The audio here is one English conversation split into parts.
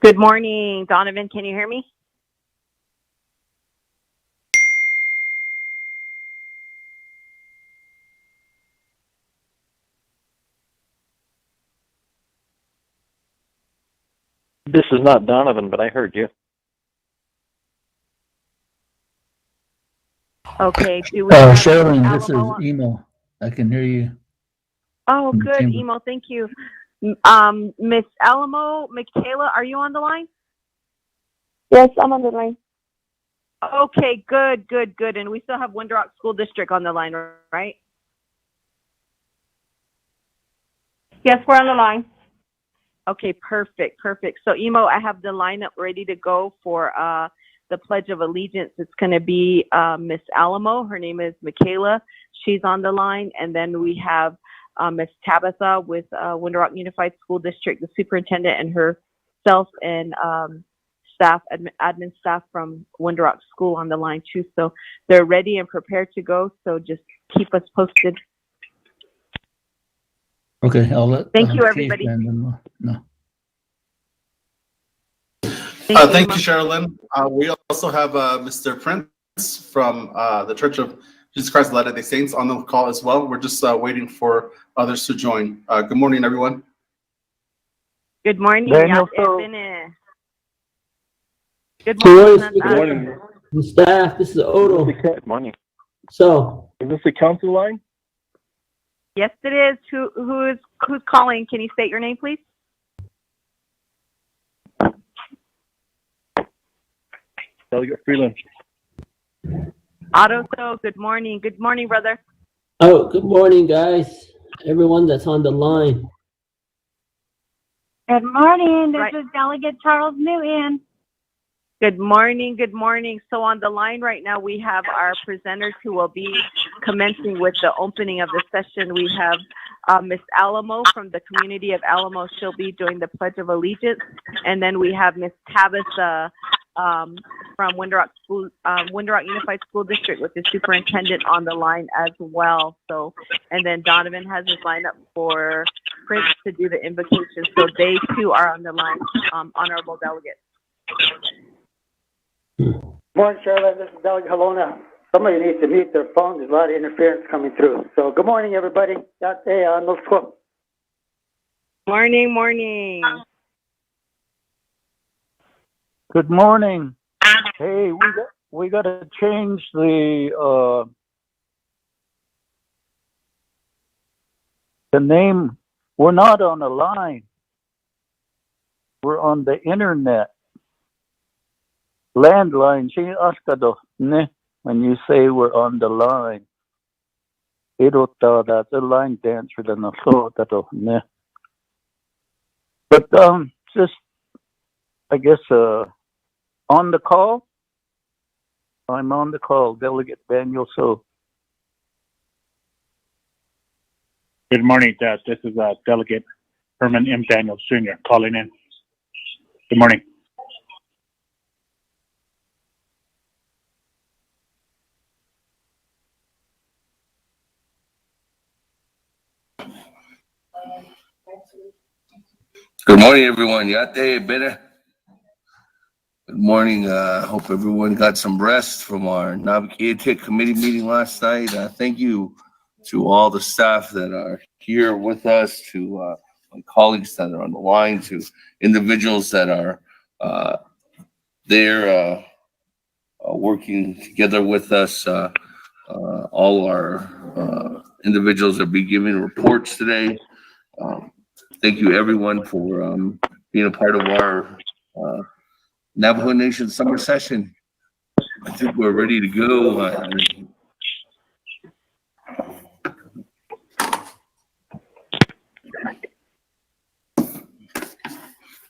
Good morning, Donovan. Can you hear me? This is not Donovan, but I heard you. Okay. Do we have Sherilyn, this Alamo? is Emo. I can hear you. Oh, from the good, chamber. Emo. Thank you. Miss Alamo, Michaela, are you on the line? Yes, I'm on the line. Okay, good. And we still have Window Rock School District on the line, right? Yes, we're on the line. Okay, perfect. So, Emo, I have the lineup ready to go for the Pledge of Allegiance. It's going to be Miss Alamo. Her name is Michaela. She's on the line. And then we have Miss Tabitha with Window Rock Unified School District, the superintendent, and herself, and staff, admin staff from Window Rock School on the line too. So they're ready and prepared to go. So just keep us posted. Okay, I'll let. Thank you, Chief everybody. Brandon know. Thank you, Sherilyn. We also have Mr. Prince from the Church of Jesus Christ of Latter-day Saints on the call as well. We're just waiting for others to join. Good morning, everyone. Good morning. Daniel, Good morning. Good morning. The staff, this is Odo. Good morning. So, Is this the council line? Yes, it is. Who's calling? Can you state your name, please? Delegate Freeland. Otto, so good morning. Good morning, brother. good morning, guys. Everyone that's on the line. Good morning. This Right. is Delegate Charles Newton. Good morning. So on the line right now, we have our presenters who will be commencing with the opening of the session. We have Miss Alamo from the community of Alamo. She'll be doing the Pledge of Allegiance. And then we have Miss Tabitha from Window Rock Unified School District with the superintendent on the line as well. So, and then Donovan has his lineup for Prince to do the invocation. So they too are on the line, honorable delegates. Morning, Charlotte. This is Delegate Halona. Somebody needs to mute their phone. There's a lot of interference coming through. So, good morning, everybody. Morning. Good morning. Hey, we got to change the name. We're not on the line. We're on the internet. Landline. When you say we're on the line. That the line dance for the But just I guess on the call. I'm on the call, Delegate Daniel. So good morning, Dad. This is Delegate Herman M. Daniels Jr. calling in. Good morning. Good morning, everyone. Yate, better. Good morning. Hope everyone got some rest from our Navigated Committee meeting last night. Thank you to all the staff that are here with us, to my colleagues that are on the line, to individuals that are there working together with us. All our individuals that will be giving reports today. Thank you, everyone, for being a part of our Navajo Nation summer session. I think we're ready to go.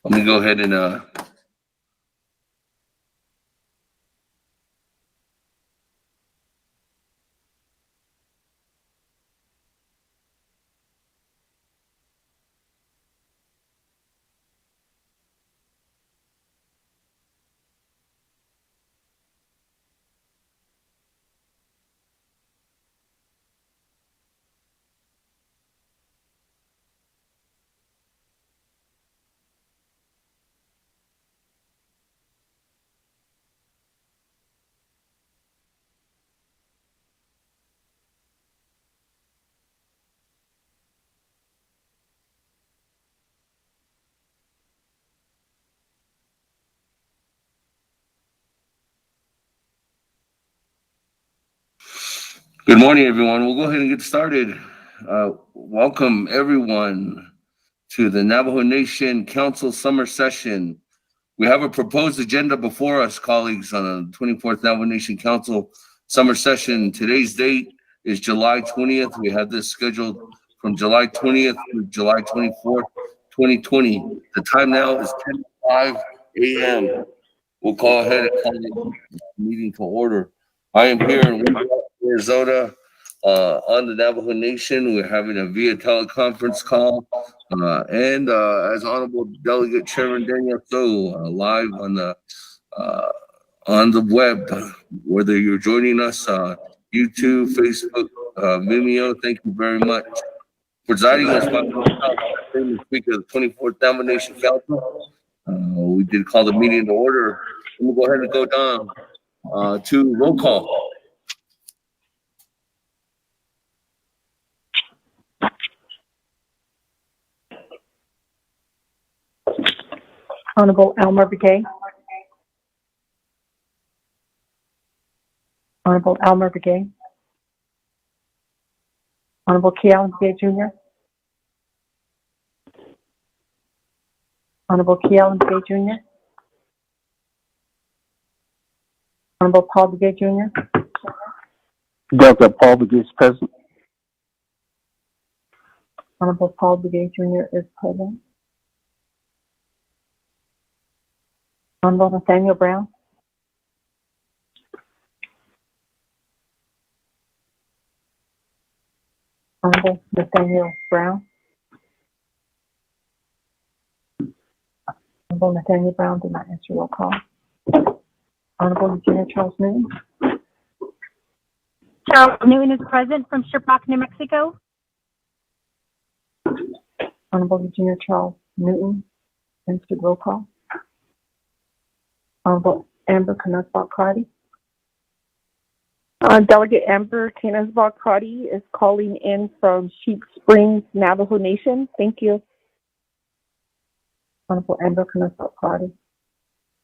Let me go ahead and Good morning, everyone. We'll go ahead and get started. Welcome, everyone, to the Navajo Nation Council Summer Session. We have a proposed agenda before us, colleagues, on the 24th Navajo Nation Council Summer Session. Today's date is July 20th. We had this scheduled from July 20th to July 24th, 2020. The time now is 10:05 a.m. We'll call ahead and call the meeting to order. I am here in Arizona on the Navajo Nation. We're having a via teleconference call. And as Honorable Delegate Chairman Daniel So, live on the web, whether you're joining us on YouTube, Facebook, Vimeo, thank you very much. Presiding as the Speaker of the 24th Navajo Nation Council. We did call the meeting to order. We'll go ahead and go down to roll call. Honorable Elmer Begay. Honorable Elmer Begay. Honorable Kealan Begay Jr. Honorable Kealan Begay Jr. Honorable Paul Begay Jr. Dr. Paul Begay is present. Honorable Paul Begay Jr. is present. Honorable Nathaniel Brown. Honorable Nathaniel Brown. Honorable Nathaniel Brown did not answer roll call. Honorable Virginia Charles Newton. Charles Newton is present from Shiprock, New Mexico. Honorable Virginia Charles Newton answered roll call. Honorable Amber Knusbach-Carty. Delegate Amber Knusbach-Carty is calling in from Sheep Springs, Navajo Nation. Thank you. Honorable Amber Knusbach-Carty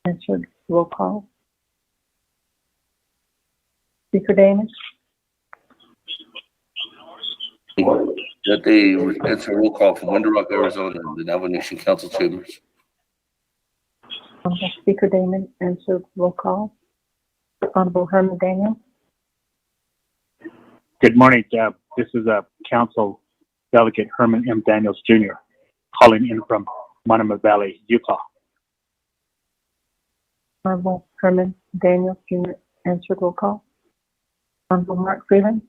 answered roll call. Speaker Danis. That they answer roll call from Window Rock, Arizona, the Navajo Nation Council Chambers. Honorable Speaker Damon answered roll call. Honorable Herman Daniel. Good morning, Deb. This is Council Delegate Herman M. Daniels Jr. calling in from Monument Valley, Utah. Honorable Herman Daniels Jr. answered roll call. Honorable Mark Freeland.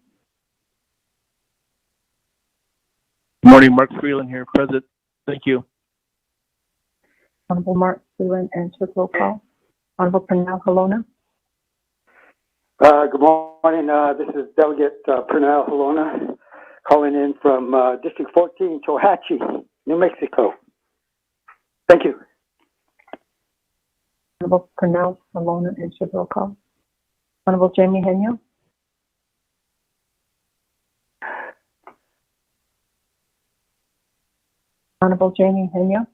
Good morning, Mark Freeland here, present. Thank you. Honorable Mark Freeland answered roll call. Honorable Pernell Halona. Good morning. This is Delegate Pernell Halona calling in from District 14, Chohachi, New Mexico. Thank you. Honorable Pernell Halona answered roll call. Honorable Jamie Henyo. Honorable Jamie Henyo.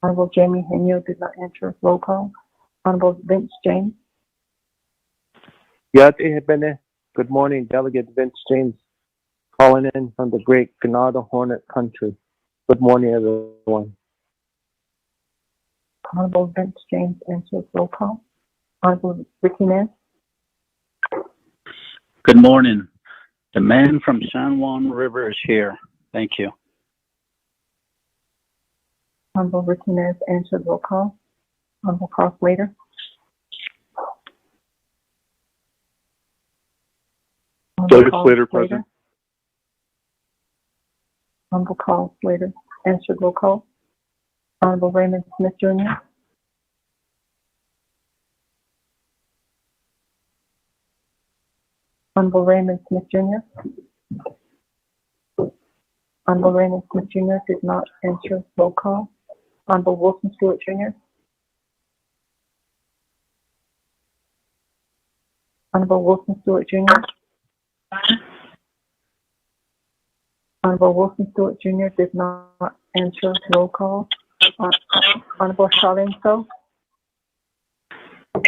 Honorable Jamie Henyo did not answer roll call. Honorable Vince James. Good morning, Delegate Vince James, calling in from the great Ganado Hornet country. Good morning, everyone. Honorable Vince James answered roll call. Honorable Ricky Ness. Good morning. The man from San Juan River is here. Thank you. Honorable Ricky Ness answered roll call. Honorable Carl Slater. Delegate Slater present. Honorable Carl Slater answered roll call. Honorable Raymond Smith Jr. Honorable Raymond Smith Jr. Honorable Raymond Smith Jr. did not answer roll call. Honorable Wilson Stewart Jr. Honorable Wilson Stewart Jr. Honorable Wilson Stewart Jr. did not answer roll call. Honorable Charlene So.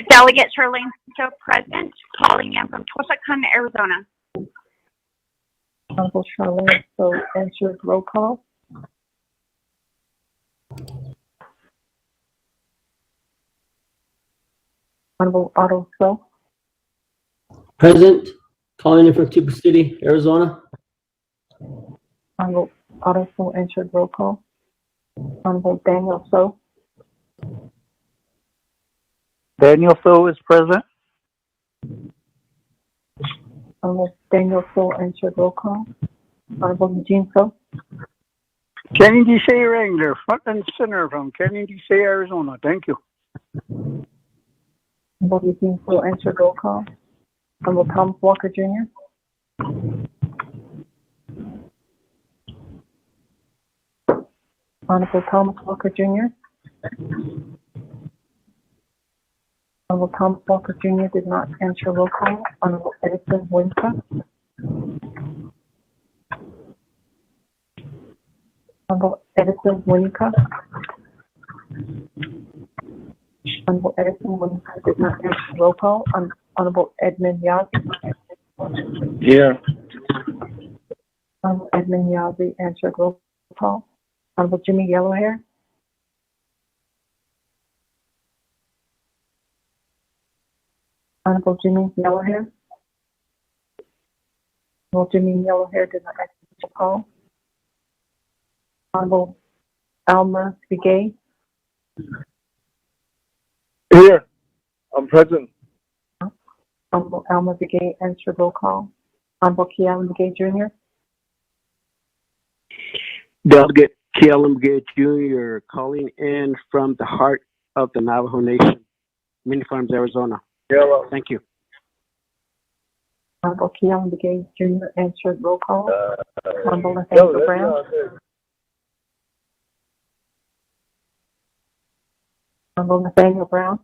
Delegate Charlene Pinto present, calling in from Tucson, Arizona. Honorable Charlene, so answered. Roll call. Honorable Otto So. Present, calling in from Tuba City, Arizona. Honorable Otto So answered. Roll call. Honorable Daniel So. Daniel So is present. Honorable Daniel So answered. Roll call. Honorable Eugene So. Kennedy Shea Wrangler, front and center from Kennedy Shea, Arizona. Thank you. Honorable Eugene So answered. Roll call. Honorable Thomas Walker Jr. Honorable Thomas Walker Jr. Honorable Thomas Walker Jr. did not answer. Roll call. Honorable Edison Winter. Honorable Edison Winter. Honorable Edison Winter did not answer. Roll call. Honorable Edmund Yazzie. Here. Honorable Edmund Yazzie answered. Roll call. Honorable Jimmy Yellowhair. Honorable Jimmy Yellowhair. Honorable Jimmy Yellowhair did not answer the call. Honorable Alma Begay. Here. I'm present. Honorable Alma Begay answered. Roll call. Honorable Kealan Begay Jr. Delegate Kealan Begay Jr. calling in from the heart of the Navajo Nation, Mini Farms, Arizona. Yellow. Thank you. Honorable Kealan Begay Jr. answered. Roll call. Honorable Nathaniel Brown. Honorable Nathaniel Brown.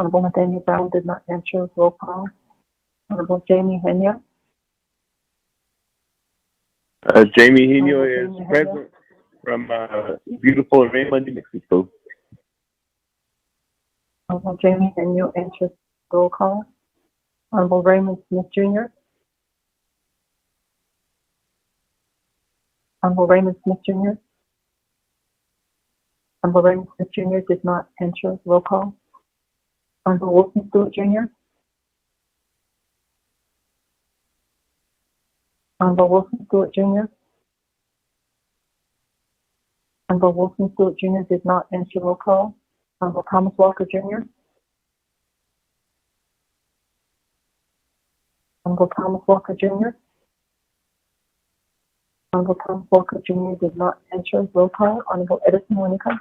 Honorable Nathaniel Brown did not answer. Roll call. Honorable Jamie Henya. Jamie Hino is present from beautiful Raymond, New Mexico. Honorable Jamie Henya answered. Roll call. Honorable Raymond Smith Jr. Honorable Raymond Smith Jr. Honorable Raymond Smith Jr. did not answer. Roll call. Honorable Wilson Stewart Jr. Honorable Wilson Stewart Jr. Honorable Wilson Stewart Jr. did not answer. Roll call. Honorable Thomas Walker Jr. Honorable Thomas Walker Jr. Honorable Thomas Walker Jr. did not answer. Roll call. Honorable Edison Winnicott.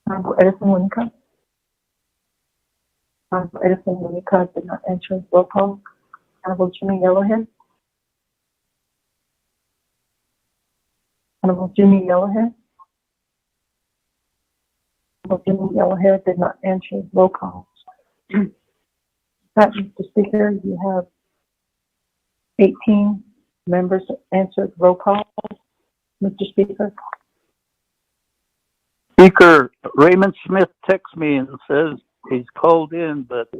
Honorable Edison Winnicott. Honorable Edison Winnicott did not answer. Roll call. Honorable Jimmy Yellowhead. Honorable Jimmy Yellowhead. Honorable Jimmy Yellowhead did not answer. Roll call. That, Mr. Speaker, you have 18 members answered. Roll call. Mr. Speaker. Speaker Raymond Smith texts me and says he's called in, but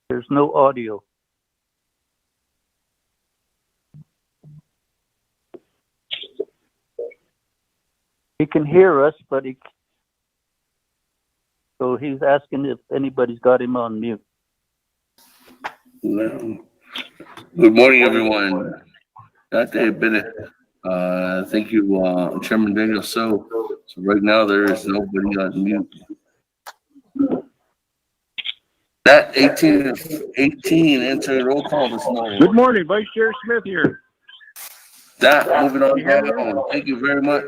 there's no audio. He can hear us, but so he's asking if anybody's got him on mute. No. Good morning, everyone. Dr. Bennett. Thank you, Chairman Daniel. So right now there is nobody on mute. That 18 entered roll call this morning. Good morning, Vice Chair Smith here. That moving on down. Thank you very much.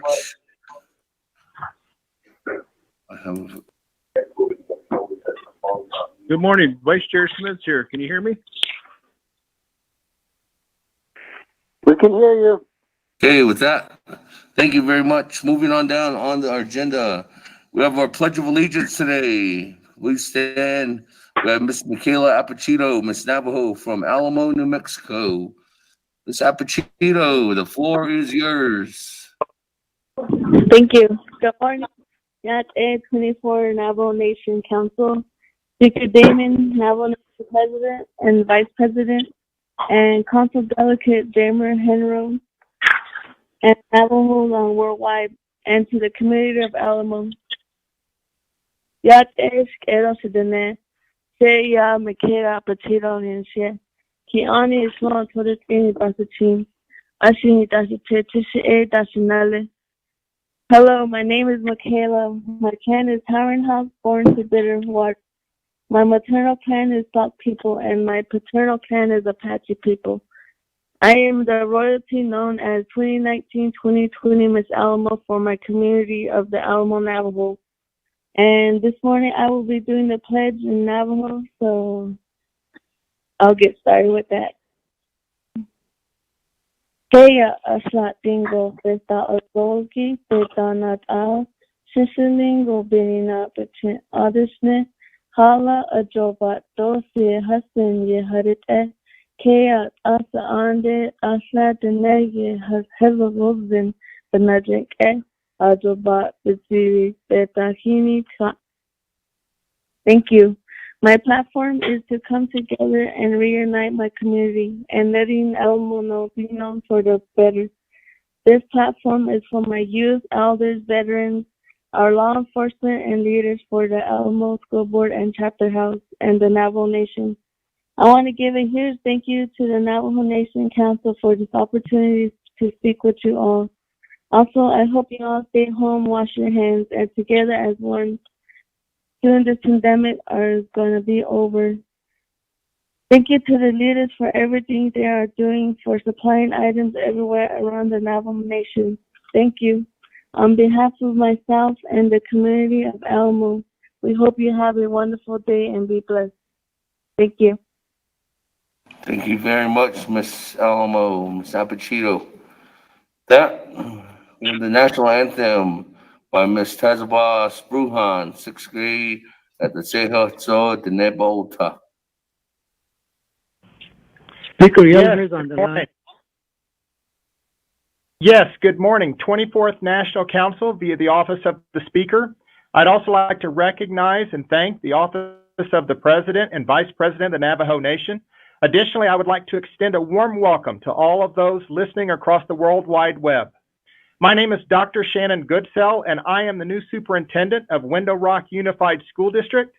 Good morning, Vice Chair Smith here. Can you hear me? We can hear you. Okay, with that, thank you very much. Moving on down on our agenda, we have our Pledge of Allegiance today. We stand. We have Miss Michaela Apachito, Miss Navajo from Alamo, New Mexico. Miss Apachito, the floor is yours. Thank you. Good morning. That's a 24 Navajo Nation Council. Speaker Damon, Navajo Nation President and Vice President, and Council Delegate Damer Henro, and Navajo Worldwide, and to the community of Alamo. Yat Esh Kero Sidene, Se Ya Mekera Patiro Ninshe, Ki Ani Islam Torit Ini Basachin, Ashini Dashi Dashinale. Hello, my name is Michaela. My clan is House, born to bitter water. My maternal clan is Black people, and my paternal clan is Apache people. I am the royalty known as 2019-2020 Miss Alamo for my community of the Alamo Navajo. And this morning I will be doing the pledge in Navajo, so I'll get started with that. Kaya aslat dingo peta ozogi peta nat al sisilingo binina pechin adishne hala ajobat dosi hasin ye harite kaya asa ande aslat dene ye heva robin benajik ajobat biziri peta hini cha. Thank you. My platform is to come together and reunite my community and letting Alamo be known for the better. This platform is for my youth, elders, veterans, our law enforcement, and leaders for the Alamo School Board and Chapter House and the Navajo Nation. I want to give a huge thank you to the Navajo Nation Council for this opportunity to speak with you all. Also, I hope you all stay home, wash your hands, and together as one. Soon this pandemic is going to be over. Thank you to the leaders for everything they are doing for supplying items everywhere around the Navajo Nation. Thank you. On behalf of myself and the community of Alamo, we hope you have a wonderful day and be blessed. Thank you. Thank you very much, Miss Alamo, Miss Apachito. That was the national anthem by Miss Tazaba Spruhan, 6th grade at the Sehatso de Nebota. Speaker Yes, Yeller's on the good morning. line. Yes, good morning. 24th National Council via the Office of the Speaker. I'd also like to recognize and thank the Office of the President and Vice President of the Navajo Nation. Additionally, I would like to extend a warm welcome to all of those listening across the World Wide Web. My name is Dr. Shannon Goodsell, and I am the new superintendent of Window Rock Unified School District.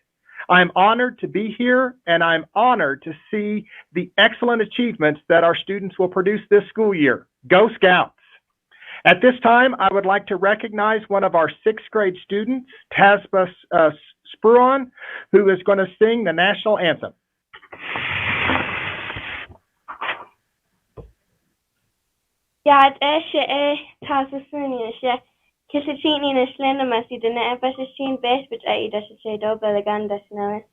I'm honored to be here, and I'm honored to see the excellent achievements that our students will produce this school year. Go Scouts! At this time, I would like to recognize one of our 6th grade students, Tasba Spruan, who is going to sing the national anthem. Yad eshe tasasuni eshe kisachini na shlena masi dana efashin besh but I dashe do belaganda snare.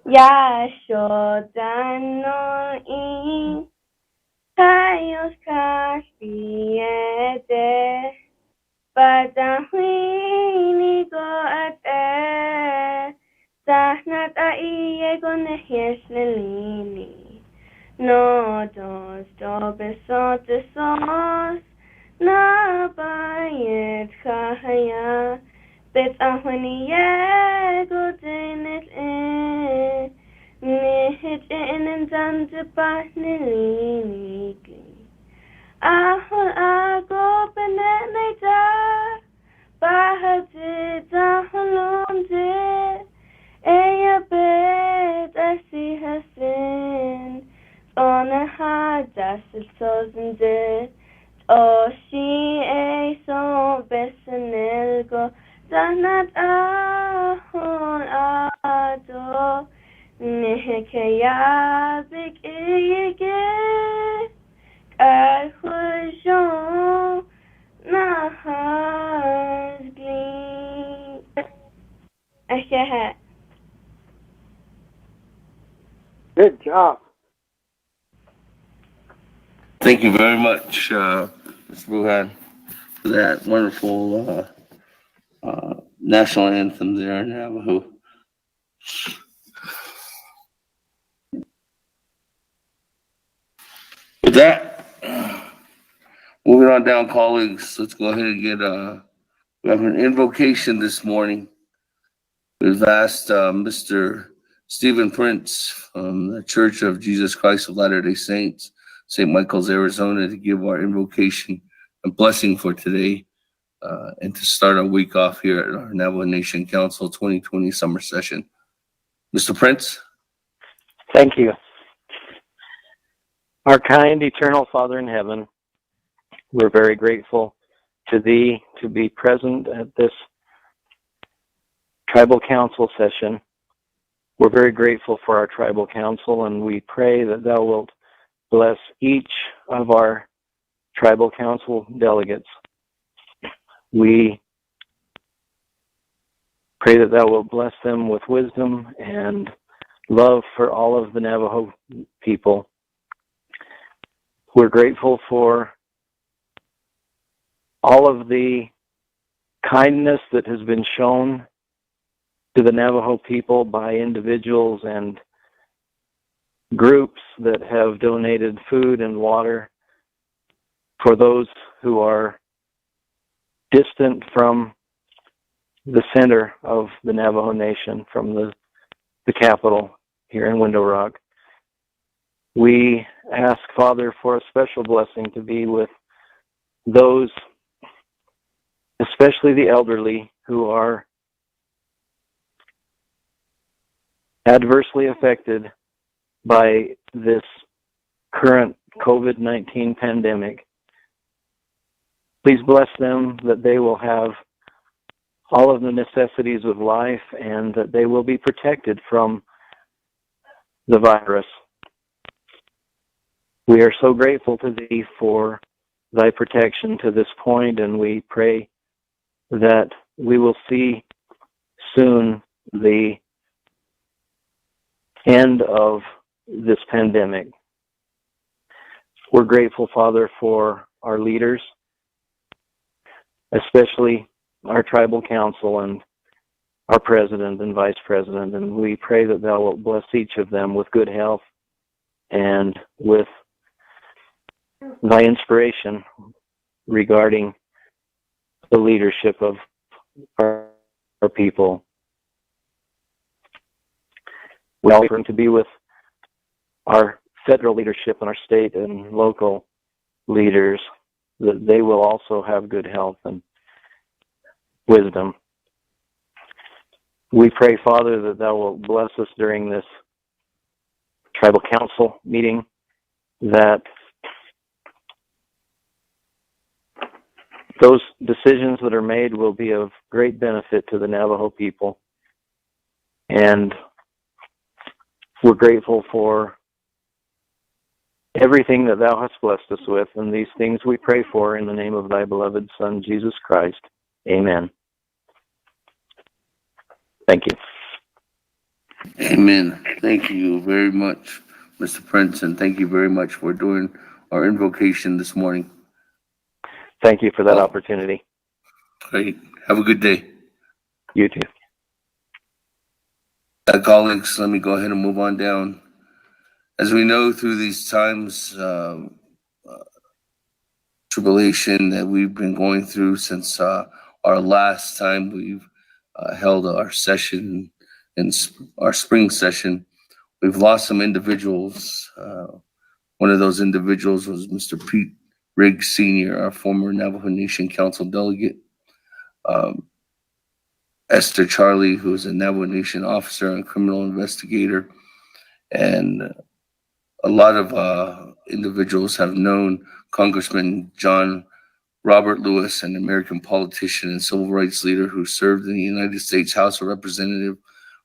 Ya shodano in tayos kaspiete badahini go at sahnat aiye go neheslini. No dos do besot de sos na bayet khaya bet ahni ye go denet nihit in zant pahnili ago beneta bahat zahlonde eya bet asi hasin on a hard dash of sozende oh she a so besenelgo zanat ahon ado nehekeya big ege arhujon nahasgli ahead. Good job. Thank you very much, Ms. Bruhan, for that wonderful national anthem there in Navajo. With that, Moving on down, colleagues, let's go ahead and get, we have an invocation this morning. We've asked Mr. Stephen Prince from the Church of Jesus Christ of Latter-day Saints, St. Michael's, Arizona, to give our invocation and blessing for today and to start our week off here at our Navajo Nation Council 2020 summer session. Mr. Prince? Thank you. Our kind, eternal Father in heaven, we're very grateful to Thee to be present at this tribal council session. We're very grateful for our tribal council, and we pray that Thou wilt bless each of our tribal council delegates. We pray that Thou wilt bless them with wisdom and love for all of the Navajo people. We're grateful for all of the kindness that has been shown to the Navajo people by individuals and groups that have donated food and water for those who are distant from the center of the Navajo Nation, from the capital here in Window Rock. We ask, Father, for a special blessing to be with those, especially the elderly, who are adversely affected by this current COVID-19 pandemic. Please bless them that they will have all of the necessities of life and that they will be protected from the virus. We are so grateful to Thee for Thy protection to this point, and we pray that we will see soon the end of this pandemic. We're grateful, Father, for our leaders, especially our tribal council and our president and vice president, and we pray that Thou wilt bless each of them with good health and with Thy inspiration regarding the leadership of our people. We also pray to be with our federal leadership and our state and local leaders, that they will also have good health and wisdom. We pray, Father, that Thou wilt bless us during this tribal council meeting, that those decisions that are made will be of great benefit to the Navajo people. And we're grateful for everything that Thou hast blessed us with, and these things we pray for in the name of Thy beloved Son, Jesus Christ. Amen. Thank you. Amen. Thank you very much, Mr. Prince, and thank you very much for doing our invocation this morning. Thank you for that opportunity. Great. Have a good day. You too. Colleagues, let me go ahead and move on down. As we know, through these times, tribulation that we've been going through since our last time we've held our session, in our spring session, we've lost some individuals. One of those individuals was Mr. Pete Riggs Sr., our former Navajo Nation Council delegate. Esther Charlie, who is a Navajo Nation officer and criminal investigator. And a lot of individuals have known Congressman John Robert Lewis, an American politician and civil rights leader who served in the United States House of Representatives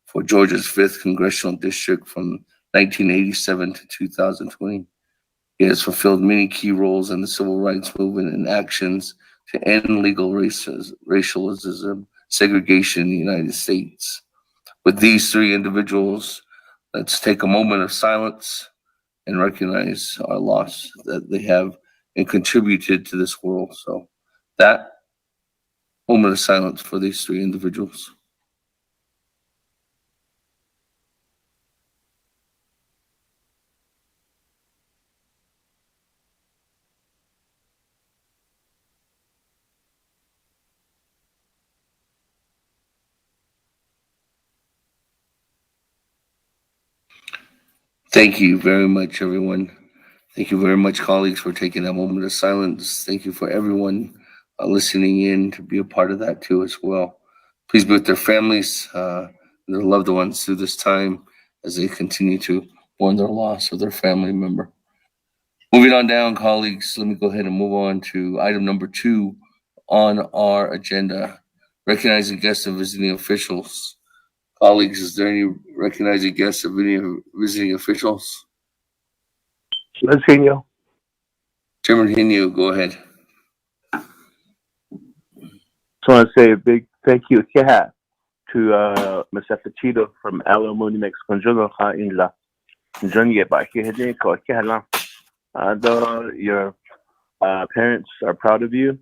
for Georgia's 5th Congressional District from 1987 to 2020. He has fulfilled many key roles in the civil rights movement and actions to end legal racialism, segregation in the United States. With these three individuals, let's take a moment of silence and recognize our loss that they have and contributed to this world. So that moment of silence for these three individuals. Thank you very much, everyone. Thank you very much, colleagues, for taking that moment of silence. Thank you for everyone listening in to be a part of that too as well. Please be with their families, their loved ones through this time as they continue to mourn their loss of their family member. Moving on down, colleagues, let me go ahead and move on to item number 2 on our agenda, recognizing guests and visiting officials. Colleagues, is there any recognizing guests or visiting officials? Let's hear. Chairman Hinyu, go ahead. Just want to say a big thank you to Mr. Fachito from Alamo, New Mexico. Your parents are proud of you,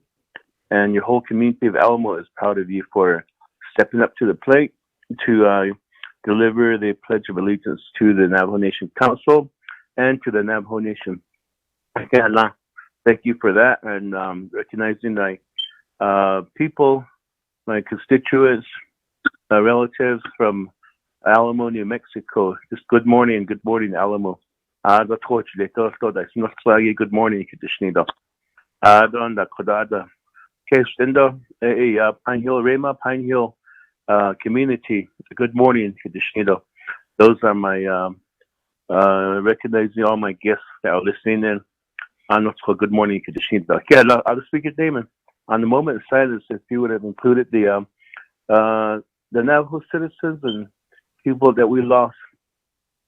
and your whole community of Alamo is proud of you for stepping up to the plate to deliver the Pledge of Allegiance to the Navajo Nation Council and to the Navajo Nation. Thank you for that, and recognizing my people, my constituents, relatives from Alamo, New Mexico. Just good morning, Alamo. Good morning, Kidishnido. Don da Kodada. Kestendo, Pine Hill, Rema, Pine Hill community. Good morning, Kidishnido. Those are my recognizing all my guests that are listening in. Good morning, Kidishnido. I'll speak it, Damon. On the moment of silence, if you would have included the Navajo citizens and people that we lost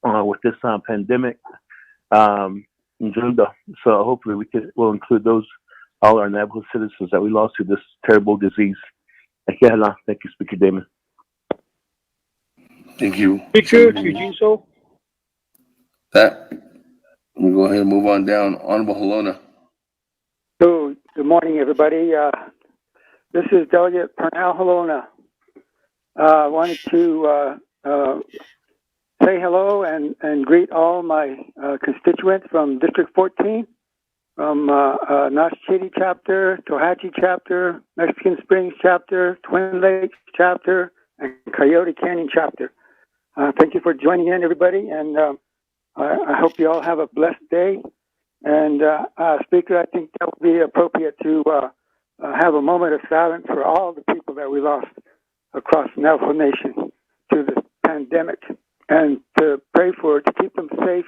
with this pandemic. So hopefully we'll include all our Navajo citizens that we lost to this terrible disease. Thank you, Speaker Damon. Thank you. Speaker, Eugene So. That, we'll go ahead and move on down. Honorable Halona. So, good morning, everybody. This is Delegate Pernell Halona. I wanted to say hello and greet all my constituents from District 14, from Noshchity chapter, Tohatchee chapter, Mexican Springs chapter, Twin Lakes chapter, and Coyote Canyon chapter. Thank you for joining in, everybody, and I hope you all have a blessed day. And Speaker, I think that would be appropriate to have a moment of silence for all the people that we lost across the Navajo Nation to this pandemic, and to pray to keep them safe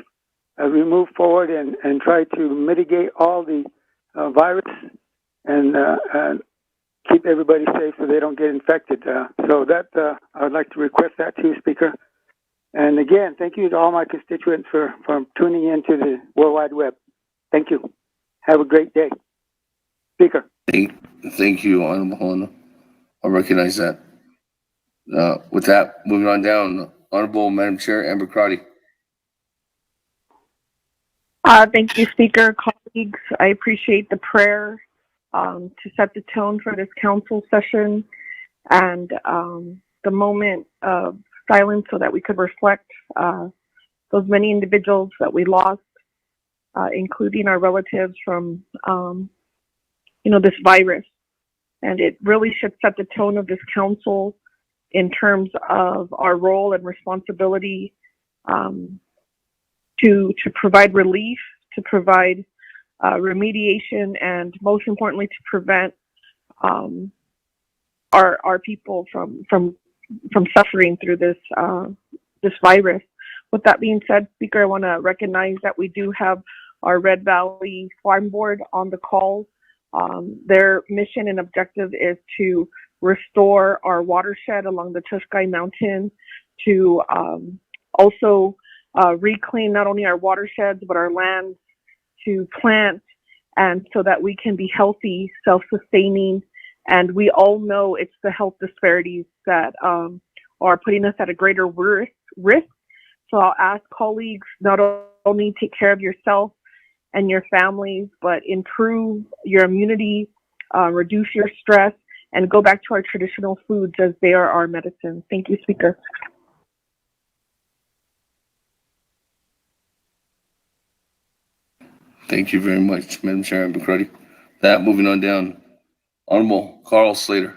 as we move forward and try to mitigate all the virus and keep everybody safe so they don't get infected. So that I would like to request that too, Speaker. And again, thank you to all my constituents for tuning into the World Wide Web. Thank you. Have a great day. Speaker. Thank you, Honorable Helena. I recognize that. With that, moving on down, Honorable Madam Chair Amber Crotty. Thank you, Speaker. Colleagues, I appreciate the prayer to set the tone for this council session and the moment of silence so that we could reflect those many individuals that we lost, including our relatives from, this virus. And it really should set the tone of this council in terms of our role and responsibility to provide relief, to provide remediation, and most importantly, to prevent our people from suffering through this virus. With that being said, Speaker, I want to recognize that we do have our Red Valley Farm Board on the call. Their mission and objective is to restore our watershed along the Tushkai Mountain, to also reclaim not only our watersheds but our lands, to plant, and so that we can be healthy, self-sustaining. And we all know it's the health disparities that are putting us at a greater risk. So I'll ask colleagues not only take care of yourself and your families, but improve your immunity, reduce your stress, and go back to our traditional foods as they are our medicine. Thank you, Speaker. Thank you very much, Madam Chair Amber Crotty. That, moving on down, Honorable Carl Slater.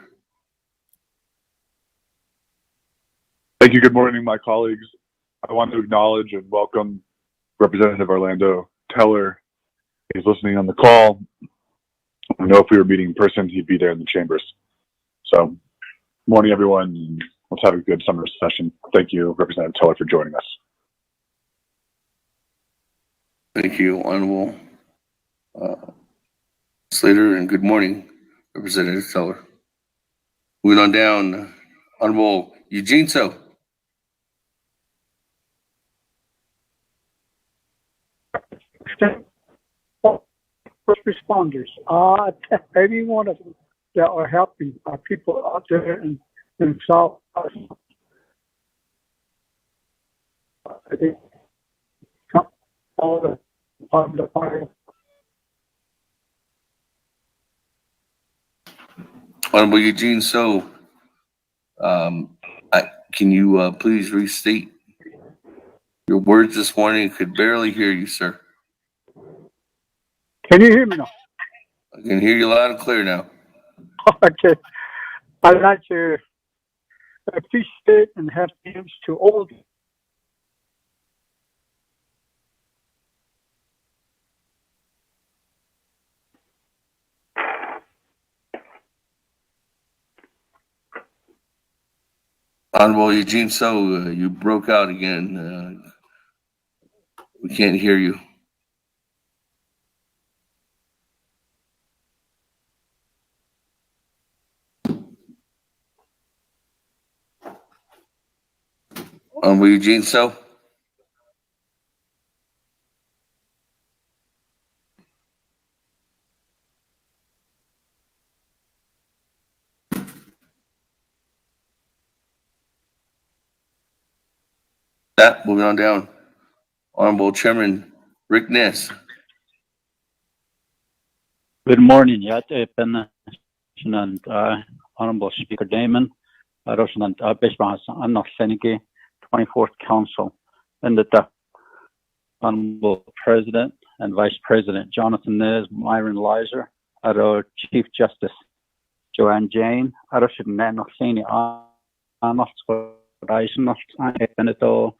Thank you. Good morning, my colleagues. I want to acknowledge and welcome Representative Orlando Teller is listening on the call. I know if we were meeting in person, he'd be there in the chambers. So, morning, everyone. Let's have a good summer session. Thank you, Representative Teller, for joining us. Thank you, Honorable Slater, and good morning, Representative Teller. Moving on down, Honorable Eugene So. First responders, every one of them that are helping our people out there in South. I think all the fire. Honorable Eugene So, can you please restate your words this morning? I could barely hear you, sir. Can you hear me now? I can hear you loud and clear now. Okay. I'd like to appreciate and have thanks to all Honorable Eugene So, you broke out again. We can't hear you. Honorable Eugene So. That, moving on down. Honorable Chairman Rick Ness. Good morning, and Honorable Speaker Damon, Representative Anna Seneke, 24th Council, and the Honorable President and Vice President Jonathan Nez, Myron Lizer, our Chief Justice Joanne Jane, our Sini Anna Beneto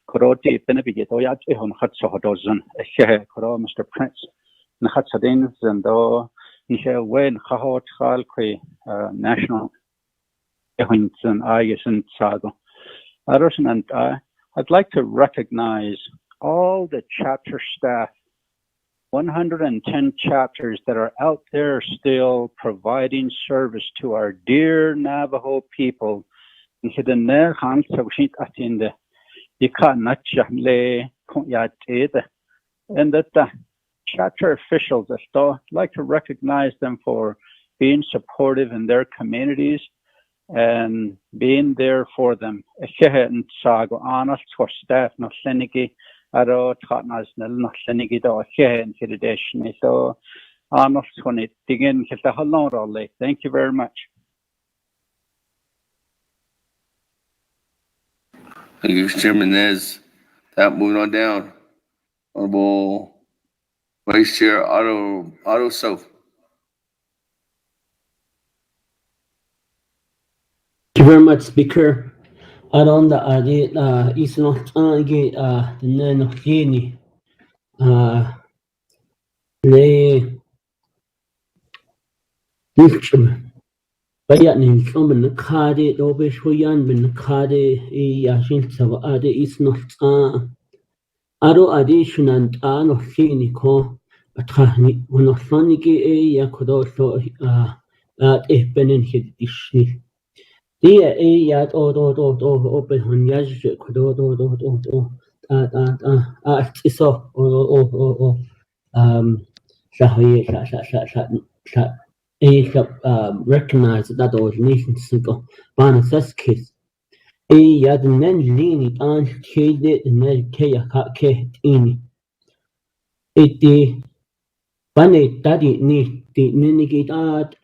Koroti Benebigito Yat Ehon Hatso Dozen, Mr. Prince. Nahatsadins and Nisha Wen Hahot Halkri National Ehinson Ayesen Sago. Arosan and I'd like to recognize all the chapter staff, 110 chapters that are out there still providing service to our dear Navajo people. And that chapter officials, I'd like to recognize them for being supportive in their communities and being there for them. Staff no Seniki, Aro Tatnas no Seniki do Hidation. So Arnold when it begin thank you very much. Thank you, Chairman Nez. That, moving on down. Honorable Vice Chair Otto So. Thank you very much, Speaker. Around the is not the name of Gini. Bayan in common the card, Obish Huyan bin Kade, Yashin Sava is not Aro addition and An of Gini a Tahni, one of Soniki Yakodo at a Benin Hidishni. Dear yat open on Yash Kodo so recognize that those nations go Banasas kiss. Yad Nen Lini and Kade and Kaya in it the Bane Daddy need the Nenegate art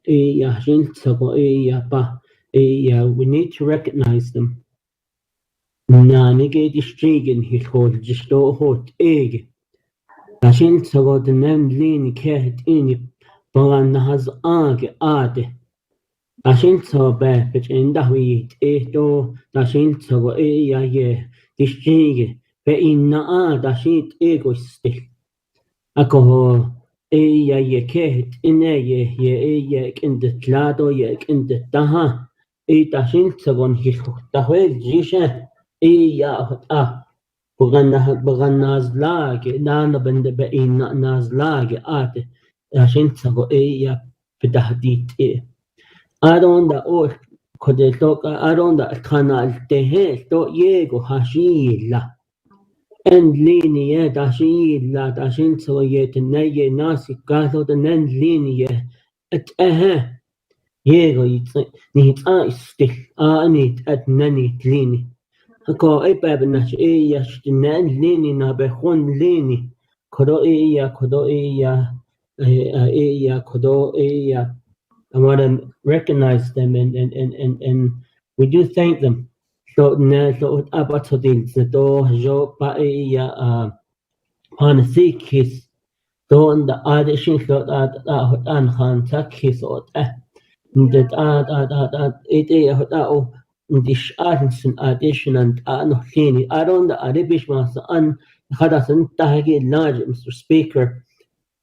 Yashin Sabo Yapa. We need to recognize them. Nanigate Strigan his hold just hot egg. Dashin Sabo the name Lini Cat in it. Boran has ade. Dashin so bad, in the wheat, do Dashin so ye, this jig, be'inna'a dashit egoistil. Ako ella ye kehet ine ye kindetlado ye kindetaha. Tashin sagon hishutahwel jisha ella بغنازلاقي نانا بند بقين نازلاقي عشان تسوي إيه بدهديت إيه أرون دا أو كده أرون دا كنا التهل تو يجو هشيلا إن لينية داشيلا داشين تسوي النية ناسي قالوا دنن لينية أتأها يجو نيت نيت أتنني ليني Ko ipa benash iya shtinan lini na behun lini kodo iya kodo iya. I want to recognize them and we do thank them. So na so abatodin do jo pa iya panasikis don the addition so that an han takis ot that it is dish addition and no cleaning. I don't the Arabic master an hadasan tahagi large Mr. Speaker.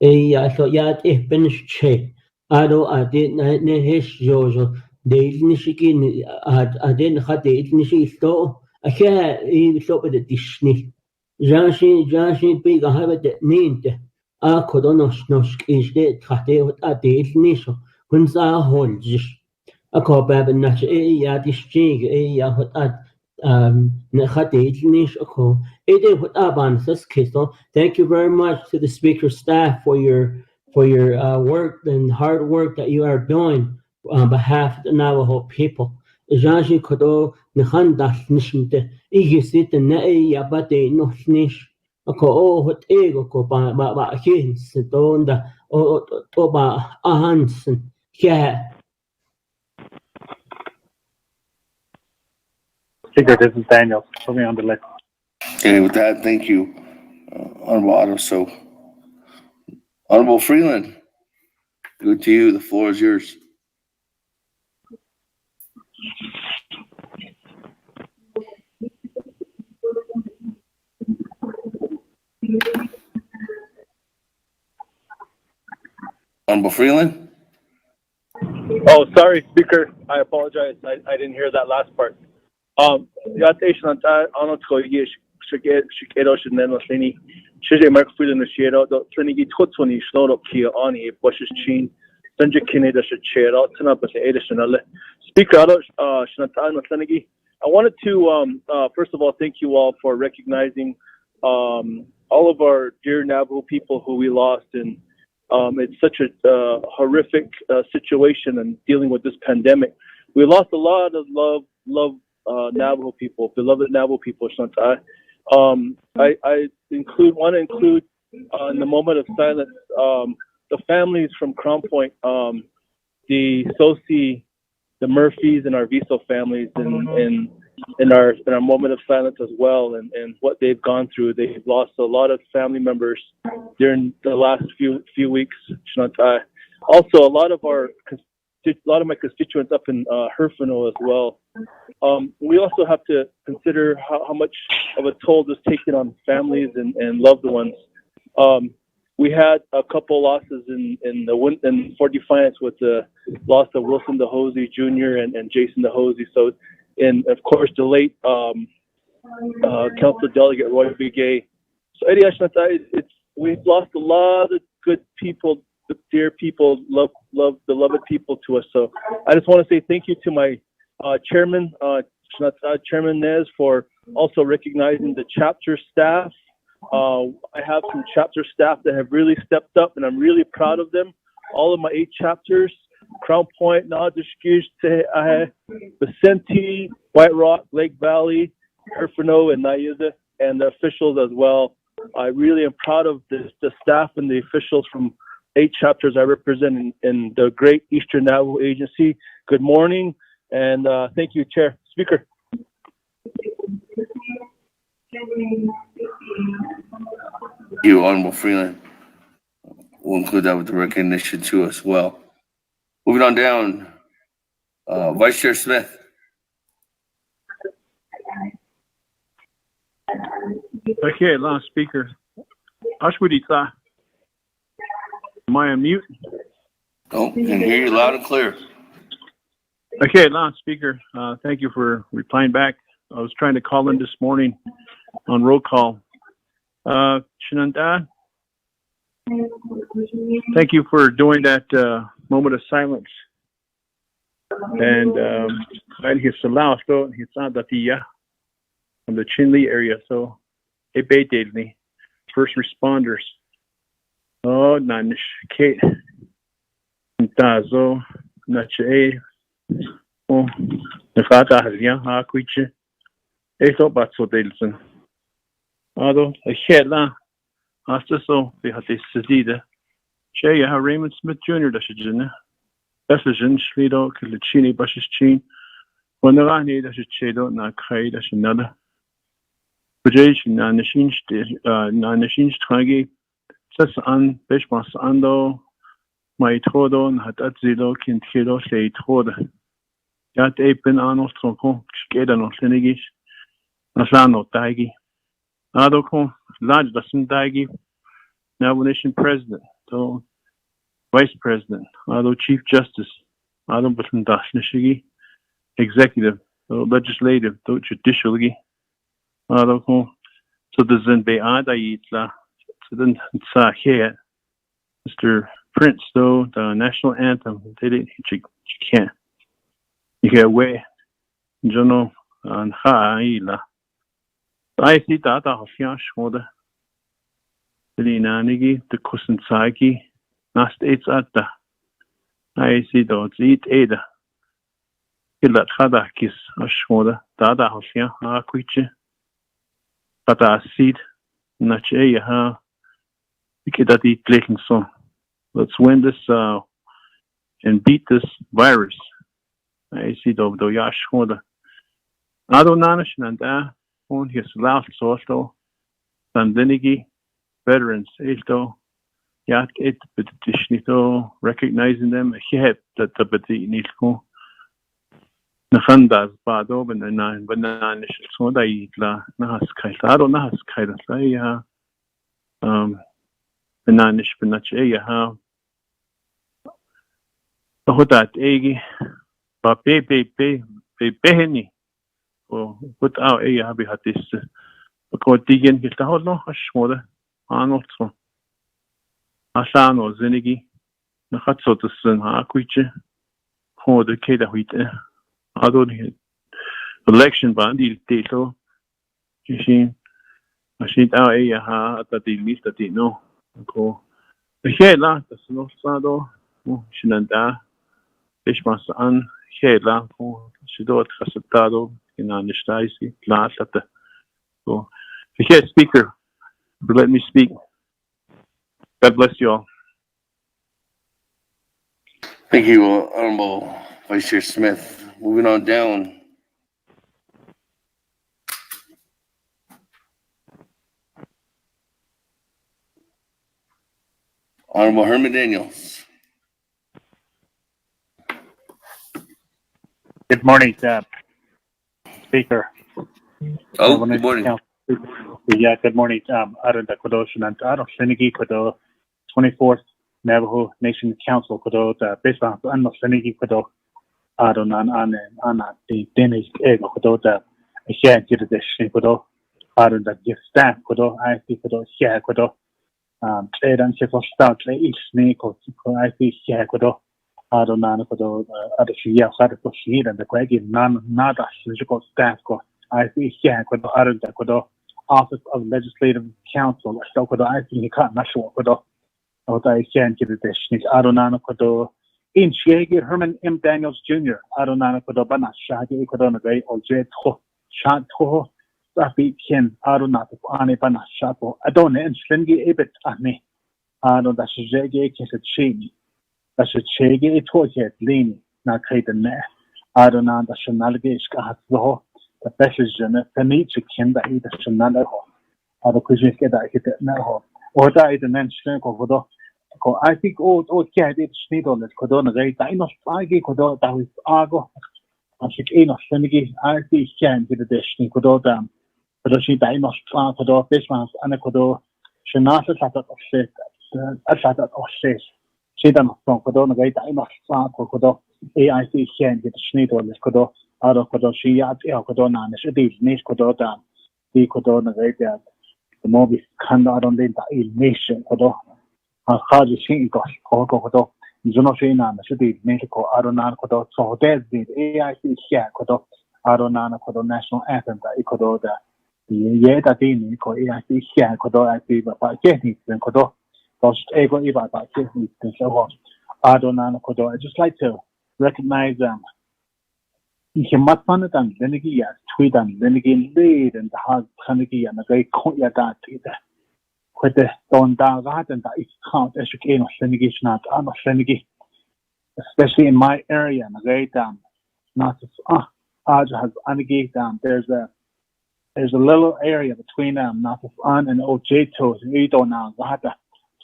I thought yat finish che. I don't I did ne hish jojo. They nishiki I didn't had the nishi sto. I can't stop with the dishni. Janshi big I have it named. I could not is dead tate at the nisho. When I hold jish. Ako bab nash ya dishjig ya hot nish ako hot aban kisto. Thank you very much to the speaker staff for your work and hard work that you are doing on behalf of the Navajo people. Janji kodo nihan dash nishinte igisit na ya bate no nish ako hot ego ko ba hins donda o ba ahansen yeah. Speaker, this is Daniel. Put me on the list. Okay, with that, thank you, Honorable Otto. So, Honorable Freeland, good to you. The floor is yours. Honorable Freeland? Oh, sorry, Speaker. I apologize. I didn't hear that last part. Yatation on that, on to yes, Shikado should then Lini. Shije Mark Freeland the Shado, the Trinity Totoni, Slowed up here on a Bush's chin. Sanjay Kinney should share out, turn up as additional. Speaker, Shanatan Senegi. I wanted to, first of all, thank you all for recognizing all of our dear Navajo people who we lost. And it's such a horrific situation and dealing with this pandemic. We lost a lot of love Navajo people, beloved Navajo people, Shantai. I want to include in the moment of silence the families from Crown Point, the Sosi, the Murphys, and our Viso families, in our moment of silence as well, and what they've gone through. They've lost a lot of family members during the last few weeks, Shantai. Also, a lot of my constituents up in Herfino as well. We also have to consider how much of a toll this taken on families and loved ones. We had a couple losses in Fort Defiance with the loss of Wilson DeHosey Jr. and Jason DeHosey. So, and of course the late Council Delegate Roy Begay. So, Eddie Ashnata, we've lost a lot of good people, dear people, beloved people to us. So, I just want to say thank you to my Chairman, Chairman Nez, for also recognizing the chapter staff. I have some chapter staff that have really stepped up, and I'm really proud of them. All of my 8 chapters, Crown Point, Nadishkish, Vicente, White Rock, Lake Valley, Herfino, and Nayuda, and the officials as well. I really am proud of the staff and the officials from 8 chapters I represent in the Great Eastern Navajo Agency. Good morning, and thank you, Chair. Speaker. You, Honorable Freeland. We'll include that with the recognition too as well. Moving on down, Vice Chair Smith. Okay, last speaker. Ashwidita. Am I on mute? Oh, can hear you loud and clear. Okay, last speaker. Thank you for replying back. I was trying to call in this morning on roll call. Shinanda, thank you for doing that moment of silence. And his Salau, so it's not that from the Chinle area. So, me. First responders. Oh, Nanish Kate. Dazo, Nache. Oh, the Fata has young Haquiche. Eto Batso Delson. Although a Hedla, after so, they had this Sazida. Shea Raymond Smith Jr. Dashajina. That's a Jin Shvido, Kilichini Bashes Chin. When the Rani Dashachedo, not Kai Dashanada. Bajation, Nanishin Stragi, Sas an, Bishmas Ando, my Todon, Hatatzilo, Kintido, say Toda. Yat Apen Anos Tronco, Skedan of Senegis, Nasano Daigi. Adoko, large doesn't Daigi, now nation president, so vice president, Ado chief justice, Ado Button Dashnishigi, executive, legislative, judicially. So the Zenbe Adaitla, so then here, Mr. Prince, though, the national anthem, did it, you can't. You get away, Jono, and Haila. I see that of Yashmoda, the Linanigi, the Kusansaki, Nast Eights at the. I see those eat Ada. Kilat Hadakis, Ashmoda, Dada of Ya, Aquiche. But I see not ha that eat clicking so. Let's win this and beat this virus. I see the Yash Hoda. Adonanish and on his last social Sandinigi veterans Esto Yat it Betishnito recognizing them he had that the Beti Nilko. Nahandas Bado and the nine bananish so they la Nahas Kaitado Nahas Kaitaya bananish Benache ha Hodat Egi but Beheni or put out a habitat this because Digan hit the whole no Hashmoda Arnold so Asano Zenigi Nahatso the Sun Haquiche Ho the Keda Wheat. I don't hear election bandi dito. Machine out ha at the list that they know. Go. The la the snow sado. Shinanda. Ishmas an la. Shidot Hasatado in Anishtaisi. Last at the. So the speaker let me speak. God bless you all. Thank you, Honorable Vice Chair Smith. Moving on down. Honorable Herman Daniels. Good morning, Speaker. Oh, good morning. Yeah, good morning. Aron da Kodoshan and Aron Senigi Kodo, 24th Navajo Nation Council Kodo, based on Anno Senigi Kodo. Aron an the Danish ego Kodo, a share to the Shin Kodo, Aron that gives staff Kodo, I see Kodo, share Kodo, Edan Shefo Stout, each snake or I see share Kodo, Aron Kodo, other Shia, Sadako Shid, and the Quaggy, nada, physical staff. I see share Kodo, Aron Kodo, Office of Legislative Council, so Kodo, I see he can't national Kodo, what I can get the Shin, Aron Kodo. In Shiegi Herman M. Daniels Jr., Adonana Kodobana, Shagi Kodonagay, or Jet Ho, Shat Ho, Safi Ken, Adonat, Ane Bana Shapo, Adon and Slingi Ebit Ane, Adon Dashegi Kesachini, Dashegi Toyet Lini, Nakate Ne, Adonan Dashanalge Shkazo, the Beshijan, Penichi Kenda Ida Shanalaho, Adokuji Keda hit it now, or died and then Shanko. I think all candidates need on this Kodona Ray, Dino Spagi Kodo, that is Argo, I think Eno Senegi, I think can get a dish in Kododam, kodo shi dai no tla kodo Christmas ana kodo shnasa sata offset asata offset shi dan kodo na gai dai no tla kodo AIC hen get shnido les kodo aro kodo shi ya kodo na ne shi nis kodo dan di kodo na gai da the mobi kanda aron den da il nation kodo ha khaji shi ko kodo juno shi na ne shi nis ko aron na kodo so des di AIC hen kodo aron na kodo national anthem da kodo da ye da din ko AIC hen kodo IC ba ke ni den kodo dos ego iba ba ke ni den so aron na kodo I just like to recognize Himatman and Lenigi as tweet and Lenigi lead and the hard Kanigi and the great Koya that with the Don Dagat and the East Count education of Lenigi not on Lenigi, especially in my area and the great not Aj has Anigi there's a little area between not on and OJ toes Rido now Gata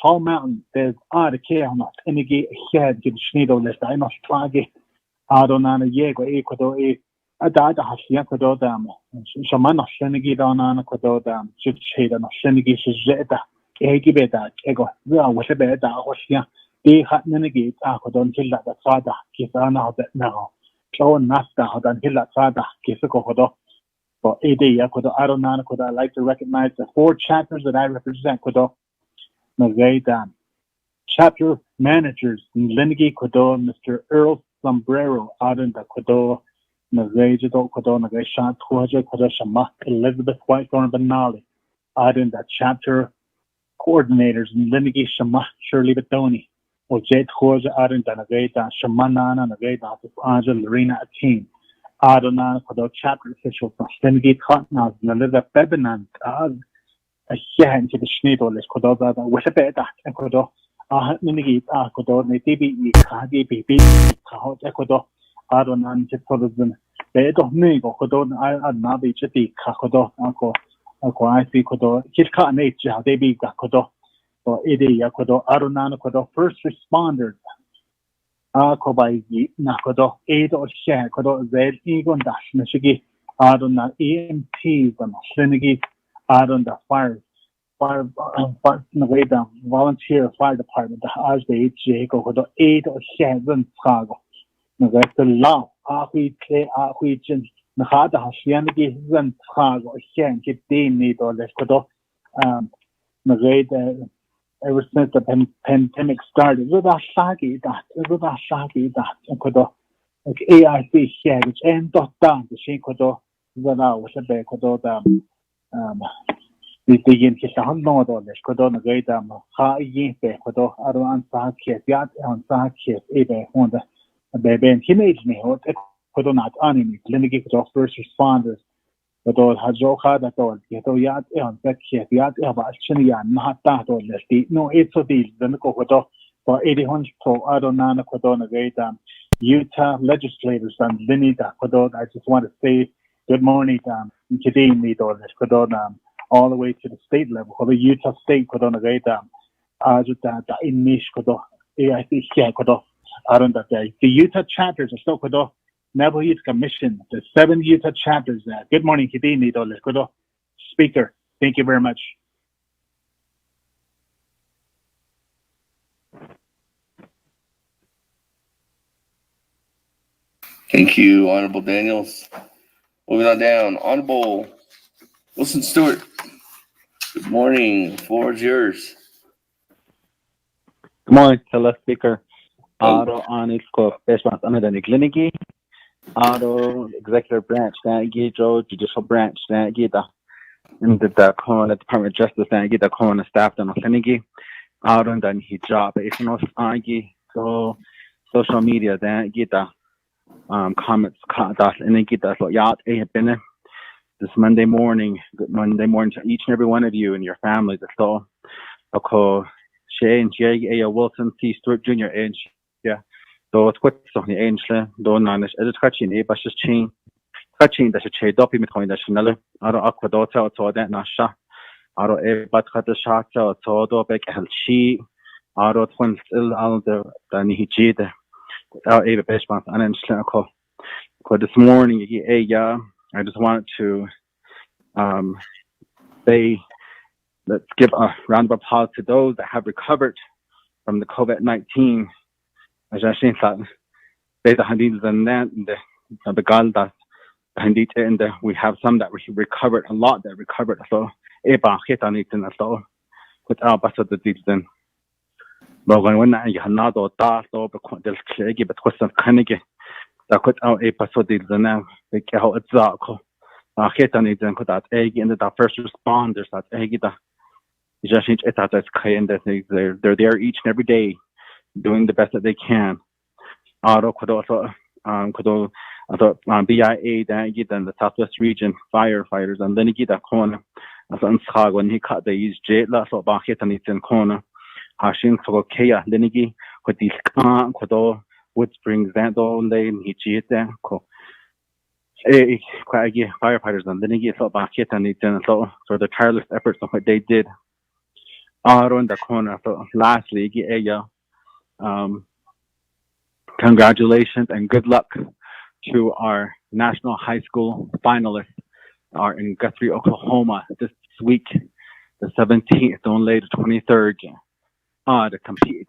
Tall Mountain there's the care not Enigi head get Schneedo list I must try it. Adonana Yego Ecuador Adada Hasia Kododam, Shamana Shenigi Donana Kododam, Chida no Shenigi Zeta, Egibeda, Ego, with a bed, Hosia, they had Nenegi, Akodon Hilla the Sada, Kisana that now. So Nasta Hodan Hilla Sada, Kisako Hodo. For AD Yakodo Adonana Koda, I like to recognize the 4 chapters that I represent Kodo Nagadam. Chapter managers Lenigi Kodo, Mr. Earl Sombrero, Aden da Kodo, Nazajo Kodo, Nagashan, Tuaja Kodo Shama, Elizabeth Whitethorn Benali, Aden da chapter coordinators, Lenigi Shama, Shirley Betoni, Ojet Tuaja, Aden da Nagata, Shamanana, Nagata, Anja, Lorena Atin, Adonana Kodo, chapter officials, Lenigi Kotnas, Naliza Bebenan, a Hen to the Schneedol, Kodo, with a bed, and Kodo. Minigi Kodo, Natibi, Kadi, Bibi, Kahot Ecuador, Adonan, Jetolism, Bedo Nigo, Kodo, Nabi, Jeti, Kakodo, Uncle, I see Kodo, Kitka Nature, they be Kodo, or Ede Yakodo, Adonan Kodo, first responders, Akobai, Nakodo, Aid or Share, Kodo, Zed, Egon Dash, Nashigi, Adona, EMTs, and Shinigi, Adon, the fires. Volunteer fire department as the HJ go to 8 or 7 Chicago. The law, we play Jin, the hard Hashianity, then Chicago, Shan, get Dean need or let's go to ever since the pandemic started. With a shaggy that, and Kodo, like AIC Shan, which end dot down the Shin Kodo, that I was a bit Kodo, the yin Kishan Nodo, the Kodona Gaidam, Ha Yin Be Kodo, Aran Sahakis, Yat on Sahakis, Ebe, Honda, a baby and teenage me, what Kodonat Anime, Lenigi Kodo first responders, Kodo Hajoka, that all, Geto Yat on Bekia, Yat Eva, Chinia, not that or less, no, it's a deal, the Kodo, for 80 pro Adonana Kodona Gaidam, Utah legislators and Linida Kodo, I just want to say good morning, Kidim Nido, Kodona. All the way to the state level, or the Utah State Kodona Gaita, Ajuta, in Nish Kodo, AIC Kodo, Aron that day. The Utah chapters are still Kodo, Navajo Youth Commission, the 7 Utah chapters. Good morning, Kidini Doles Kodo. Speaker, thank you very much. Thank you, Honorable Daniels. Moving on down, Honorable Wilson Stewart. Good morning. Floor is yours. Good morning, fellow speaker. Aro Aniko Pesmas Anadan Kliniki. Aro Executive Branch, Gijo, Judicial Branch, Gita. In the Corona Department of Justice, Gita Corona staff and Kliniki. Aro and then hijab, Econos Agi, so social media, then Gita. Comments, and Gita, so Yat, been this Monday morning, good Monday morning to each and every one of you and your families. So, okay, Shay and Jay, Wilson, T. Stewart Jr. and yeah, so it's quite something ancient. Don't manage. It's catching a bash chain. Catching that's a chain. Doppy between the Chanel. I don't aquadota or that Nasha. I don't a but cut the shot or todo back and she. I don't twin still out the Nihiji. Without a best month and then this morning, I just wanted to Let's give a round of applause to those that have recovered from the COVID-19. We have some that recovered, a lot that recovered. So, first responders, they're there each and every day doing the best that they can. BIA, the Southwest Region firefighters, and then the corner. When he cut the East Jet, so corner. Hashin Kea, Linigi, with these Wood Springs, and all lane, he cheated there. Firefighters and Linigi, so for the tireless efforts of what they did. In the corner. So lastly, congratulations and good luck to our national high school finalists are in Guthrie, Oklahoma this week, the 17th, only the 23rd, to compete.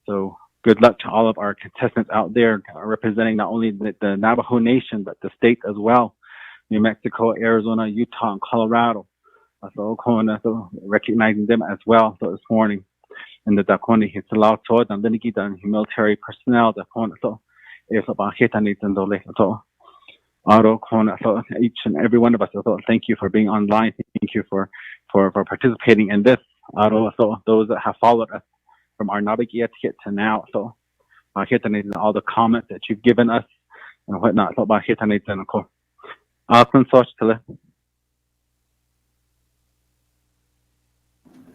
So good luck to all of our contestants out there representing not only the Navajo Nation, but the state as well. New Mexico, Arizona, Utah, and Colorado. So recognizing them as well. So this morning, in the Dakoni, it's allowed to and then military personnel. So each and every one of us. So thank you for being online. Thank you for participating in this. So those that have followed us from our Navigi etiquette to now. So all the comments that you've given us and whatnot. So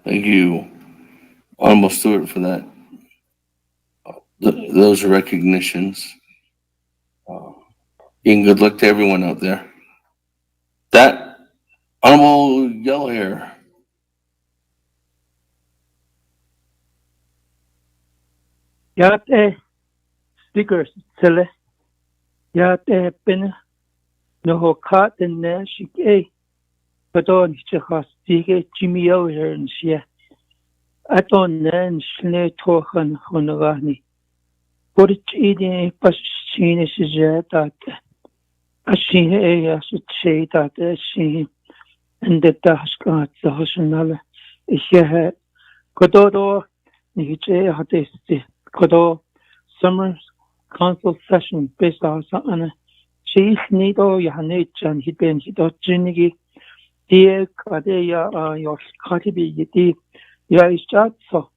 Thank you, Honorable Stewart, for that. Those are recognitions. And good luck to everyone out there. That Honorable Yellow Hair. Speakers, Tele. Ben no cat and she but on Jimmy over here and she. I don't know, Schnee Tochen Honogani. What it eating a passion is that I see a say that she and the task at the Hosanala. If you had Kododo, Nije had this Kodo summer council session based on she's Nido Yahanich and he'd been hit out Jinigi. Dear Kadeya, your Katibi, the is just so.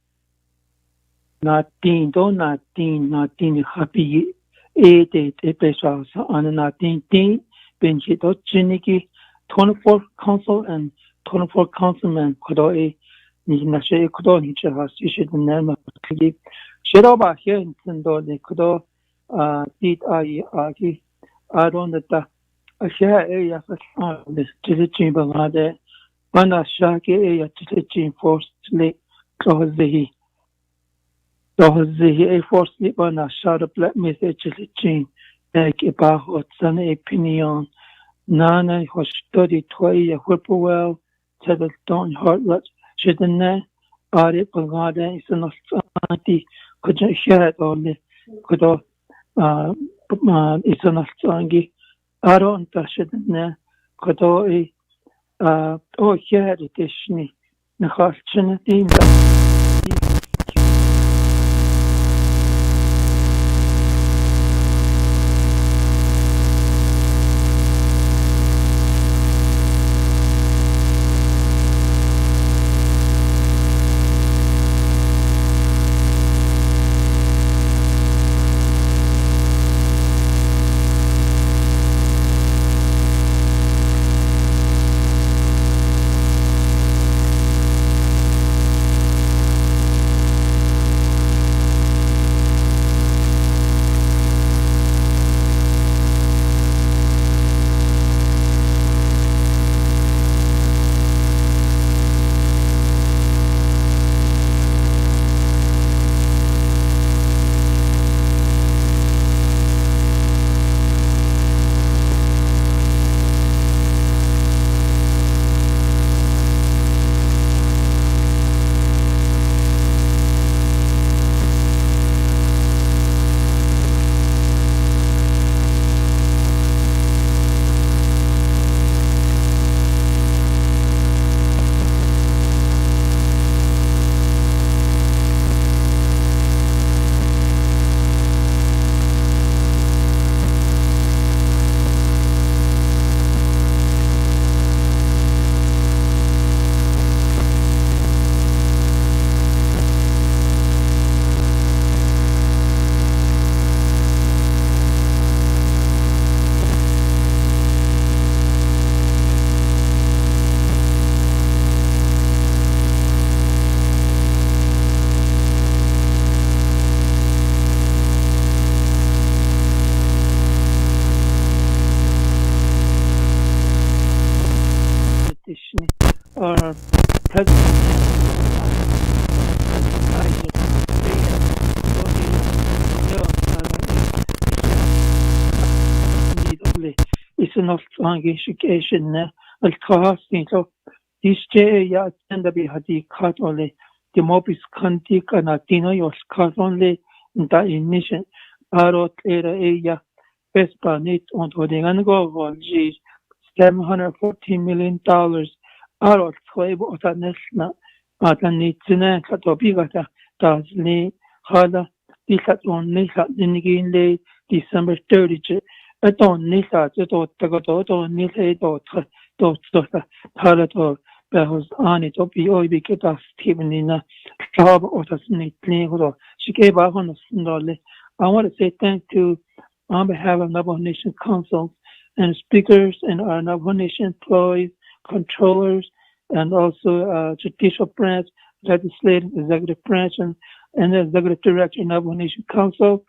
Not Dean, happy 8 episodes on not Dean, been hit out Jinigi, 24 council and 24 councilmen, Kodoe, Nisha Kodo, Nisha has issued the name of Kigi. Sheroba here in Sendo, the Kodo, did I don't know. A share area for this to the chamber ladder. One a shark area to the gym for sleep. So the a for sleep on a shot of black message to the gym. Like a bar hot sun opinion. Nana was studied twice a whippoorwill. Said the don't hurt what shouldn't there. Are it Bangada is enough auntie. Could you share it on this? Could it's enough songy. I don't touch it now. Kodo here it is me. The question team. our president. Isunol education al casting so this ya tenda bi hadi cut only the mobis kanti kana tino yos cut only da initial arot era ya pespa nit on holding go g $714 million arot kwebo ta nesna ata nitsina katobiga ta ni hala disat on nisa dinigin le December 30 Aton nisa to tagato to nisa to hala to behos ani to bi oi bi kita Stevenina job otas nitli ho shikeba honos ndole. I want to say thank you on behalf of Navajo Nation Council and speakers and our Navajo Nation employees, controllers, and also judicial branch, legislative, executive branch, and the executive director of Navajo Nation Council.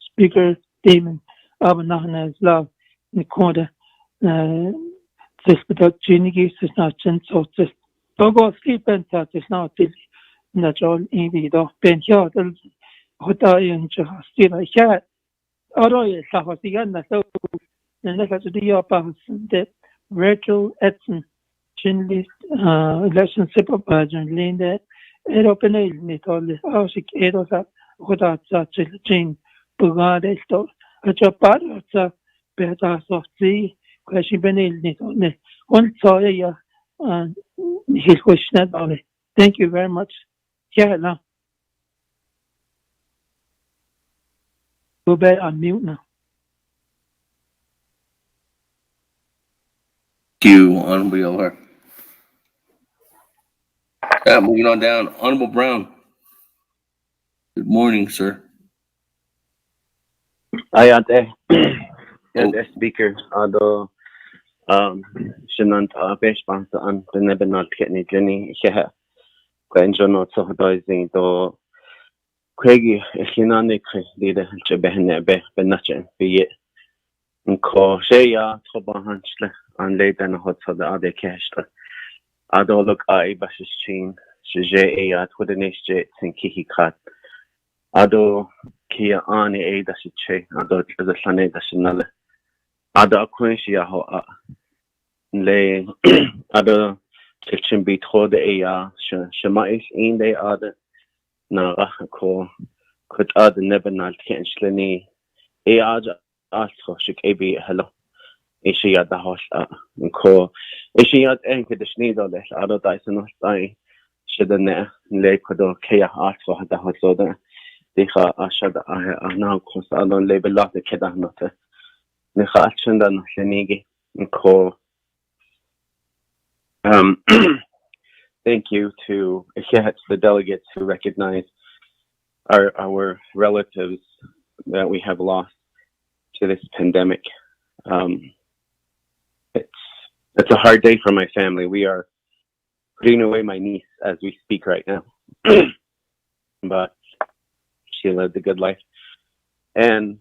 Speaker Damon Abenahana is love Nicoda Cispadak Jinigi is not gentle. Don't go sleep and that is not natural in the Ben Hill Hotayan Jahastila Cat. Although Sahasiana so and that's the Yapas that Rachel Edson Chinley election supervisor and Linda Eropenel Nitol Ausik Edosa Hotatsa Chin Bugadesto a Chaparza Beta Softsi Question Benil Nitol one Soya and his question on it. Thank you very much. Yeah, now. Go back on mute now. Thank you, Honorable Yellow. Yeah, moving on down. Honorable Brown. Good morning, sir. Ayate. The speaker. Ado Shinant Beshpan and the Nebenal Kitney Jenny Sheha. Quenjon so doising do Craigie Shinanic leader Jebehne Benache be it. Nko Shea Tobahansle and later and hot so the other cash. Ado look I bashes chain Shije at with the next jet and Kiki cat. Ado Kia Ani A dash che Ado the Sane Dashinale. Ado Quenchia ho lay Ado Kitchen be told the Aya Shemais in the other Nara ko could other never not catch Lenny Aya also should be hello. Is she at the house and call? Is she at anchor the Schneedle? Ado Dyson I should the lay Kodo Kea art for the house order. They are shut now because I don't label lot the Kedanote. The action than Shenigi and call. Thank you to the delegates who recognize our relatives that we have lost to this pandemic. It's a hard day for my family. We are putting away my niece as we speak right now. But she lived a good life. And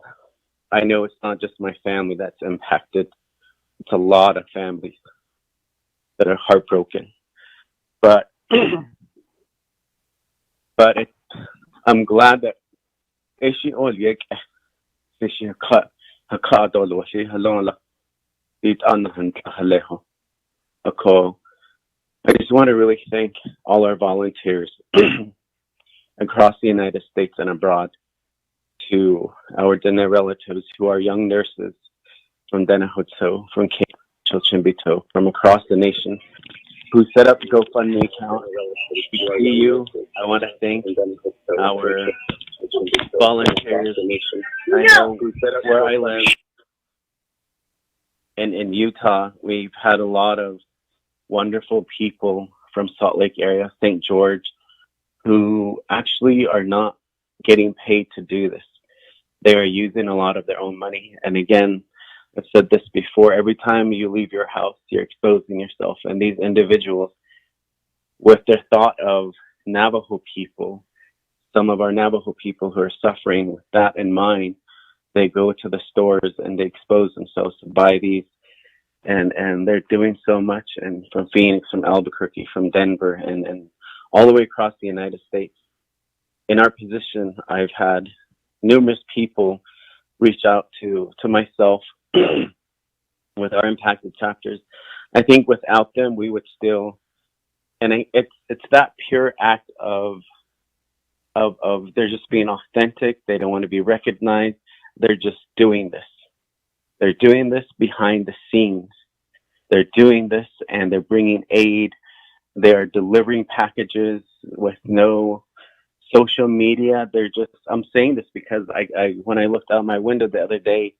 I know it's not just my family that's impacted. It's a lot of families that are heartbroken. But I'm glad that Ishi Olyek Ishi Hakadolo Shi Halona It Anahan Haleho a call. I just want to really thank all our volunteers across the United States and abroad, to our Dene relatives who are young nurses from Denahutso, from Chilchimbito, from across the nation, who set up the GoFundMe account. You, I want to thank our volunteers. I know where I live, and in Utah, we've had a lot of wonderful people from Salt Lake area, St. George, who actually are not getting paid to do this. They are using a lot of their own money. And again, I've said this before, every time you leave your house, you're exposing yourself. And these individuals, with their thought of Navajo people, some of our Navajo people who are suffering with that in mind, they go to the stores and they expose themselves to buy these. And they're doing so much, and from Phoenix, from Albuquerque, from Denver, and all the way across the United States. In our position, I've had numerous people reach out to myself with our impacted chapters. I think without them, we would still, and it's that pure act of they're just being authentic. They don't want to be recognized. They're just doing this. They're doing this behind the scenes. They're doing this and they're bringing aid. They're delivering packages with no social media. I'm saying this because I when I looked out my window the other day,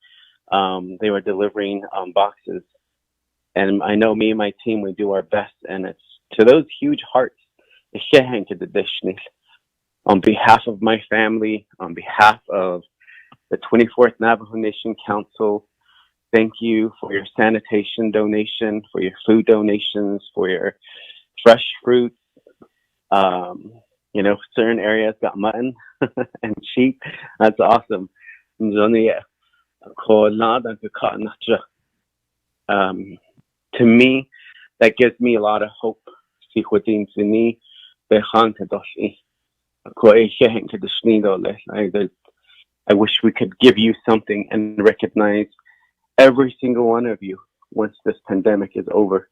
they were delivering boxes. And I know me and my team, we do our best. And it's to those huge hearts, on behalf of my family, on behalf of the 24th Navajo Nation Council, thank you for your sanitation donation, for your food donations, for your fresh fruit. Certain areas got mutton and sheep. That's awesome. To me, that gives me a lot of hope. I wish we could give you something and recognize every single one of you once this pandemic is over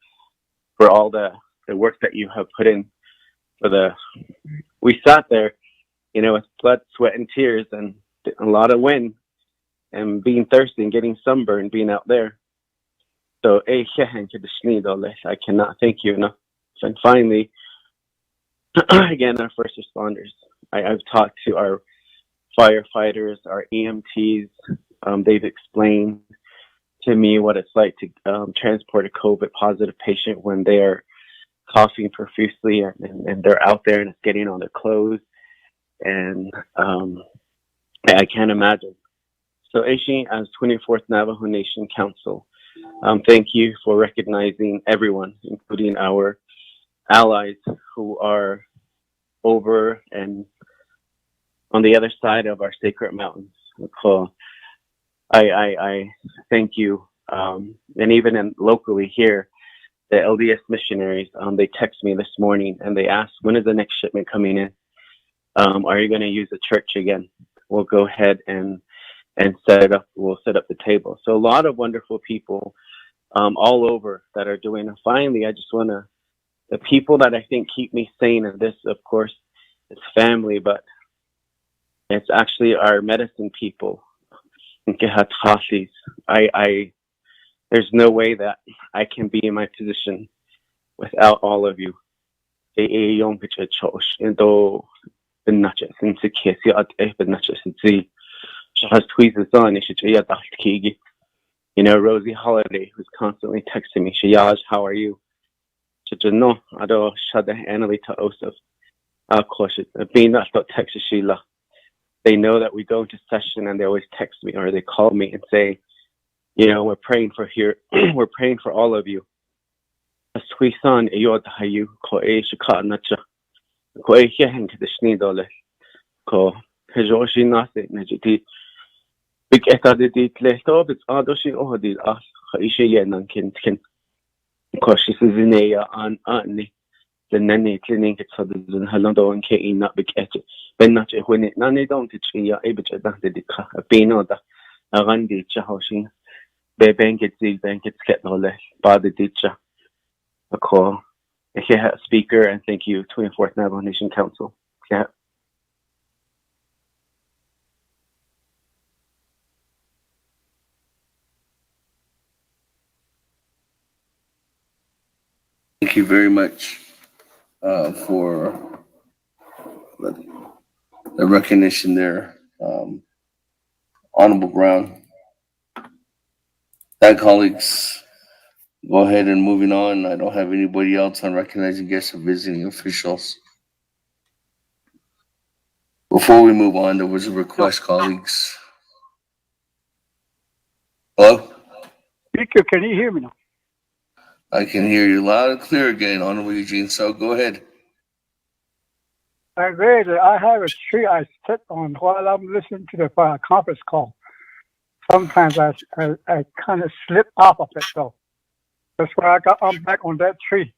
for all the work that you have put in. We sat there, with blood, sweat, and tears, and a lot of wind, and being thirsty and getting sunburned, being out there. So, I cannot thank you enough. And finally, again, our first responders. I've talked to our firefighters, our EMTs. They've explained to me what it's like to transport a COVID positive patient when they are coughing profusely and they're out there and it's getting on their clothes. And I can't imagine. So Aishi, as 24th Navajo Nation Council, thank you for recognizing everyone, including our allies who are over and on the other side of our sacred mountains. I thank you. And even locally here, the LDS missionaries, they text me this morning and they asked, when is the next shipment coming in? Are you going to use the church again? We'll go ahead and set it up. We'll set up the table. So a lot of wonderful people all over that are doing it. Finally, I just want to, the people that I think keep me sane, and this, of course, is family, but it's actually our medicine people. There's no way that I can be in my position without all of you. Rosie Holiday, who's constantly texting me, Shayaj, how are you? No, I don't shut the Annalita Osef. Of course, being that Texas Sheila. They know that we go into session and they always text me or they call me and say, we're praying for here. We're praying for all of you. The nanny clinic to the Halando and K not big etch. Ben not a when it nanny don't teach ya able to the Pino da Arandi Chahoshi. Be bankets, get no less. Bad the teacher. A call. A speaker and thank you, 24th Navajo Nation Council. Yeah. Thank you very much for the recognition there. Honorable ground. That, colleagues, go ahead and moving on. I don't have anybody else on recognizing guests or visiting officials. Before we move on, there was a request, colleagues. Hello? Speaker, can you hear me now? I can hear you loud and clear again, Honorable Eugene. So go ahead. I have a tree I sit on while I'm listening to the conference call. sometimes I kind of slip off of it though. That's why I'm back on that tree.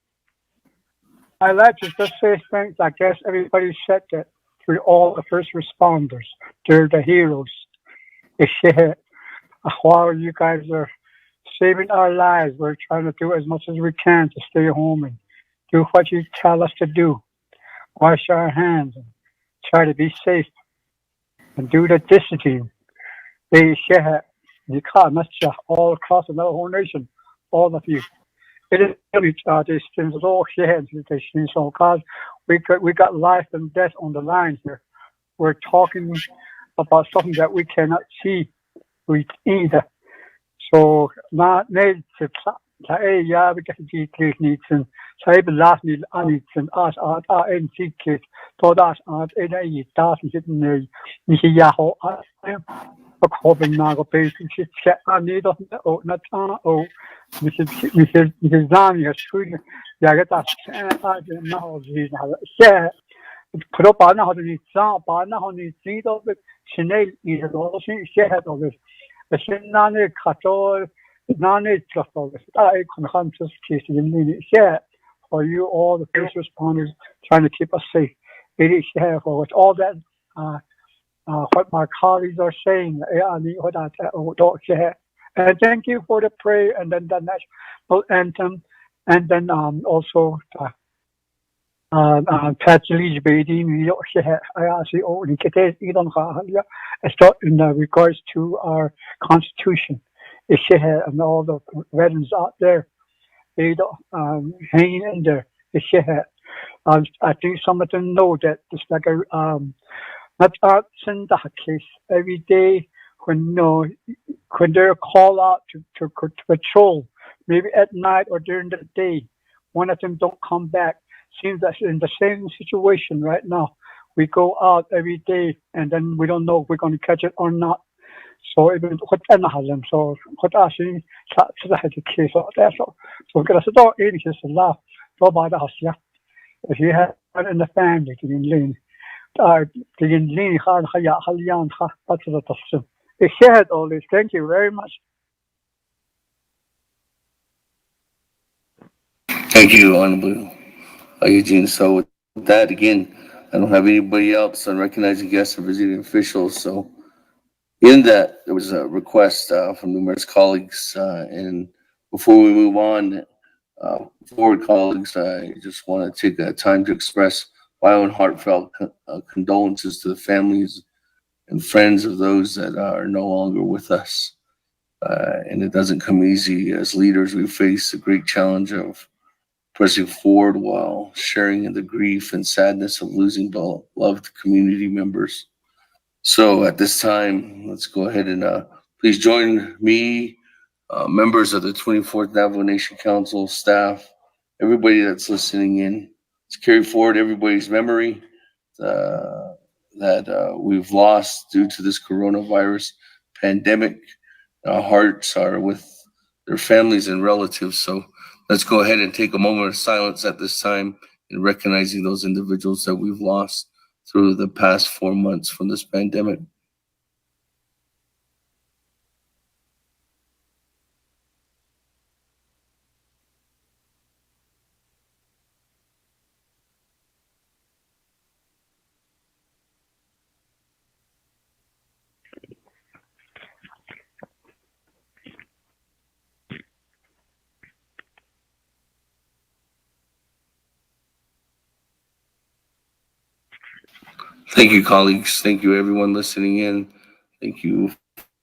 I like to just say thanks. I guess everybody said that to all the first responders. They're the heroes. While you guys are saving our lives, we're trying to do as much as we can to stay home and do what you tell us to do. Wash our hands and try to be safe and do the discipline. They share. You can't mess all across the whole nation, all of you. It is really these things all shared so because we got life and death on the line here. We're talking about something that we cannot see with either. So na need to we get the needs and say the last need needs and us are in secret to us are in a doesn't it ni yaho hoping na go basic shit I need of not Mrs. Zami has shooting get us now yeah put up on how to sound on how to see of it Chanel is also share of it the Shinane Kato Nane just of it I can just case in share for you all the first responders trying to keep us safe. It is share for all that what my colleagues are saying, and thank you for the prayer and then the national anthem, and then also Catholic baby. I actually only get it in regards to our Constitution. And all the veterans out there, they hanging in there. I think some of them know that it's like a not in that case every day when they're called out to patrol, maybe at night or during the day, one of them don't come back. Seems that in the same situation right now. We go out every day and then we don't know if we're going to catch it or not. So even what so what actually the case of that. So because it's all it is a lot. So by the house, yeah. If you have one in the family, you can lean. Shared all this. Thank you very much. Thank you, Honorable Eugene. So with that, again, I don't have anybody else on recognizing guests or visiting officials. So in that, there was a request from numerous colleagues. And before we move on forward, colleagues, I just want to take time to express my own heartfelt condolences to the families and friends of those that are no longer with us. And it doesn't come easy. As leaders, we face the great challenge of pressing forward while sharing in the grief and sadness of losing beloved community members. So at this time, let's go ahead and please join me, members of the 24th Navajo Nation Council, staff, everybody that's listening in. Let's carry forward everybody's memory that we've lost due to this coronavirus pandemic. Our hearts are with their families and relatives. So let's go ahead and take a moment of silence at this time in recognizing those individuals that we've lost through the past 4 months from this pandemic. Thank you, colleagues. Thank you, everyone listening in. Thank you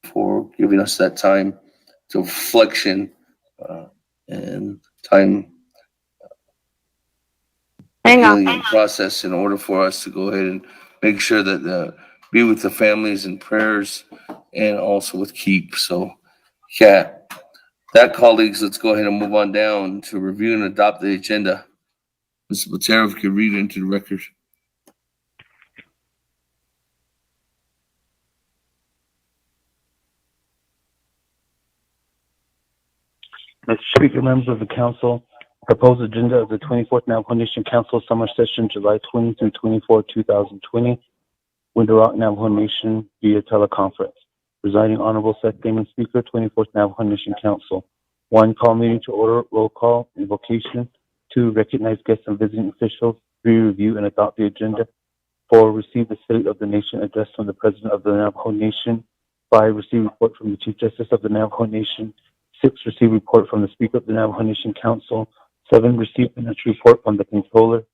for giving us that time to reflection and time healing and process in order for us to go ahead and make sure that be with the families in prayers and also with keep. So, yeah, that, colleagues, let's go ahead and move on down to review and adopt the agenda. Mr. Botero, if you could read it into the record. Mr. Speaker, members of the Council, proposed agenda of the 24th Navajo Nation Council Summer Session, July 20 through 24, 2020, Window Rock Navajo Nation via teleconference. Presiding Honorable Seth Damon, Speaker, 24th Navajo Nation Council. 1, call meeting to order, roll call, invocation. 2, recognize guests and visiting officials. 3, review and adopt the agenda. 4, receive the State of the Nation address from the President of the Navajo Nation. 5, receive report from the Chief Justice of the Navajo Nation. 6, receive report from the Speaker of the Navajo Nation Council. 7, receive financial report from the Controller.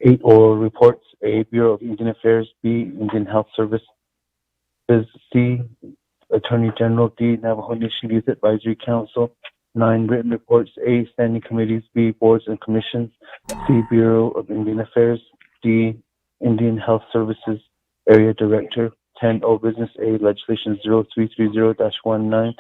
8, oral reports. A, Bureau of Indian Affairs. B, Indian Health Service. C, Attorney General. D, Navajo Nation Youth Advisory Council. 9, written reports. A, standing committees. B, boards and commissions. C, Bureau of Indian Affairs. D, Indian Health Services Area Director. 10, old business. A, legislation 0330-19.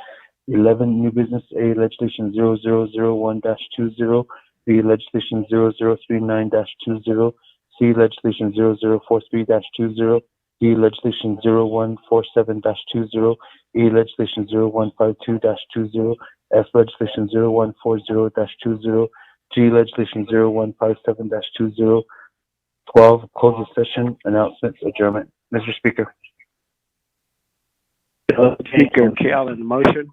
11, new business. A, legislation 0001-20. B, legislation 0039-20. C, legislation 0043-20. D, legislation 0147-20. E, legislation 0152-20. F, legislation 0140-20. G, legislation 0157-20. 12, close the session, announcements, adjournment. Mr. Speaker. Speaker Callen, motion.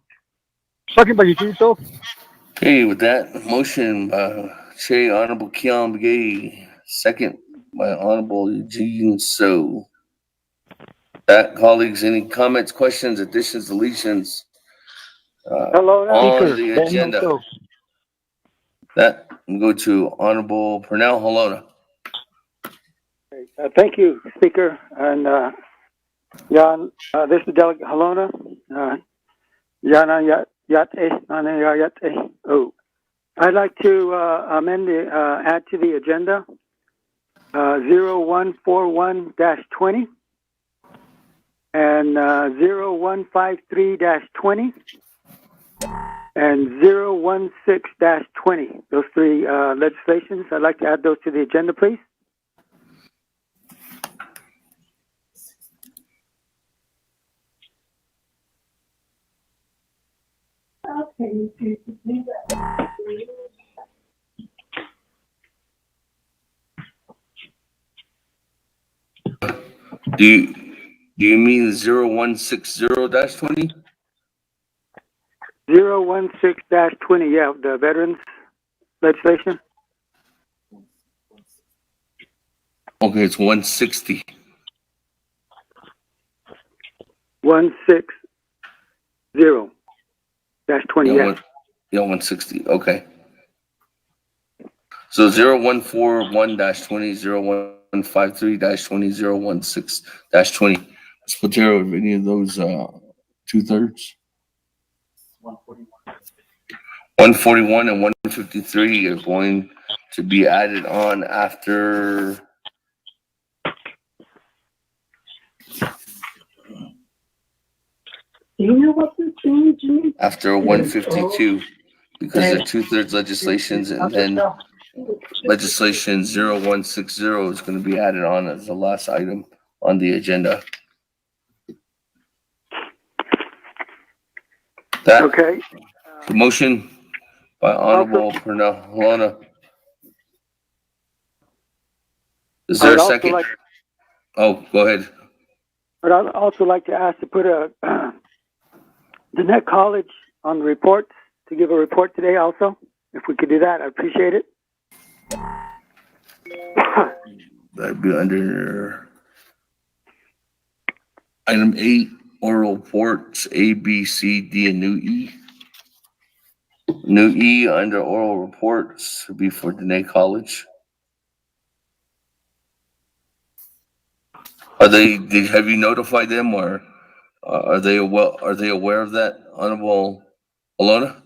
Second by Eugene. Okay, with that motion by Chair Honorable Keon Begay, second by Honorable Eugene So. That, colleagues, any comments, questions, additions, deletions on the agenda? That will go to Honorable Pernell Halona. Thank you, Speaker. And Jan, this is Delegate Halona. I'd like to amend the add to the agenda 0141-20 and 0153-20 and 016-20. Those three legislations. I'd like to add those to the agenda, please. Okay. Do you mean 0160-20? 016-20, yeah, the veterans legislation. Okay, it's 160. 160-20, yeah. Yeah, 160. Okay. So 0141-20, 0153-20, 016-20. Let's put there of any of those 2/3. 141 and 153 are going to be added on after. You know what the change is? After 152, because the 2/3 legislations, and then legislation 0160 is going to be added on as the last item on the agenda. That, okay. The motion by Honorable Pernell Halona. Is there a second? Oh, go ahead. But I'd also like to ask to put the Net College on the report, to give a report today also. If we could do that, I'd appreciate it. That'd be under item 8, oral reports, A, B, C, D, and new E. New E under oral reports would be for Dene College. Have you notified them, or are they aware of that, Honorable Alona?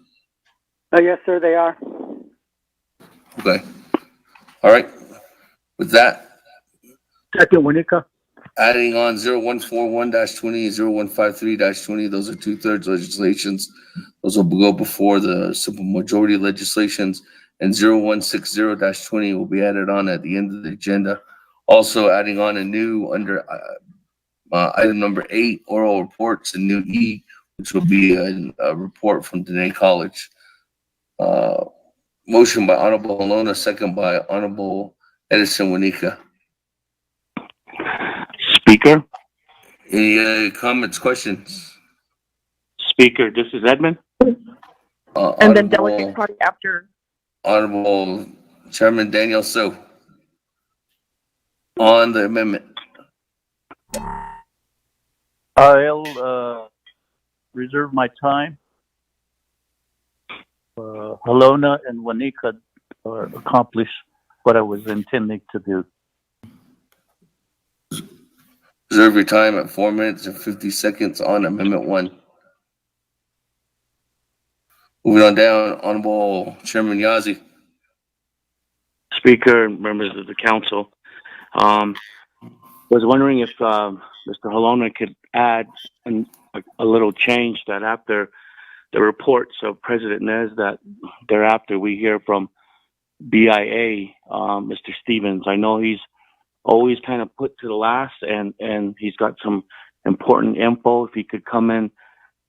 Yes, sir, they are. Okay. All right. With that, Second, Winika. adding on 0141-20, 0153-20, those are 2/3 legislations. Those will go before the simple majority legislations, and 0160-20 will be added on at the end of the agenda. Also adding on a new under item number 8, oral reports, and new E, which will be a report from Dene College. Motion by Honorable Alona, second by Honorable Edison Winika. Speaker. Any comments, questions? Speaker, this is Edmund. And then delegate party after. Honorable Chairman Daniel So on the amendment. I'll reserve my time. Halona and Wanika accomplish what I was intending to do. Reserve your time at 4 minutes and 50 seconds on Amendment 1. Moving on down, Honorable Chairman Yazzie. Speaker and members of the council. Was wondering if Mr. Halona could add a little change that after the reports of President Nez, that thereafter we hear from BIA, Mr. Stevens. I know he's always kind of put to the last, and he's got some important info. If he could come in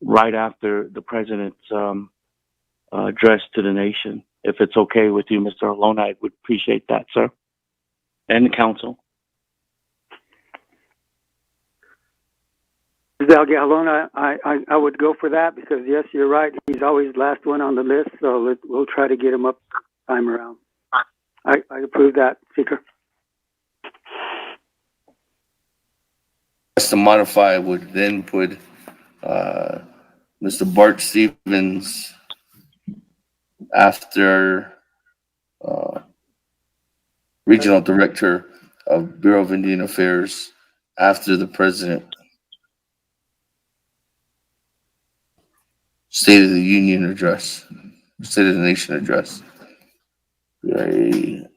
right after the president's address to the nation, if it's okay with you, Mr. Halona, I would appreciate that, sir, and the council. Delegate Halona, I would go for that because, yes, you're right. He's always last one on the list, so we'll try to get him up time around. I approve that, Speaker. To modify would then put Mr. Bart Stevens after Regional Director of Bureau of Indian Affairs after the President. State of the Union address, State of the Nation address. And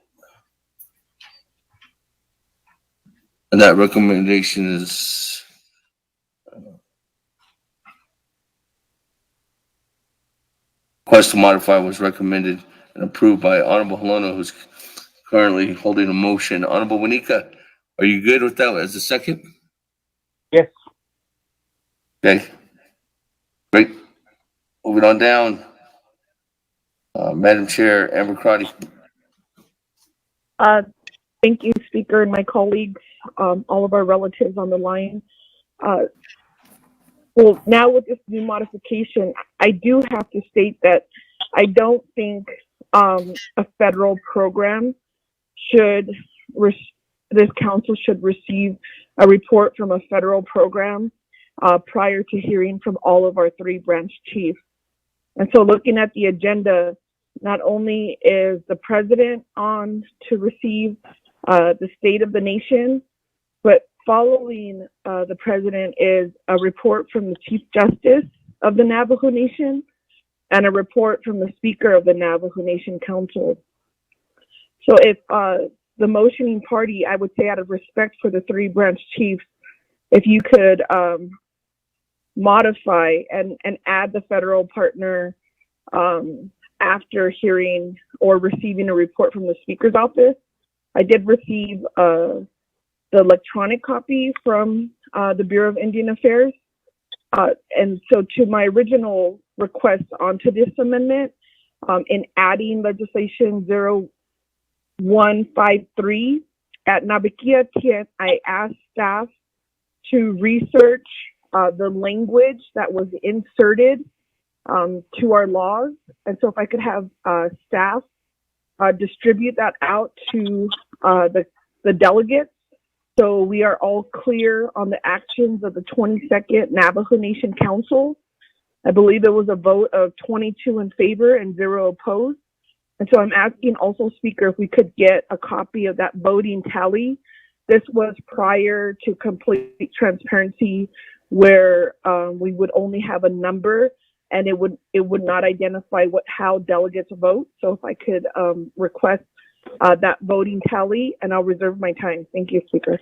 that recommendation is request to modify was recommended and approved by Honorable Halona, who's currently holding a motion. Honorable Wanika, are you good with that as a second? Yes. Okay. Great. Moving on down. Madam Chair, Amber Crotty. Thank you, Speaker, and my colleagues, all of our relatives on the line. Well, now with this new modification, I do have to state that I don't think a federal program this council should receive a report from a federal program prior to hearing from all of our 3 branch chiefs. And so looking at the agenda, not only is the president on to receive the State of the Nation, but following the president is a report from the Chief Justice of the Navajo Nation and a report from the Speaker of the Navajo Nation Council. So if the motioning party, I would say out of respect for the 3 branch chiefs, if you could modify and add the federal partner after hearing or receiving a report from the Speaker's office. I did receive the electronic copy from the Bureau of Indian Affairs. And so to my original request onto this amendment, in adding legislation 0153 at Nabikia Tien, I asked staff to research the language that was inserted to our laws. And so if I could have staff distribute that out to the delegates, so we are all clear on the actions of the 22nd Navajo Nation Council. I believe there was a vote of 22 in favor and 0 opposed. And so I'm asking also, Speaker, if we could get a copy of that voting tally. This was prior to complete transparency, where we would only have a number and it would not identify how delegates vote. So if I could request that voting tally, and I'll reserve my time. Thank you, Speaker.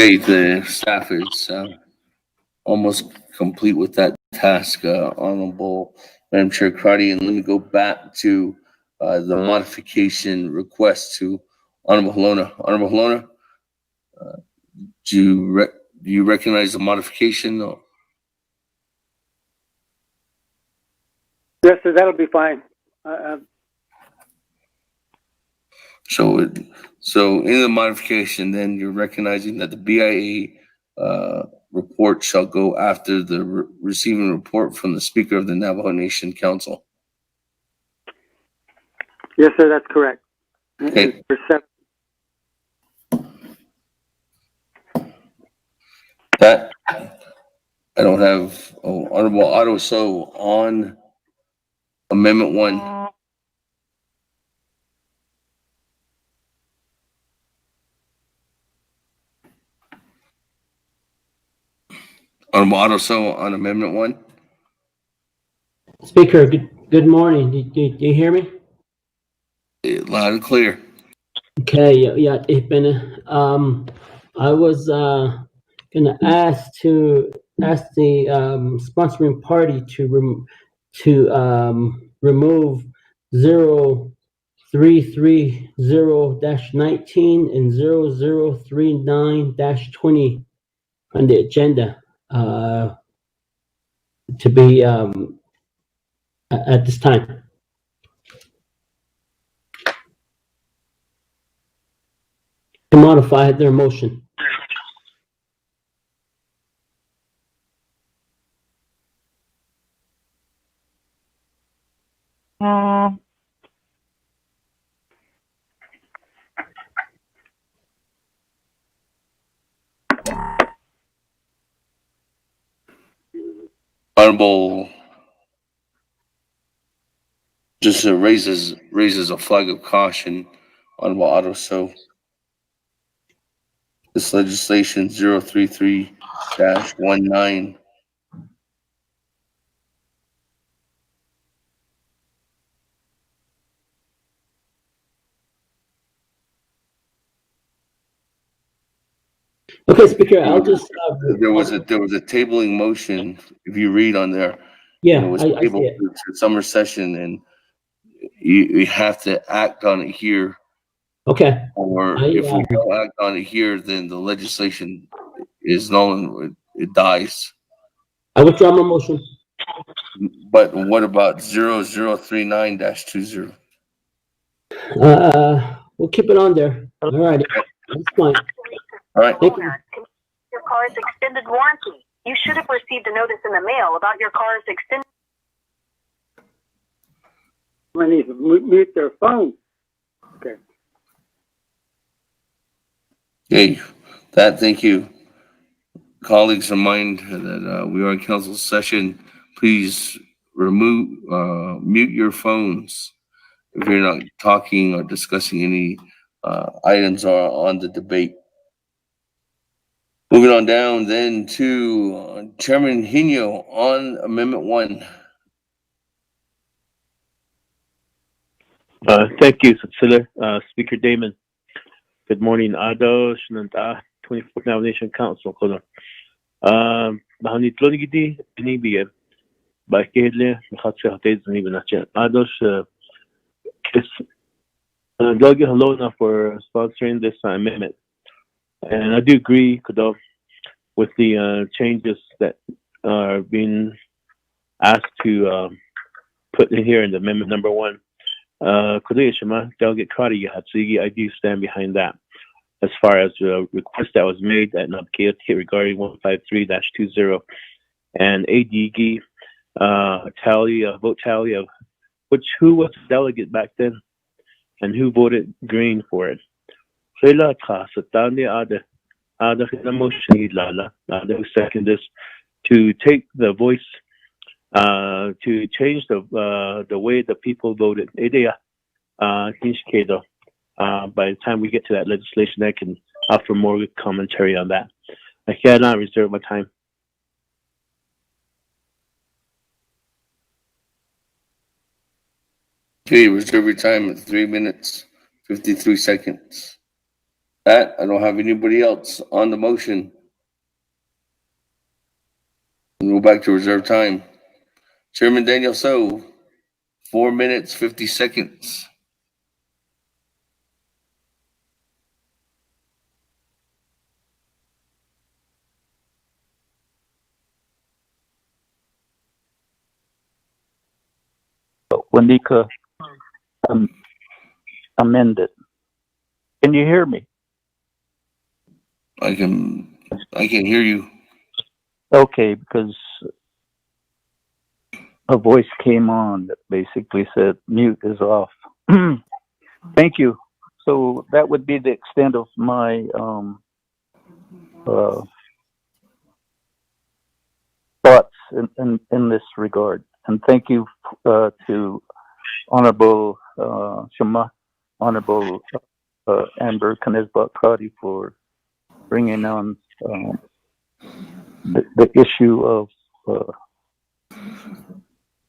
Okay, the staff is almost complete with that task, Honorable Madam Chair Crotty, and let me go back to the modification request to Honorable Helona. Honorable Helona, do you recognize the modification? Or? Yes, sir, that'll be fine. So in the modification, then you're recognizing that the BIA report shall go after the receiving report from the Speaker of the Navajo Nation Council. Yes, sir, that's correct. Okay. That I don't have Honorable Otto. So on Amendment 1. Honorable Otto, so on Amendment 1. Speaker, good morning. Do you hear me? Loud and clear. Okay, yeah, I was gonna ask the sponsoring party to remove 0330-19 and 0039-20 on the agenda to be at this time. To modify their motion. Honorable just raises a flag of caution. Honorable Otto, so this legislation 033-19. Okay, Speaker, I'll just. There was a tabling motion. If you read on there, yeah, and it was I tabled see it. to summer session, and you have to act on it here. Okay. Or if we don't act on it here, then the legislation is null. It dies. I withdraw my motion. But what about 0039-20? We'll keep it on there. All right, that's fine. All right. Thank you. Your car's extended warranty. You should have received a notice in the mail about your car's extended. I need to mute their phone. Okay. Okay, thank you. Colleagues, remind that we are in council session. Please mute your phones if you're not talking or discussing any items on the debate. Moving on down then to Chairman Hino on Amendment 1. Thank you, Speaker Damon. Good morning, Ado, Shinanta, 24th Navajo Nation Council. Bahani Tlonigidi, Pinibia, by Kedle, Hatsa Hates, and even Ados, Dogi Halona for sponsoring this amendment. And I do agree, Kudo, with the changes that are being asked to put in here in the amendment number 1. Shema, Delegate Crotty, I do stand behind that. As far as the request that was made at Nabkea regarding 153-20 and ADG vote tally of who was the delegate back then and who voted green for it. Who second this to take the voice to change the way the people voted. By the time we get to that legislation, I can offer more commentary on that. I cannot reserve my time. Okay, reserve your time at 3 minutes, 53 seconds. That, I don't have anybody else on the motion. We'll go back to reserve time. Chairman Daniel So, 4 minutes, 50 seconds. Wanika amended. Can you hear me? I can hear you. Okay, because a voice came on that basically said mute is off. Thank you. So that would be the extent of my thoughts in this regard. And thank you to Honorable Shema, Honorable Amber Knizbach-Crotty for bringing on the issue of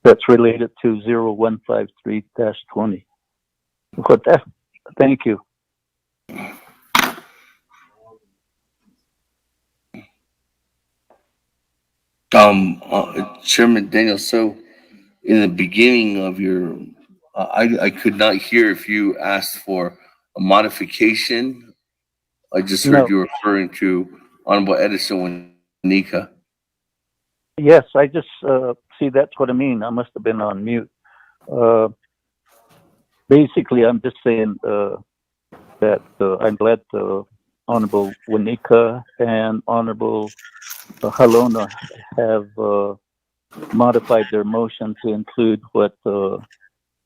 that's related to 0153-20. Thank you. Chairman Daniel, so in the beginning of your, I could not hear if you asked for a modification. I just heard you referring to Honorable Edison Wanika. Yes, I just see that's what I mean. I must have been on mute. Basically, I'm just saying that I'm glad Honorable Wanika and Honorable Halona have modified their motion to include what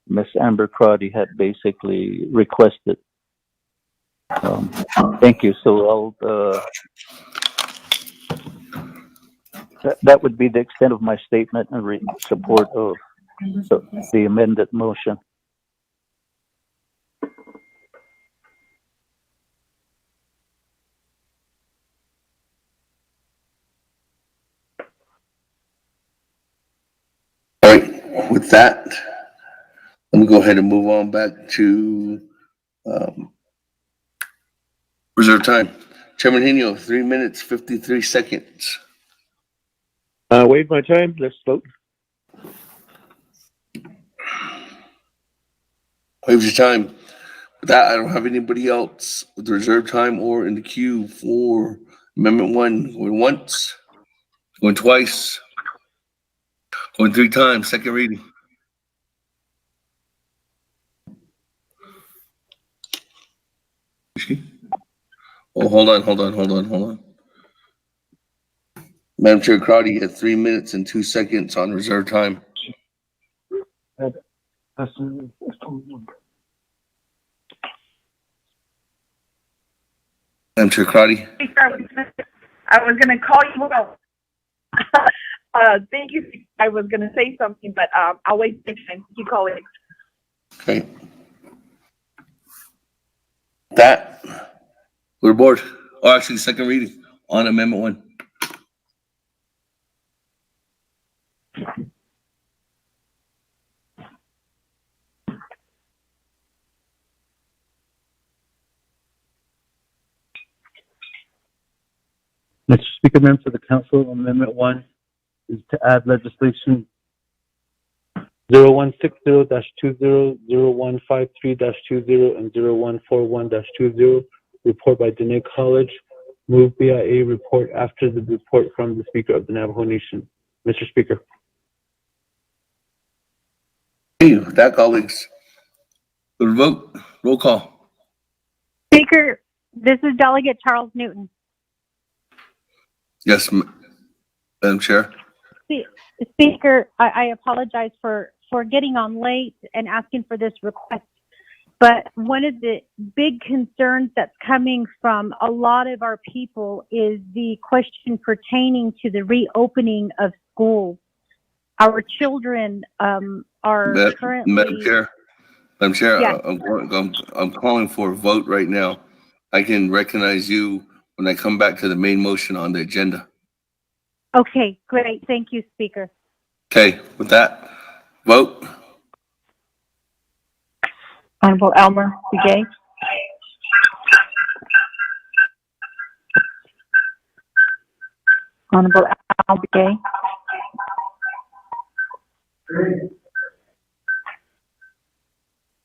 Ms. Amber Crotty had basically requested. Thank you. So I'll that would be the extent of my statement in support of the amended motion. All right, with that, let me go ahead and move on back to reserve time. Chairman Hino, 3 minutes, 53 seconds. Waive my time. Let's vote. Waive your time. With that, I don't have anybody else with reserve time or in the queue for Amendment 1. Going once, going twice, going 3 times, second reading. Oh, hold on. Madam Chair Crowdy, you had 3 minutes and 2 seconds on reserve time. Madam Chair Crowdy. I was going to call you out. Thank you. I was going to say something, but I'll wait next time. You call it. Okay. That, we're aboard. Oh, actually, second reading on Amendment 1. Mr. Speaker, members of the Council, Amendment 1 is to add legislation 0160-20, 0153-20, and 0141-20. Report by Dene College. Move BIA report after the report from the Speaker of the Navajo Nation. Mr. Speaker. Hey, with that, colleagues, we'll vote. Roll call. Speaker, this is Delegate Charles Newton. Yes, Madam Chair. Speaker, I apologize for getting on late and asking for this request. But one of the big concerns that's coming from a lot of our people is the question pertaining to the reopening of schools. Our children are currently... Madam Chair, yes. I'm calling for a vote right now. I can recognize you when I come back to the main motion on the agenda. Okay, great. Thank you, Speaker. Okay, with that, vote. Honorable Elmer Begay. Honorable Al Begay.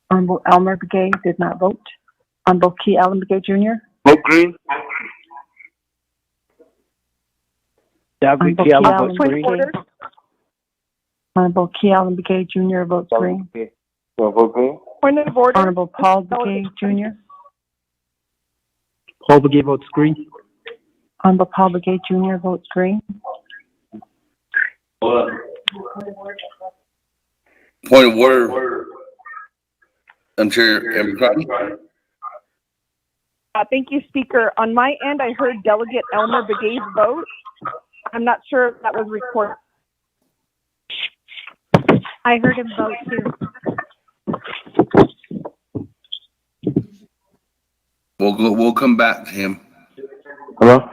Honorable Elmer Begay did not vote. Honorable Key Allen Begay Jr. Vote green. David Honorable Key Key Allen Allen votes green. Begay. Honorable Key Allen Begay Jr. votes green. Vote green. Point of order. Honorable Paul Begay Jr. Paul Begay votes green. Honorable Paul Begay Jr. votes green. Point of order. I'm Chair Amber Crotty. Thank you, Speaker. On my end, I heard Delegate Elmer Begay's vote. I'm not sure if that was recorded. I heard him vote too. We'll come back to him. Hello?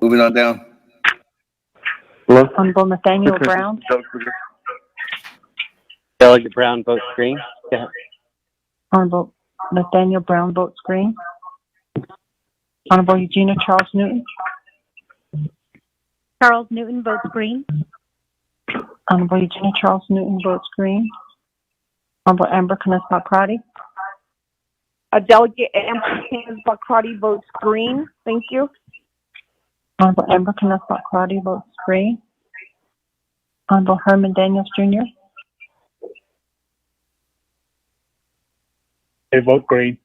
Moving on down. Hello? Honorable Nathaniel Brown. Delegate Brown votes green. Yeah. Honorable Nathaniel Brown votes green. Honorable Eugenia Charles Newton. Charles Newton votes green. Honorable Eugenia Charles Newton votes green. Honorable Amber Knaus Crotty. Delegate Amber Knaus Crotty votes green. Thank you. Honorable Amber Knaus Crotty votes green. Honorable Herman Daniels Jr. They vote green.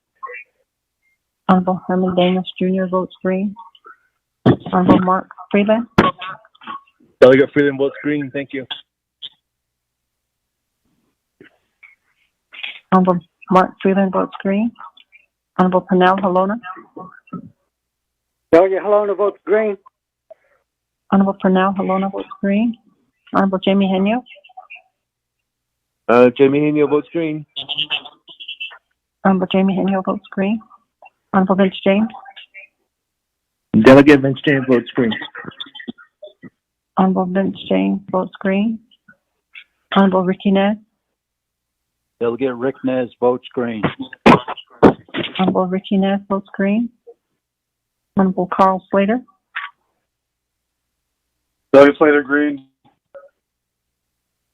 Honorable Herman Daniels Jr. votes green. Honorable Mark Freeland. Delegate Freeland votes green. Thank you. Honorable Mark Freeland votes green. Honorable Pernell Halona. Delegate Halona votes green. Honorable Pernell Halona votes green. Honorable Jamie Henyo. Jamie Henio votes green. Honorable Jamie Henyo votes green. Honorable Vince James. Delegate Vince James votes green. Honorable Vince James votes green. Honorable Ricky Nez. Delegate Rick Nez votes green. Honorable Ricky Nez votes green. Honorable Carl Slater. Delegate Slater green.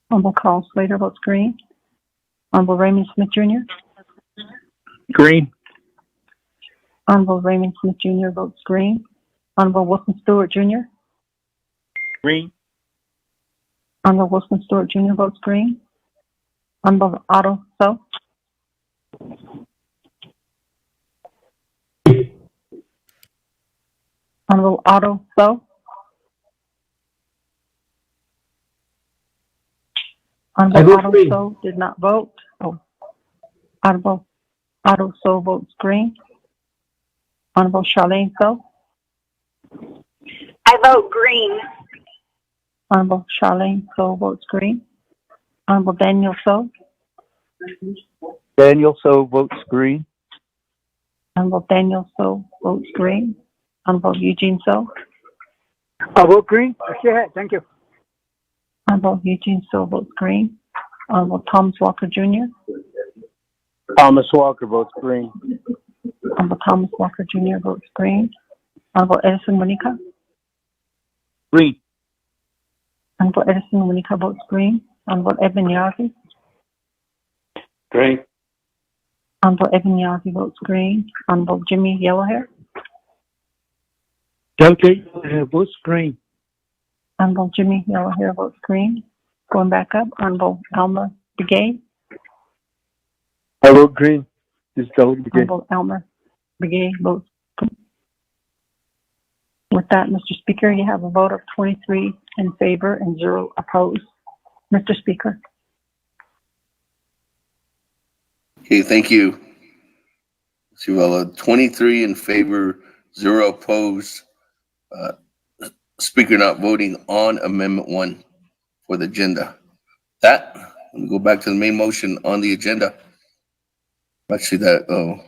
Honorable Carl Slater votes green. Honorable Raymond Smith Jr. Green. Honorable Raymond Smith Jr. votes green. Honorable Wilson Stewart Jr. Green. Honorable Wilson Stewart Jr. votes green. Honorable Otto So. Honorable Otto So. Honorable Otto So did not vote. Oh. Honorable Otto So votes green. Honorable Charlene So. I vote green. Honorable Charlene So votes green. Honorable Daniel So. Daniel So votes green. Honorable Daniel So votes green. Honorable Eugene So. I vote green. Okay, thank you. Honorable Eugene So votes green. Honorable Thomas Walker Jr. Thomas Walker votes green. Honorable Thomas Walker Jr. votes green. Honorable Edison Monica. Green. Honorable Edison Monica votes green. Honorable Evan Yazzie. Green. Honorable Evan Yazzie votes green. Honorable Jimmy Yellowhair. Delegate votes green. Honorable Jimmy Yellowhair votes green. Going back up, Honorable Elmer Begay. I vote green. This delegate Begay. Honorable Elmer Begay votes green. With that, Mr. Speaker, you have a vote of 23 in favor and 0 opposed. Mr. Speaker. Okay, thank you. So, 23 in favor, 0 opposed. Speaker not voting on Amendment 1 for the agenda. That, let me go back to the main motion on the agenda. Actually, that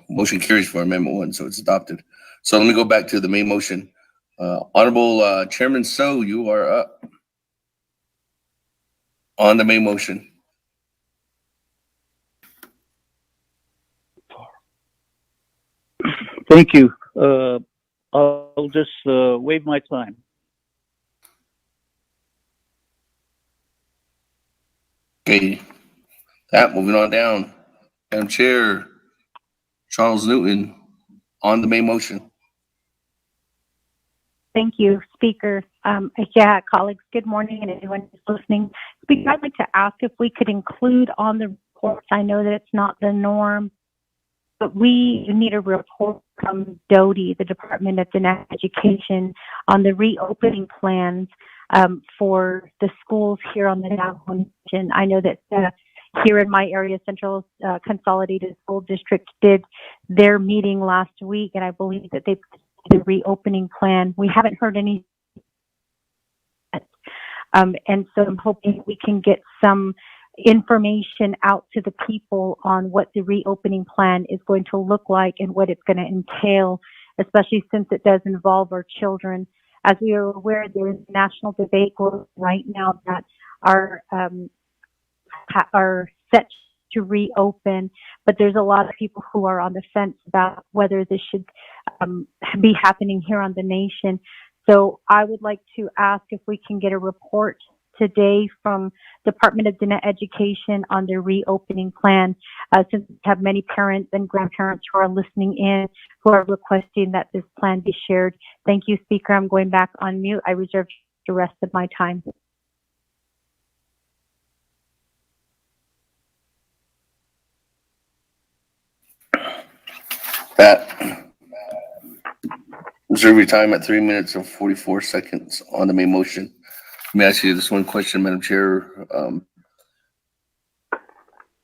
motion carries for Amendment 1, so it's adopted. So let me go back to the main motion. Honorable Chairman So, you are up on the main motion. Thank you. I'll just waive my time. Okay, moving on down. Madam Chair, Charles Newton, on the main motion. Thank you, Speaker. Yeah, colleagues, good morning, and everyone who's listening. Speaker, I'd like to ask if we could include on the reports, I know that it's not the norm, but we need a report from DOTI, the Department of Education, on the reopening plans for the schools here on the Navajo Nation. I know that here in my area, Central Consolidated School District did their meeting last week, and I believe that they the reopening plan. We haven't heard any, and so I'm hoping we can get some information out to the people on what the reopening plan is going to look like and what it's going to entail, especially since it does involve our children. As we are aware, there is a national debate going right now that are set to reopen, but there's a lot of people who are on the fence about whether this should be happening here on the nation. So I would like to ask if we can get a report today from Department of Education on the reopening plan, since we have many parents and grandparents who are listening in who are requesting that this plan be shared. Thank you, Speaker. I'm going back on mute. I reserve the rest of my time. Pat, reserve your time at 3 minutes and 44 seconds on the main motion. Let me ask you this one question, Madam Chair.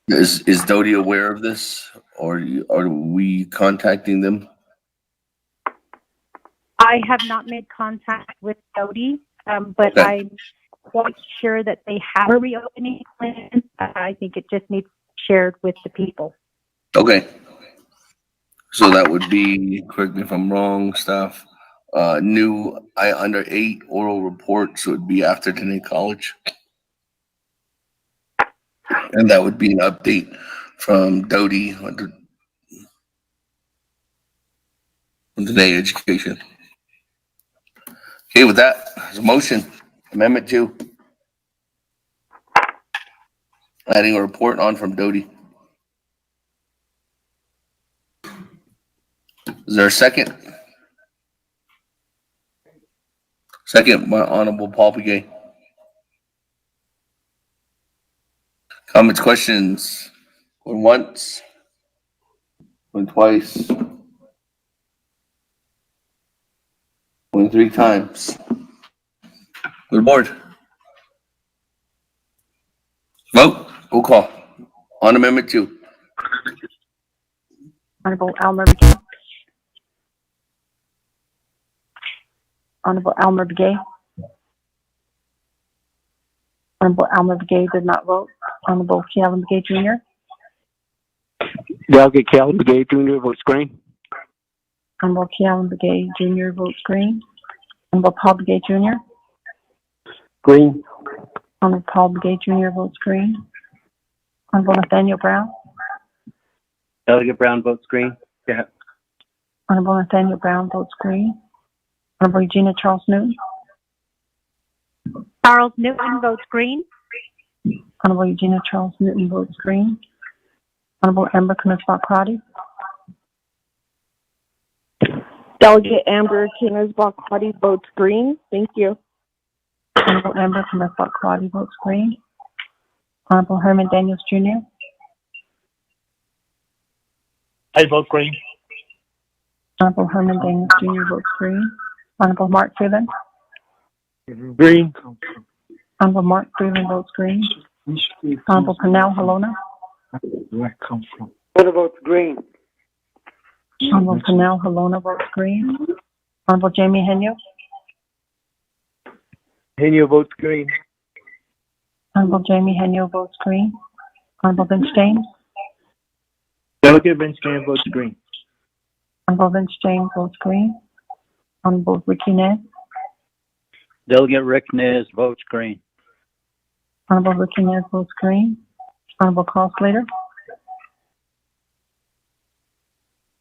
Is DOTI aware of this, or are we contacting them? I have not made contact with DOTI, but okay. I'm quite sure that they have a reopening plan. I think it just needs shared with the people. Okay. So that would be, correct me if I'm wrong, staff, new under 8 oral reports would be after Dene College. And that would be an update from DOTI under Dene Education. Okay, with that, there's a motion. Amendment 2. Adding a report on from DOTI. Is there a second? Second by Honorable Paul Begay. Comments, questions? Going once? Going twice? Going 3 times? Good board. Vote. Roll call. On Amendment 2. Honorable Elmer Begay. Honorable Elmer Begay. Honorable Elmer Begay did not vote. Honorable Calvin Begay Jr. Delegate Calvin Begay Jr. votes green. Honorable Calvin Begay Jr. votes green. Honorable Paul Begay Jr. Green. Honorable Paul Begay Jr. votes green. Honorable Nathaniel Brown. Delegate Brown votes green. Yeah. Honorable Nathaniel Brown votes green. Honorable Regina Charles Newton. Charles Newton votes green. Honorable Regina Charles Newton votes green. Honorable Amber Knutsbach-Crotty. Delegate Amber Knutsbach-Crotty votes green. Thank you. Honorable Amber Knutsbach-Crotty votes green. Honorable Herman Daniels Jr. I vote green. Honorable Herman Daniels Jr. votes green. Honorable Mark Freeland. Green. Honorable Mark Freeland votes green. Honorable Pernell Halona. Where I come from. What votes green? Honorable Pernell Halona votes green. Honorable Jamie Henyo. Henyo votes green. Honorable Jamie Henyo votes green. Honorable Vince James. Delegate Vince James votes green. Honorable Vince James votes green. Honorable Ricky Nez. Delegate Rick Nez votes green. Honorable Ricky Nez votes green. Honorable Carl Slater.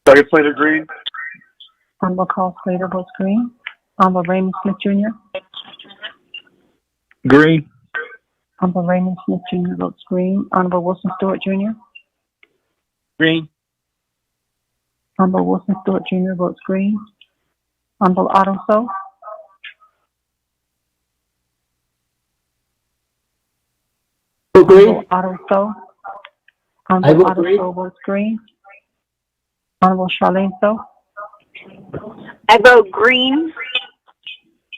Delegate Slater green. Honorable Carl Slater votes green. Honorable Raymond Smith Jr. Green. Honorable Raymond Smith Jr. votes green. Honorable Wilson Stewart Jr. Green. Honorable Wilson Stewart Jr. votes green. Honorable Otto So. Green. Otto So. I Honorable vote Otto green. So votes green. Honorable Charlene So. I vote green.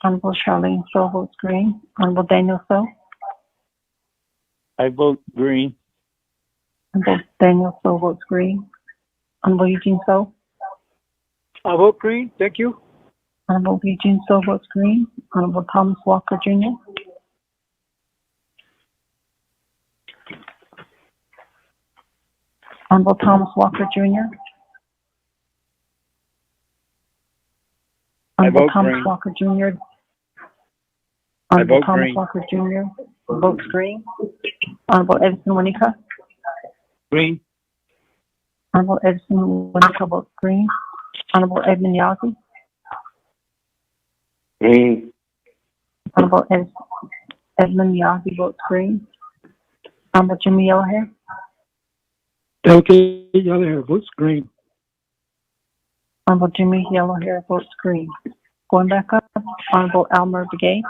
Honorable Charlene So votes green. Honorable Daniel So. I vote green. Honorable Daniel So votes green. Honorable Eugene So. I vote green. Thank you. Honorable Eugene So votes green. Honorable Thomas Walker Jr. Honorable Thomas Walker Jr. Honorable Thomas green. Walker Jr. I Honorable vote Thomas green. Walker Jr. votes green. Honorable Edison Winika. Green. Honorable Edison Winika votes green. Honorable Edmund Yazzie. Green. Honorable Edmund Yazzie votes green. Honorable Jimmy Yellowhair. Delegate Yellowhair votes green. Honorable Jimmy Yellowhair votes green. Going back up, Honorable Elmer Begay.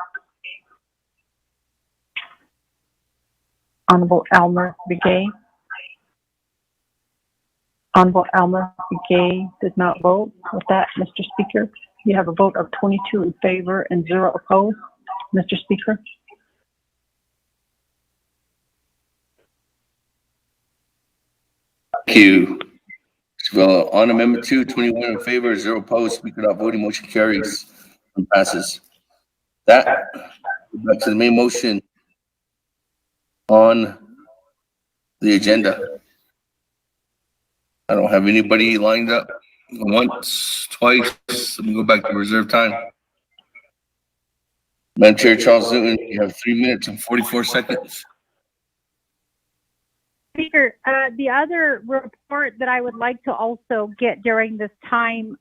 Honorable Elmer Begay. Honorable Elmer Begay did not vote. With that, Mr. Speaker, you have a vote of 22 in favor and 0 opposed. Mr. Speaker. Thank you. So, on Amendment 2, 21 in favor, 0 opposed, Speaker not voting, motion carries and passes. That, back to the main motion on the agenda. I don't have anybody lined up once, twice. Let me go back to reserve time. Madam Chair Charles Newton, you have 3 minutes and 44 seconds. Speaker, the other report that I would like to also get during this time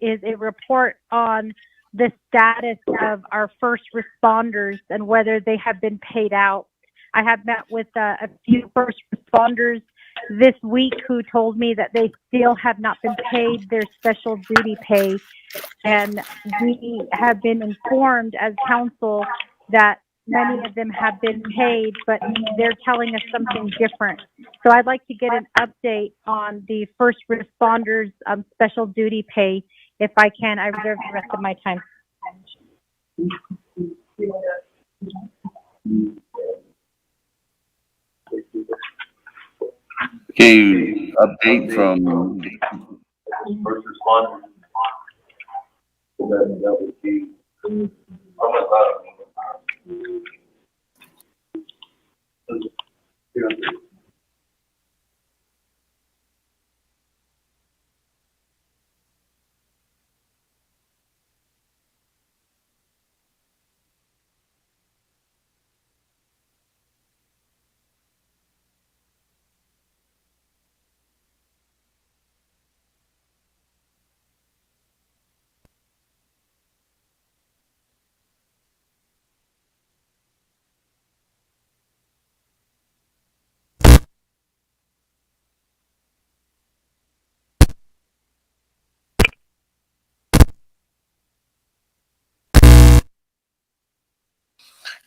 is a report on the status of our first responders and whether they have been paid out. I have met with a few first responders this week who told me that they still have not been paid their special duty pay. And we have been informed as council that many of them have been paid, but they're telling us something different. So I'd like to get an update on the first responders special duty pay. If I can, I reserve the rest of my time. Okay, update from first responders. That would be,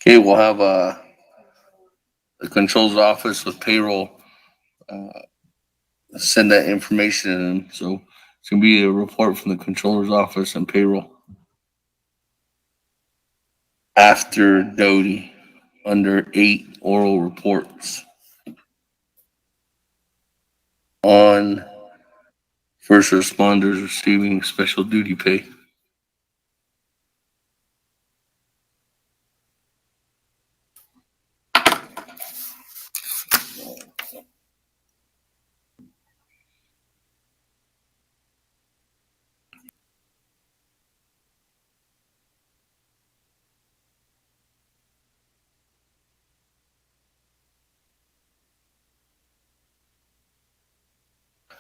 okay, we'll have the controls office with payroll send that information in. So it's going to be a report from the controller's office and payroll. After Doty, under 8 oral reports on first responders receiving special duty pay.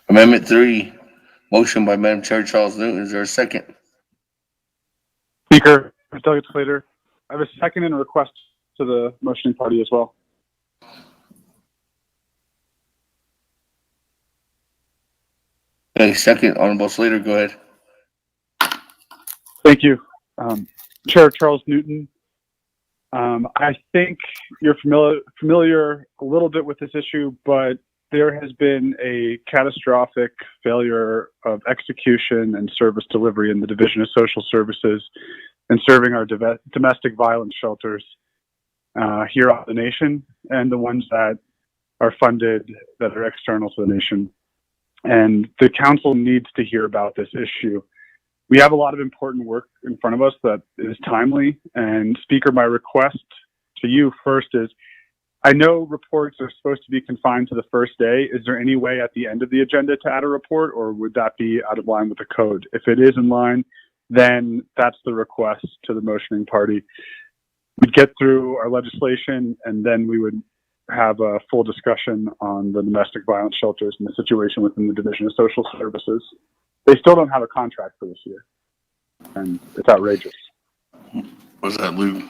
Amendment 3, motion by Madam Chair Charles Newton. Is there a second? Speaker, Delegate Slater, I have a second and a request to the motioning party as well. Okay, second, Honorable Slater, go ahead. Thank you. Chair Charles Newton. I think you're familiar a little bit with this issue, but there has been a catastrophic failure of execution and service delivery in the Division of Social Services and serving our domestic violence shelters here on the nation, and the ones that are funded that are external to the nation. And the council needs to hear about this issue. We have a lot of important work in front of us that is timely. And Speaker, my request to you first is, I know reports are supposed to be confined to the first day. Is there any way at the end of the agenda to add a report, or would that be out of line with the code? If it is in line, then that's the request to the motioning party. We'd get through our legislation, and then we would have a full discussion on the domestic violence shelters and the situation within the Division of Social Services. They still don't have a contract for this year, and it's outrageous. What's that, Lou?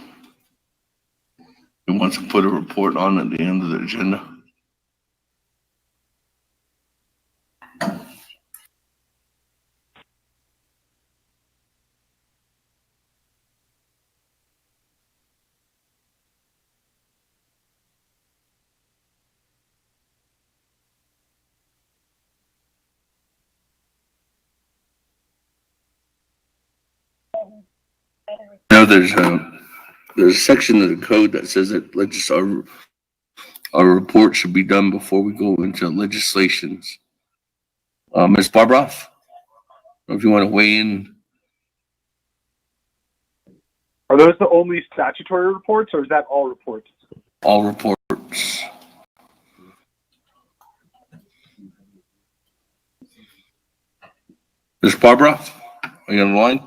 He wants to put a report on at the end of the agenda. No, there's a section of the code that says that our report should be done before we go into legislations. Ms. Barbroff, if you want to weigh in. Are those the only statutory reports, or is that all reports? All reports. Ms. Barbroff, are you on the line?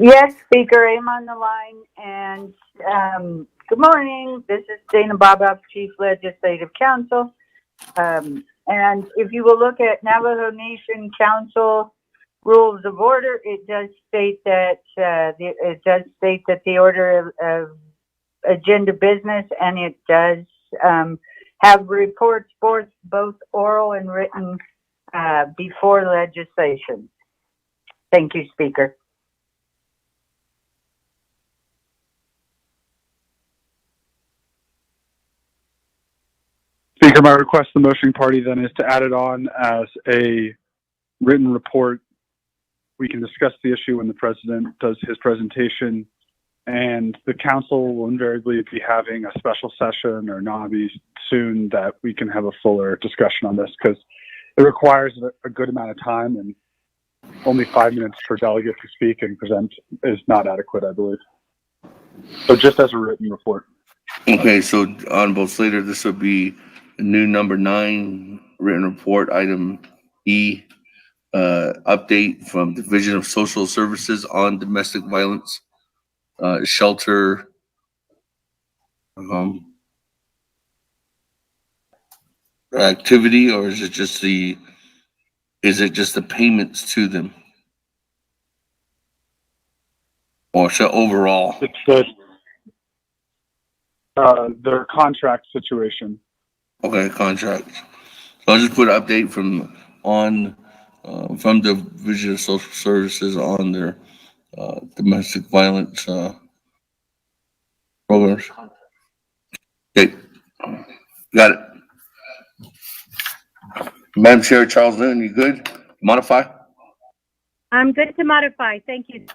Yes, Speaker, I'm on the line, and good morning. This is Dana Bobov, Chief Legislative Counsel. And if you will look at Navajo Nation Council Rules of Order, it does state that the order of agenda business, and it does have reports both oral and written before legislation. Thank you, Speaker. Speaker, my request to the motion party then is to add it on as a written report. We can discuss the issue when the president does his presentation, and the council will invariably be having a special session or NABI soon that we can have a fuller discussion on this, because it requires a good amount of time, and only 5 minutes per delegate to speak and present is not adequate, I believe. So just as a written report. Okay, so Honorable Slater, this would be new number 9, written report, item E, update from Division of Social Services on domestic violence shelter activity, or is it just the payments to them, or so overall? It's their contract situation. Okay, contract. So I'll just put an update from the Division of Social Services on their domestic violence programs. Okay, got it. Madam Chair, Charles Newton, you good? Modify? I'm good to modify. Thank you.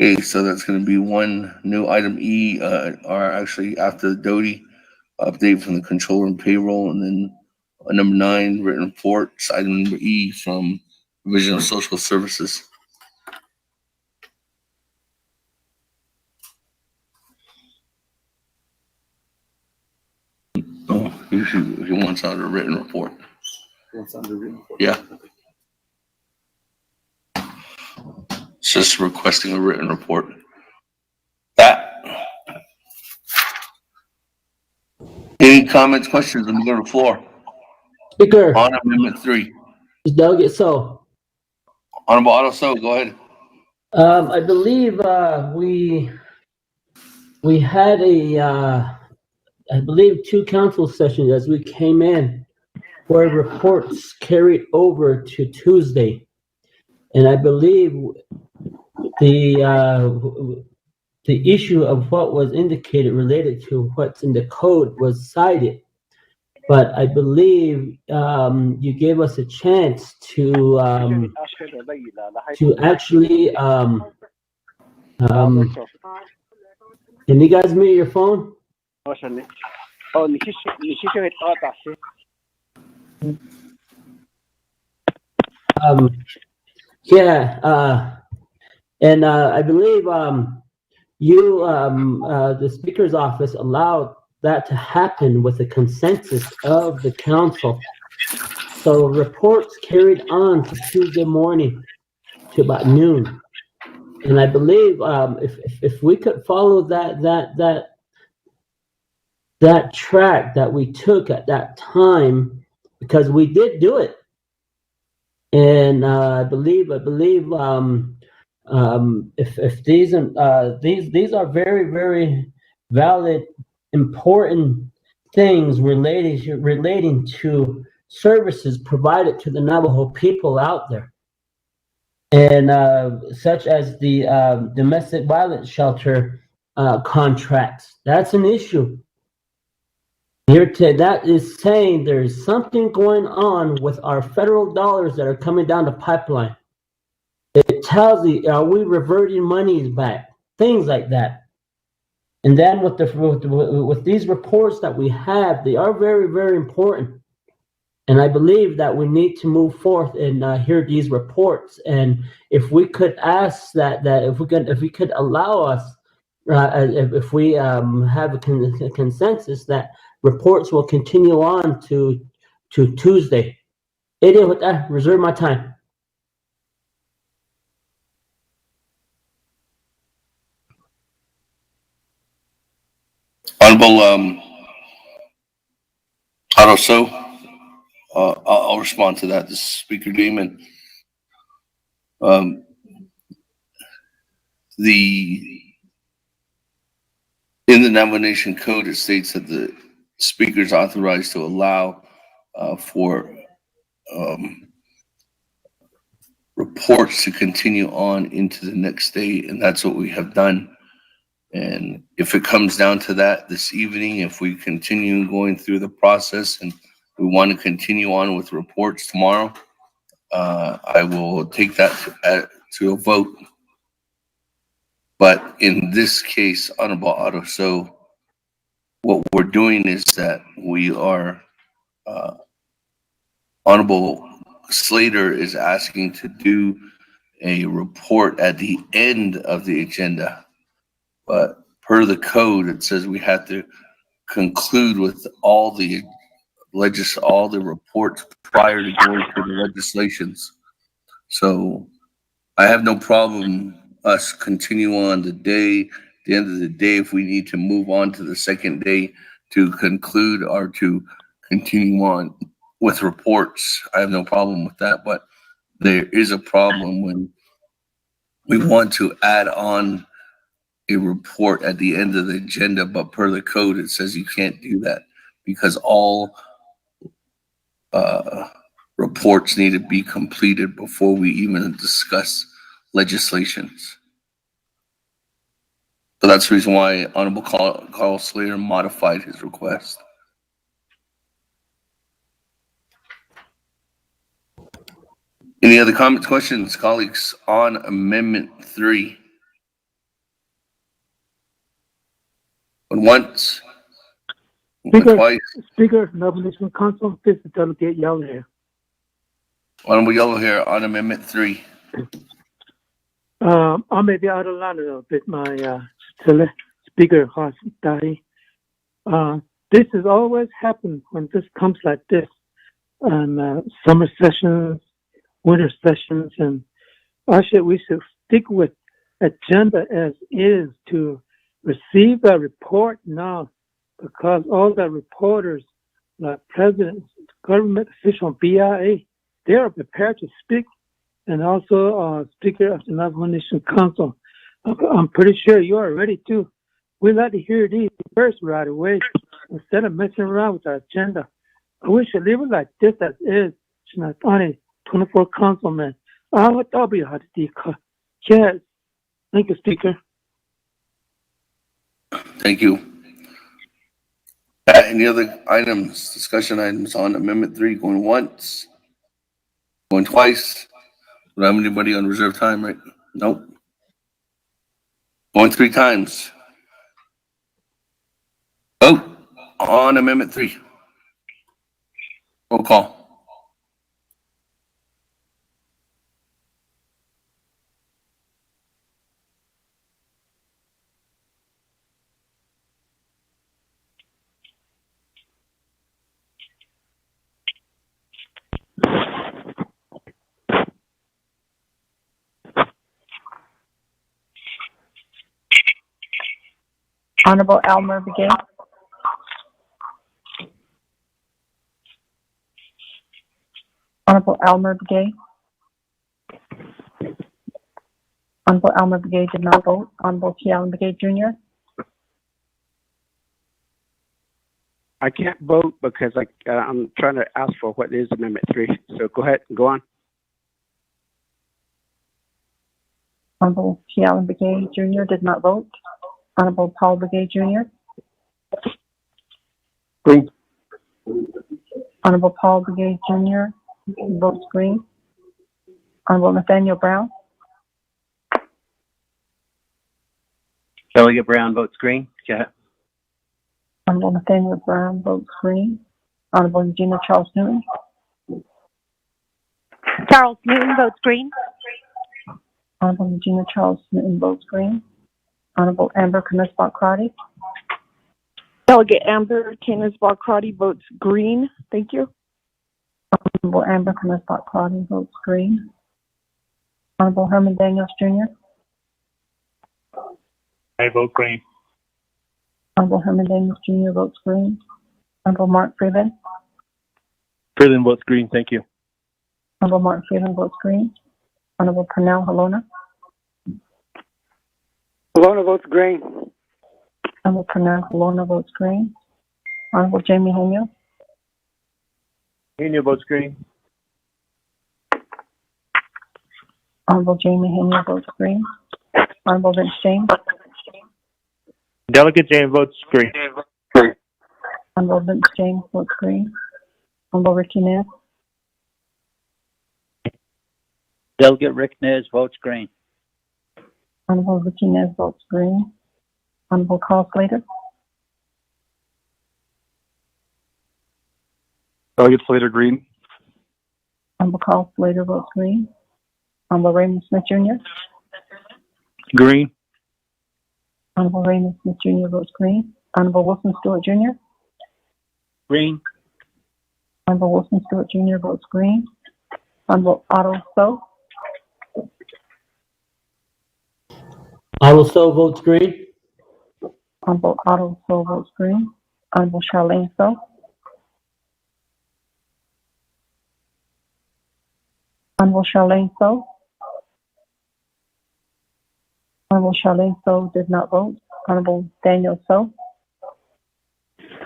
Okay, so that's going to be one new item E, or actually after the Doty. Update from the controller and payroll, and then number 9, written reports, item number E from Division of Social Services. Oh, he wants out a written report. What's under written report? Yeah. It's just requesting a written report. Any comments, questions? Let me go to the floor. Speaker. On Amendment 3. Delegate So. Honorable Otto So, go ahead. I believe we had I believe 2 council sessions as we came in, where reports carried over to Tuesday, and I believe the issue of what was indicated related to what's in the code was cited. But I believe you gave us a chance to actually can you guys mute your phone? And I believe you the speaker's office allowed that to happen with the consensus of the council. So reports carried on to Tuesday morning to about noon. And I believe if we could follow that track that we took at that time, because we did do it, and I believe if these are very, very valid, important things relating to services provided to the Navajo people out there, and such as the domestic violence shelter contracts. That's an issue. That is saying there's something going on with our federal dollars that are coming down the pipeline. It tells you, are we reverting monies back? Things like that. And then with these reports that we have, they are very, very important. And I believe that we need to move forth and hear these reports. And if we could ask that if we could allow us, if we have a consensus that reports will continue on to Tuesday. Eddie, with that, reserve my time. Honorable Otto, I'll respond to that. This is Speaker Damon. In the Navajo Nation Code, it states that the speaker is authorized to allow for reports to continue on into the next day, and that's what we have done. And if it comes down to that this evening, if we continue going through the process and we want to continue on with reports tomorrow, I will take that to a vote. But in this case, Honorable Otto, so what we're doing is that we are, Honorable Slater is asking to do a report at the end of the agenda. But per the code, it says we have to conclude with all the reports prior to going through the legislations. So I have no problem us continue on the end of the day, if we need to move on to the second day to conclude or to continue on with reports. I have no problem with that, but there is a problem when we want to add on a report at the end of the agenda, but per the code, it says you can't do that because all reports need to be completed before we even discuss legislations. So that's the reason why Honorable Carl Slater modified his request. Any other comments, questions, colleagues, on Amendment 3? Once, twice. Speaker, Nomination Council, this is Delegate Yellow here. Honorable Yellow here on Amendment 3. I may be out of line a little bit, my Speaker Dahi. This has always happened when this comes like this, summer sessions, winter sessions, and we should stick with agenda as is to receive the report now, because all the reporters, like presidents, government officials, BIA, they are prepared to speak and also Speaker of the Navajo Nation Council. I'm pretty sure you are ready too. We'd like to hear these first right away instead of messing around with our agenda. We should leave it like this as is. Not only 24 councilmen. I'll be hard to yes. Thank you, Speaker. Thank you. Any other items, discussion items on Amendment 3? Going once? Going twice? Do I have anybody on reserve time, right? Nope. Going 3 times. Vote on Amendment 3. Roll call. Honorable Elmer Begay. Honorable Elmer Begay. Honorable Elmer Begay did not vote. Honorable T. Allen Begay Jr. I can't vote because I'm trying to ask for what is Amendment 3. So go ahead, go on. Honorable T. Allen Begay Jr. did not vote. Honorable Paul Begay Jr. Green. Honorable Paul Begay Jr. votes green. Honorable Nathaniel Brown. Delegate Brown votes green. Yeah. Honorable Nathaniel Brown votes green. Honorable Eugenia Charles Newton. Charles Newton votes green. Honorable Eugenia Charles Newton votes green. Honorable Amber Knussbach-Crotty. Delegate Amber Knussbach-Crotty votes green. Thank you. Honorable Amber Knussbach-Crotty votes green. Honorable Herman Daniels Jr. I vote green. Honorable Herman Daniels Jr. votes green. Honorable Mark Freeland. Freeland votes green. Thank you. Honorable Mark Freeland votes green. Honorable Pernell Halona. Halona votes green. Honorable Pernell Halona votes green. Honorable Jamie Henio. Henio votes green. Honorable Jamie Henio votes green. Honorable Vince James. Delegate James votes green. Honorable Vince James votes green. Honorable Ricky Ness. Delegate Rick Nez votes green. Honorable Ricky Nez votes green. Honorable Carl Slater. Delegate Slater, green. Honorable Carl Slater votes green. Honorable Raymond Smith Jr. Green. Honorable Raymond Smith Jr. votes green. Honorable Wilson Stewart Jr. Green. Honorable Wilson Stewart Jr. votes green. Honorable Otto So. Otto So votes green. Honorable Otto So votes green. Honorable Charlene So. Honorable Charlene So. Honorable Charlene So did not vote. Honorable Daniel So.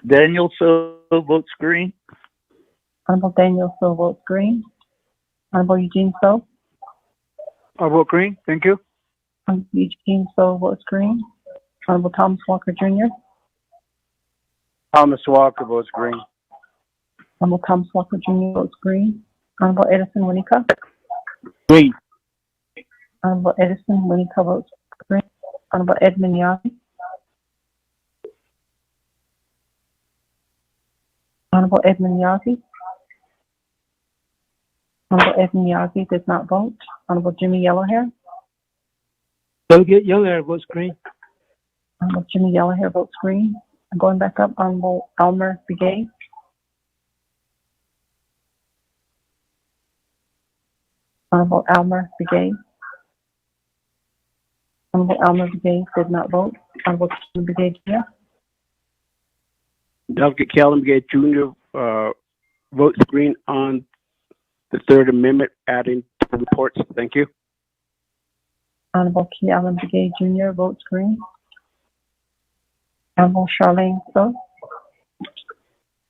Daniel So votes green. Honorable Daniel So votes green. Honorable Eugene So. I vote green. Thank you. Honorable Eugene So votes green. Honorable Thomas Walker Jr. Thomas Walker votes green. Honorable Thomas Walker Jr. votes green. Honorable Edison Winika. Green. Honorable Edison Winika votes green. Honorable Edmund Yazi. Honorable Edmund Yazi. Honorable Edmund Yazi did not vote. Honorable Jimmy Yellowhair. Delegate Yellowhair votes green. Honorable Jimmy Yellowhair votes green. I'm going back up. Honorable Elmer Begay. Honorable Elmer Begay. Honorable Elmer Begay did not vote. Honorable Tim Begay Jr. Delegate Callan Begay Jr. Votes green on the Third Amendment, adding to reports. Thank you. Honorable Kealan Begay Jr. votes green. Honorable Charlene So.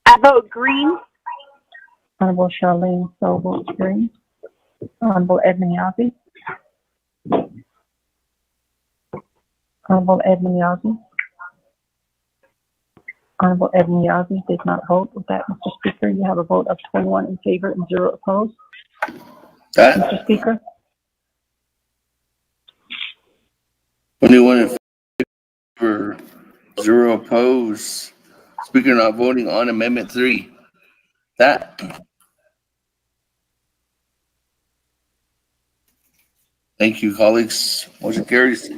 I vote green. Honorable Charlene So votes green. Honorable Edmund Yazzie. Honorable Edmund Yazzie. Honorable Edmund Yazzie did not vote. With that, Mr. Speaker, you have a vote of 21 in favor and 0 opposed. Mr. Speaker. 21 in favor, 0 opposed. Speaker not voting on Amendment 3. Thank you, colleagues. Motion carries.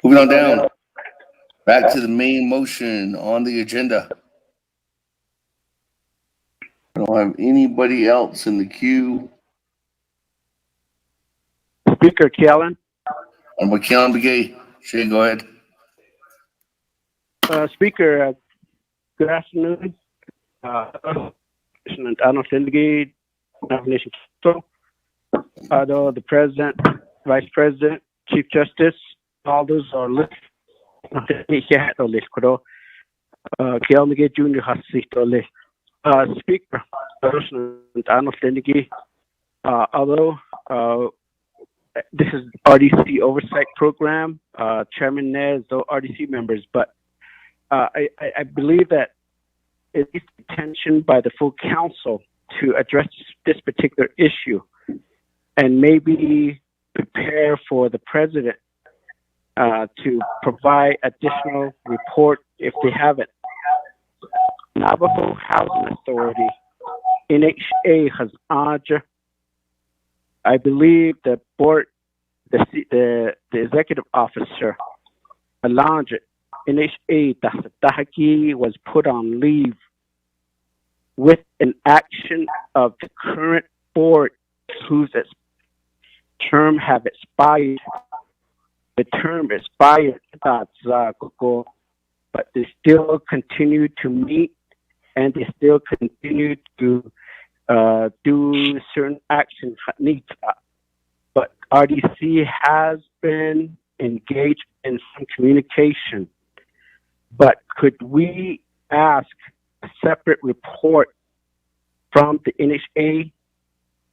Moving on down. Back to the main motion on the agenda. I don't have anybody else in the queue. Speaker Kealan. Honorable Kealan Begay. Shane, go ahead. Speaker, good afternoon. Arnold Syndicate, Nation the President, Vice President, Chief Justice, all those are listed. Kealan Begay Jr. has Speaker, Arnold Syndicate, although this is RDC oversight program, Chairman Nez, though RDC members, but I believe that it needs attention by the full council to address this particular issue and maybe prepare for the president to provide additional report if they haven't. Navajo Housing Authority, NHA, has urged, I believe the board, the executive officer, allowed NHA Tahaki was put on leave with an action of the current board whose term have expired. The term expired, but they still continue to meet and they still continue to do certain actions. But RDC has been engaged in some communication. But could we ask a separate report from the NHA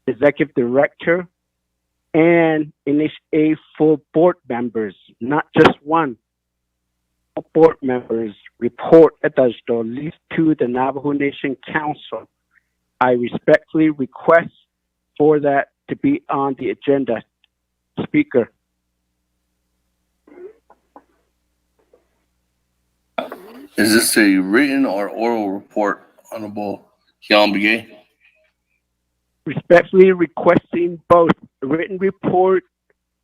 executive director and NHA full board members, not just one, full board members report at the least to the Navajo Nation Council? I respectfully request for that to be on the agenda. Speaker. Is this a written or oral report, Honorable Kealan Begay? Respectfully requesting both a written report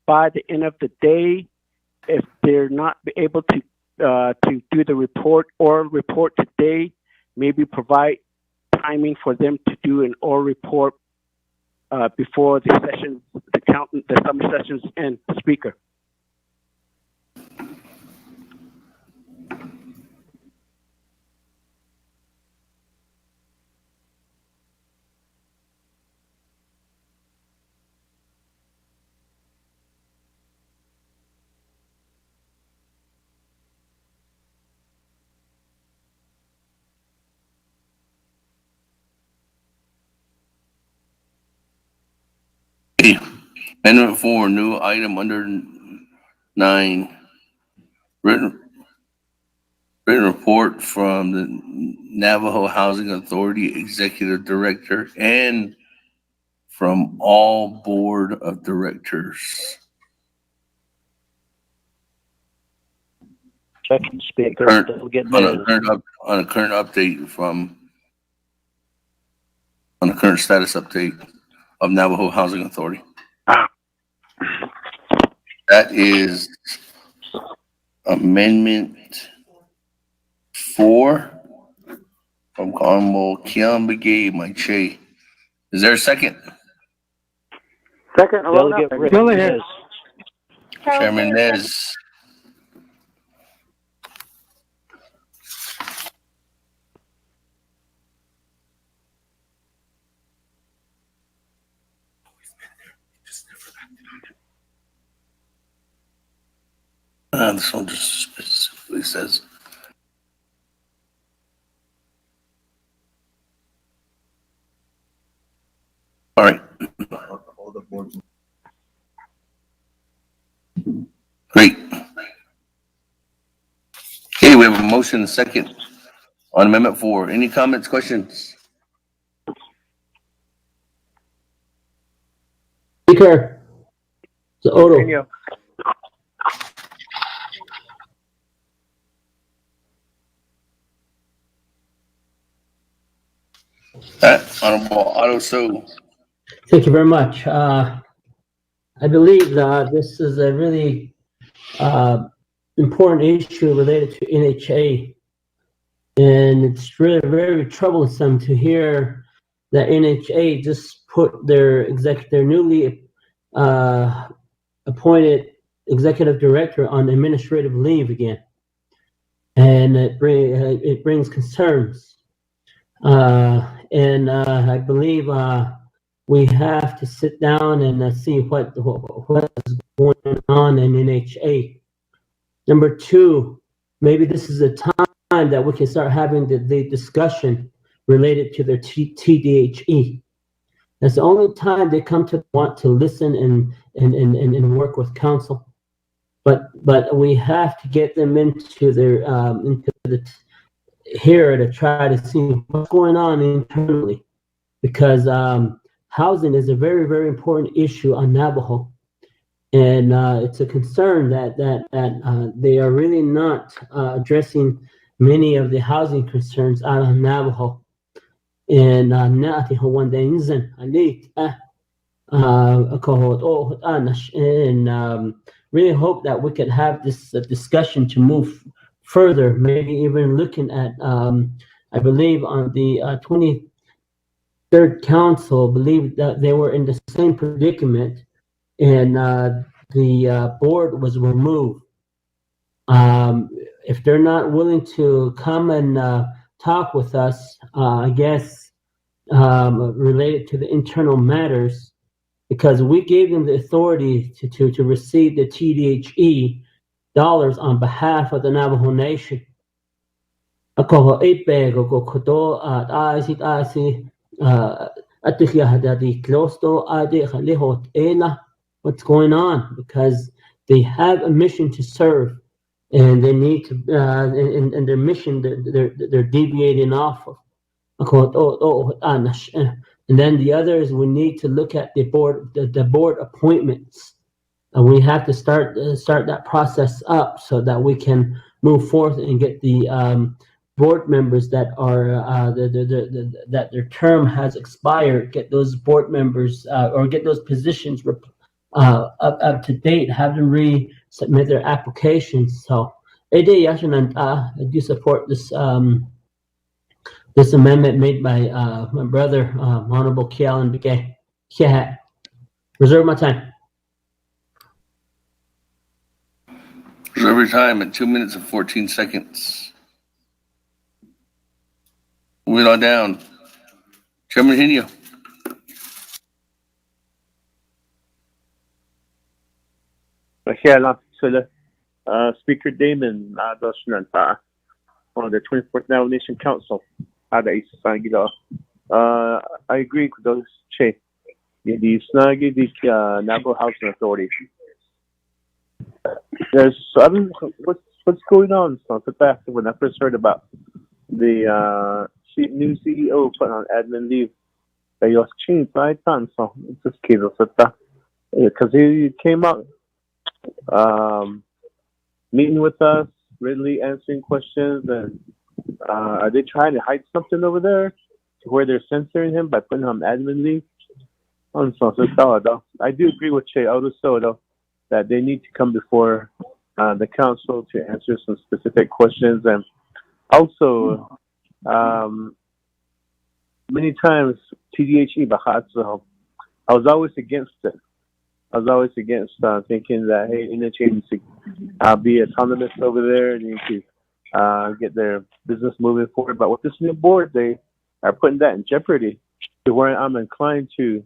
by the end of the day. If they're not able to do the report, oral report today, maybe provide timing for them to do an oral report before the session, the summer sessions end. Speaker. Amendment 4, new item under 9, written report from the Navajo Housing Authority Executive Director and from all Board of Directors. Second, Speaker. On a current update on the current status update of Navajo Housing Authority. That is Amendment 4 from Honorable Kealan Begay, Mike Shea. Is there a second? Second, Delegate Rick Nez. Chairman Nez. This one just specifically says. All right. Great. Okay, we have a motion and second on Amendment 4. Any comments, questions? Speaker. So Odo. Continue. Honorable Otto So. Thank you very much. I believe that this is a really important issue related to NHA, and it's really very troublesome to hear that NHA just put their newly appointed executive director on administrative leave again, and it brings concerns. And I believe we have to sit down and see what's going on in NHA. Number two, maybe this is a time that we can start having the discussion related to their TDHE. That's the only time they come to want to listen and work with council. But we have to get them into their here to try to see what's going on internally, because housing is a very, very important issue on Navajo, and it's a concern that they are really not addressing many of the housing concerns out of Navajo. And really hope that we can have this discussion to move further, maybe even looking at, I believe on the 23rd Council, believe that they were in the same predicament, and the board was removed. If they're not willing to come and talk with us, I guess, related to the internal matters, because we gave them the authority to receive the TDHE dollars on behalf of the Navajo Nation. What's going on? Because they have a mission to serve, and they need to, and their mission they're deviating off of. And then the others, we need to look at the board appointments. We have to start that process up so that we can move forth and get the board members that are that their term has expired, get those board members or get those positions up to date, have them resubmit their applications. So I do support this this amendment made by my brother, Honorable Kealan Begay. Reserve my time. Reserve your time at 2 minutes and 14 seconds. Moving on down. Chairman Hinio. Speaker Damon, on the 24th Navajo Nation Council. I agree with those Che. The Snagi, the Navajo Housing Authority. What's going on? So back when I first heard about the new CEO put on admin leave, they was changed by time. So it's just because he came out meeting with us, readily answering questions, and are they trying to hide something over there to where they're censoring him by putting him on admin leave? I do agree with Che Otoso that they need to come before the council to answer some specific questions, and also many times TDHE Bahatso, I was always against it. I was always against thinking that, hey, NHA needs to be autonomous over there, and need to get their business moving forward. But with this new board, they are putting that in jeopardy, to where I'm inclined to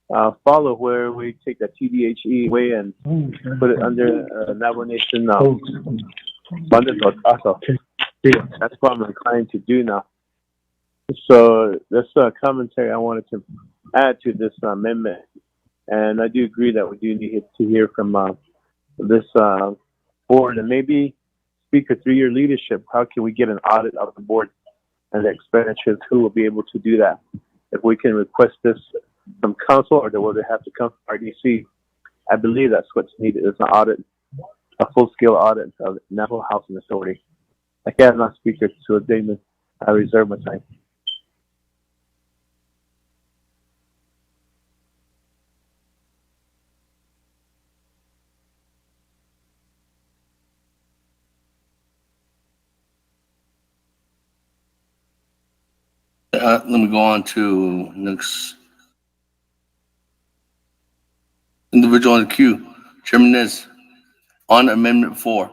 follow where we take the TDHE away and put it under Navajo Nation. That's what I'm inclined to do now. So that's a commentary I wanted to add to this amendment. And I do agree that we do need to hear from this board and maybe Speaker, through your leadership, how can we get an audit of the board and the expenditures? Who will be able to do that? If we can request this from council, or will they have to come from RDC? I believe that's what's needed is an audit, a full-scale audit of the Navajo Housing Authority. Again, I'm not Speaker, so Damon, I reserve my time. Let me go on to next individual in the queue. Chairman Nez, on Amendment 4.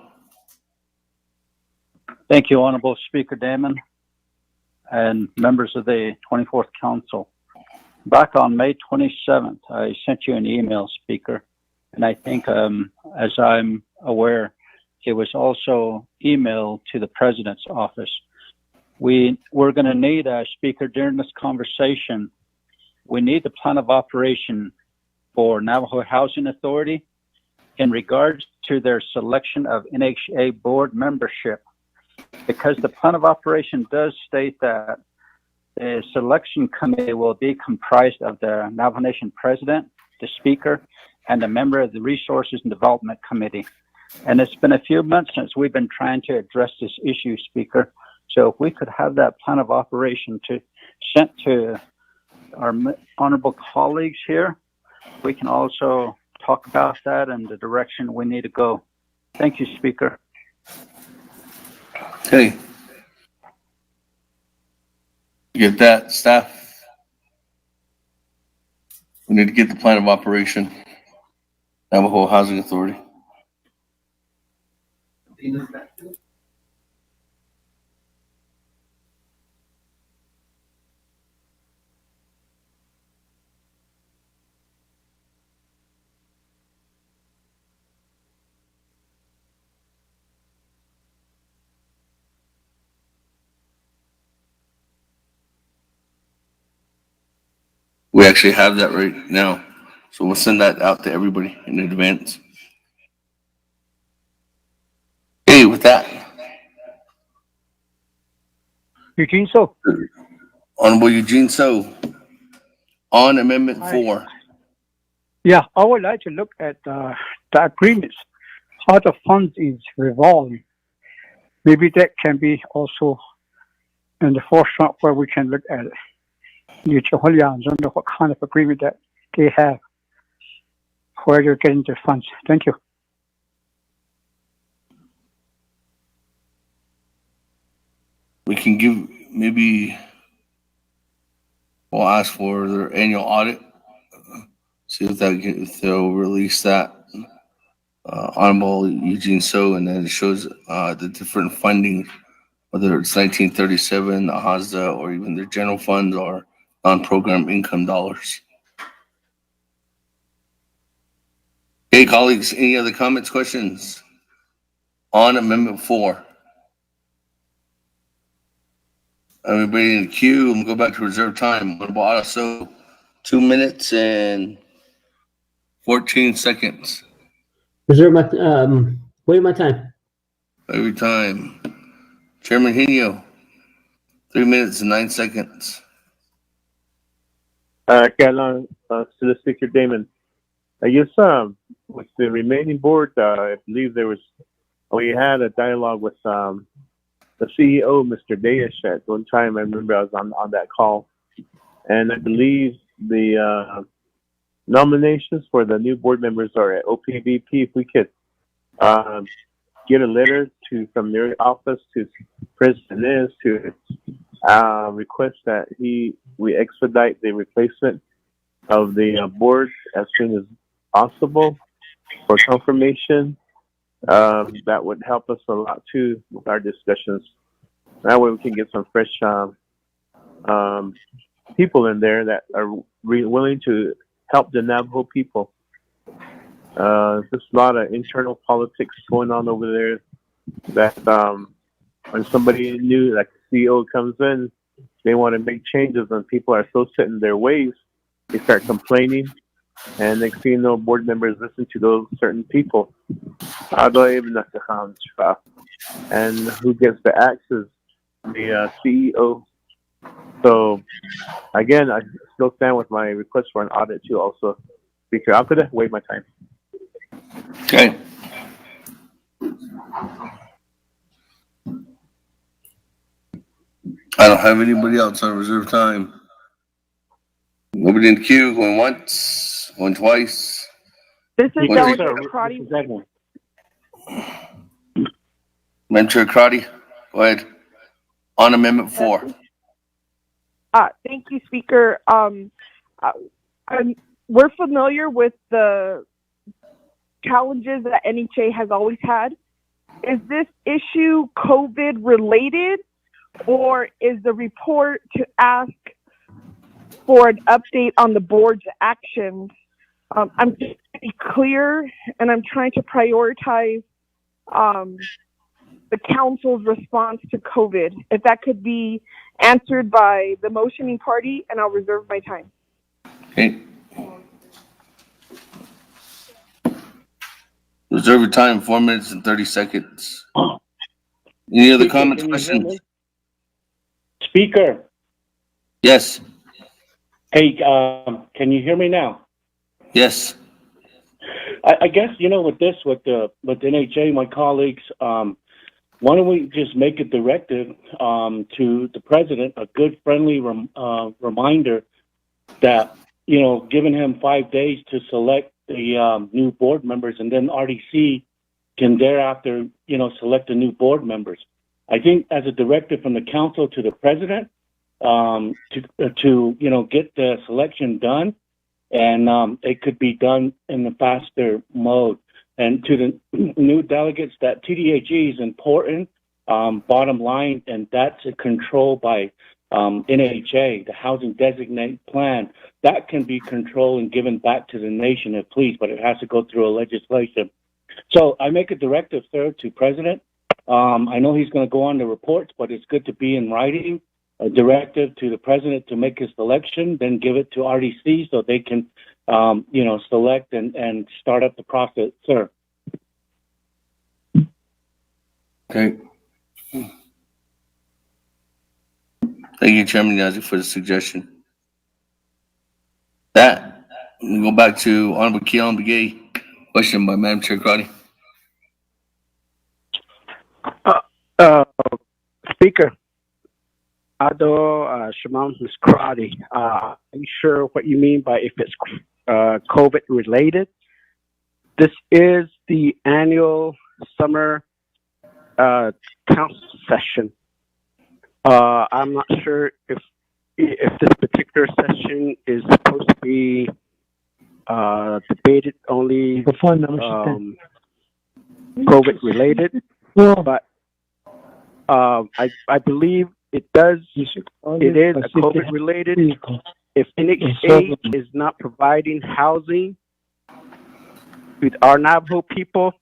Thank you, Honorable Speaker Damon and members of the 24th Council. Back on May 27th, I sent you an email, Speaker, and I think, as I'm aware, it was also emailed to the President's office. We're going to need a Speaker during this conversation. We need the plan of operation for Navajo Housing Authority in regards to their selection of NHA board membership, because the plan of operation does state that the selection committee will be comprised of the Navajo Nation President, the Speaker, and a member of the Resources and Development Committee. And it's been a few months since we've been trying to address this issue, Speaker. So if we could have that plan of operation sent to our honorable colleagues here, we can also talk about that and the direction we need to go. Thank you, Speaker. Okay. You get that, staff? We need to get the plan of operation, Navajo Housing Authority. We actually have that right now. So we'll send that out to everybody in advance. Hey, with that. Eugene So. Honorable Eugene So, on Amendment 4. Yeah, I would like to look at the agreements, how the funds is revolving. Maybe that can be also in the forefront where we can look at it. What kind of agreement that they have, where they're getting their funds. Thank you. We can give, maybe we'll ask for their annual audit, see if they'll release that. Honorable Eugene So, and then it shows the different funding, whether it's 1937, the HASDA, or even their general funds or non-program income dollars. Okay, colleagues, any other comments, questions on Amendment 4? Everybody in the queue, I'm going to go back to reserve time. So 2 minutes and 14 seconds. Reserve my, wait my time. Every time. Chairman Henio, 3 minutes and 9 seconds. Caroline, to the Speaker Damon. I guess with the remaining board, I believe we had a dialogue with the CEO, Mr. Dayesh, at one time. I remember I was on that call. And I believe the nominations for the new board members are at OPVP. If we could get a letter from their office to President Nez to request that we expedite the replacement of the board as soon as possible for confirmation. That would help us a lot too with our discussions. That way we can get some fresh people in there that are willing to help the Navajo people. There's a lot of internal politics going on over there that when somebody new, like the CEO comes in, they want to make changes and people are so set in their ways, they start complaining. And next thing you know, board members listen to those certain people. And who gets the axes? The CEO. So, again, I still stand with my request for an audit too also. Speaker, I'm going to wait my time. Okay. I don't have anybody else on reserve time. Nobody in the queue, going once, going twice. This is Going Delegate Crotty. Madam Chair Crotty, go ahead. On Amendment 4. Thank you, Speaker. We're familiar with the challenges that NHA has always had. Is this issue COVID related, or is the report to ask for an update on the board's actions? I'm just to be clear, and I'm trying to prioritize the council's response to COVID. If that could be answered by the motioning party, and I'll reserve my time. Okay. Reserve your time, 4 minutes and 30 seconds. Any other comments, questions? Speaker. Yes. Hey, can you hear me now? Yes. I guess, with NHA, my colleagues, why don't we just make a directive to the president, a good friendly reminder that, giving him 5 days to select the new board members, and then RDC can thereafter, select the new board members. I think as a directive from the council to the president, to get the selection done, and it could be done in a faster mode. And to the new delegates, that TDHE is important, bottom line, and that's controlled by NHA, the Housing Designate Plan. That can be controlled and given back to the nation if pleased, but it has to go through a legislation. So I make a directive, sir, to President. I know he's going to go on the reports, but it's good to be in writing. A directive to the president to make his selection, then give it to RDC so they can, select and start up the process, sir. Okay. Thank you, Chairman Yazzie, for the suggestion. That, we'll go back to Honorable Keon Begay. Question by Madam Chair Crotty. Speaker. Ado Shimon Crotty. I'm sure what you mean by if it's COVID related. This is the annual summer council session. I'm not sure if this particular session is supposed to be debated only COVID related, but I believe it is a COVID related. If NHA is not providing housing to our Navajo people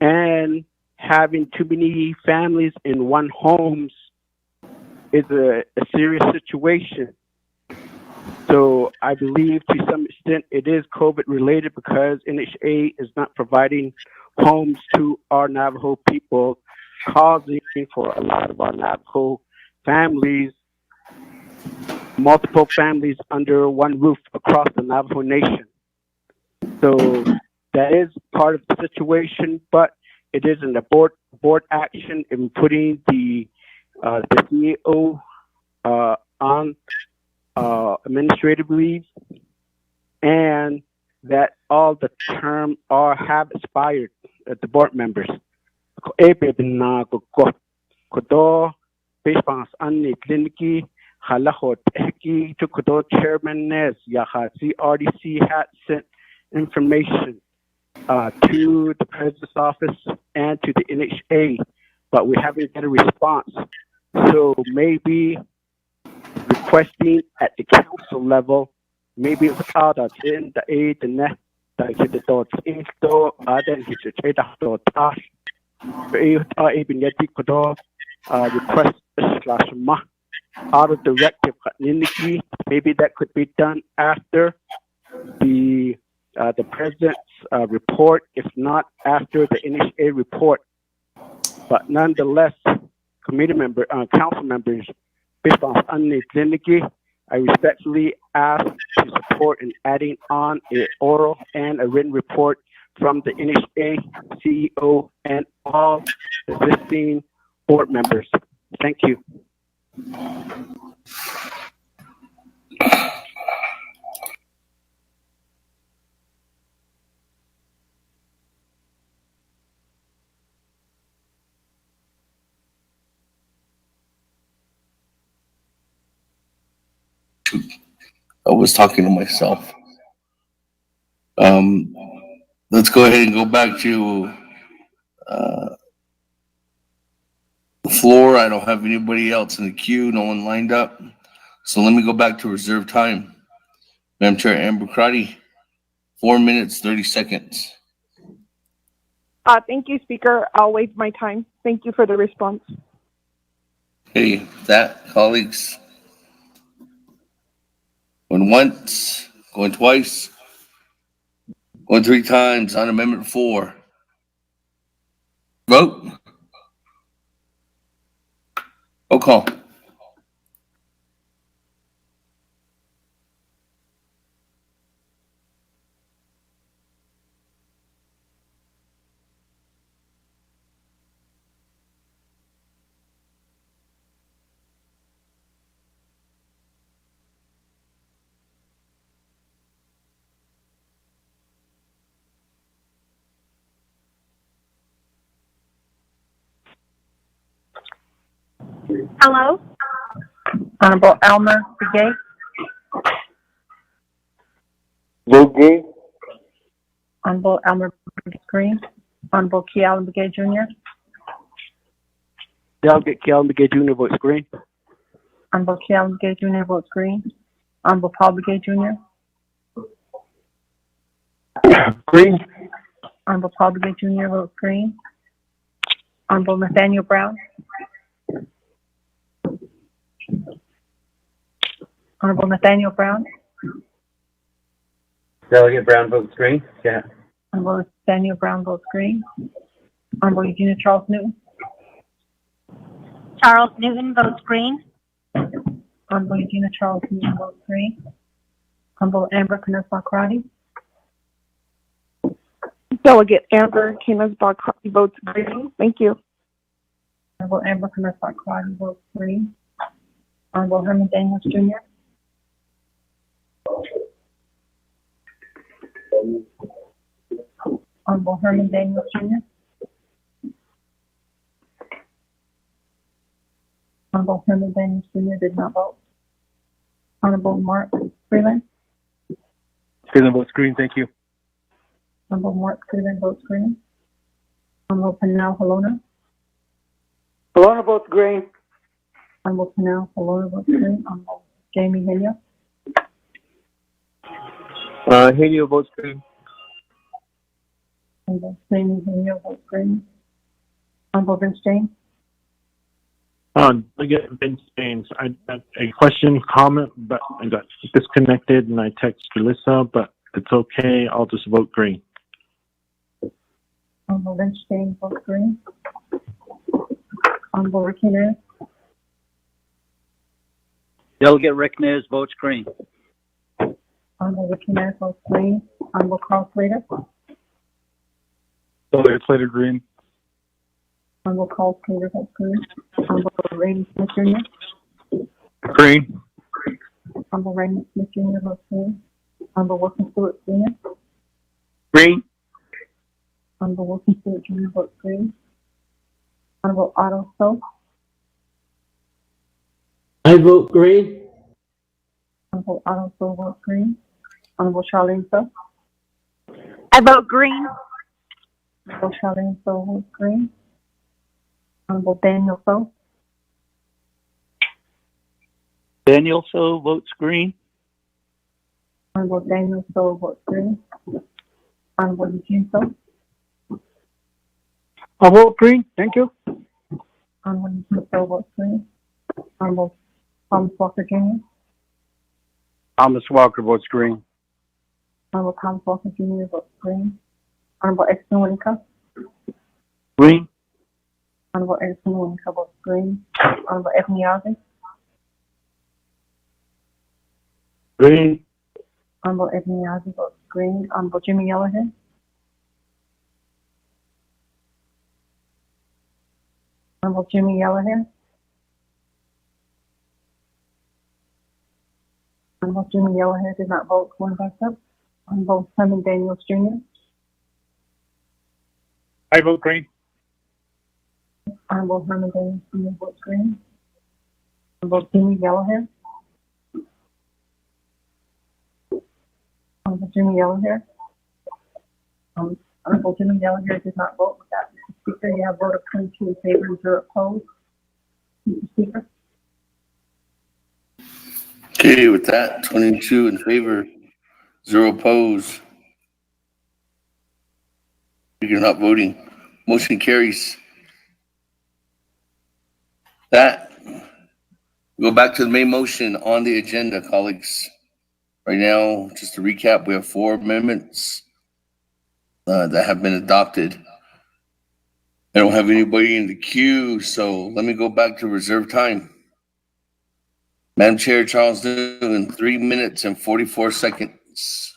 and having too many families in one homes is a serious situation. So I believe to some extent it is COVID related because NHA is not providing homes to our Navajo people, causing for a lot of our Navajo families, multiple families under one roof across the Navajo Nation. So that is part of the situation, but it is an board action in putting the CEO on administrative leave, and that all the term have expired at the board members. Chairman RDC had sent information to the president's office and to the NHA, but we haven't get a response. So maybe requesting at the council level maybe without us in the aid the net that hit the dots in store other hit the trade after task even get the request slash ma out of directive maybe that could be done after the president's report, if not after the NHA report. But nonetheless, council members, based on unidentity, I respectfully ask to support in adding on an oral and a written report from the NHA CEO and all existing board members. Thank you. I was talking to myself. Let's go ahead and go back to the floor. I don't have anybody else in the queue. No one lined up. So let me go back to reserve time. Madam Chair Amber Crotty, 4 minutes, 30 seconds. Thank you, Speaker. I'll waive my time. Thank you for the response. Okay, that, colleagues. Going once, going twice, going 3 times on Amendment 4. Vote. Roll call. Hello? Honorable Elmer Begay. Vote Green. Honorable Elmer Green. Honorable Key Allen Begay Jr. Delegate Key Allen Begay Jr. votes green. Honorable Key Allen Begay Jr. votes green. Honorable Paul Begay Jr. Green. Honorable Paul Begay Jr. votes green. Honorable Nathaniel Brown. Honorable Nathaniel Brown. Delegate Brown votes green. Yeah. Honorable Nathaniel Brown votes green. Honorable Eugenia Charles Newton. Charles Newton votes green. Honorable Eugenia Charles Newton votes green. Honorable Amber Kenneth-Bakrati. Delegate Amber Kenneth-Bakrati votes green. Thank you. Honorable Amber Kenneth-Bakrati votes green. Honorable Herman Daniels Jr. Honorable Herman Daniels Jr. Honorable Herman Daniels Jr. did not vote. Honorable Mark Freeland. Freeland votes green. Thank you. Honorable Mark Freeland votes green. Honorable Panel Halona. Halona votes green. Honorable Panel Halona votes green. Honorable Jamie Hillier. Helio votes green. Honorable Jamie Hillier votes green. Honorable Vince James. Delegate Vince James, I had a question, comment, but I got disconnected and I texted Alyssa, but it's okay. I'll just vote green. Honorable Vince James votes green. Honorable Ricky Nez. Delegate Rick Nez votes green. Honorable Ricky Nez votes green. Honorable Carl Slater. Delegate Slater green. Honorable Carl Slater votes green. Honorable Raymond Smith Jr. Green. Honorable Raymond Smith Jr. votes green. Honorable Wilson Stewart Jr. Green. Honorable Wilson Stewart Jr. votes green. Honorable Otto So. I vote green. Honorable Otto So votes green. Honorable Charlene So. I vote green. Honorable Charlene So votes green. Honorable Daniel So. Daniel So votes green. Honorable Daniel So votes green. Honorable Eugene So. I'll vote green. Thank you. Honorable Eugene So votes green. Honorable Thomas Walker Jr. Thomas Walker votes green. Honorable Thomas Walker Jr. votes green. Honorable Edson Winnicott. Green. Honorable Edson Winnicott votes green. Honorable Ebony Yazzie. Green. Honorable Ebony Yazzie votes green. Honorable Jimmy Yellowhead. Honorable Jimmy Yellowhead. Honorable Jimmy Yellowhead did not vote. One back up. Honorable Herman Daniels Jr. I vote green. Honorable Herman Daniels Jr. votes green. Honorable Jimmy Yellowhead. Honorable Jimmy Yellowhead. Honorable Jimmy Yellowhead did not vote. With that, Mr. Speaker, you have a vote of 22 in favor and 0 opposed. Mr. Speaker. Okay, with that, 22 in favor, 0 opposed. You're not voting. Motion carries. That, go back to the main motion on the agenda, colleagues. Right now, just to recap, we have 4 amendments that have been adopted. I don't have anybody in the queue, so let me go back to reserve time. Madam Chair, Charles Newman, 3 minutes and 44 seconds.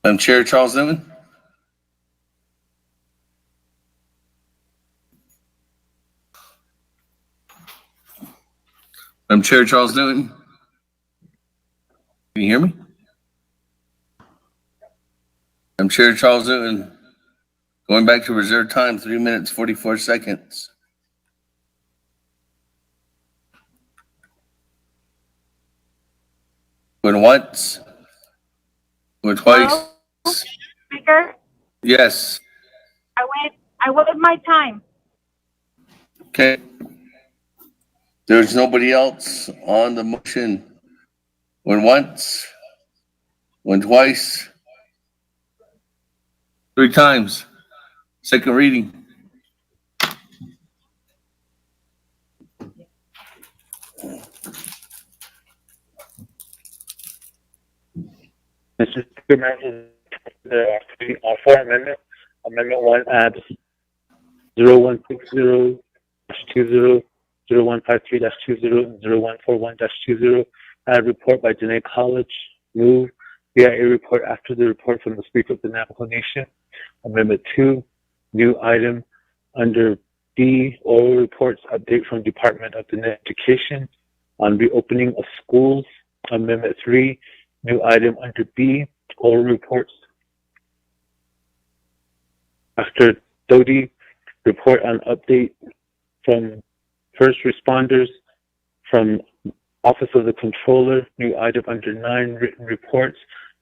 Madam Chair, Charles Newman. Madam Chair, Charles Newman. Can you hear me? Madam Chair, Charles Newman. Going back to reserve time, 3 minutes, 44 seconds. Going once? Going twice? Hello? Speaker, Yes. I waited my time. Okay. There's nobody else on the motion. Going once? Going twice? 3 times. Second reading. Mr. Speaker, members, there are 4 amendments. Amendment 1 adds 0160-20, 0153-20, and 0141-20. Add report by Janae College. Move BIA report after the report from the Speaker of the Navajo Nation. Amendment 2, new item under B, oral reports, update from Department of Education on reopening of schools. Amendment 3, new item under B, oral reports after Dodi, report on update from first responders, from Office of the Controller, new item under 9, written reports,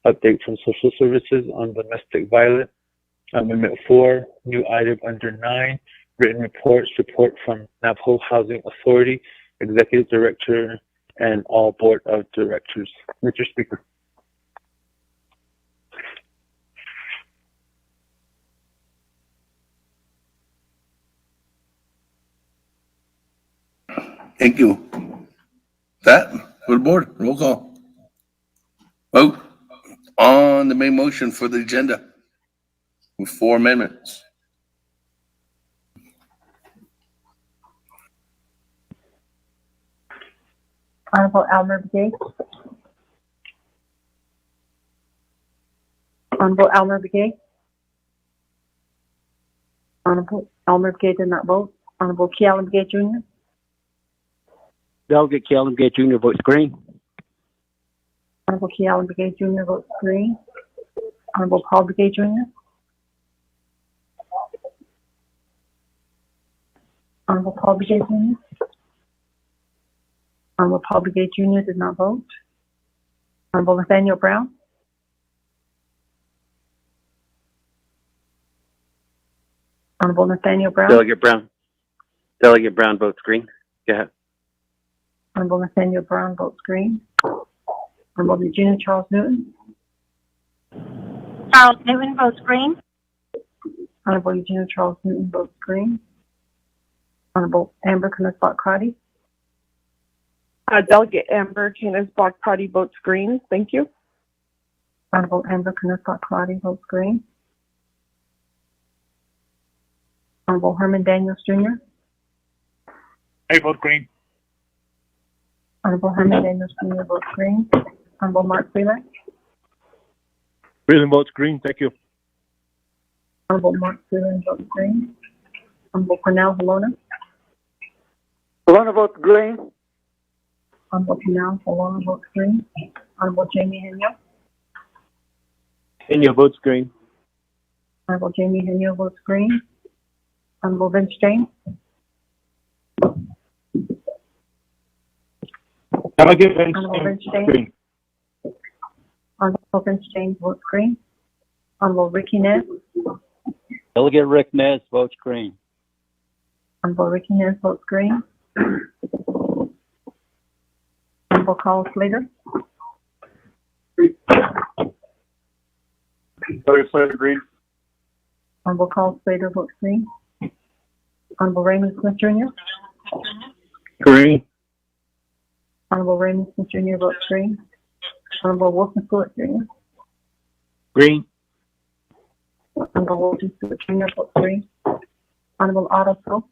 update from Social Services on domestic violence. Amendment 4, new item under 9, written reports, report from Navajo Housing Authority, Executive Director, and all Board of Directors. Mr. Speaker. Thank you. That, for the board, roll call. Vote on the main motion for the agenda with 4 amendments. Honorable Elmer Begay. Honorable Elmer Begay. Honorable Elmer Begay did not vote. Honorable Kealan Begay Jr. Delegate Kealan Begay Jr. votes green. Honorable Kealan Begay Jr. votes green. Honorable Paul Begay Jr. Honorable Paul Begay Jr. Honorable Paul Begay Jr. did not vote. Honorable Nathaniel Brown. Honorable Nathaniel Brown. Delegate Brown. Delegate Brown votes green. Go ahead. Honorable Nathaniel Brown votes green. Honorable Eugenia Charles Newton. Charles Newton votes green. Honorable Eugenia Charles Newton votes green. Honorable Amber Knutsbach-Crotty. Delegate Amber Knutsbach-Crotty votes green. Thank you. Honorable Amber Knutsbach-Crotty votes green. Honorable Herman Daniels Jr. I vote green. Honorable Herman Daniels Jr. votes green. Honorable Mark Freeland. Freeland votes green. Thank you. Honorable Mark Freeland votes green. Honorable Cornell Halona. Halona votes green. Honorable Cornell Halona votes green. Honorable Jamie Henyo. Henyo votes green. Honorable Jamie Henyo votes green. Honorable Vince James. Delegate Vince Honorable Vince James. James. Green. Honorable Vince James votes green. Honorable Ricky Nez. Delegate Rick Nez votes green. Honorable Ricky Nez votes green. Honorable Carl Slater. Delegate Slater green. Honorable Carl Slater votes green. Honorable Raymond Smith Jr. Green. Honorable Raymond Smith Jr. votes green. Honorable Wilson Stewart Jr. Green. Honorable Wilson Stewart Jr. votes green. Honorable Otto So.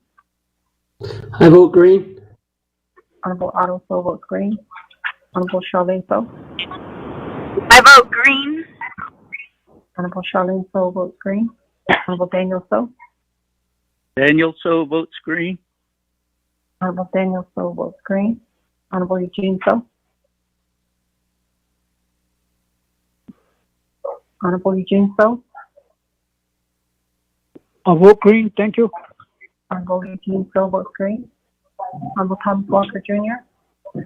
I vote green. Honorable Otto So votes green. Honorable Charlene So. I vote green. Honorable Charlene So votes green. Honorable Daniel So. Daniel So votes green. Honorable Daniel So votes green. Honorable Eugene So. Honorable Eugene So. I vote green. Thank you. Honorable Eugene So votes green. Honorable Thomas Walker Jr.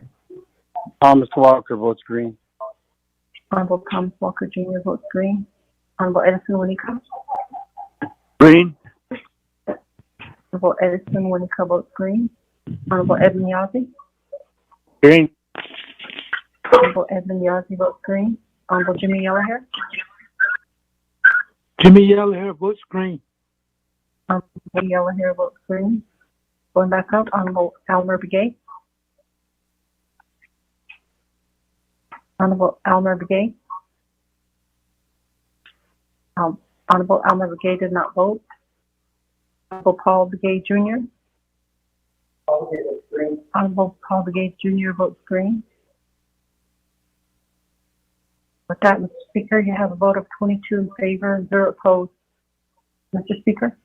Thomas Walker votes green. Honorable Thomas Walker Jr. votes green. Honorable Edison Winnica. Green. Honorable Edison Winnica votes green. Honorable Edmund Yazzie. Green. Honorable Edmund Yazzie votes green. Honorable Jimmy Yellowhair. Jimmy Yellowhair votes green. Honorable Yellowhair votes green. Going back up, Honorable Almer Begay. Honorable Almer Begay. Honorable Almer Begay did not vote. Honorable Paul Begay Jr. Honorable Paul Begay Jr. votes green. With that, Mr. Speaker, you have a vote of 22 in favor and 0 opposed. Mr. Speaker.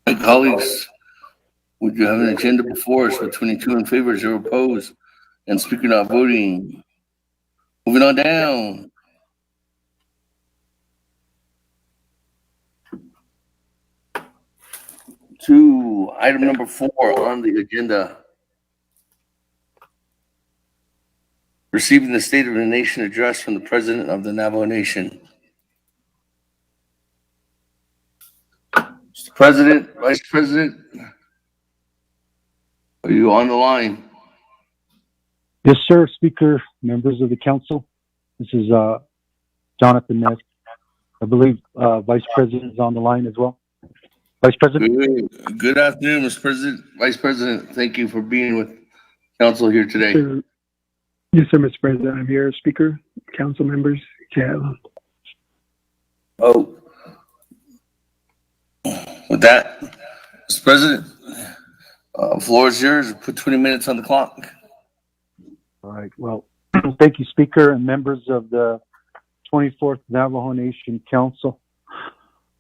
My colleagues, would you have an agenda before us with 22 in favor, 0 opposed, and speaker not voting? Moving on down. To item number 4 on the agenda. Receiving the State of the Nation address from the President of the Navajo Nation. Mr. President, Vice President, are you on the line? Yes, sir, Speaker, members of the council. This is Jonathan Ness. I believe Vice President is on the line as well. Vice President. Good afternoon, Mr. President, Vice President. Thank you for being with council here today. Sir. Yes, sir, Mr. President. I'm here, Speaker, council members. Oh, with that, Mr. President, floor is yours. Put 20 minutes on the clock. All right. Well, thank you, Speaker, and members of the 24th Navajo Nation Council.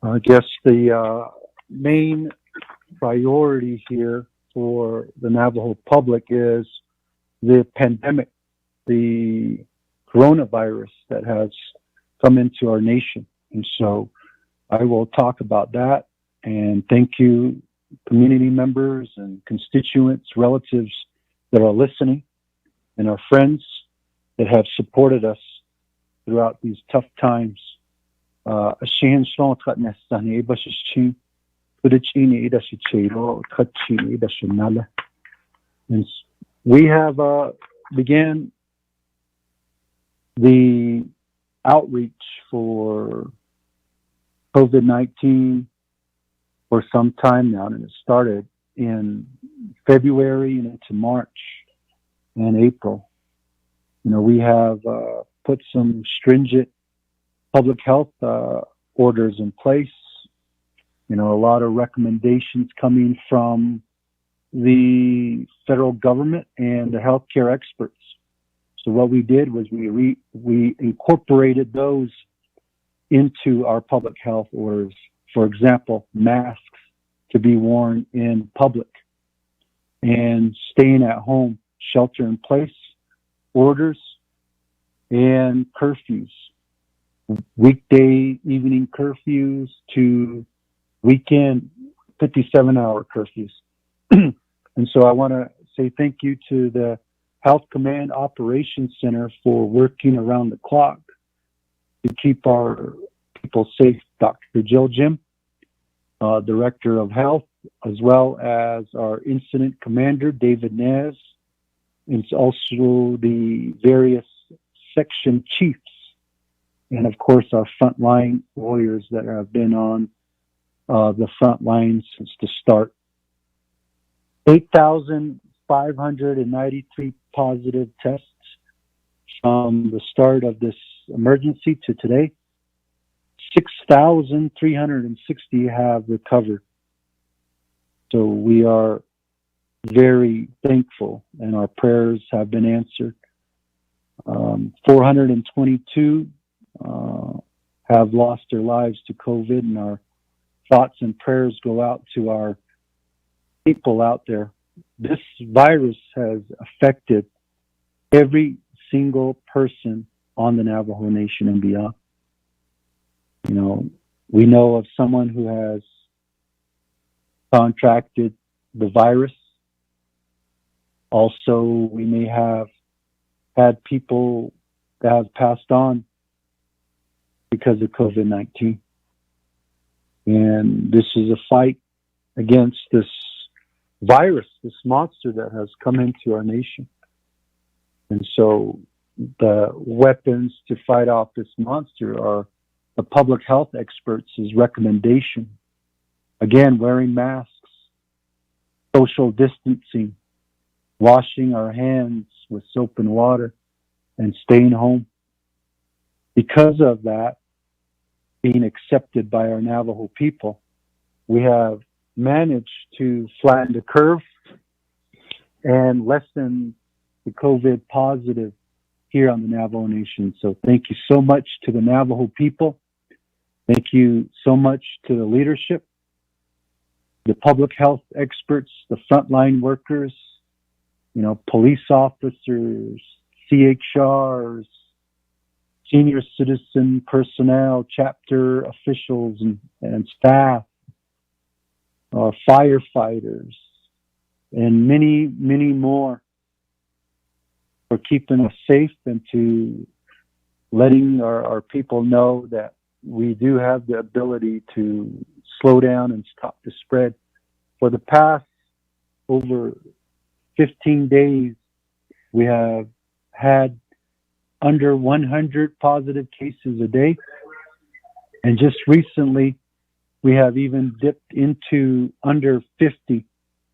I guess the main priority here for the Navajo public is the pandemic, the coronavirus that has come into our nation. And so I will talk about that, and thank you, community members and constituents, relatives that are listening, and our friends that have supported us throughout these tough times. And we have began the outreach for COVID-19 for some time now, and it started in February and into March and April. We have put some stringent public health orders in place. A lot of recommendations coming from the federal government and the healthcare experts. So what we did was we incorporated those into our public health orders. For example, masks to be worn in public, and staying at home, shelter in place orders, and curfews, weekday evening curfews to weekend 57-hour curfews. And so I want to say thank you to the Health Command Operations Center for working around the clock to keep our people safe. Dr. Jill Jim, Director of Health, as well as our Incident Commander, David Nez, and also the various section chiefs, and of course our frontline warriors that have been on the front line since the start. 8,593 positive tests from the start of this emergency to today. 6,360 have recovered. So we are very thankful, and our prayers have been answered. 422 have lost their lives to COVID, and our thoughts and prayers go out to our people out there. This virus has affected every single person on the Navajo Nation and beyond. We know of someone who has contracted the virus. Also, we may have had people that have passed on because of COVID-19. And this is a fight against this virus, this monster that has come into our nation. And so the weapons to fight off this monster are the public health experts' recommendation. Again, wearing masks, social distancing, washing our hands with soap and water, and staying home. Because of that being accepted by our Navajo people, we have managed to flatten the curve and lessen the COVID positive here on the Navajo Nation. So thank you so much to the Navajo people. Thank you so much to the leadership, the public health experts, the frontline workers, police officers, CHRs, senior citizen personnel, chapter officials and staff, firefighters, and many, many more for keeping us safe and to letting our people know that we do have the ability to slow down and stop the spread. For the past over 15 days, we have had under 100 positive cases a day. And just recently, we have even dipped into under 50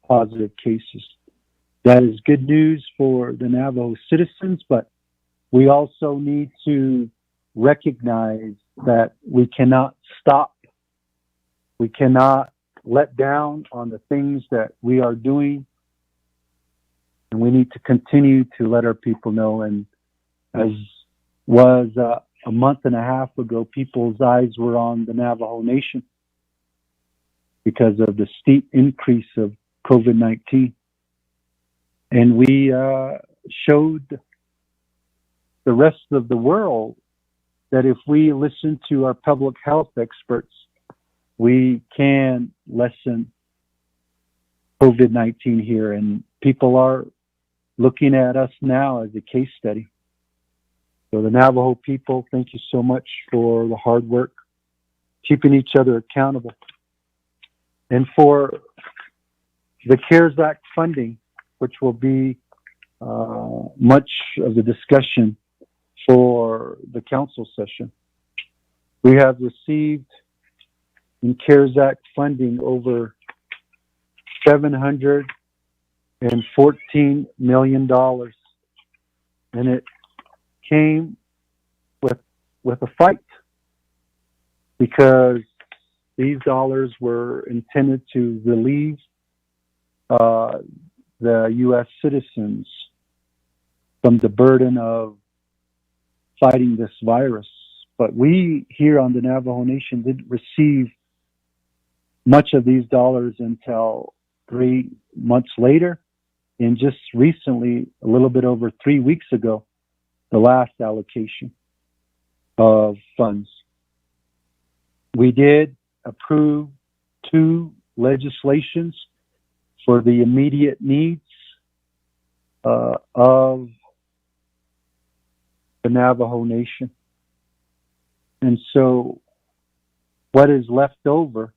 positive cases. That is good news for the Navajo citizens, but we also need to recognize that we cannot stop. We cannot let down on the things that we are doing. And we need to continue to let our people know. And as was a month and a half ago, people's eyes were on the Navajo Nation because of the steep increase of COVID-19. And we showed the rest of the world that if we listen to our public health experts, we can lessen COVID-19 here. And people are looking at us now as a case study. So the Navajo people, thank you so much for the hard work, keeping each other accountable. And for the CARES Act funding, which will be much of the discussion for the council session. We have received in CARES Act funding over $714 million. And it came with a fight, because these dollars were intended to relieve the U.S. citizens from the burden of fighting this virus. But we here on the Navajo Nation didn't receive much of these dollars until 3 months later. And just recently, a little bit over 3 weeks ago, the last allocation of funds. We did approve 2 legislations for the immediate needs of the Navajo Nation. And so what is left over,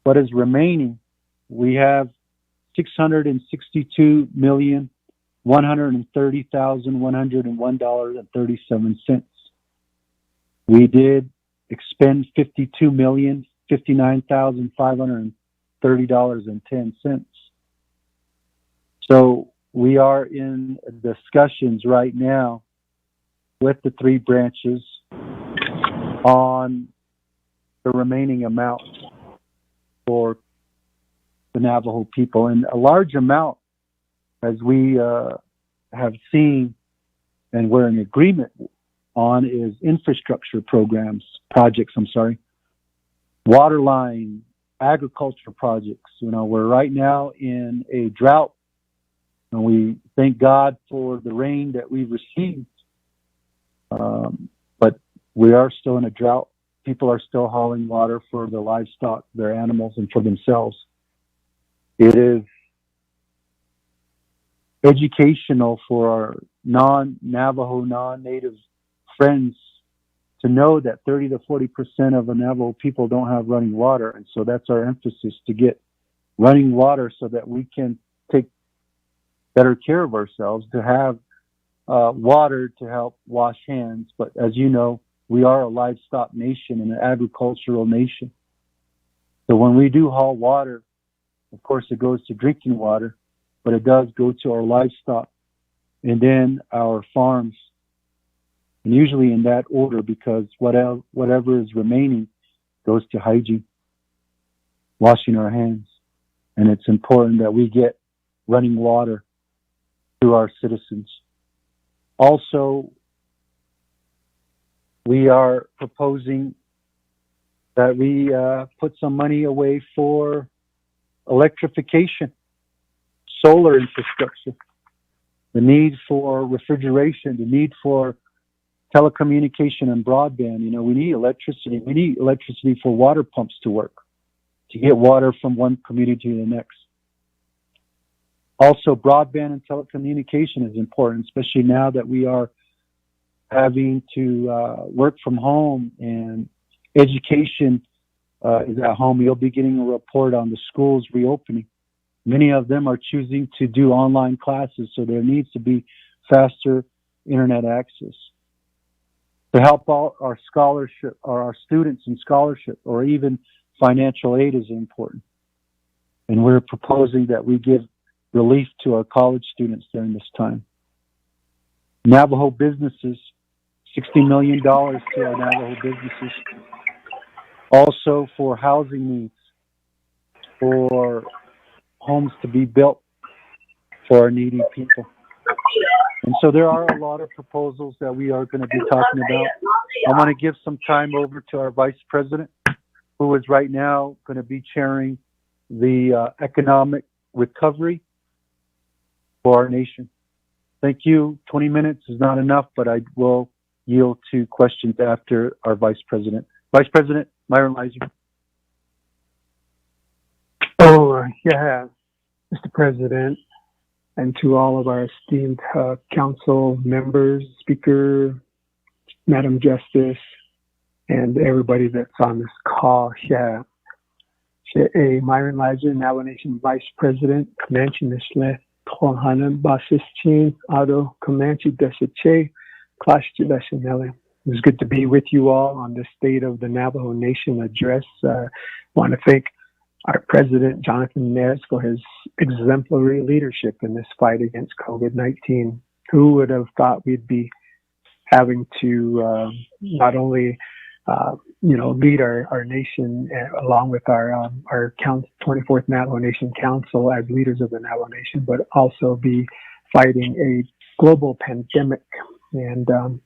what is remaining, we have $662,130,101.37. We did expend $59,530.10. So we are in discussions right now with the 3 branches on the remaining amount for the Navajo people. And a large amount, as we have seen and we're in agreement on, is infrastructure projects, water line, agriculture projects. We're right now in a drought, and we thank God for the rain that we've received. But we are still in a drought. People are still hauling water for their livestock, their animals, and for themselves. It is educational for our non-Navajo, non-Native friends to know that 30 to 40% of the Navajo people don't have running water. And so that's our emphasis, to get running water so that we can take better care of ourselves, to have water to help wash hands. But as you know, we are a livestock nation and an agricultural nation. So when we do haul water, of course it goes to drinking water, but it does go to our livestock and then our farms. And usually in that order, because whatever is remaining goes to hygiene, washing our hands. And it's important that we get running water to our citizens. Also, we are proposing that we put some money away for electrification, solar infrastructure, the need for refrigeration, the need for telecommunication and broadband. We need electricity. We need electricity for water pumps to work, to get water from one community to the next. Also, broadband and telecommunication is important, especially now that we are having to work from home and education is at home. You'll be getting a report on the schools reopening. Many of them are choosing to do online classes, so there needs to be faster internet access. To help all our scholarship, or our students in scholarship, or even financial aid is important. And we're proposing that we give relief to our college students during this time. Navajo businesses, $60 million to our Navajo businesses. Also for housing needs, for homes to be built for our needy people. And so there are a lot of proposals that we are going to be talking about. I want to give some time over to our Vice President, who is right now going to be chairing the economic recovery for our nation. Thank you. 20 minutes is not enough, but I will yield to questions after our Vice President. Vice President Myron Leiser. Oh, yeah, Mr. President. and to all of our esteemed council members, Speaker, Madam Justice, and everybody that's on this call here. Myron Lizer, Navajo Nation Vice President, Comanche Nishle, Tolhanan Basischin, Ado, Comanche Desache, Clash Deshanele. It was good to be with you all on the State of the Navajo Nation address. I want to thank our President, Jonathan Nez, for his exemplary leadership in this fight against COVID-19. Who would have thought we'd be having to not only lead our nation along with our 24th Navajo Nation Council as leaders of the Navajo Nation, but also be fighting a global pandemic. And I'm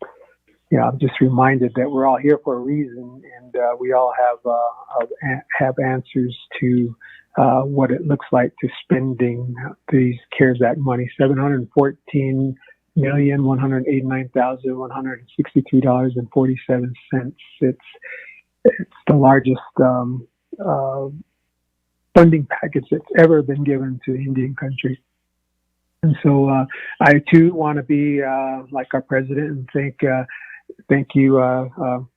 just reminded that we're all here for a reason, and we all have answers to what it looks like to spending these CARES Act money, $714,189,163.47. It's the largest funding package that's ever been given to the Indian country. And so I too want to be like our president and thank you all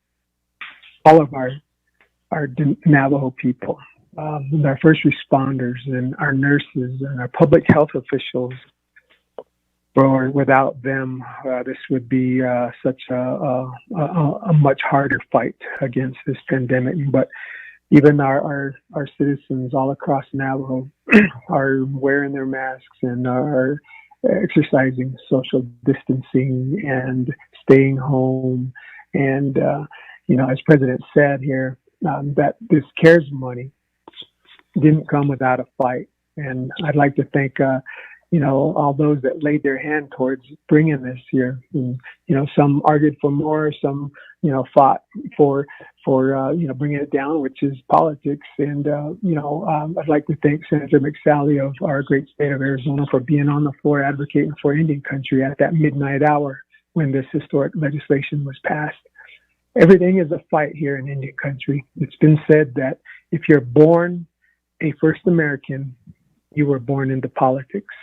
of our Navajo people, our first responders and our nurses and our public health officials. For without them, this would be such a much harder fight against this pandemic. But even our citizens all across Navajo are wearing their masks and are exercising social distancing and staying home. And as President said here, that this CARES money didn't come without a fight. And I'd like to thank all those that laid their hand towards bringing this here. And, some argued for more, some, fought for bringing it down, which is politics. And, I'd like to thank Senator McSally of our great state of Arizona for being on the floor advocating for Indian country at that midnight hour when this historic legislation was passed. Everything is a fight here in Indian country. It's been said that if you're born a first American, you were born into politics.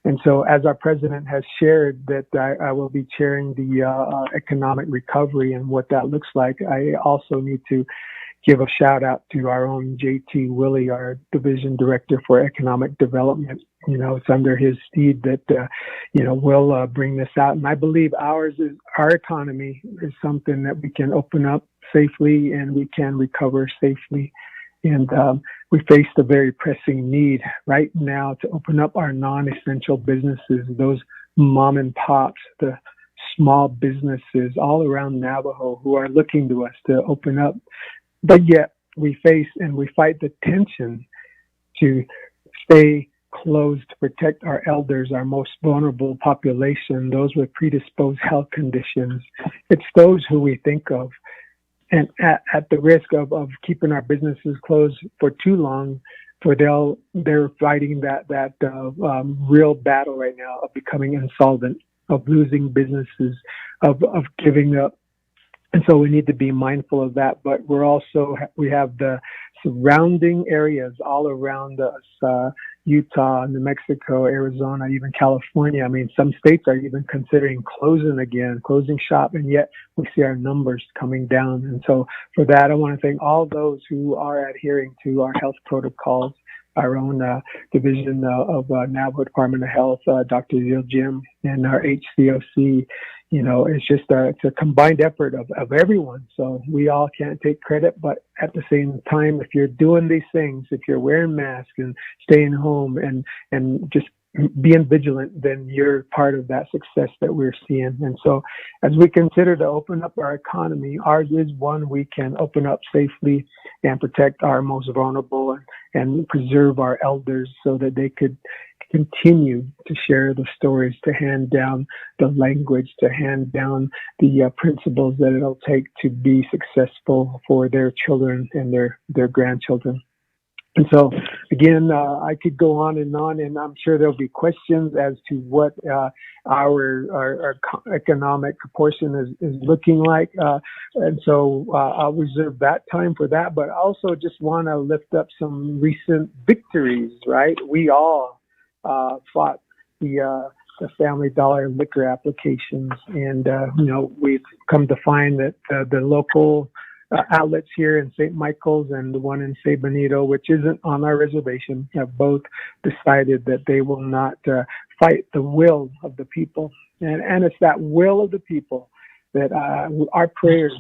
And so as our president has shared that I will be chairing the economic recovery and what that looks like, I also need to give a shout out to our own JT Willie, our division director for economic development. It's under his steed that, we'll bring this out. And I believe our economy is something that we can open up safely and we can recover safely. And we face the very pressing need right now to open up our non-essential businesses, those mom and pops, the small businesses all around Navajo who are looking to us to open up. But yet we face and we fight the tension to stay closed to protect our elders, our most vulnerable population, those with predisposed health conditions. It's those who we think of. And at the risk of keeping our businesses closed for too long, they're fighting that real battle right now of becoming insolvent, of losing businesses, of giving up. And so we need to be mindful of that. But we have the surrounding areas all around us, Utah, New Mexico, Arizona, even California. I mean, some states are even considering closing shop, and yet we see our numbers coming down. And so for that, I want to thank all those who are adhering to our health protocols, our own division of Navajo Department of Health, Dr. Zil Jim, and our HCOC. It's a combined effort of everyone. So we all can't take credit, but at the same time, if you're doing these things, if you're wearing masks and staying home and just being vigilant, then you're part of that success that we're seeing. And so as we consider to open up our economy, ours is one we can open up safely and protect our most vulnerable and preserve our elders so that they could continue to share the stories, to hand down the language, to hand down the principles that it'll take to be successful for their children and their grandchildren. And so, again, I could go on, and I'm sure there'll be questions as to what our economic portion is looking like. And so I'll reserve that time for that. But I also just want to lift up some recent victories, right? We all fought the Family Dollar liquor applications, and we've come to find that the local outlets here in St. Michael's and the one in San Benito, which isn't on our reservation, have both decided that they will not fight the will of the people. And it's that will of the people that our prayers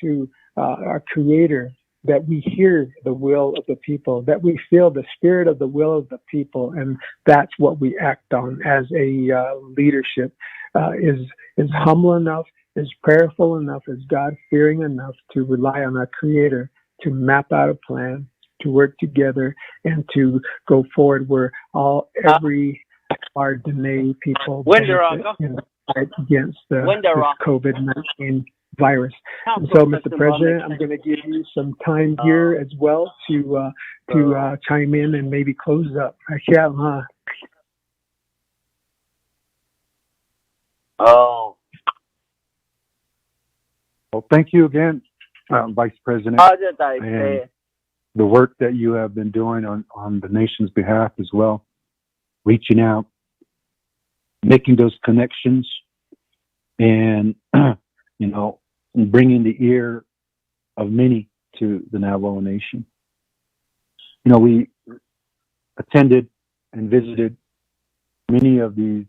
to our Creator, that we hear the will of the people, that we feel the spirit of the will of the people, and that's what we act on as a leadership. Is humble enough, is prayerful enough, is God-fearing enough to rely on our Creator to map out a plan, to work together, and to go forward where every our Dene people benefit in the fight against this COVID-19 virus. And so, Mr. President, I'm going to give you some time here as well to chime in and maybe close up. Oh. Well, thank you again, Vice President, and the work that you have been doing on the nation's behalf as well, reaching out, making those connections, and bringing the ear of many to the Navajo Nation. We attended and visited many of these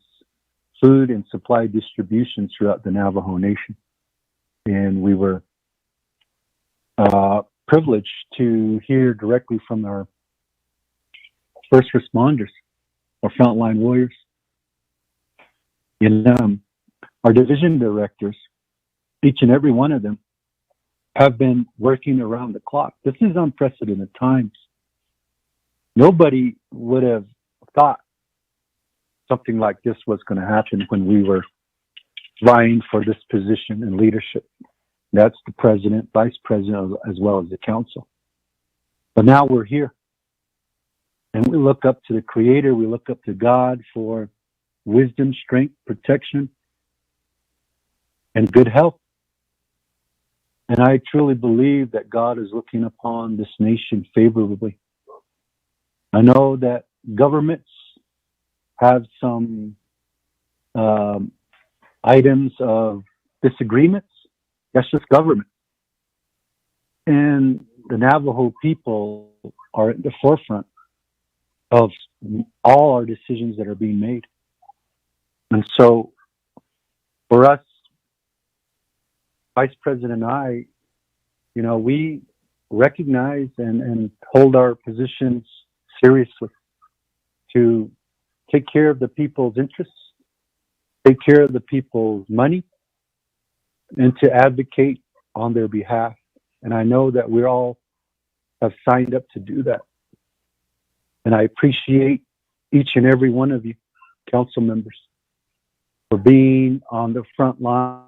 food and supply distributions throughout the Navajo Nation. And we were privileged to hear directly from our first responders, our frontline warriors, and our division directors. Each and every one of them have been working around the clock. This is unprecedented times. Nobody would have thought something like this was going to happen when we were vying for this position in leadership. That's the president, vice president, as well as the council. But now we're here. And we look up to the Creator, we look up to God for wisdom, strength, protection, and good health. And I truly believe that God is looking upon this nation favorably. I know that governments have some items of disagreements. That's just government. And the Navajo people are at the forefront of all our decisions that are being made. And so for us, Vice President and I, we recognize and hold our positions seriously to take care of the people's interests, take care of the people's money, and to advocate on their behalf. And I know that we all have signed up to do that. And I appreciate each and every one of you, council members, for being on the front line.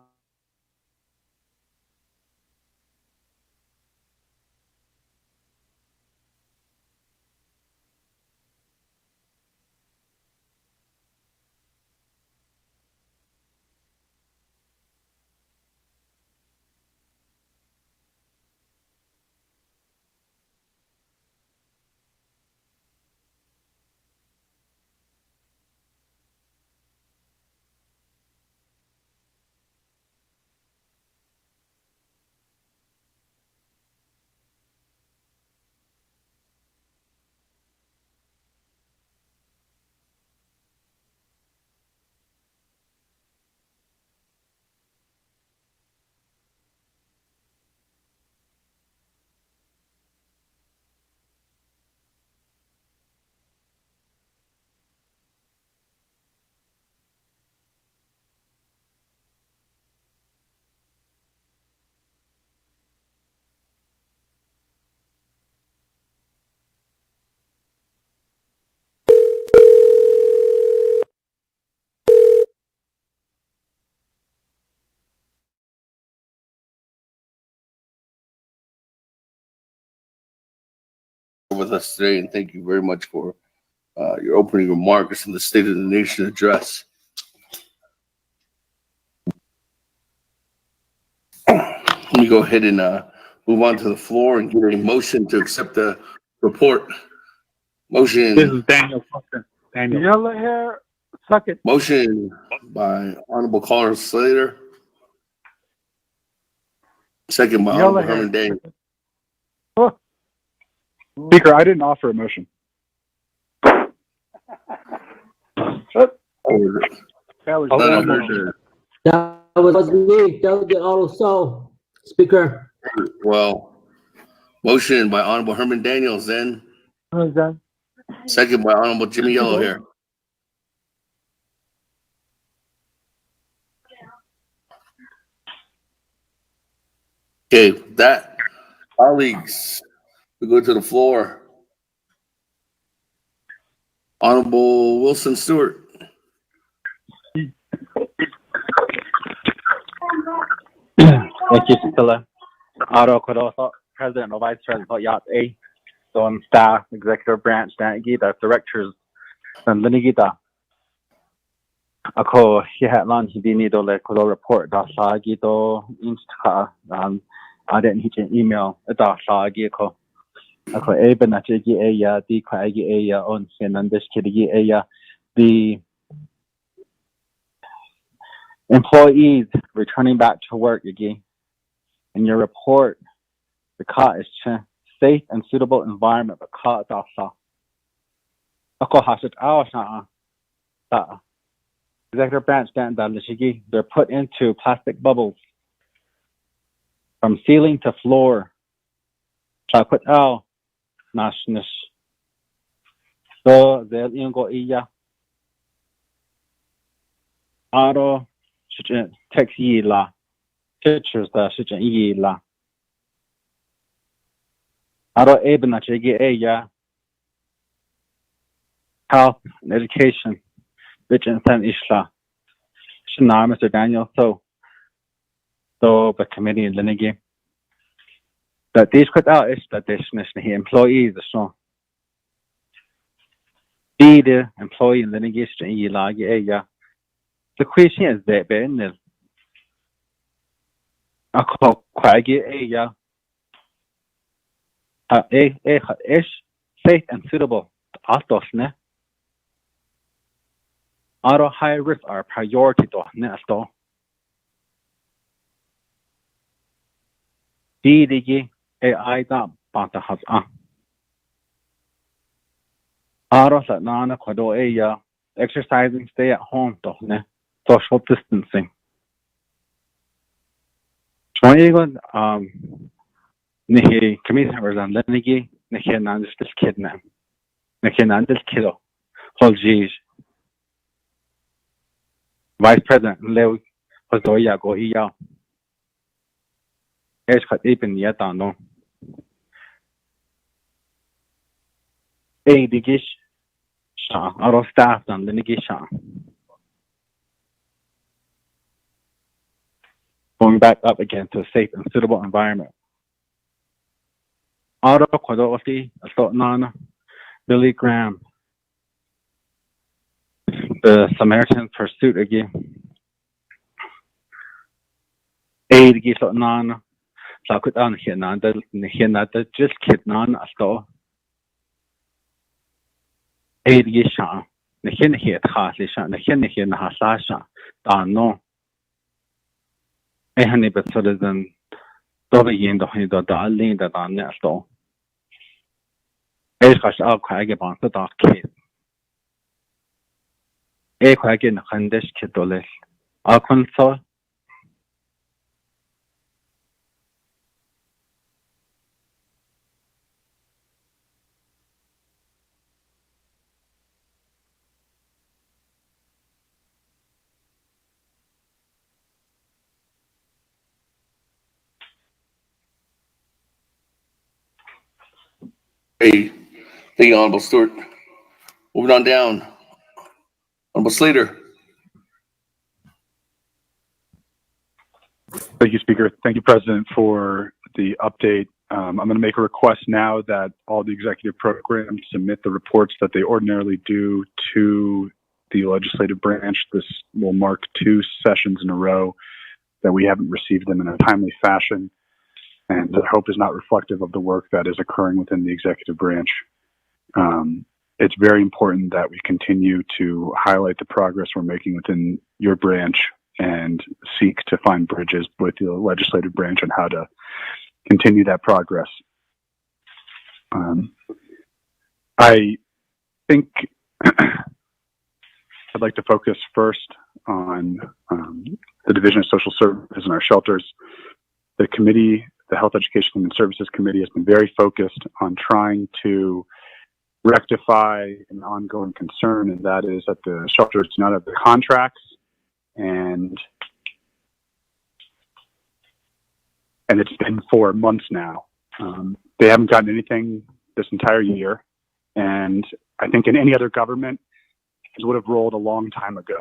With us today, and thank you very much for your opening remarks and the State of the Nation address. Let me go ahead and move on to the floor and get a motion to accept the report. Motion. This is Daniel Fuster. Yellow hair, second. Motion by Honorable Caller Slater. Second by Yellow Honorable hair. Herman Daniel. Speaker, I didn't offer a motion. That was That was me. That was also Speaker. Well, motion by Honorable Herman Daniels then. What was that? Second by Honorable Jimmy Yellowhair. Okay, that, colleagues, we go to the floor. Honorable Wilson Stewart. Thank you, Priscilla. Auto Kodoso, President or Vice President Yat A. On staff, executive branch, the directors, and Linigita. Ako, he had lunch, he didn't need to let Kodo report. That's Gito, Insta, I didn't hit an email. That's Giko. Ako, Eben, at Jigi Aya, the Kwagi Aya, on Sin and this Kidigi Aya, the employees returning back to work again. In your report, the car is safe and suitable environment, but car is also. Ako hasut awasha. Executive branch they're put into plastic bubbles from ceiling to floor. Put out nashness. So they'll go iya. Aro should text ye la. Pictures that should ye la. Aro eben na chegi eya. Health and education. Which in San Isla. Shana, Mr. Daniel, so the committee in Linigi. That these put out is that this employees are so. Be the employee in Linigi, the question is that Ben. I call Quaggy is safe and suitable. Altosne. Auto high risk are priority to nesto. DDG AI da banta has Auto sa nana kodo exercising, stay at home to ne social distancing. Twenty-one nihi committee members on Lenigi nihi nandis this kidnap. Nihi nandis kiddo. Hold geez. Vice President Leo was doya go iya. Es kat even yata no. Digish sha our staff dan litigation. Going back up again to a safe and suitable environment. Auto Kodofi, Assault Nana, Billy Graham. The Samaritan pursuit again. Aid Gisot Nana, Sakutan Hinata, just kid Nana Asto. Aid Gishan, the Hinhit Haslishan, the Hinhin Hasasha, Dano. Ehani but so than Dobbin the Hido Darling that are Nesto. Ash out Kragaban the dark kid. A Kragan Handish Kidolis. Arkansas. Hey, thank you, Honorable Stewart. Moving on down. Honorable Slater. Thank you, Speaker. Thank you, President, for the update. I'm going to make a request now that all the executive programs submit the reports that they ordinarily do to the legislative branch. This will mark 2 sessions in a row that we haven't received them in a timely fashion, and I hope is not reflective of the work that is occurring within the executive branch. it's very important that we continue to highlight the progress we're making within your branch and seek to find bridges with the legislative branch on how to continue that progress. I think I'd like to focus first on the Division of Social Services and our shelters. The committee, the Health, Education, and Services Committee, has been very focused on trying to rectify an ongoing concern, and that is that the shelters do not have the contracts, and it's been 4 months now. They haven't gotten anything this entire year, and I think in any other government, it would have rolled a long time ago.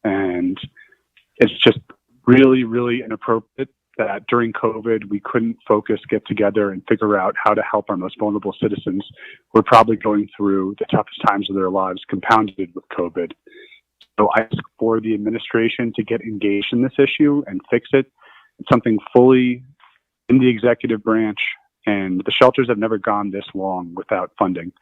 And it's just really, really inappropriate that during COVID, we couldn't get together and figure out how to help our most vulnerable citizens who are probably going through the toughest times of their lives, compounded with COVID. So I ask for the administration to get engaged in this issue and fix it. It's something fully in the executive branch, and the shelters have never gone this long without funding.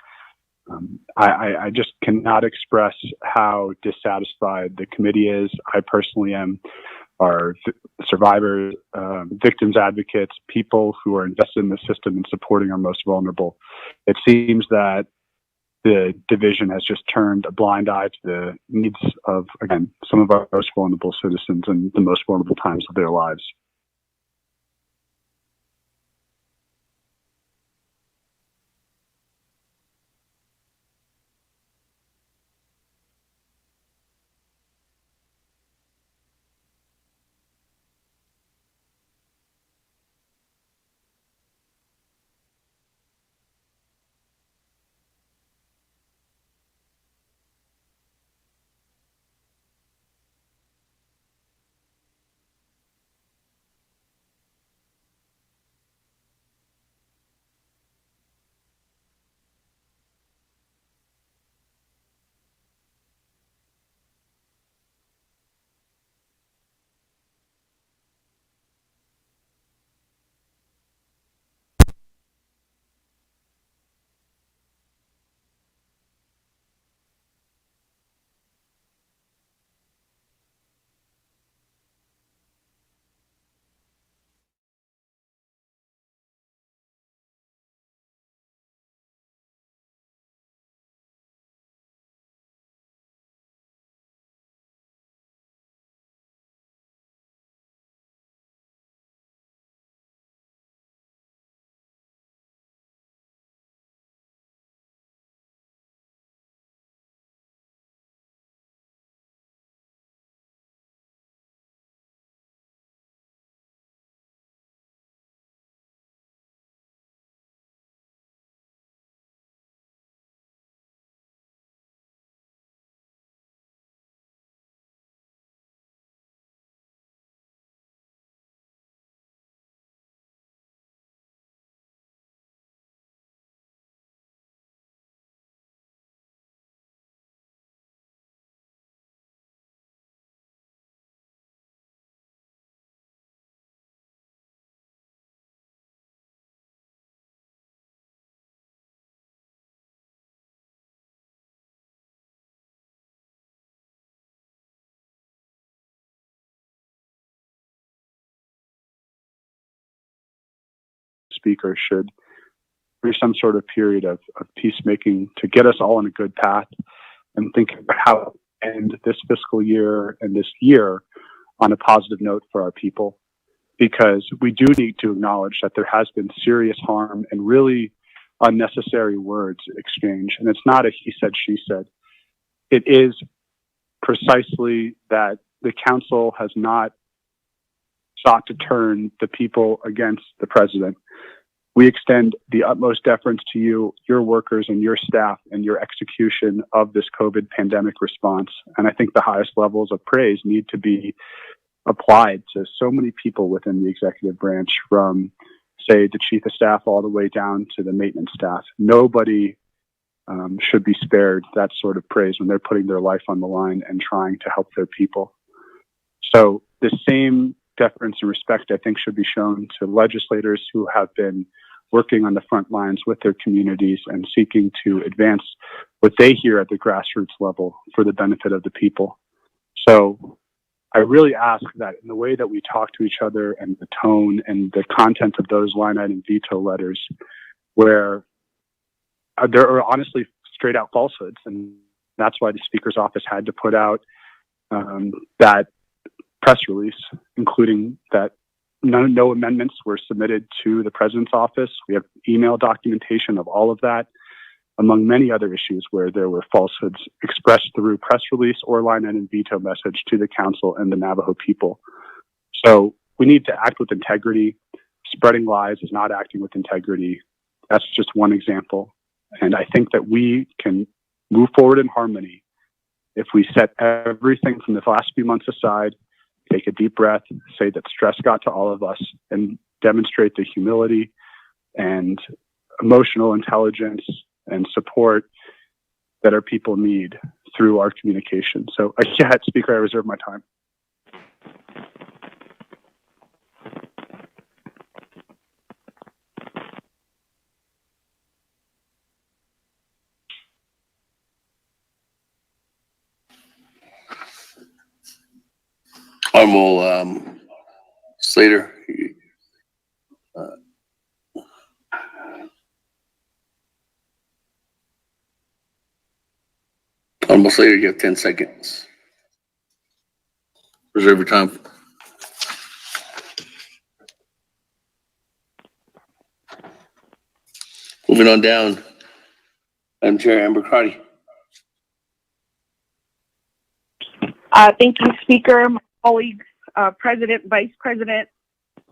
I just cannot express how dissatisfied the committee is. I personally am. Our survivors, victims advocates, people who are invested in the system and supporting our most vulnerable. It seems that the division has just turned a blind eye to the needs of, again, some of our most vulnerable citizens in the most vulnerable times of their lives. Speaker should be some sort of period of peacemaking to get us all on a good path and think about how to end this fiscal year and this year on a positive note for our people, because we do need to acknowledge that there has been serious harm and really unnecessary words exchanged. And it's not a he said, she said. It is precisely that the council has not sought to turn the people against the president. We extend the utmost deference to you, your workers, and your staff and your execution of this COVID pandemic response. And I think the highest levels of praise need to be applied to so many people within the executive branch, from, say, the chief of staff all the way down to the maintenance staff. Nobody should be spared that sort of praise when they're putting their life on the line and trying to help their people. So the same deference and respect, I think, should be shown to legislators who have been working on the front lines with their communities and seeking to advance what they hear at the grassroots level for the benefit of the people. So I really ask that in the way that we talk to each other and the tone and the content of those line item veto letters, where there are honestly straight out falsehoods. And that's why the Speaker's office had to put out that press release, including that no amendments were submitted to the President's office. We have email documentation of all of that, among many other issues where there were falsehoods expressed through press release or line item veto message to the Council and the Navajo people. So we need to act with integrity. Spreading lies is not acting with integrity. That's just one example. And I think that we can move forward in harmony if we set everything from the last few months aside, take a deep breath, say that stress got to all of us, and demonstrate the humility and emotional intelligence and support that our people need through our communication. So, Speaker, I reserve my time. Honorable Slater. Honorable Slater, you have 10 seconds. Reserve your time. Moving on down. Madam Chair, Amber Crotty. Thank you, Speaker, my colleagues, President, Vice President,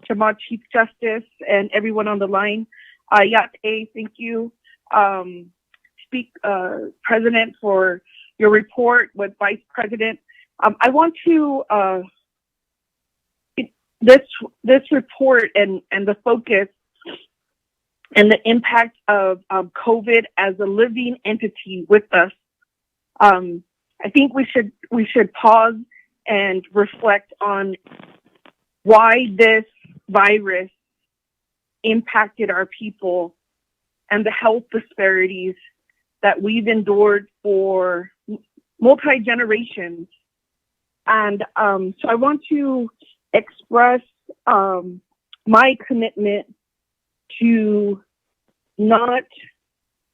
Chama Chief Justice, and everyone on the line. Yate, thank you, President, for your report with Vice President. I want to, this report and the focus and the impact of COVID as a living entity with us. I think we should pause and reflect on why this virus impacted our people and the health disparities that we've endured for multi-generations. And so I want to express my commitment to not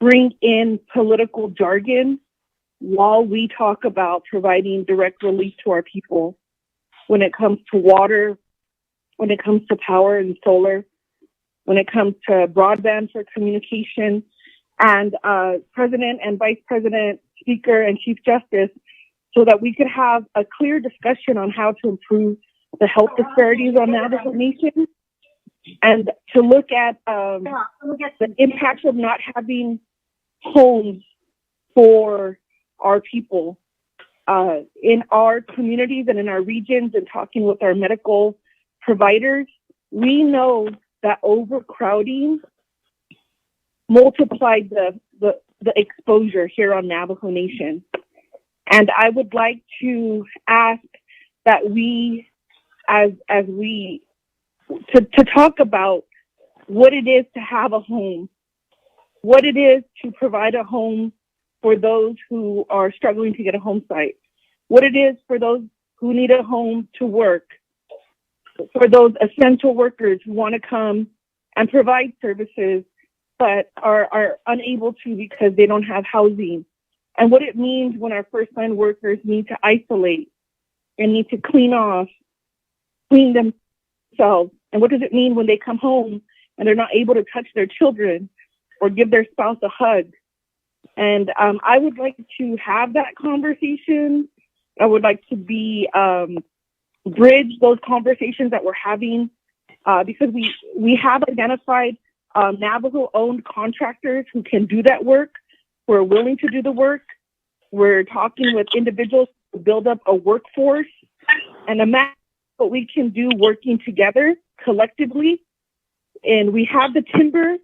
bring in political jargon while we talk about providing direct relief to our people when it comes to water, when it comes to power and solar, when it comes to broadband for communication. And President and Vice President, Speaker, and Chief Justice, so that we could have a clear discussion on how to improve the health disparities on Navajo Nation, and to look at the impact of not having homes for our people in our communities and in our regions, and talking with our medical providers. We know that overcrowding multiplied the exposure here on Navajo Nation. And I would like to ask that we, to talk about what it is to have a home, what it is to provide a home for those who are struggling to get a home site, what it is for those who need a home to work, for those essential workers who want to come and provide services but are unable to because they don't have housing, and what it means when our first-line workers need to isolate and need to clean themselves, and what does it mean when they come home and they're not able to touch their children or give their spouse a hug. And I would like to have that conversation. I would like to bridge those conversations that we're having because we have identified Navajo-owned contractors who can do that work, who are willing to do the work. We're talking with individuals to build up a workforce, and imagine what we can do working together collectively. And we have the timber,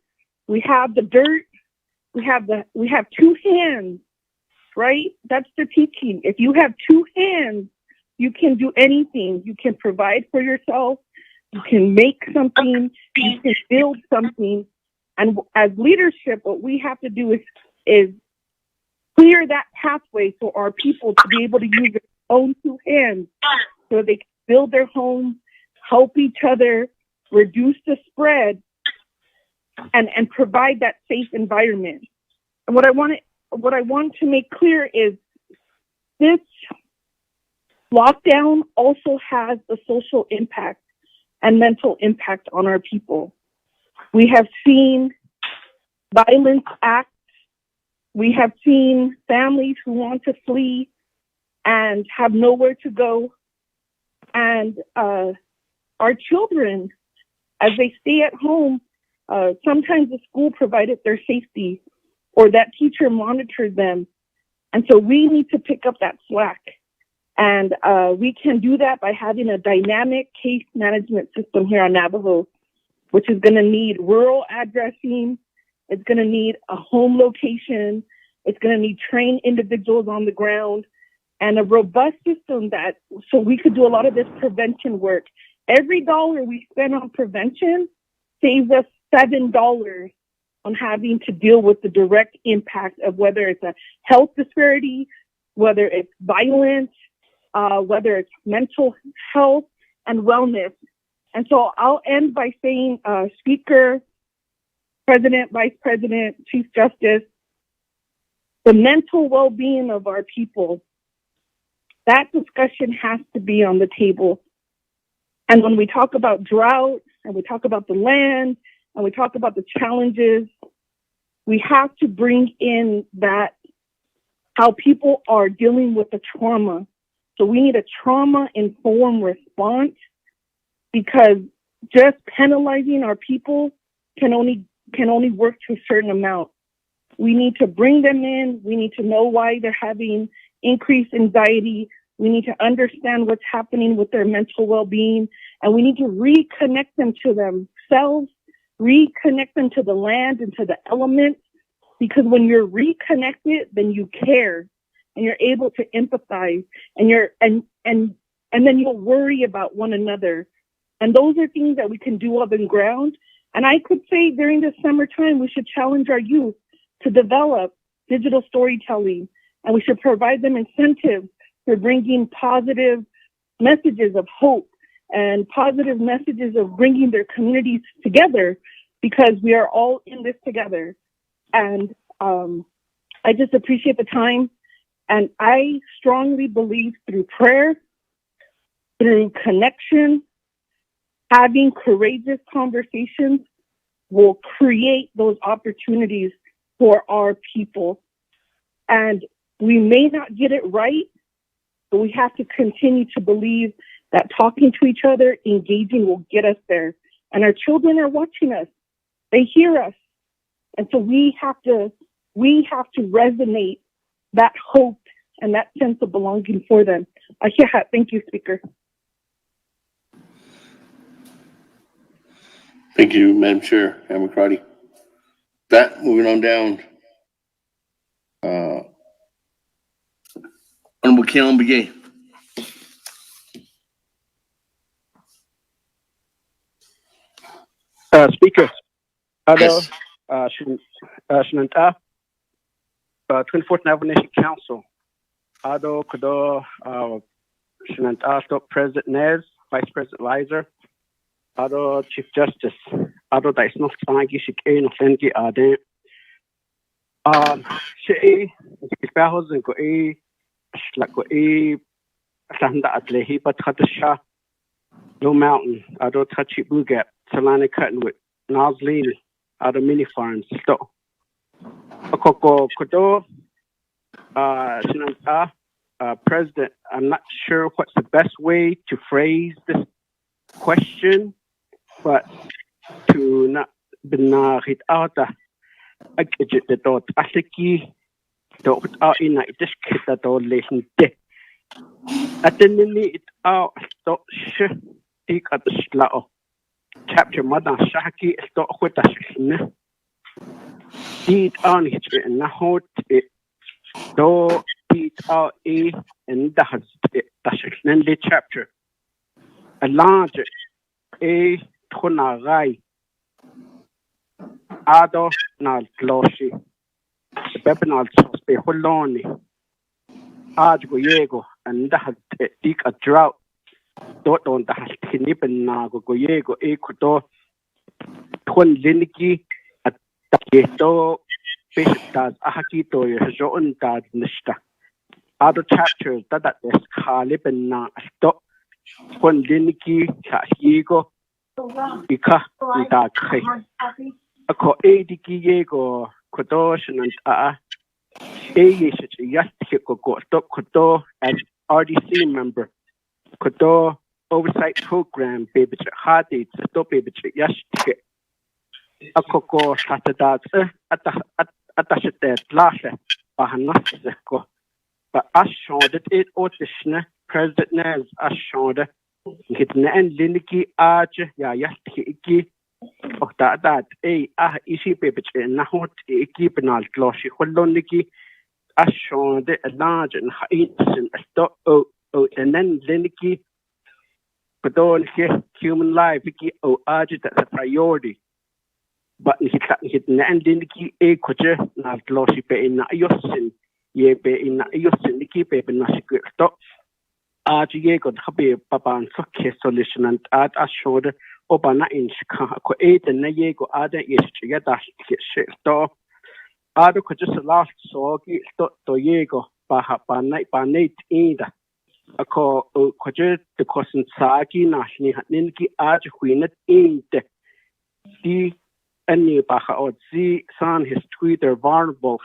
we have the dirt, we have two hands, right? That's the teaching. If you have two hands, you can do anything. You can provide for yourself. You can make something. You can build something. And as leadership, what we have to do is clear that pathway for our people to be able to use their own two hands so they can build their homes, help each other, reduce the spread, and provide that safe environment. And what I want to make clear is this lockdown also has a social impact and mental impact on our people. We have seen violence acts. We have seen families who want to flee and have nowhere to go. And our children, as they stay at home, sometimes the school provided their safety or that teacher monitored them. And so we need to pick up that slack. And we can do that by having a dynamic case management system here on Navajo, which is going to need rural addressing. It's going to need a home location. It's going to need trained individuals on the ground and a robust system so we could do a lot of this prevention work. Every dollar we spend on prevention saves us $7 on having to deal with the direct impact of whether it's a health disparity, whether it's violence, whether it's mental health and wellness. And so I'll end by saying, Speaker, President, Vice President, Chief Justice, the mental well-being of our people, that discussion has to be on the table. And when we talk about drought and we talk about the land and we talk about the challenges, we have to bring in that how people are dealing with the trauma. So we need a trauma-informed response, because just penalizing our people can only work to a certain amount. We need to bring them in. We need to know why they're having increased anxiety. We need to understand what's happening with their mental well-being, and we need to reconnect them to themselves, reconnect them to the land and to the elements, because when you're reconnected, then you care and you're able to empathize, and then you'll worry about one another. And those are things that we can do on the ground. And I could say during the summertime, we should challenge our youth to develop digital storytelling, and we should provide them incentives for bringing positive messages of hope and positive messages of bringing their communities together, because we are all in this together. And I just appreciate the time. And I strongly believe through prayer, through connection, having courageous conversations will create those opportunities for our people. And we may not get it right, but we have to continue to believe that talking to each other, engaging will get us there. And our children are watching us. They hear us. And so we have to resonate that hope and that sense of belonging for them. Thank you, Speaker. Thank you, Madam Chair, Amicrati. That, moving on down. Honorable Keon Begay. Speaker, Yes. Shinanta, 24th Navajo Nation Council. Ado Kado Shinanta, Stop President Nez, Vice President Lizer, Ado Chief Justice, Ado Daisno Spangi Shike no Fengi Ade. She Spahos and go Sanda Atlehi, but Hatasha, No Mountain, Ado Tachi Bugat, Salana Cottonwood, Nosley, Ado Mini Farms, Sto. Okoko Kodo, Shinanta, President, I'm not sure what's the best way to phrase this question, but to not benahit outa. I get the dot Asiki, dot out in a disk that all listen de. At the minute, it out, dot sh, take at the slow. Chapter Mother Shaki, dot with us. Deed on it, and not hold it. Do deed out a and that's it. That's the chapter. A large a tonarai. ado na gloshi bebenal spe holoni go yego and that dik a drought dot on the hinipen na go yego equator ton liniki at yeto bishtas ahakito yon dad nista other chapters that is khalipen na sto ton liniki cha yego ika da kai ako ediki yego kodoshan and Kodo as RDC member, Kodo oversight program, baby, Hadi, Sto baby, Yashtik, Akoko, Satadat, Atashate, Lasha, Bahanasako. But I showed it, Otishna, President Nez, I showed it, Hitnan Liniki Arch, Yashtik, of that, Ishi baby, Nahot, Ekipinal, Glossy, Holoniki. I showed it a large and high and then Liniki, but don't get human life, that's a priority. But hit Nan Liniki, a quacher, not glossy pay in Yosin, ye pay in Yosin, Niki paper, Nashik stop. Archie got happy papa and socket solution and art I showed Obana in Chicago 8 and Nayego other is to get that shit store. Ado could just last so get to Yego, Baha night by night either. A call could the cousin Sagi Nashni Ninki Arch Queen in the any Baha or Z son his Twitter vulnerable.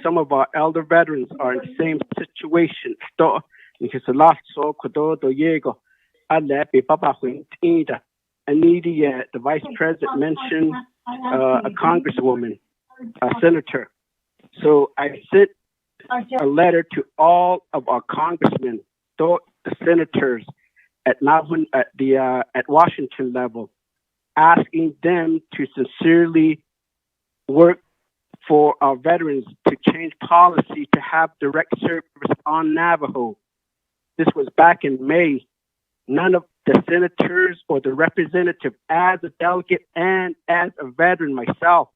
Some of our elder veterans are in the same situation. Because the last so Kodo do Yego, I let be Papa Queen either. And the vice president mentioned a congresswoman. A senator. So I sent a letter to all of our congressmen, the senators at Washington level, asking them to sincerely work for our veterans to change policy to have direct service on Navajo. This was back in May. None of the senators or the representative, as a delegate and as a veteran myself,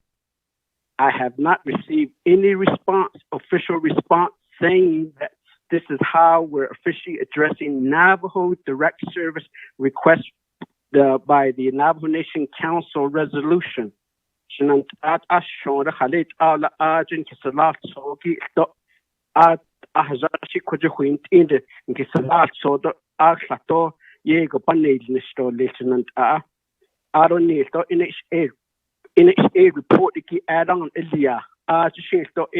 I have not received any official response saying that this is how we're officially addressing Navajo direct service request by the Navajo Nation Council resolution. NHA report ki add-on Ilya NHA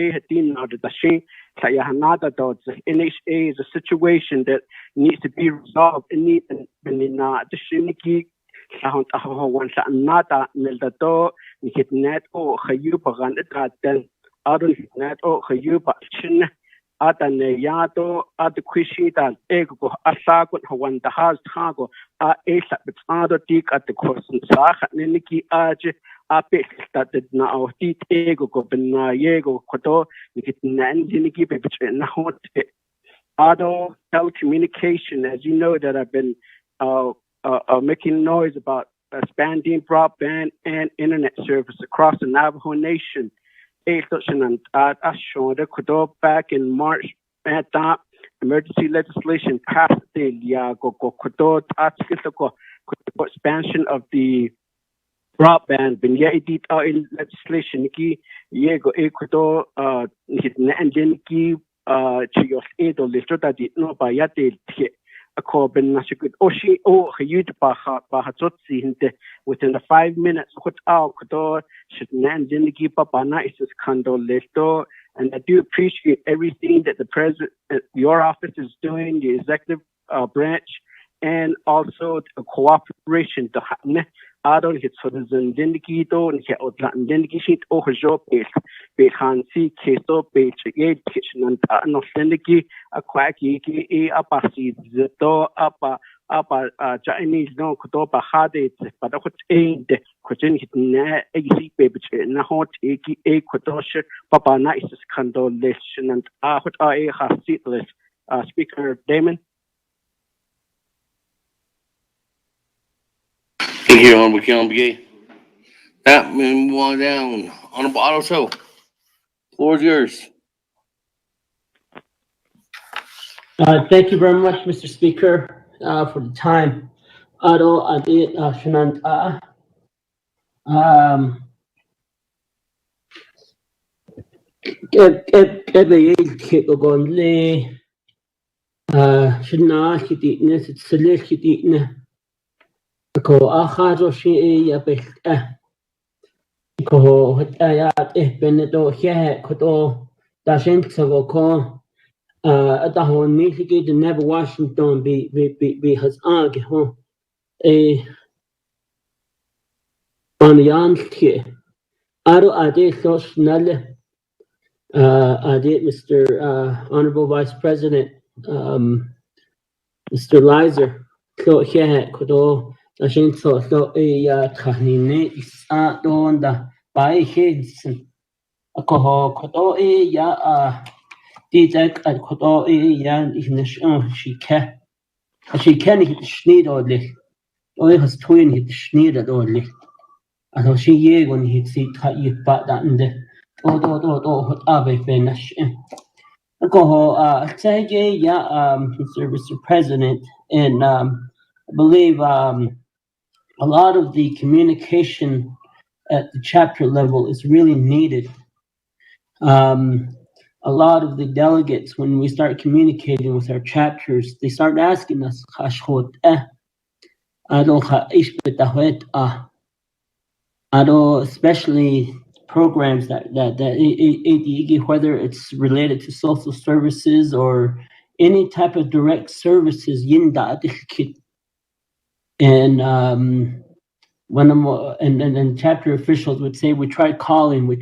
is a situation that needs to be resolved. Atane yato at the Quishita ego asakut Hawan the house tago esa betado dik at the course and Sah Niki Aj Apex that did now tit ego go bena yego koto Nikitan Niki between Nahot Ado Telecommunication, as you know that I've been making noise about expanding broadband and internet service across the Navajo Nation. Back in March, emergency legislation passed the expansion of the broadband. Legislation Ecuador within the 5 minutes and I do appreciate everything that the president, your office is doing, the executive branch, and also the cooperation to Adon hits for the Zendikito and Zendikishit Ojo Base, Behansi, Keso, Base, Kitchen, and no Sendiki, a quacky, a passy, the door up Chinese no Kotoba Hade, but I would aid the question hit AC baby, and a hot a Kodosha, Papa Nice condolation, and what I have seatless. Speaker Damon. Thank you, Honorable Councilman Begay. That move on down. Honorable Otto Show. Floor is yours. Thank you very much, Mr. Speaker, for the time. Ado adit shanant shana kititne sile kititne ko akharo shi ya beh ko hayat benedo he ko da shen so ko at the hon ni ki the never Washington be has ag ho on yan ki aro ade so snale ade Mr. Honorable Vice President Mr. Lizer so he ko da shen so ya khanine isa don da bai kids ko ya Didak at koto yan ignish she can hit schneed ordly. Only has twin hit schneed at ordly. And she ye when he see cut you bat that and the hot ave finish. Go say Mr. President, and I believe a lot of the communication at the chapter level is really needed. A lot of the delegates, when we start communicating with our chapters, they start asking us, especially programs that whether it's related to social services or any type of direct services, and when chapter officials would say, we tried calling, but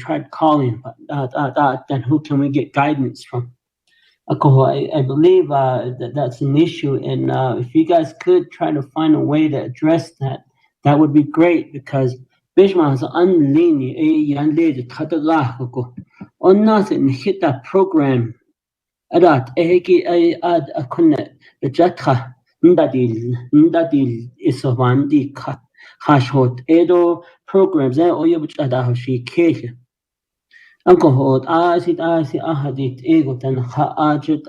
then who can we get guidance from? I believe that's an issue, and if you guys could try to find a way to address that, that would be great, because Bishman on nothing hit that program. Adat ndadil isovandi hashot edo programs she keke alcohol acid ahadit ego tan haajut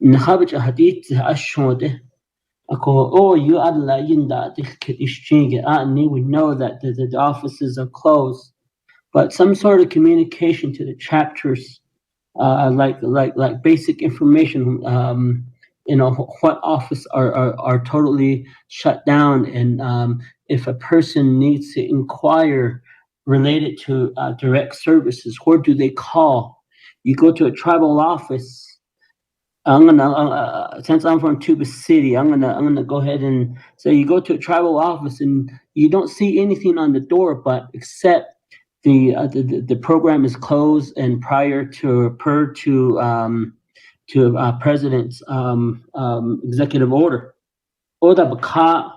nhabit ahadit ashode you adla yinda dikishchinge we know that the offices are closed, but some sort of communication to the chapters, like basic information, what office are totally shut down, and if a person needs to inquire related to direct services, where do they call? You go to a tribal office. I'm gonna since I'm from Tuba City, I'm gonna go ahead and say you go to a tribal office and you don't see anything on the door, but except the program is closed, and per president's executive order. Oda baka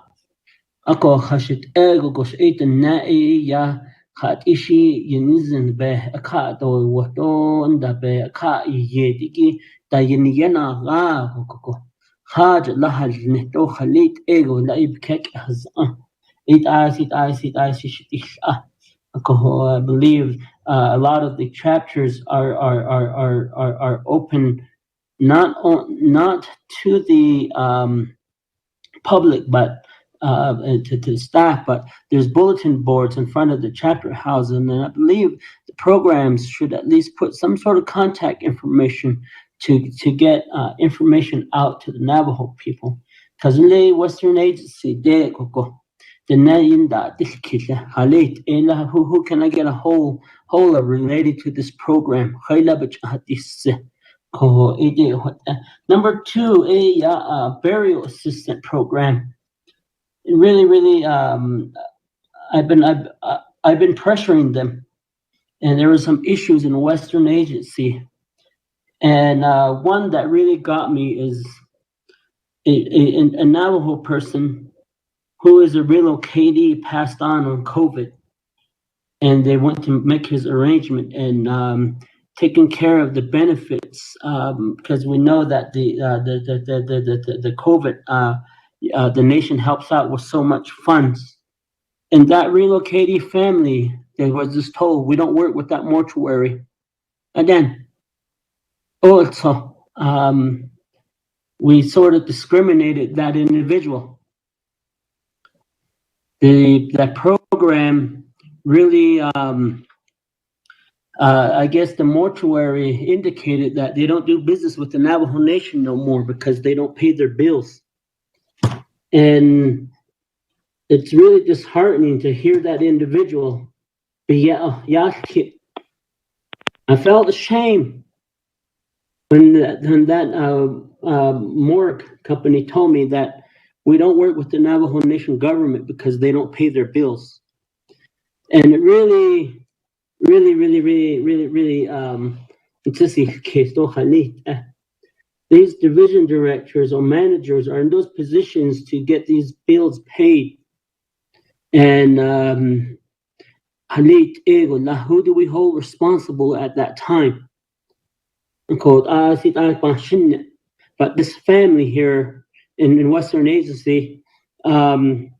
ako khashit ego gosh na ya khat ishi yinizin be aka do wato nda be aka yediki da yana ga ko haj lahal ne to khalit ego la ibkek haz it I believe a lot of the chapters are open, not to the public, but to the staff. But there's bulletin boards in front of the chapter houses, and I believe the programs should at least put some sort of contact information to get information out to the Navajo people. Because in the Western Agency, who can I get a hold of related to this program? Number two, a burial assistant program. Really, I've been pressuring them, and there were some issues in the Western Agency, and one that really got me is a Navajo person who is a relocatee passed on COVID, and they went to make his arrangement and taking care of the benefits, because we know that the COVID the nation helps out with so much funds, And that relocating family that was just told, we don't work with that mortuary. Again, also, we sort of discriminated that individual. That program really, I guess the mortuary indicated that they don't do business with the Navajo Nation no more because they don't pay their bills. And it's really disheartening to hear that individual be I felt ashamed when that morgue company told me that we don't work with the Navajo Nation government because they don't pay their bills. And it really these division directors or managers are in those positions to get these bills paid. And who do we hold responsible at that time? But this family here in Western Agency, they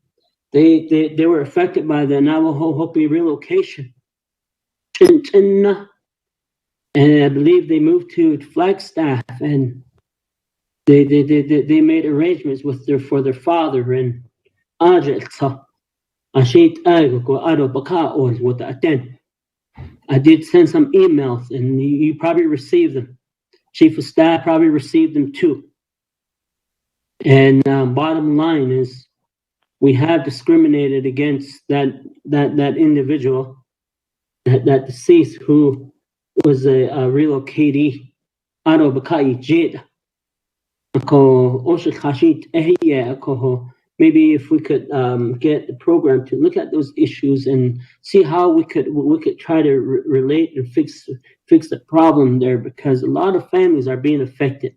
were affected by the Navajo Hopi relocation. And I believe they moved to Flagstaff, and they made arrangements for their father and I did send some emails, and you probably received them. Chief of Staff probably received them too. And bottom line is, we have discriminated against that individual, that deceased who was a relocatee. Maybe if we could get the program to look at those issues and see how we could try to relate and fix the problem there, because a lot of families are being affected.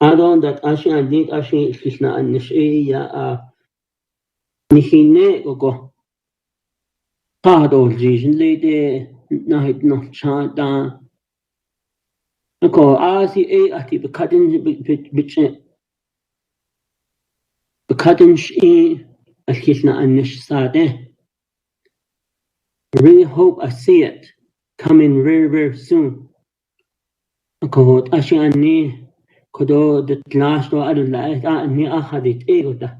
Adon that Ashin did Ashin Krishna and Nishiya Nihine go Pado Jin Lady Night no Chanta. Ako Asi A Ati the cutting the cutting she as Krishna and Nish Sade. I really hope I see it coming very, very soon. Ako Ashin Ni Kodo the last no other light ni hadit egota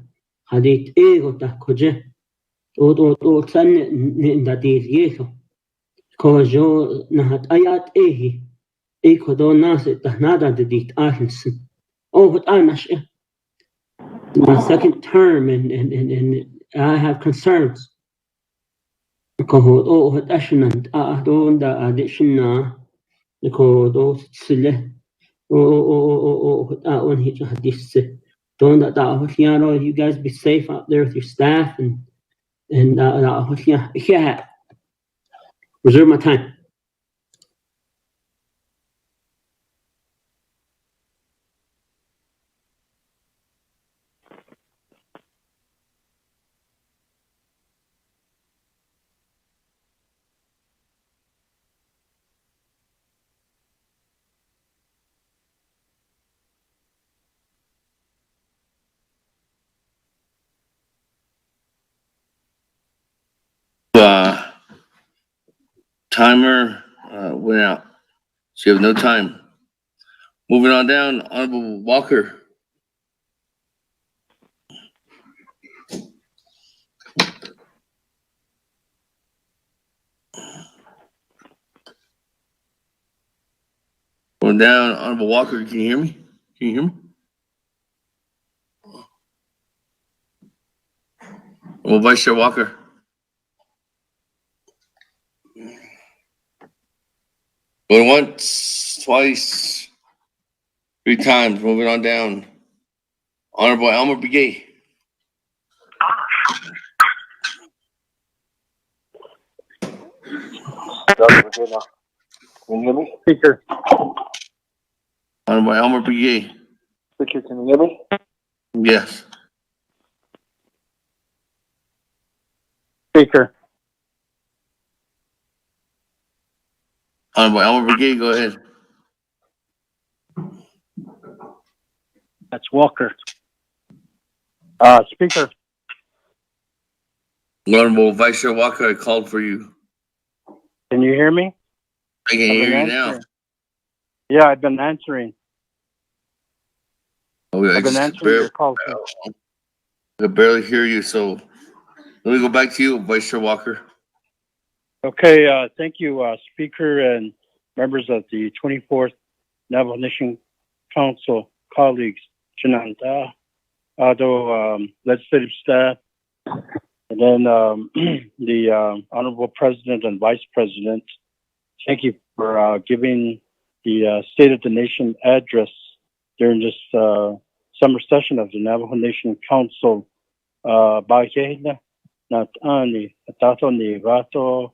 koje to san da dir yeso kojo nahat ayat ehi kodo nas ta nada de dit ahensen. Oh, what anash my second term, and I have concerns. Ko what ashnan don da adishna ko do sile you guys be safe out there with your staff and reserve my time. Timer went out, so you have no time. Moving on down, Honorable Walker. Going down, Honorable Walker. Can you hear me? Can you hear me? Well, Vice Chair Walker. Going once, twice, 3 times. Moving on down. Honorable Elmer Begay. Can you hear me? Speaker. Honorable Elmer Begay. Speaker, can you hear me? Yes. Speaker. Honorable Elmer Begay, go ahead. That's Walker. Speaker. Honorable Vice Chair Walker, I called for you. Can you hear me? I can hear you now. Yeah, I've been answering. Oh, I've been answering your call. I can barely hear you, so let me go back to you, Vice Chair Walker. Okay, thank you, Speaker and members of the 24th Navajo Nation Council, colleagues, Chinanta, legislative staff, and then the Honorable President and Vice President. Thank you for giving the State of the Nation address during this summer session of the Navajo Nation Council. Bahena, Natani, Tatoni, Vato,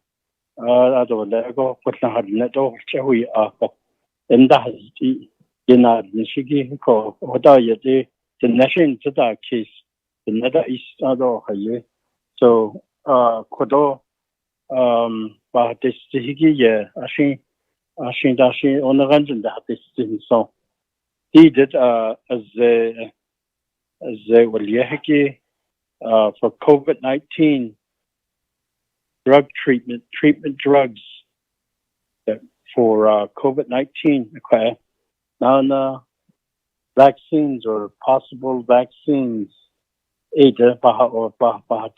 Ado Lego, Putnahaneto, Chewi Ako, and that is the Nishigi, Hodayati, the nation to that case, the Neda is Ado Haye. So, Kodo, this Higi, Ashin Dashi on the Ranjan that this thing. So, he did as they will Yehiki. For COVID-19 drug treatment drugs for COVID-19. Okay. Now, vaccines or possible vaccines. Either or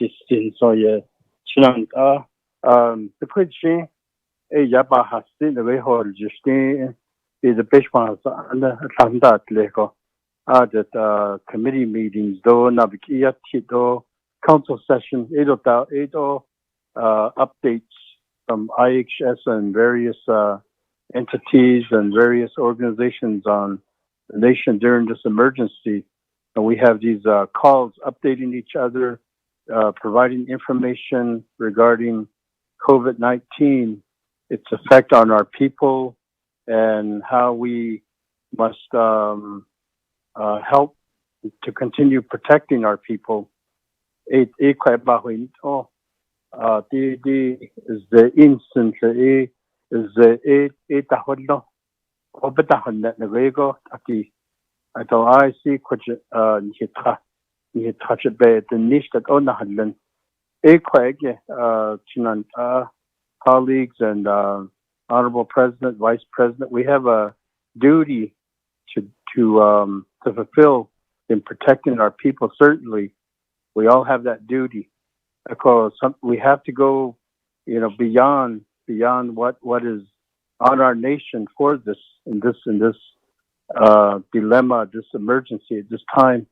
distance or the question Yabahasi the way hold just is the best one and that lego. That committee meetings, though, Navikia Tito, council session, updates from IHS and various entities and various organizations on the nation during this emergency. And we have these calls updating each other, providing information regarding COVID-19, its effect on our people, and how we must help to continue protecting our people. The is the instant is the tahodno obatahan na rego aki I don't I see you touch it by the niche that on the hadlen chinan colleagues and honorable president, vice president, we have a duty to fulfill in protecting our people. Certainly, we all have that duty because we have to go, beyond what is on our nation for this in this dilemma, this emergency at this time.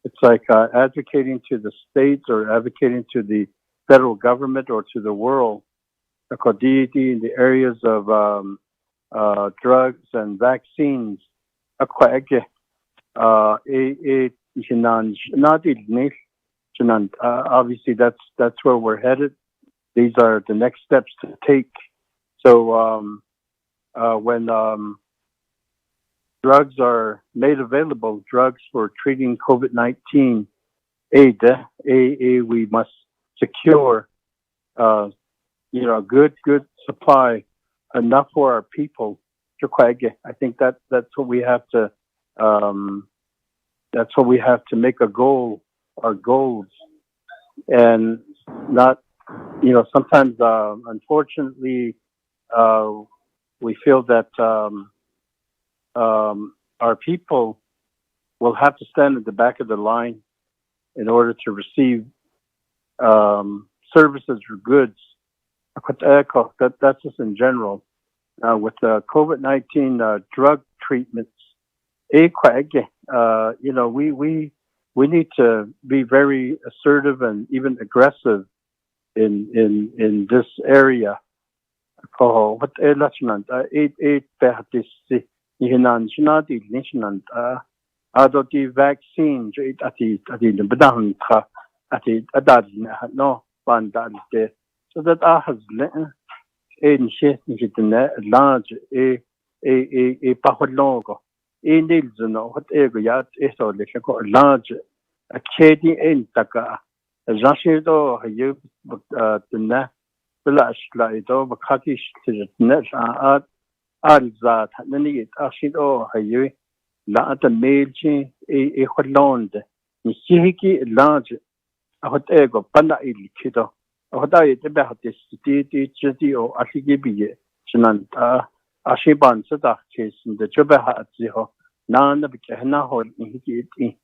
It's like advocating to the states or advocating to the federal government or to the world in the areas of drugs and vaccines. Obviously, that's where we're headed. These are the next steps to take. So when drugs are made available, drugs for treating COVID-19, we must secure, a good supply, enough for our people. I think that's what we have to. That's what we have to make a goal, our goals, and not. Sometimes, unfortunately, we feel that our people will have to stand at the back of the line in order to receive services or goods. That's just in general. With COVID-19 drug treatments, we need to be very assertive and even aggressive in this area. the vaccine ati badang kha ati adad no bandal de so that has in shit ni large a pahologo in dilzno what ego yat eso le ko large a chedi in taka zashido you tna flash lido bakati net alzat nani ashido hayu la at mailchi e holland ni hiki large a hot ego panda il kido a dai te ba hati ti ti o ashigi biye sunan ashiban sada kes de joba ha ji ho na na bi na ho ni hiki ti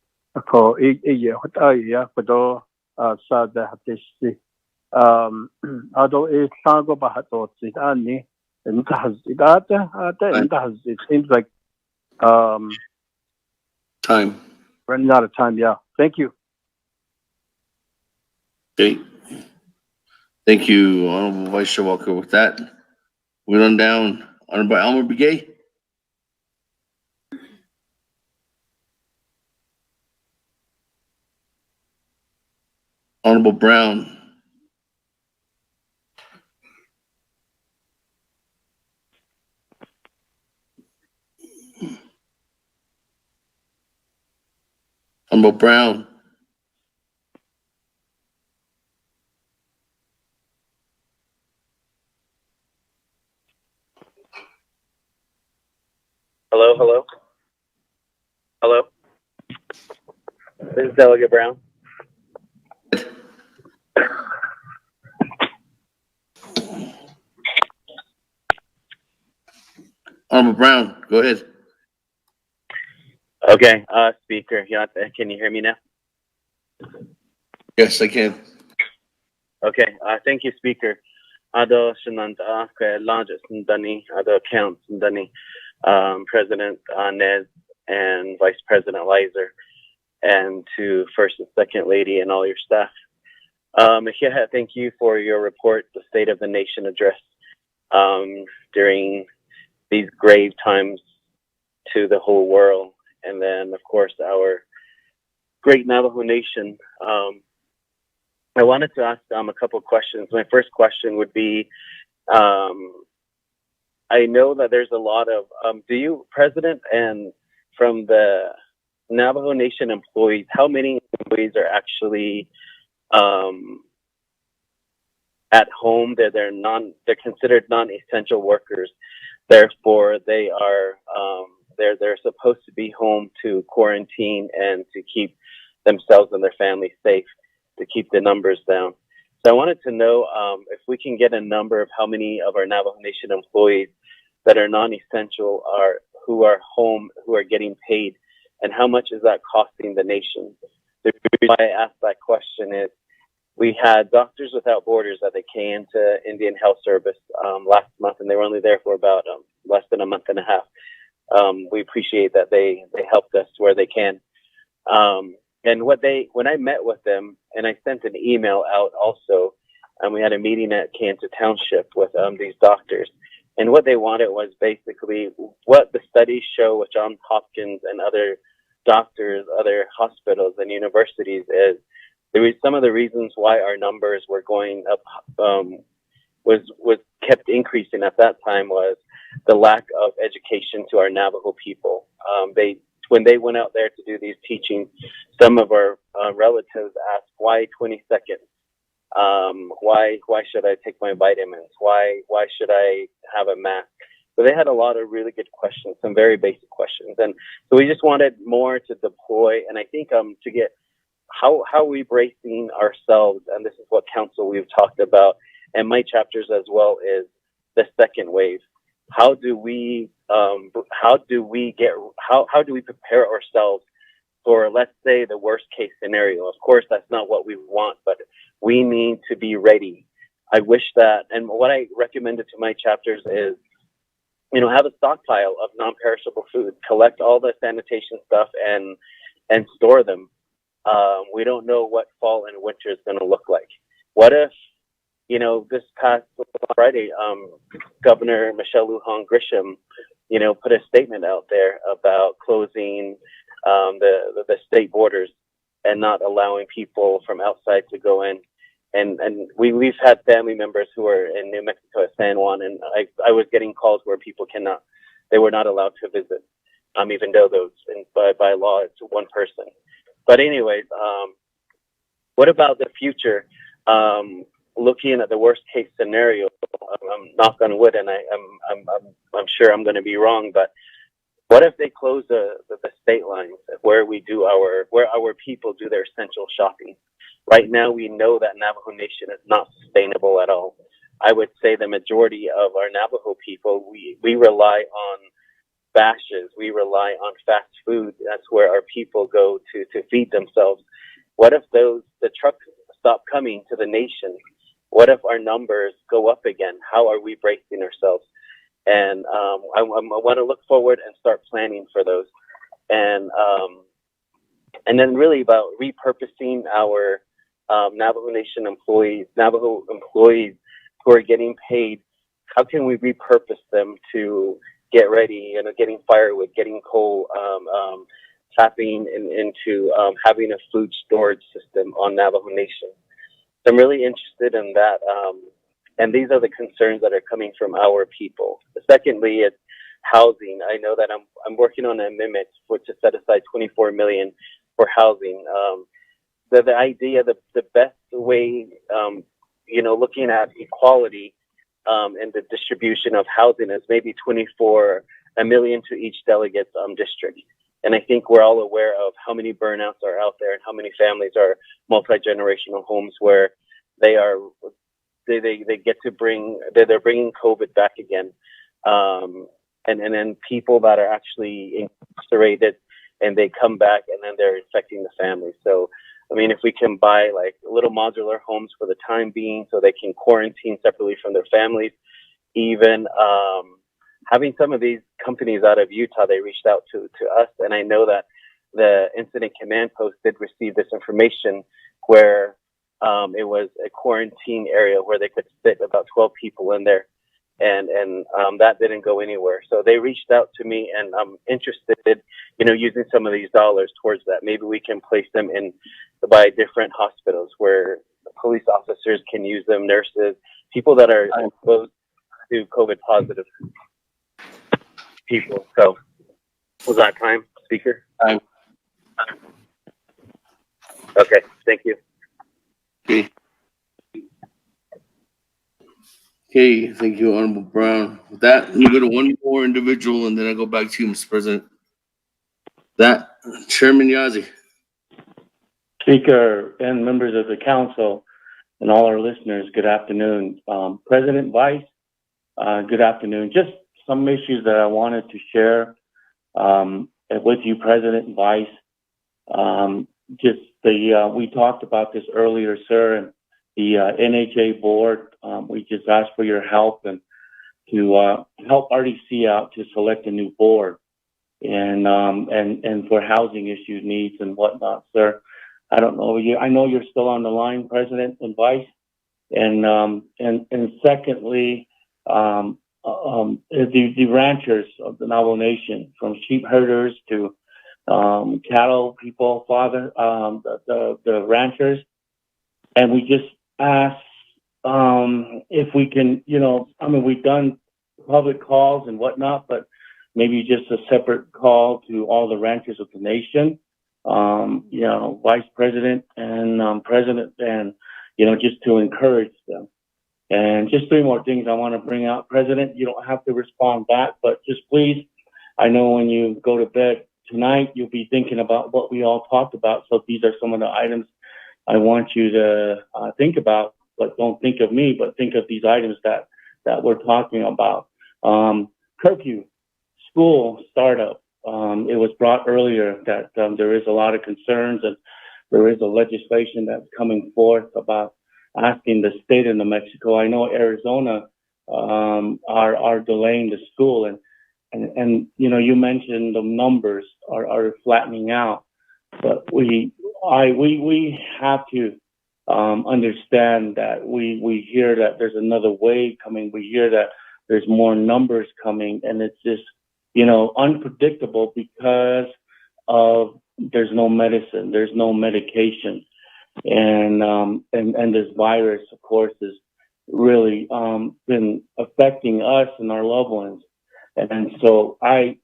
ko ye hot ya ko sa da hati si ado e sago ba hato ti ani and it seems like time running out of time. Yeah, thank you. Okay. Thank you, Honorable Vice Chair Walker. With that, we run down Honorable Elmer Begay. Honorable Brown. Honorable Brown. Hello, hello. Hello. This is Delegate Brown. Honorable Brown, go ahead. Okay, Speaker, can you hear me now? Yes, I can. Okay, thank you, Speaker. Ado Shananta, largest Sundani, Ado Counts Sundani, President Nez and Vice President Lizer, and to First and Second Lady and all your staff. Thank you for your report, the State of the Nation address, during these grave times to the whole world. And then, of course, our great Navajo Nation. I wanted to ask a couple of questions. My first question would be, I know that there's a lot of, President, and from the Navajo Nation employees, how many employees are actually at home? They're considered non-essential workers. Therefore, they are they're supposed to be home to quarantine and to keep themselves and their families safe, to keep the numbers down. So I wanted to know if we can get a number of how many of our Navajo Nation employees that are non-essential who are home, who are getting paid, and how much is that costing the nation? The reason why I asked that question is we had Doctors Without Borders that they came to Indian Health Service last month, and they were only there for about less than a month and a half. We appreciate that they helped us where they can. And when I met with them, and I sent an email out also, and we had a meeting at Cantor Township with these doctors, and what they wanted was basically what the studies show with Johns Hopkins and other doctors, other hospitals and universities is some of the reasons why our numbers were going up was kept increasing at that time was the lack of education to our Navajo people. When they went out there to do these teachings, some of our relatives asked, why 20 seconds? Why should I take my vitamins? Why should I have a mask? So they had a lot of really good questions, some very basic questions. And so we just wanted more to deploy. And I think to get how are we bracing ourselves? And this is what council we've talked about, and my chapters as well, is the second wave. How do we prepare ourselves for, let's say, the worst case scenario? Of course, that's not what we want, but we need to be ready. I wish that, and what I recommended to my chapters is, have a stockpile of non-perishable food, collect all the sanitation stuff and store them. We don't know what fall and winter is going to look like. What if, this past Friday, Governor Michelle Lujan Grisham, put a statement out there about closing the state borders and not allowing people from outside to go in. And we've had family members who are in New Mexico at San Juan, and I was getting calls where people they were not allowed to visit, even though by law it's one person. But anyways, what about the future? Looking at the worst case scenario, I'm knock on wood, and I'm sure I'm going to be wrong, but what if they close the state lines where our people do their essential shopping? Right now, we know that Navajo Nation is not sustainable at all. I would say the majority of our Navajo people, we rely on bashes, we rely on fast food. That's where our people go to feed themselves. What if the trucks stop coming to the nation? What if our numbers go up again? How are we bracing ourselves? And I want to look forward and start planning for those. And then really about repurposing our Navajo Nation employees, Navajo employees who are getting paid. How can we repurpose them to get ready, getting firewood, getting coal, tapping into having a food storage system on Navajo Nation? So I'm really interested in that. And these are the concerns that are coming from our people. Secondly, it's housing. I know that I'm working on an amendment to set aside $24 million for housing. The idea, the best way, looking at equality and the distribution of housing is maybe $24 million to each delegate's district. And I think we're all aware of how many burnouts are out there and how many families are multi-generational homes where they're bringing COVID back again. And then people that are actually incarcerated and they come back and then they're infecting the family. So, if we can buy like little modular homes for the time being so they can quarantine separately from their families, even having some of these companies out of Utah, they reached out to us. And I know that the incident command post did receive this information where it was a quarantine area where they could fit about 12 people in there. And that didn't go anywhere. So they reached out to me, and I'm interested in, using some of these dollars towards that. Maybe we can place them by different hospitals where the police officers can use them, nurses, people that are exposed to COVID positive people. So was that time, speaker? Okay, thank you. Okay, thank you, Honorable Brown. With that, let me go to one more individual, and then I go back to you, Mr. President. Chairman Yazzie. Speaker and members of the council and all our listeners, good afternoon. President Vice, good afternoon. Just some issues that I wanted to share with you, President Vice. We talked about this earlier, sir, and the NHA board. We just asked for your help and to help RDC out to select a new board and for housing issues, needs, and whatnot, sir. I don't know you. I know you're still on the line, President and Vice. And secondly, the ranchers of the Navajo Nation, from sheep herders to cattle people, the ranchers, and we just asked if we can, we've done public calls and whatnot, but maybe just a separate call to all the ranchers of the nation, Vice President and President, and just to encourage them. And just three more things I want to bring out, President. You don't have to respond back, but just please, I know when you go to bed tonight, you'll be thinking about what we all talked about. So these are some of the items I want you to think about, but don't think of me, but think of these items that we're talking about. Curfew, school startup. It was brought earlier that there is a lot of concerns, and there is a legislation that's coming forth about asking the state of New Mexico. I know Arizona are delaying the school, and you mentioned the numbers are flattening out, but we have to understand that we hear that there's another wave coming. We hear that there's more numbers coming, and it's just unpredictable because of there's no medicine, there's no medication, and this virus, of course, has really been affecting us and our loved ones. And so I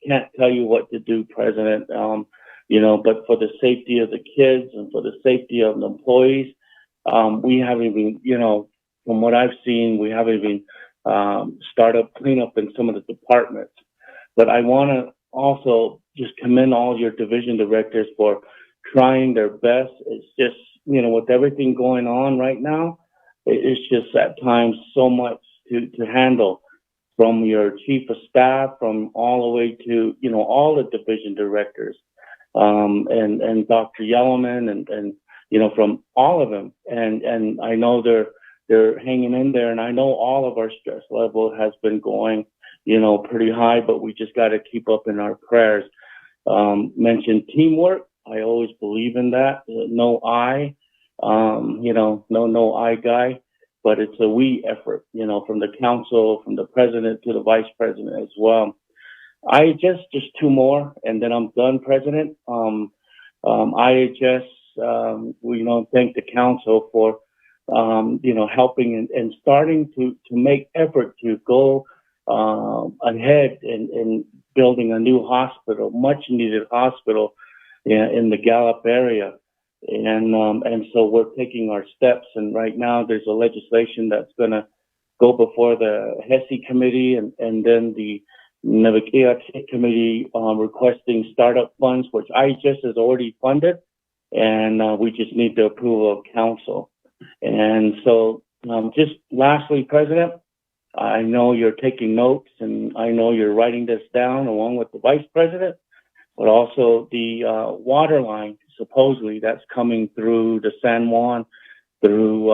can't tell you what to do, President. But for the safety of the kids and for the safety of the employees, we haven't even, from what I've seen, we haven't even started cleanup in some of the departments. But I want to also just commend all your division directors for trying their best. It's just, with everything going on right now, it's just at times so much to handle, from your chief of staff, from all the way to, all the division directors, and Dr. Yellowman and from all of them. And I know they're hanging in there, and I know all of our stress level has been going, pretty high, but we just got to keep up in our prayers. Mentioned teamwork. I always believe in that. No I, no I guy, but it's a we effort, from the council, from the president to the vice president as well. I just two more, and then I'm done, President. IHS, we thank the council for, helping and starting to make effort to go ahead in building a new hospital, much needed hospital in the Gallup area. And so we're taking our steps. And right now there's a legislation that's going to go before the HESI committee and then the Navajo committee requesting startup funds, which IHS has already funded. And we just need the approval of council. And so just lastly, President, I know you're taking notes and I know you're writing this down along with the vice president, but also the water line, supposedly that's coming through the San Juan, through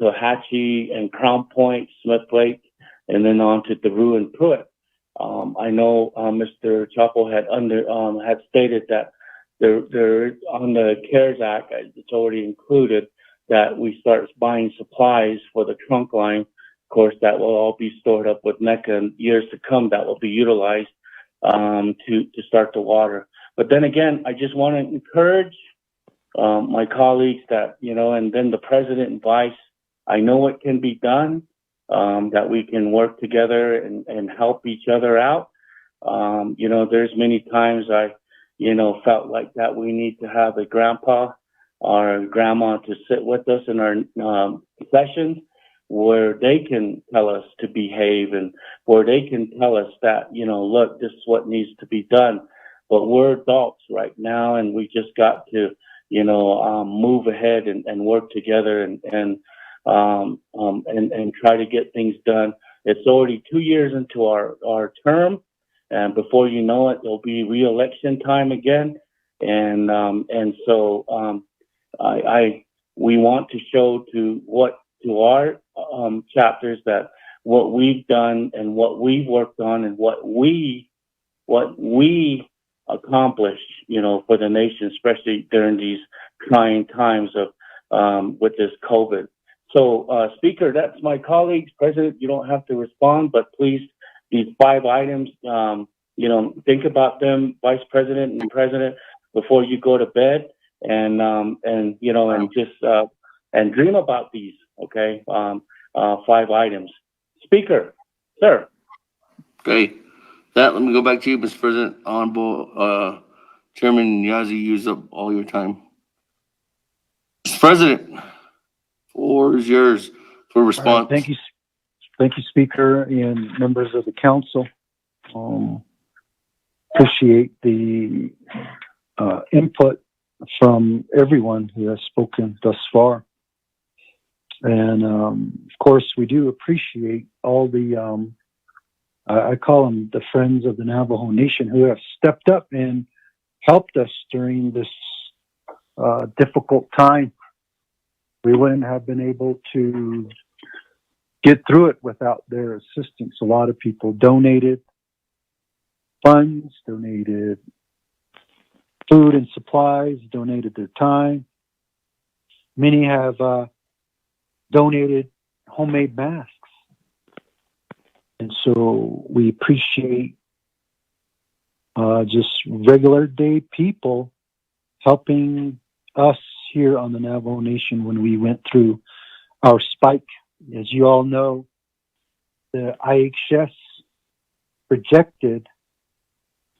Hatchie and Crown Point, Smith Lake, and then on to Daru and Pruitt. I know Mr. Chapo had stated that there on the CARES Act, it's already included that we start buying supplies for the trunk line. Of course, that will all be stored up with NECA in years to come. That will be utilized to start the water. But then again, I just want to encourage my colleagues that, and then the president and vice, I know what can be done, that we can work together and help each other out. There's many times I, felt like that we need to have a grandpa or a grandma to sit with us in our sessions where they can tell us to behave and where they can tell us that, look, this is what needs to be done. But we're adults right now, and we just got to, move ahead and work together and try to get things done. It's already 2 years into our term, and before you know it, there'll be re-election time again. And so we want to show to our chapters that what we've done and what we've worked on and what we accomplished, for the nation, especially during these trying times of with this COVID. So, Speaker, that's my colleagues. President, you don't have to respond, but please, these 5 items, think about them, Vice President and President, before you go to bed, and dream about these. Okay, 5 items. Speaker, sir. Okay, let me go back to you, Mr. President. Honorable Chairman Yazi used up all your time. Mr. President, floor is yours for response. Thank you, Speaker and members of the council. Appreciate the input from everyone who has spoken thus far. And of course, we do appreciate all the, I call them the friends of the Navajo Nation, who have stepped up and helped us during this difficult time. We wouldn't have been able to get through it without their assistance. A lot of people donated funds, donated food and supplies, donated their time. Many have donated homemade masks. And so we appreciate just regular day people helping us here on the Navajo Nation when we went through our spike. As you all know, the IHS projected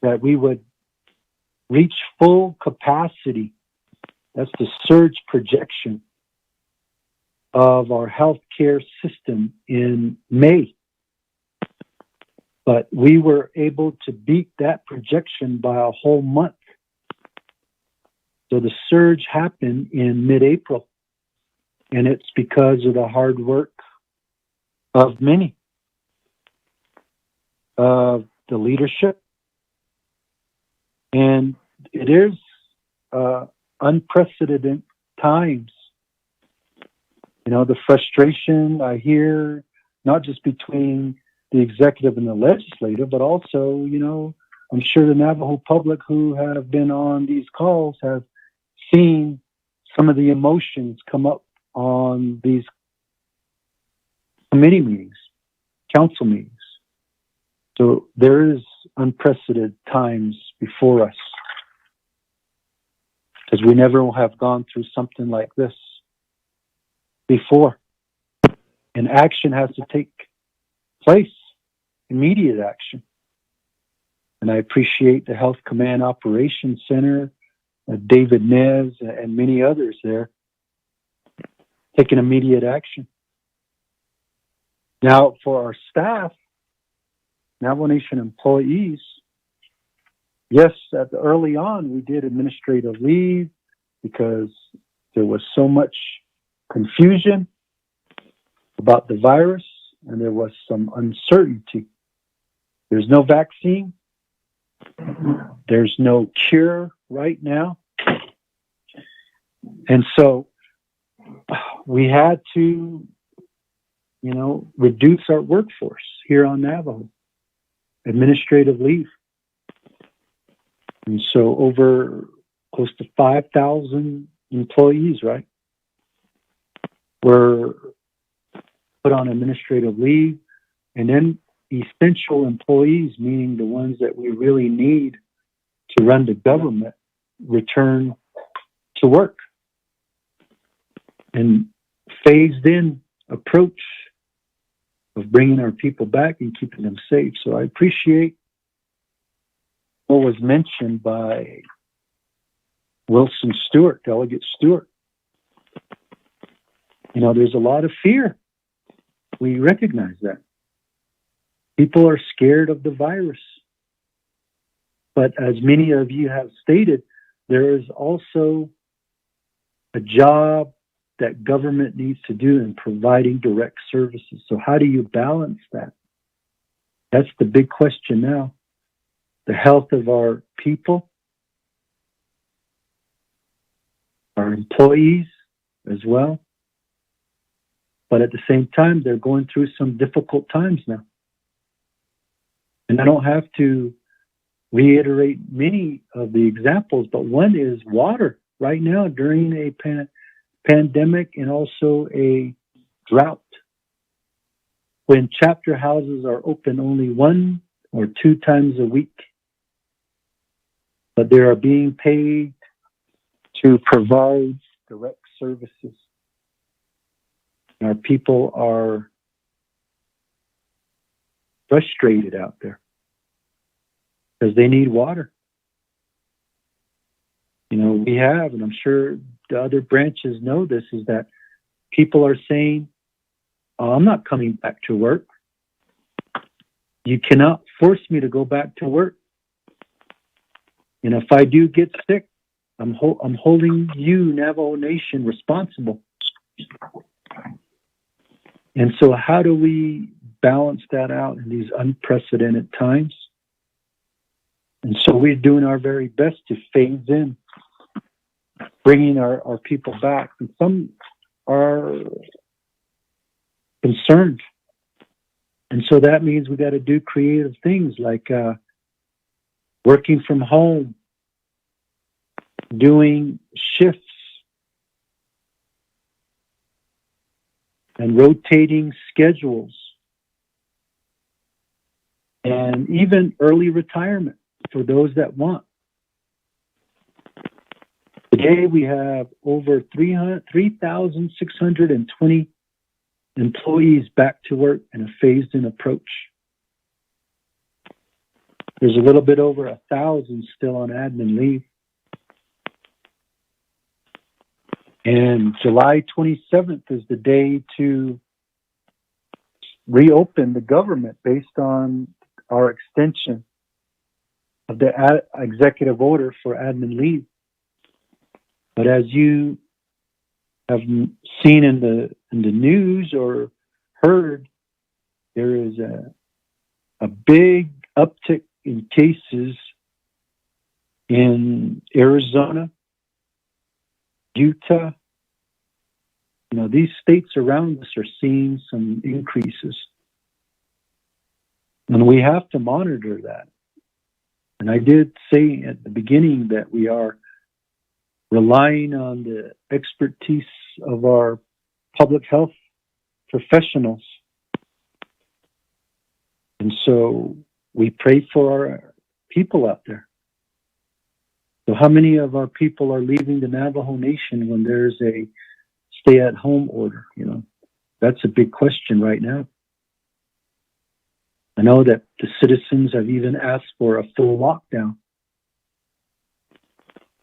that we would reach full capacity. That's the surge projection of our healthcare system in May. But we were able to beat that projection by a whole month. So the surge happened in mid-April, and it's because of the hard work of many, of the leadership. And it is unprecedented times. You know, the frustration I hear, not just between the executive and the legislative, but also, you know, I'm sure the Navajo public who have been on these calls have seen some of the emotions come up on these committee meetings, council meetings. So there is unprecedented times before us, because we never have gone through something like this before. And action has to take place, immediate action. And I appreciate the Health Command Operations Center, David Nez, and many others there taking immediate action. Now, for our staff, Navajo Nation employees, yes, early on we did administrative leave because there was so much confusion about the virus and there was some uncertainty. There's no vaccine. There's no cure right now. And so we had to, you know, reduce our workforce here on Navajo, administrative leave. And so over close to 5,000 employees, right, were put on administrative leave. And then essential employees, meaning the ones that we really need to run the government, return to work. And phased in approach of bringing our people back and keeping them safe. So I appreciate what was mentioned by Wilson Stewart, Delegate Stewart. You know, there's a lot of fear. We recognize that. People are scared of the virus. But as many of you have stated, there is also a job that government needs to do in providing direct services. So how do you balance that? That's the big question now. The health of our people, our employees as well. But at the same time, they're going through some difficult times now. And I don't have to reiterate many of the examples, but one is water. Right now, during a pandemic and also a drought, when chapter houses are open only 1 or 2 times a week, but they are being paid to provide direct services. And our people are frustrated out there because they need water. You know, we have, and I'm sure the other branches know this, is that people are saying, oh, I'm not coming back to work. You cannot force me to go back to work. And if I do get sick, I'm holding you, Navajo Nation, responsible. And so how do we balance that out in these unprecedented times? And so we're doing our very best to phase in, bringing our people back. And some are concerned. And so that means we got to do creative things like working from home, doing shifts, and rotating schedules, and even early retirement. for those that want. Today we have over 3,620 employees back to work in a phased-in approach. There's a little bit over 1,000 still on admin leave. And July 27th is the day to reopen the government based on our extension of the executive order for admin leave. But as you have seen in the news or heard, there is a big uptick in cases in Arizona, Utah. You know, these states around us are seeing some increases. And we have to monitor that. And I did say at the beginning that we are relying on the expertise of our public health professionals. And so we pray for our people out there. So how many of our people are leaving the Navajo Nation when there's a stay-at-home order? You know, that's a big question right now. I know that the citizens have even asked for a full lockdown.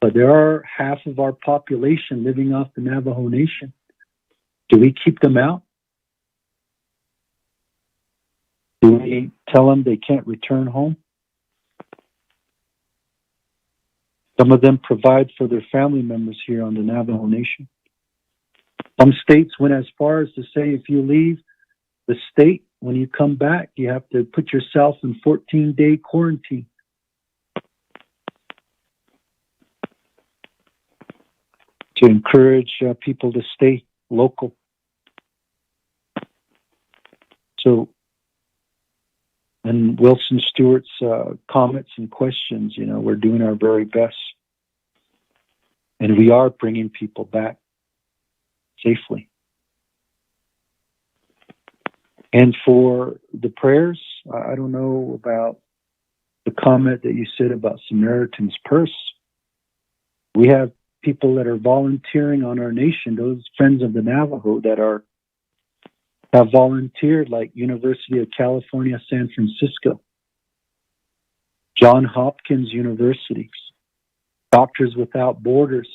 But there are half of our population living off the Navajo Nation. Do we keep them out? Do we tell them they can't return home? Some of them provide for their family members here on the Navajo Nation. Some states went as far as to say if you leave the state, when you come back, you have to put yourself in 14-day quarantine. To encourage people to stay local. So, and Wilson Stewart's comments and questions, you know, we're doing our very best. And we are bringing people back safely. And for the prayers, I don't know about the comment that you said about Samaritan's Purse. We have people that are volunteering on our nation, those friends of the Navajo that have volunteered, like University of California, San Francisco, Johns Hopkins University, Doctors Without Borders,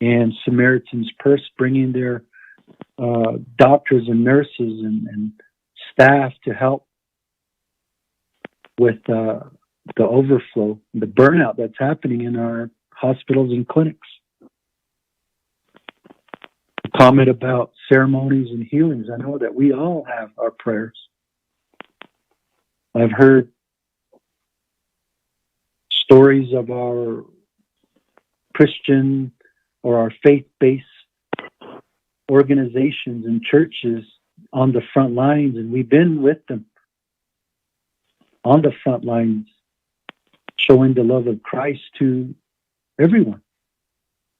and Samaritan's Purse, bringing their doctors and nurses and staff to help with the overflow, the burnout that's happening in our hospitals and clinics. A comment about ceremonies and healings. I know that we all have our prayers. I've heard stories of our Christian or our faith-based organizations and churches on the front lines, and we've been with them on the front lines, showing the love of Christ to everyone,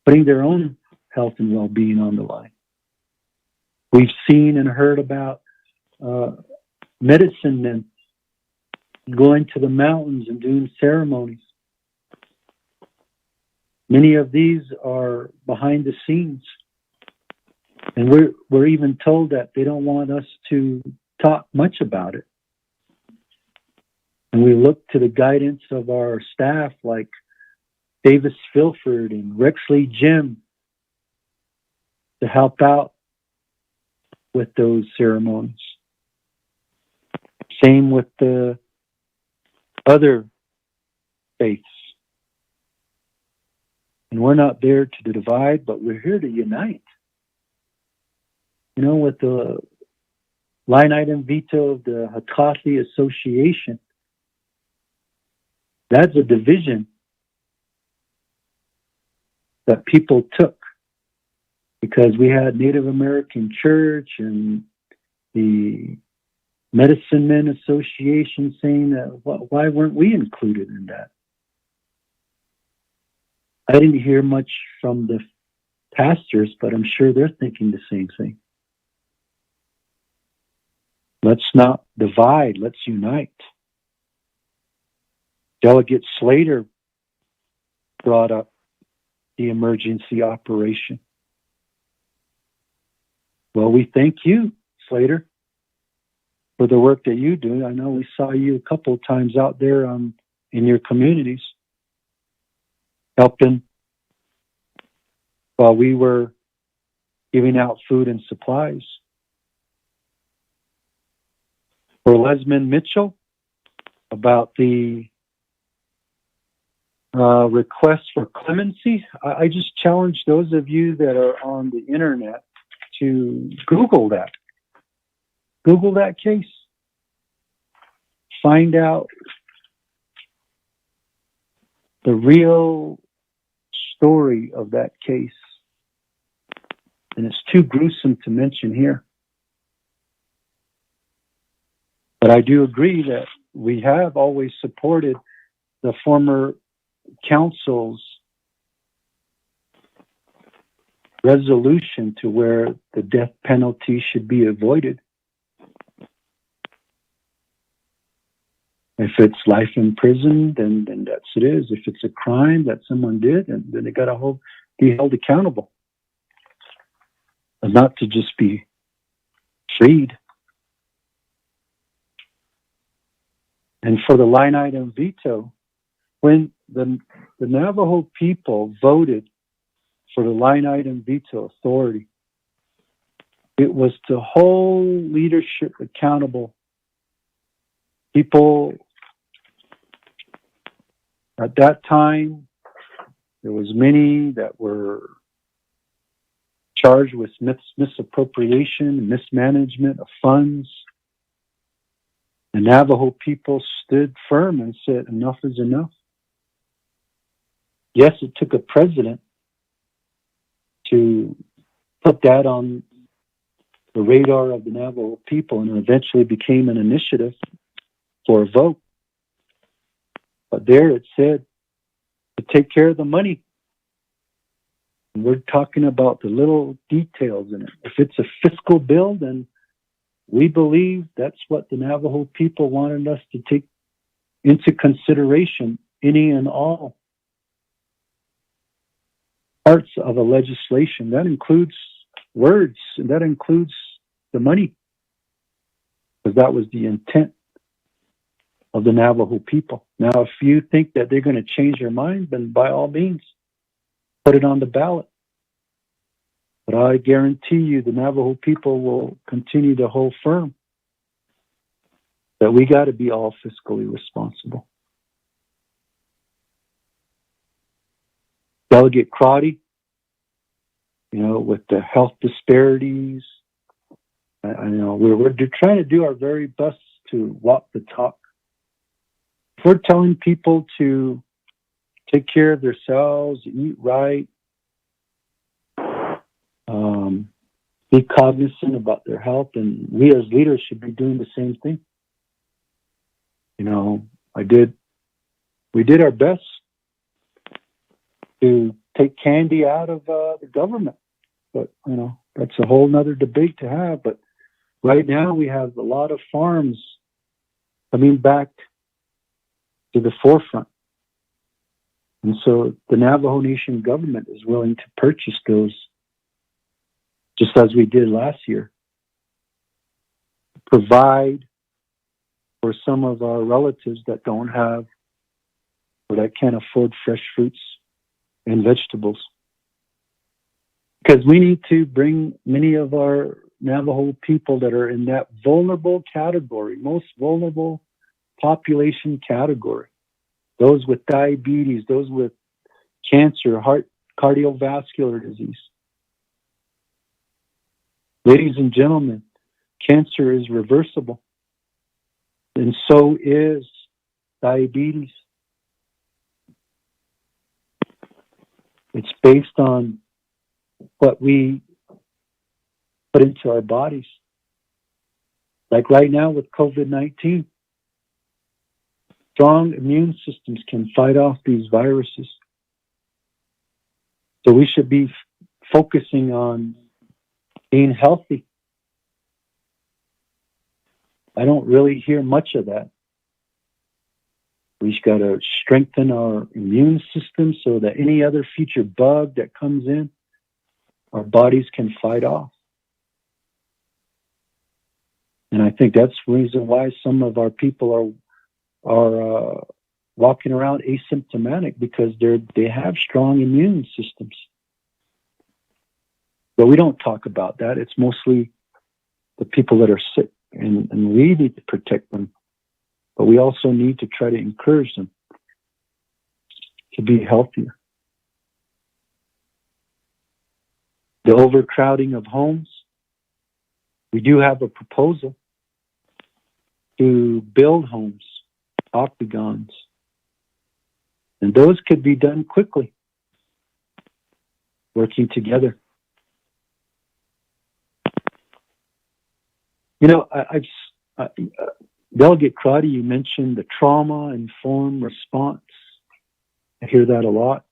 putting their own health and well-being on the line. We've seen and heard about medicine men going to the mountains and doing ceremonies. Many of these are behind the scenes. And we're even told that they don't want us to talk much about it. And we look to the guidance of our staff like Davis Filford and Rexley Jim to help out with those ceremonies. Same with the other faiths. And we're not there to divide, but we're here to unite. You know, with the line item veto of the Hakathi Association, that's a division that people took because we had Native American Church and the Medicine Men Association saying that why weren't we included in that? I didn't hear much from the pastors, but I'm sure they're thinking the same thing. Let's not divide, let's unite. Delegate Slater brought up the emergency operation. Well, we thank you, Slater, for the work that you do. I know we saw you a couple of times out there in your communities helping while we were giving out food and supplies. For Lesmond Mitchell, about the request for clemency, I just challenge those of you that are on the internet to Google that. Google that case. Find out the real story of that case. And it's too gruesome to mention here. But I do agree that we have always supported the former council's resolution to where the death penalty should be avoided. If it's life in prison, then that's it is. If it's a crime that someone did, then they got to be held accountable. And not to just be freed. And for the line item veto, when the Navajo people voted for the line item veto authority, it was to hold leadership accountable. People at that time, there was many that were charged with misappropriation, mismanagement of funds. The Navajo people stood firm and said, enough is enough. Yes, it took a president to put that on the radar of the Navajo people, and eventually became an initiative for a vote. But there it said to take care of the money. And we're talking about the little details in it. If it's a fiscal bill, then we believe that's what the Navajo people wanted us to take into consideration, any and all parts of a legislation. That includes words, and that includes the money, because that was the intent of the Navajo people. Now, if you think that they're going to change their mind, then by all means, put it on the ballot. But I guarantee you the Navajo people will continue to hold firm that we got to be all fiscally responsible. Delegate Crotty, with the health disparities, I know we're trying to do our very best to walk the talk. If we're telling people to take care of themselves, eat right, be cognizant about their health, and we as leaders should be doing the same thing. We did our best to take candy out of the government, but that's a whole nother debate to have. But right now we have a lot of farms coming back to the forefront, and so the Navajo Nation government is willing to purchase those, just as we did last year, provide for some of our relatives that don't have or that can't afford fresh fruits and vegetables. Because we need to bring many of our Navajo people that are in that vulnerable category, most vulnerable population category, those with diabetes, those with cancer, heart, cardiovascular disease. Ladies and gentlemen, cancer is reversible, and so is diabetes. It's based on what we put into our bodies. Like right now with COVID-19, strong immune systems can fight off these viruses. So we should be focusing on being healthy. I don't really hear much of that We've got to strengthen our immune system so that any other future bug that comes in, our bodies can fight off. And I think that's the reason why some of our people are walking around asymptomatic, because they have strong immune systems. But we don't talk about that. It's mostly the people that are sick, and we need to protect them. But we also need to try to encourage them to be healthier. The overcrowding of homes. We do have a proposal to build homes, octagons. And those could be done quickly, working together. You know, Delegate Crotty, you mentioned the trauma-informed response. I hear that a lot.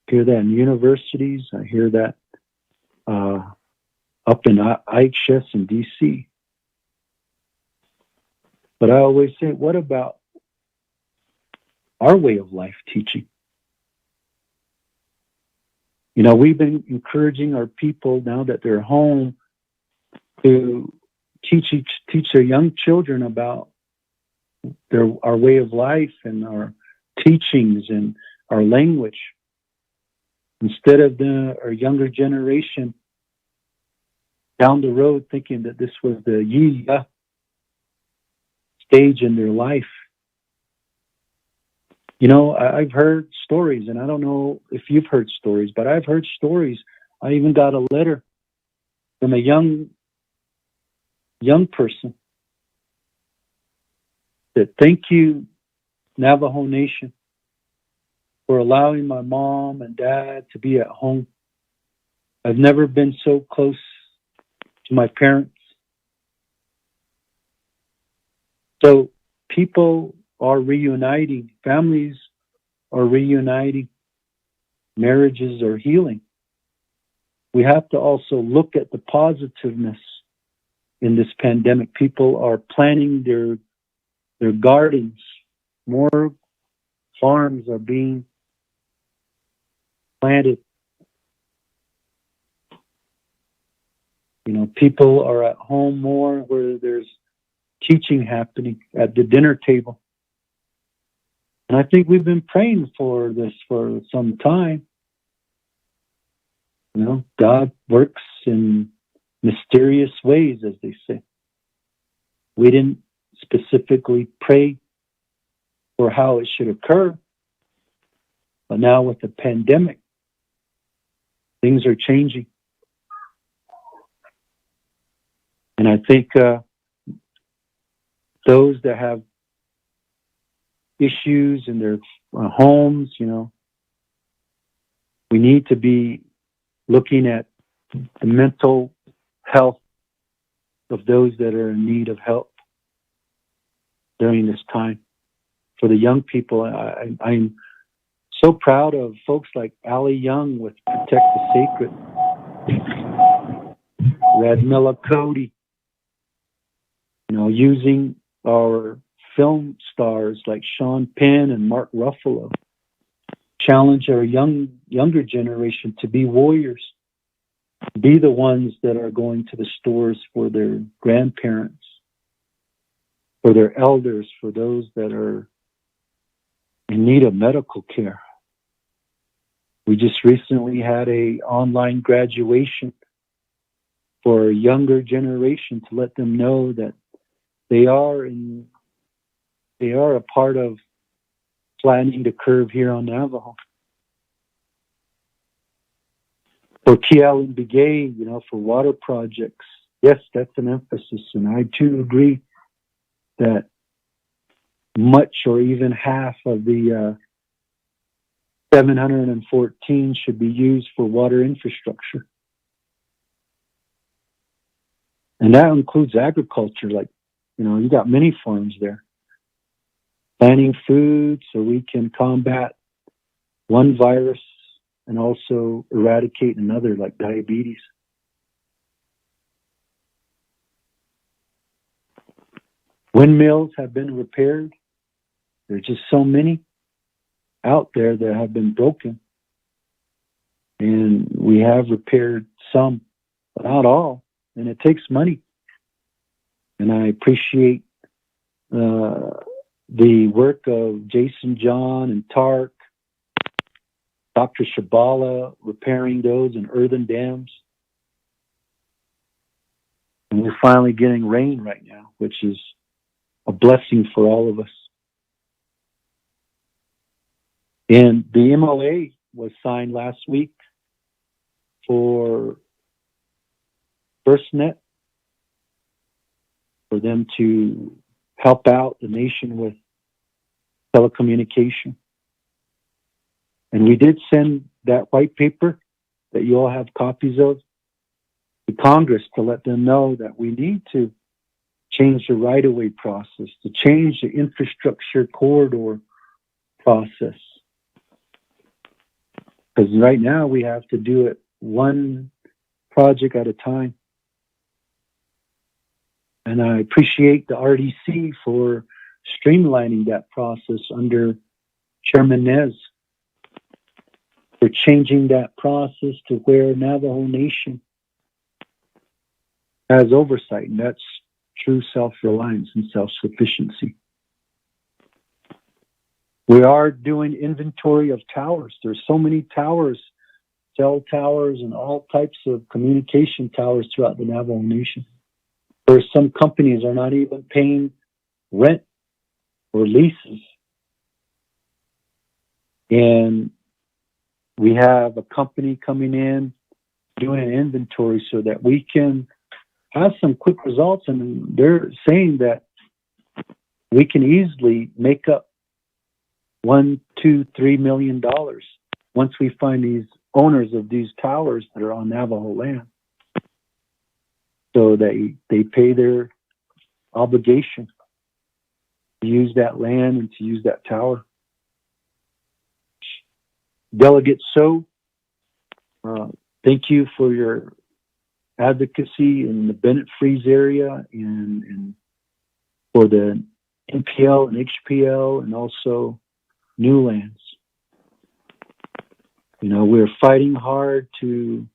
I hear that in universities. I hear that up in IHS in DC. But I always say, what about our way of life teaching? You know, we've been encouraging our people now that they're home to teach their young children about our way of life and our teachings and our language, instead of our younger generation down the road thinking that this was the Yi-Ya stage in their life. You know, I've heard stories, and I don't know if you've heard stories, but I've heard stories. I even got a letter from a young person that, thank you, Navajo Nation, for allowing my mom and dad to be at home. I've never been so close to my parents. So people are reuniting, families are reuniting, marriages are healing. We have to also look at the positiveness in this pandemic. People are planting their gardens. More farms are being planted. You know, people are at home more, where there's teaching happening at the dinner table. And I think we've been praying for this for some time. You know, God works in mysterious ways, as they say. We didn't specifically pray for how it should occur, but now with the pandemic, things are changing. And I think those that have issues in their homes, you know, we need to be looking at the mental health of those that are in need of help during this time. For the young people, I'm so proud of folks like Ali Young with Protect the Sacred, Radmilla Cody, you know, using our film stars like Sean Penn and Mark Ruffalo, challenge our younger generation to be warriors, be the ones that are going to the stores for their grandparents, for their elders, for those that are in need of medical care. We just recently had an online graduation for a younger generation to let them know that they are a part of flattening the curve here on Navajo. For Kiel and Begay, you know, for water projects, yes, that's an emphasis. And I too agree that much or even half of the 714 should be used for water infrastructure. And that includes agriculture, like, you know, you got many farms there. Planting food so we can combat one virus and also eradicate another, like diabetes. Windmills have been repaired There's just so many out there that have been broken. And we have repaired some, but not all. And it takes money. And I appreciate the work of Jason John and Tark, Dr. Shabala repairing those and earthen dams. And we're finally getting rain right now, which is a blessing for all of us. And the MOA was signed last week for FirstNet, for them to help out the nation with telecommunication. And we did send that white paper that you all have copies of to Congress to let them know that we need to change the right-of-way process, to change the infrastructure corridor process. Because right now we have to do it one project at a time. And I appreciate the RDC for streamlining that process under Chairman Nez, for changing that process to where Navajo Nation has oversight, and that's true self-reliance and self-sufficiency. We are doing inventory of towers. There's so many towers, cell towers, and all types of communication towers throughout the Navajo Nation, where some companies are not even paying rent or leases. And we have a company coming in doing an inventory so that we can have some quick results. And they're saying that we can easily make up $1, $2, $3 million once we find these owners of these towers that are on Navajo land, so they pay their obligation to use that land and to use that tower. Delegate So, thank you for your advocacy in the Bennett Freeze area and for the NPL and HPL and also New Lands. You know, we're fighting hard to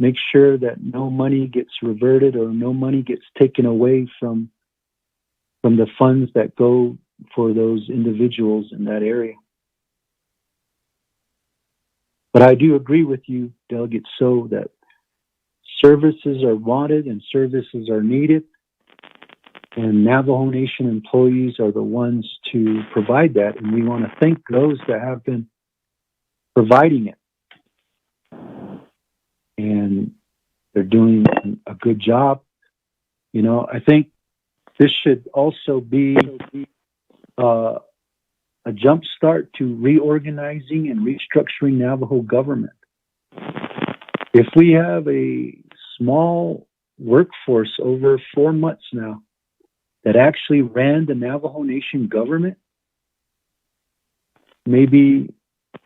make sure that no money gets reverted or no money gets taken away from the funds that go for those individuals in that area. But I do agree with you, Delegate So, that services are wanted and services are needed, and Navajo Nation employees are the ones to provide that, and we want to thank those that have been providing it. And they're doing a good job. You know, I think this should also be a jump start to reorganizing and restructuring Navajo government. If we have a small workforce over 4 months now that actually ran the Navajo Nation government, maybe,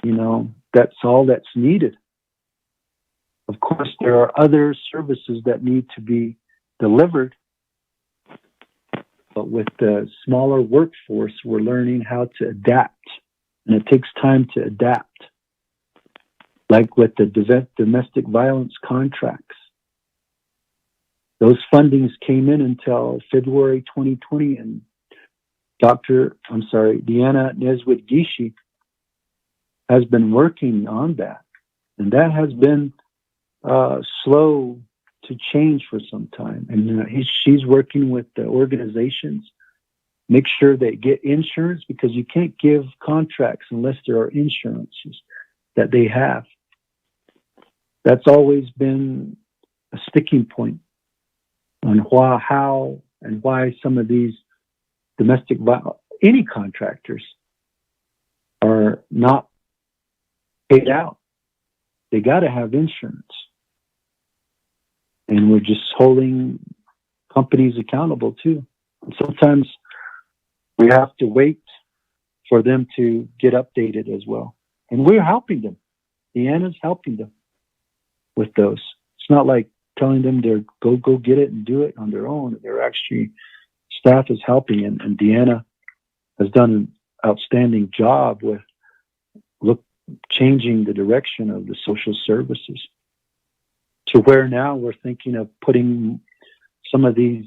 you know, that's all that's needed. Of course, there are other services that need to be delivered, but with the smaller workforce, we're learning how to adapt, and it takes time to adapt. Like with the domestic violence contracts. Those fundings came in until February 2020, and Deanna Neswit-Gishi has been working on that. And that has been slow to change for some time. And she's working with the organizations, make sure they get insurance, because you can't give contracts unless there are insurances that they have. That's always been a sticking point on how and why some of these domestic violence, any contractors, are not paid out. They got to have insurance. And we're just holding companies accountable too. And sometimes we have to wait for them to get updated as well. And we're helping them. Deanna's helping them with those. It's not like telling them to go get it and do it on their own. They're actually, staff is helping, and Deanna has done outstanding job with changing the direction of the social services to where now we're thinking of putting some of these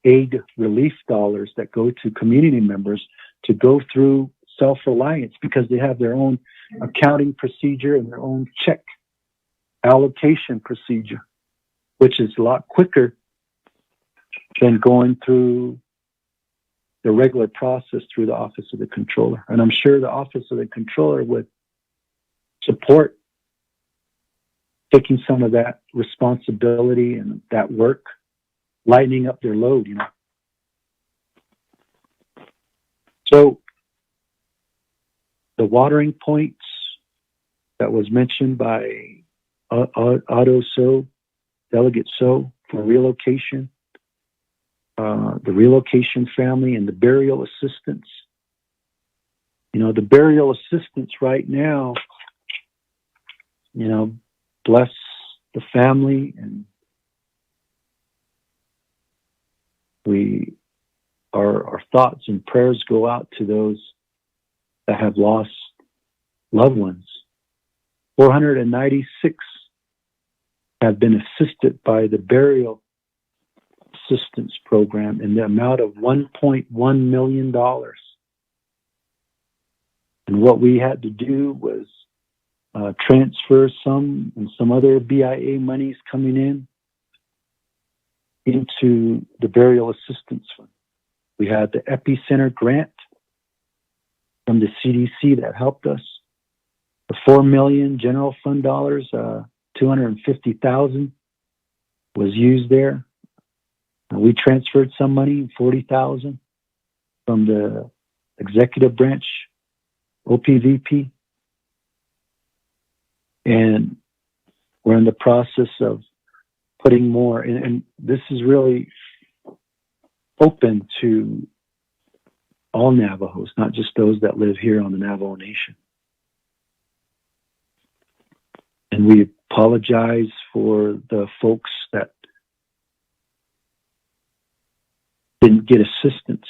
aid relief dollars that go to community members to go through self-reliance because they have their own accounting procedure and their own check allocation procedure, which is a lot quicker than going through the regular process through the Office of the Controller. And I'm sure the Office of the Controller would support taking some of that responsibility and that work, lightening up their load, you know. So the watering points that was mentioned by Otto So, Delegate So, for relocation, the relocation family and the burial assistance. You know, the burial assistance right now, you know, bless the family, and our thoughts and prayers go out to those that have lost loved ones. 496 have been assisted by the burial assistance program in the amount of $1.1 million. And what we had to do was transfer some other BIA monies coming in into the burial assistance fund. We had the Epicenter grant from the CDC that helped us. The $4 million general fund dollars, $250,000 was used there. We transferred some money, $40,000, from the executive branch, OPVP. And we're in the process of putting more, and this is really open to all Navajos, not just those that live here on the Navajo Nation. And we apologize for the folks that didn't get assistance.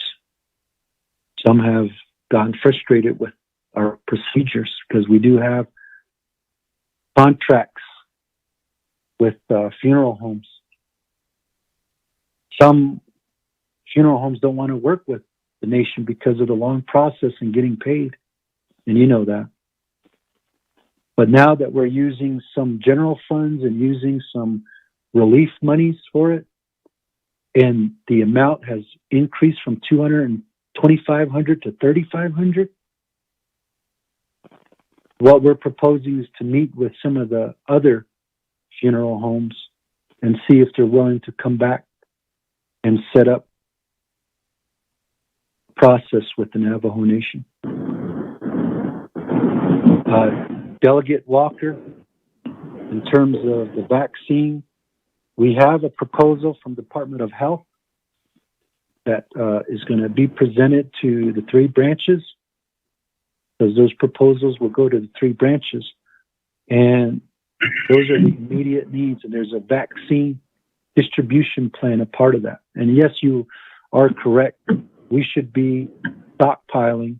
Some have gotten frustrated with our procedures because we do have contracts with funeral homes. Some funeral homes don't want to work with the nation because of the long process in getting paid, and you know that. But now that we're using some general funds and using some relief monies for it, and the amount has increased from $2,500 to $3,500, what we're proposing is to meet with some of the other funeral homes and see if they're willing to come back and set up a process with the Navajo Nation. Delegate Walker, in terms of the vaccine, we have a proposal from the Department of Health that is going to be presented to the three branches, because those proposals will go to the three branches. And those are the immediate needs, and there's a vaccine distribution plan, a part of that. And yes, you are correct. We should be stockpiling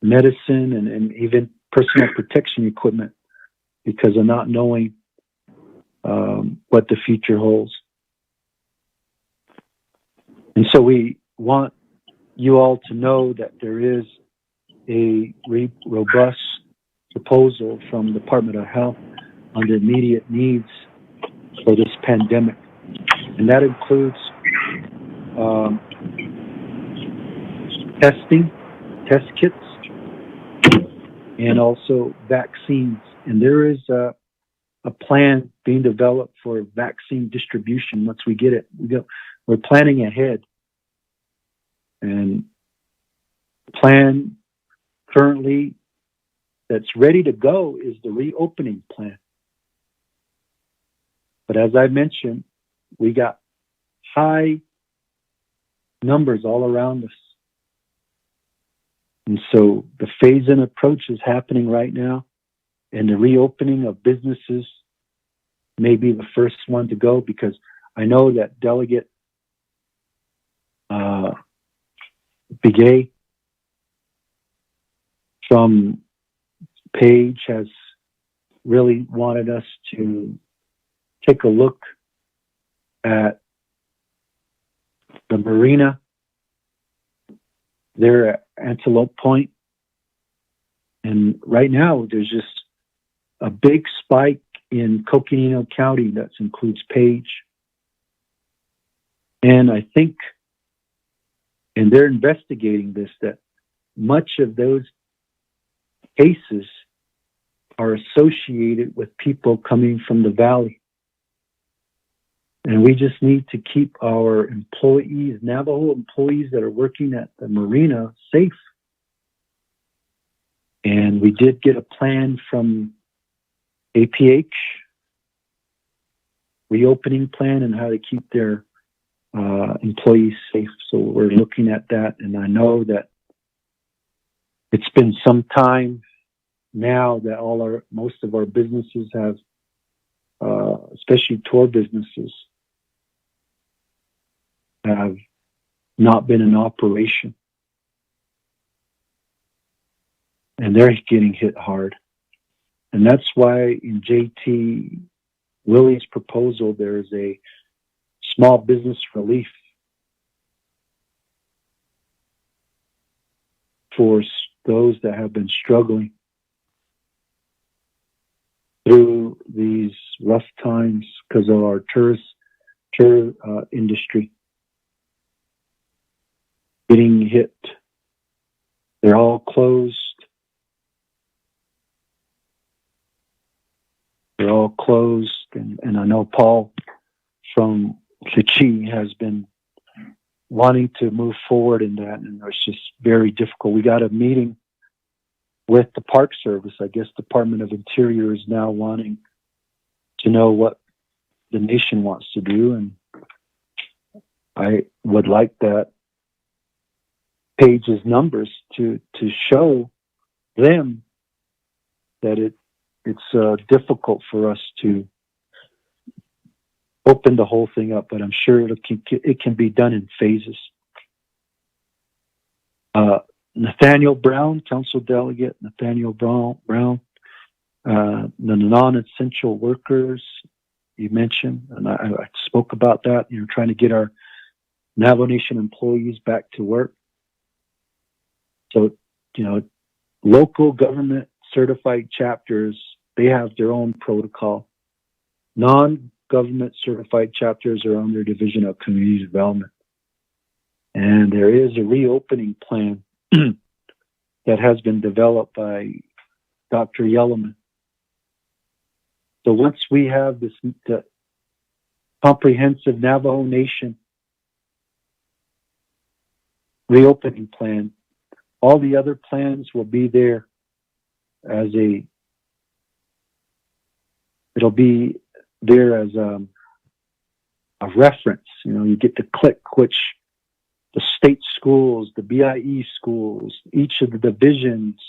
medicine and even personal protection equipment because of not knowing what the future holds. And so we want you all to know that there is a robust proposal from the Department of Health on the immediate needs for this pandemic. And that includes testing, test kits, and also vaccines. And there is a plan being developed for vaccine distribution once we get it. We're planning ahead. And the plan currently that's ready to go is the reopening plan. But as I mentioned, we got high numbers all around us. And so the phase-in approach is happening right now, and the reopening of businesses may be the first one to go, because I know that Delegate Bigay from Page has really wanted us to take a look at the marina there at Antelope Point. And right now, there's just a big spike in Coconino County that includes Page. And I think, and they're investigating this, that much of those cases are associated with people coming from the valley. And we just need to keep our employees, Navajo employees that are working at the marina, safe. And we did get a plan from APH, reopening plan, and how to keep their employees safe. So we're looking at that, and I know that it's been some time now that most of our businesses have, especially tour businesses, have not been in operation. And they're getting hit hard. And that's why in JT Willie's proposal, there's a small business relief for those that have been struggling through these rough times because of our tour industry getting hit. They're all closed. They're all closed, and I know Paul from Fichi has been wanting to move forward in that, and it's just very difficult. We got a meeting with the Park Service. I guess Department of Interior is now wanting to know what the nation wants to do, and I would like that Page's numbers to show them that it's difficult for us to open the whole thing up, but I'm sure it can be done in phases. Nathaniel Brown, Council Delegate Nathaniel Brown, the non-essential workers you mentioned, and I spoke about that, trying to get our Navajo Nation employees back to work. So, local government certified chapters, they have their own protocol. Non-government certified chapters are on their Division of Community Development. And there is a reopening plan that has been developed by Dr. Yellowman. So once we have the comprehensive Navajo Nation reopening plan, all the other plans will be there it'll be there as a reference. You get to click which the state schools, the BIE schools, each of the divisions,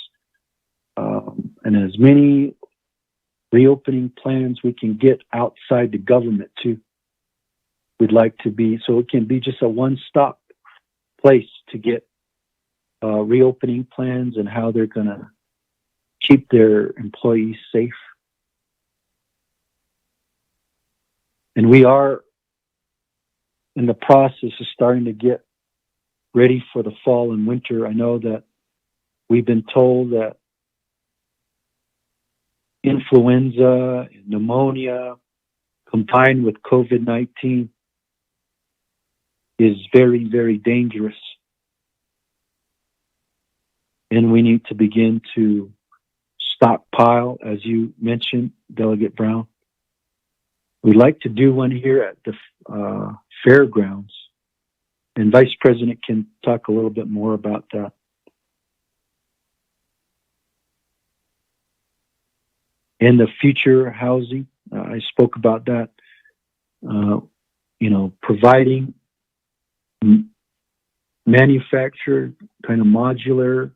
and as many reopening plans we can get outside the government too. We'd like to be, so it can be just a one-stop place to get reopening plans and how they're going to keep their employees safe. And we are in the process of starting to get ready for the fall and winter. I know that we've been told that influenza, pneumonia, combined with COVID-19 is very, very dangerous. And we need to begin to stockpile, as you mentioned, Delegate Brown. We'd like to do one here at the fairgrounds. And Vice President can talk a little bit more about that. And the future housing, I spoke about that. Providing manufactured kind of modular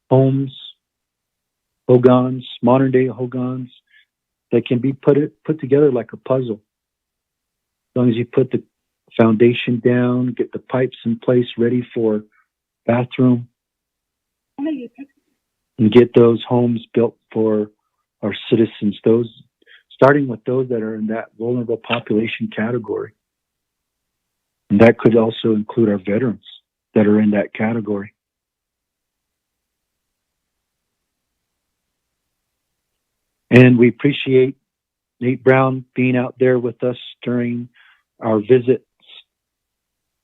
homes, hogans, modern day hogans that can be put together like a puzzle. As long as you put the foundation down, get the pipes in place ready for bathroom, and get those homes built for our citizens, those starting with those that are in that vulnerable population category. And that could also include our veterans that are in that category. And we appreciate Nate Brown being out there with us during our visits,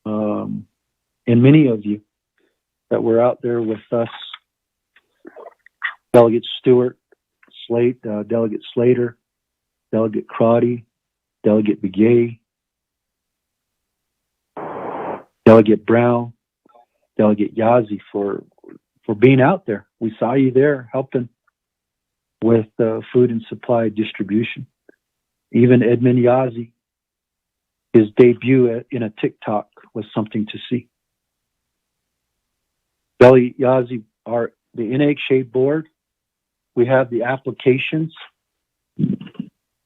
and many of you that were out there with us. Delegate Stewart, Delegate Slater, Delegate Crotty, Delegate Begay, Delegate Brown, Delegate Yazzie for being out there. We saw you there helping with food and supply distribution. Even Edmund Yazzie, his debut in a TikTok was something to see. Delegate Yazzie, the NHA board, we have the applications,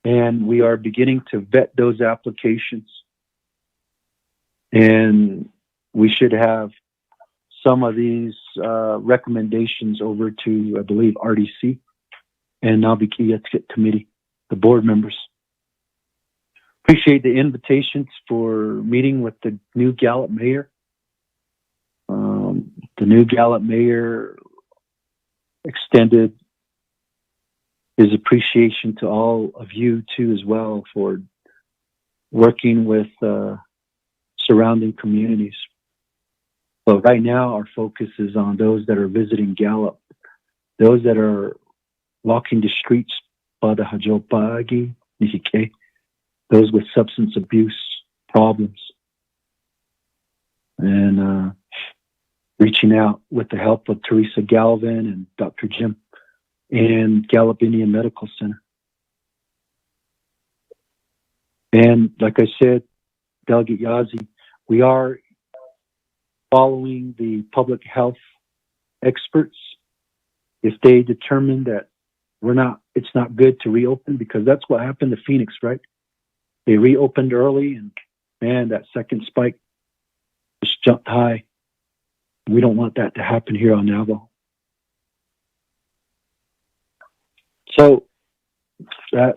and we are beginning to vet those applications. And we should have some of these recommendations over to, I believe, RDC and Navikia Committee, the board members. Appreciate the invitations for meeting with the new Gallup mayor. The new Gallup mayor extended his appreciation to all of you too as well for working with surrounding communities. But right now our focus is on those that are visiting Gallup, those that are walking the streets, those with substance abuse problems, and reaching out with the help of Teresa Galvin and Dr. Jim and Gallup Indian Medical Center. And like I said, Delegate Yazzie, we are following the public health experts. If they determine that it's not good to reopen, because that's what happened to Phoenix, right? They reopened early, and man, that second spike just jumped high. We don't want that to happen here on Navajo. So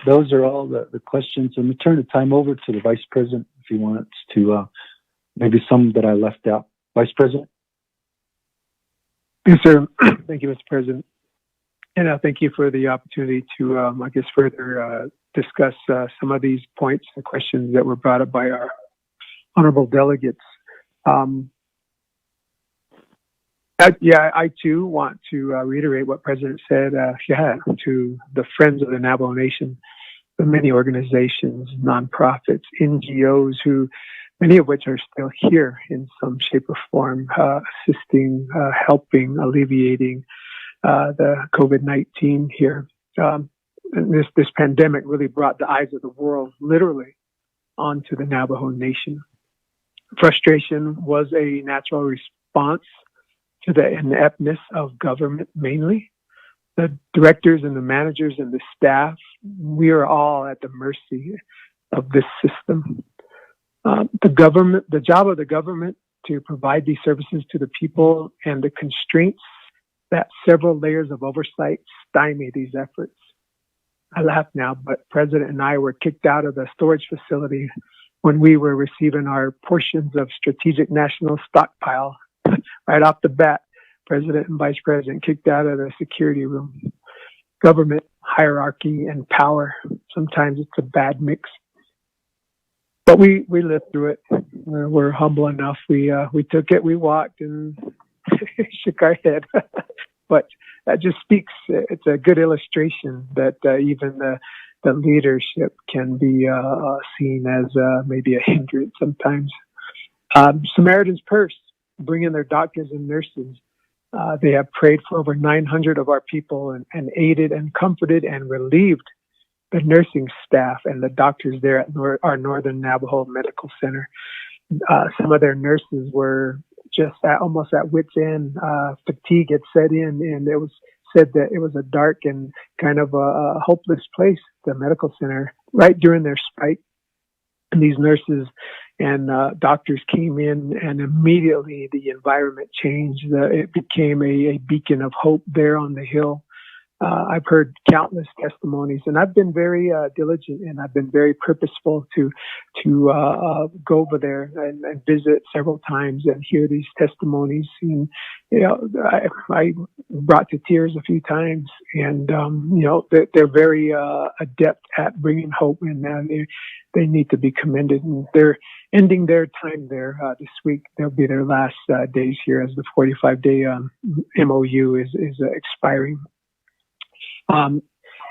those are all the questions. And we turn the time over to the Vice President if he wants to, maybe some that I left out. Vice President? Yes, sir. Thank you, Mr. President. And thank you for the opportunity to, I guess, further discuss some of these points and questions that were brought up by our honorable delegates. I too want to reiterate what President said to the Friends of the Navajo Nation, the many organizations, nonprofits, NGOs, who many of which are still here in some shape or form, assisting, helping, alleviating the COVID-19 here. And this pandemic really brought the eyes of the world literally onto the Navajo Nation. Frustration was a natural response to the ineptness of government mainly. The directors and the managers and the staff, we are all at the mercy of this system. The job of the government to provide these services to the people, and the constraints that several layers of oversight stymie these efforts. I laugh now, but President and I were kicked out of the storage facility when we were receiving our portions of strategic national stockpile. Right off the bat, President and Vice President kicked out of the security room. Government hierarchy and power, sometimes it's a bad mix. But we lived through it. We're humble enough. We took it, we walked, and shook our head. But that just speaks, it's a good illustration that even the leadership can be seen as maybe a hindrance sometimes. Samaritan's Purse, bringing their doctors and nurses. They have prayed for over 900 of our people and aided and comforted and relieved the nursing staff and the doctors there at our Northern Navajo Medical Center. Some of their nurses were just almost at wit's end. Fatigue had set in, and it was said that it was a dark and kind of a hopeless place, the medical center, right during their spike. And these nurses and doctors came in, and immediately the environment changed. It became a beacon of hope there on the hill. I've heard countless testimonies, and I've been very diligent, and I've been very purposeful to go over there and visit several times and hear these testimonies. And I brought to tears a few times, and they're very adept at bringing hope, and they need to be commended. And they're ending their time there this week. They'll be their last days here as the 45-day MOU is expiring.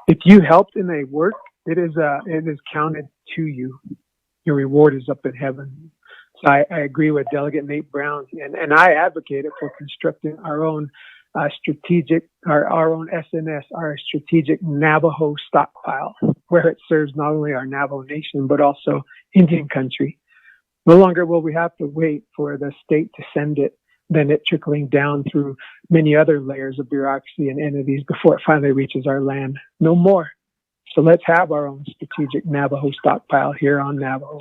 If you helped in a work, it is counted to you. Your reward is up in heaven. So I agree with Delegate Nate Brown, and I advocated for constructing our own strategic, our own SNS, our strategic Navajo stockpile, where it serves not only our Navajo Nation, but also Indian country. No longer will we have to wait for the state to send it, then it trickling down through many other layers of bureaucracy and entities before it finally reaches our land. No more. So let's have our own strategic Navajo stockpile here on Navajo.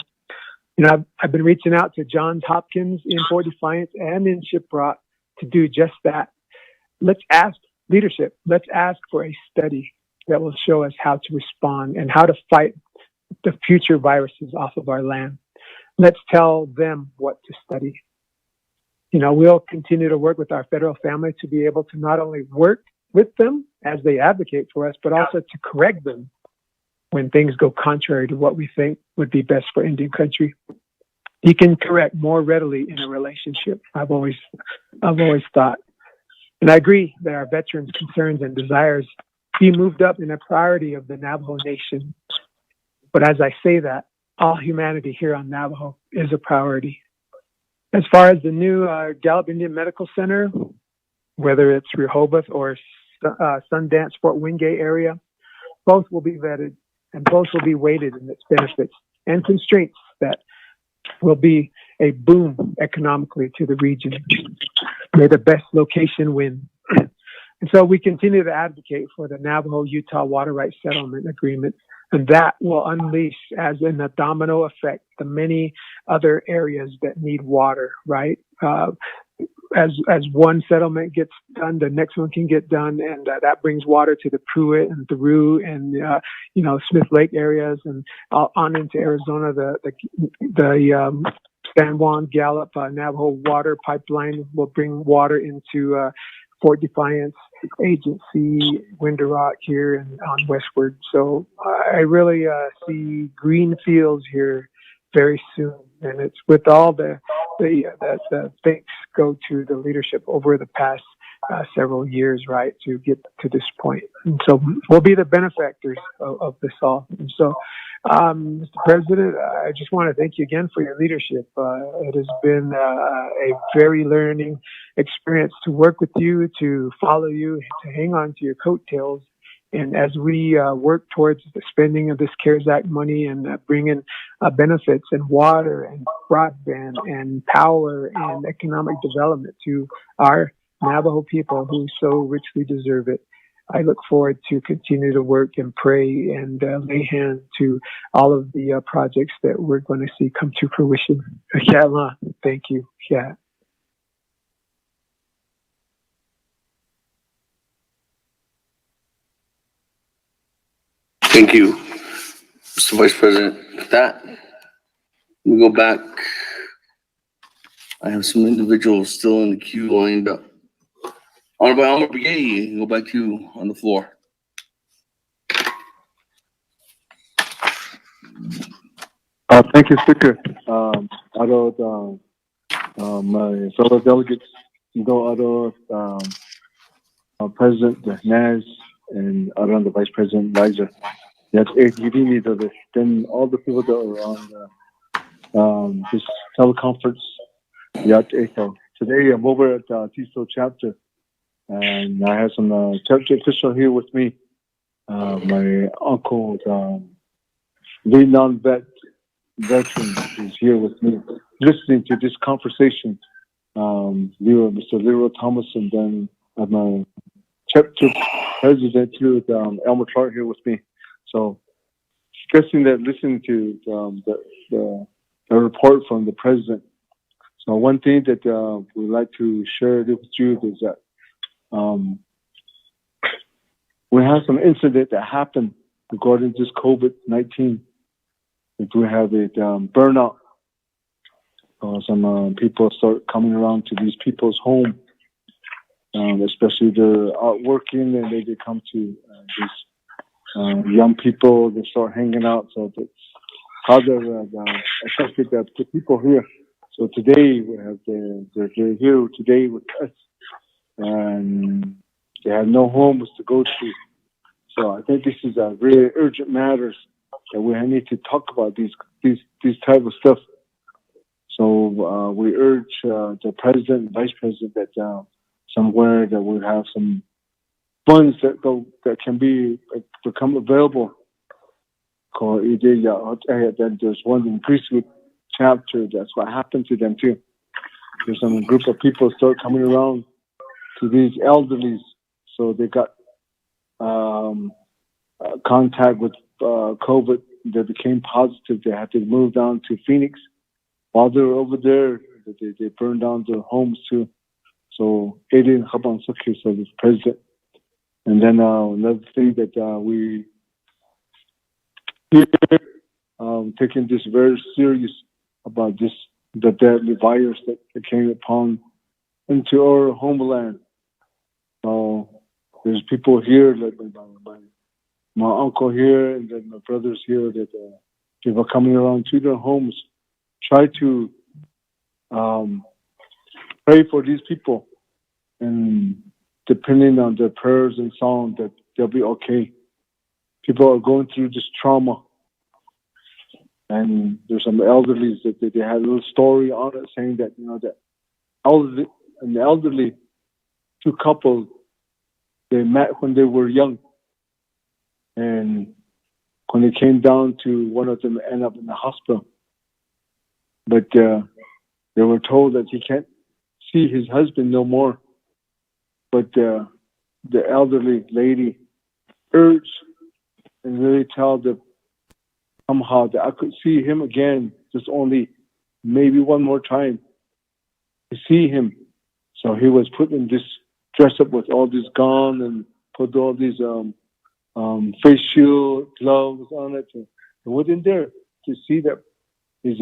I've been reaching out to Johns Hopkins in Fort Defiance and in Shiprock to do just that. Let's ask leadership. Let's ask for a study that will show us how to respond and how to fight the future viruses off of our land. Let's tell them what to study. We'll continue to work with our federal family to be able to not only work with them as they advocate for us, but also to correct them when things go contrary to what we think would be best for Indian country. You can correct more readily in a relationship, I've always thought. And I agree that our veterans' concerns and desires be moved up in a priority of the Navajo Nation. But as I say that, all humanity here on Navajo is a priority. As far as the new Gallup Indian Medical Center, whether it's Rehoboth or Sundance, Fort Wingate area, both will be vetted and both will be weighted in its benefits and constraints that will be a boom economically to the region. May the best location win. And so we continue to advocate for the Navajo-Utah Water Rights Settlement Agreement, and that will unleash, as in a domino effect, the many other areas that need water, right? As one settlement gets done, the next one can get done, and that brings water to the Pruitt and the Rue and Smith Lake areas, and on into Arizona. The San Juan Gallup Navajo Water Pipeline will bring water into Fort Defiance, Agency, Winter Rock here and on westward. So I really see green fields here very soon, and it's with all the thanks go to the leadership over the past several years, right, to get to this point. And so we'll be the benefactors of this all. And so, Mr. President, I just want to thank you again for your leadership. It has been a very learning experience to work with you, to follow you, to hang on to your coattails. And as we work towards the spending of this CARES Act money and bringing benefits and water and broadband and power and economic development to our Navajo people who so richly deserve it, I look forward to continue to work and pray and lay hands to all of the projects that we're going to see come to fruition. Thank you. Yeah. Thank you, Mr. Vice President. With that, we go back. I have some individuals still in the queue lined up. Honorable Elmer Brigade, go back to you on the floor. Thank you, Speaker. My fellow delegates, President Naz and around the Vice President Liza. Then all the people that are on this teleconference. Today I'm over at TISO chapter, and I have some chapter official here with me. My uncle, Vietnam veteran, is here with me, listening to this conversation. Mr. Leroy Thomas, and then my chapter president here, Elmer Clark, here with me. So, stressing that, listening to the a report from the president. So one thing that we'd like to share with you is that we have some incident that happened regarding this COVID-19. If we have a burnout, some people start coming around to these people's home, especially they're out working and they come to these young people. They start hanging out, so that's how they're affected the people here. So today we have they're here today with us, and they have no homes to go to. So I think this is a really urgent matters that we need to talk about these type of stuff. So we urge the president and vice president that somewhere that we have some funds that can become available. Then there's one in Greecewood chapter. That's what happened to them too. There's some group of people start coming around to these elderlies, so they got contact with COVID. They became positive. They had to move down to Phoenix. While they were over there, they burned down their homes too. So Aiden Habansukhi, so this president. And then another thing that we taking this very serious about this, the deadly virus that came upon into our homeland. So there's people here, like my uncle here, and then my brothers here, that they were coming around to their homes, try to pray for these people, and depending on their prayers and song, that they'll be okay. People are going through this trauma, and there's some elderly that they had a little story on it saying that the elderly two couples, they met when they were young, and when they came down to, one of them ended up in the hospital, but they were told that he can't see his husband no more. But the elderly lady urged and really tell them somehow that I could see him again, just only maybe one more time to see him. So he was put in this, dressed up with all this gown and put all these face shield, gloves on it. And went in there to see that his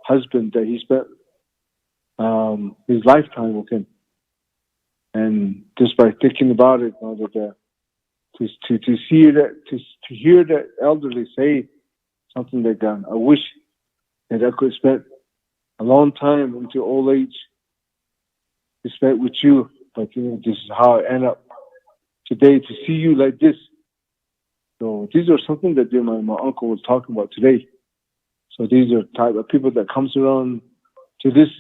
husband, that he spent his lifetime with him. And just by thinking about it, to see that, to hear that elderly say something like that, I wish that I could spend a long time into old age to spend with you, but this is how I end up today, to see you like this. So these are something that my uncle was talking about today. So these are type of people that comes around to this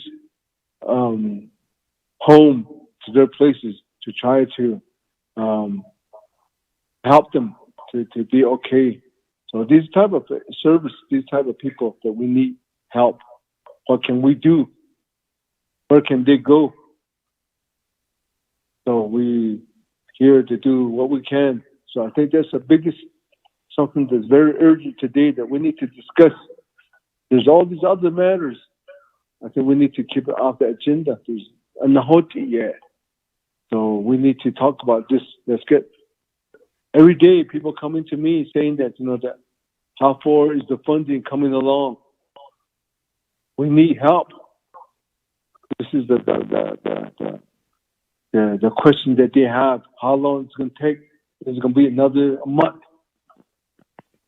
home, to their places, to try to help them to be okay. So these type of service, these type of people that we need help. What can we do? Where can they go? So we here to do what we can. So I think that's the biggest, something that's very urgent today that we need to discuss. There's all these other matters. I think we need to keep it off the agenda. There's a nahoti yet. So we need to talk about this. Let's get, every day people coming to me saying that, that how far is the funding coming along? We need help. This is the question that they have. How long it's going to take? It's going to be another month.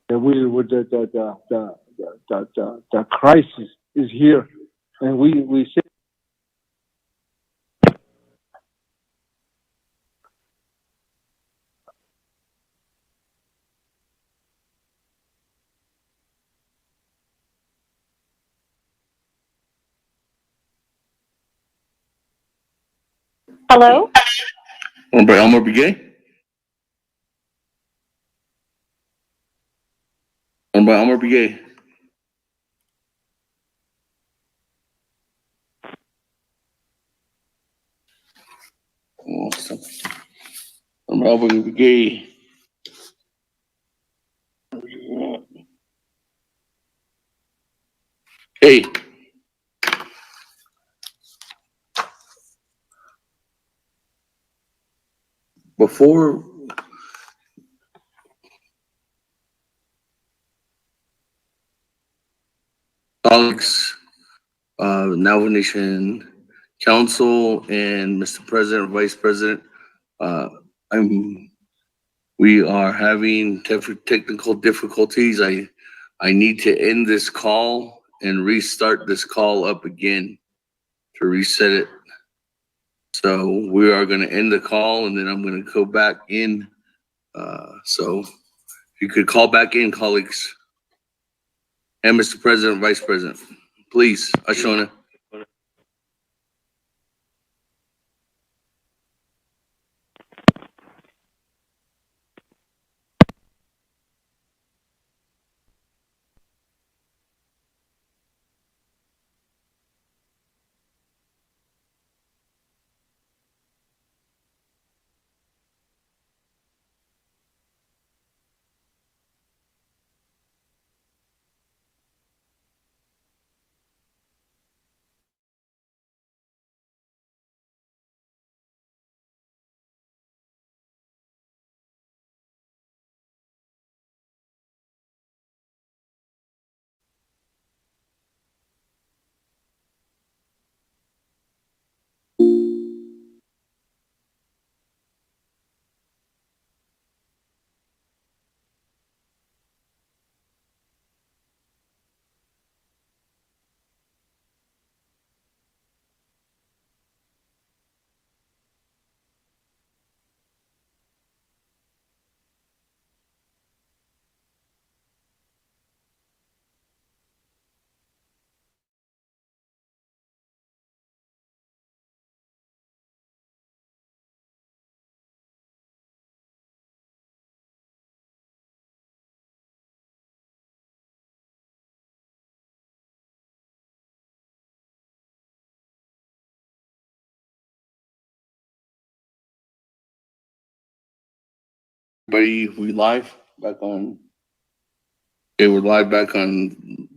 That the crisis is here, and we say. Hello? Honorable Elmer Begay? Honorable Elmer Begay? Awesome. Honorable Elmer Begay? Hey. Before colleagues, Navajo Nation Council, and Mr. President, Vice President, we are having technical difficulties. I need to end this call and restart this call up again to reset it. So we are going to end the call, and then I'm going to go back in. So if you could call back in, colleagues, and Mr. President, Vice President, please, Ashona. Everybody, we live back on. Okay, we're live back on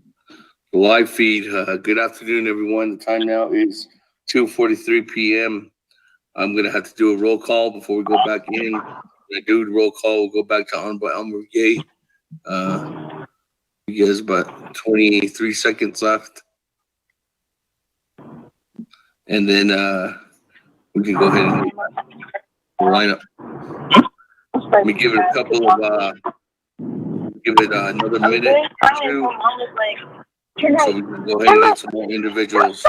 the live feed. Good afternoon, everyone. The time now is 2:43 p.m. I'm gonna have to do a roll call before we go back in. When I do the roll call, we'll go back to Honorable Elmer Gay. He has about 23 seconds left, and then we can go ahead and line up. Let me give it a couple of. Give it another minute or two, so we can go ahead and get some more individuals.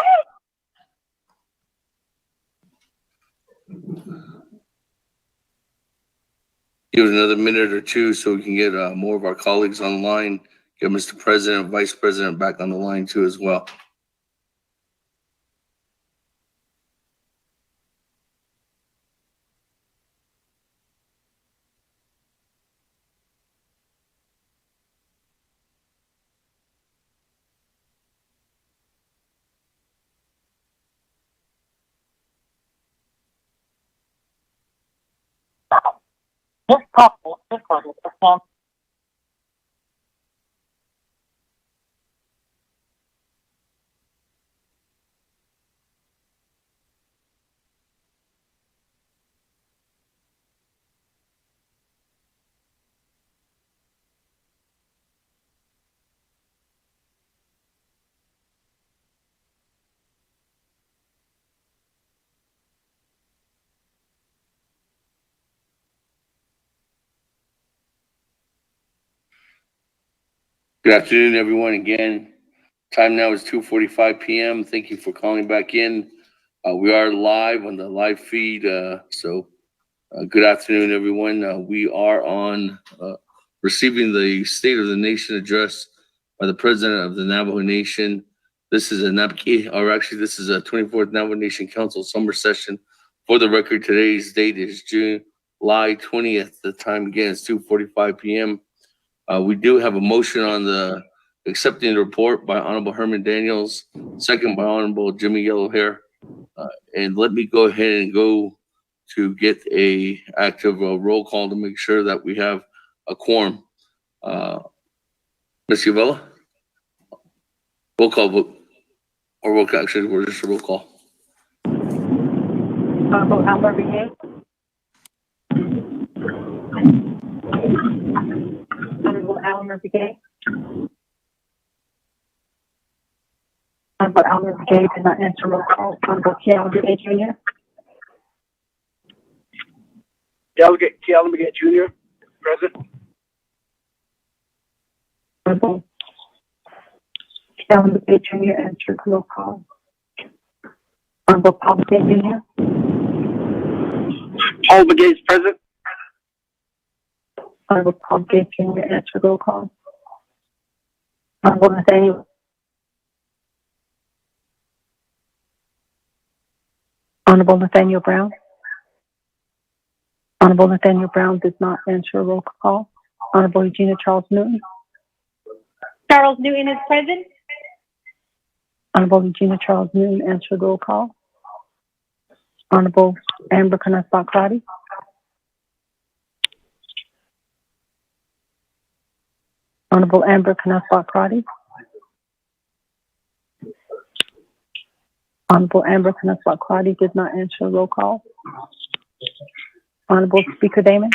Give it another minute or two so we can get more of our colleagues on the line. Get Mr. President, Vice President back on the line too as well. This call is recorded for quality. Good afternoon, everyone. Again, time now is 2:45 p.m. Thank you for calling back in. We are live on the live feed. Good afternoon, everyone. We are on receiving the State of the Nation address by the President of the Navajo Nation. This is a 24th Navajo Nation Council summer session. For the record, today's date is July 20th. The time again is 2:45 p.m. We do have a motion on the accepting the report by Honorable Herman Daniels, second by Honorable Jimmy Yellowhair. And let me go ahead and go to get a active roll call to make sure that we have a quorum. Ms. Uvella? Roll call vote. Or roll call, actually, we're just a roll call. Honorable Albert Begay. Honorable Albert Begay. Honorable Albert Begay did not answer roll call. Honorable Kealan Begay Jr. Delegate Kealan Begay Jr. Present. Honorable Kealan Begay Jr. answered roll call. Honorable Paul Begay Jr. Paul Begay is present. Honorable Paul Begay Jr. answered roll call. Honorable Nathaniel. Honorable Nathaniel Brown. Honorable Nathaniel Brown did not answer roll call. Honorable Regina Charles Newton. Charles Newton is present. Honorable Regina Charles Newton answered roll call. Honorable Amber Knaspach Crotty. Honorable Amber Knaspach Crotty. Honorable Amber Knaspach Crotty did not answer roll call. Honorable Speaker Damon.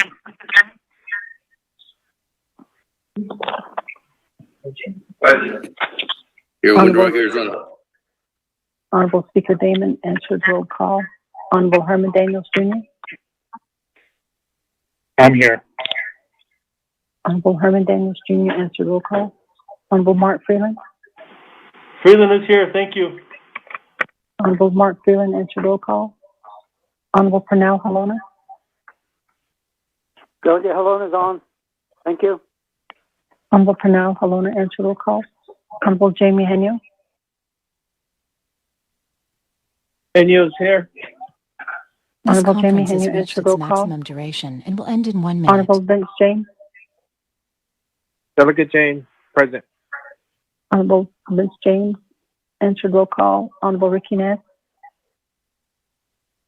Here, Window, Arizona. Honorable Speaker Damon answered roll call. Honorable Herman Daniels Jr. I'm here. Honorable Herman Daniels Jr. answered roll call. Honorable Mark Freeland. Freeland is here. Thank you. Honorable Mark Freeland answered roll call. Honorable Pernell Halona. Delegate Halona is on. Thank you. Honorable Pernell Halona answered roll call. Honorable Jamie Henyo. Henyo is here. This Honorable Jamie conference has Henyo reached answered its roll call. maximum duration and will end in 1 minute. Honorable Vince James. Delegate James, present. Honorable Vince James answered roll call. Honorable Ricky Ness.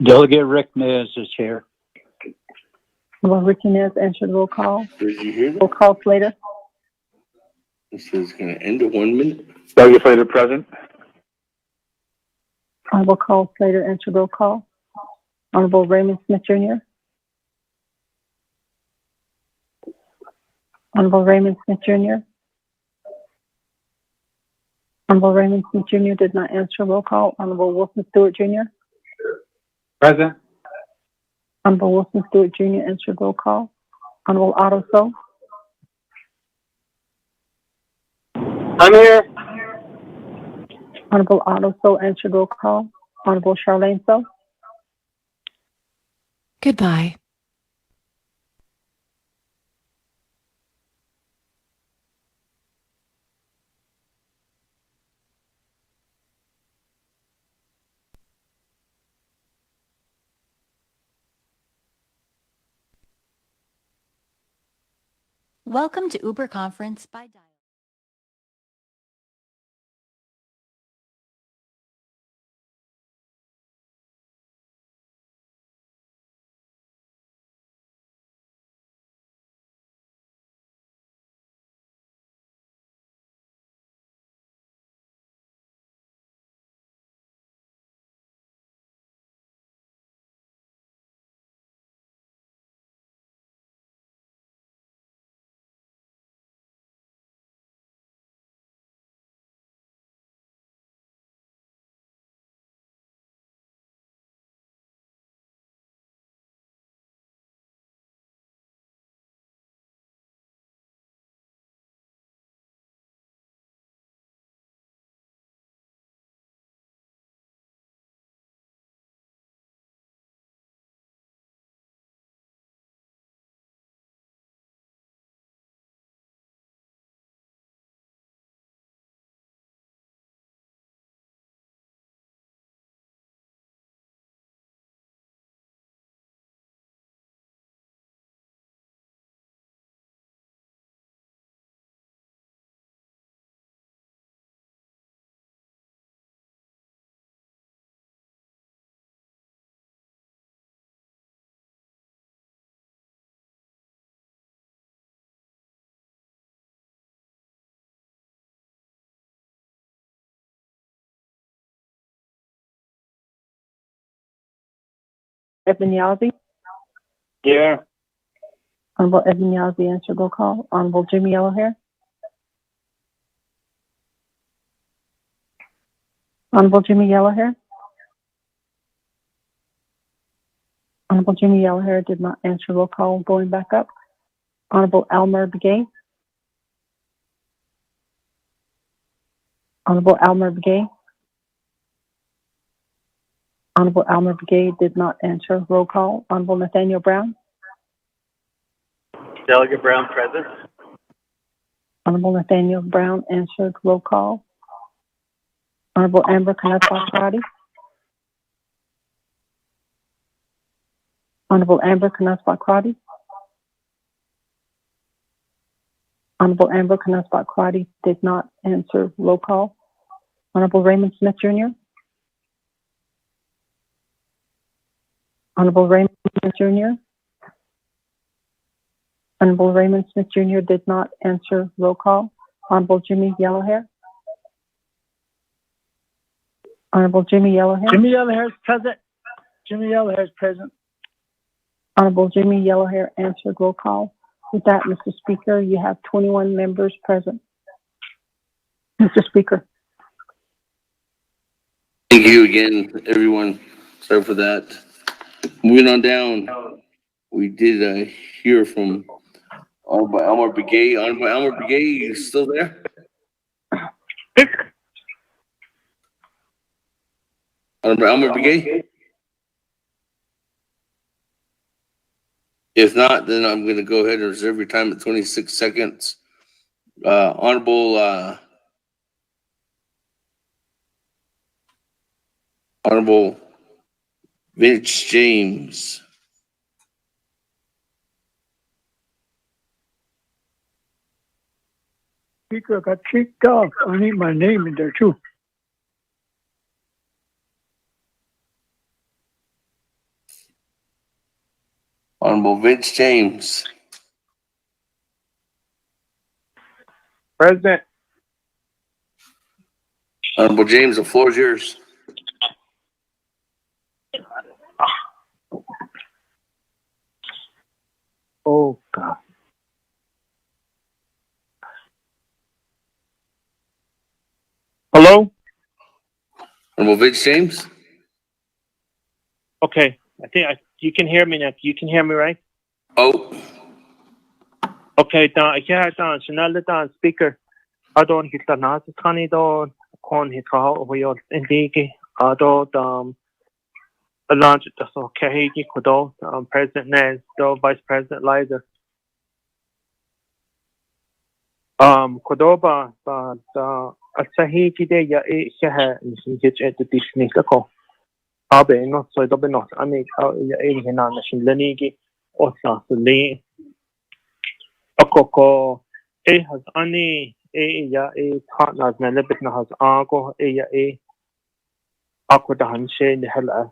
Delegate Rick Nez is here. Honorable Ricky Ness answered roll call. Did you hear that? Roll call Slater. This is going to end in 1 minute. Delegate Slater present. Honorable Carl Slater answered roll call. Honorable Raymond Smith Jr. Honorable Raymond Smith Jr. Honorable Raymond Smith Jr. did not answer roll call. Honorable Wilson Stewart Jr. Present. Honorable Wilson Stewart Jr. answered roll call. Honorable Otto So. I'm here. Honorable Otto So answered roll call. Honorable Charlene So. Goodbye. Welcome to Uber Conference by Dial. Yazzie. Here. Honorable Edmund Yazzie, answer roll call. Honorable Jimmy Yellowhair. Honorable Jimmy Yellowhair. Honorable Jimmy Yellowhair did not answer roll call. Going back up. Honorable Elmer Begay. Honorable Elmer Begay. Honorable Elmer Begay did not answer roll call. Honorable Nathaniel Brown. Delegate Brown present. Honorable Nathaniel Brown answered roll call. Honorable Amber Kanatswa-Crotty. Honorable Amber Kanatswa-Crotty. Honorable Amber Kanatswa-Crotty did not answer roll call. Honorable Raymond Smith Jr. Honorable Raymond Smith Jr. Honorable Raymond Smith Jr. did not answer roll call. Honorable Jimmy Yellowhair. Honorable Jimmy Yellowhair. Jimmy Yellowhair is present. Jimmy Yellowhair is present. Honorable Jimmy Yellowhair answered roll call. With that, Mr. Speaker, you have 21 members present. Mr. Speaker. Thank you again, everyone. Sorry for that. Moving on down, we did hear from Honorable Elmer Begay. Honorable Elmer Begay, you still there? Honorable Elmer Begay? If not, then I'm going to go ahead and reserve your time at 26 seconds. Honorable Vince James. Speaker, I got kicked off. I need my name in there too. Honorable Vince James. Present. Honorable James, the floor is yours. Oh, God. Hello? Honorable Vince James? Okay. I think you can hear me now. You can hear me, right? Oh. Okay, Chanel speaker. I don't hit the Nazi Tani don con hit Hoyo Indigi. I don't launch the so Kahiki Kodo, President Nez, Vice President Liza. Kodoba, Asahiki de ya Shaha, and get at the Disney. Abe, not so double not. I make out in Nation Lenigi or Sassali. Okoko, has any ya partners, Melibitna has Argo, Aquadan Shane, the hell a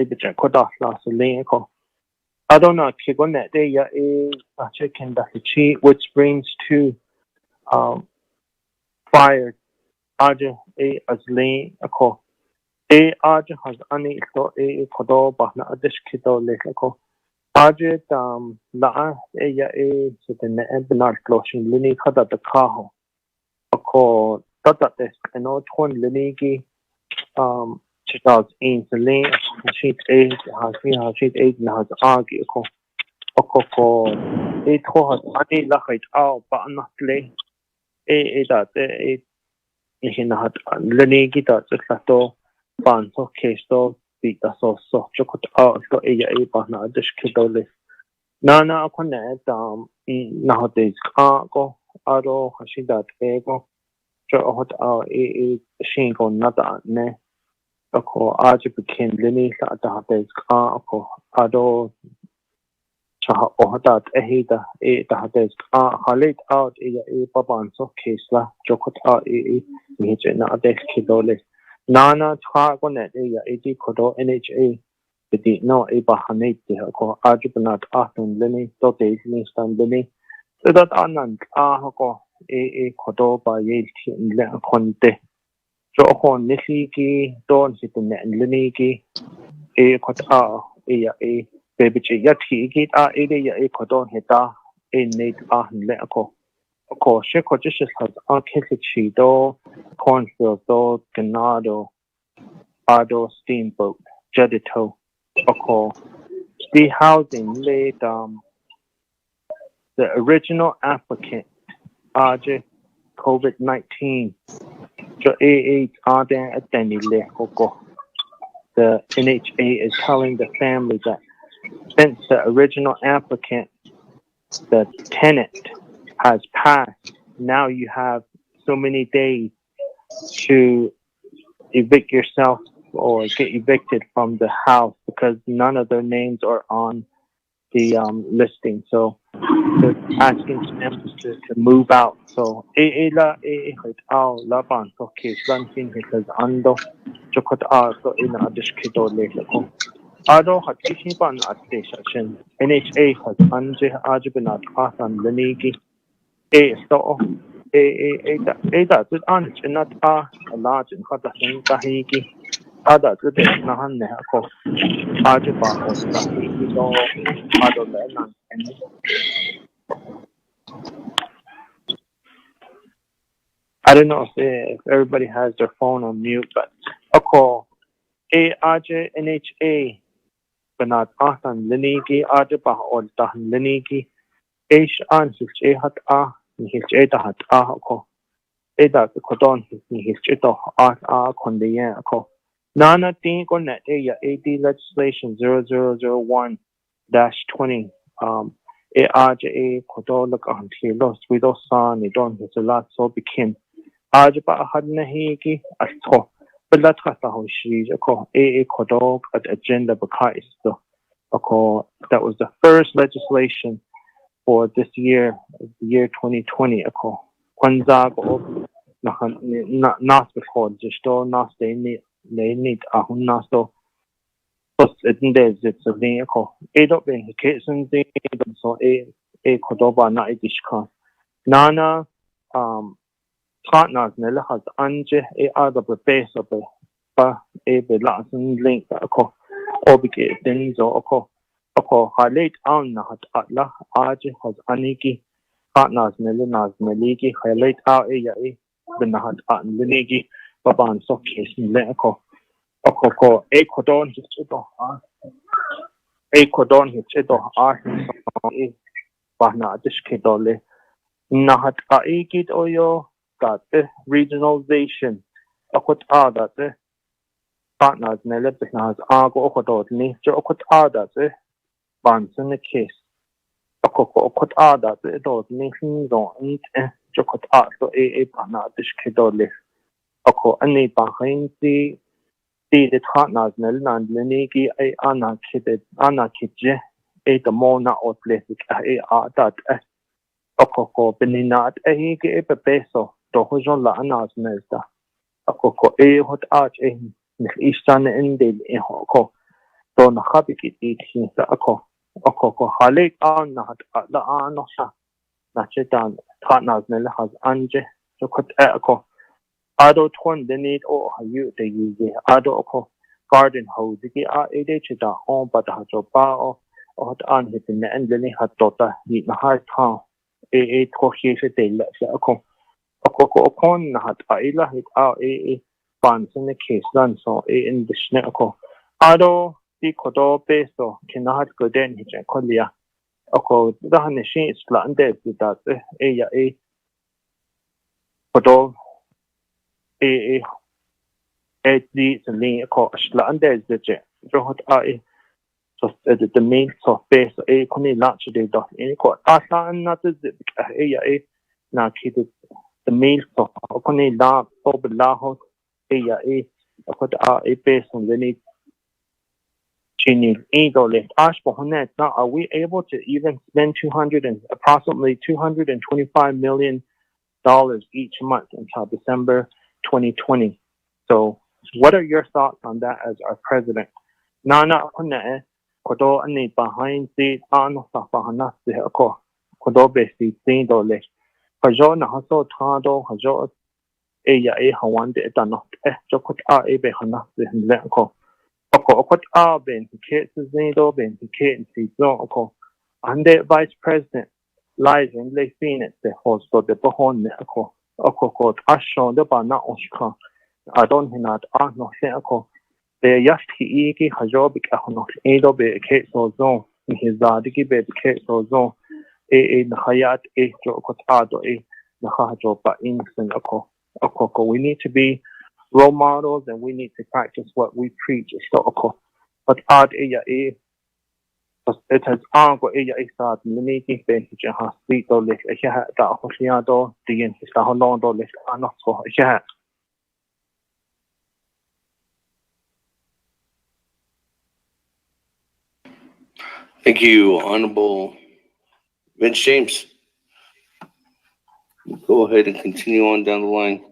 bit Kodas last Lenko. I don't know, Kigonet, a chicken that the cheat, which brings to fire Aja as lane a call. Aja has any so Kodo, but not a dish kiddo little. Aja la so the net Bernard clothing Lini Kada the Kaho. A call Tata desk and no torn Linigi Chitas in the lane sheet 8 has sheet 8 and has argue. Okoko it has any lachit out but not lay that in had Lenigi that the Sato Ban so case so beat the so chokot out so but not dish kidole. Nana connect nowadays go aro Hashida ego so hot out shingo nada ne. Ako aja became Lini at the Hades Ako Ado Chaha Ohadat Ehida the Hades Halit out a Baban so Kisla Jokot Mijana Ades Kidole Nana Tragonet a Kodo NHA the D no a Bahanate Ako Ajubanat Aton Lini dot Nistan Lini so that Anand Ahako a Kodo by Yelti and Leconte. So on Nisiki, don't hit the net and Liniki, a quat ya baby ya ti git ya kodon hita need le ako she ko just has kichi do cornfield do ganado ado steamboat jedito ako the housing laid the original applicant COVID-19 the NHA is telling the family that since the original applicant, the tenant, has passed, now you have so many days to evict yourself or get evicted from the house because none of their names are on the listing. So they're asking them to move out. So because ando chokot so ina adishkido le Ado hat kishipan at station NHA has anje ajibinat asan lenigi so that it anch not a large and hata tahiki ada to the nahan ne ko ajiba or tahiki do ado lenan I don't know if everybody has their phone on mute, but ako NHA Banat asan linigi ajiba or tahan linigi an his hat his hat ko da kodon his kondiya ko nana tin ko net AD legislation 0001-20 kodol kan los we do san ni don his lot so became ajiba had nahigi asto but kata ho shi ko kodol at agenda bakais so that was the first legislation for this year, the year 2020. Ako kwanza ko nas before just nas they need ahun so it is a thing ako do being kitchen thing so kodoba na idishka nana partners nela has anje other base of ba be lasin link ako obligate things or ako halit on na hat atla aje has aniki partners nelinas meliki halit out binahat an linigi baban so case le ako kodon hit bahna dishkidole nahat aikit oyo that regionalization akot that partners nelebnas ago kodot ni jo akot that Banson the case. A coco cot that the dog nation don't chocot so pana dishkidole. A co any behind the partners Nelan Lenigi Anna Kidje the mona or plastic that a coco beninat a peso dohojon la anas nesda. A coco hot arch in Eastern Indian in Hoko. Don't habit it a co. Okoko halik on not la anosa nachitan partners nella has anje so cut echo ado twin the need or you the use ado oko garden hose ki chita on but ha so pa or an hit in the end lily hat tota ni na hard town ko he se de la oko okon hat ila hit funds in the case done so in the sneko ado kodo peso kinahat ko den hichen kolia ako dahan shi isplande that kodo di sli ko isplande je rohot so the main so peso koni launch de dot ko asa na na kid the main so koni la obla ho ko peso ni now, are we able to even spend approximately $225 million each month until December 2020? So, what are your thoughts on that as our president? Nana kodo ani behind the ano safahana ko kodo besi $3. Hajo na haso tado hajo hawande etano jokot be hana ko. Oko ben cases nido ben cases oko. And the vice president lies in the Phoenix the host of the Bohon oko ashon the bana oshka. I don't know that no oko. The yashki iki hajobik ahono edo be case or zone. His zadiki be case or zone. The hayat jo kotado the hajo ba innocent oko. We need to be role models and we need to practice what we preach. So but ad it has ango isad miniki ben ha sito lik da hosiado the sta honondo lik anoso ja. Thank you, Honorable Vince James. Go ahead and continue on down the line.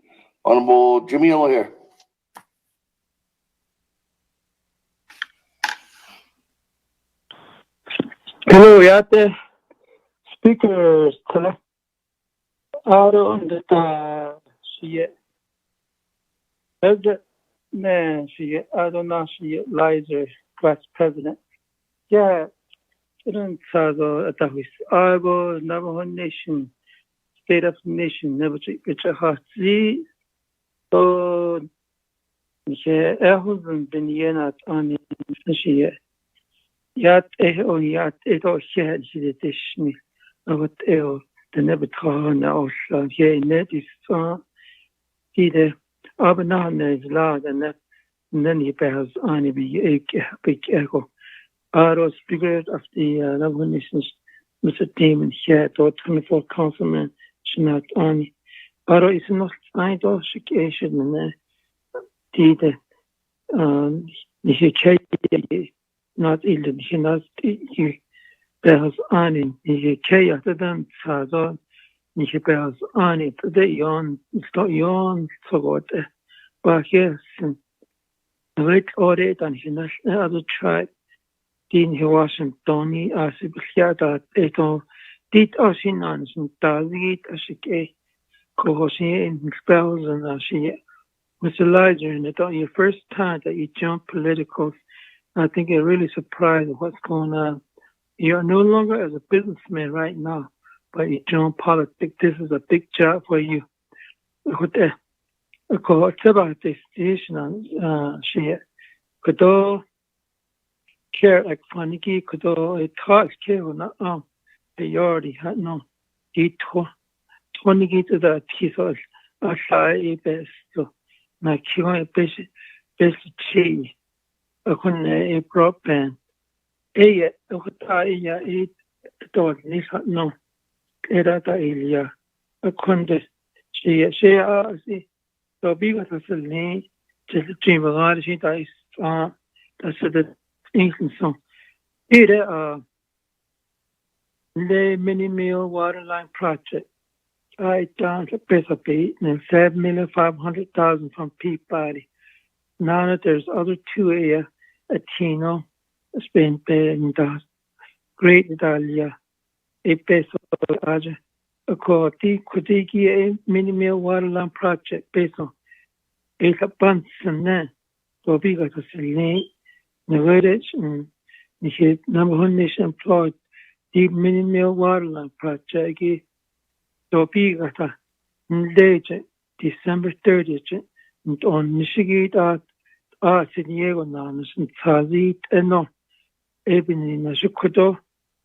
Honorable Jimmy O'Hare. Hello, Yate. Speakers, tele. Aro on the she. Man, she. I don't know. She Lizer, Vice President. Yeah. 이런 차도 아타위스 아고 Navajo Nation, State of Nation, never 하지 또 이제 애호는 benyenat 아니 시에 얏 에오 얏 에도 시에 대신이 아것 에오 the 타나 오슬 예 네디스 이데 아브나네 라다네 nenni behas ani bi big ego. Speaker of the Navajo Nations, Mr. Damon here, 24th Councilman Shinat Ani. Is not I do shikation and the not ill, he not he bears Ani, he kay at them, Sazon, he bears Ani, the yon, it's not yon, so what, but yes, and the late audit and he not other tribe. Din he Washingtoni asibiyada eto dit asinan sintazit asike kohoshi in spells and ashiye. Mr. Lizer, and it's your first time that you jump political. I think you're really surprised at what's going on. You're no longer as a businessman right now, but you jump politics. This is a big job for you. It's about the station on she could care like funny could it talks care not they already had no he 20 to the teasers aside best so my kiwi best chi a con a broadband a to this no era da ilia a con she so big as a name just a dream of lot she dies that's the England song. The mini meal water line project. I down to better beat and 7,500,000 from Peabody. Now that there's other two a Tino, Spain and Great Italia, a peso aja. A quality Kudiki a mini meal water line project peso. It's a bunch and then so big as a lane. The village and the Navajo Nation employed deep mini mill waterline project. So big at a December 30th, and on Michigan at San Diego Nanas and Tazit and no Ebony Nashukodo,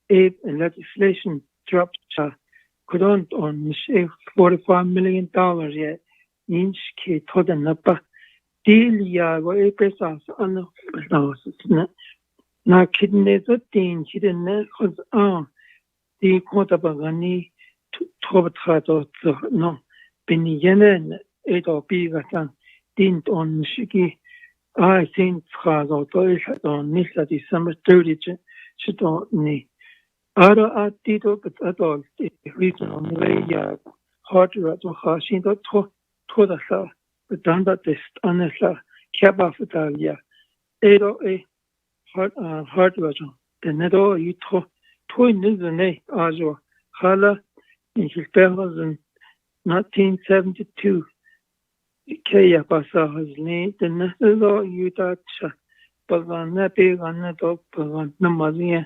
Abe and legislation dropped couldn't on $45 million yet. Inch K told another. Delia go a pesas on the house. Na kidneys a thing hidden because the Kotabagani Tobatrato no Benyen 8 or Bigatan didn't on Shiki. I think Frazo on Nisa December 30th. She don't need other Tito, but adult reason on the way hard to Hashi to the but done that this honestly Kabafitalia. Edo a hard version. The Nedo you toy Nizane Ajo Hala in his bells in 1972. Kaya Basa has named the Nedo Utacha pagana pegana to pagana namazia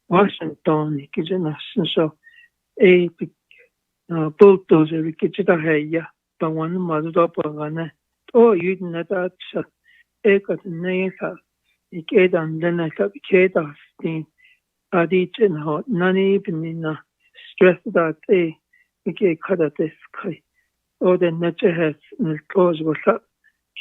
Washington kitchen so a bulldozer kitchen heya pawan mazudo pagana oh you not that ekat neka ikedan lena kapikeda stin adichin hot nani pinina stress that a ike kada this kai oh the nature has close was up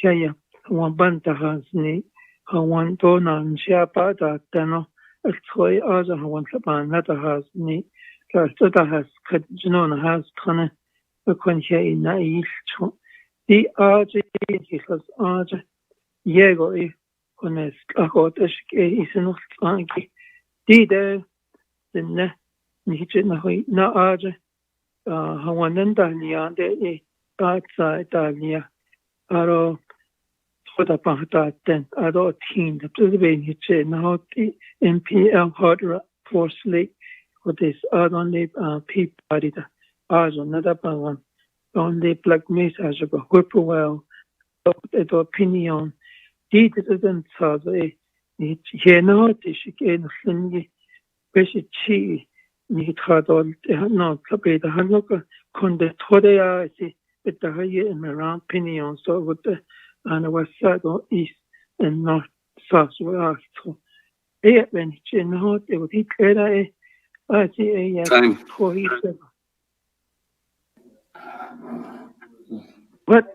kaya one banta has ni one dona and shapa that no it's toy as a one saban that has ni that has cut has kana when he na is the arch is arch Diego con es agotas que hizo nos anki dide ne ni na hoi na aje hawanen dania de atsa dania aro toda pahta ten aro team the be ni na hot MPL hot force lake with this only people party as another one only black mesa as a whippoorwill the opinion didn't say it cannot is again slingy basic chi need had all no the hanoka con the today see with the high in around opinion so with the and was south or east and north south were so when it's not it would be clear I see a Time. But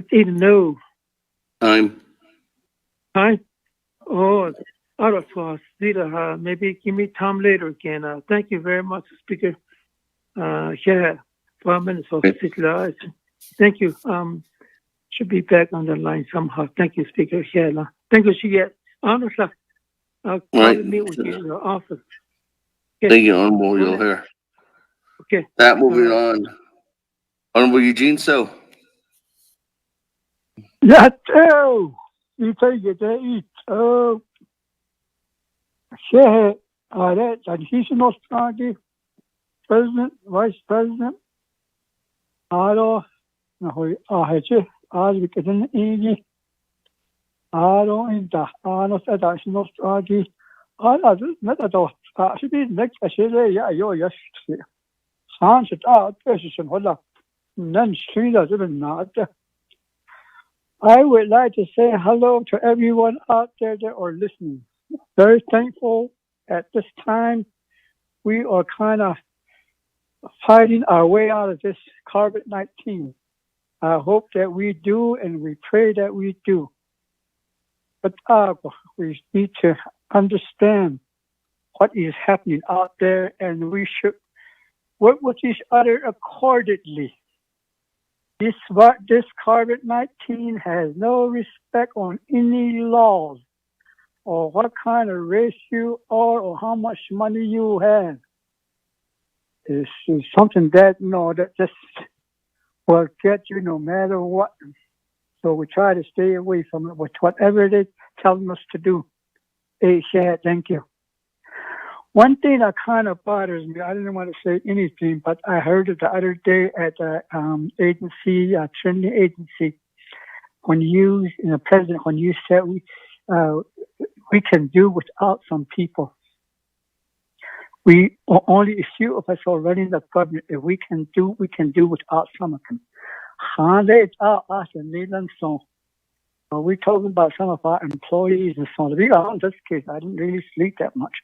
didn't know. Time. Hi. Oh, out of maybe give me time later again. Thank you very much, Speaker. Yeah, 5 minutes of sit. Thank you. Should be back on the line somehow. Thank you, Speaker. Yeah, thank you. She get honestly. I'll probably meet with you in your office. Okay. Thank you, Honorable O'Hare. Okay. That moving on. Honorable Eugene So. That you take it to eat. Share that additional strategy, President, Vice President. Aro, as we get in easy. Aro in the additional strategy. Aro, not at all. Should be next. I say, yeah, yes. Sounds it out, position, hold up. Then street as even not. I would like to say hello to everyone out there that are listening. Very thankful at this time. We are kind of fighting our way out of this COVID-19. I hope that we do, and we pray that we do. But we need to understand what is happening out there, and we should work with each other accordingly. This COVID-19 has no respect on any laws or what kind of race you are or how much money you have. It's something that, that just will get you no matter what. So we try to stay away from it with whatever they're telling us to do. Hey, Shad, thank you. One thing that kind of bothers me, I didn't want to say anything, but I heard it the other day at the agency, Trinity Agency, when you, President, when you said we can do without some people. We only a few of us are running the government. If we can do without some of them. We're talking about some of our employees and so on. To be honest, in this case, I didn't really sleep that much.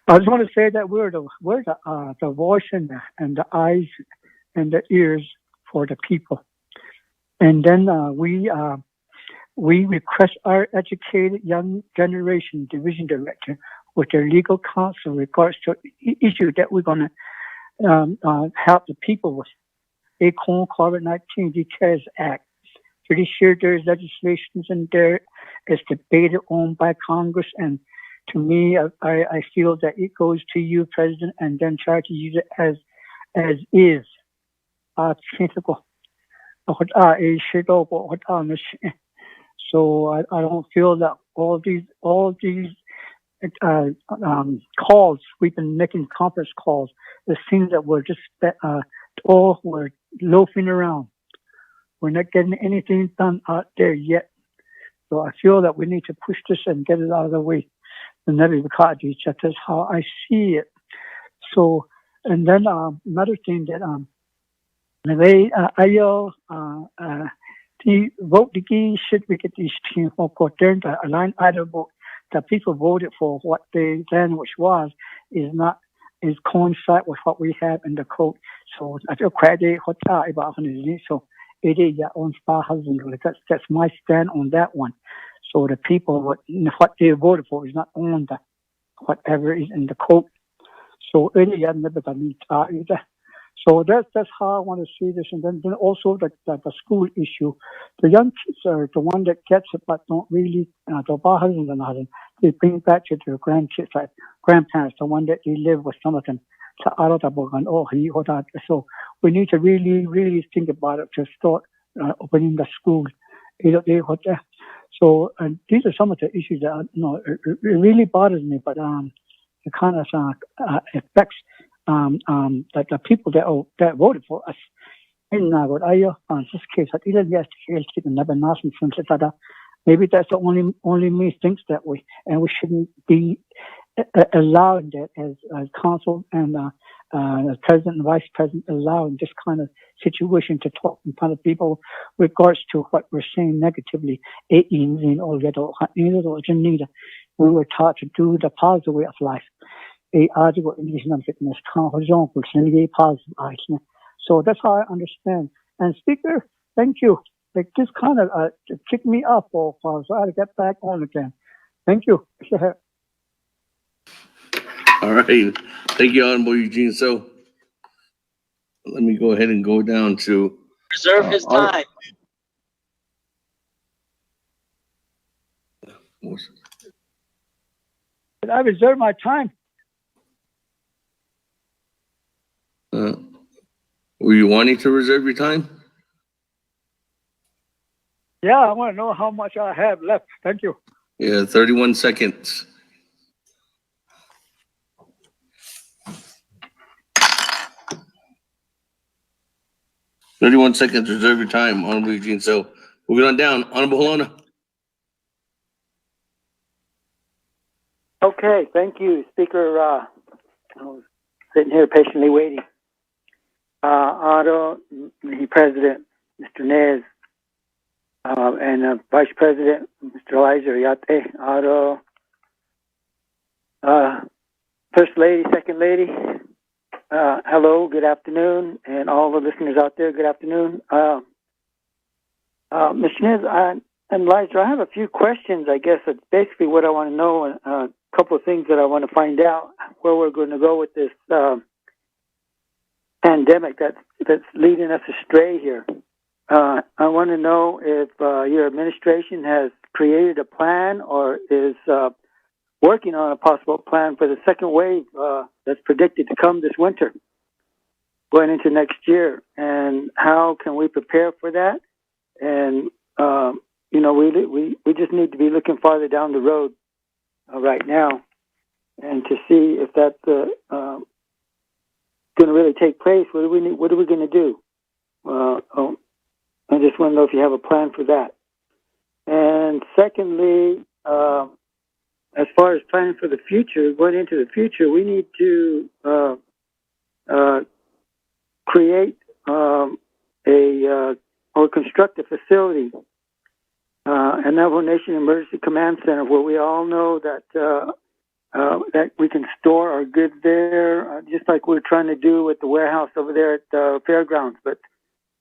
I just want to say that we're the voice and the eyes and the ears for the people. And then we request our educated young generation division director with their legal counsel in regards to issue that we're going to help the people with. ACON COVID-19 Details Act. Pretty sure there's legislation in there. It's debated on by Congress, and to me, I feel that it goes to you, President, and then try to use it as is. So I don't feel that all these calls we've been making, conference calls, the things that we're just all we're loafing around. We're not getting anything done out there yet. So I feel that we need to push this and get it out of the way. And that's how I see it. So, and then another thing that the way the vote the key should we get these teams for concerned a line item vote that people voted for what they then which was is coincide with what we have in the code. So I feel credit what about so it is your own that's my stand on that one. So the people what they voted for is not on the whatever is in the code. So it is never so that's how I want to see this, and then also the school issue. The young kids are the one that gets it, but don't really. They bring back to their grandkids, like grandparents, the one that they live with some of them. So we need to really think about it to start opening the school. So and these are some of the issues that it really bothers me, but it kind of affects. That the people that voted for us in this case, maybe that's the only me thinks that way, and we shouldn't be allowing that as council and as president and vice president allowing this kind of situation to talk in front of people regards to what we're saying negatively. We were taught to do the positive way of life. So that's how I understand. And Speaker, thank you. Like this kind of kicked me up for a while, so I had to get back on again. Thank you. All right. Thank you, Honorable Eugene. So let me go ahead and go down to reserve his time. I reserve my time. Were you wanting to reserve your time? Yeah, I want to know how much I have left. Thank you. Yeah, 31 seconds. Reserve your time, Honorable Eugene. So moving on down, Honorable Halona. Okay, thank you, Speaker. I was sitting here patiently waiting. Otto, the President, Mr. Nez, and Vice President, Mr. Eliza Yate, Otto, First Lady, Second Lady, hello, good afternoon, and all the listeners out there, good afternoon. Mr. Nez and Eliza, I have a few questions, I guess. It's basically what I want to know, and a couple of things that I want to find out where we're going to go with this pandemic that's leading us astray here. I want to know if your administration has created a plan or is working on a possible plan for the second wave that's predicted to come this winter, going into next year, and how can we prepare for that? And we just need to be looking farther down the road right now, and to see if that's going to really take place. What are we going to do? I just want to know if you have a plan for that. And secondly, as far as planning for the future, going into the future, we need to create or construct a facility, a Navajo Nation Emergency Command Center, where we all know that that we can store our goods there, just like we're trying to do with the warehouse over there at the fairgrounds. But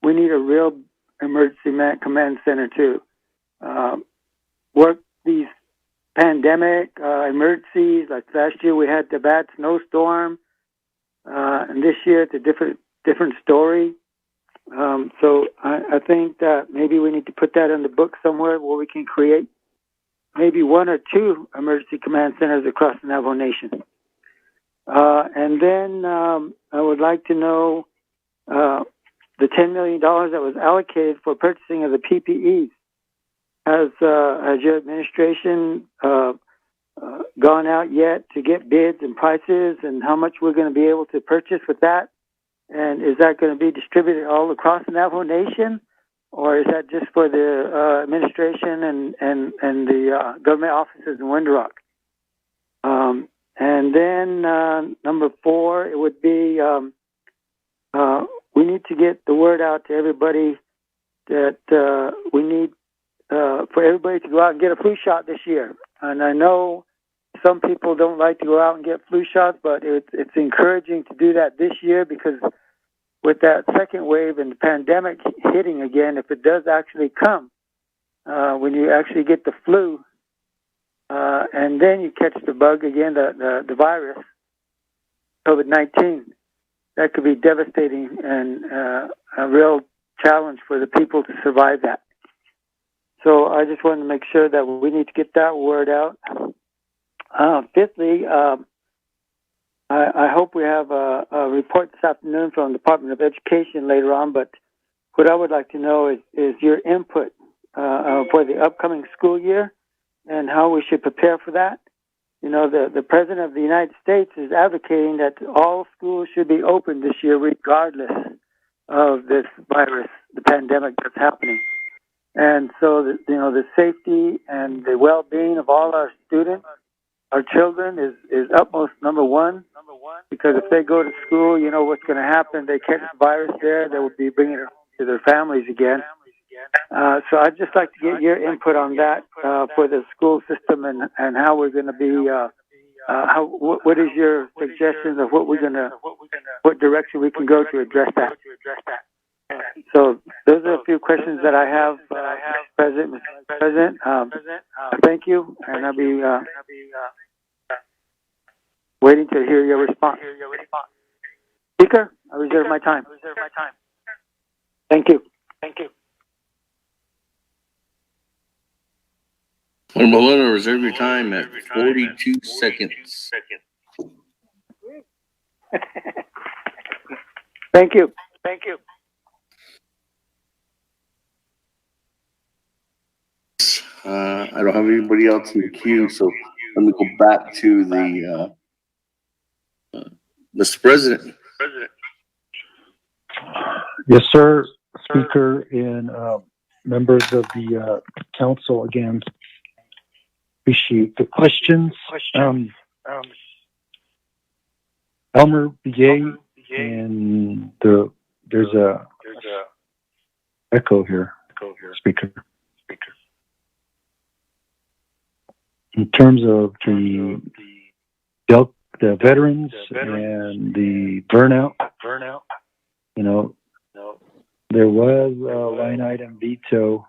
we need a real emergency command center to work these pandemic emergencies. Like last year, we had the bad snowstorm, and this year it's a different story. So I think that maybe we need to put that in the book somewhere where we can create maybe one or two emergency command centers across the Navajo Nation. And then I would like to know the $10 million that was allocated for purchasing of the PPEs. Has your administration gone out yet to get bids and prices and how much we're going to be able to purchase with that? And is that going to be distributed all across the Navajo Nation? or is that just for the administration and the government offices in Window Rock? And then number 4, it would be we need to get the word out to everybody that we need for everybody to go out and get a flu shot this year. And I know some people don't like to go out and get flu shots, but it's encouraging to do that this year, because with that second wave and the pandemic hitting again, if it does actually come, when you actually get the flu, and then you catch the bug again, the virus, COVID-19, that could be devastating and a real challenge for the people to survive that. So I just wanted to make sure that we need to get that word out. Fifthly, I hope we have a report this afternoon from the Department of Education later on, but what I would like to know is your input for the upcoming school year and how we should prepare for that. You know, the President of the United States is advocating that all schools should be open this year regardless of this virus, the pandemic that's happening. And so, the safety and the well-being of all our students, our children, is utmost number one. Because if they go to school, you know what's going to happen. They catch the virus there, they will be bringing it to their families again. So I'd just like to get your input on that for the school system and how we're going to be. What is your suggestions of what direction we can go to address that? So those are a few questions that I have, Mr. President. Thank you, and I'll be waiting to hear your response. Speaker, I reserve my time. Thank you. Honorable Luna, reserve your time at 42 seconds. Thank you. I don't have anybody else in the queue, so let me go back to the Mr. President. Yes, sir, Speaker, and members of the council. Again, appreciate the questions. Elmer BA, and there's a echo here, Speaker. In terms of the veterans and the burnout, you know, there was a line item veto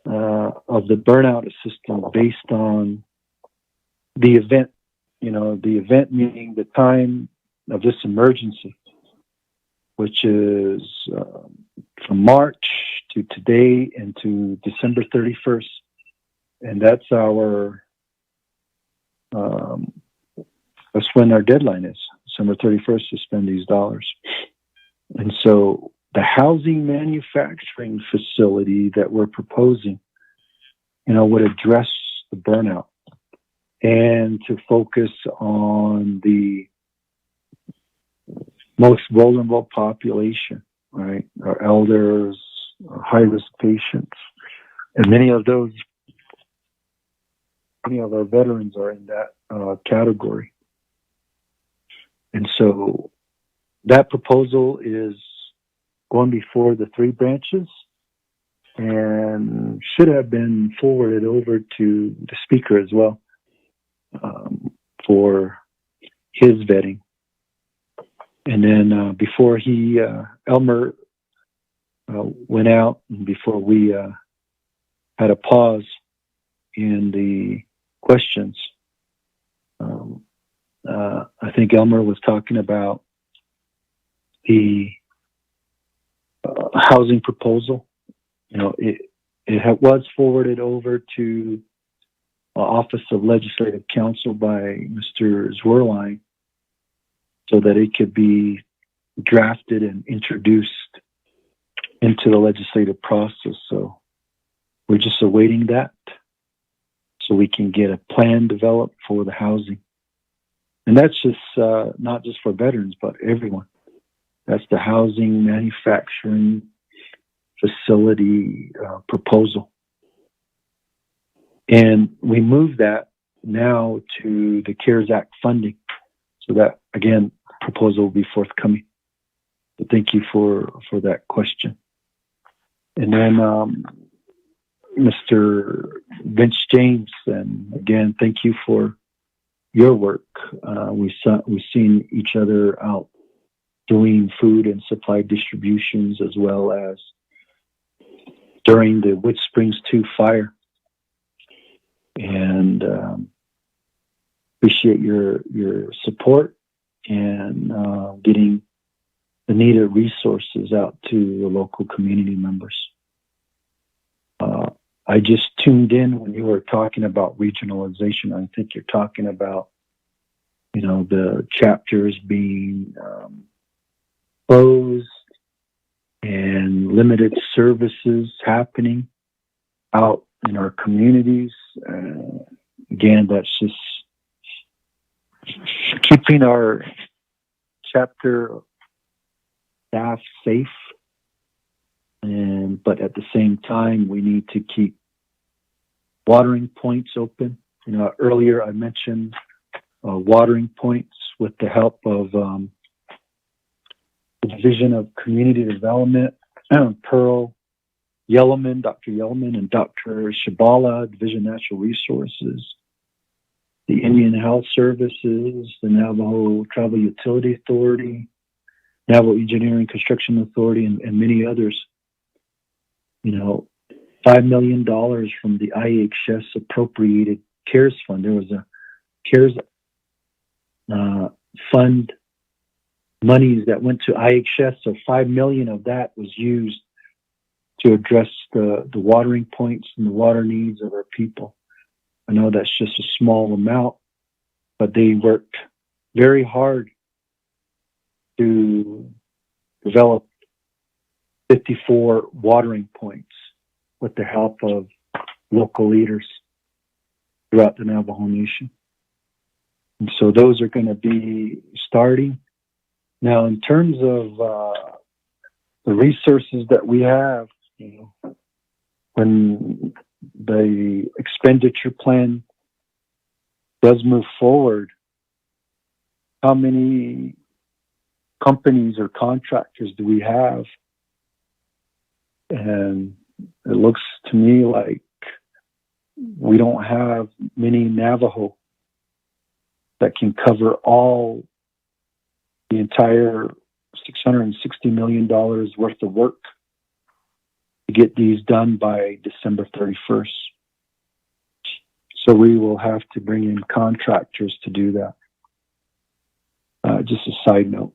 of the burnout assistance based on the event. You know, the event meaning the time of this emergency, which is from March to today and to December 31st. And that's that's when our deadline is, December 31st, to spend these dollars. And so the housing manufacturing facility that we're proposing, you know, would address the burnout and to focus on the most vulnerable population, right? Our elders, our high-risk patients, and many of our veterans are in that category. And so that proposal is going before the 3 branches and should have been forwarded over to the Speaker as well for his vetting. And then before Elmer went out, and before we had a pause in the questions, I think Elmer was talking about the housing proposal. You know, it was forwarded over to Office of Legislative Counsel by Mr. Zwerlein so that it could be drafted and introduced into the legislative process. So we're just awaiting that so we can get a plan developed for the housing. And that's just not just for veterans, but everyone. That's the housing manufacturing facility proposal. And we moved that now to the CARES Act funding. So that, again, proposal will be forthcoming. So thank you for that question. And then Mr. Vince James, and again, thank you for your work. We've seen each other out doing food and supply distributions, as well as during the Wood Springs 2 fire. And appreciate your support and getting the needed resources out to the local community members. I just tuned in when you were talking about regionalization. I think you're talking about, the chapters being closed and limited services happening out in our communities. Again, that's just keeping our chapter staff safe. But at the same time, we need to keep watering points open. Earlier I mentioned watering points with the help of the Division of Community Development, Pearl Yellowman, Dr. Yellowman, and Dr. Shabala, Division of Natural Resources, the Indian Health Services, the Navajo Travel Utility Authority, Navajo Engineering Construction Authority, and many others. $5 million from the IHS appropriated CARES fund. There was a CARES fund monies that went to IHS, so $5 million of that was used to address the watering points and the water needs of our people. I know that's just a small amount, but they worked very hard to develop 54 watering points with the help of local leaders throughout the Navajo Nation. And so those are going to be starting. Now, in terms of the resources that we have, when the expenditure plan does move forward, how many companies or contractors do we have? And it looks to me like we don't have many Navajo that can cover all the entire $660 million worth of work to get these done by December 31st. So we will have to bring in contractors to do that. Just a side note.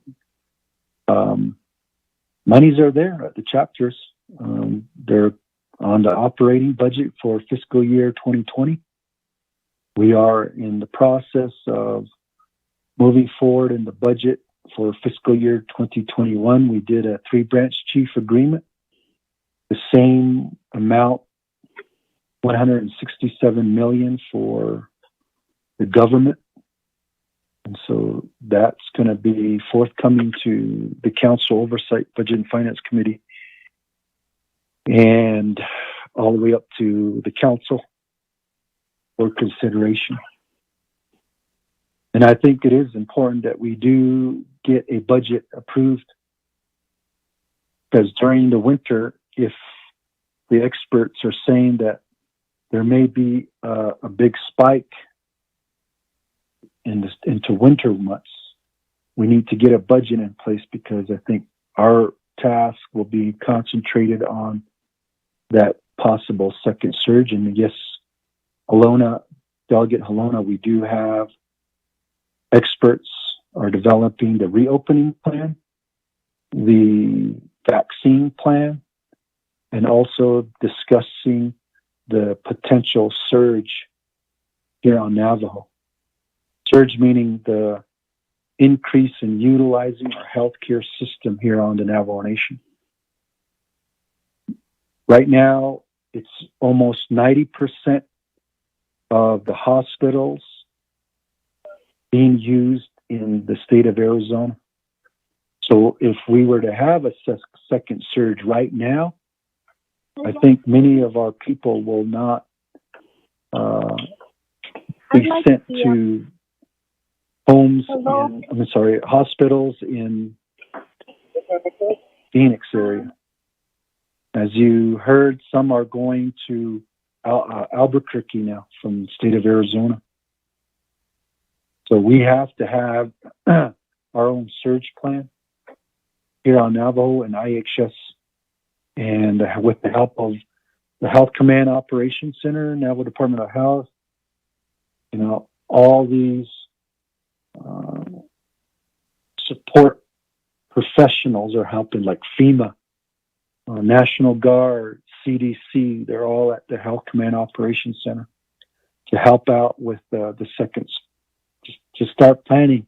Monies are there at the chapters. They're on the operating budget for fiscal year 2020. We are in the process of moving forward in the budget for fiscal year 2021. We did a 3-branch chief agreement, the same amount, $167 million for the government. And so that's going to be forthcoming to the Council Oversight Budget and Finance Committee and all the way up to the Council for consideration. And I think it is important that we do get a budget approved, because during the winter, if the experts are saying that there may be a big spike into winter months, we need to get a budget in place, because I think our task will be concentrated on that possible second surge. And yes, Delegate Halona, we do have experts are developing the reopening plan, the vaccine plan, and also discussing the potential surge here on Navajo. Surge meaning the increase in utilizing our healthcare system here on the Navajo Nation. Right now, it's almost 90% of the hospitals being used in the state of Arizona. So if we were to have a second surge right now, I think many of our people will not be sent to homes hospitals in Phoenix area. As you heard, some are going to Albuquerque now from the state of Arizona. So we have to have our own surge plan here on Navajo and IHS, and with the help of the Health Command Operations Center, Navajo Department of Health, all these support professionals are helping, like FEMA, National Guard, CDC. They're all at the Health Command Operations Center to help out with the second, to start planning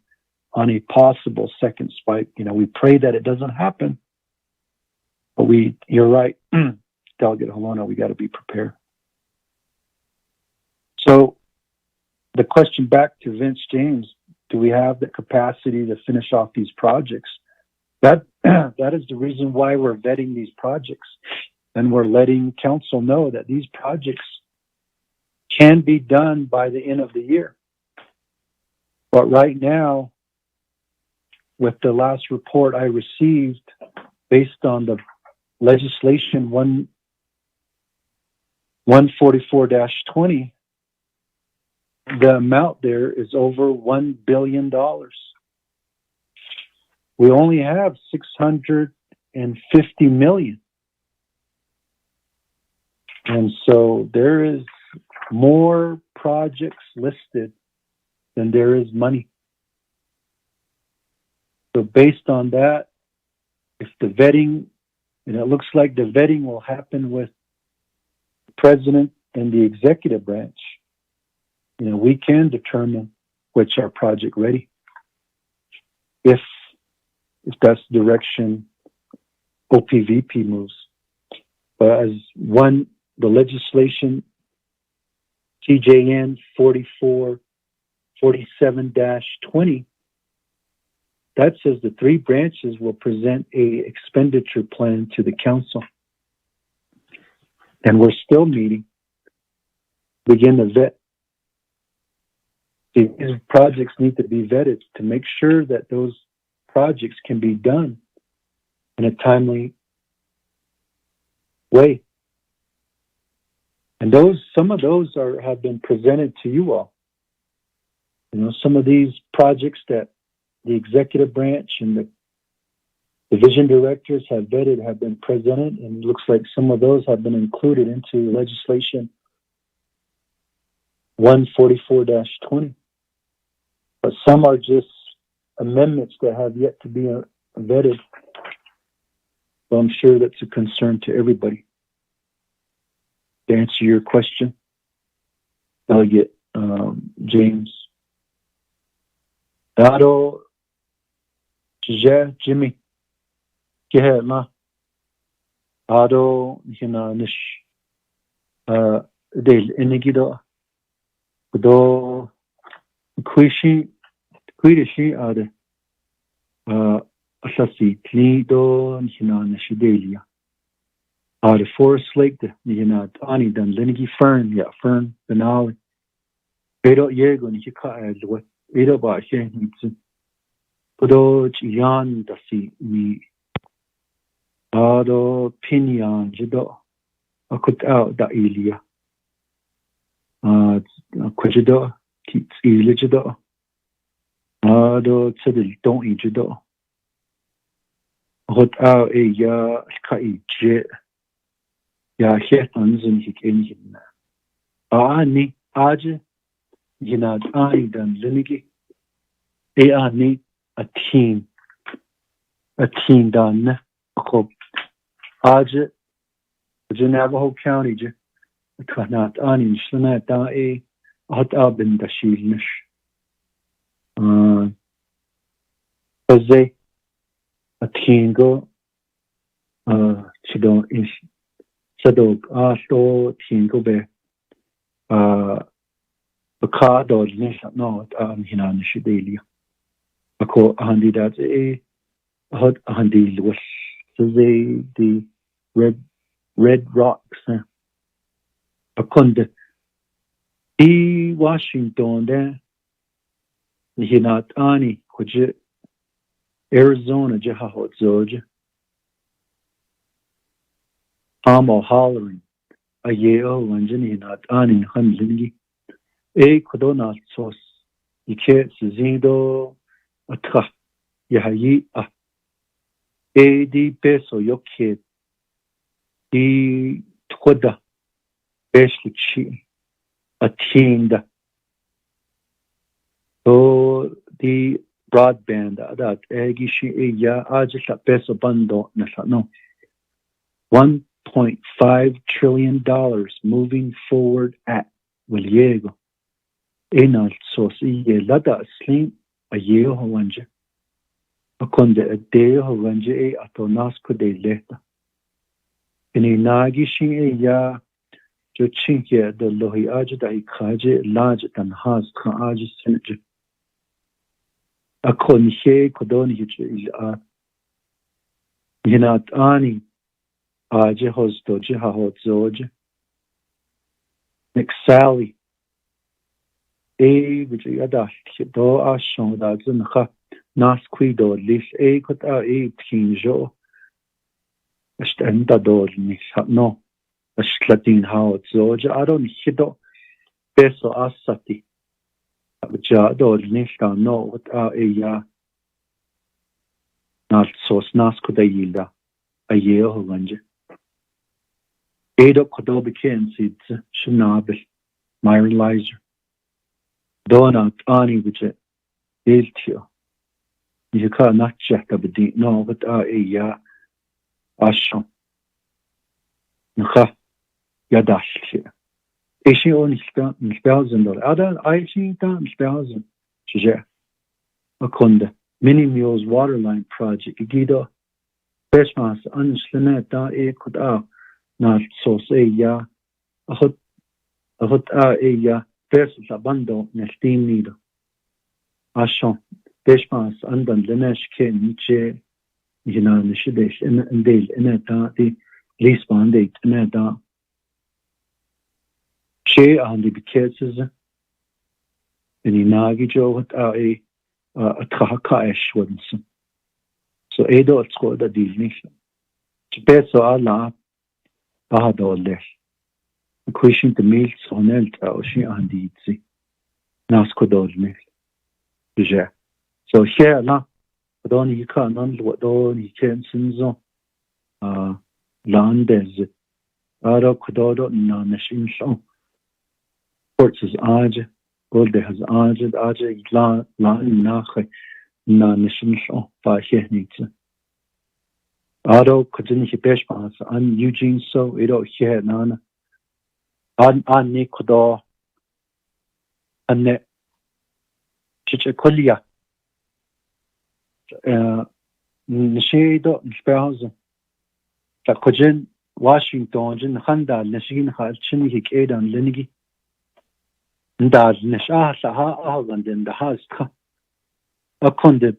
on a possible second spike. We pray that it doesn't happen, but you're right, Delegate Halona, we got to be prepared. So the question back to Vince James, do we have the capacity to finish off these projects? That is the reason why we're vetting these projects, and we're letting council know that these projects can be done by the end of the year. But right now, with the last report I received, based on the legislation 144-20, the amount there is over $1 billion. We only have $650 million. And so there is more projects listed than there is money. So based on that, if the vetting, and it looks like the vetting will happen with the president and the executive branch, we can determine which are project ready. If that's the direction OPVP moves. But as the legislation TJN 47-20, that says the three branches will present a expenditure plan to the council. And we're still meeting, begin to vet. These projects need to be vetted to make sure that those projects can be done in a timely way. And some of those have been presented to you all. Some of these projects that the executive branch and the division directors have vetted have been presented, and it looks like some of those have been included into legislation 144-20. But some are just amendments that have yet to be vetted. So I'm sure that's a concern to everybody. To answer your question, Delegate James. Dado, Jimmy, Gehela, Ado, Nish, Dale, Enigido, Do, Quishi, Ade, Assassi, Tlido, Nishidelia. The Forest Lake, the Ani, Dan, Linigi Fern, Fern, Benali. Bedo Yego, Nishika, what Bedo by Shen, Podo, Yan, Dasi, me. Ado, Pinion, Jido, I could out da Ilia. Quajido, keeps Iligido. Ado, Teddy, don't eat Jido. Hot out a ya, Kai Jet. Ja, Hetans en ik engine. Ani, Aje, Ginad Ani dan Linigi. Ani, a team done. Aje, Navajo County, Kanat Ani, Slanat da Hot Abin da Shilnish. Jose, a team go, Chido is. Sadog Ashto Tingo Be Bacado no Hinan Shidelia. Ako Handi that's a hot Handi was the red red rocks. Akonde I Washington there. Hinat ani kuje Arizona jehahot zoje. Amo hollering a yeo wanjini hinat ani hanlingi. Kodonat sos. Ike zindo atra yahayi a. Di peso yoke di tkoda beshlichi atinda. So the broadband that egishi ya ajisha peso bando no $1.5 trillion moving forward at Williego. Enal sos iye lada slim a yeo wanje. Akonde a deo wanje atonas kude leta. Ini nagishi ya jo chinke de lohi ajda ikaje laj tan has ka aj senje. Akon he kodoni il a hinat ani aje hosdoje ha hotzoje nexali which yada do a shon da zunha nas quido lis kota tinjo estenda do ni no ashlatin ha hotzoje aron hido peso asati ja do ni no what ya nas sos nas koda yilda a year wanje. Edo Kodobikin seeds, Shinabil, Myron Lizer. Dona Ani which it is to you can't not check up a deep no, but ya Ashon. Ncha Yadash here. Is she only $1,000? Other I see $1,000. Chija. Akunda. Mini Mules Waterline Project. Gido. Beshmas Anslanet da could not so say ya a hot ya versus a bando nestin nido. Ashon Beshmas andan Lenesh Ken Niche Yina Nishidesh and Dale in a da the least bandate in a da. She and the cases in Inagi Joe what a Trahaka Ashwinson. So Edo at school the deal nation. Peso Allah Bahadole. Quishing the meals on Elta or she and the Itzi. Nascodol meal. So here la, but only you can't what only can sinzo Landes Aro Kododo Nanishin Shon. Ports is Aj, Golde has Aj La Nache. Na nishin shon ba hehnitze. Ado kudin hibeshmas an Eugene so ido here nana. An nikodo an chiche kolia. Nishido nishbehazen. Ta kujin Washington jin handa nishin halchin hikedan linigi. Ndad nishah saha ahgan the has ka. Akonde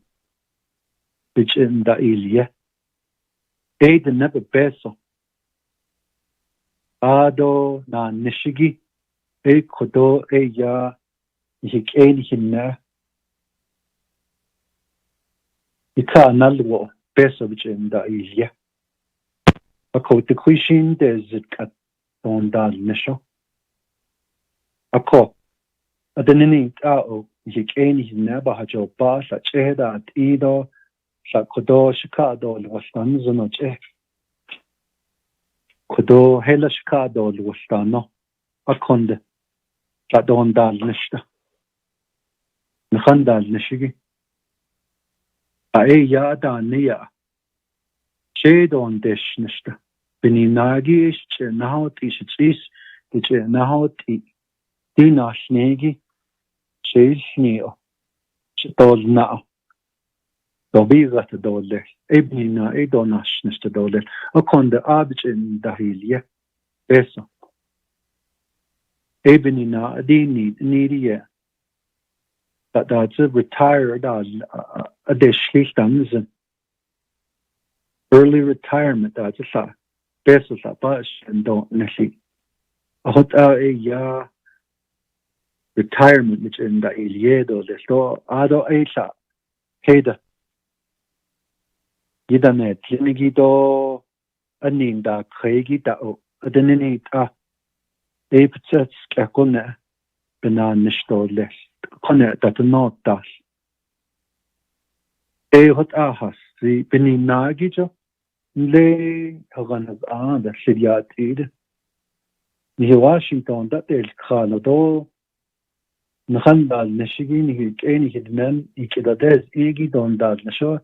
which in the Ilia. Aid never beso. Ado na nishigi. Kodo ya hik hinna. Ika nalwo beso which in the Ilia. Ako the quishin desert kat on dal nisho. Ako adenini tao. Hik never had your bar such that either Kodo Chicago was done so much. Kodo Hela Chicago was done no. A conde that don't dal nishta. Nakandal nishigi. Yada nia. Shade on dish nishta. Beninagi is now tish the now tea. Dina snegi. She's neo. She told now. Dobi got a dollar. Ebnina, a donash, Mr. Dollar. Upon the average in the hilia. Beso. Ebnina, a needy. That's a retired as a dish. Early retirement, that's a fact. pesos a pas and don't nashi. Ahot ya retirement which in the iliedo le sto ado eisa heda. Yidanet linigido aninda kregida o adenini ta epitsats kakona benan nishto les kone dat not das. Hot ahas the beninagija le haganaz the shiriatid. Ni Washington that el Canada Nakhandal Nashigi ni any hidden ikidades igi don dal nasho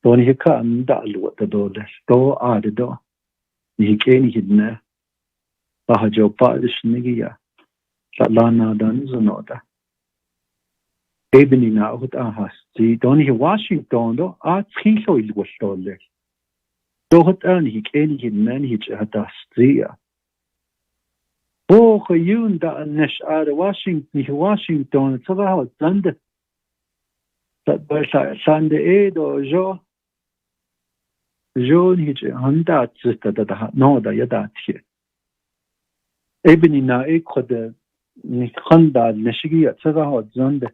don hika and dal the do do add do ni any hidden Bahajo Padish Nigia Satlana dan Zonoda Ebony now with ahas the Donny Washington do art hiso il was dollar. Do hot any hidden hitch at us Oh, you da nesh Washington, it's about London. That by Sunday or Jo hitch Honda sister that no da yadat here. Ebony na equal the Honda Neshigi at Savaho Zonde.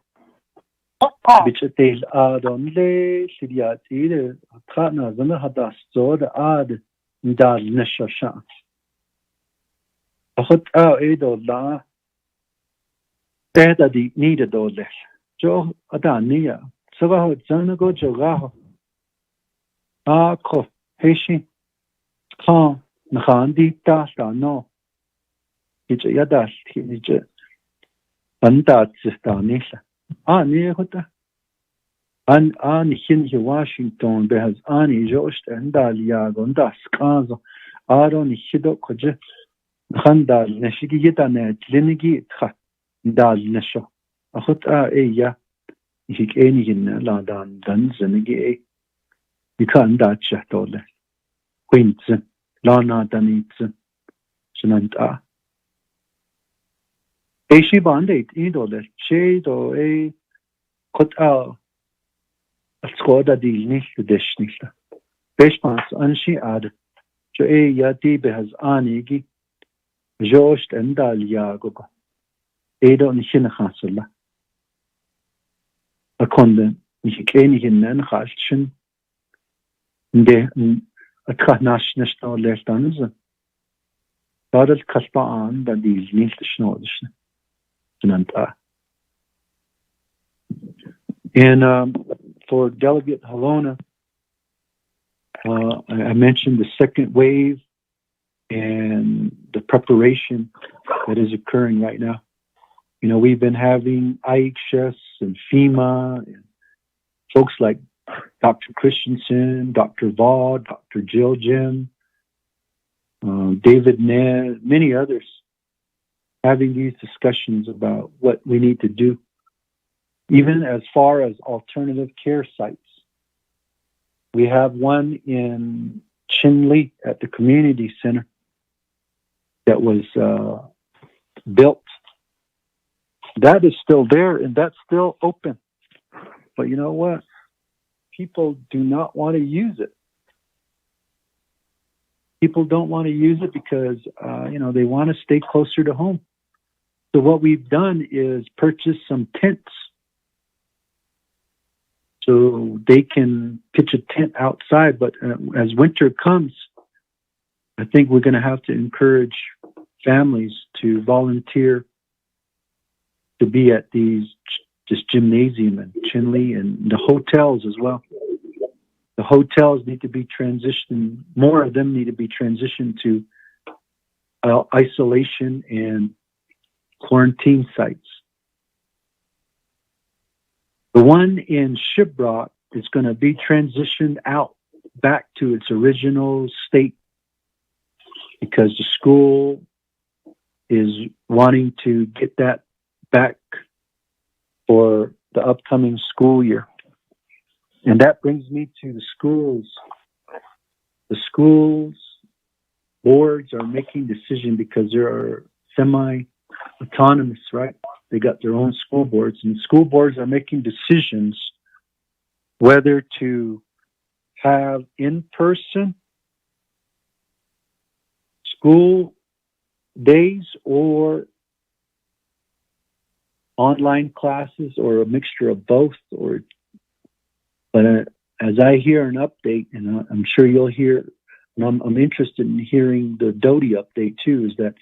Which a tail add on lay, Sidiat either Katna Zana Hadas, so the add Dal Nesha Shans. Hot edo la Eda di needed all this. Jo Adania, Savaho Zanago Jogaho. Ko Heshi Khan Nahandi Tasta no. It's a Yadas, it's a Bandat Sistanisa. Near Hota. An Hin Washington behas Ani Jost and Dalia Gondas Kazo. Aron Hido Koje. Khandal nashigi yitane linigi tha dal nasho akhut ya hik eni hinna la dan zanigi yikan da chahtole quints la na danits sunanta shi bandit idole she do khut skoda dilni deshnikta beshpans anshi ad jo ya di behaz anigi Jost and Dalia Gogo. Edo and Hinachasula. A condon, Nishikeni in Nanhashin. De a Kanash national left on us. Badal Kaspa an, that these need to snodish. And for Delegate Halona, I mentioned the second wave and the preparation that is occurring right now. You know, we've been having IHS and FEMA and folks like Dr. Christensen, Dr. Vaughn, Dr. Jill Jim, David Ned, many others having these discussions about what we need to do, even as far as alternative care sites. We have one in Chinle at the community center that was built. That is still there and that's still open. But you know what? People do not want to use it. People don't want to use it because, they want to stay closer to home. So what we've done is purchase some tents so they can pitch a tent outside. But as winter comes, I think we're going to have to encourage families to volunteer to be at this gymnasium in Chinle and the hotels as well. The hotels need to be transitioned, more of them need to be transitioned to isolation and quarantine sites. The one in Shiprock is going to be transitioned out back to its original state because the school is wanting to get that back for the upcoming school year. And that brings me to the schools. The schools boards are making decisions because they are semi-autonomous, right? They got their own school boards, and school boards are making decisions whether to have in-person school days or online classes or a mixture of both, but as I hear an update, and I'm sure you'll hear, and I'm interested in hearing the Doty update too, is that,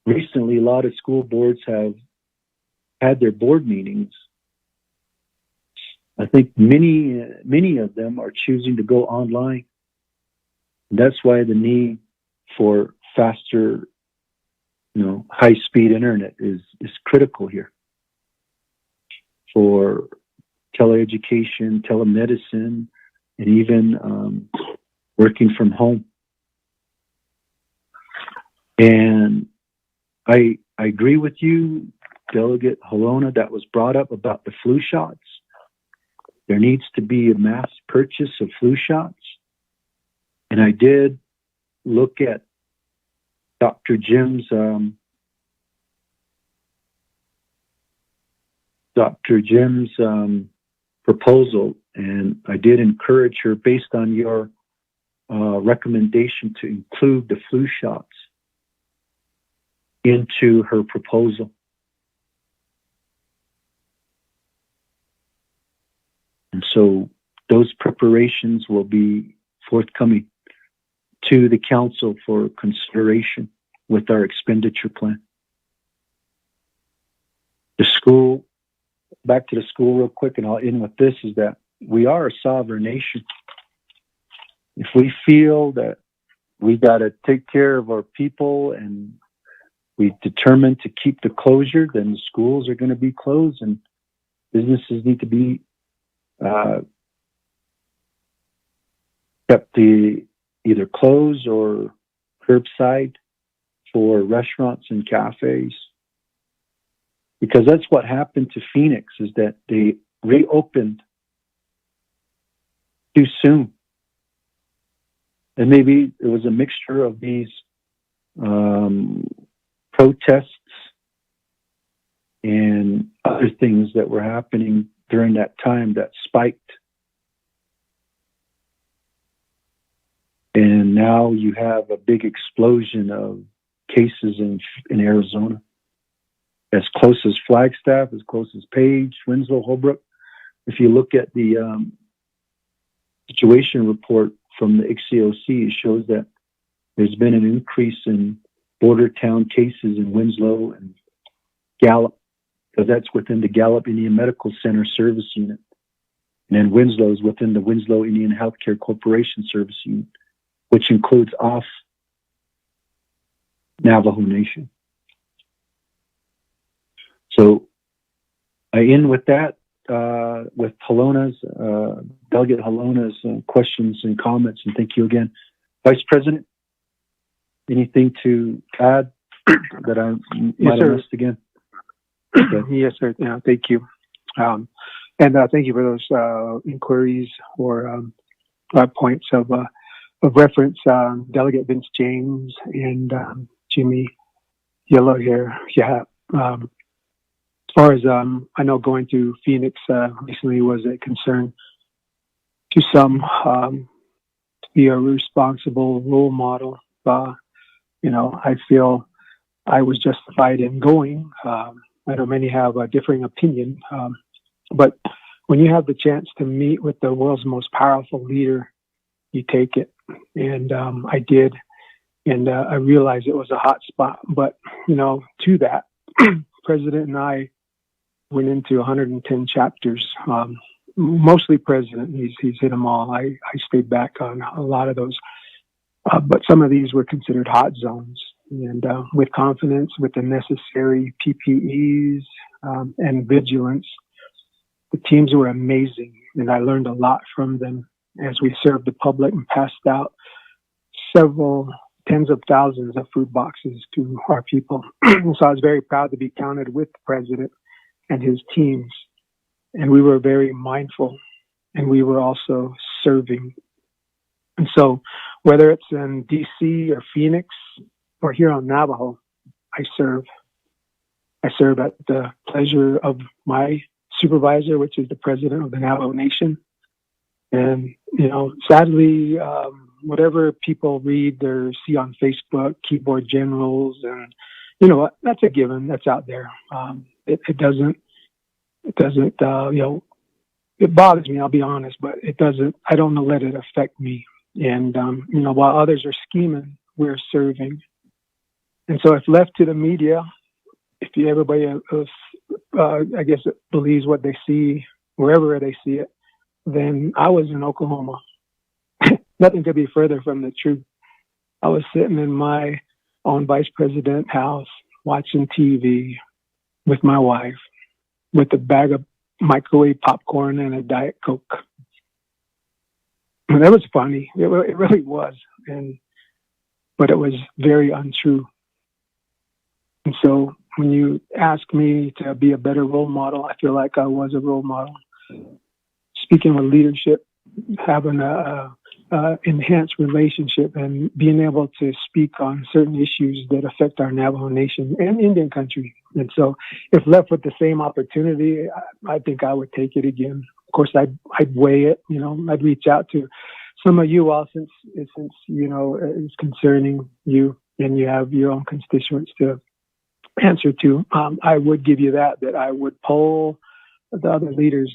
recently a lot of school boards have had their board meetings. I think many of them are choosing to go online. That's why the need for faster, high-speed internet is critical here for teleeducation, telemedicine, and even working from home. And I agree with you, Delegate Halona, that was brought up about the flu shots. There needs to be a mass purchase of flu shots. And I did look at Dr. Jim's proposal, and I did encourage her, based on your recommendation, to include the flu shots into her proposal. And so those preparations will be forthcoming to the council for consideration with our expenditure plan. The school, back to the school real quick, and I'll end with this, is that we are a sovereign nation. If we feel that we got to take care of our people and we determine to keep the closure, then the schools are going to be closed and businesses need to be kept either closed or curbside for restaurants and cafes. Because that's what happened to Phoenix, is that they reopened too soon. And maybe it was a mixture of these protests and other things that were happening during that time that spiked. And now you have a big explosion of cases in Arizona. As close as Flagstaff, as close as Page, Winslow, Holbrook. If you look at the situation report from the ICCOC, it shows that there's been an increase in border town cases in Winslow and Gallup, because that's within the Gallup Indian Medical Center Service Unit. And then Winslow is within the Winslow Indian Healthcare Corporation Service Unit, which includes off Navajo Nation. So I end with that, with Delegate Halona's questions and comments, and thank you again. Vice President, anything to add that I might have missed again? Okay. Yes, sir. Yeah, thank you. And thank you for those inquiries or points of reference. Delegate Vince James and Jimmy Yellow here. Yeah. As far as I know, going to Phoenix recently was a concern to some. Be a responsible role model. I feel I was justified in going. I know many have a differing opinion, but when you have the chance to meet with the world's most powerful leader, you take it. And I did, and I realized it was a hot spot. But to that, President and I went into 110 chapters, mostly President. He's hit them all. I stayed back on a lot of those. But some of these were considered hot zones. And with confidence, with the necessary PPEs and vigilance, the teams were amazing. And I learned a lot from them as we served the public and passed out several tens of thousands of food boxes to our people. So I was very proud to be counted with the President and his teams. And we were very mindful, and we were also serving. And so whether it's in DC or Phoenix or here on Navajo, I serve. I serve at the pleasure of my supervisor, which is the President of the Navajo Nation. And, sadly, whatever people read or see on Facebook, keyboard generals, and you know what, that's a given. That's out there. It doesn't, it bothers me, I'll be honest, but it doesn't, I don't let it affect me. And, while others are scheming, we're serving. And so if left to the media, if everybody I guess, believes what they see, wherever they see it, then I was in Oklahoma. Nothing could be further from the truth. I was sitting in my own vice president house watching TV with my wife with a bag of microwave popcorn and a Diet Coke. And that was funny. It really was. But it was very untrue. And so when you ask me to be a better role model, I feel like I was a role model. Speaking with leadership, having a enhanced relationship and being able to speak on certain issues that affect our Navajo Nation and Indian country. And so if left with the same opportunity, I think I would take it again. Of course, I'd weigh it, I'd reach out to some of you all since it's concerning you and you have your own constituents to answer to. I would give you that I would poll the other leaders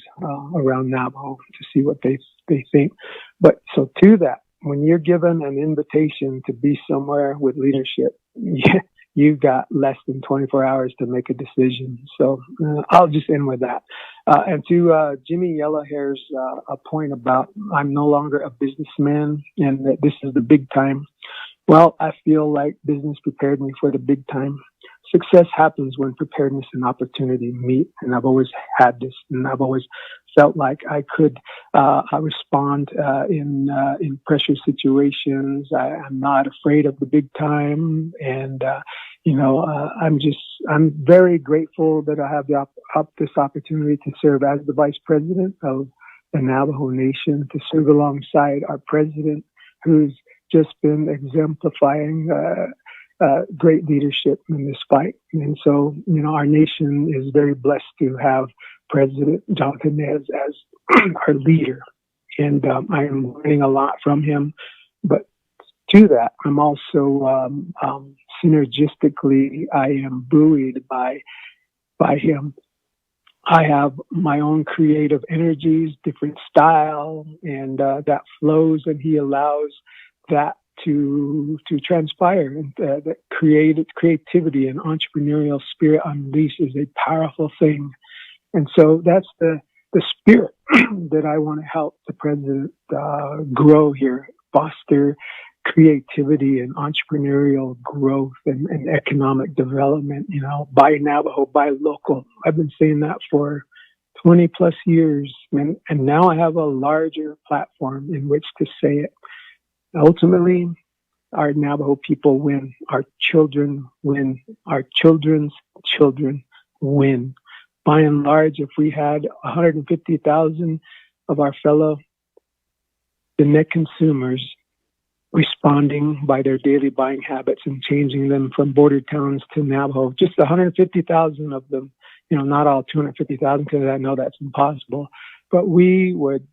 around Navajo to see what they think. But so to that, when you're given an invitation to be somewhere with leadership, you've got less than 24 hours to make a decision. So I'll just end with that. And to Jimmy Yellowhair's a point about I'm no longer a businessman and that this is the big time. Well, I feel like business prepared me for the big time. Success happens when preparedness and opportunity meet, and I've always had this, and I've always felt like I could respond in pressure situations. I'm not afraid of the big time, and I'm very grateful that I have this opportunity to serve as the vice president of the Navajo Nation, to serve alongside our president, who's just been exemplifying great leadership in this fight. And so, our nation is very blessed to have President Jonathan Nez as our leader. And I am learning a lot from him. But to that, I'm also synergistically, I am buoyed by him. I have my own creative energies, different style, and that flows, and he allows that to transpire. And that creativity and entrepreneurial spirit unleashed is a powerful thing. And so that's the spirit that I want to help the president grow here, foster creativity and entrepreneurial growth and economic development, by Navajo, by local. I've been saying that for 20 plus years, and now I have a larger platform in which to say it. Ultimately, our Navajo people win. Our children win. Our children's children win. By and large, if we had 150,000 of our fellow net consumers responding by their daily buying habits and changing them from border towns to Navajo, just 150,000 of them, not all 250,000, because I know that's impossible, but we would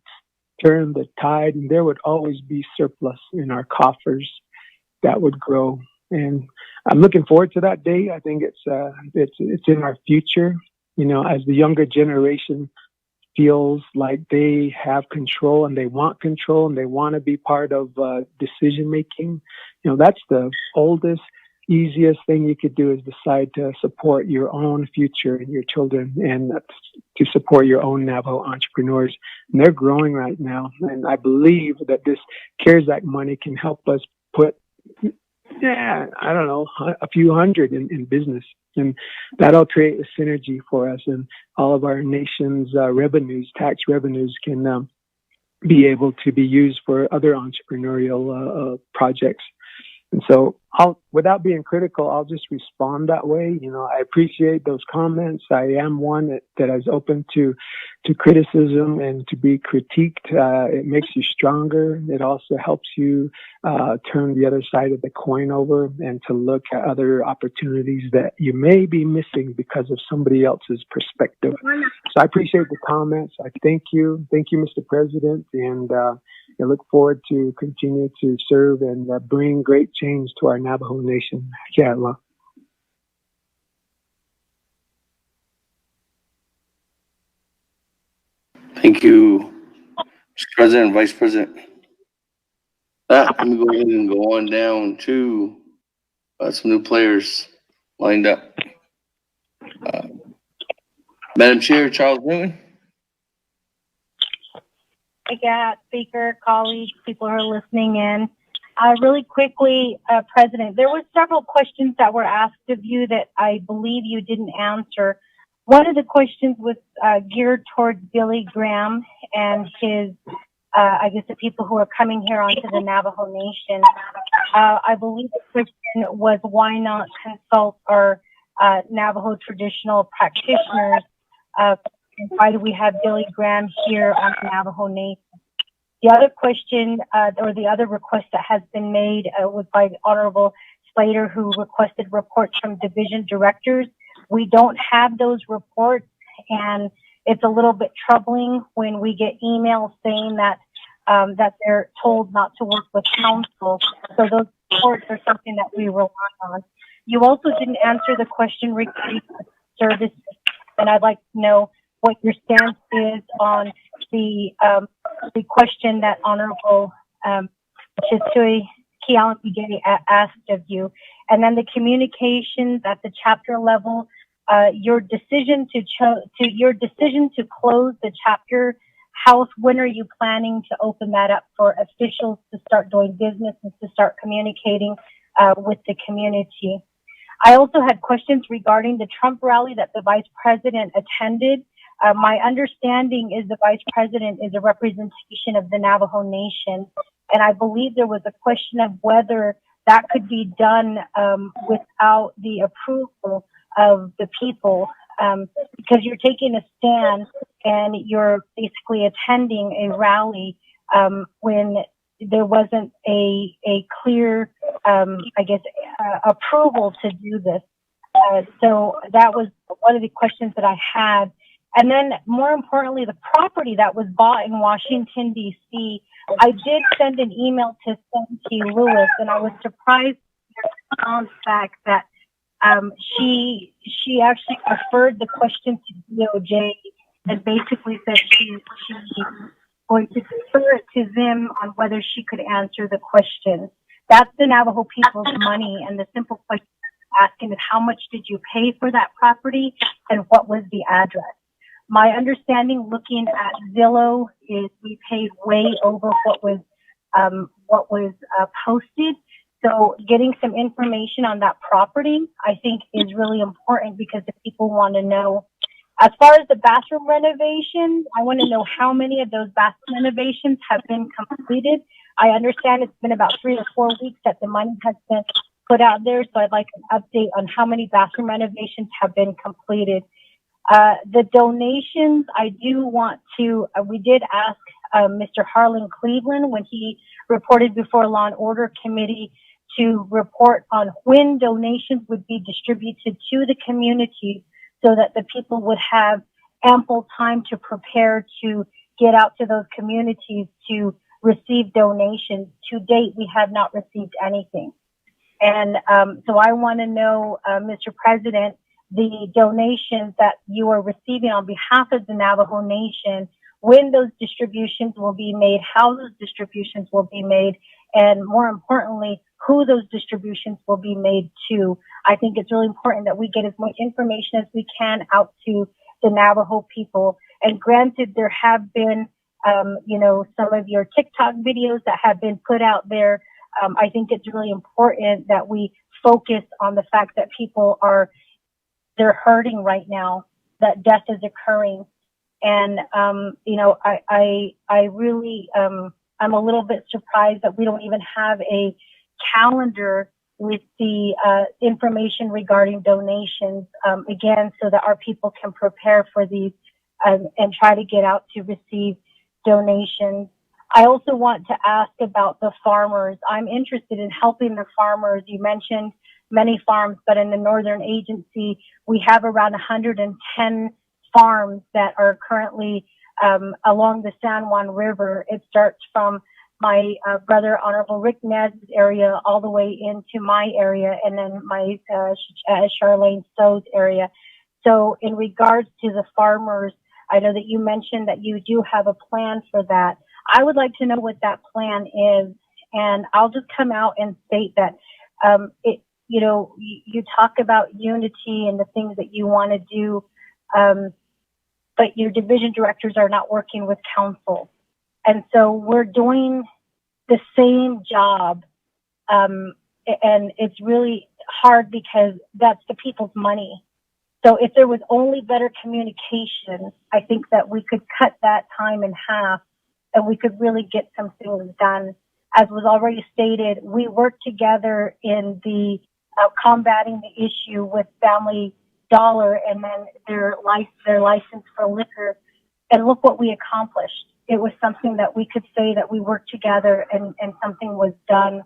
turn the tide, and there would always be surplus in our coffers that would grow. And I'm looking forward to that day. I think it's in our future. As the younger generation feels like they have control and they want to be part of decision making. That's the oldest, easiest thing you could do, is decide to support your own future and your children, and to support your own Navajo entrepreneurs. And they're growing right now. And I believe that this CARES Act money can help us put, a few hundred in business. And that'll create a synergy for us, and all of our nation's revenues, tax revenues, can be able to be used for other entrepreneurial projects. And so without being critical, I'll just respond that way. I appreciate those comments. I am one that is open to criticism and to be critiqued. It makes you stronger. It also helps you turn the other side of the coin over and to look at other opportunities that you may be missing because of somebody else's perspective. So I appreciate the comments. I thank you. Thank you, Mr. President. And I look forward to continue to serve and bring great change to our Navajo Nation. Inshallah. Thank you, Mr. President and Vice President. Let me go ahead and go on down to some new players lined up. Madam Chair, Charles Newman. Yeah, Speaker, colleagues, people who are listening in. Really quickly, President, there were several questions that were asked of you that I believe you didn't answer. One of the questions was geared towards Billy Graham and his, I guess, the people who are coming here onto the Navajo Nation. I believe the question was, why not consult our Navajo traditional practitioners? And why do we have Billy Graham here on the Navajo Nation? The other question, or the other request that has been made was by Honorable Slater, who requested reports from division directors. We don't have those reports, and it's a little bit troubling when we get emails saying that that they're told not to work with council. So those reports are something that we rely on. You also didn't answer the question regarding services, and I'd like to know what your stance is on the question that Honorable Chisui Kialamigay asked of you, and then the communications at the chapter level. Your decision to close the chapter house. When are you planning to open that up for officials to start doing business and to start communicating with the community? I also had questions regarding the Trump rally that the Vice President attended. My understanding is the Vice President is a representation of the Navajo Nation, and I believe there was a question of whether that could be done without the approval of the people, because you're taking a stand and you're basically attending a rally when there wasn't a clear, approval to do this. So that was one of the questions that I had. And then more importantly, the property that was bought in Washington, D.C., I did send an email to Sandy Lewis, and I was surprised on the fact that she actually referred the question to DOJ and basically said she's going to defer it to them on whether she could answer the question. That's the Navajo people's money, and the simple question asking is, how much did you pay for that property and what was the address? My understanding looking at Zillow is we paid way over what was posted. So getting some information on that property, I think, is really important because the people want to know. As far as the bathroom renovations, I want to know how many of those bathroom renovations have been completed. I understand it's been about 3 or 4 weeks that the money has been put out there, so I'd like an update on how many bathroom renovations have been completed. The donations, I do want to, we did ask Mr. Harlan Cleveland when he reported before Law and Order Committee to report on when donations would be distributed to the community so that the people would have ample time to prepare to get out to those communities to receive donations. To date, we have not received anything. And so I want to know, Mr. President, the donations that you are receiving on behalf of the Navajo Nation, when those distributions will be made, how those distributions will be made, and more importantly, who those distributions will be made to. I think it's really important that we get as much information as we can out to the Navajo people. And granted, there have been, some of your TikTok videos that have been put out there. I think it's really important that we focus on the fact that people they're hurting right now, that death is occurring. And, I really, I'm a little bit surprised that we don't even have a calendar with the information regarding donations, again, so that our people can prepare for these and try to get out to receive donations. I also want to ask about the farmers. I'm interested in helping the farmers. You mentioned many farms, but in the Northern Agency, we have around 110 farms that are currently along the San Juan River. It starts from my brother, Honorable Rick Nez's area, all the way into my area, and then my Charlene Stowe's area. So in regards to the farmers, I know that you mentioned that you do have a plan for that. I would like to know what that plan is, and I'll just come out and state that you talk about unity and the things that you want to do, but your division directors are not working with council. And so we're doing the same job, and it's really hard because that's the people's money. So if there was only better communication, I think that we could cut that time in half and we could really get some things done. As was already stated, we work together in the combating the issue with Family Dollar and then their license for liquor. And look what we accomplished. It was something that we could say that we worked together and something was done.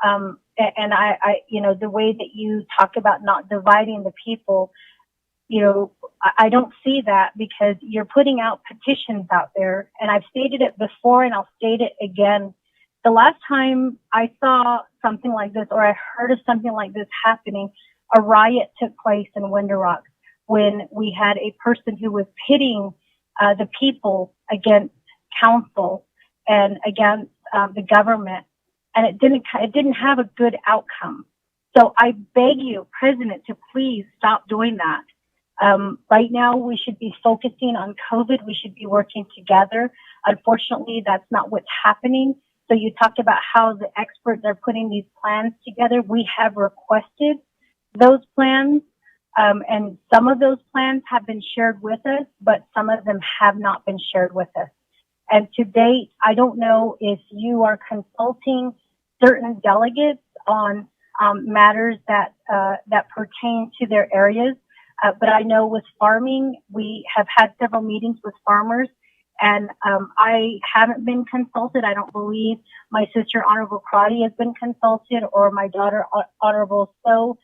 And I, the way that you talk about not dividing the people, I don't see that because you're putting out petitions out there. And I've stated it before and I'll state it again. The last time I saw something like this or I heard of something like this happening, a riot took place in Winter Rock when we had a person who was pitting the people against council and against the government, and it didn't have a good outcome. So I beg you, President, to please stop doing that. Right now, we should be focusing on COVID. We should be working together. Unfortunately, that's not what's happening. So you talked about how the experts are putting these plans together. We have requested those plans, and some of those plans have been shared with us, but some of them have not been shared with us. And to date, I don't know if you are consulting certain delegates on matters that pertain to their areas. But I know with farming, we have had several meetings with farmers, and I haven't been consulted. I don't believe my sister, Honorable Crotty, has been consulted, or my daughter, Honorable Stowe.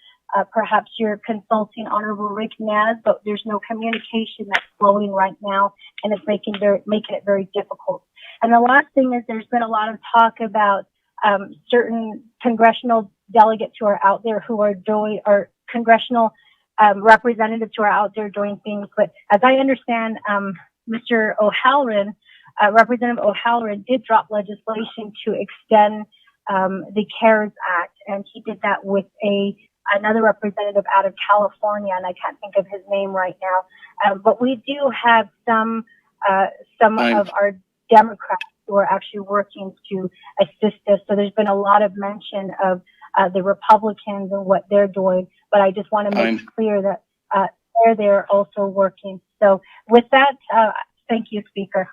Perhaps you're consulting Honorable Rick Naz, but there's no communication that's flowing right now, and it's making it very difficult. And the last thing is there's been a lot of talk about certain congressional delegates who are out there who are doing, or congressional representatives who are out there doing things. But as I understand, Mr. O'Halloran, Representative O'Halloran did drop legislation to extend the CARES Act, and he did that with another representative out of California, and I can't think of his name right now. But we do have some of our Democrats who are actually working to assist us. So there's been a lot of mention of the Republicans and what they're doing, but I just want to make it clear that they're also working. So with that, thank you, Speaker.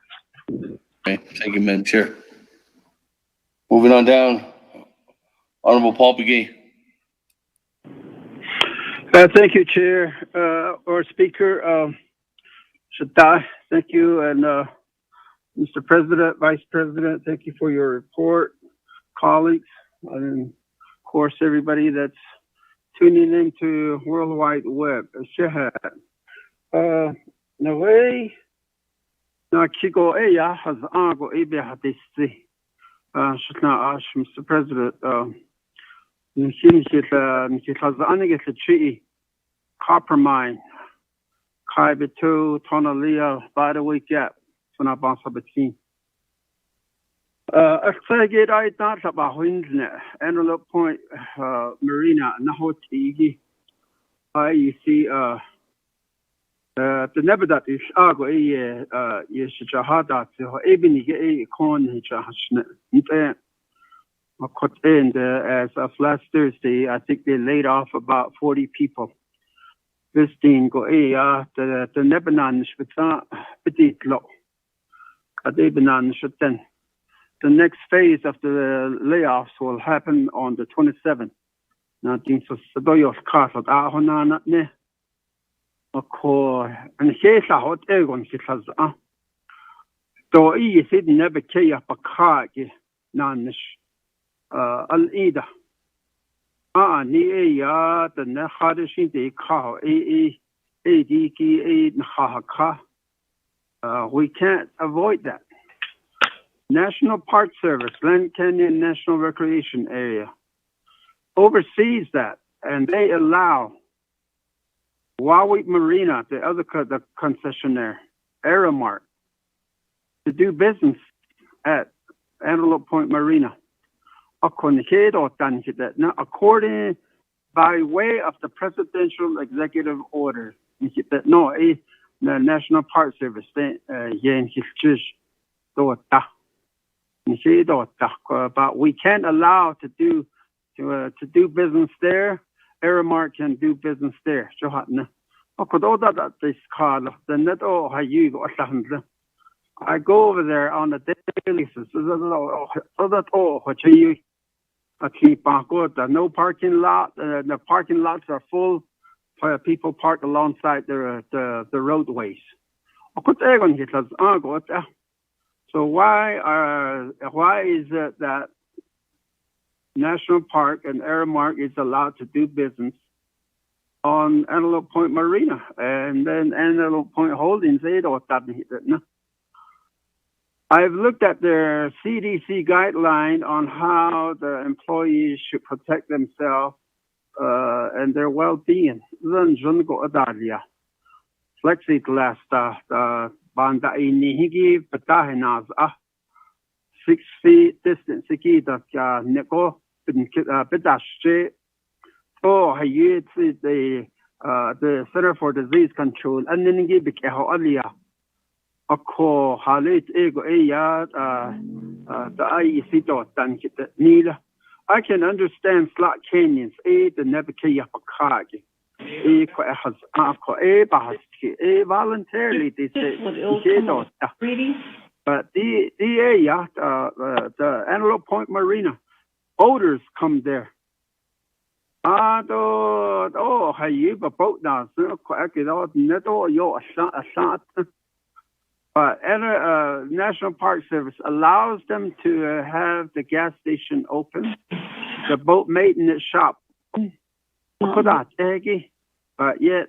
Okay, thank you, Madam Chair. Moving on down, Honorable Paul Begay. Thank you, Chair, or Speaker. Thank you, and Mr. President, Vice President, thank you for your report, colleagues, and of course everybody that's tuning into World Wide Web. Naway na kiko eya has ango ebe hadisi. Shutna ash, Mr. President. Nikita anige tree copper mine. Kai betu tonalia by the way gap. Sona basa between. Excited I thought about Windsor and a point marina nahotigi. You see the never is ago yes jahada to ebony a corn jahashne. And as of last Thursday, I think they laid off about 40 people. This thing go the Nebanon petit low. The next phase of the layoffs will happen on the 27th. Now, things are Sadoyos Castle, Ahonana, ne? And here's a hot egg on his house. So he said never care up a car, Nanish. Al-Ida. Ni the Nahadishi de Ka, ADK, Nahaka. We can't avoid that. National Park Service, Glen Canyon National Recreation Area, oversees that, and they allow Wawit Marina, the concessionaire, Aramark, to do business at Antelope Point Marina. According by way of the presidential executive order, the National Park Service, but we can't allow to do business there. Aramark can do business there. I go over there on a daily basis. No parking lot. The parking lots are full. People park alongside the roadways. So why is it that National Park and Aramark is allowed to do business on Antelope Point Marina, and then Antelope Point Holdings? I've looked at their CDC guideline on how the employees should protect themselves and their well-being. Plexiglass, banda inihigi patahinas 6 feet distance neko pedashe. Oh, the Center for Disease Control and then give it alia. Ako halit ego the IEC dan nila. I can understand slot canyons, the Nebekaya Pakagi. Voluntarily they say but the Antelope Point Marina boaters come there. But National Park Service allows them to have the gas station open, the boat maintenance shop. But yet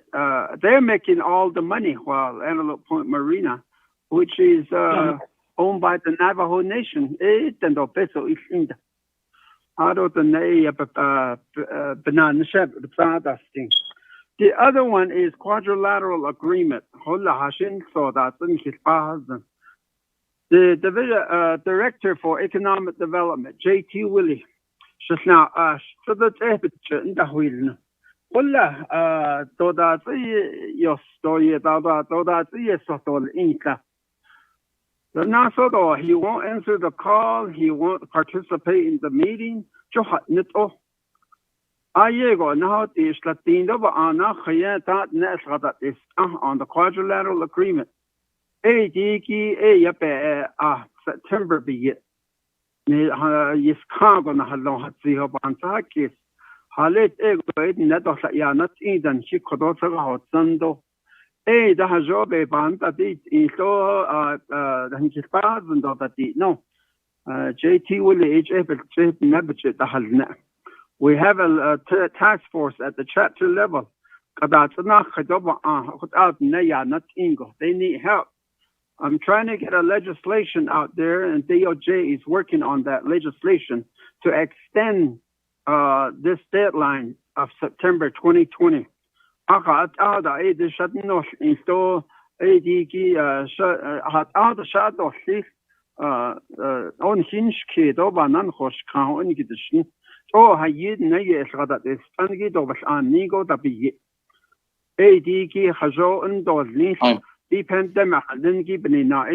they're making all the money while Antelope Point Marina, which is owned by the Navajo Nation. The other one is quadrilateral agreement. The director for economic development, J.T. Willie. He won't answer the call. He won't participate in the meeting. On the quadrilateral agreement. September be it. Halit ego neto sa yanat idan shikodo sa hotsando. The hajobe banta di ito hinkipazando dati no. JT will HF nebachet the halna. We have a task force at the chapter level. They need help. I'm trying to get a legislation out there, and DOJ is working on that legislation to extend this deadline of September 2020. Oh, I didn't know that this was on Nigo da be ADG Hazo and Dodley, the pandemic, then given in a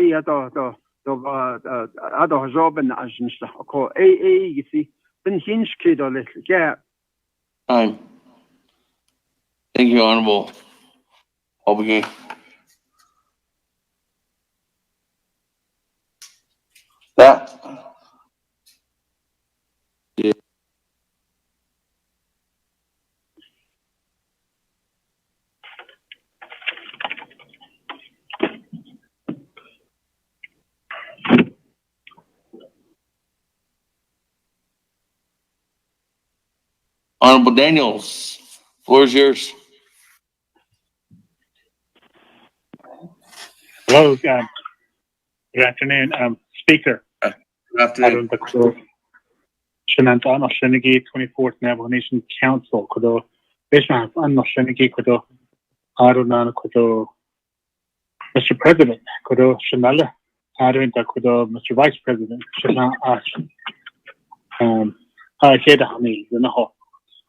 other job and agents called AA, you see, then hinge kid or little gap. Thank you, Honorable. Okay. That. Yeah. Honorable Daniels, floor is yours. Hello, good afternoon, Speaker. Good afternoon. Shananta Shenigi, 24th Navajo Nation Council, Kodo, Bishop Anno Shenigi, Kodo, Arunana Kodo, Mr. President, Kodo, Shanala, Arunta Kodo, Mr. Vice President, Shana Ash, Keda Hani, Zanaho,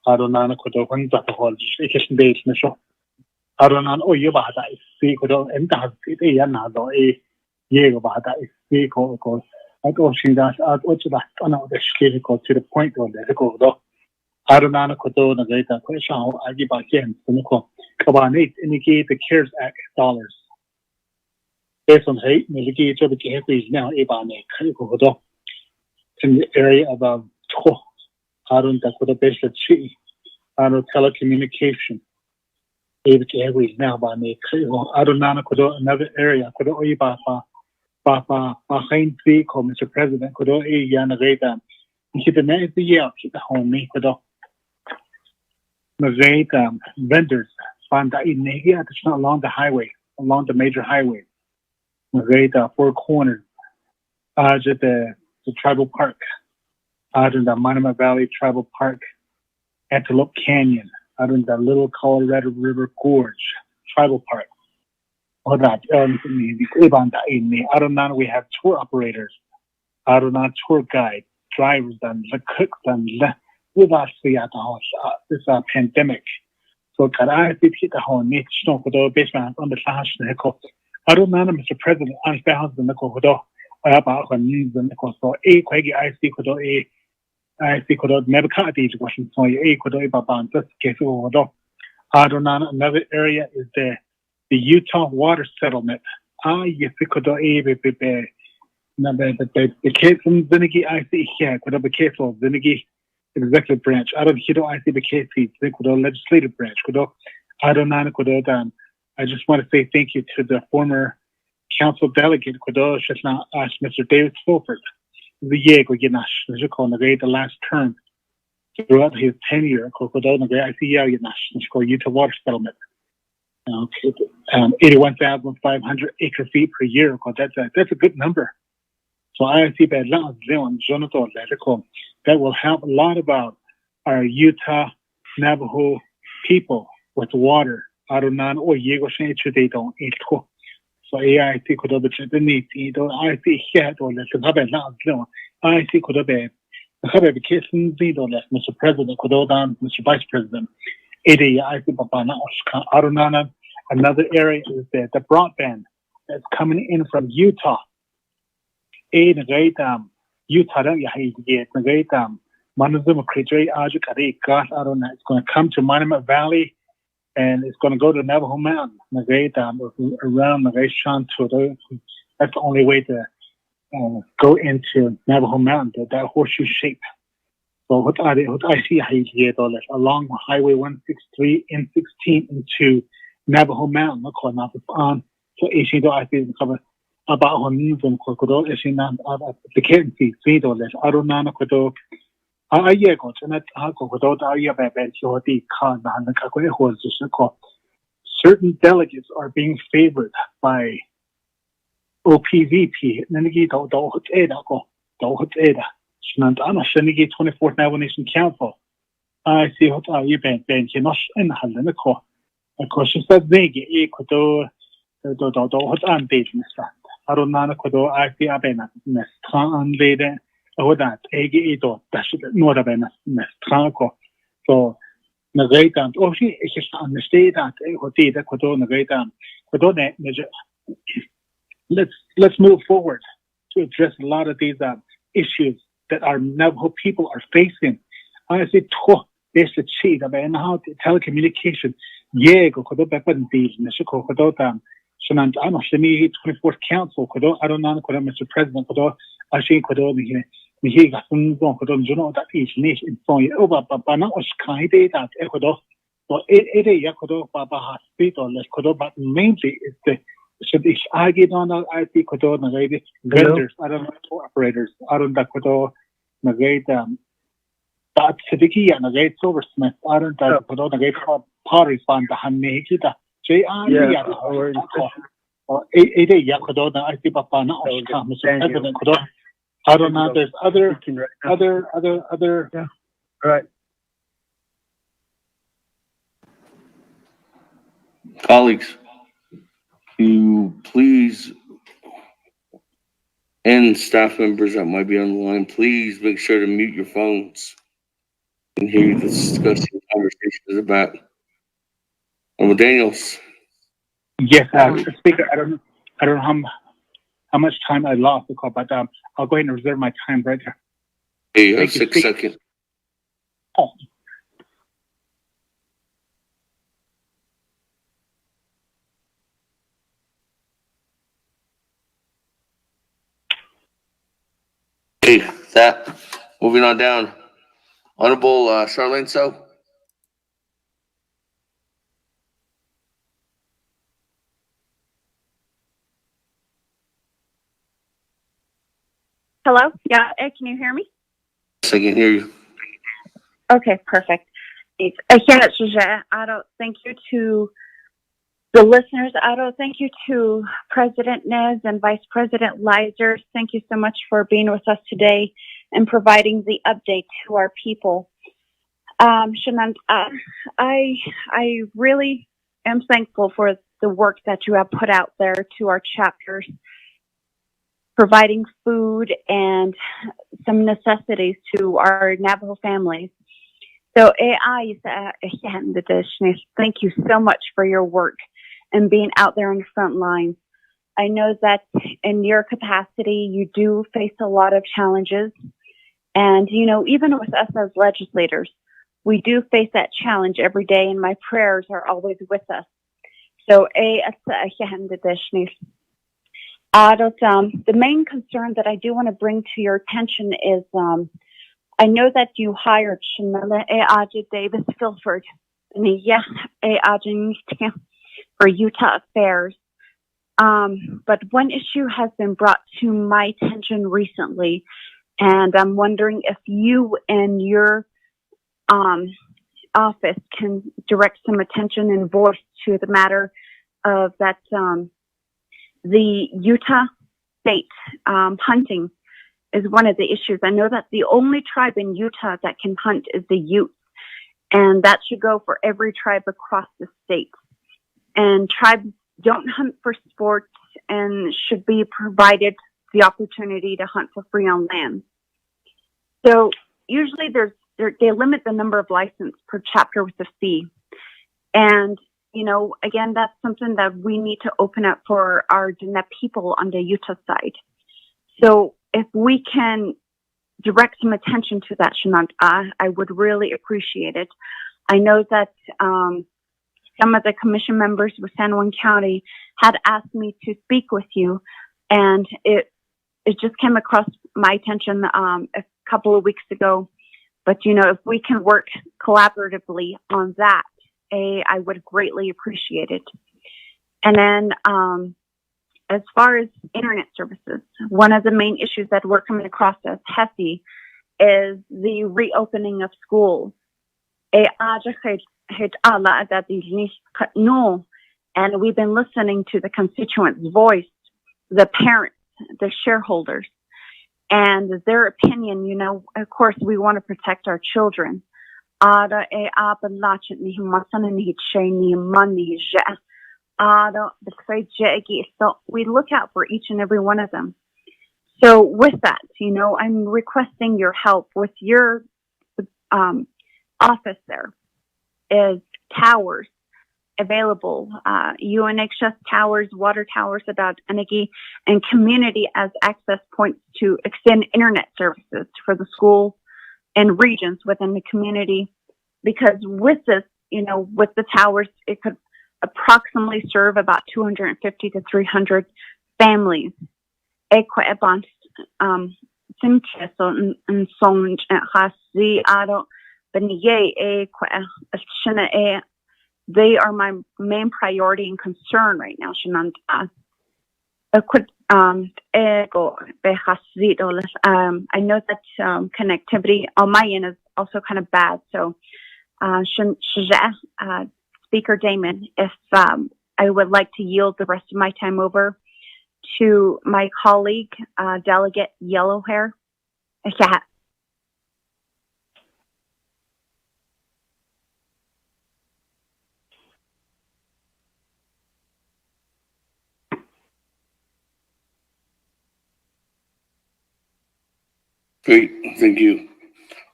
Arunana Kodo, Wanda Hall, Ikish Days, Nisho, Arunan, oh, you bad, I see Kodo, and that's it, Yana, a year about that, see Kodo. I go see that what's that on the scale to the point where they go though. I don't know Kodo the data question I give again Suniko. Kabanate indicate the CARES Act dollars. Based on hate, Miliki to the is now Ebane Kanikodo in the area of I don't know the base at sea. I don't telecommunication. Every is now by me. I don't know another area could Papa, Mr. President, could all a Yanagata. He the next year, keep the home me, could all vendors found that in Nagia, it's not along the highway, along the major highway. Magata, Four Corners, just the tribal park, out in the Monument Valley Tribal Park, Antelope Canyon, out in the Little Colorado River Gorge Tribal Park. Or that, I don't know, we have tour operators, I don't know, tour guide, drivers, and the cooks, and with us, we at the house, this pandemic. So, can I hit the whole niche, no, for the basement on the flash, I don't know, Mr. President, I'm the house in the Kodo, about when needs the Nico, so a quaggy I see Kodo, I see Kodo, never cut these Washington, so a Kodo, Baban, just case over. I don't know, another area is there. The Utah water settlement. Yes, it could the case from Zinigi, I see here, could have a case of Zinigi executive branch. I don't hear, I see the case, they could have legislative branch. I don't know, could have I just want to say thank you to the former council delegate, could have Mr. David Fulford, the Yego Yanash, the last term. Throughout his tenure, could have I see Yanash, Utah water settlement. 81,500 acre feet per year. That's a good number. So I see that will help a lot about our Utah Navajo people with water. I don't know, or Yego they don't eat. So I see could have the need. I see here or less than I see could have been the case in Mr. President, could have done Mr. Vice President. I don't know. Another area is the broadband that's coming in from Utah. Utah, it's going to come to Monument Valley and it's going to go to Navajo Mountain. Around that's the only way to go into Navajo Mountain, that horseshoe shape. So what I see here along Highway 163 N16 into Navajo Mountain, on so I see cover about on from Kokodo, the Kenty, $3. I don't know, I go to that Kokodo, certain delegates are being favored by OPVP, Nenigi, 24th Navajo Nation Council. I see what are you been in Halenico. Of course, it's that big equator, what I'm dating. I don't know, I see a bene, Nestran later, or that, Egito, that should not have been Nestranco. So, Nagatan, oh, she is on the state that Equator, Nagatan, let's move forward to address a lot of these issues that our Navajo people are facing. I say, there's the cheat about how telecommunication. Yeah, go to the weapon deal. Nashiko Kodota, Shanant Anoshimi, 24th Council, Kodo, I don't know, Mr. President, Kodo, Ashi Kodo, Mihiga, Kodon, Juno, that each nation, so over, but now was kind that Ecuador, or 8 Yakodo, Baba Hospital, let's Kodo, but mainly is the should be argued on IT Kodo, Nagade, vendors, I don't know, operators, I don't know, Kodo, Nagade, that Sidiki and Nagade Silversmith, I don't know, Kodo, Nagade Party Fund, the Hanekita, JR, or 8 Yakodo, I see Papa now, Mr. President, Kodo. I don't know. There's other. Yeah. Right. Colleagues, can you please, and staff members that might be on the line, please make sure to mute your phones and hear you discussing the conversation is about. Daniels. Yes, Speaker. I don't know how much time I lost the call, but I'll go ahead and reserve my time right there. Hey, you have 6 seconds. Oh. Hey, that. Moving on down. Honorable Charlene So. Hello? Yeah, can you hear me? Yes, I can hear you. Okay, perfect. Ado, thank you to the listeners. Ado, thank you to President Nez and Vice President Leiser. Thank you so much for being with us today and providing the update to our people. Shanant, I really am thankful for the work that you have put out there to our chapters, providing food and some necessities to our Navajo families. So thank you so much for your work and being out there on the front lines. I know that in your capacity, you do face a lot of challenges. And, you know, even with us as legislators, we do face that challenge every day, and my prayers are always with us. So, the main concern that I do want to bring to your attention is I know that you hired Shamila Davis Filford for Utah Affairs. But one issue has been brought to my attention recently, and I'm wondering if you and your office can direct some attention and voice to the matter of that the Utah state hunting is one of the issues. I know that the only tribe in Utah that can hunt is the Utes, and that should go for every tribe across the state. And tribes don't hunt for sport and should be provided the opportunity to hunt for free on land. So usually they limit the number of licenses per chapter with a fee. And, you know, again, that's something that we need to open up for our Diné people on the Utah side. So if we can direct some attention to that, Shanant, I would really appreciate it. I know that some of the commission members with San Juan County had asked me to speak with you, and it just came across my attention a couple of weeks ago. But, you know, if we can work collaboratively on that, I would greatly appreciate it. And then as far as internet services, one of the main issues that we're coming across as HESI is the reopening of schools. And we've been listening to the constituents' voice, the parents, the shareholders, and their opinion. You know, of course, we want to protect our children. So we look out for each and every one of them. So with that, you know, I'm requesting your help with your office there. Is towers available, UNHS towers, water towers about Anagi, and community as access points to extend internet services for the school and regions within the community. Because with this, you know, with the towers, it could approximately serve about 250 to 300 families. They are my main priority and concern right now, Shanant. I know that connectivity on my end is also kind of bad. So, Speaker Damon, if I would like to yield the rest of my time over to my colleague, Delegate Yellow Hair. Yeah. Great, thank you.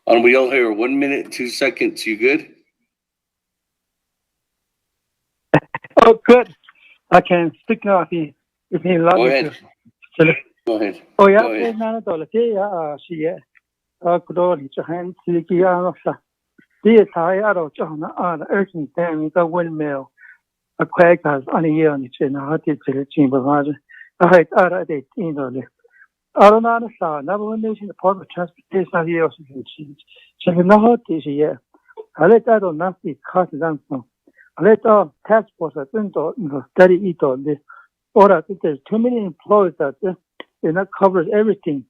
We all here, 1 minute, 2 seconds. You good? Oh, good. I can speak now if he allows Go me ahead. to. Go ahead. Oh, yeah, Go ahead. I'm not she could only to hand to the This I out on urgent time the windmill. A quack has on a year on the chin, I did to the chamber. I had other day in the I don't understand. Never when they see the public transportation of the ocean. So you know how this year. I let that on not be cut down. I let all task force at the study it on this. Or that there's too many employees that they not covers everything.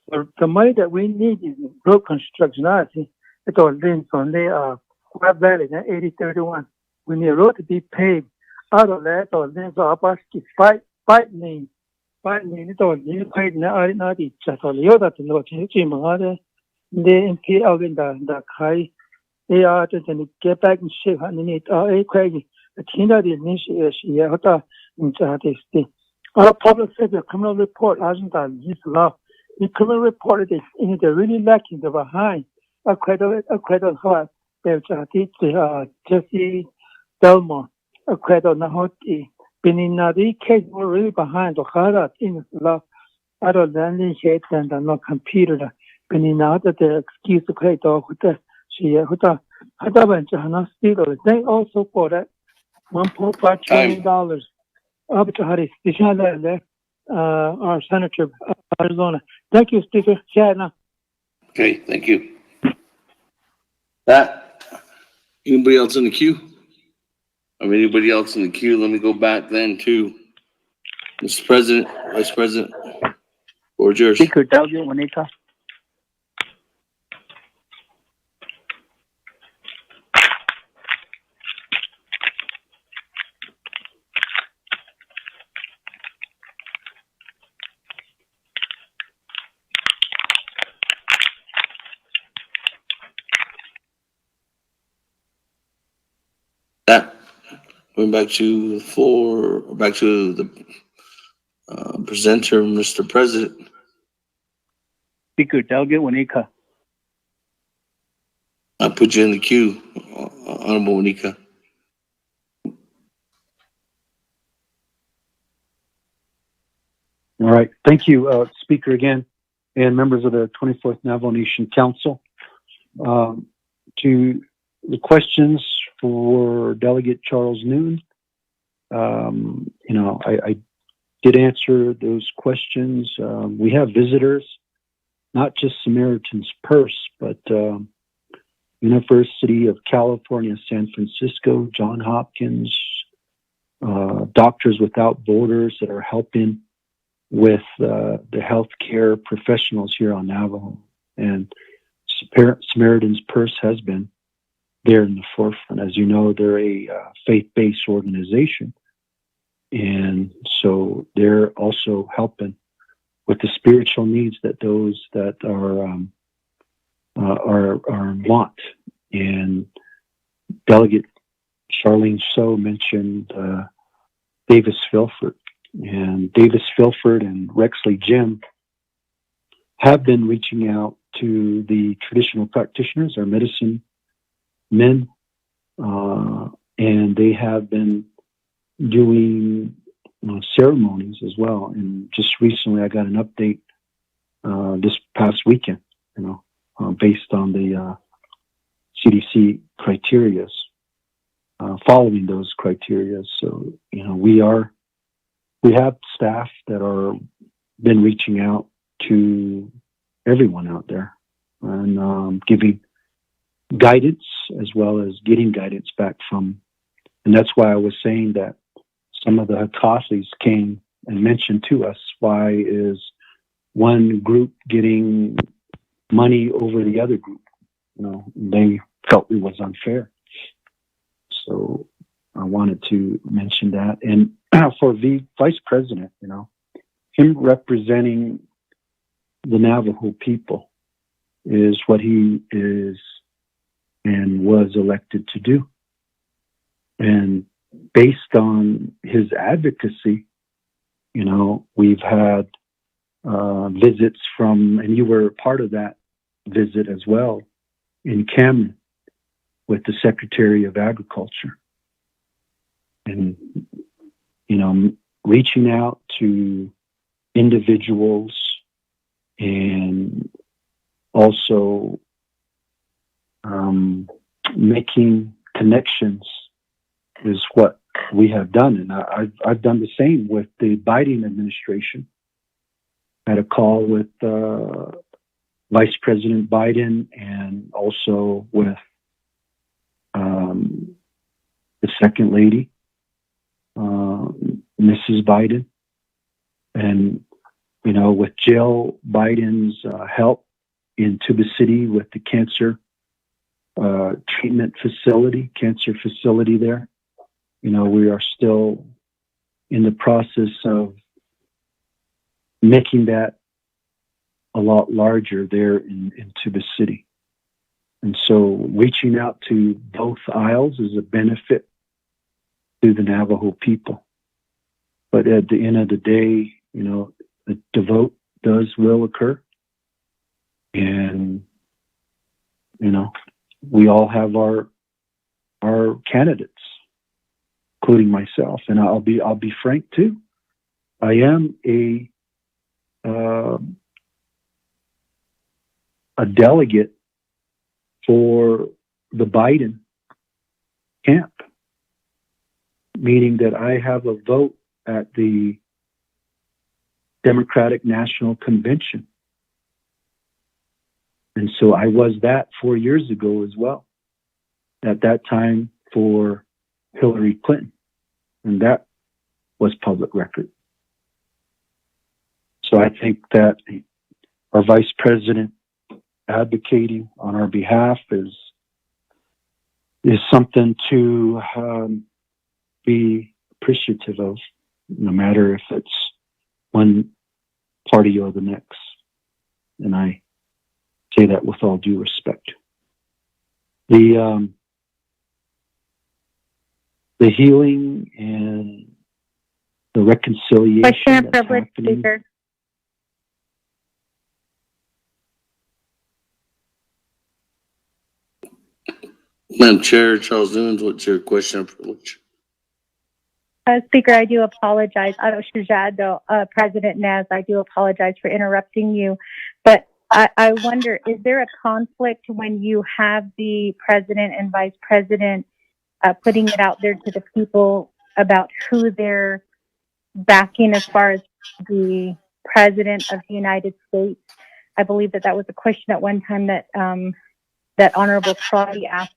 The money that we need is road construction. It all links on the Web Valley, 8031. We need a road to be paved. Out of that, or links up us to fight lane. Fight lane, it all links paid now. I not each other. The other to know, Jim, they impede out in the high. They are to get back in shape and need a craggy. The Tina did initiate, she had this. Our public sector criminal report hasn't done this law. The criminal report is in the really lacking the behind. A credit hard. There's Jesse Delmore, a credit Nahoti. Benin the case were really behind the hard in the law. Other than the head and not computer. Benin the excuse to create dog with the she had a bunch of not still. They also for that $1.5 trillion. Up to Harris, our Senator Arizona. Thank you, Speaker. Shana. Okay, thank you. That, anybody else in the queue? Anybody else in the queue? Let me go back then to Mr. President, Vice President, or yours. Speaker Delegate Juanita. That, going back to the floor, back to the presenter, Mr. President. Speaker Delegate Juanita. I put you in the queue, Honorable Juanita. All right. Thank you, Speaker, again, and members of the 24th Navajo Nation Council. To the questions for Delegate Charles Noon, I did answer those questions. We have visitors, not just Samaritan's Purse, but University of California, San Francisco, Johns Hopkins, Doctors Without Borders that are helping with the healthcare professionals here on Navajo. And Samaritan's Purse has been there in the forefront. As you know, they're a faith-based organization. And so they're also helping with the spiritual needs that those that are in want. And Delegate Charlene So mentioned Davis Filford. And Davis Filford and Rexley Jim have been reaching out to the traditional practitioners, our medicine men, and they have been doing ceremonies as well. And just recently, I got an update this past weekend, based on the CDC criterias, following those criterias. So, we have staff that are been reaching out to everyone out there and giving guidance as well as getting guidance back from. And that's why I was saying that some of the Hakasis came and mentioned to us, why is one group getting money over the other group? They felt it was unfair. So I wanted to mention that. And for the vice president, him representing the Navajo people is what he is and was elected to do. And based on his advocacy, you know, we've had visits from, and you were part of that visit as well, in Cameron with the Secretary of Agriculture. And, you know, reaching out to individuals and also making connections is what we have done. And I've done the same with the Biden administration. I had a call with Vice President Biden and also with the Second Lady, Mrs. Biden. And, you know, with Jill Biden's help in Tuba City with the cancer treatment facility, cancer facility there, you know, we are still in the process of making that a lot larger there in Tuba City. And so reaching out to both aisles is a benefit to the Navajo people. But at the end of the day, you know, the vote will occur. And, you know, we all have our candidates, including myself. And I'll be frank too. I am a delegate for the Biden camp, meaning that I have a vote at the Democratic National Convention. And so I was that 4 years ago as well, at that time for Hillary Clinton. And that was public record. So I think that our vice president advocating on our behalf is something to be appreciative of, no matter if it's one party or the next. And I say that with all due respect. The healing and the reconciliation. Question and privilege, Speaker. Madam Chair, Charles Newlands, what's your question and privilege? Speaker, I do apologize. President Nez, I do apologize for interrupting you. But I wonder, is there a conflict when you have the president and vice president putting it out there to the people about who they're backing as far as the president of the United States? I believe that was a question at one time that that Honorable Crotty asked,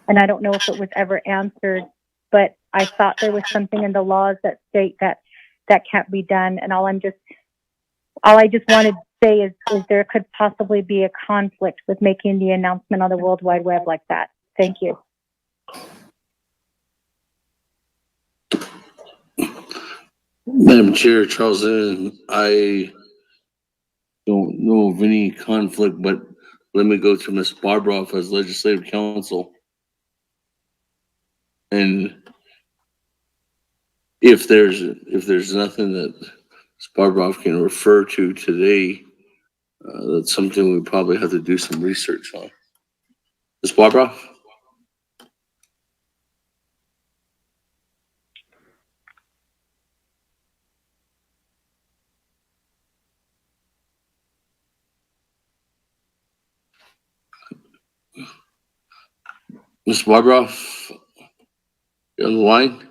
and I don't know if it was ever answered, but I thought there was something in the laws that state that can't be done. And all I just wanted to say is there could possibly be a conflict with making the announcement on the World Wide Web like that. Thank you. Madam Chair, Charles Newlands, I don't know of any conflict, but let me go to Ms. Barbroff as Legislative Counsel. And if there's nothing that Ms. Barbroff can refer to today, that's something we probably have to do some research on. Ms. Barbroff? Ms. Barbroff, you on the line?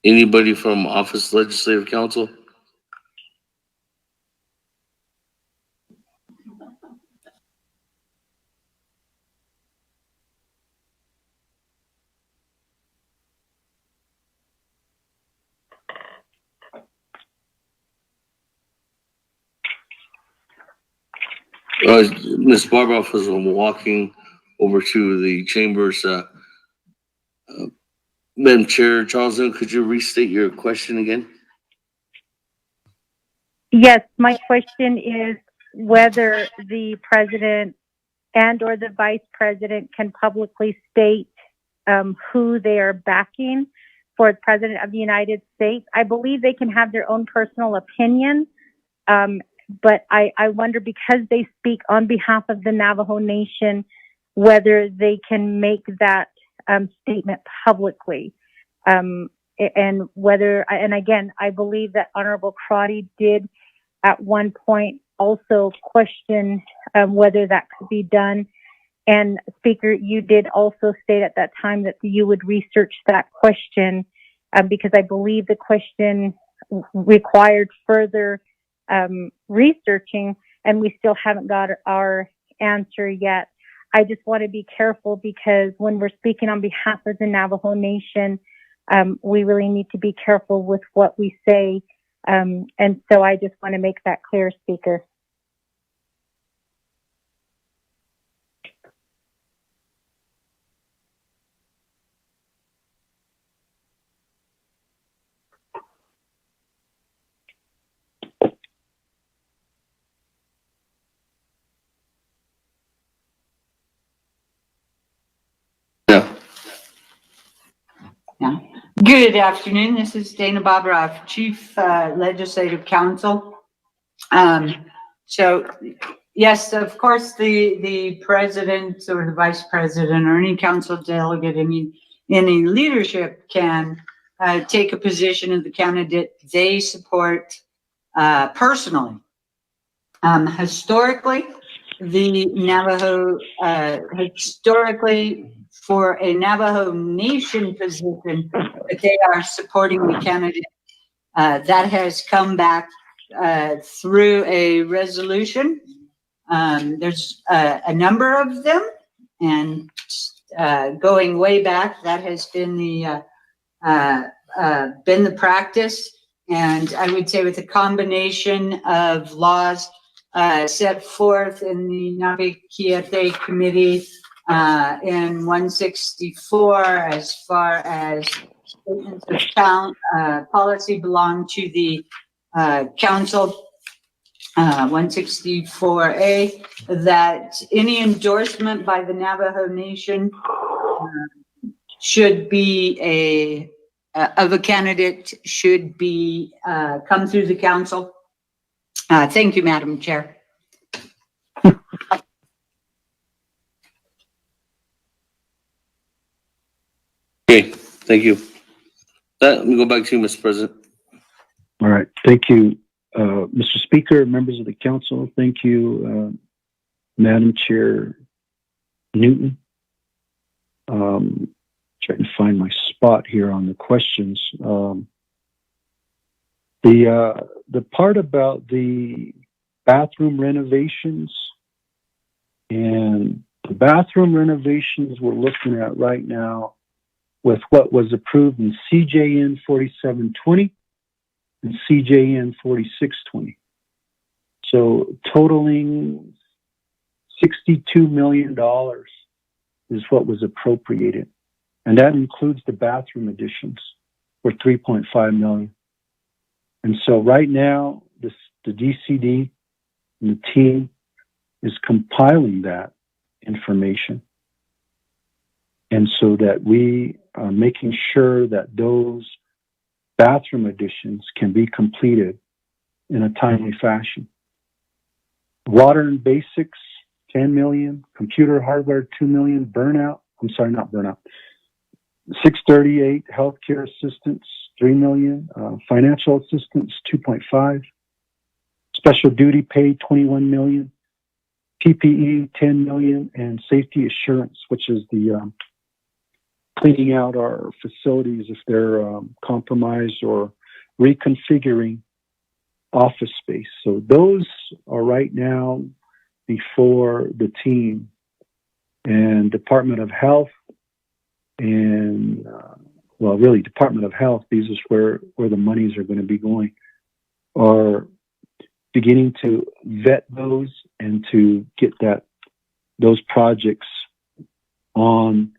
Anybody from Office Legislative Counsel? Ms. Barbroff was walking over to the chambers Madam Chair Charleston, could you restate your question again? Yes, my question is whether the president and or the vice president can publicly state who they are backing for the president of the United States. I believe they can have their own personal opinion, but I wonder, because they speak on behalf of the Navajo Nation, whether they can make that statement publicly. And whether, and again, I believe that Honorable Crotty did at one point also question whether that could be done. And Speaker, you did also state at that time that you would research that question because I believe the question required further researching, and we still haven't got our answer yet. I just want to be careful, because when we're speaking on behalf of the Navajo Nation, we really need to be careful with what we say. And so I just want to make that clear, Speaker. Good afternoon. This is Dana Bobroff, Chief Legislative Counsel. So, yes, of course, the president or the vice president or any council delegate, any leadership can take a position of the candidate they support personally. Historically, the Navajo, for a Navajo Nation position, that they are supporting the candidate, that has come back through a resolution. There's a number of them, and going way back, that has been the practice. And I would say, with a combination of laws set forth in the Navikiete Committee in 164, as far as statements of count, policy belong to the council, 164A, that any endorsement by the Navajo Nation should be of a candidate should be come through the council. Thank you, Madam Chair. Okay, thank you. Let me go back to you, Mr. President. All right. Thank you, Mr. Speaker, members of the council. Thank you, Madam Chair Newton. Trying to find my spot here on the questions. The part about the bathroom renovations, and the bathroom renovations we're looking at right now with what was approved in CJN 4720 and CJN 4620. So totaling $62 million is what was appropriated. And that includes the bathroom additions for $3.5 million. And so right now, the DCD and the team is compiling that information. And so that we are making sure that those bathroom additions can be completed in a timely fashion. Water and basics, 10 million, computer hardware, 2 million, not burnout, 638, healthcare assistance, 3 million, financial assistance, 2.5, special duty pay, 21 million, PPE, 10 million, and safety assurance, which is the cleaning out our facilities if they're compromised, or reconfiguring office space. So those are right now before the team, and Department of Health and really Department of Health, these is where the monies are going to be going, are beginning to vet those and to get those projects on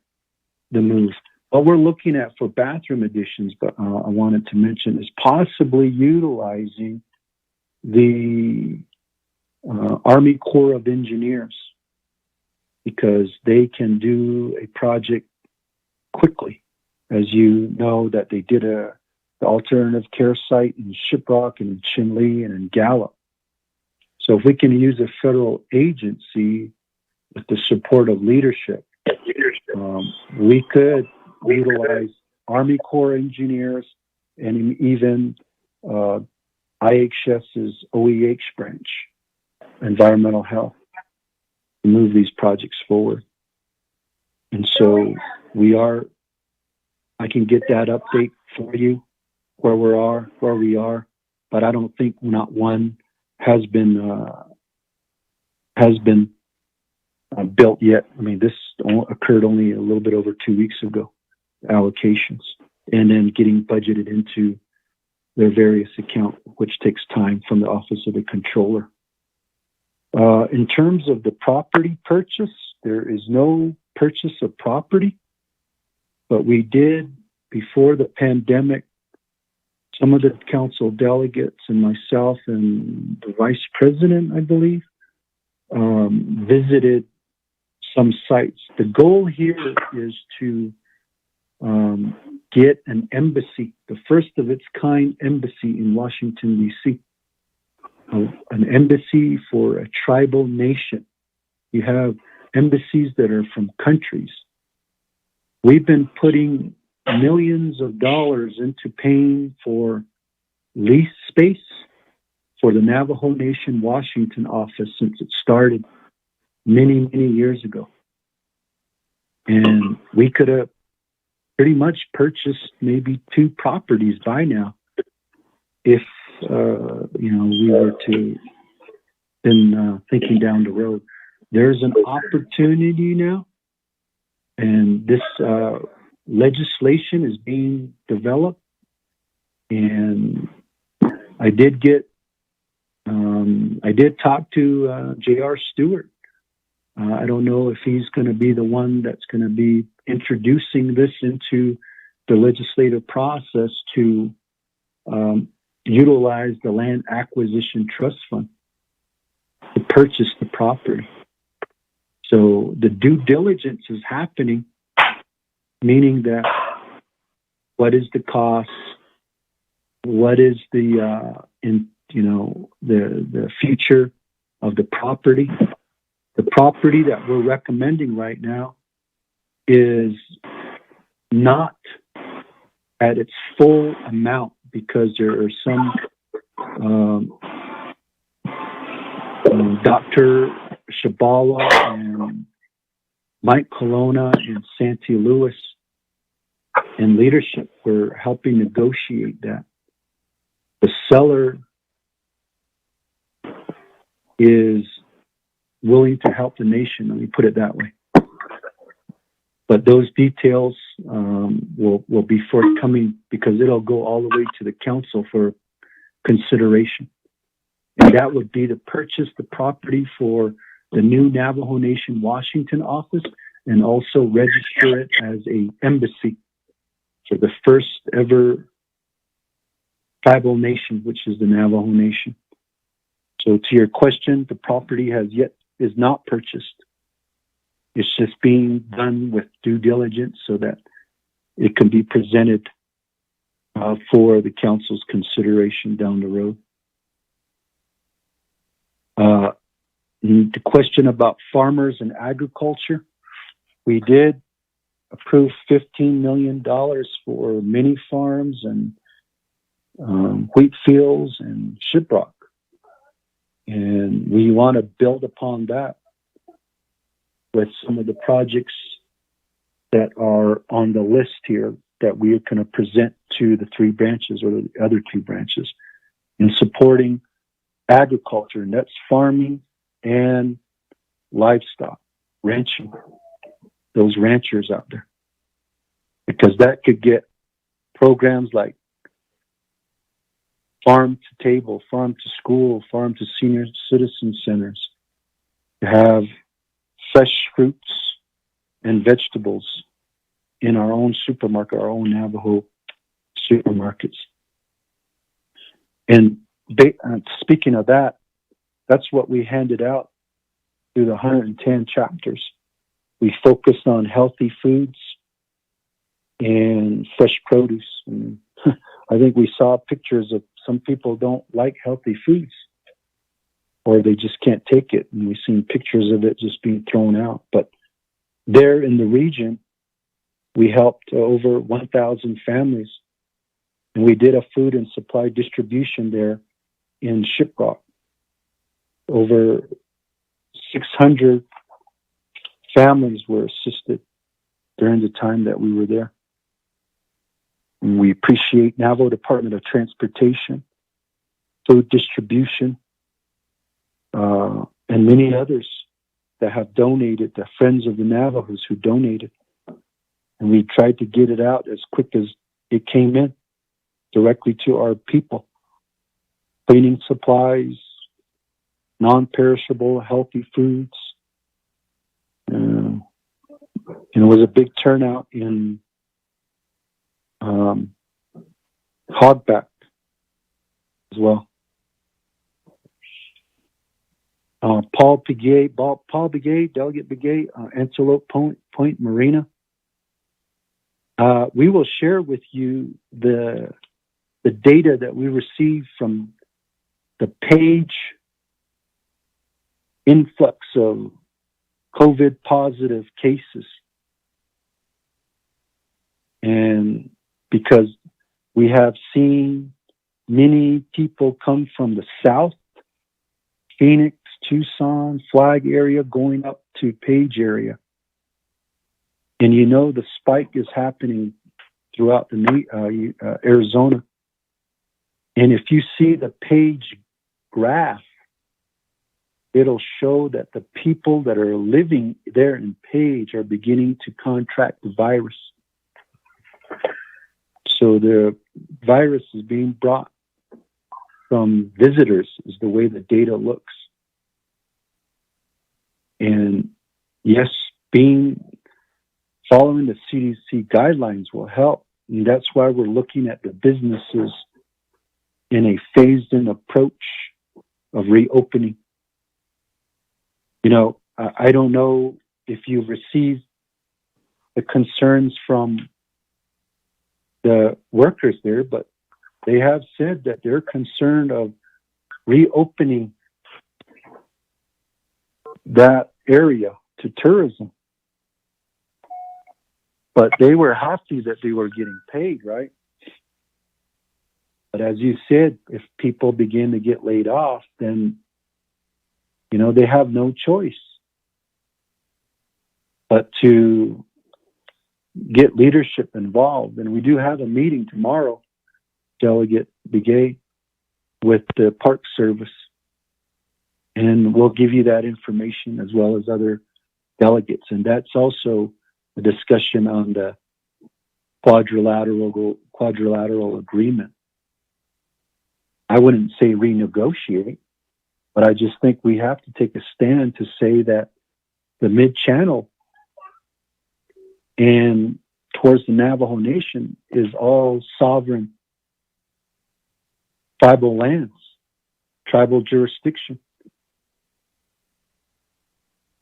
the move. what we're looking at for bathroom additions, but I wanted to mention, is possibly utilizing the Army Corps of Engineers, because they can do a project quickly. As you know, that they did the alternative care site in Shiprock and in Chinle and in Gallup. So if we can use a federal agency with the support of leadership, we could utilize Army Corps engineers and even IHS's OEH branch, environmental health, to move these projects forward. And so I can get that update for you, where we are, but I don't think not one has been built yet. I mean, this occurred only a little bit over 2 weeks ago, allocations, and then getting budgeted into their various accounts, which takes time from the Office of the Controller. In terms of the property purchase, there is no purchase of property, but we did, before the pandemic, some of the council delegates and myself and the vice president, I believe, visited some sites. The goal here is to get an embassy, the first of its kind embassy in Washington, D.C., an embassy for a tribal nation. You have embassies that are from countries. We've been putting millions of dollars into paying for lease space for the Navajo Nation Washington office since it started many, many years ago. And we could have pretty much purchased maybe 2 properties by now if, we were to been thinking down the road. There's an opportunity now, and this legislation is being developed. And I did talk to J.R. Stewart. I don't know if he's going to be the one that's going to be introducing this into the legislative process to utilize the Land Acquisition Trust Fund to purchase the property. So the due diligence is happening, meaning that what is the cost, what is the the future of the property. The property that we're recommending right now is not at its full amount, because there are some Dr. Shabala and Mike Colonna and Santee Lewis in leadership were helping negotiate that. The seller is willing to help the nation, let me put it that way. But those details will be forthcoming, because it'll go all the way to the council for consideration. And that would be to purchase the property for the new Navajo Nation Washington office, and also register it as a embassy for the first ever tribal nation, which is the Navajo Nation. So to your question, the property is not purchased. It's just being done with due diligence so that it can be presented for the council's consideration down the road. The question about farmers and agriculture, we did approve $15 million for mini farms and wheat fields and Shiprock. And we want to build upon that with some of the projects that are on the list here that we are going to present to the 3 branches, or the other 2 branches, in supporting agriculture, and that's farming and livestock, ranching, those ranchers out there. Because that could get programs like farm to table, farm to school, farm to senior citizen centers, to have fresh fruits and vegetables in our own supermarket, our own Navajo supermarkets. And speaking of that, that's what we handed out through the 110 chapters. We focused on healthy foods and fresh produce. And I think we saw pictures of some people don't like healthy foods, or they just can't take it. And we've seen pictures of it just being thrown out. But there in the region, we helped over 1,000 families. And we did a food and supply distribution there in Shiprock. Over 600 families were assisted during the time that we were there. And we appreciate Navajo Department of Transportation, food distribution, and many others that have donated, the Friends of the Navajos who donated. And we tried to get it out as quick as it came in, directly to our people. Cleaning supplies, non-perishable, healthy foods. And it was a big turnout in Hogback as well. Paul Begay, Delegate Begay, Antelope Point Marina. We will share with you the data that we received from the page influx of COVID positive cases. And because we have seen many people come from the south, Phoenix, Tucson, Flag area, going up to Page area. And you know the spike is happening throughout the Arizona. And if you see the Page graph, it'll show that the people that are living there in Page are beginning to contract the virus. So the virus is being brought from visitors, is the way the data looks. And yes, following the CDC guidelines will help. And that's why we're looking at the businesses in a phased-in approach of reopening. You know, I don't know if you've received the concerns from the workers there, but they have said that they're concerned of reopening that area to tourism. But they were happy that they were getting paid, right? But as you said, if people begin to get laid off, then, you know, they have no choice but to get leadership involved. And we do have a meeting tomorrow, Delegate Begay, with the Park Service. And we'll give you that information as well as other delegates. And that's also a discussion on the quadrilateral agreement. I wouldn't say renegotiate, but I just think we have to take a stand to say that the Mid-Channel and towards the Navajo Nation is all sovereign tribal lands, tribal jurisdiction.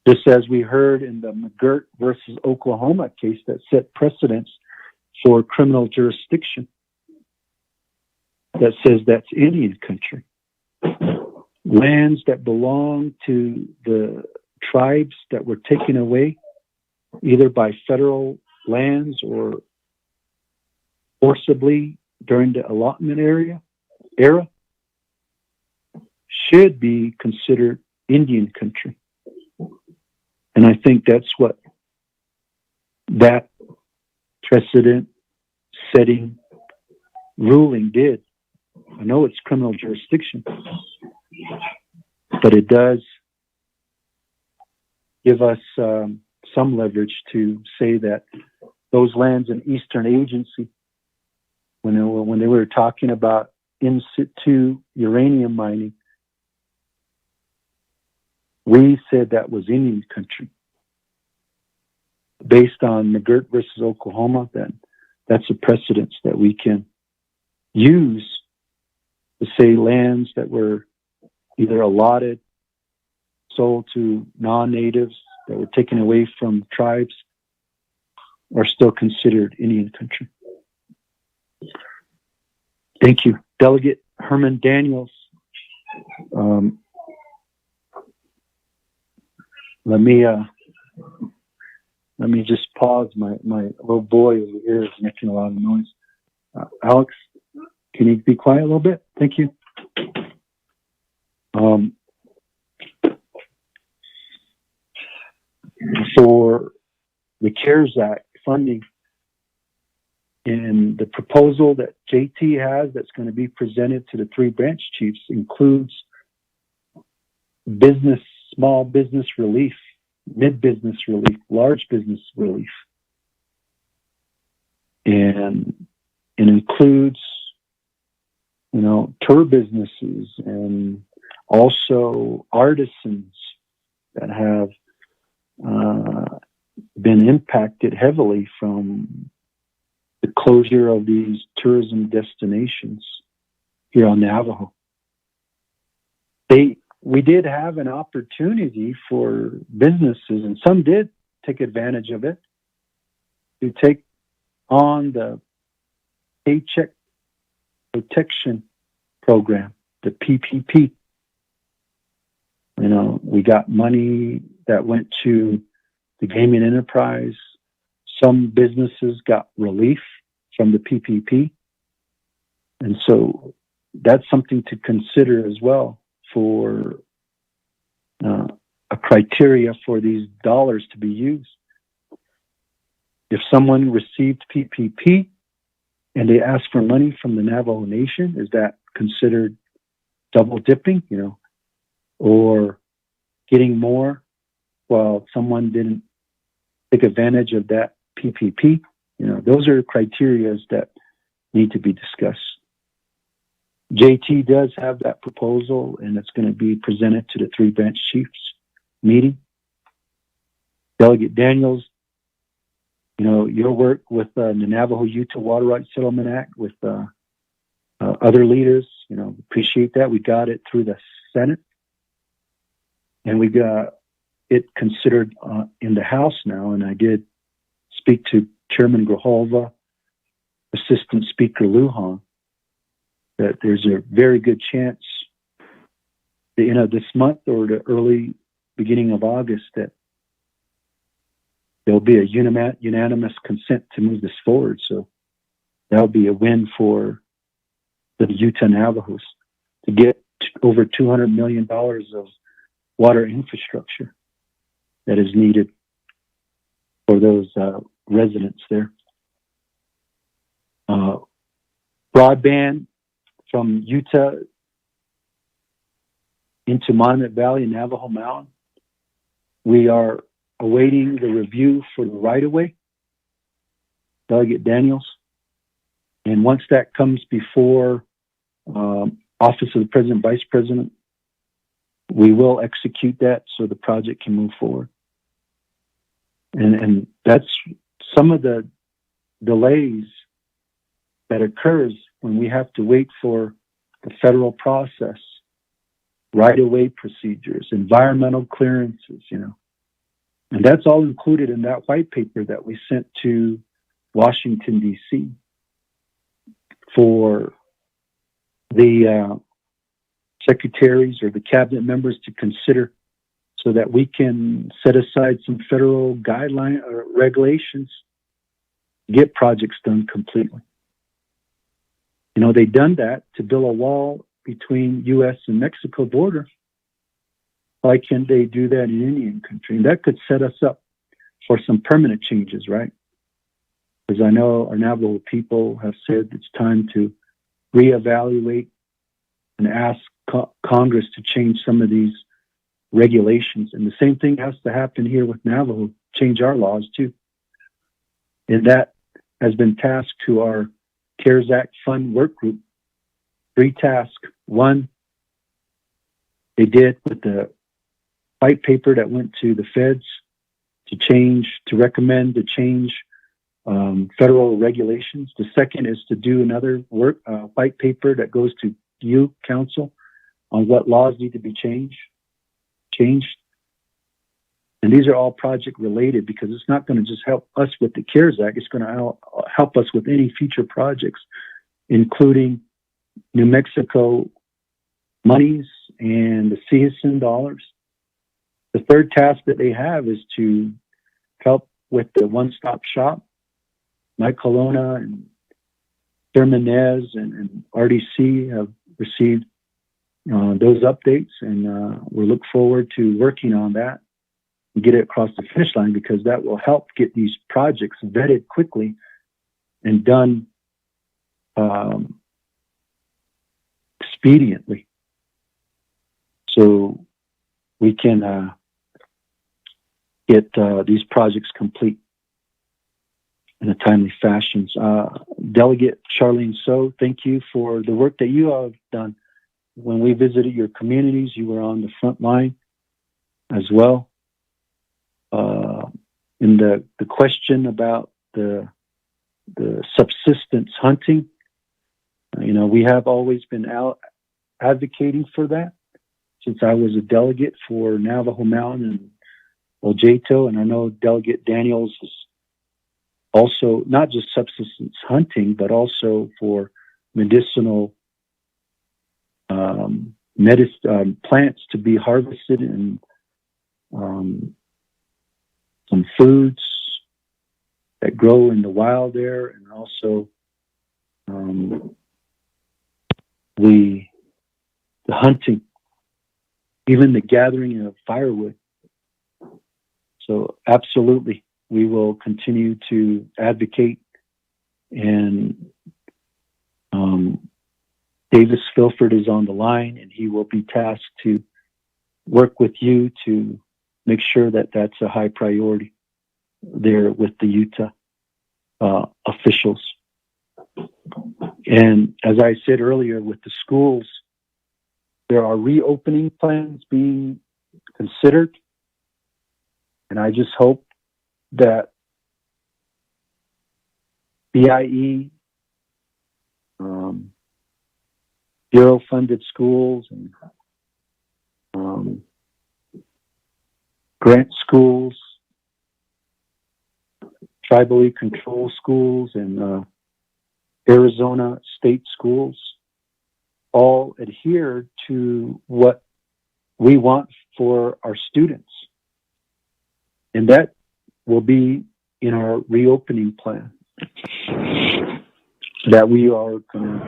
Just as we heard in the McGirt versus Oklahoma case that set precedents for criminal jurisdiction that says that's Indian country. Lands that belong to the tribes that were taken away either by federal lands or forcibly during the allotment era should be considered Indian country. And I think that's what that precedent-setting ruling did. I know it's criminal jurisdiction, but it does give us some leverage to say that those lands in Eastern Agency, when they were talking about in situ uranium mining, we said that was Indian country. based on McGirt versus Oklahoma, then that's a precedence that we can use to say lands that were either allotted, sold to non-natives, that were taken away from tribes, are still considered Indian country. Thank you. Delegate Herman Daniels. Let me just pause. My little boy over here is making a lot of noise. Alex, can you be quiet a little bit? Thank you. For the CARES Act funding, and the proposal that JT has that's going to be presented to the 3 branch chiefs includes small business relief, mid-business relief, large business relief. And it includes, tour businesses and also artisans that have been impacted heavily from the closure of these tourism destinations here on Navajo. We did have an opportunity for businesses, and some did take advantage of it, to take on the Paycheck Protection Program, the PPP. We got money that went to the gaming enterprise. Some businesses got relief from the PPP. And so that's something to consider as well for a criteria for these dollars to be used. If someone received PPP and they ask for money from the Navajo Nation, is that considered double dipping, or getting more while someone didn't take advantage of that PPP? Those are criteria that need to be discussed. JT does have that proposal, and it's going to be presented to the 3 branch chiefs meeting. Delegate Daniels, your work with the Navajo-Utah Water Rights Settlement Act with other leaders, appreciate that. We got it through the Senate, and we got it considered in the House now, and I did speak to Chairman Grijalva, Assistant Speaker Lujan, that there's a very good chance that, this month or the early beginning of August, that there'll be a unanimous consent to move this forward. So that'll be a win for the Utah Navajos to get over $200 million of water infrastructure that is needed for those residents there. Broadband from Utah into Monument Valley and Navajo Mountain. We are awaiting the review for the right-of-way, Delegate Daniels. And once that comes before Office of the President, Vice President, we will execute that so the project can move forward. And that's some of the delays that occurs when we have to wait for the federal process, right-of-way procedures, environmental clearances, And that's all included in that white paper that we sent to Washington, D.C. for the secretaries or the cabinet members to consider, so that we can set aside some federal guideline or regulations to get projects done completely. They've done that to build a wall between U.S. and Mexico border. Why can't they do that in Indian country? And that could set us up for some permanent changes, right? Because I know our Navajo people have said it's time to reevaluate and ask Congress to change some of these regulations. And the same thing has to happen here with Navajo, change our laws too. And that has been tasked to our CARES Act Fund Work Group. 3 tasks. 1, they did with the white paper that went to the feds to recommend to change federal regulations. The second is to do another white paper that goes to you, council, on what laws need to be changed. And these are all project related because it's not going to just help us with the CARES Act. It's going to help us with any future projects, including New Mexico monies and the CSN dollars. The third task that they have is to help with the one-stop shop. Mike Colonna and Terminez and RDC have received those updates, and we look forward to working on that and get it across the finish line, because that will help get these projects vetted quickly and done expediently, so we can get these projects complete in a timely fashion. Delegate Charlene So, thank you for the work that you have done. When we visited your communities, you were on the front line as well. In the question about the subsistence hunting, we have always been advocating for that since I was a delegate for Navajo Mountain and Ojeto, and I know Delegate Daniels is also not just subsistence hunting, but also for medicinal plants to be harvested and some foods that grow in the wild there, and also the hunting, even the gathering of firewood. So absolutely, we will continue to advocate, and Davis Filford is on the line, and he will be tasked to work with you to make sure that that's a high priority there with the Utah officials. And as I said earlier, with the schools, there are reopening plans being considered, and I just hope that BIE, Bureau-funded schools, and grant schools, tribally controlled schools, and Arizona state schools all adhere to what we want for our students. And that will be in our reopening plan that we are going to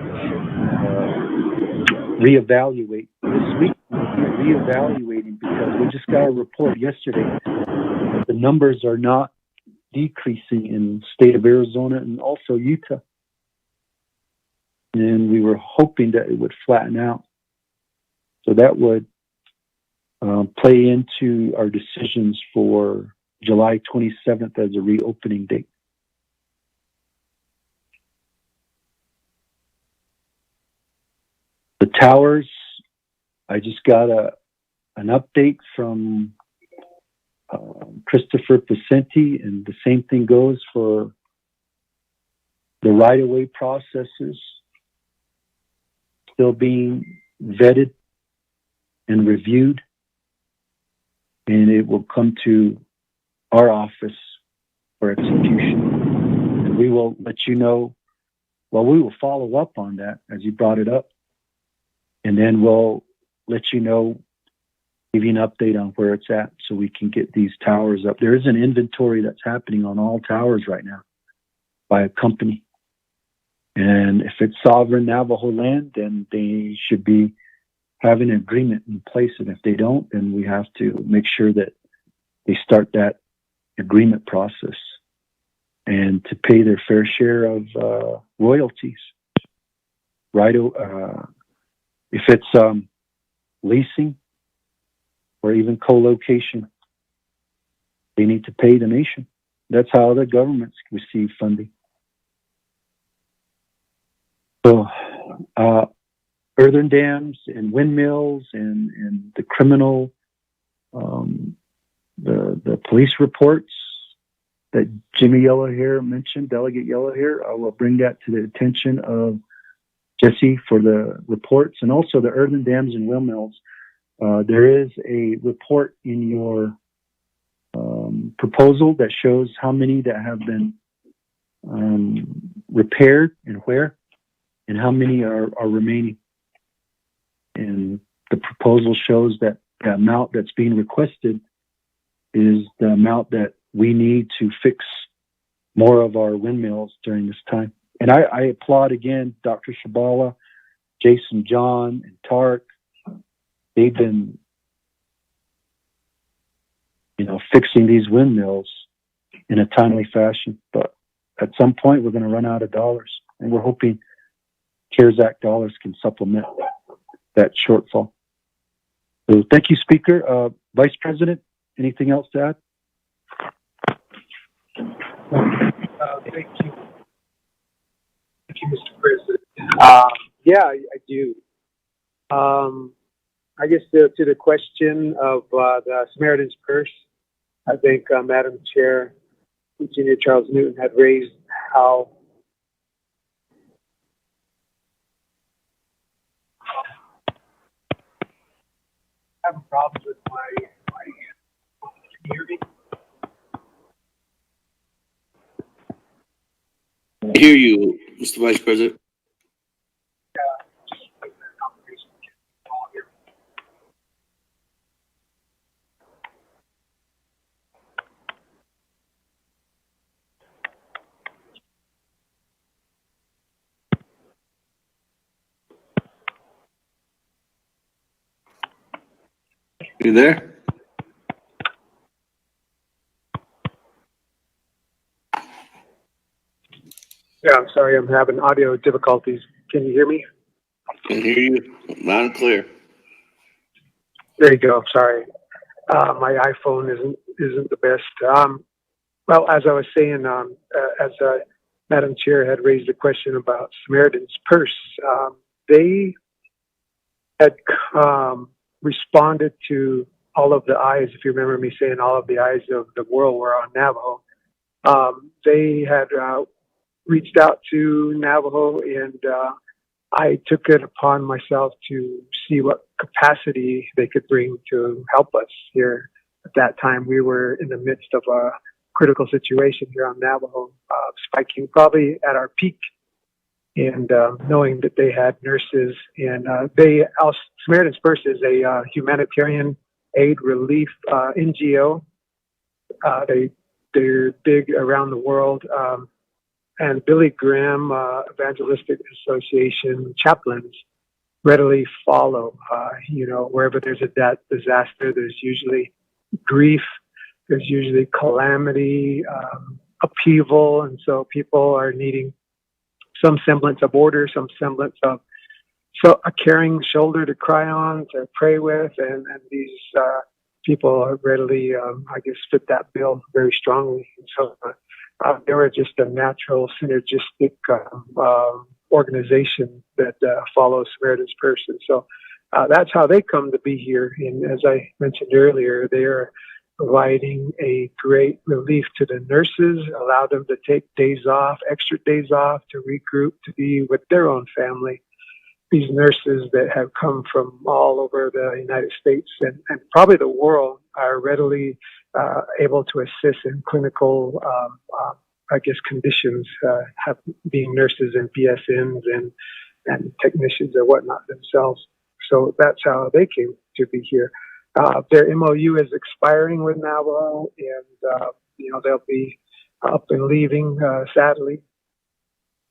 reevaluate this week. We're reevaluating because we just got a report yesterday that the numbers are not decreasing in the state of Arizona and also Utah. And we were hoping that it would flatten out. So that would play into our decisions for July 27th as a reopening date. The towers, I just got an update from Christopher Pacenti, and the same thing goes for the right-of-way processes still being vetted and reviewed, and it will come to our office for execution. And we will let you know, well, we will follow up on that as you brought it up, and then we'll let you know, give you an update on where it's at so we can get these towers up. There is an inventory that's happening on all towers right now by a company. And if it's sovereign Navajo land, then they should be having an agreement in place. And if they don't, then we have to make sure that they start that agreement process and to pay their fair share of royalties. Right? If it's leasing or even co-location, they need to pay the nation. That's how the governments receive funding. So, earthen dams and windmills and the criminal the police reports that Jimmy Yellowhair mentioned, Delegate Yellowhair. I will bring that to the attention of Jesse for the reports, and also the earthen dams and windmills. There is a report in your proposal that shows how many that have been repaired and where, and how many are remaining. And the proposal shows that the amount that's being requested is the amount that we need to fix more of our windmills during this time. And I applaud again Dr. Shabala, Jason John, and Tark. They've been, fixing these windmills in a timely fashion. But at some point, we're going to run out of dollars, and we're hoping CARES Act dollars can supplement that shortfall. So thank you, Speaker. Vice President, anything else to add? Thank you. Thank you, Mr. President. Yeah, I do. I guess to the question of the Samaritan's Purse, I think Madam Chair, Virginia Charles Newton had raised how I have a problem with my can you hear me? I hear you, Mr. Vice President. You there? Yeah, I'm sorry, I'm having audio difficulties. Can you hear me? I can hear you loud and clear. There you go. Sorry, my iPhone isn't the best. Well, as I was saying, as Madam Chair had raised a question about Samaritan's Purse, they had responded to all of the eyes. If you remember me saying all of the eyes of the world were on Navajo, they had reached out to Navajo, and I took it upon myself to see what capacity they could bring to help us here. At that time, we were in the midst of a critical situation here on Navajo, spiking probably at our peak. And knowing that they had nurses, and Samaritan's Purse is a humanitarian aid relief NGO. They're big around the world. And Billy Graham Evangelistic Association chaplains readily follow. Wherever there's a disaster, there's usually grief, there's usually calamity, upheaval, and so people are needing some semblance of order, some semblance of a caring shoulder to cry on, to pray with, and these people are readily, I guess, fit that bill very strongly. And so they were just a natural, synergistic organization that follows Samaritan's Purse. And so that's how they come to be here. And as I mentioned earlier, they are providing a great relief to the nurses, allow them to take days off, extra days off, to regroup, to be with their own family. These nurses that have come from all over the United States and probably the world are readily able to assist in clinical, conditions, being nurses and PSNs and technicians or whatnot themselves. So that's how they came to be here. Their MOU is expiring with Navajo, and they'll be up and leaving, sadly.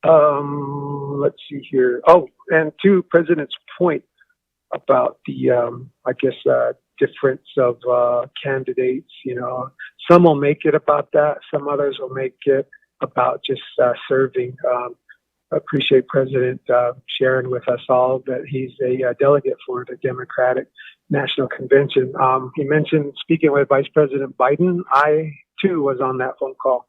Let's see here. Oh, and to President's point about the, difference of candidates, some will make it about that. Some others will make it about just serving. I appreciate President sharing with us all that he's a delegate for the Democratic National Convention. He mentioned speaking with Vice President Biden. I, too, was on that phone call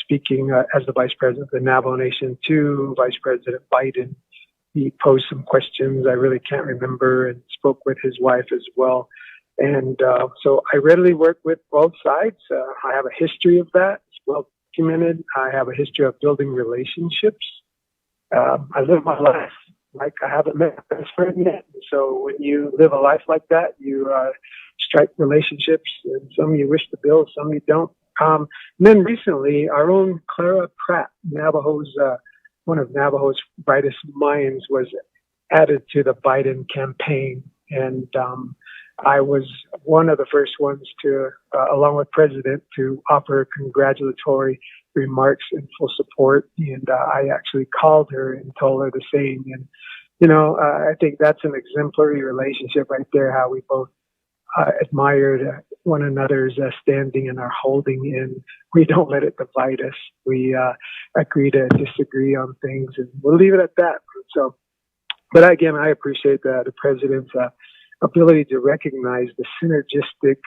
speaking as the Vice President of the Navajo Nation to Vice President Biden. He posed some questions I really can't remember and spoke with his wife as well. And so I readily work with both sides. I have a history of that. It's well documented. I have a history of building relationships. I live my life like I haven't met my best friend yet. So when you live a life like that, you strike relationships, and some you wish to build, some you don't. And then recently, our own Clara Pratt, Navajo's one of Navajo's brightest minds, was added to the Biden campaign, and I was one of the first ones to, along with President, to offer congratulatory remarks in full support. And I actually called her and told her the same. And, you know, I think that's an exemplary relationship right there, how we both admired one another's standing and our holding, and we don't let it divide us. We agree to disagree on things, and we'll leave it at that. So, but again, I appreciate the president's ability to recognize the synergistic,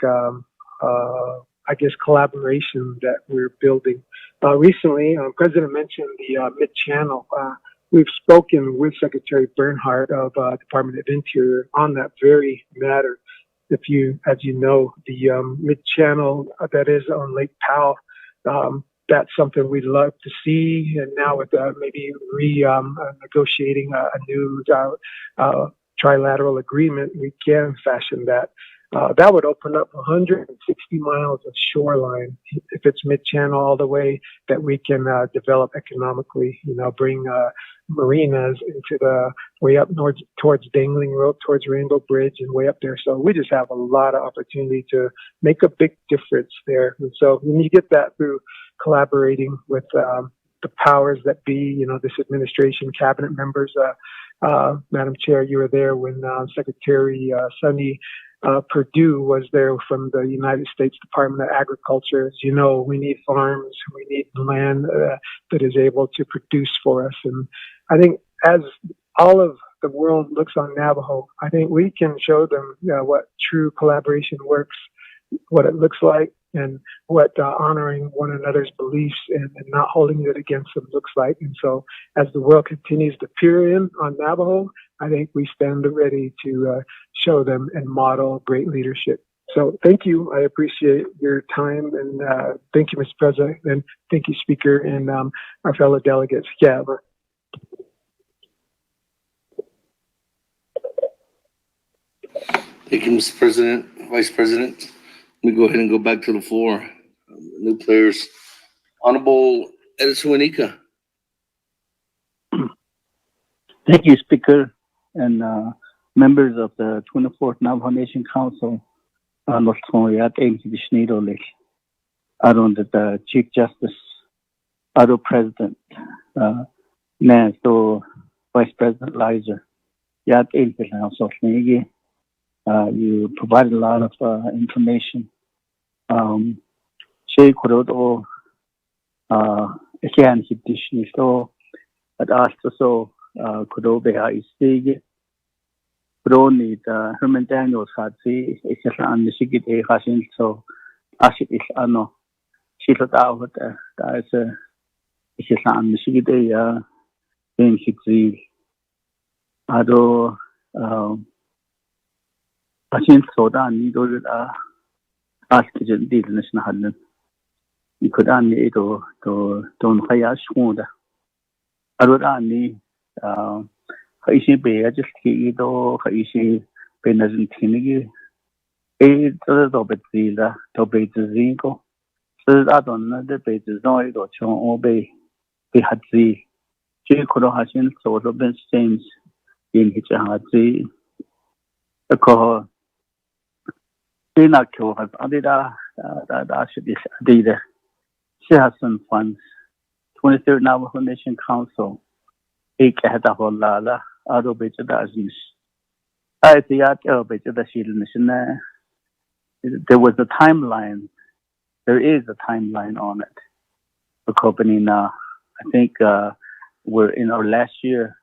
I guess, collaboration that we're building. Recently, President mentioned the Mid-Channel. We've spoken with Secretary Bernhardt of Department of Interior on that very matter. If you, as you know, the Mid-Channel that is on Lake Powell, that's something we'd love to see. And now with maybe negotiating a new trilateral agreement, we can fashion that. That would open up 160 miles of shoreline if it's mid-channel all the way that we can develop economically, you know, bring marinas into the way up north towards Dangling Road, towards Rainbow Bridge and way up there. So we just have a lot of opportunity to make a big difference there. And so when you get that through collaborating with the powers that be, you know, this administration, cabinet members, Madam Chair, you were there when Secretary Sonny Perdue was there from the United States Department of Agriculture. As you know, we need farms, we need land that is able to produce for us. And I think as all of the world looks on Navajo, I think we can show them what true collaboration works, what it looks like, and what honoring one another's beliefs and not holding it against them looks like. And so as the world continues to peer in on Navajo, I think we stand ready to show them and model great leadership. So thank you. I appreciate your time, and thank you, Mr. President, and thank you, Speaker, and our fellow delegates. Yeah. Thank you, Mr. President, Vice President. Let me go ahead and go back to the floor. New players. Honorable Edison Wanika. Thank you, Speaker, and members of the 24th Navajo Nation Council. Aron the Chief Justice, Aron President, Nanto Vice President Liza. You provided a lot of information. Shay Kurodo, again, he dishes so at Astaso, Kurobeha is the Brony, the Herman Daniels had the Ishan the Sigit A Hasin, so Ashit is Ano. She thought out that is a Ishan the Sigit A, then Hitzi. Ado, Hasin Soda, needed ask the national Hadden. You could only to don't hire Schmoda. I would only Haisi Bay, just keep it, Haisi Benazin Tinigi, a little bit the Tobate Zinko. So I don't know the bait is no or Chon Obey. They had the Jikodo Hasin, so the Ben James in Hitchahadzi. A call. Pinako has added that should be data. She has some funds. 23rd Navajo Nation Council. Lala, Ado Bechadazis. I see at Bechadashil. There was a timeline. There is a timeline on it. The company now, I think we're in our last year.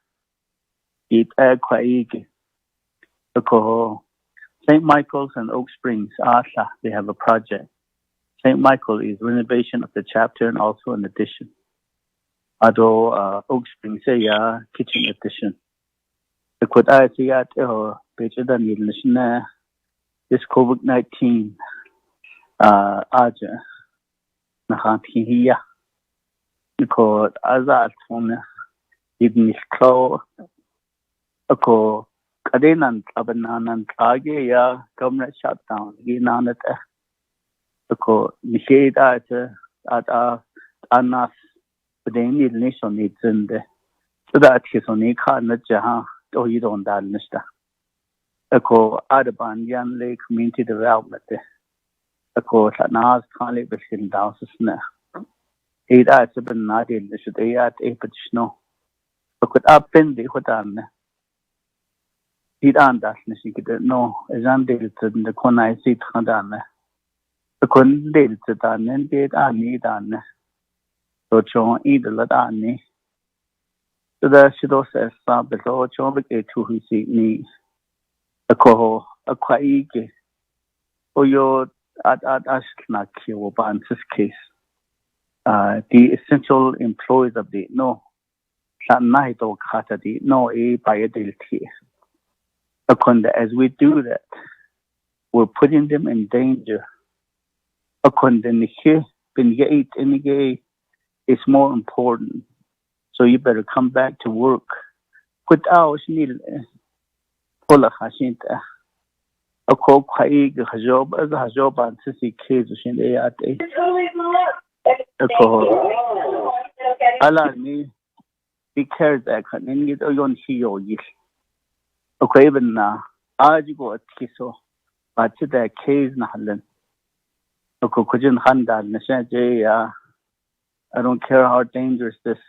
It quite St. Michael's and Oak Springs, they have a project. St. Michael is renovation of the chapter and also an addition. Although Oak Springs, kitchen addition. The quote I see at Bejadan this COVID-19 aja nahantiya because azat from idnis claw ako kadenan abanan age ya government shutdown ginanat ako nisheda at anas bedeni nation nitsende so that kisoni khan jaha to yidon dal nista ako Adaban Yan Lake Community Development ako sa Naz Kali Bishin Dawsna Ida Sabin Nadil Nishadayat Apachno ako Apin de Hodan Idan Das Nishikid no Zandil to the Konai Sit Hadan the Kundil to Dan and did Ani Dan so Chon Idaladani so that she does as Sabbath or Chon to who see me. Ako akwaige oyo at ashnaki oban this case the essential employees of the no sanahito kata the no a biodility akonda as we do that we're putting them in danger akonda nihe bin yait inige is more important so you better come back to work put out Ola Hashinta. A cold Quaig, Hajob, as a Hajob and Sissy Kids in the Ate. A cold Alani, be cared that can get a yon hio yish. A craven na, Ajigo at Kiso, but to that case Nahalan. A Kokujin Handa, Nashaja, I don't care how dangerous this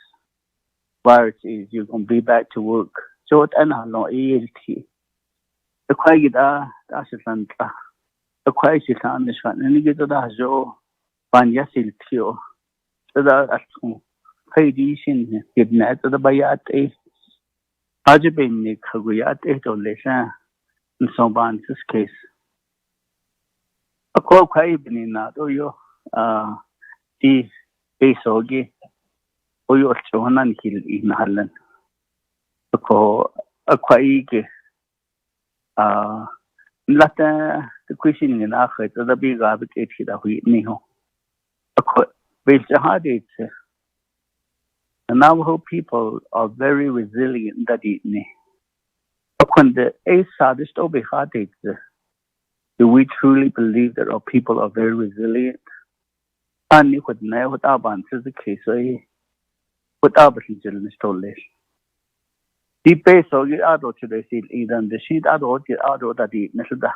virus is, you can be back to work. So it and no ELT. The quiet Ashanta, the quiet on the shot, and you get to the Hajo, Van Yasil Tio, so that Haydishin, Gibnet, the Bayate, Ajabin, Kaguyate, or Leshan, and so on this case. A call quiet in that, or you, the Besogi, or your Johanan Hill in Holland. A call a quiet. Lata the question in Africa, the big advocate that we know. Based on it, the Navajo people are very resilient. That evening, when the sadist obehadit, do we truly believe that our people are very resilient? And you would never answer the case. What Abbott children told us. The base of the adult today is either the sheet adult that eat Nashada.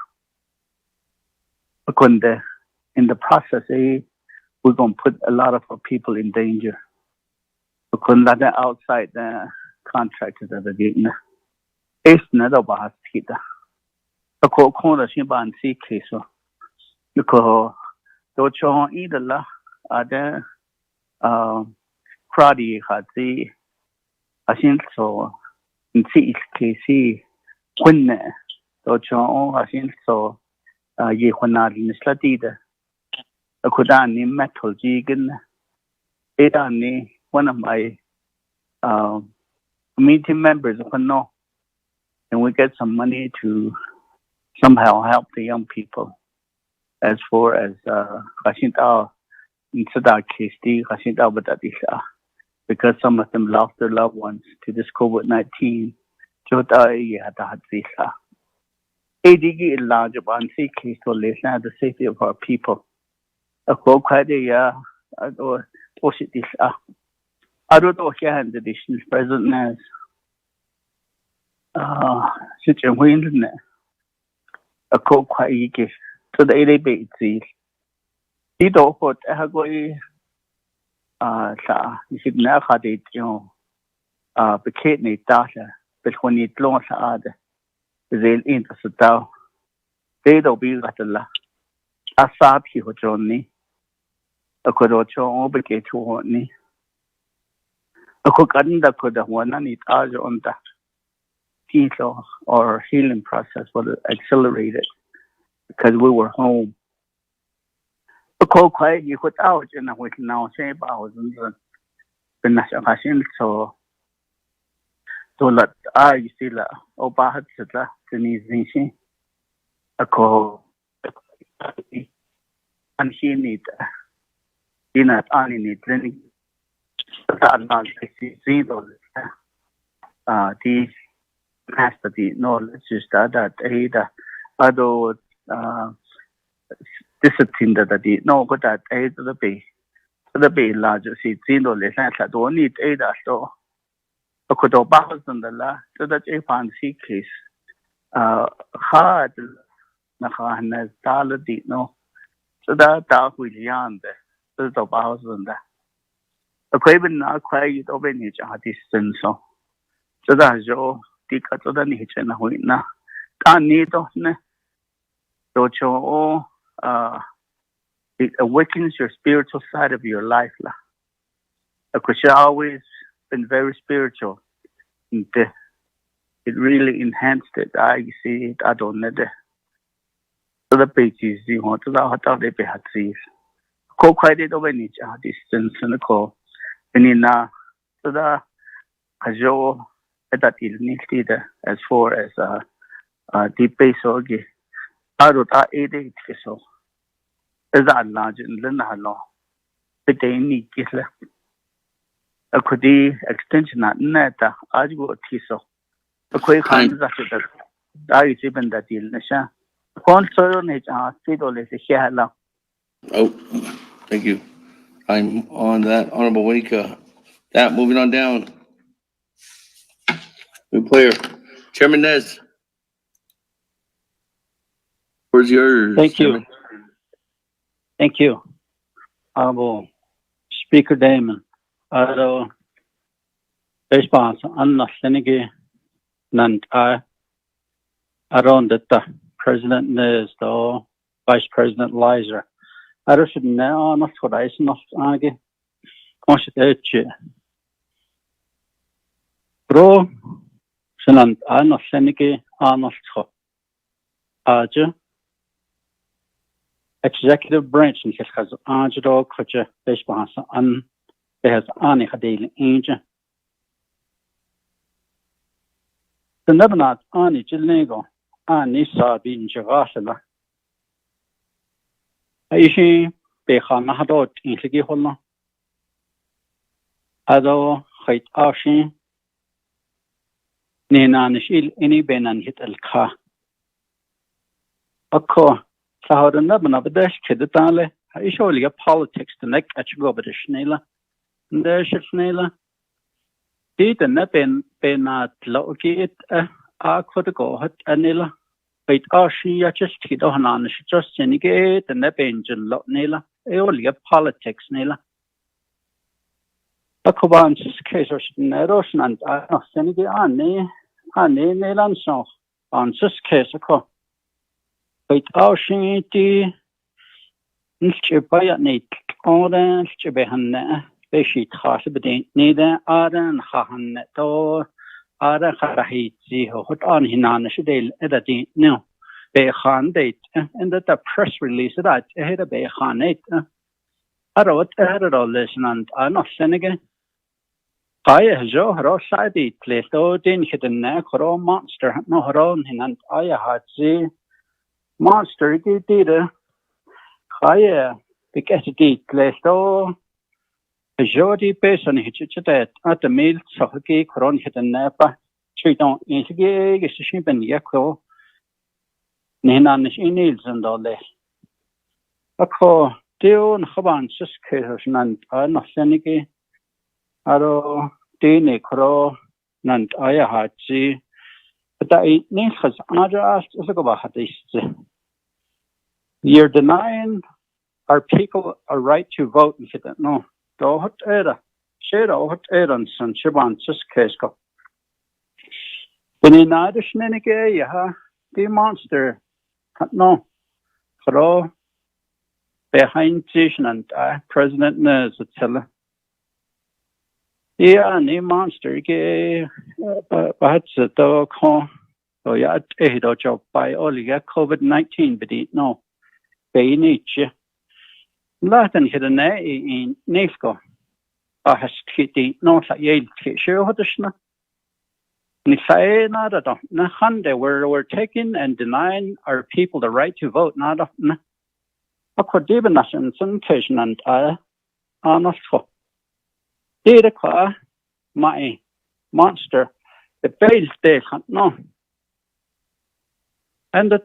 In the process, we're going to put a lot of our people in danger. Because the outside the contractors that are getting it's not about Peter. A corner she ban see case. Because the chon either la other Crowdy had the I think so. In CKC, when the John, I think so, ye when I in Slatida, a Kodani metal jigan, Edani, one of my community members, no, and we get some money to somehow help the young people. As far as I think our in Sada case, I think our because some of them lost their loved ones to this COVID-19. ADG large about case to listen the safety of our people. A quote or this I don't know if the additional president as such a win a quote quite so the ADB he don't put a go you should never had it, the kidney data, but when it launched other, they'll interest out. They don't be like a sapi who Johnny, a codocho obligate to want me. A cook under could have one and it other on the heal or healing process was accelerated because we were home. A cold quiet you put out and I would now say about the national fashion so let you see la Oba had the Nation a call and he need in at any need training that not see those the master the knowledge is that ada ado discipline that the no but that ada the be large see zero le sa do need ada so could do bahas la so that a fancy case hard na khana tal di no so that ta hu lian de so do bahas da akwai bin na akwai do be ni cha distance so that jo ti ka to da ni che na hu na ta ni to ne so cho it awakens your spiritual side of your life la akwai always been very spiritual and it really enhanced it. I see it. I don't need it. So the pages you want to know how they be had trees. Co quite it over each distance and the call. And in so the Ajo that is needed as far as deep base orgy. I wrote 8 so. Is that large and then hello. The day need is left. A could extension at neta. I go tiso. A quick hand that I is even that deal. Nasha. Concern is fiddle is a share. Oh, thank you. I'm on that, Honorable Winika. That, moving on down. New player. Chairman Nez. Where's yours? Thank you. Chairman? Thank you. Honorable Speaker Damon. Response Anna Senegi Nant around the President Nez, the Vice President Lizer. I don't know not what I not again. Constitution. Bro, Senant Anna Senegi Anna Aja. Executive branch in his has Anjado Kutcha response on has Annie Hadil Angel. The Nebanat Annie Jilnego, Annie saw being Javasala. Aishi Behan Hadot in Sigihola. Ado Hait Ashi Nina Nishil any Ben and hit El Ka. Ako. So the Neban of the dash kid the Dale, I show you politics the neck at you go but the Schnela. And there's a Schnela. Did the Nebin Benat Logit could go at Anilla. Wait, she just hit on she just senegate the Nebin Lot Nela. Eolia politics Nela. A Coban's case or Neros and I know Senegate Anne Nelan so on this case a co. Wait, she the Nchibaya Nate, Orange Chibehan, Beshi Tasbedin, neither Aran Hahan or Ara Harahiti, what on Hinan Shadel editing no. Behan date, and that the press release that ahead of Behan 8. I wrote a lesson and I'm not Senegal. I Joe Rosside placed out in hidden neck or monster, no Ron, and I had the monster did higher because it did placed all a jody based on hitch at the meal, so a cake, Ron hidden napper. She don't eat a gig, it's a sheep and yakko. Ninan is in nails and all that. A call, Dion Haban, Siskers, and I'm not Senegi. Aro, Dini Crow, and I had see. But I need has asked as a go this. You're denying our people a right to vote and shit. No, don't era. Share out errands and Shiban Siskesco. When in Irish Nenegay, the monster. No, Crow behind station and President Nez at Sella. Yeah, the monster gay, but the dog home. So yeah, I job by all you got COVID-19, but it no. Bay nature. Latin hit an A in Nafco. I has kitty north at Yale sure what the schna. Nisay nada. Na Hande we're taking and denying our people the right to vote, nada. Akodiba Nations Cation and I are not for. Data car, my monster, the base day, no. And the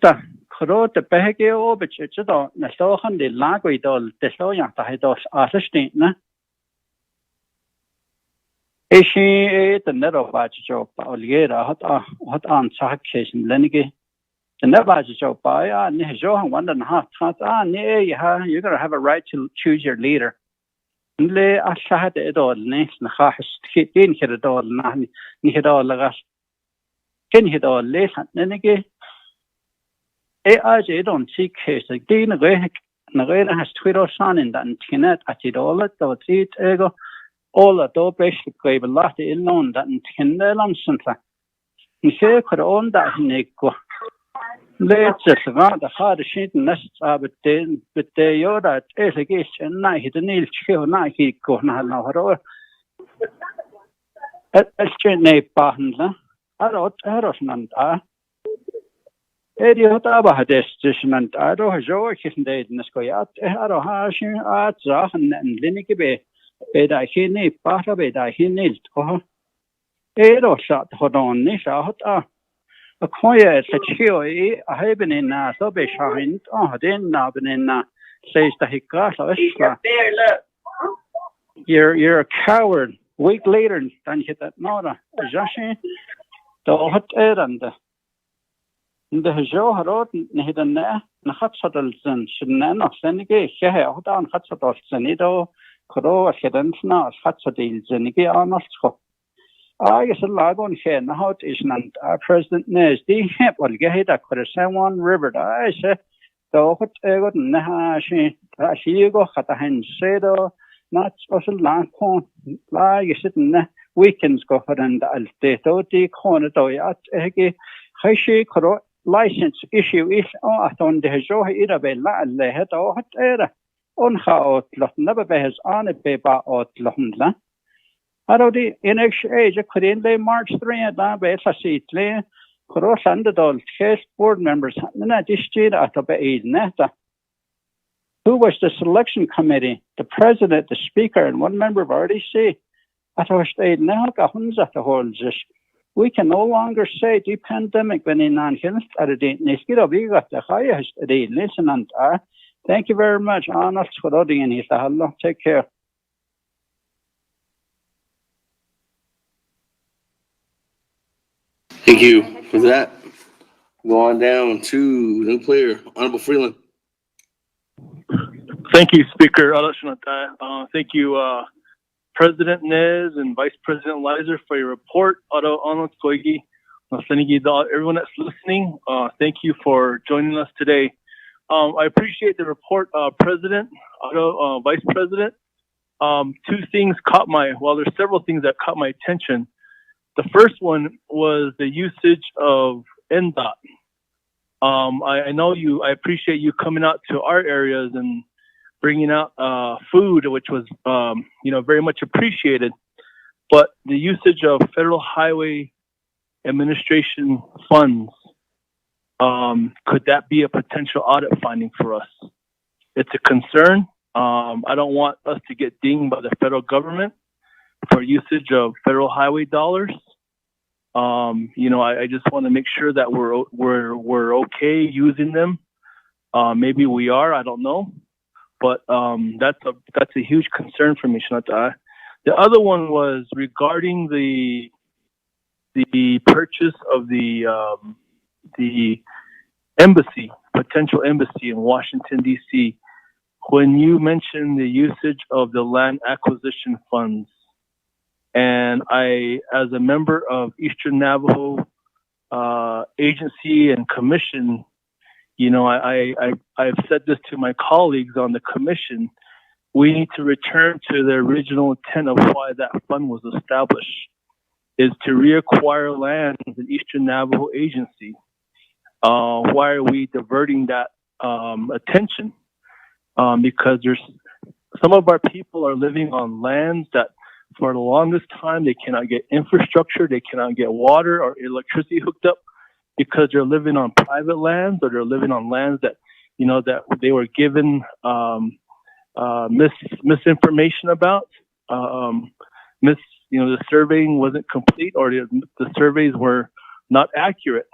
Kro the Behagio, but it's a so handy language, the so young titles are sustained. Ishi the nether badge job, Oliera, hot on Sacation Lenigi. The never job by Nijo, 1.5 times. You're going to have a right to choose your leader. Le ashad it all next and half in here at all, hit all the rest. Can hit all less and again. I don't see case again. Nagara has Twitter son in that Tinet at it all at the 3 ego. All at all basically a lot in known that in Tindelam Santa. You say could own that Nico. Let's just around the hard sheet and nests are but they yoda is a guest and night hit the nail chill night he go now now. It's Cheney Bahndla. I don't know. Idiot about this and I don't have your kitten date in the sky. I don't have arts and Linnicky Bay. Bed I hear me, part of it I hear needs. Edo shot hold on, Nisha. A quiet chill, I have been in so be shine. Oh, then now been in says the Hickas. You're a coward. Week later, than hit that Nora. Jashi, the hot errand. The Joe had wrote hidden there, and Hutsuddles and Shinana, Senigi, Shah, down Hutsuddles and Ido, Koro, Hidden Snas, Hutsuddles and Nigi Arnosko. I guess a log on here, and how it is not President Nes, the hip will get hit at San River. I say, the hot ego, Nahashi, Rashigo, Hatahan Sedo, not also Lancon, like sitting weekends go for an Alteto, corner doyat, Egi, Hashi, Koro. License issue is on the Joe Irabella and they had all hot air on how never bears on a paper or London. How the in age could in lay March 3 and that base a seat lay cross under the case board members and I district at the neta. Who was the selection committee, the president, the speaker, and one member of RDC? At our state now got at the whole we can no longer say the pandemic when in non-hills at a date. We got the highest date. Listen and thank you very much. Honest for the audience. Take care. Thank you for that. Go on down to new player, Honorable Freeland. Thank you, Speaker. Thank you, President Nez and Vice President Lizer for your report. Everyone that's listening, thank you for joining us today. I appreciate the report, President, Vice President. There's several things that caught my attention. The first one was the usage of NDOT. I appreciate you coming out to our areas and bringing out food, which was very much appreciated. But the usage of Federal Highway Administration funds, could that be a potential audit finding for us? It's a concern. I don't want us to get dinged by the federal government for usage of federal highway dollars. I just want to make sure that we're okay using them. Maybe we are. I don't know. But that's a huge concern for me, Shanata. The other one was regarding the purchase of the embassy, potential embassy in Washington, D.C. When you mentioned the usage of the land acquisition funds, and I, as a member of Eastern Navajo agency and commission, I've said this to my colleagues on the commission. We need to return to the original intent of why that fund was established, is to reacquire land in Eastern Navajo agency. Why are we diverting that attention? Because some of our people are living on lands that for the longest time they cannot get infrastructure, they cannot get water or electricity hooked up, because they're living on private lands or they're living on lands that that they were given misinformation about. The surveying wasn't complete, or the surveys were not accurate.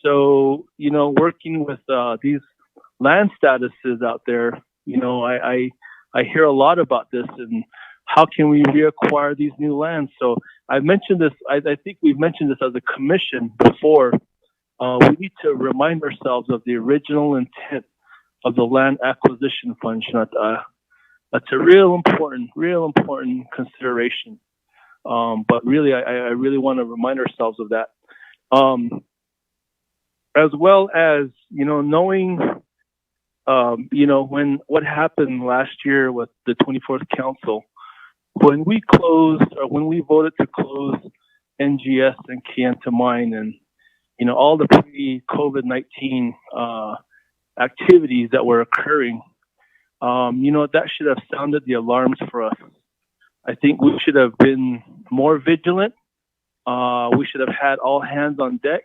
So, working with these land statuses out there, I hear a lot about this and how can we reacquire these new lands. So I mentioned this, I think we've mentioned this as a commission before. We need to remind ourselves of the original intent of the land acquisition fund. That's a real important consideration. But really, I really want to remind ourselves of that. As well as, knowing, when what happened last year with the 24th Council, when we voted to close NGS and Kianta Mine and, all the pre-COVID-19 activities that were occurring, that should have sounded the alarms for us. I think we should have been more vigilant. We should have had all hands on deck.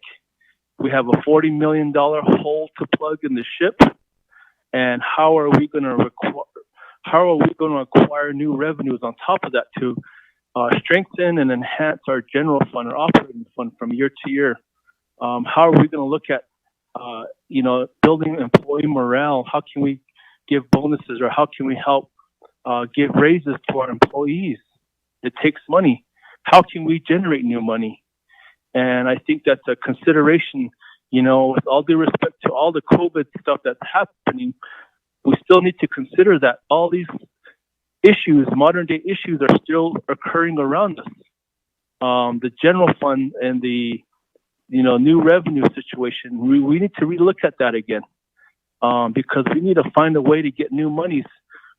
We have a $40 million hole to plug in the ship. And how are we going to acquire new revenues on top of that to strengthen and enhance our general fund, our operating fund from year to year? How are we going to look at, building employee morale? How can we give bonuses, or how can we help give raises to our employees? It takes money. How can we generate new money? And I think that's a consideration, with all due respect to all the COVID stuff that's happening, we still need to consider that all these issues, modern day issues, are still occurring around us. The general fund and the, new revenue situation, we need to relook at that again, because we need to find a way to get new monies.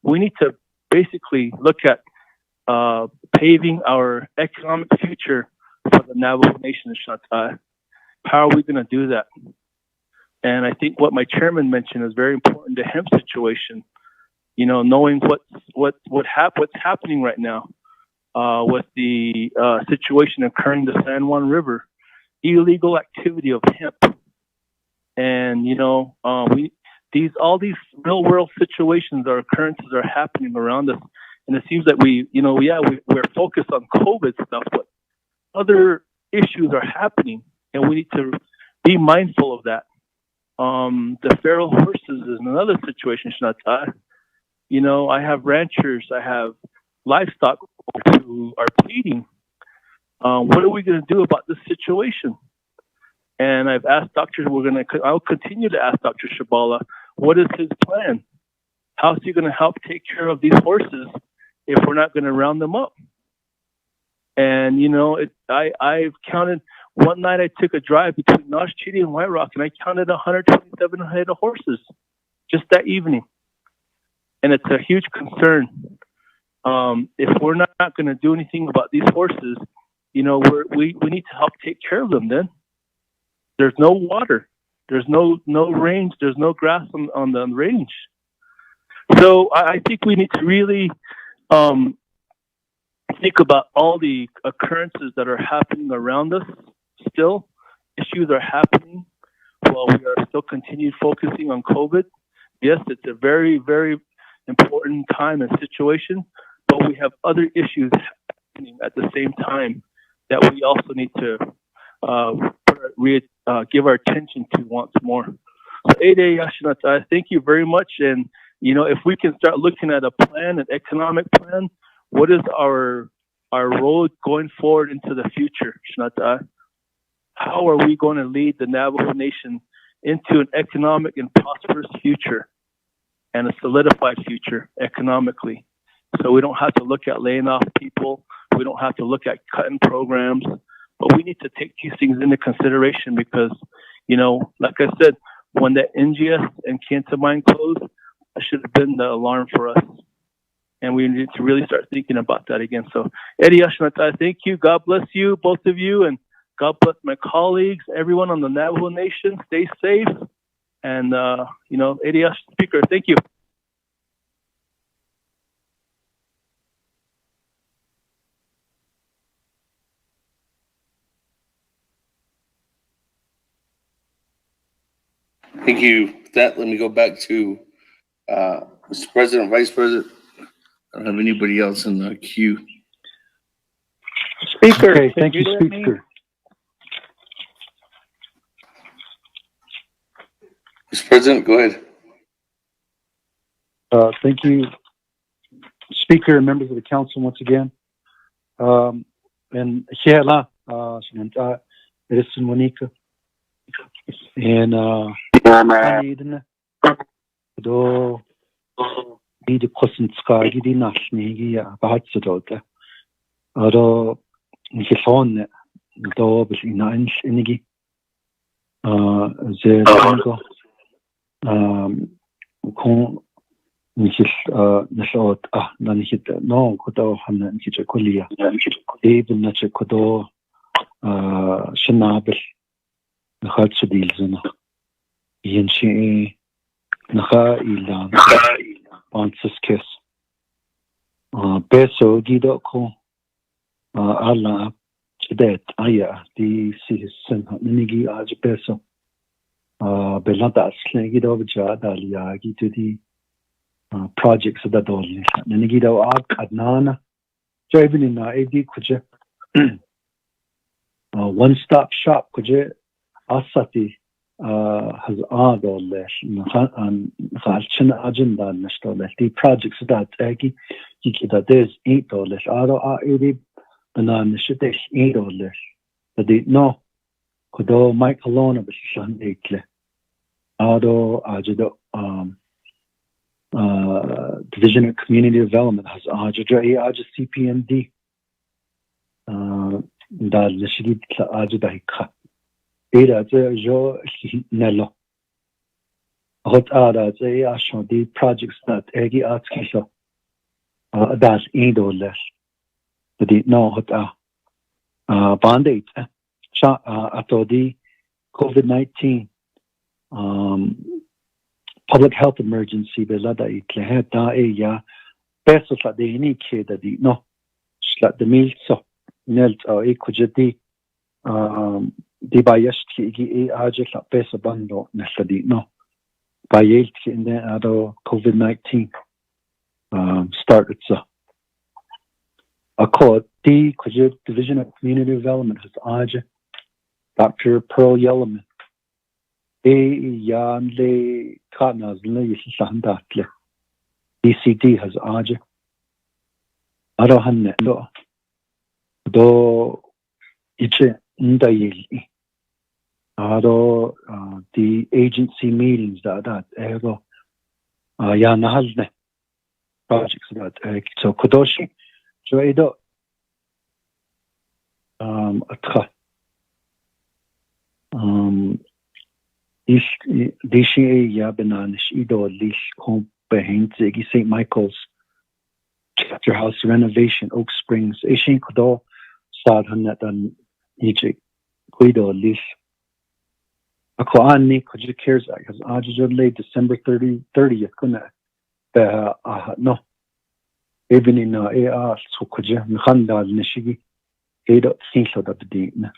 We need to basically look at paving our economic future for the Navajo Nation. How are we going to do that? And I think what my chairman mentioned is very important. The hemp situation, knowing what's happening right now with the situation occurring in the San Juan River, illegal activity of hemp, and all these real world situations or occurrences are happening around us, and it seems that we're focused on COVID stuff, but other issues are happening, and we need to be mindful of that. The feral horses is another situation, Shnata. I have ranchers, I have livestock who are pleading. What are we going to do about this situation? And I've asked I'll continue to ask Dr. Shabala, what is his plan? How is he going to help take care of these horses if we're not going to round them up? And, I've counted, one night I took a drive between Nosh Chitty and White Rock, and I counted 127 head of horses just that evening. And it's a huge concern. If we're not going to do anything about these horses, we need to help take care of them then. There's no water. There's no range. There's no grass on the range. So I think we need to really think about all the occurrences that are happening around us still. Issues are happening while we are still continued focusing on COVID. Yes, it's a very, very important time and situation, but we have other issues happening at the same time that we also need to give our attention to once more. So, Ede Yashinata, thank you very much. And, if we can start looking at a plan, an economic plan, what is our road going forward into the future, Shnata? How are we going to lead the Navajo Nation into an economic and prosperous future and a solidified future economically? So we don't have to look at laying off people. We don't have to look at cutting programs, but we need to take these things into consideration because, like I said, when the NGS and Kianta Mine closed, that should have been the alarm for us. And we need to really start thinking about that again. So, Eddie Ashnata, thank you. God bless you, both of you, and God bless my colleagues, everyone on the Navajo Nation. Stay safe. And, Eddie Ash, Speaker, thank you. Thank you. With that, let me go back to Mr. President, Vice President. I don't have anybody else in the queue. Speaker, Okay, can thank you, let me? Speaker. Mr. President, go ahead. Thank you, Speaker and members of the council once again. And Sheila, Edison Monica, and do the question sky the national about the other Nihon do in energy the نشاط نانيت نو كدو حنا نيجي كلية إبن نجي كدو شنابل نخال سديل زنا ينشي نخا إيلان بانسس كيس بيسو جيدو كو ألا جدات أيا دي سيسن نيجي أج بيسو بلاد أصلا جيدو بجاد عليا جيدو دي projects that all nigida ag adnana driving in AD kuje one stop shop kuje asati has all khalchina agenda nashtola the projects that agi that there's $8 aro AD banana shitesh $8 that they no kudo Michael Lona bishan ekle aro ajido Division of Community Development has Aja CPMD da lishigi tla Aja daika era jo nelo hot ada ashon the projects that egi atkiso das $8 the no hot band-aid ato the COVID-19 public health emergency belada itle da ya peso la de ni keda di no sla de milso nelt o ekujeti di bayesti gi aje la peso bando nella di no bayelti in the ado COVID-19 started so accord the kujet Division of Community Development has aje Dr. Pearl Yellowman yanle kanas le yisandatle DCD has aje arohanne do iche ndayeli aro the agency meetings that ego ya nahalne projects that so kodoshi so edo atra Dishi ya benanish idol lish home behind Ziggy St. Michael's Chapter House renovation, Oak Springs. Ishin Kodo Sad Hanet and Egypt Guido lish. Ako ani could you cares because Ajajud late December 30th kuna no even in so could you Mhandal Nishigi Edo Sinso da Bedina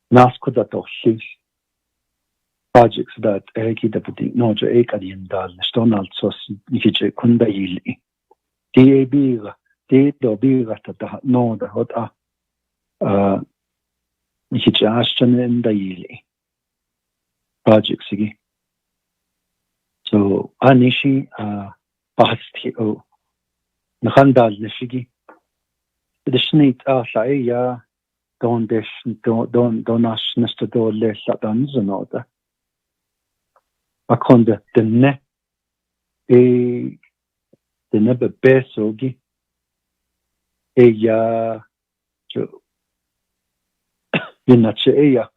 Nas Kodato Shish projects that eki deputy no jo ekadien dal stonal sos niche kunda yili DAB do biga ta no da hot niche ashtan in da yili projects igi so anishi pasti o nakhandal nishigi the snit la ya don't ash nesta do le sadan zanoda Akonda the ne the nebe besogi ya jo yinache ya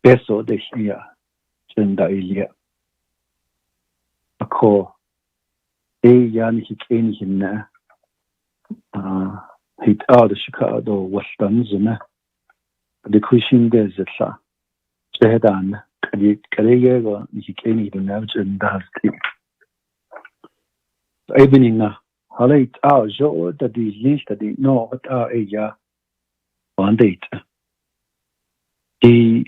beso de ya tenda ilia ako ya ni hikeni hinna hit out the Chicago Western zona the Christian desert Sedan Kalego Nikeni the Navj and Dasti. Evening Halate Jo that the list that the no what ya one date. The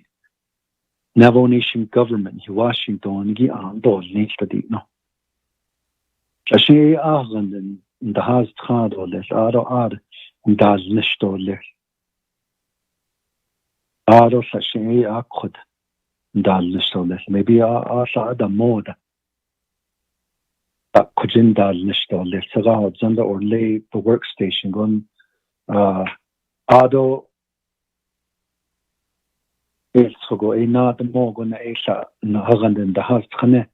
Navajo Nation government in Washington gi an dol ni study no. She aganden the has tradole aro dal nistole. Aro she akhod dal nistole. Maybe the moda. That kujin dal nistole. Saga zanda or lay the workstation gun ado go na the mo gonna Aisha na haganden the has khane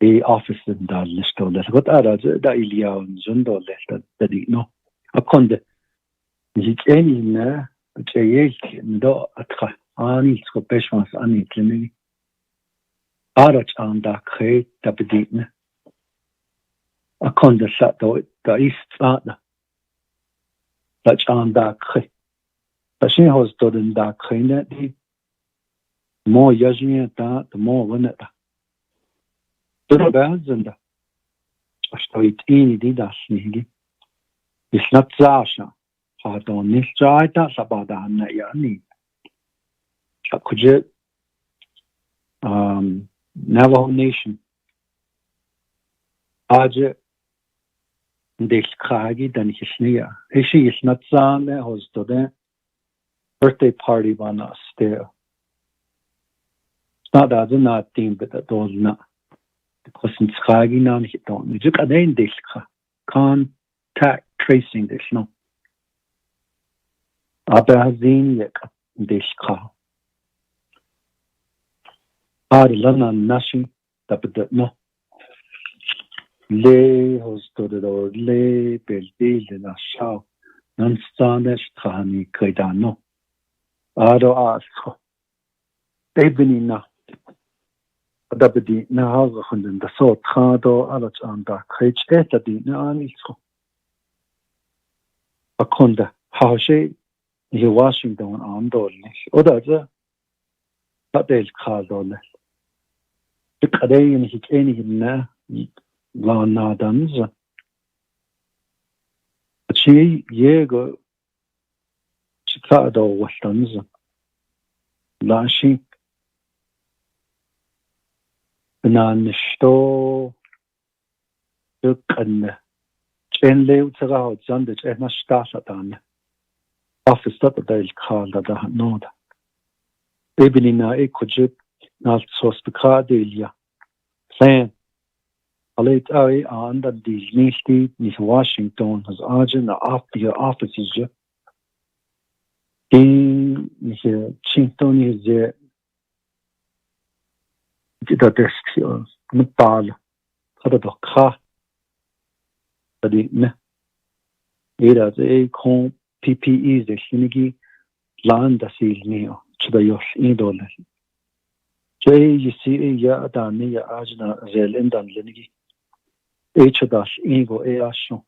e office dal nistole. What ara da ilia zundo that no. Akonde ni any na chayek ndo atra ani sko peshwas ani klini arach anda khe tabditne akonde sato da ist ada lach anda khe tashin hos doden da khine di mo yajin ta mo wana ta to bazenda ashtoit ini di dasni is not zasha Pardon, this jaita sabada na yani. Kuje Navajo Nation. Aje Deshkagi dan hisnia. Ishi is not zane hostode birthday party bana steo. Not as not team but that does not. Because in Skagi nan hiton. Juk adain deshka. Contact tracing this no. Abazin yek deshka. Lana nashi tapet no. Le hostode or le belbil de la shao. Non stane strani kaidano. Ado asko. Ebenina. Adabedi na hagen de so trado alach anda krech etadi na anisko. Akonda haushe He Washington on dolly. Oder Patel called dolly. The Canadian hit any na la nadans. She yego Chicago westerns. La she Nan sto and Chen Leu Zerao Zandich and Stasatan. Office that they'll call that noda. Ebenina ekujip not so specadilia. Plan. Alate I under these nisty Miss Washington has agent after your offices. In Chinton is the desk Nepal. Had a car. But it as a comp. PPE the Shinigi land the seal neo to the Yosh Indol. Jay, you see, ya Dani, Ajna, Zel, and Linigi. H dash ego easho.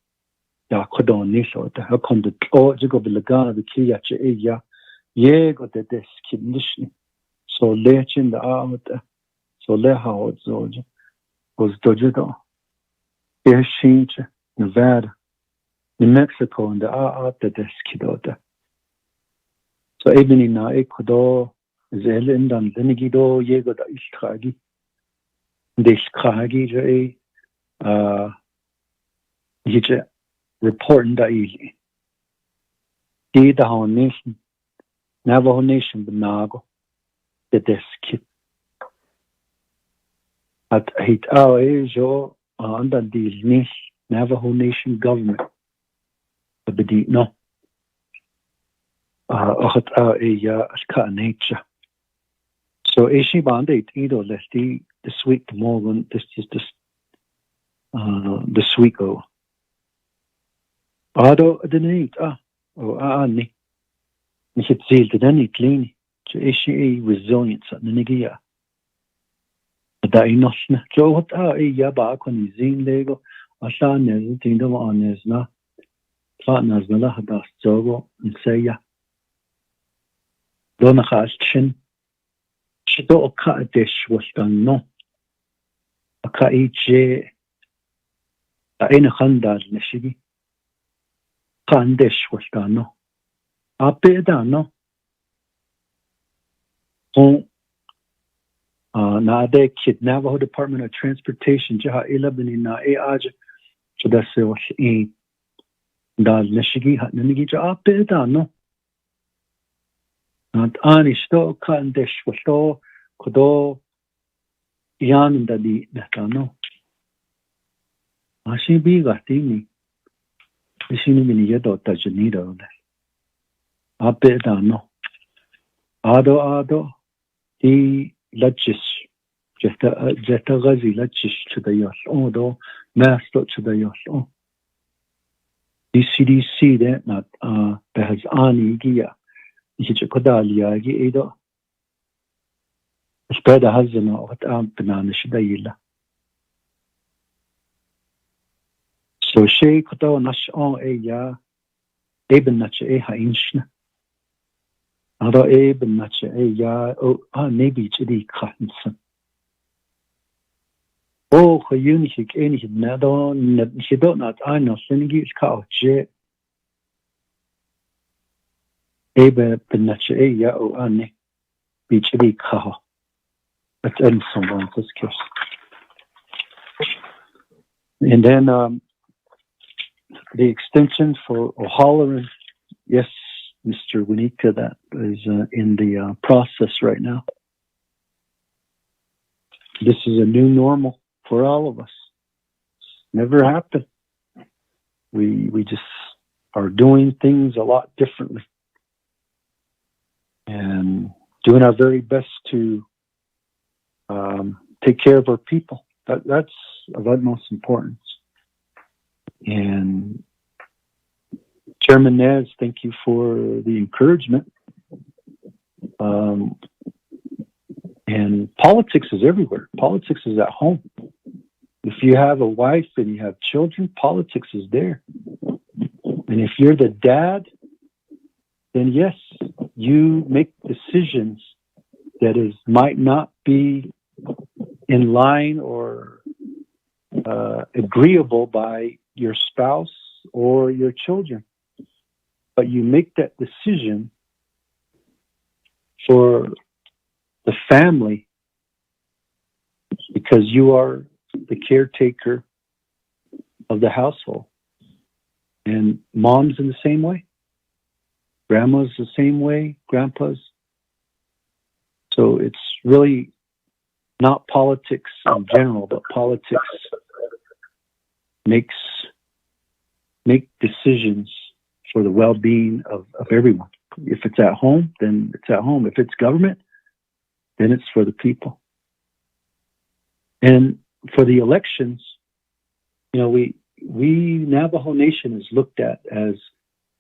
Ya Kodon Niso, the Hakon the Ojigo Bilagana, the Kiyacha Eya, Yego the desk condition. So lech in the out, so leha Zoj was Dojido. Ershinch, Nevada. In Mexico and the desk. So even in Ecuador, Zelen and Lenigido, Yego da Istragi, Deskragi, Hije reporting da easy. The Nation, Navajo Nation, Benago, the desk. At hit our Asia under the Navajo Nation government. Bedi no. Nature. So Ashi Bandit Edo Lesti this week Morgan this is this week go. Ado Adenate Ani Nihit Zil to Danny clean to Ashi resilience at Nigia. Da'inosna. So what Yaba when Zin Lego Asan is Tindo on is na. Partners na lahat das jogo and say ya. Dona khashin. Shito oka dish was done no. Aka ije. Aina khandal nishigi. Khandish was done no. Ape da no. On na de kid Navajo Department of Transportation jaha ilabini na e aja chudase was in da nishigi hat nigi ja ape da no not ani sto kan desh wasto kodo yan da di da no ashi bi gatini ishini mini yedo ta janido da ape da no ado di lachis jeta gazi lachis to the yos odo masto to the yos oh DCDC that not has ani gia ich kodalia gi edo spread hazna what banana shidayila so she kodo nash on e ya eben nach e ha inchna ado eben nach e ya o maybe chidi khansen oh khayunik enig nado shido not ano sinigi is ka je eben nach e ya o ane bi chidi ka that's in someone this case and then the extension for O'Halloran, yes, Mr. Winika, that is in the process right now. This is a new normal for all of us. Never happened. We just are doing things a lot differently and doing our very best to take care of our people. That's of utmost importance. And Chairman Nez, thank you for the encouragement. And politics is everywhere. Politics is at home. If you have a wife and you have children, politics is there. And if you're the dad, then yes, you make decisions that might not be in line or agreeable by your spouse or your children. But you make that decision for the family because you are the caretaker of the household. And mom's in the same way. Grandma's the same way. Grandpa's. So it's really not politics in general, but politics make decisions for the well-being of everyone. If it's at home, then it's at home. If it's government, then it's for the people. And for the elections, you know, we Navajo Nation is looked at as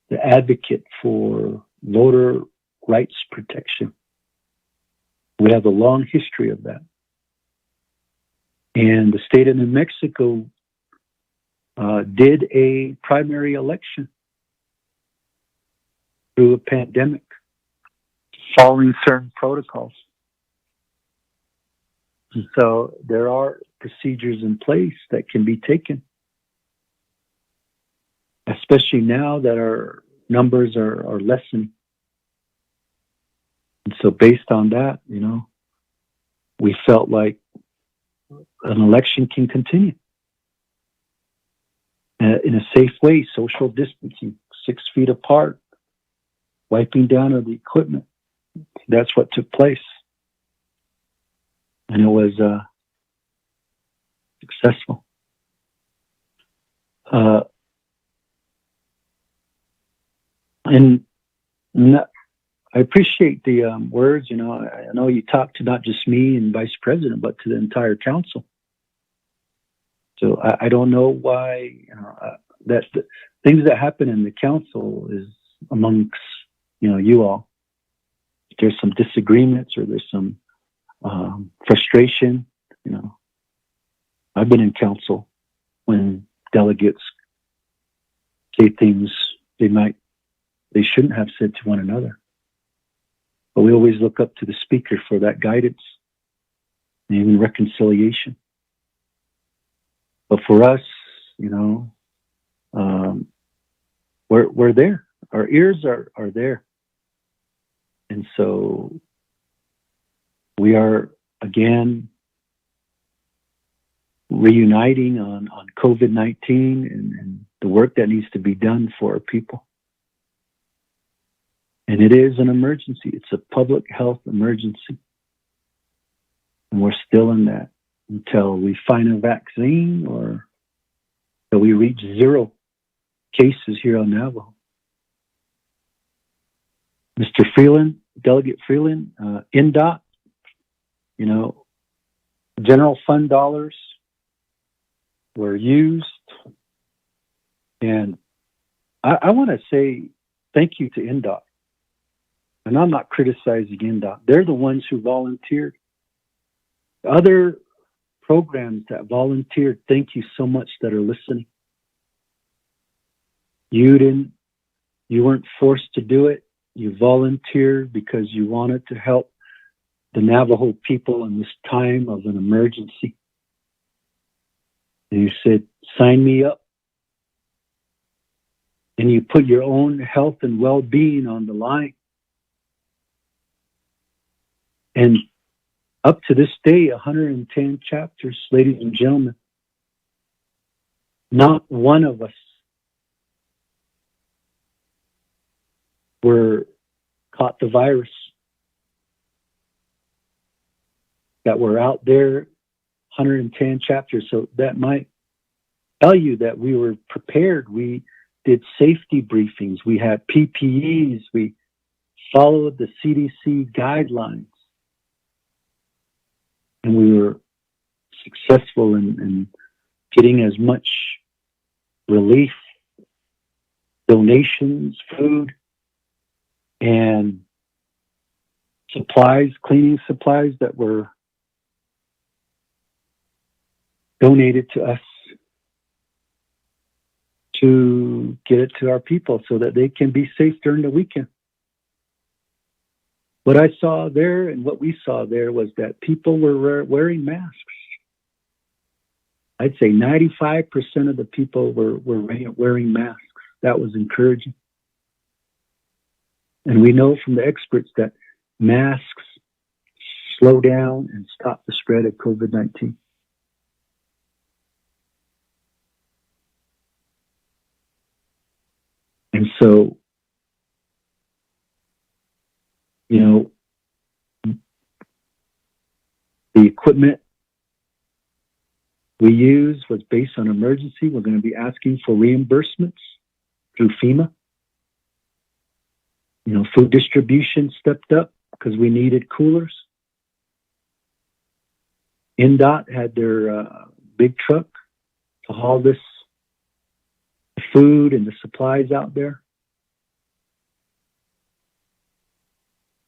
the advocate for voter rights protection. We have a long history of that. And the state of New Mexico did a primary election through a pandemic, following certain protocols. And so there are procedures in place that can be taken, especially now that our numbers are lessening. And so based on that, you know, we felt like an election can continue in a safe way, social distancing, 6 feet apart, wiping down of the equipment. That's what took place. And it was successful. And I appreciate the words. You know, I know you talked to not just me and Vice President, but to the entire council. So I don't know why that the things that happen in the council is amongst you all. If there's some disagreements or there's some frustration. You know, I've been in council when delegates say things they shouldn't have said to one another. But we always look up to the speaker for that guidance and even reconciliation. But for us, you know, we're there. Our ears are there. And so we are again, reuniting on COVID-19 and the work that needs to be done for our people. And it is an emergency. It's a public health emergency. And we're still in that until we find a vaccine or until we reach 0 cases here on Navajo. Mr. Freeland, Delegate Freeland, INDOT, general fund dollars were used. And I want to say thank you to INDOT. And I'm not criticizing INDOT. They're the ones who volunteered. Other programs that volunteered, thank you so much that are listening. You weren't forced to do it. You volunteered because you wanted to help the Navajo people in this time of an emergency. And you said, sign me up. And you put your own health and well-being on the line. And up to this day, 110 chapters, ladies and gentlemen. Not one of us caught the virus. That were out there, 110 chapters. So that might tell you that we were prepared. We did safety briefings. We had PPEs. We followed the CDC guidelines. And we were successful in getting as much relief, donations, food, and supplies, cleaning supplies that were donated to us to get it to our people so that they can be safe during the weekend. What I saw there and what we saw there was that people were wearing masks. I'd say 95% of the people were wearing masks. That was encouraging. And we know from the experts that masks slow down and stop the spread of COVID-19. And so, the equipment we used was based on emergency. We're going to be asking for reimbursements through FEMA. Food distribution stepped up because we needed coolers. INDOT had their big truck to haul this food and the supplies out there.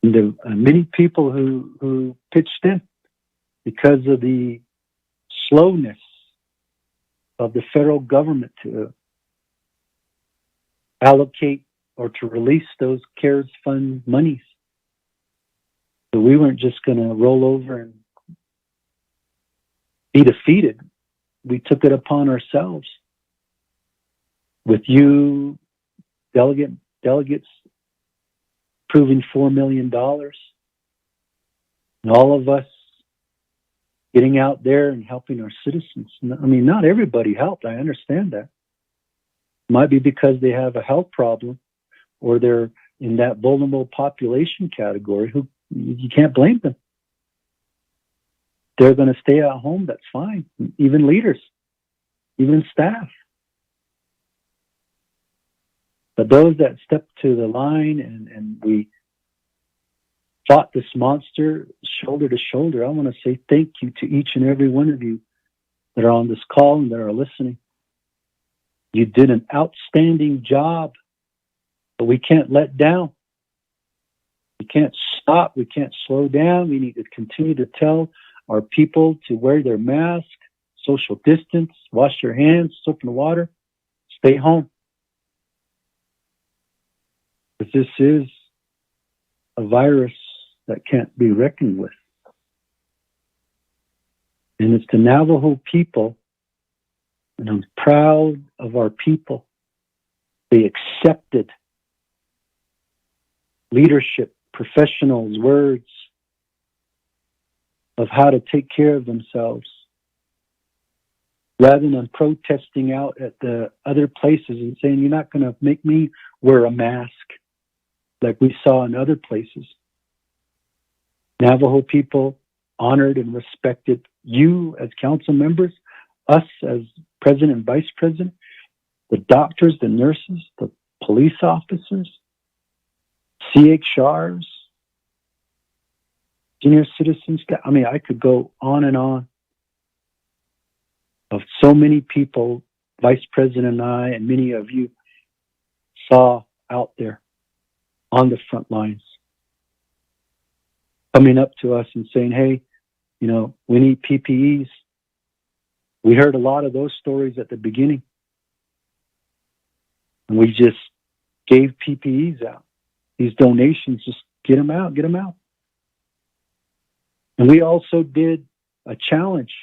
And there are many people who pitched in because of the slowness of the federal government to allocate or to release those CARES fund monies. So we weren't just going to roll over and be defeated. We took it upon ourselves with you, delegates, approving $4 million, and all of us getting out there and helping our citizens. I mean, not everybody helped. I understand that. It might be because they have a health problem or they're in that vulnerable population category who you can't blame them. They're going to stay at home. That's fine. Even leaders, even staff. But those that stepped to the line and we fought this monster shoulder to shoulder, I want to say thank you to each and every one of you that are on this call and that are listening. You did an outstanding job, but we can't let down. We can't stop. We can't slow down. We need to continue to tell our people to wear their mask, social distance, wash your hands, soap in the water, stay home. Because this is a virus that can't be reckoned with. And it's the Navajo people, and I'm proud of our people. They accepted leadership, professionals' words. of how to take care of themselves rather than protesting out at the other places and saying, you're not going to make me wear a mask like we saw in other places. Navajo people honored and respected you as council members, us as president and vice president, the doctors, the nurses, the police officers, CHRs, senior citizens. I mean, I could go on and on of so many people, Vice President and I, and many of you saw out there on the front lines, coming up to us and saying, hey, you know, we need PPEs. We heard a lot of those stories at the beginning. And we just gave PPEs out. These donations, just get them out, get them out. And we also did a challenge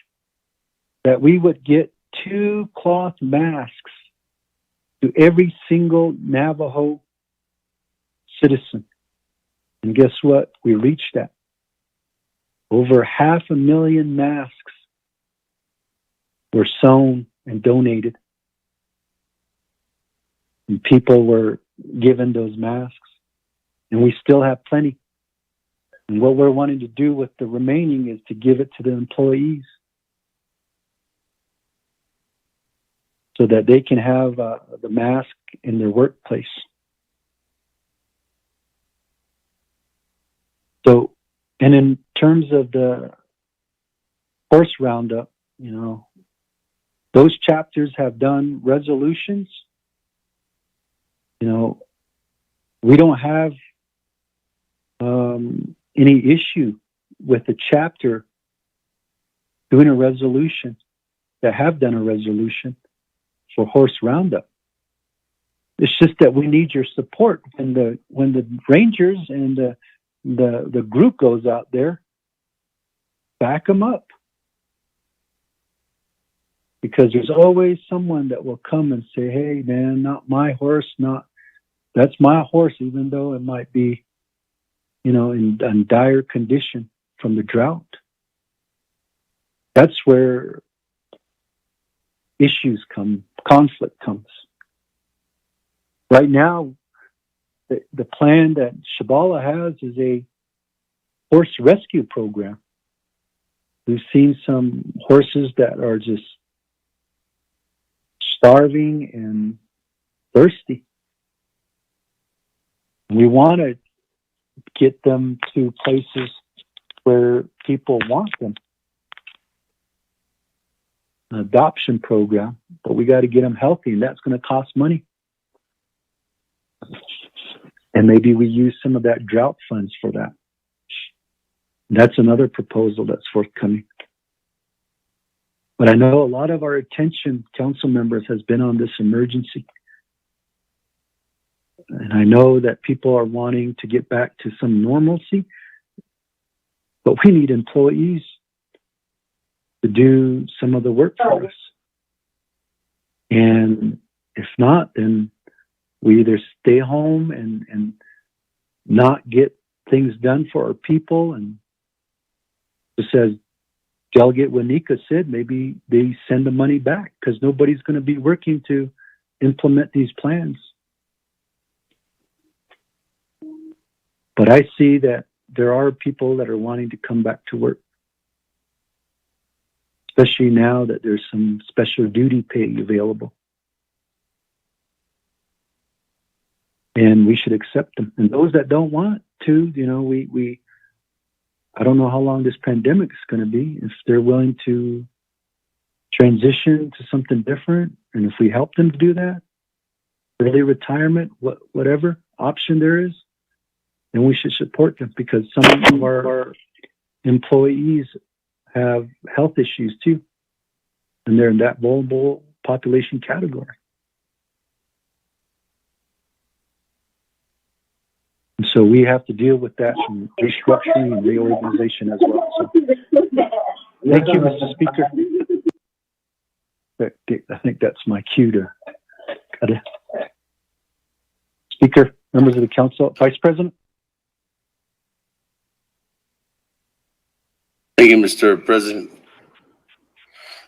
that we would get 2 cloth masks to every single Navajo citizen. And guess what? We reached that. Over 500,000 masks were sewn and donated. And people were given those masks. And we still have plenty. And what we're wanting to do with the remaining is to give it to the employees so that they can have the mask in their workplace. So, and in terms of the horse roundup, you know, those chapters have done resolutions. You know, we don't have any issue with the chapter doing a resolution, that have done a resolution for horse roundup. It's just that we need your support when the rangers and the group goes out there, back them up. Because there's always someone that will come and say, hey man, not my horse, that's my horse, even though it might be, you know, in dire condition from the drought. That's where issues come, conflict comes. Right now, the plan that Shabala has is a horse rescue program. We've seen some horses that are just starving and thirsty. We want to get them to places where people want them. An adoption program, but we got to get them healthy, and that's going to cost money. And maybe we use some of that drought funds for that. That's another proposal that's forthcoming. But I know a lot of our attention, council members, has been on this emergency. And I know that people are wanting to get back to some normalcy, but we need employees to do some of the work for us. And if not, then we either stay home and not get things done for our people. And just as Delegate Wanika said, maybe they send the money back because nobody's going to be working to implement these plans. But I see that there are people that are wanting to come back to work, especially now that there's some special duty pay available. And we should accept them. And those that don't want to, you know, I don't know how long this pandemic is going to be. If they're willing to transition to something different, and if we help them to do that, early retirement, whatever option there is, then we should support them, because some of our employees have health issues too, and they're in that vulnerable population category. And so we have to deal with that from restructuring and reorganization as well. So, thank you, Mr. Speaker. I think that's my cue to cut it. Speaker, members of the council, Vice President. Thank you, Mr. President.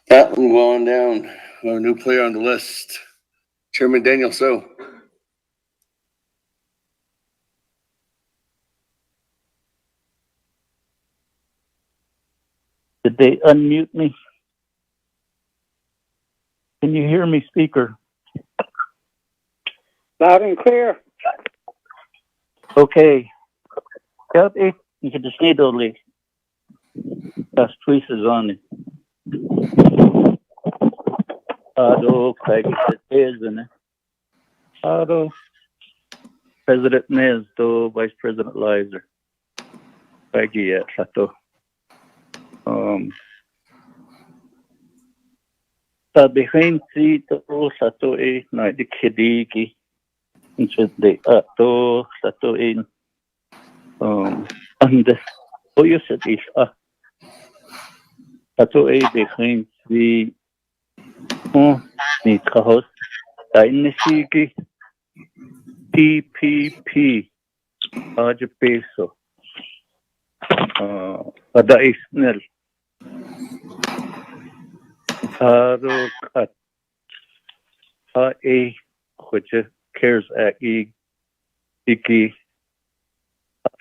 That one going down. Our new player on the list, Chairman Daniel So. Did they unmute me? Can you hear me, Speaker? Loud and clear. Okay. Got it. You can just need only. That's tweezers on it. Craig is in it. President Nez, Vice President Lizer. Craigie at Sato. Sa behind si to Sato na di kidiki. Instead de Sato and you said is Sato behind the ni kahos Dynasty TPP peso ada isnel kat which cares at iki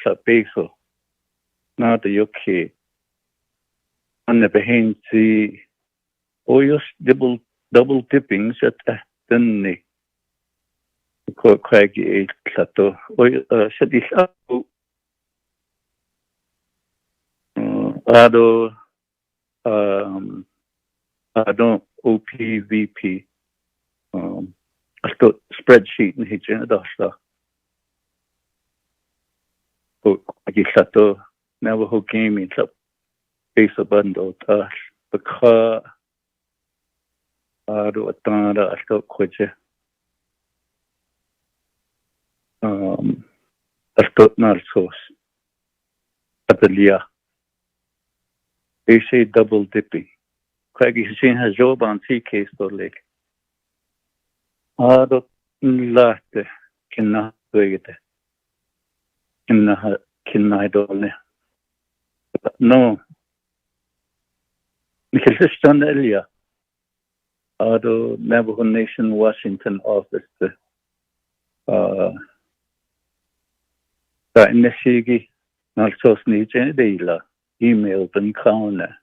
sa peso na the UK and the behind the oyos double dipping at then Craigie Sato said this I don't OPVP I thought spreadsheet in his dasta Craigie Sato Navajo gaming up base of bundle because I thought kwaje I thought not sauce Atalia they say double dipping Craigie Hussein has job on sea case or lake I don't latte cannot do it cannot do no because this done earlier Ado Navajo Nation Washington office that in the Shigi Nalsos needs any dealer email them counter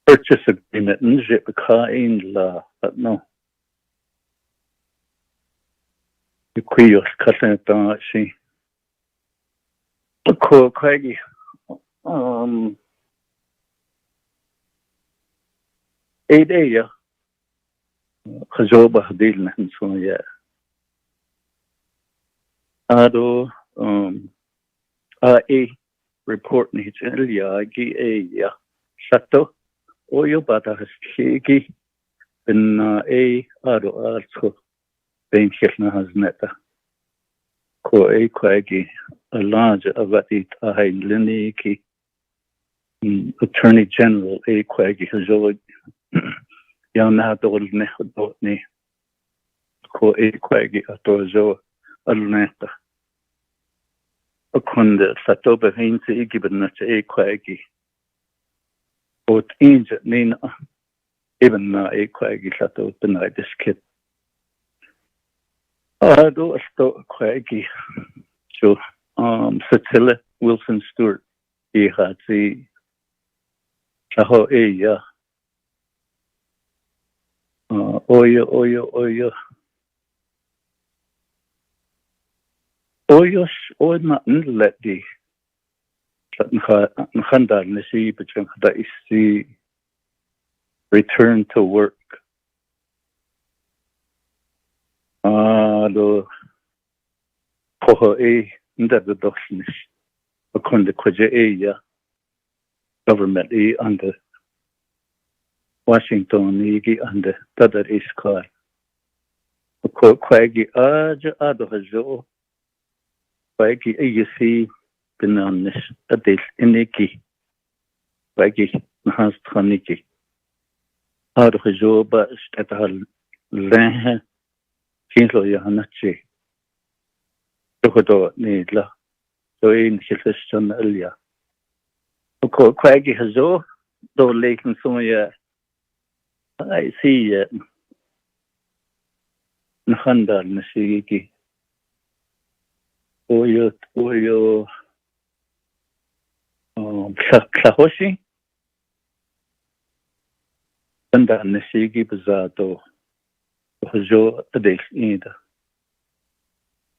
purchase agreement and zip a car in law but no the Queos cutting it down see cool Craigie yeah Kajoba Hadil and so yeah Ado a report needs earlier yeah Sato Oyo Bata has Shiki in Ado also being Shilna has neta Ko Craigie a large Avati Ahai Liniki Attorney General Craigie has always Yana dol ne ko Craigie atozo alneta akunde Sato behind the given na Craigie but inj nina even na Craigie Sato tonight this kid do sto Craigie so Satilla Wilson Stewart he had the Saho yeah Oyos not let the Nkhandar Nisi between that is the return to work. The Poho Nda the Doxnis Akunde Kwaja government under Washington Nigi under Tadar Iskar. Craigie Aja Adohazo Craigie AUC Binanis Adis Iniki Craigie Nahas Traniki Adohazo Bas Atahal Lehe Kinslo Yahanachi Tokodo Nidla doing Hilton earlier. Okay, Craig has all the lake and so I see Nahanda Nashigi. Oyo Klahoshi Nanda Nashigi Bazato Hojo Adek Ida.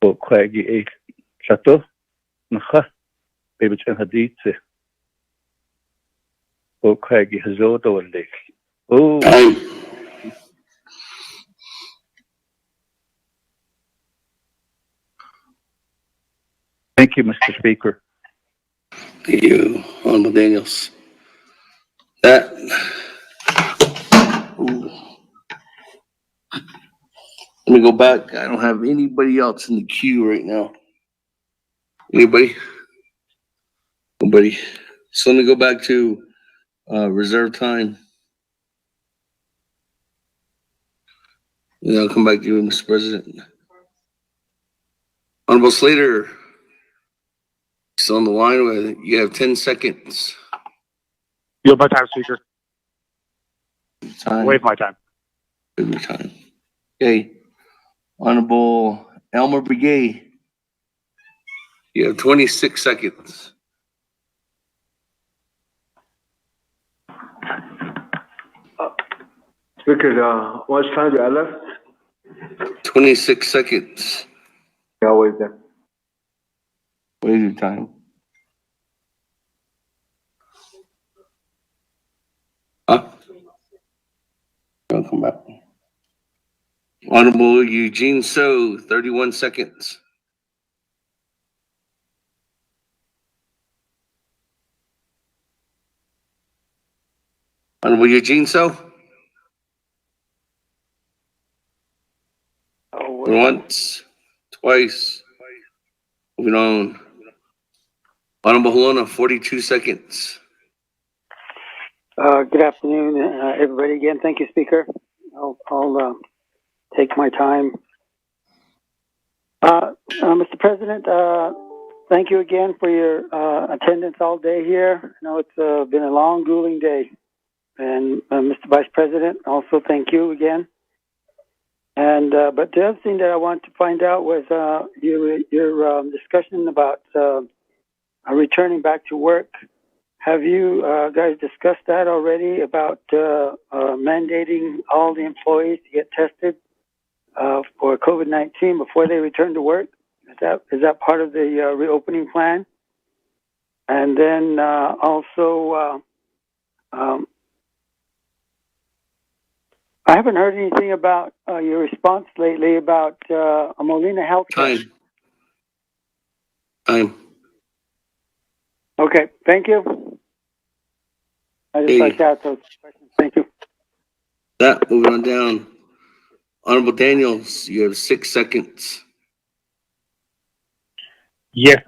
O Craig A. Chateau Naha Baby Haditse. O Craig has all the lake. Oh. Thank you, Mr. Speaker. Thank you, Honorable Daniels. That. Ooh. Let me go back. I don't have anybody else in the queue right now. Anybody? Nobody. So let me go back to reserve time. And I'll come back to you, Mr. President. Honorable Slater, still on the line. With you have 10 seconds. Yield my time, Speaker. Time. Waive my time. Waive my time. Okay. Honorable Elmer Brigay, you have 26 seconds. Speaker, how much time do I left? 26 seconds. Yeah, I'll wait there. Waive your time. I'll come back. Honorable Eugene So, 31 seconds. Honorable Eugene So. Once, twice. Moving on. Honorable Helena, 42 seconds. Good afternoon, everybody. Again, thank you, Speaker. I'll take my time. Mr. President, thank you again for your attendance all day here. I know it's been a long, grueling day. And Mr. Vice President, also thank you again. And but the other thing that I wanted to find out was your discussion about returning back to work. Have you guys discussed that already about mandating all the employees to get tested for COVID-19 before they return to work? Is that part of the reopening plan? And then also, I haven't heard anything about your response lately about Molina Healthcare. Time. Okay, thank you. I just like to ask those questions. Thank you. That, moving on down. Honorable Daniels, you have 6 seconds. Yes,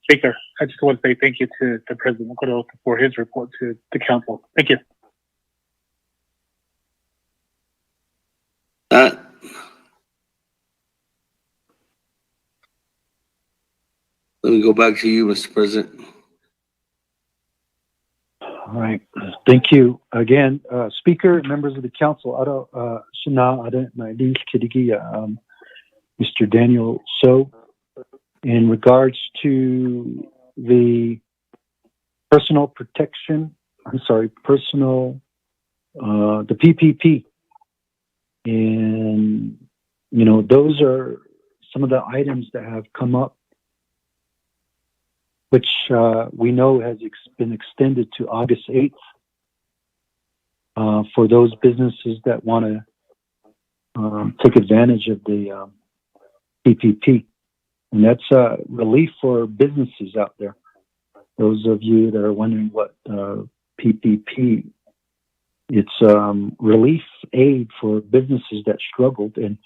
Speaker, I just want to say thank you to President Okoro for his report to the council. Thank you. Let me go back to you, Mr. President. All right. Thank you again, Speaker, members of the council. Mr. Daniel So, in regards to the personal protection, the PPP, and those are some of the items that have come up, which we know has been extended to August 8th for those businesses that want to take advantage of the PPP. And that's relief for businesses out there. Those of you that are wondering what PPP, it's relief aid for businesses that struggled. And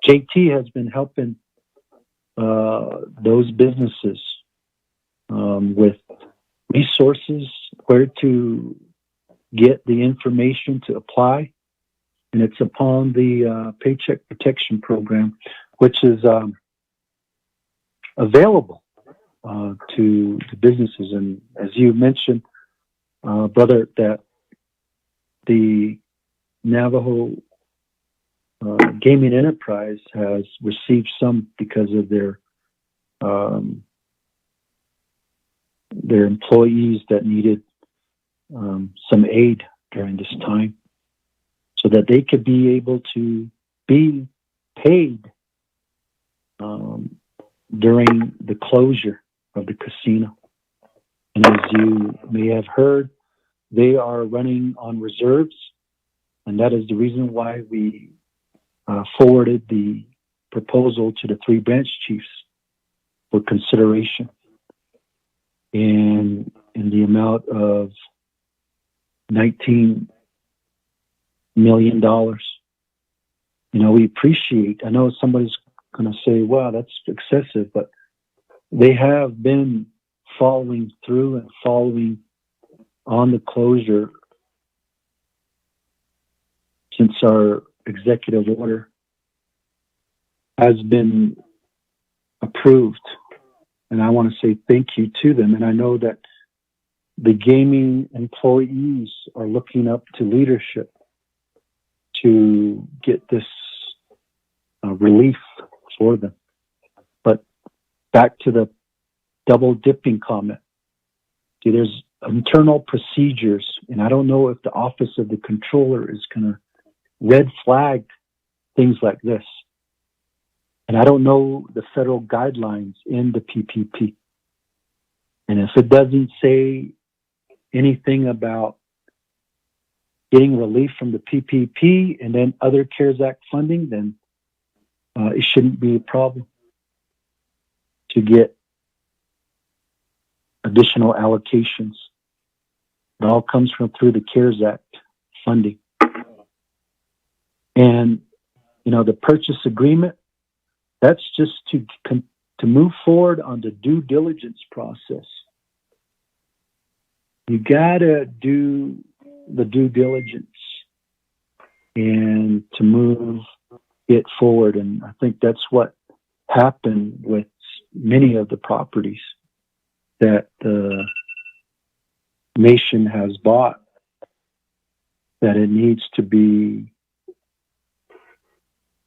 JT has been helping those businesses with resources, where to get the information to apply. And it's upon the Paycheck Protection Program, which is available to the businesses. And as you mentioned, brother, that the Navajo gaming enterprise has received some because of their employees that needed some aid during this time, so that they could be able to be paid during the closure of the casino. And as you may have heard, they are running on reserves, and that is the reason why we forwarded the proposal to the 3 branch chiefs for consideration in the amount of $19 million. You know, we appreciate, I know somebody's going to say, wow, that's excessive, but they have been following through and following on the closure since our executive order has been approved. And I want to say thank you to them. And I know that the gaming employees are looking up to leadership to get this relief for them. But back to the double dipping comment. See, there's internal procedures, and I don't know if the office of the controller is going to red flag things like this. And I don't know the federal guidelines in the PPP. And if it doesn't say anything about getting relief from the PPP and then other CARES Act funding, then it shouldn't be a problem to get additional allocations. It all comes from through the CARES Act funding. And, you know, the purchase agreement, that's just to move forward on the due diligence process. You gotta do the due diligence and to move it forward. And I think that's what happened with many of the properties that the nation has bought, that it needs to be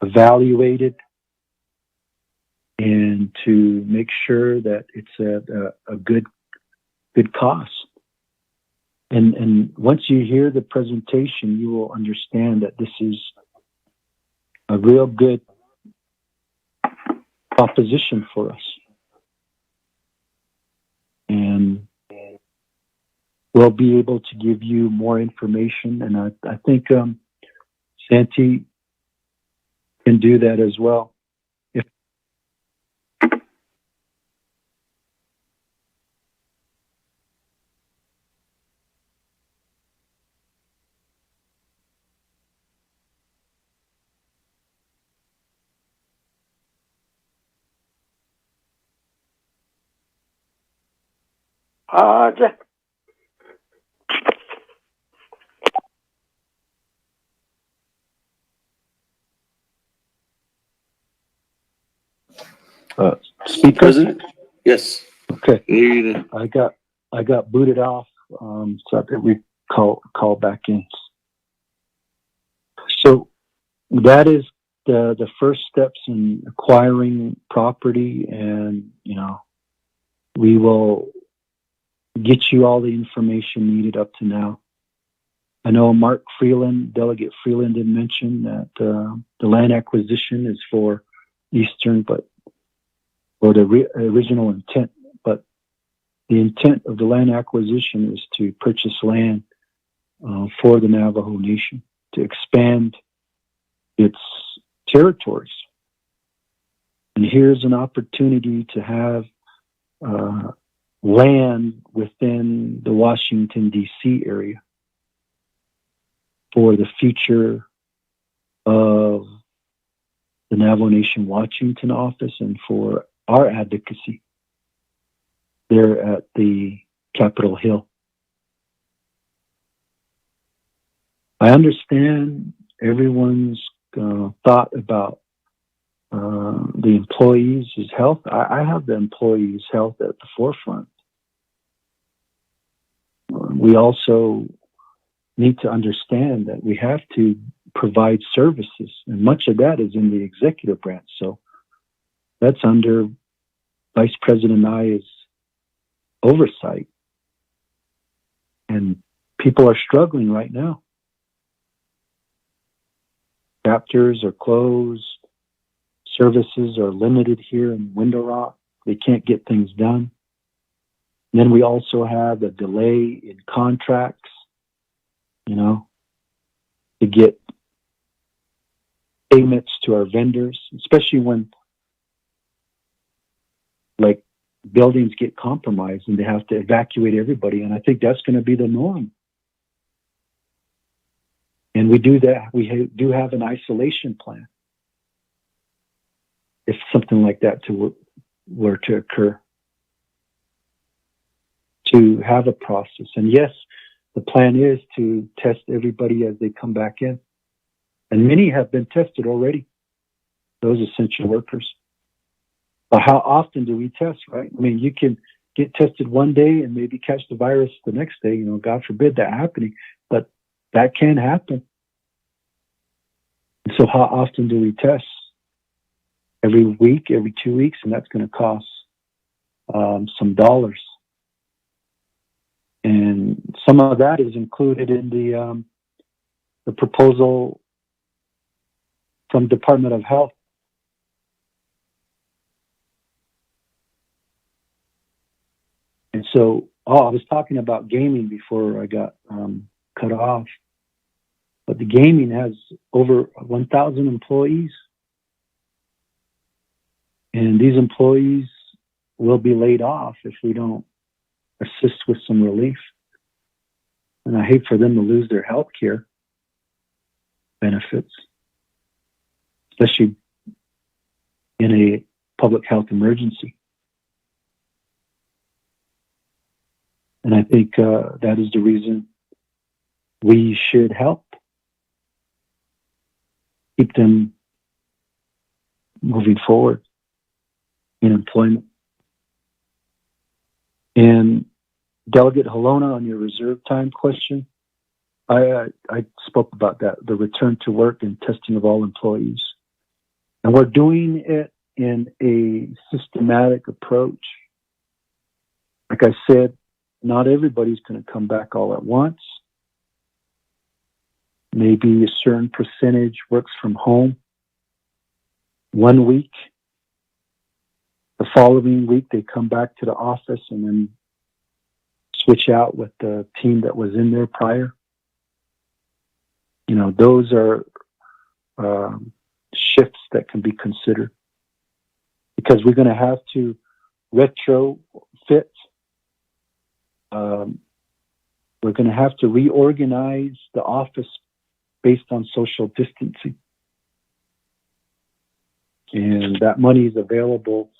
evaluated and to make sure that it's at a good cost. And once you hear the presentation, you will understand that this is a real good proposition for us. And we'll be able to give you more information. And I think Santi can do that as well. Speaker? President? Yes. Okay. Here I got booted off, so I think we call back in. So that is the first steps in acquiring property, and you know, we will get you all the information needed up to now. I know Mark Freeland, Delegate Freeland, did mention that the land acquisition is for Eastern, but or the original intent, but the intent of the land acquisition is to purchase land for the Navajo Nation to expand its territories. And here's an opportunity to have land within the Washington, D.C. area for the future of the Navajo Nation Washington office and for our advocacy there at the Capitol Hill. I understand everyone's thought about the employees' health. I have the employees' health at the forefront. We also need to understand that we have to provide services, and much of that is in the executive branch. So that's under Vice President Aya's oversight. And people are struggling right now. Chapters are closed. Services are limited here in Window Rock. They can't get things done. And then we also have a delay in contracts, to get payments to our vendors, especially when buildings get compromised and they have to evacuate everybody. And I think that's going to be the norm. And we do that. We do have an isolation plan if something like that were to occur, to have a process. And yes, the plan is to test everybody as they come back in. And many have been tested already, those essential workers. But how often do we test, right? I mean, you can get tested one day and maybe catch the virus the next day, God forbid that happening, but that can happen. And so how often do we test? Every week, every 2 weeks, and that's going to cost some dollars. And some of that is included in the proposal from Department of Health. And so, I was talking about gaming before I got cut off. But the gaming has over 1,000 employees. And these employees will be laid off if we don't assist with some relief. And I hate for them to lose their health care benefits, especially in a public health emergency. And I think that is the reason we should help keep them moving forward in employment. And Delegate Halona, on your reserve time question, I spoke about that, the return to work and testing of all employees. And we're doing it in a systematic approach. Like I said, not everybody's going to come back all at once. Maybe a certain percentage works from home 1 week. The following week, they come back to the office and then switch out with the team that was in there prior. Those are shifts that can be considered, because we're going to have to retrofit. We're going to have to reorganize the office based on social distancing. And that money is available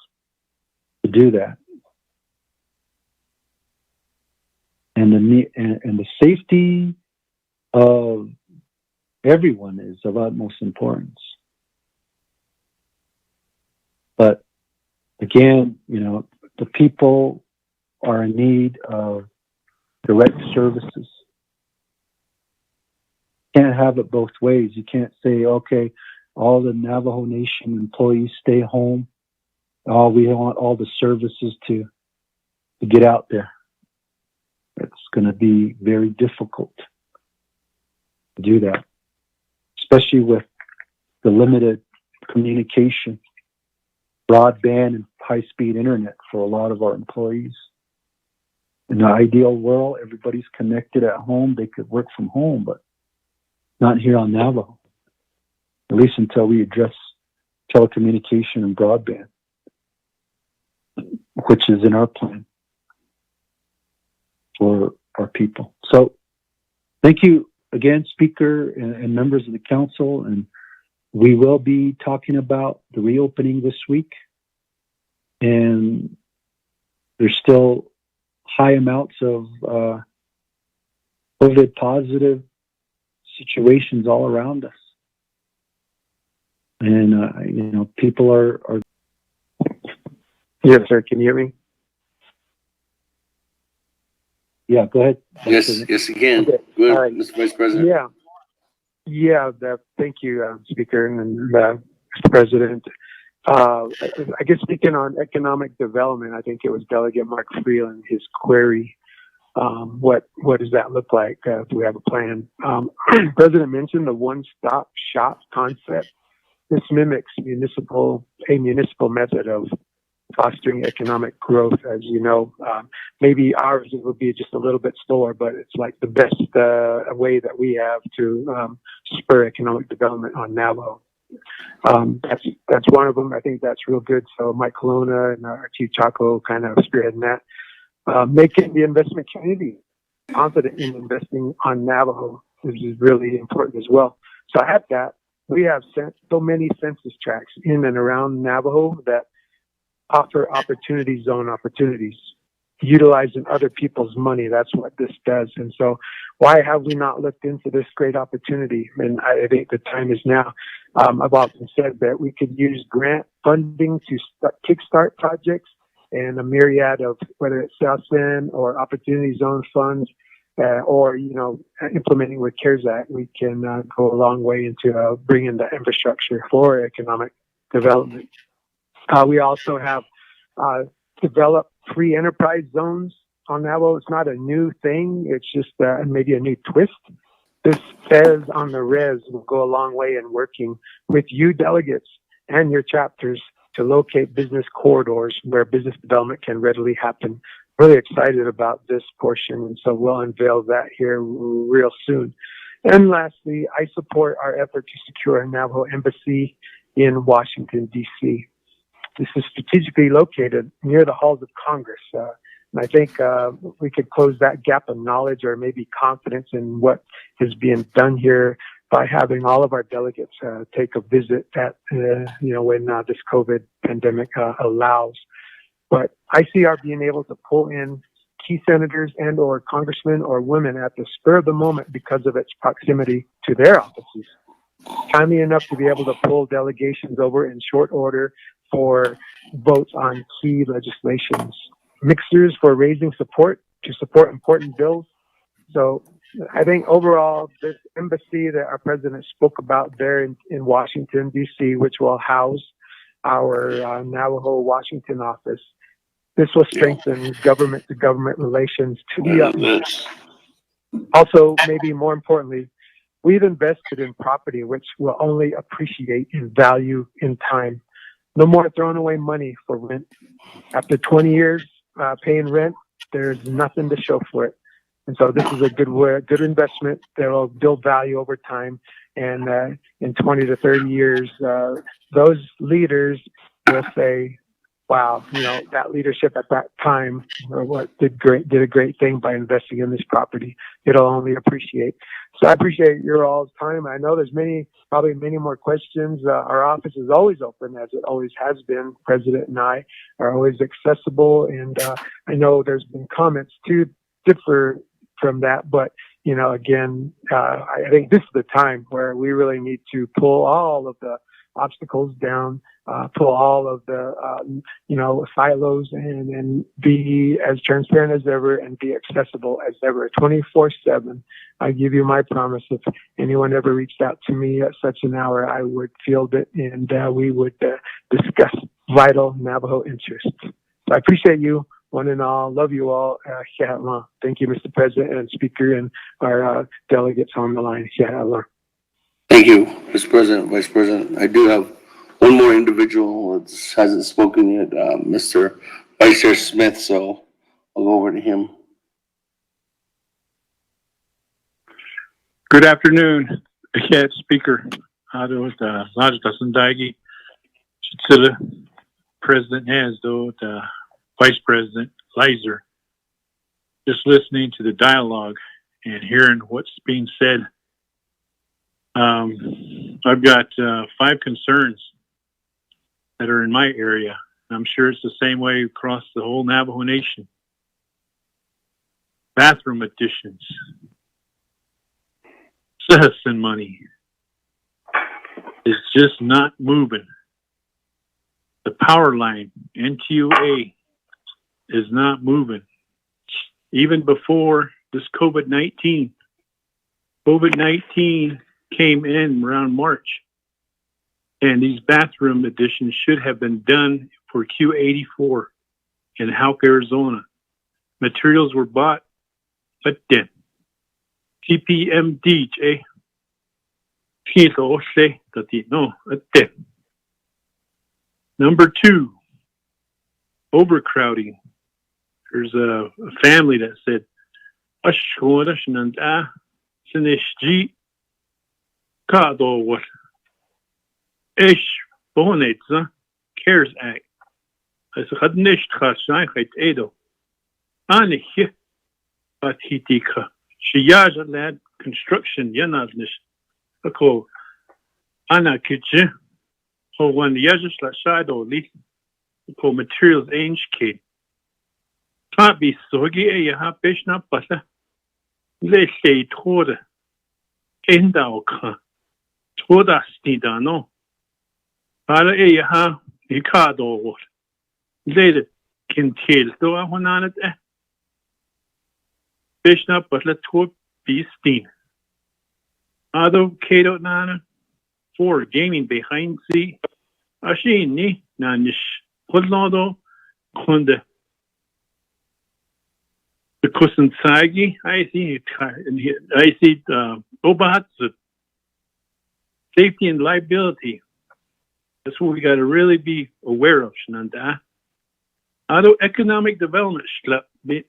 to do that. And the safety of everyone is of utmost importance. But again, the people are in need of direct services. Can't have it both ways. You can't say, okay, all the Navajo Nation employees stay home. We want all the services to get out there. It's going to be very difficult to do that, especially with the limited communication, broadband and high-speed internet for a lot of our employees. In the ideal world, everybody's connected at home. They could work from home, but not here on Navajo, at least until we address telecommunication and broadband, which is in our plan for our people. So thank you again, Speaker and members of the council. And we will be talking about the reopening this week. And there's still high amounts of COVID positive situations all around us. And, people are. Yes, sir. Can you hear me? Yeah, go ahead. Yes, yes, you can. Okay. Good, All right. Mr. Vice President. Yeah. Thank you, Speaker and Mr. President. I guess speaking on economic development, I think it was Delegate Mark Freeland, his query. What does that look like? Do we have a plan? President mentioned the one-stop shop concept. This mimics a municipal method of fostering economic growth. As you know, maybe ours will be just a little bit slower, but it's like the best way that we have to spur economic development on Navajo. That's one of them. I think that's real good. So Mike Colonna and our Chief Chaco kind of spearheading that. Making the investment community confident in investing on Navajo is really important as well. So at that, we have so many census tracts in and around Navajo that offer zone opportunities, utilizing other people's money. That's what this does. And so why have we not looked into this great opportunity? And I think the time is now. I've often said that we could use grant funding to kickstart projects, and a myriad of, whether it's South End or Opportunity Zone funds, or, implementing with CARES Act, we can go a long way into bringing the infrastructure for economic development. We also have developed free enterprise zones on Navajo. It's not a new thing. It's just maybe a new twist. This says on the res will go a long way in working with you delegates and your chapters to locate business corridors where business development can readily happen. Really excited about this portion, and so we'll unveil that here real soon. And lastly, I support our effort to secure a Navajo embassy in Washington, D.C. This is strategically located near the halls of Congress. And I think we could close that gap of knowledge or maybe confidence in what is being done here by having all of our delegates take a visit at, when this COVID pandemic allows. But I see our being able to pull in key senators and or congressmen or women at the spur of the moment because of its proximity to their offices. Timely enough to be able to pull delegations over in short order for votes on key legislations. Mixers for raising support to support important bills. So I think overall, this embassy that our president spoke about there in Washington, D.C., which will house our Navajo Washington office, this will strengthen government-to-government relations to the utmost. Also, maybe more importantly, we've invested in property which will only appreciate in value in time. No more throwing away money for rent. After 20 years paying rent, there's nothing to show for it. And so this is a good investment that will build value over time. And in 20 to 30 years, those leaders will say, wow, that leadership at that time did a great thing by investing in this property. It'll only appreciate. So I appreciate your all's time. I know there's probably many more questions. Our office is always open, as it always has been. President and I are always accessible. And I know there's been comments to differ from that. But, again, I think this is the time where we really need to pull all of the obstacles down, pull all of the, silos and be as transparent as ever and be accessible as ever, 24/7. I give you my promise. If anyone ever reached out to me at such an hour, I would field it and we would discuss vital Navajo interests. So I appreciate you, one and all. Love you all. Thank you, Mr. President and Speaker, and our delegates on the line. Thank you, Mr. President, Vice President. I do have one more individual that hasn't spoken yet, Mr. Vice Chair Smith, so I'll go over to him. Good afternoon, Speaker. President Nasdo, Vice President Leiser. Just listening to the dialogue and hearing what's being said. I've got 5 concerns that are in my area. I'm sure it's the same way across the whole Navajo Nation. Bathroom additions, citizen money, is just not moving. The power line, NTUA, is not moving. Even before this COVID-19 came in around March. And these bathroom additions should have been done for Q84 in Houck, Arizona. Materials were bought, but then TPMD, Number 2, overcrowding. There's a family that said, CARES Act. As a hadnish khashai edo. Anihi Batitika. Shiyaja lad construction yanadnish. Ako Ana kitchen. Ho one yajish la shadow least. Ko materials ainge kid. Can't be sogi a yaha bishna bata. Le say toda. Endauka. Toda stidano. Para a yaha ikado what. Later can tell so I went on it. Bishna but let to be steen. Although Kato Nana for gaming behind sea. Ashini Nanish. Hodlodo Kunde. The Kusan Sagi, I see Obats safety and liability. That's what we got to really be aware of, Shnanda. Although economic development schlap be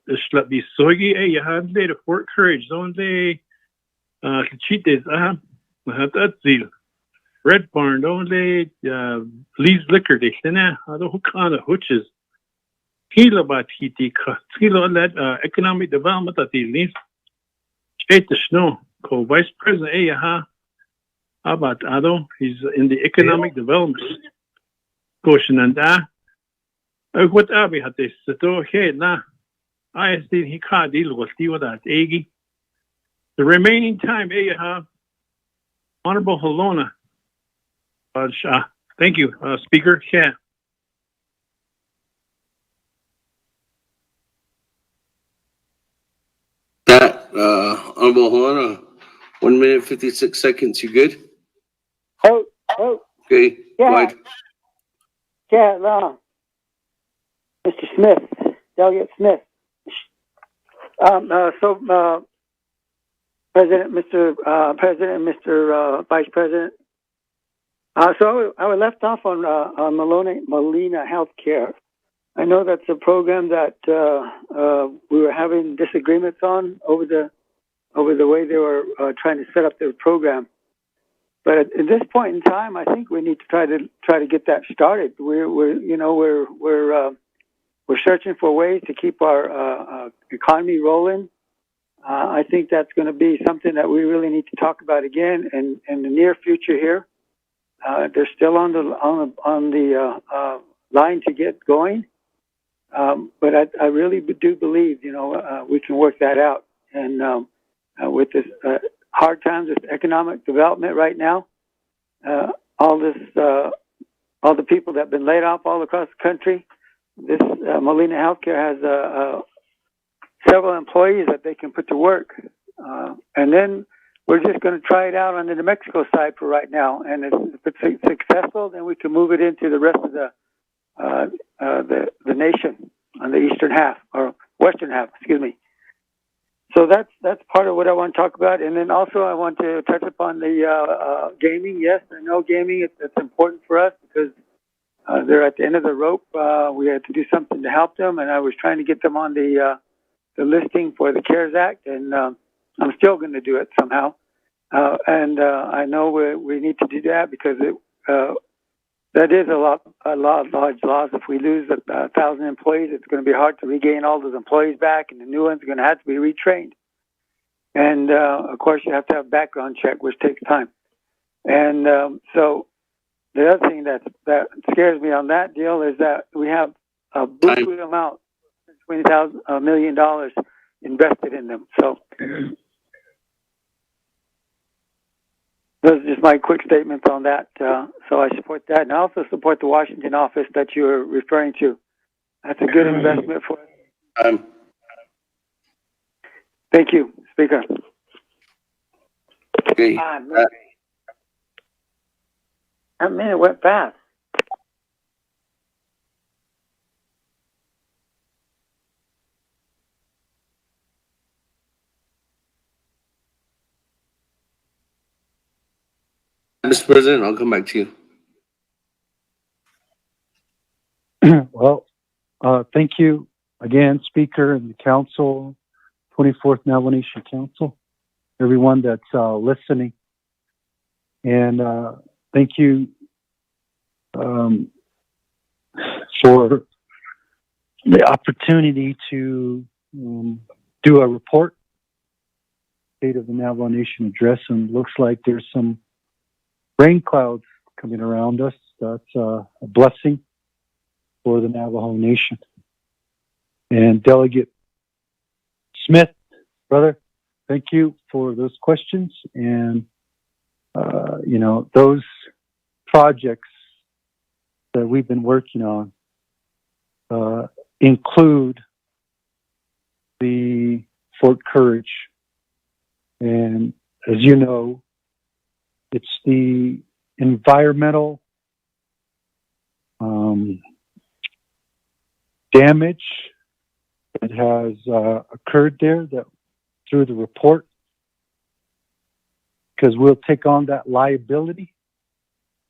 sogi, you have later Fort Courage, don't they? Cheated, that zeal. Red Barn, don't they? Lee's Liquor, they say, although who kind of hutches. Hila about Hiti, Hila that economic development that he leaves. State the snow, called Vice President, how about Ado? He's in the economic development. Goshen and what Abby had this? So, hey, I see he can't deal with that, Aggie. The remaining time, Honorable Halona. Thank you, Speaker. Yeah. That, Honorable Halona, 1 minute, 56 seconds. You good? Oh. Okay, Yeah. go ahead. Yeah, Mr. Smith, Delegate Smith. President, Mr. Vice President. So I was left off on Molina Healthcare. I know that's a program that we were having disagreements on over the way they were trying to set up their program. But at this point in time, I think we need to try to get that started. We're searching for ways to keep our economy rolling. I think that's going to be something that we really need to talk about again in the near future here. They're still on the line to get going, but I really do believe we can work that out. And with this hard times with economic development right now, all the people that have been laid off all across the country. This Molina Healthcare has several employees that they can put to work, and then we're just going to try it out on the New Mexico side for right now. And if it's successful, then we can move it into the rest of the nation on the eastern half or western half. Excuse me. So that's part of what I want to talk about. And then also I want to touch upon the gaming. Yes, I know gaming. It's important for us because they're at the end of the rope. We had to do something to help them, and I was trying to get them on the listing for the CARES Act, and I'm still going to do it somehow. And I know we need to do that because that is a lot of large loss. If we lose 1,000 employees, it's going to be hard to regain all those employees back, and the new ones are going to have to be retrained. And of course, you have to have a background check, which takes time. And so the other thing that scares me on that deal is that we have a buku amount, $20 million invested in them. So those are just my quick statements on that. So I support that, and I also support the Washington office that you're referring to. That's a good investment for us. Thank you, Speaker. Okay. That minute went fast. Mr. President, I'll come back to you. Well, thank you again, Speaker and the Council, 24th Navajo Nation Council, everyone that's listening. And thank you for the opportunity to do a report, State of the Navajo Nation Address, and looks like there's some rain clouds coming around us. That's a blessing for the Navajo Nation. And Delegate Smith, brother, thank you for those questions. And, those projects that we've been working on include the Fort Courage. And as you know, it's the environmental damage that has occurred there that through the report, because we'll take on that liability.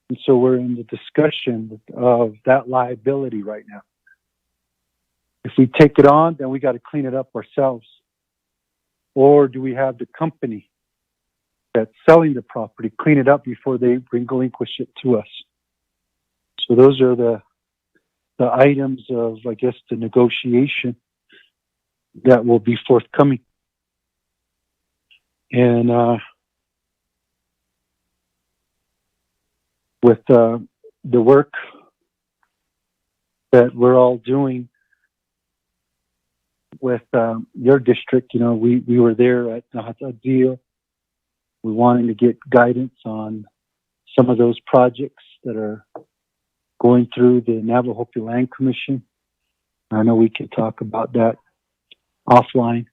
And so we're in the discussion of that liability right now. If we take it on, then we got to clean it up ourselves. Or do we have the company that's selling the property clean it up before they relinquish it to us? So those are the items of, I guess, the negotiation that will be forthcoming. And with the work that we're all doing with your district, we were there at Nahatadil. We wanted to get guidance on some of those projects that are going through the Navajo Land Commission. I know we could talk about that offline.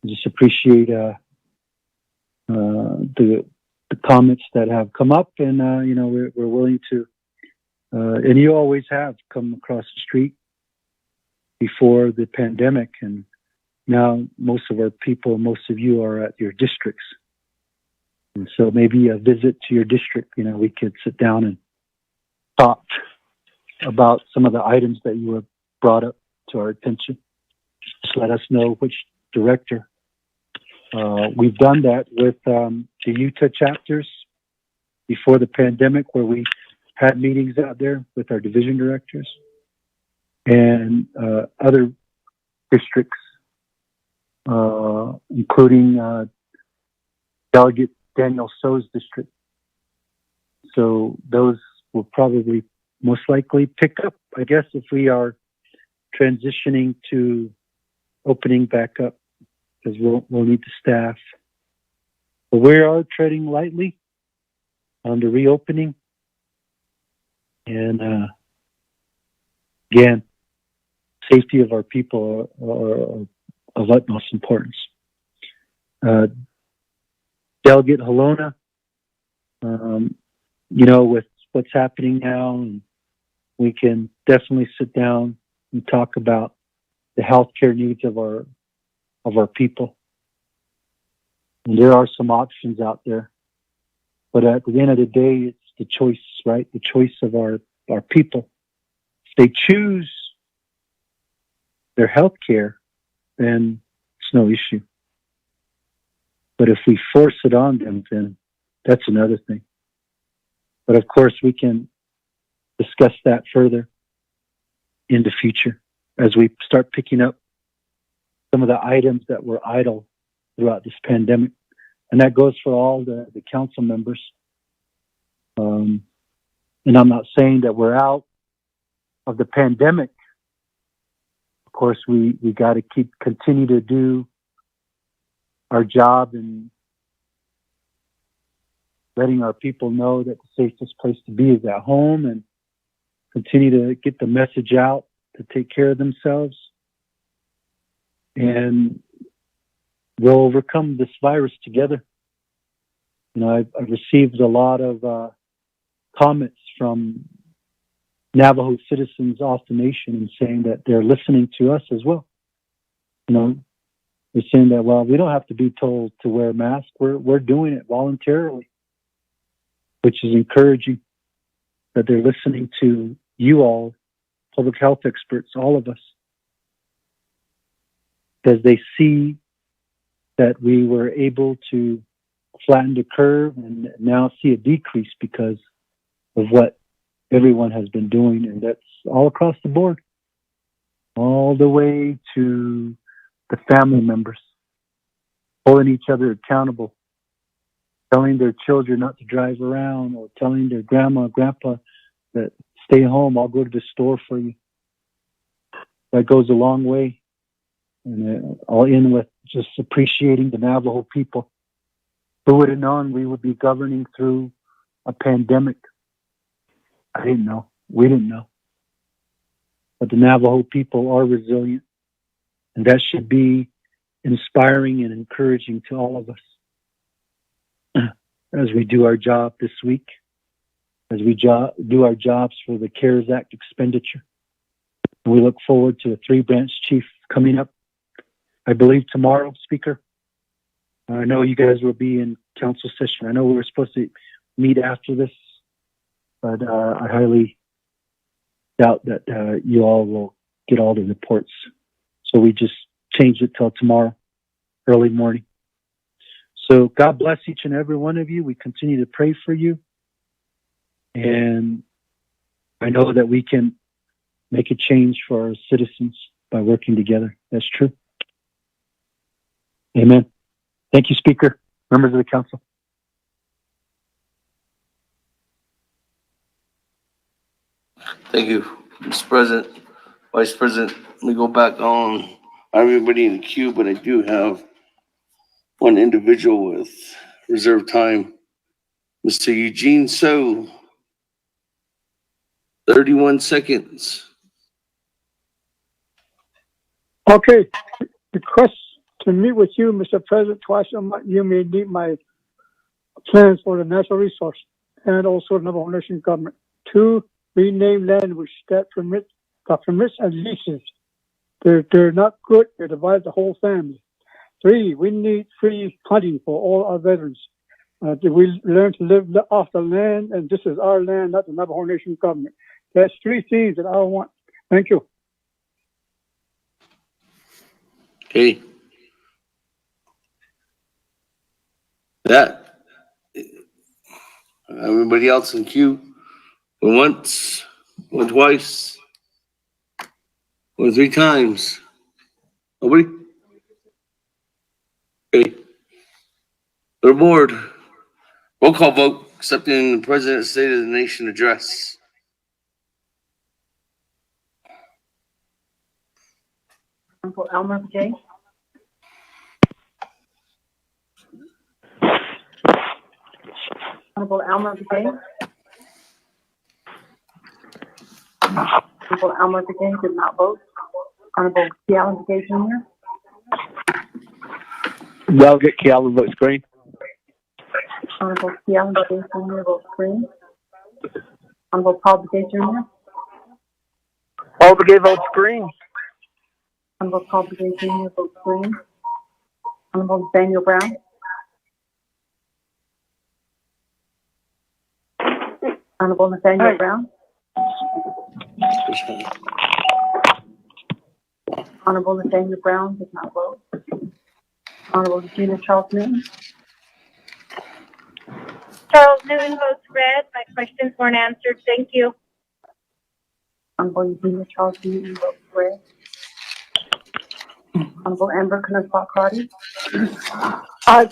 I just appreciate the comments that have come up, and we're willing to, and you always have come across the street before the pandemic, and now most of our people, most of you are at your districts. And so maybe a visit to your district, we could sit down and talk about some of the items that you have brought up to our attention. Just let us know which director. We've done that with the Utah chapters before the pandemic, where we had meetings out there with our division directors and other districts, including Delegate Daniel So's district. So those will probably most likely pick up, I guess, if we are transitioning to opening back up, because we'll need the staff. But we are treading lightly on the reopening. And again, safety of our people are of utmost importance. Delegate Halona, with what's happening now, we can definitely sit down and talk about the healthcare needs of our people. And there are some options out there, but at the end of the day, it's the choice, right? The choice of our people. If they choose their healthcare, then it's no issue. But if we force it on them, then that's another thing. But of course, we can discuss that further in the future as we start picking up some of the items that were idle throughout this pandemic. And that goes for all the council members. And I'm not saying that we're out of the pandemic. Of course, we got to continue to do our job and letting our people know that the safest place to be is at home, and continue to get the message out to take care of themselves. And we'll overcome this virus together. You know, I've received a lot of comments from Navajo citizens off the nation and saying that they're listening to us as well. You know, they're saying that, well, we don't have to be told to wear a mask. We're doing it voluntarily, which is encouraging that they're listening to you all, public health experts, all of us, because they see that we were able to flatten the curve and now see a decrease because of what everyone has been doing. And that's all across the board, all the way to the family members, holding each other accountable, telling their children not to drive around, or telling their grandma, grandpa that stay home, I'll go to the store for you. That goes a long way. And I'll end with just appreciating the Navajo people. Who would have known we would be governing through a pandemic? I didn't know. We didn't know. But the Navajo people are resilient. And that should be inspiring and encouraging to all of us as we do our job this week, as we do our jobs for the CARES Act expenditure. We look forward to a 3-branch chief coming up, I believe tomorrow, Speaker. I know you guys will be in council session. I know we were supposed to meet after this, but I highly doubt that you all will get all the reports. So we just changed it till tomorrow, early morning. So God bless each and every one of you. We continue to pray for you. And I know that we can make a change for our citizens by working together. That's true. Amen. Thank you, Speaker, members of the council. Thank you, Mr. President, Vice President. Let me go back on everybody in the queue, but I do have one individual with reserved time, Mr. Eugene So. 31 seconds. Okay. Request to meet with you, Mr. President, twice a month. You may need my plans for the natural resource and also the Navajo Nation government. 2, rename language that permits and leases. They're not good. They divide the whole family. 3, we need free hunting for all our veterans. We learn to live off the land, and this is our land, not the Navajo Nation government. That's 3 things that I want. Thank you. Okay. That. Everybody else in queue. Went once, went twice, went 3 times. Nobody? Okay. They're bored. Roll call vote accepting the President's State of the Nation address. Uncle Elmer J. Honorable Elmer J. Honorable Elmer J. did not vote. Honorable Kealan J. Jr. Delegate Kealan votes green. Honorable Kealan J. Jr. votes green. Honorable Paul J. Jr. Paul Begay votes green. Honorable Paul J. Jr. votes green. Honorable Daniel Brown. Honorable Nathaniel Brown. Honorable Nathaniel Brown does not vote. Honorable Regina Charles Newton. Charles Newton votes red. My questions weren't answered. Thank you. Honorable Regina Charles Newton votes red. Honorable Amber Knutsbach Carty.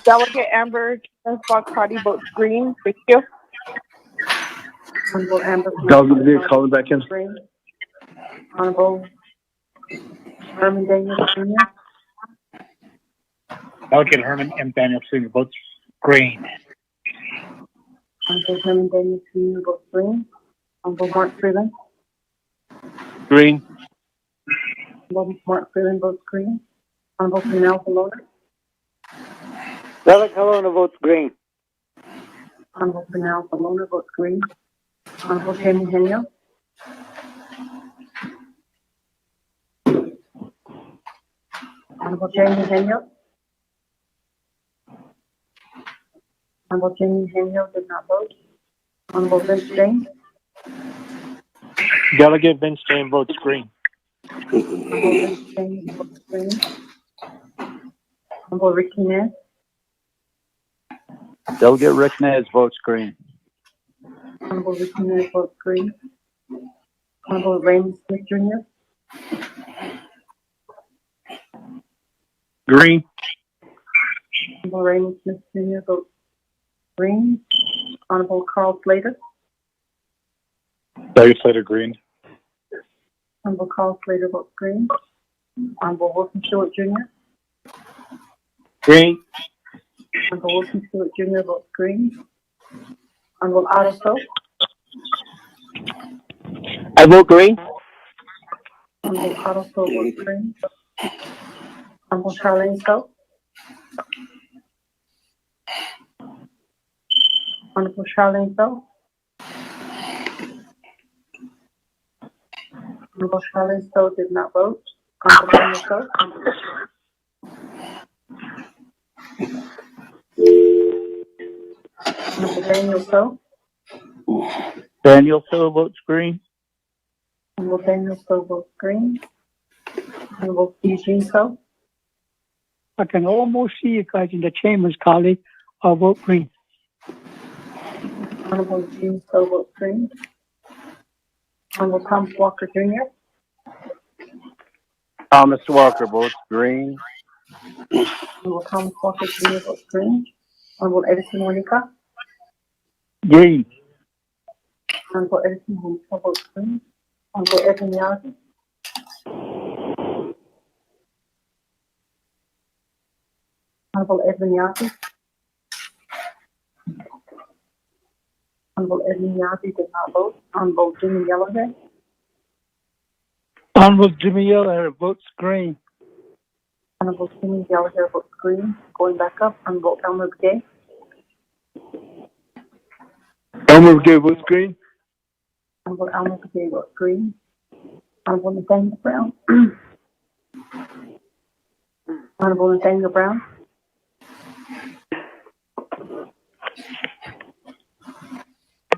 Delegate Amber Knutsbach Carty votes green. Thank you. Honorable Amber Delegate calling back in. green. Honorable Herman Daniel Jr. Delegate Herman M. Daniel Sr. votes green. Honorable Herman Daniels Jr. votes green. Honorable Mark Freeland. Green. Honorable Mark Freeland votes green. Honorable Pernell Halona. Delic Halona votes green. Honorable Pernell Halona votes green. Honorable Jamie Henyo. Honorable Jamie Henyo. Honorable Jamie Henyo did not vote. Honorable Vince James. Delegate Vince James votes green. Honorable Vince James votes green. Honorable Ricky Nez. Delegate Rick Nez votes green. Honorable Ricky Nez votes green. Honorable Raymond Smith Jr. Green. Honorable Raymond Smith Jr. votes green. Honorable Carl Slater. Delegate Slater green. Honorable Carl Slater votes green. Honorable Wilson Stewart Jr. Green. Honorable Wilson Stewart Jr. votes green. Honorable Otto Soap. I vote green. Honorable Otto Soap votes green. Honorable Charlene Soap. Honorable Charlene Soap. Honorable Charlene Soap did not vote. Honorable Daniel Soap. Honorable Daniel Soap. Daniel Phil votes green. Honorable Daniel Soap votes green. Honorable Eugene Soap. I can almost see you guys in the chambers, colleague. I'll vote green. Honorable Eugene Soap votes green. Honorable Thomas Walker Jr. Thomas Walker votes green. Honorable Thomas Walker Jr. votes green. Honorable Edison Monica. Green. Honorable Edison Monica votes green. Honorable Edwin Yazzie. Honorable Edwin Yazzie. Honorable Edwin Yazzie did not vote. Honorable Jimmy Yellowhead. Honorable Jimmy Yeller votes green. Honorable Jimmy Yellowhead votes green. Going back up, Honorable Elmer Begay. Elmer Begay votes green. Honorable Elmer Begay votes green. Honorable Nathaniel Brown. Honorable Nathaniel Brown.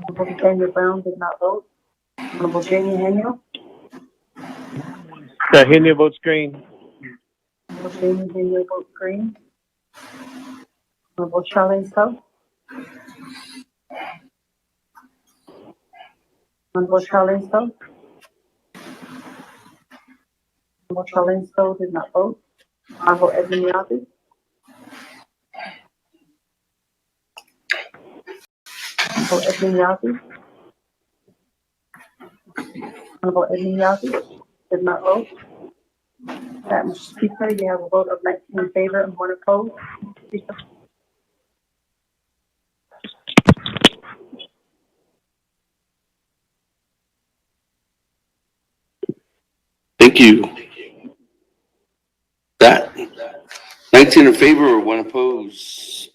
Honorable Nathaniel Brown did not vote. Honorable Jamie Henyo. Henry votes green. Honorable Jamie Henyo votes green. Honorable Charlene Soap. Honorable Charlene Soap. Honorable Charlene Soap did not vote. Honorable Edwin Yazzie. Honorable Edwin Yazzie. Honorable Edwin Yazzie did not vote. Mr. Speaker, you have a vote of 19 in favor and 1 opposed. Speaker. Thank you. That 19 in favor or 1 opposed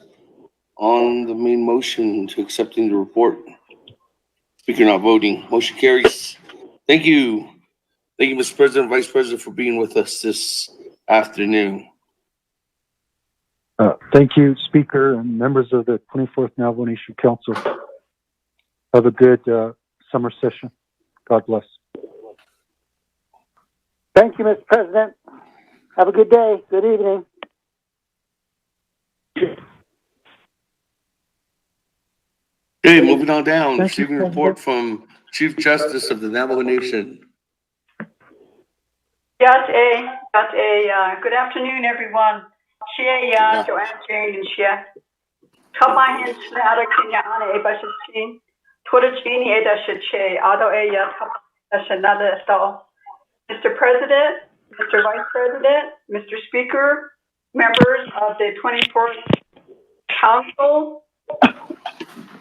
on the main motion to accepting the report. Speaker not voting. Motion carries. Thank you. Thank you, Mr. President, Vice President, for being with us this afternoon. Thank you, Speaker and members of the 24th Navajo Nation Council. Have a good summer session. God bless. Thank you, Mr. President. Have a good day. Good evening. Okay, moving on down. Thank you, Receiving a report from Chief Justice of the Navajo Nation. Good afternoon, everyone. Joanne Jane and Shia. Tabahin Snada Kenya Ana Ebashin, Torachini Edashe, Ado Eya Tapanada Stall. Mr. President, Mr. Vice President, Mr. Speaker, members of the 24th Council,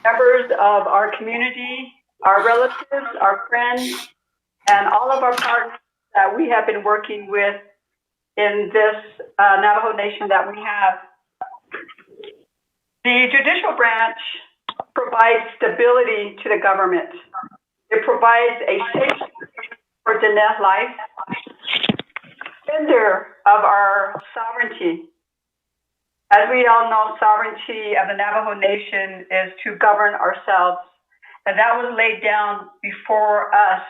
members of our community, our relatives, our friends, and all of our partners that we have been working with in this Navajo Nation that we have. The judicial branch provides stability to the government. It provides a safe for Diné life, defender of our sovereignty. As we all know, sovereignty of the Navajo Nation is to govern ourselves, and that was laid down before us.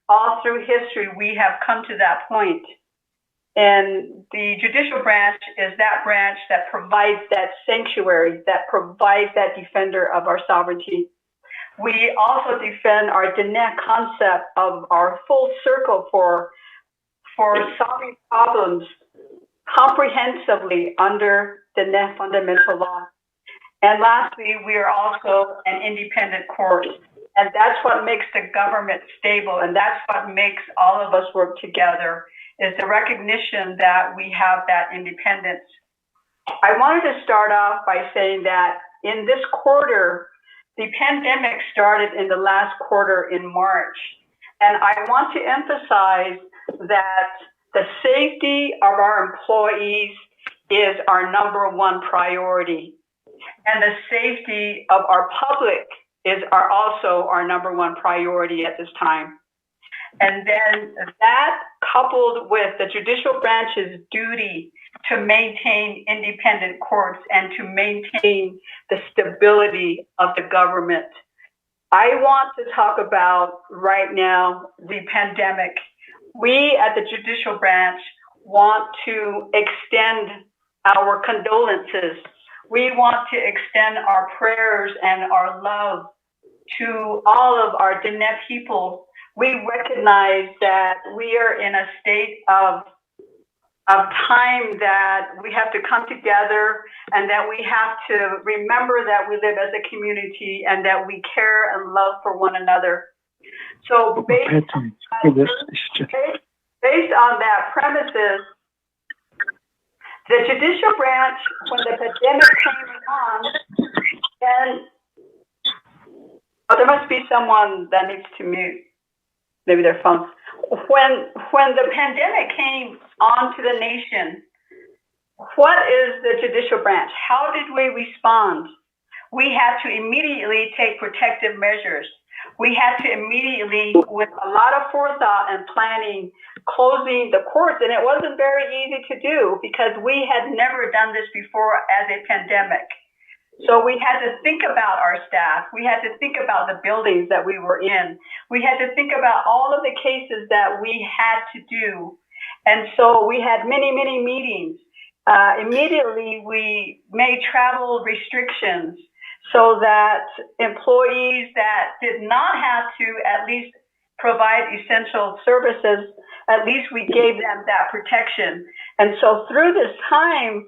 All through history, we have come to that point. And the judicial branch is that branch that provides that sanctuary, that provides that defender of our sovereignty. We also defend our Diné concept of our full circle for solving problems comprehensively under Diné fundamental law. And lastly, we are also an independent court. And that's what makes the government stable. And that's what makes all of us work together, is the recognition that we have that independence. I wanted to start off by saying that in this quarter, the pandemic started in the last quarter in March. And I want to emphasize that the safety of our employees is our number one priority. And the safety of our public is also our number one priority at this time. And then that coupled with the judicial branch's duty to maintain independent courts and to maintain the stability of the government. I want to talk about right now the pandemic. We at the judicial branch want to extend our condolences. We want to extend our prayers and our love to all of our Diné people. We recognize that we are in a state of time that we have to come together and that we have to remember that we live as a community and that we care and love for one another. So based on that premises, the judicial branch, when the pandemic came on, and there must be someone that needs to mute, maybe their phone. When the pandemic came onto the nation, what is the judicial branch? How did we respond? We had to immediately take protective measures. We had to immediately, with a lot of forethought and planning, closing the courts. And it wasn't very easy to do because we had never done this before as a pandemic. So we had to think about our staff. We had to think about the buildings that we were in. We had to think about all of the cases that we had to do. And so we had many, many meetings. Immediately, we made travel restrictions so that employees that did not have to at least provide essential services, at least we gave them that protection. And so through this time,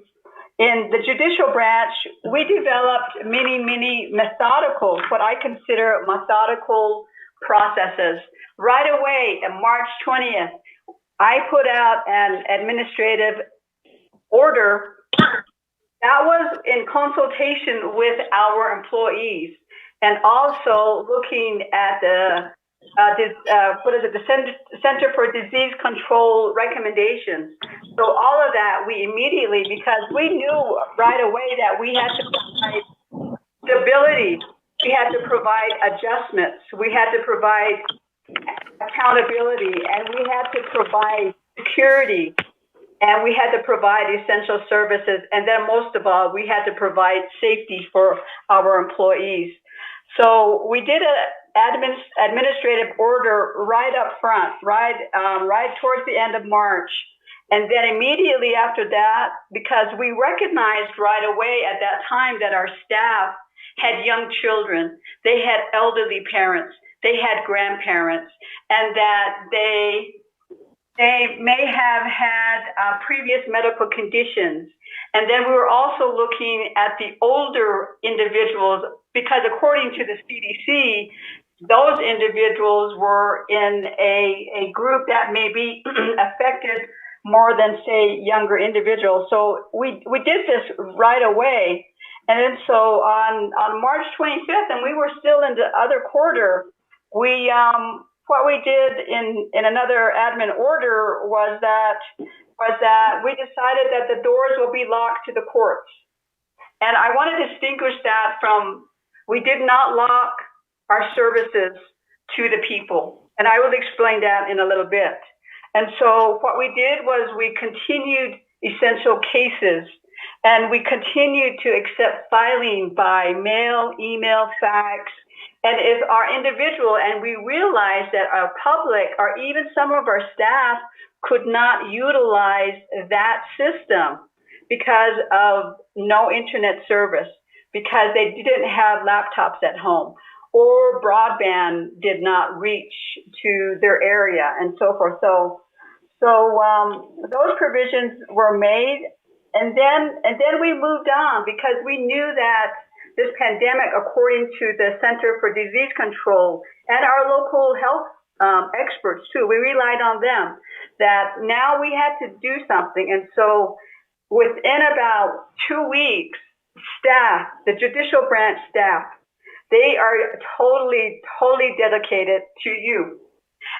in the judicial branch, we developed many methodical, what I consider methodical processes. Right away, on March 20th, I put out an administrative order that was in consultation with our employees and also looking at the Center for Disease Control recommendations. So all of that, we immediately, because we knew right away that we had to provide stability, we had to provide adjustments, we had to provide accountability, and we had to provide security, and we had to provide essential services, and then most of all, we had to provide safety for our employees. So we did an administrative order right up front, right towards the end of March. And then immediately after that, because we recognized right away at that time that our staff had young children, they had elderly parents, they had grandparents, and that they may have had previous medical conditions. And then we were also looking at the older individuals because according to the CDC, those individuals were in a group that may be affected more than, say, younger individuals. So we did this right away. And then so on March 25th, and we were still in the other quarter, we what we did in another admin order was that we decided that the doors will be locked to the courts. And I want to distinguish that from, we did not lock our services to the people. And I will explain that in a little bit. And so what we did was we continued essential cases, and we continued to accept filing by mail, email, fax. And if our individual, and we realized that our public, or even some of our staff, could not utilize that system because of no internet service, because they didn't have laptops at home, or broadband did not reach to their area, and so forth. So those provisions were made, and then we moved on, because we knew that this pandemic, according to the Center for Disease Control and our local health experts too, we relied on them, that now we had to do something. And so within about 2 weeks, staff, the judicial branch staff, they are totally dedicated to you.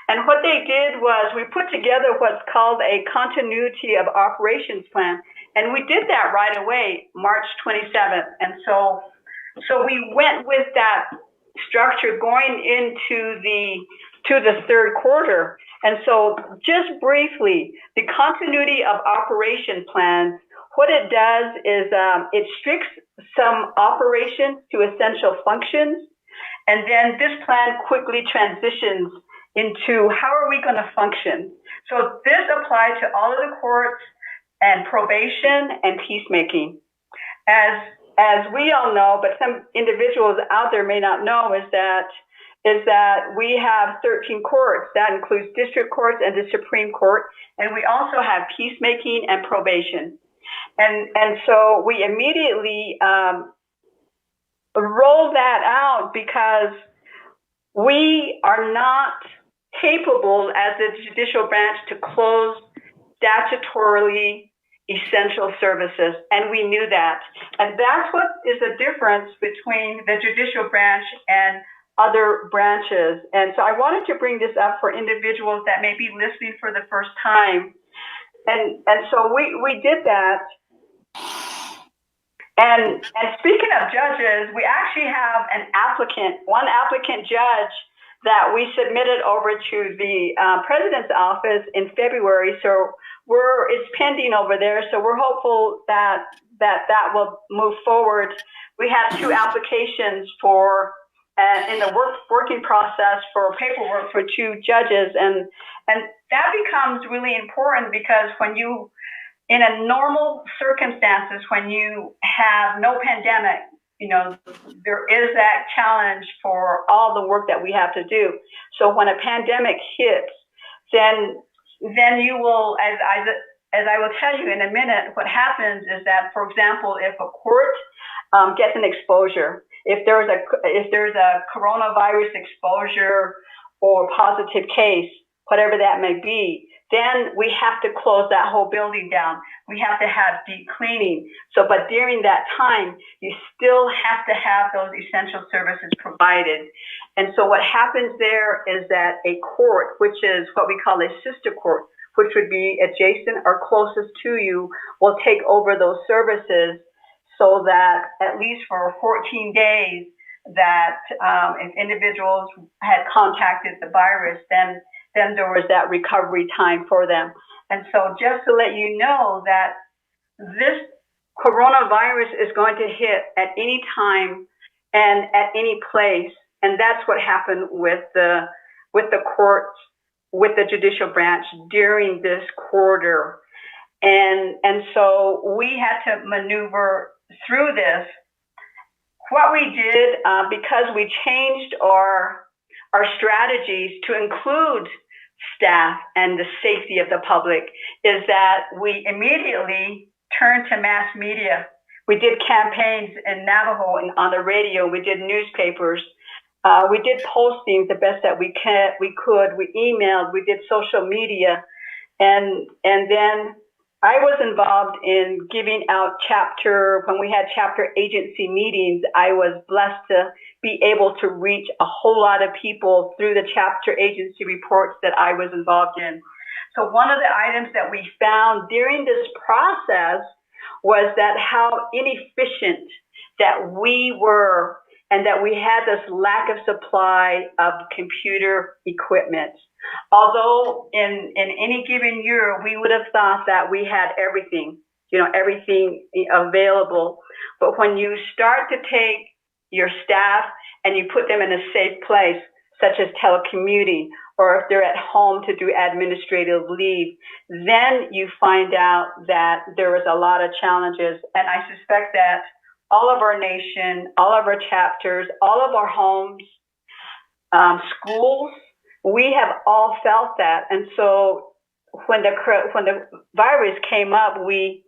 And what they did was we put together what's called a continuity of operations plan. And we did that right away, March 27th. And so we went with that structure going into the third quarter. And so just briefly, the continuity of operation plans, what it does is it restricts some operations to essential functions. And then this plan quickly transitions into how are we going to function. So this applies to all of the courts and probation and peacemaking. As we all know, but some individuals out there may not know, is that we have 13 courts. That includes district courts and the Supreme Court. And we also have peacemaking and probation. And so we immediately roll that out, because we are not capable as the judicial branch to close statutorily essential services, and we knew that. And that's what is the difference between the judicial branch and other branches. And so I wanted to bring this up for individuals that may be listening for the first time. And so we did that. And speaking of judges, we actually have one applicant judge that we submitted over to the president's office in February. So it's pending over there. So we're hopeful that will move forward. We have 2 applications in the working process for paperwork for 2 judges. And that becomes really important, because when you, in a normal circumstances, when you have no pandemic, there is that challenge for all the work that we have to do. So when a pandemic hits, then you will, as I will tell you in a minute, what happens is that, for example, if a court gets an exposure, if there's a coronavirus exposure or positive case, whatever that may be, then we have to close that whole building down. We have to have deep cleaning. But during that time, you still have to have those essential services provided. And so what happens there is that a court, which is what we call a sister court, which would be adjacent or closest to you, will take over those services, so that at least for 14 days that if individuals had contacted the virus, then there was that recovery time for them. And so just to let you know that this coronavirus is going to hit at any time and at any place. And that's what happened with the courts, with the judicial branch during this quarter. And so we had to maneuver through this. What we did, because we changed our strategies to include staff and the safety of the public, is that we immediately turned to mass media. We did campaigns in Navajo and on the radio. We did newspapers. We did postings the best that we could. We emailed. We did social media, and then I was involved in giving out when we had chapter agency meetings. I was blessed to be able to reach a whole lot of people through the chapter agency reports that I was involved in. So one of the items that we found during this process was that how inefficient that we were, and that we had this lack of supply of computer equipment. Although in any given year, we would have thought that we had everything, everything available. But when you start to take your staff and you put them in a safe place, such as telecommuting, or if they're at home to do administrative leave, then you find out that there was a lot of challenges. And I suspect that all of our nation, all of our chapters, all of our homes, schools, we have all felt that. And so when the virus came up, we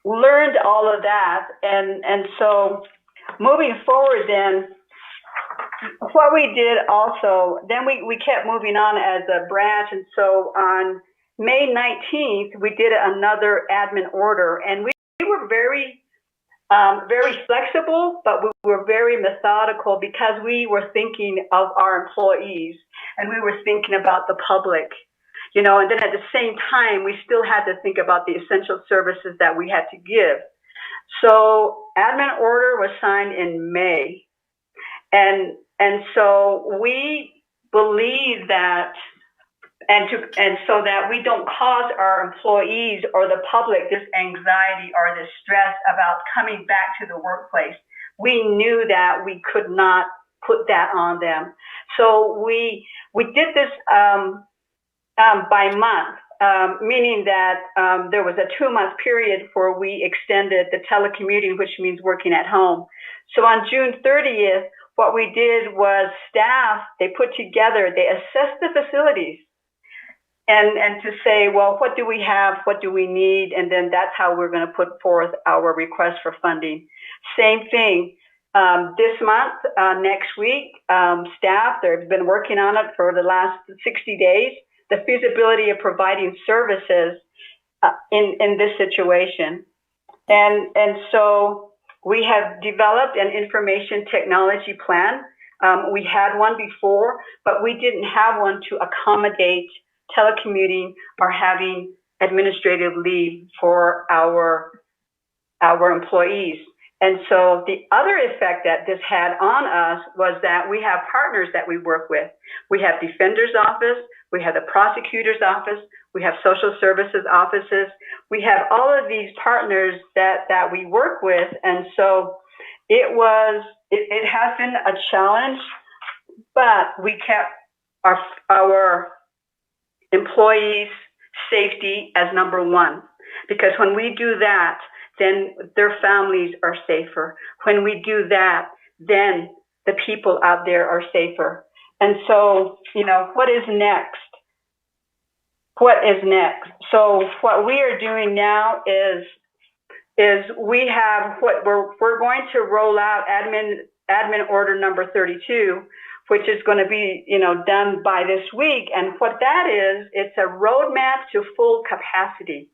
learned all of that. And so moving forward then, what we did also, then we kept moving on as a branch. And so on May 19th, we did another admin order, and we were very flexible, but we were very methodical because we were thinking of our employees and we were thinking about the public, and then at the same time, we still had to think about the essential services that we had to give. So admin order was signed in May. And so we believe that, and so that we don't cause our employees or the public this anxiety or this stress about coming back to the workplace. We knew that we could not put that on them. So we did this by month, meaning that there was a 2-month period where we extended the telecommuting, which means working at home. So on June 30th, what we did was staff, they assessed the facilities and to say, well, what do we have? What do we need? And then that's how we're going to put forth our request for funding. Same thing. This month, next week, staff, they've been working on it for the last 60 days, the feasibility of providing services in this situation. And so we have developed an information technology plan. We had one before, but we didn't have one to accommodate telecommuting or having administrative leave for our employees. And so the other effect that this had on us was that we have partners that we work with. We have Defender's Office, we have the Prosecutor's Office, we have Social Services offices. We have all of these partners that we work with. And so it has been a challenge, but we kept our employees' safety as number one. Because when we do that, then their families are safer. When we do that, then the people out there are safer. And so, what is next? What is next? So what we are doing now is we have we're going to roll out admin order number 32, which is going to be, done by this week. And what that is, it's a roadmap to full capacity.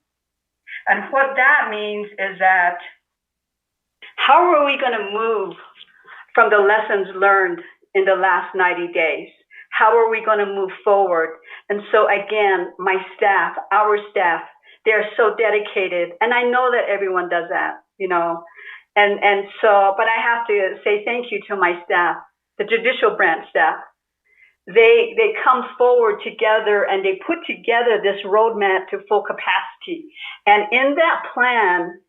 And what that means is that how are we going to move from the lessons learned in the last 90 days? How are we going to move forward? And so again, my staff, our staff, they're so dedicated. And I know that everyone does that, and so, but I have to say thank you to my staff, the judicial branch staff. They come forward together and they put together this roadmap to full capacity. And in that plan,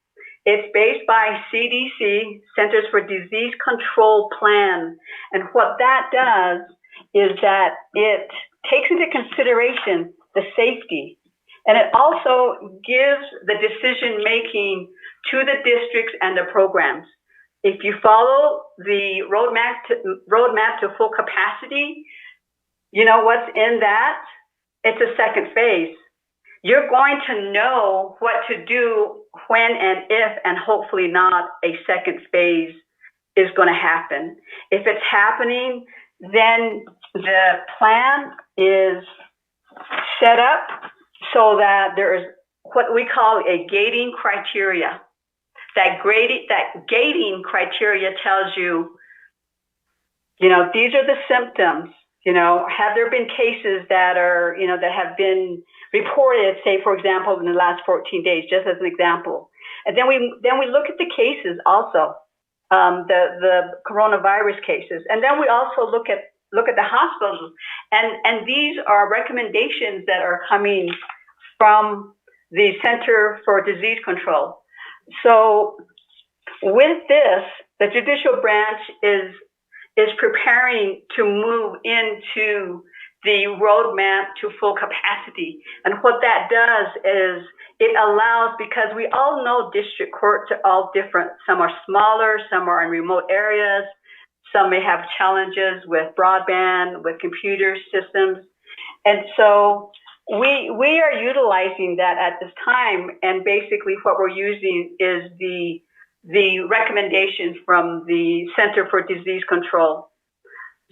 it's based by CDC, Centers for Disease Control Plan. And what that does is that it takes into consideration the safety, and it also gives the decision making to the districts and the programs. If you follow the roadmap to full capacity, you know what's in that? It's a second phase. You're going to know what to do when and if, and hopefully not, a second phase is going to happen. If it's happening, then the plan is set up so that there is what we call a gating criteria. That gating criteria tells you, these are the symptoms. Have there been cases that are, that have been reported, say, for example, in the last 14 days, just as an example. And then we look at the cases also, the coronavirus cases. And then we also look at the hospitals. And these are recommendations that are coming from the Center for Disease Control. So with this, the judicial branch is preparing to move into the roadmap to full capacity. And what that does is it allows, because we all know district courts are all different. Some are smaller, some are in remote areas, some may have challenges with broadband, with computer systems. And so we are utilizing that at this time. And basically what we're using is the recommendations from the Center for Disease Control.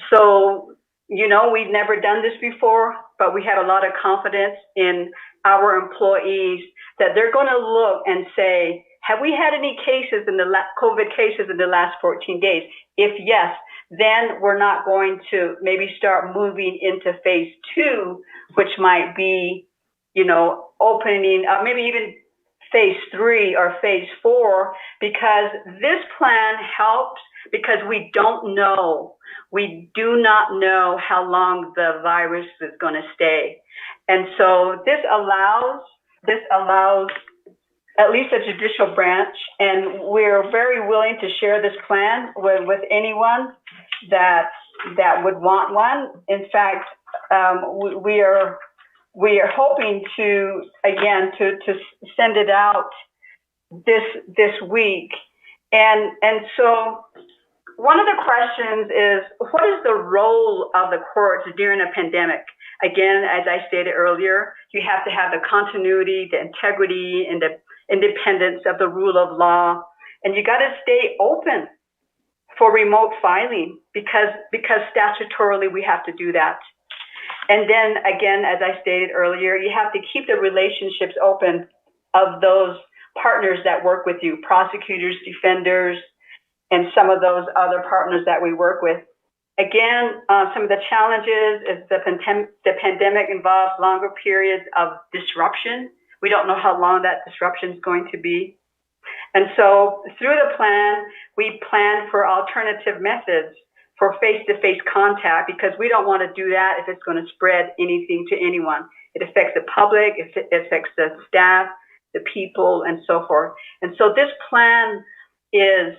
So, we've never done this before, but we have a lot of confidence in our employees that they're going to look and say, have we had any cases COVID cases in the last 14 days? If yes, then we're not going to maybe start moving into phase 2, which might be, opening up, maybe even phase 3 or phase 4, because this plan helps because we do not know how long the virus is going to stay. And so this allows at least a judicial branch, and we're very willing to share this plan with anyone that would want one. In fact, we are hoping to send it out this week. And so one of the questions is, what is the role of the courts during a pandemic? Again, as I stated earlier, you have to have the continuity, the integrity, and the independence of the rule of law. And you got to stay open for remote filing because statutorily we have to do that. And then again, as I stated earlier, you have to keep the relationships open of those partners that work with you, prosecutors, defenders, and some of those other partners that we work with. Again, some of the challenges is the pandemic involves longer periods of disruption. We don't know how long that disruption is going to be. And so through the plan, we plan for alternative methods for face-to-face contact, because we don't want to do that if it's going to spread anything to anyone. It affects the public, it affects the staff, the people, and so forth. And so this plan is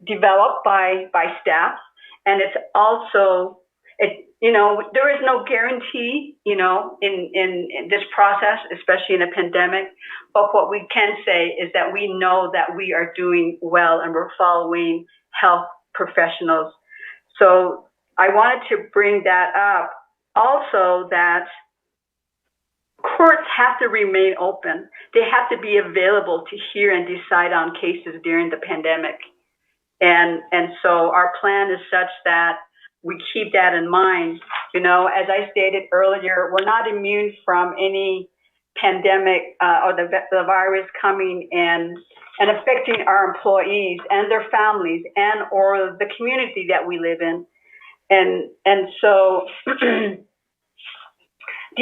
developed by staff, and it's also, there is no guarantee, in this process, especially in a pandemic. But what we can say is that we know that we are doing well and we're following health professionals. So I wanted to bring that up. Also, that courts have to remain open. They have to be available to hear and decide on cases during the pandemic. And so our plan is such that we keep that in mind. As I stated earlier, we're not immune from any pandemic or the virus coming and affecting our employees and their families and or the community that we live in. And so the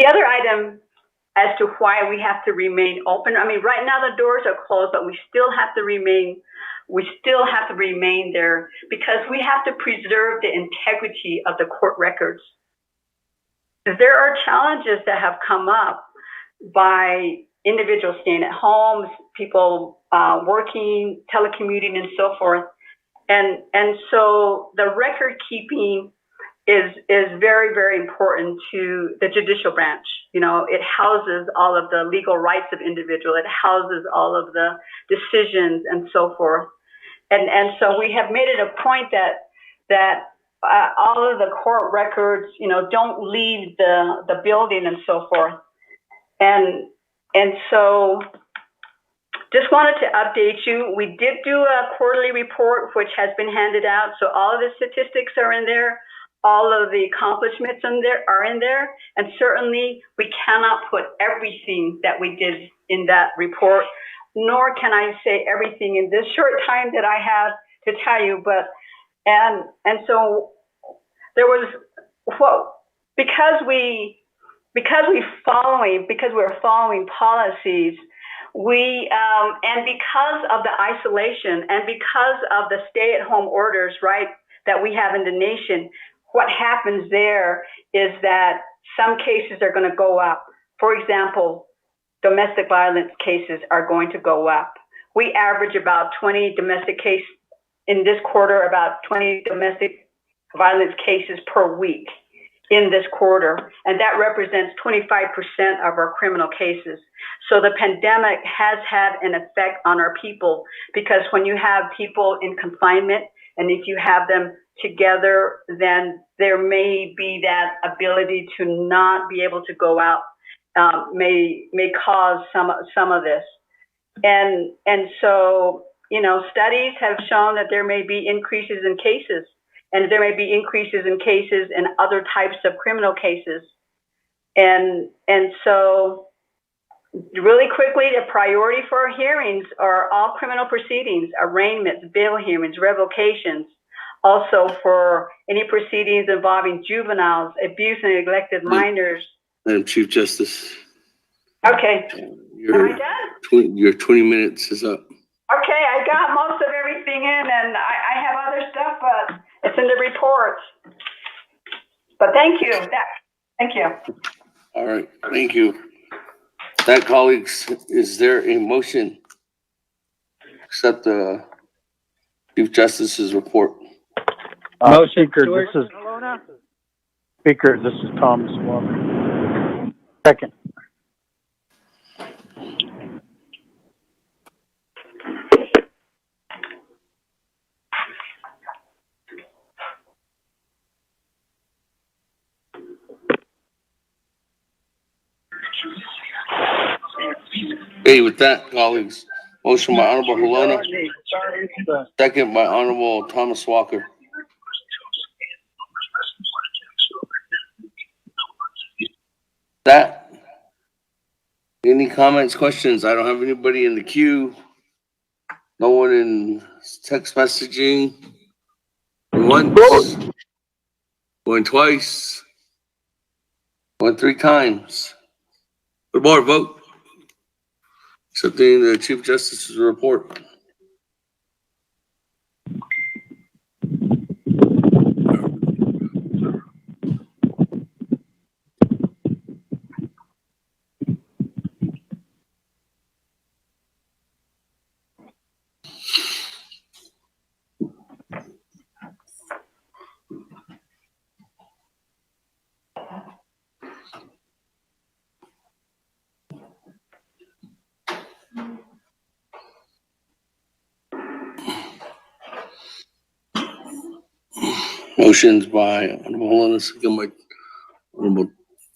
other item as to why we have to remain open, right now the doors are closed, but we still have to remain there because we have to preserve the integrity of the court records. There are challenges that have come up by individuals staying at home, people working, telecommuting, and so forth. And so the record keeping is very, very important to the judicial branch. It houses all of the legal rights of individuals. It houses all of the decisions and so forth. And so we have made it a point that all of the court records, don't leave the building and so forth. And so just wanted to update you. We did do a quarterly report, which has been handed out. So all of the statistics are in there. all of the accomplishments are in there. And certainly we cannot put everything that we did in that report, nor can I say everything in this short time that I have to tell you. But, and so there was, well, because we're following policies, and because of the isolation and because of the stay-at-home orders, right, that we have in the nation, what happens there is that some cases are going to go up. For example, domestic violence cases are going to go up. We average about 20 domestic cases in this quarter, about 20 domestic violence cases per week in this quarter, and that represents 25% of our criminal cases. So the pandemic has had an effect on our people, because when you have people in confinement and if you have them together, then there may be that ability to not be able to go out, may cause some of this. And so, you know, studies have shown that there may be increases in cases, and there may be increases in cases in other types of criminal cases. And so really quickly, the priority for our hearings are all criminal proceedings, arraignments, bail hearings, revocations, also for any proceedings involving juveniles, abuse and neglected minors. Madam Chief Justice. Okay. Am I done? Your 20 minutes is up. Okay, I got most of everything in, and I have other stuff, but it's in the report. But thank you. Thank you. All right, thank you. That, colleagues, is there a motion to accept the Chief Justice's report? Speaker, this is Thomas Walker. Second. Okay, with that, colleagues, motion by Honorable Halona, second by Honorable Thomas Walker. That, any comments, questions? I don't have anybody in the queue. No one in text messaging. Once, going twice, going 3 times. Good board, vote. Accepting the Chief Justice's report. Motions by Honorable Holland, second by Honorable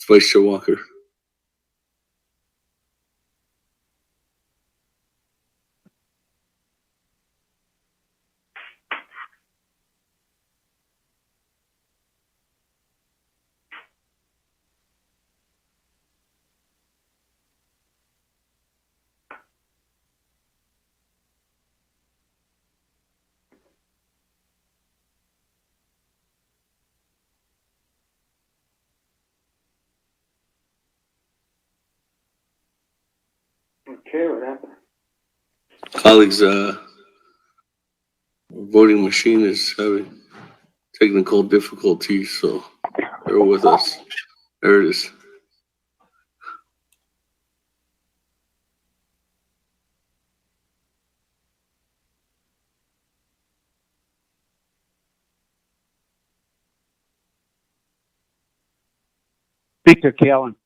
Vice Chair Walker. Okay, what happened? Colleagues, voting machine is having technical difficulties, so bear with us. There it is. Speaker Kellen.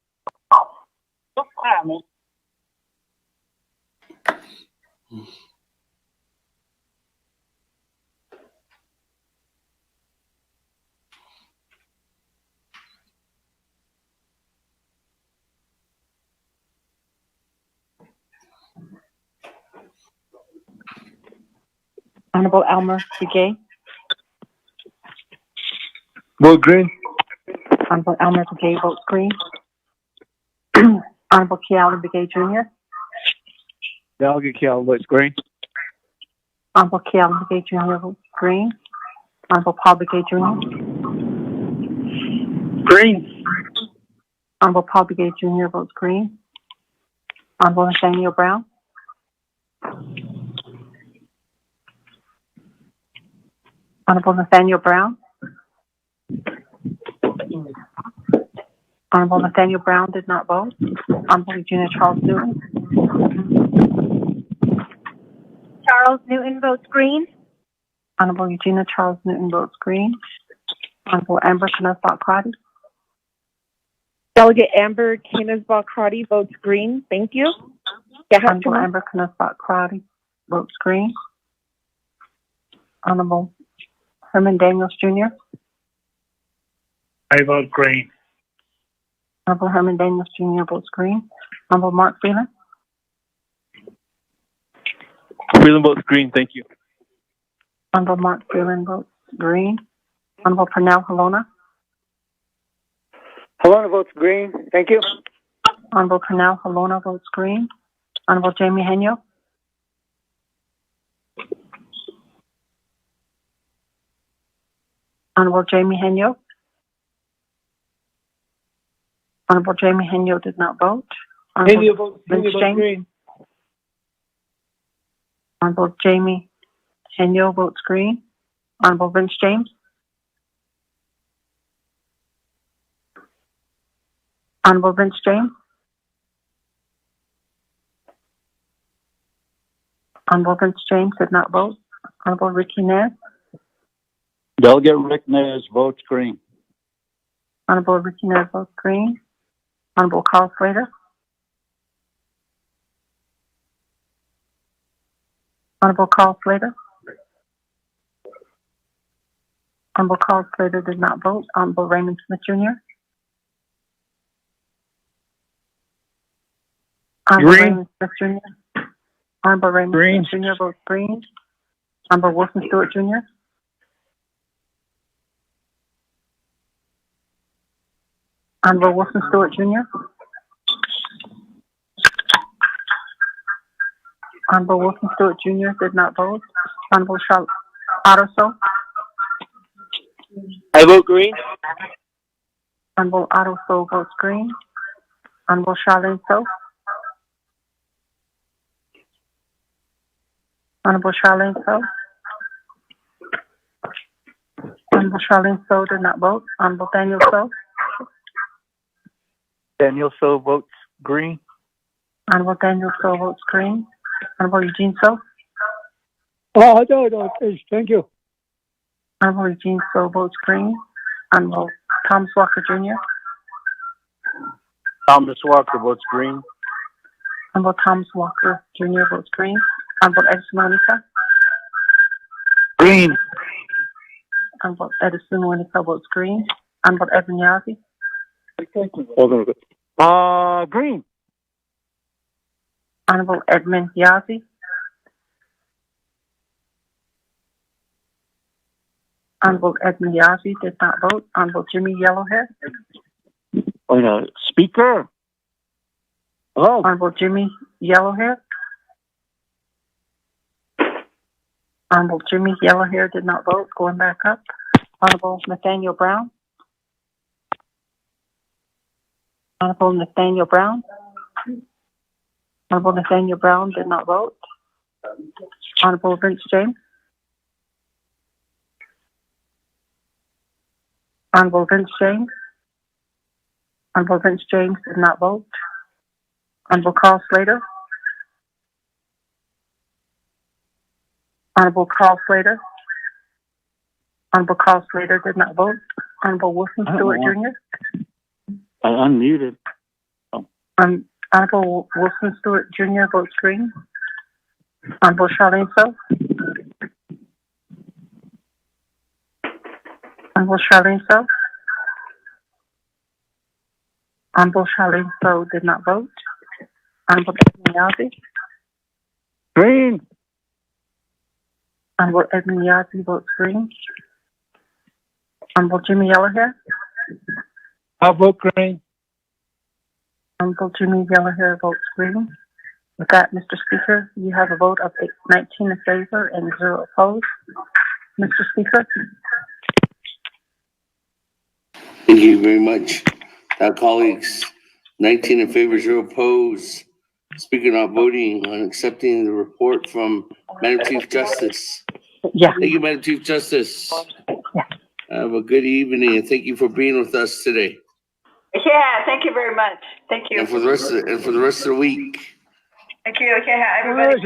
Honorable Elmer Begay. vote green. Honorable Elmer Begay votes green. Honorable Kealan Begay Jr. Delegate Cal votes green. Honorable Kealan Begay Jr. votes green. Honorable Paul Begay Jr. Green. Honorable Paul Begay Jr. votes green. Honorable Nathaniel Brown. Honorable Nathaniel Brown. Honorable Nathaniel Brown did not vote. Honorable Regina Charles Newton. Charles Newton votes green. Honorable Regina Charles Newton votes green. Honorable Amber Knusbach-Crotty. Delegate Amber Knusbach-Crotty votes green. Thank you. Honorable Amber Knusbach-Crotty votes green. Honorable Herman Daniels Jr. I vote green. Honorable Herman Daniels Jr. votes green. Honorable Mark Freeland. Freeland votes green. Thank you. Honorable Mark Freeland votes green. Honorable Pernell Halona. Halona votes green. Thank you. Honorable Pernell Halona votes green. Honorable Jamie Henyo. Honorable Jamie Henyo. Honorable Jamie Henyo did not vote. Henyo votes James. green. Honorable Jamie Henyo votes green. Honorable Vince James. Honorable Vince James. Honorable Vince James did not vote. Honorable Ricky Nez. Delegate Rick Nez votes green. Honorable Ricky Nez votes green. Honorable Carl Slater. Honorable Carl Slater. Honorable Carl Slater did not vote. Honorable Raymond Smith Jr. Honorable Green. Raymond Smith Jr. Honorable Raymond Green. Smith Jr. votes green. Honorable Wilson Stewart Jr. Honorable Wilson Stewart Jr. Honorable Wilson Stewart Jr. did not vote. Honorable Charlotte Otto. I vote green. Honorable Otto So votes green. Honorable Charlene So. Honorable Charlene So. Honorable Charlene So did not vote. Honorable Daniel So. Daniel So votes green. Honorable Daniel So votes green. Honorable Eugene So. Oh, thank you. Honorable Eugene So votes green. Honorable Thomas Walker Jr. Thomas Walker votes green. Honorable Thomas Walker Jr. votes green. Honorable Edison Monica. Green. Honorable Edison Monica votes green. Honorable Edwin Yazzie. Hold on a bit. Green. Honorable Edmund Yazzie. Honorable Edmund Yazzie did not vote. Honorable Jimmy Yellowhead. Speaker. Hello. Honorable Jimmy Yellowhead. Honorable Jimmy Yellowhair did not vote. Going back up. Honorable Nathaniel Brown. Honorable Nathaniel Brown. Honorable Nathaniel Brown did not vote. Honorable Vince James. Honorable Vince James. Honorable Vince James did not vote. Honorable Carl Slater. Honorable Carl Slater. Honorable Carl Slater did not vote. Honorable Wilson Stewart Jr. I unmuted. Honorable Wilson Stewart Jr. votes green. Honorable Charlene So. Honorable Charlene So. Honorable Charlene So did not vote. Honorable Edmund Yazzie. Green. Honorable Edmund Yazzie votes green. Honorable Jimmy Yellowhair. I'll vote green. Honorable Jimmy Yellowhair votes green. With that, Mr. Speaker, you have a vote of 19 in favor and 0 opposed. Mr. Speaker. Thank you very much. Colleagues, 19 in favor, 0 opposed. Speaker not voting on accepting the report from Madam Chief Justice. Yeah. Thank you, Madam Chief Justice. Have a good evening, and thank you for being with us today. Yeah, thank you very much. Thank you. And for the rest of the week. Thank you. Everybody.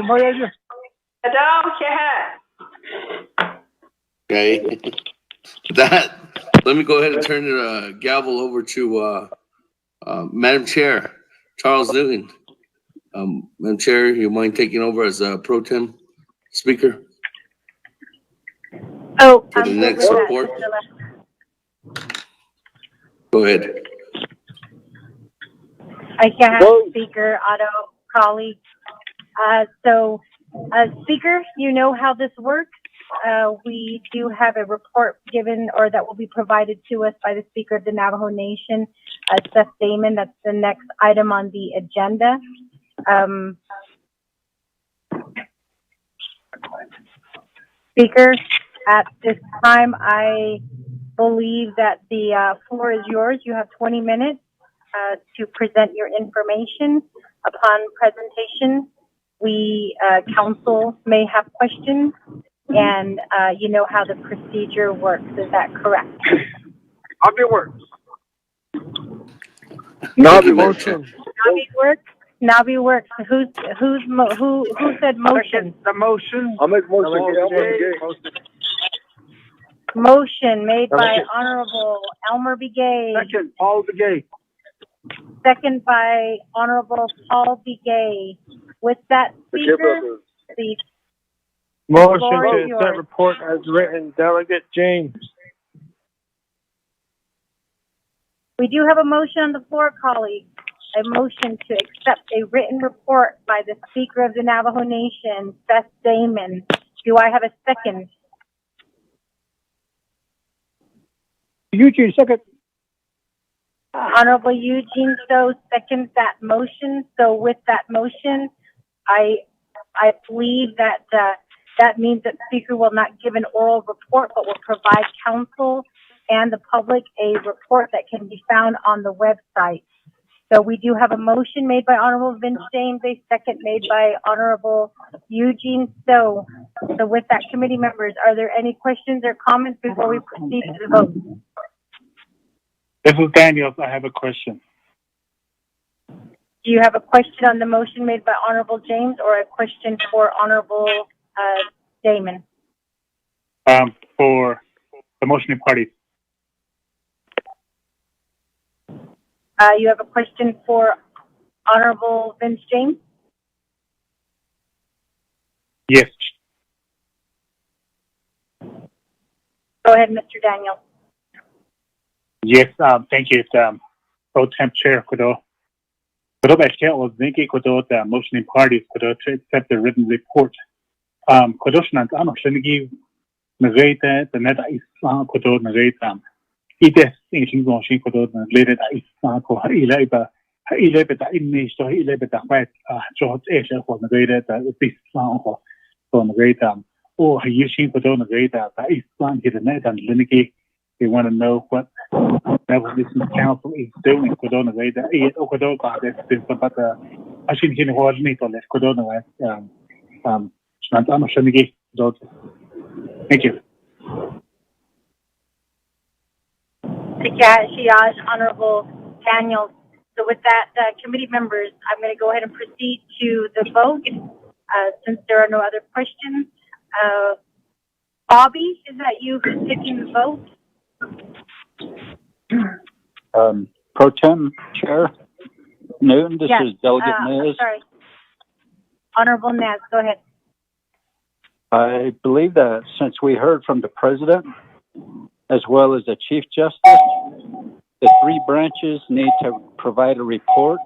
Okay. With that, let me go ahead and turn the gavel over to Madam Chair, Charles Newton. Madam Chair, you mind taking over as pro tem speaker? Oh, for the next report. Go ahead. I can Speaker, Otto, colleagues. Speaker, you know how this works. We do have a report given or that will be provided to us by the Speaker of the Navajo Nation, Seth Damon. That's the next item on the agenda. Speaker, at this time, I believe that the floor is yours. You have 20 minutes to present your information. Upon presentation, we, council, may have questions, and you know how the procedure works. Is that correct? Nabi works. Nabi motion. Nabi works. Nabi works. Who said motion? The motion. I'll make motion. Motion made by Honorable Elmer Begay. Second, Paul Begay. Second by Honorable Paul Begay. With that, Speaker, the motion floor to is accept yours. report as written. Delegate James. We do have a motion on the floor, colleagues. A motion to accept a written report by the Speaker of the Navajo Nation, Seth Damon. Do I have a second? Eugene, second. Honorable Eugene So seconds that motion. So with that motion, I believe that that means that Speaker will not give an oral report, but will provide council and the public a report that can be found on the website. So we do have a motion made by Honorable Vince James, a second made by Honorable Eugene So. So with that, committee members, are there any questions or comments before we proceed to the vote? This is Daniels. I have a question. Do you have a question on the motion made by Honorable James or a question for Honorable Damon? For the motioning party. You have a question for Honorable Vince James? Yes. Go ahead, Mr. Daniel. Yes, thank you, Pro Temp Chair. Could I share with Nikki could the motioning parties could accept the written report? Could I'm give narrate the net is could narrate it is thinking on she could later is Elaba the image to Elaba white George Asia for narrated this song for narrate or using could narrate that is one hit the net and Linky. They want to know what Navajo Council is doing. Could on the way that it could about this, but I shouldn't hear what me to let could on the way. Thank you. She asked Honorable Daniel. So with that, committee members, I'm going to go ahead and proceed to the vote since there are no other questions. Bobby, is that you who's taking the vote? Pro Tem Chair Newton, this Yes, is Delegate Nez. Sorry. Honorable Nez, go ahead. I believe that since we heard from the President as well as the Chief Justice, the three branches need to provide a report.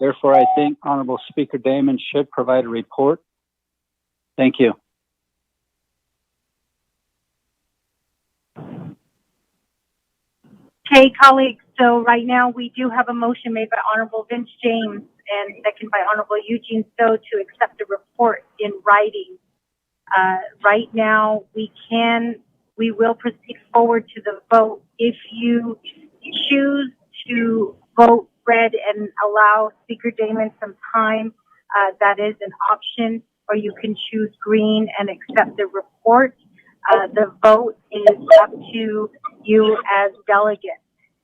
Therefore, I think Honorable Speaker Damon should provide a report. Thank you. Okay, colleagues, so right now we do have a motion made by Honorable Vince James and second by Honorable Eugene So to accept the report in writing. Right now, we will proceed forward to the vote. If you choose to vote red and allow Speaker Damon some time, that is an option, or you can choose green and accept the report. The vote is up to you as delegates.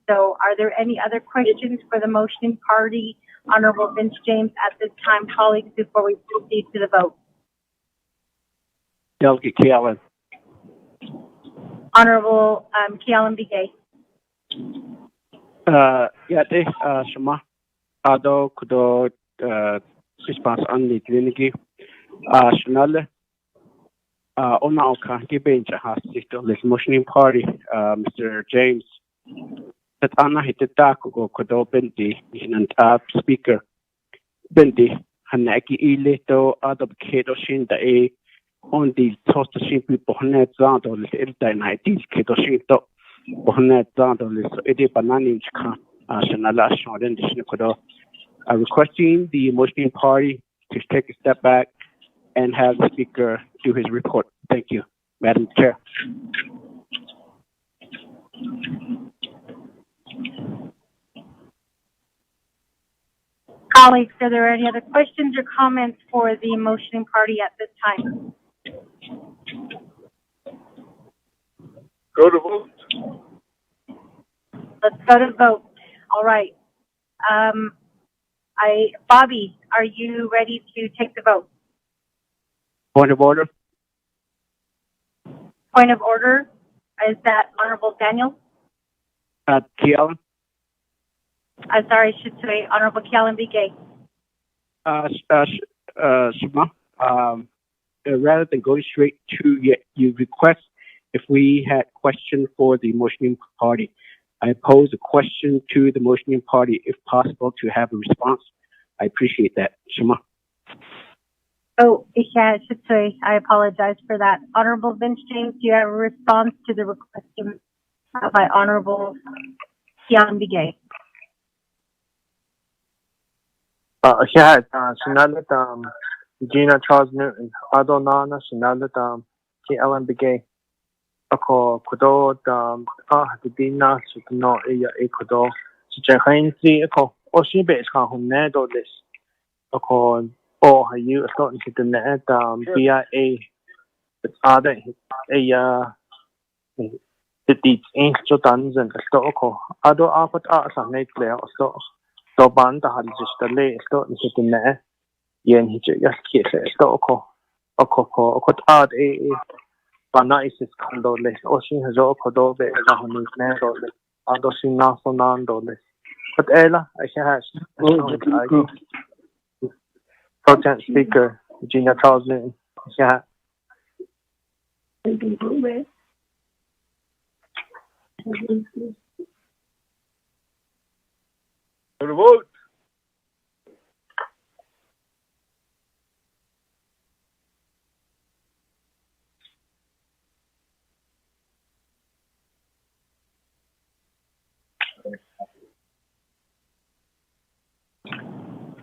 So are there any other questions for the motioning party, Honorable Vince James, at this time, colleagues, before we proceed to the vote? Delegate Keelan. Honorable Keelan Begay. Yate, Shama, Ado, Kudo, response on the clinic, Shanale, Ona Oka, Gibenja has this motioning party, Mr. James. That Anna hit the Taco, Kudo Benti, in an speaker. Benti, Hanaki Ilito, Advocate Shin, the A. On the toast simply Bohnet Zando, the night, Ketoshinto, Bohnet Zando, Edi Bananin, Shanala, Shodan, Shinakodo, requesting the motioning party to take a step back and have the speaker do his report. Thank you, Madam Chair. Colleagues, are there any other questions or comments for the motioning party at this time? Go to vote. Let's go to vote. All right. Bobby, are you ready to take the vote? Point of order. Point of order. Is that Honorable Daniel? Keelan. Sorry, I should say Honorable Keelan Begay. Shama, rather than going straight to you request if we had question for the motioning party. I pose a question to the motioning party, if possible, to have a response. I appreciate that. Shama. Oh, yeah, I should say, I apologize for that. Honorable Vince James, do you have a response to the request by Honorable Keelan Begay? Yeah, Sinalit, Gina Charles Newton, Adonana, Sinalit, Ellen Begay. Ako, Kudo, Hadina, Sutano, Iya, Ecuador, Suchahainsi, Ako, Oshibe, Kahunedo, this. Ako, oh, you starting to the net, BIA, it's other, the deeds ain't so done, and the stock, Ado, Apat, Asa, Nate, Claire, or stock. So banda had just the late start into the net. Yen he just kiss it. So a could add a banais is condolence. Ocean has all codobe as a honey nando. Adosin naso nandoles. But Ella, I has. Protest Speaker, Gina Charles Newton. Yeah. Go to vote.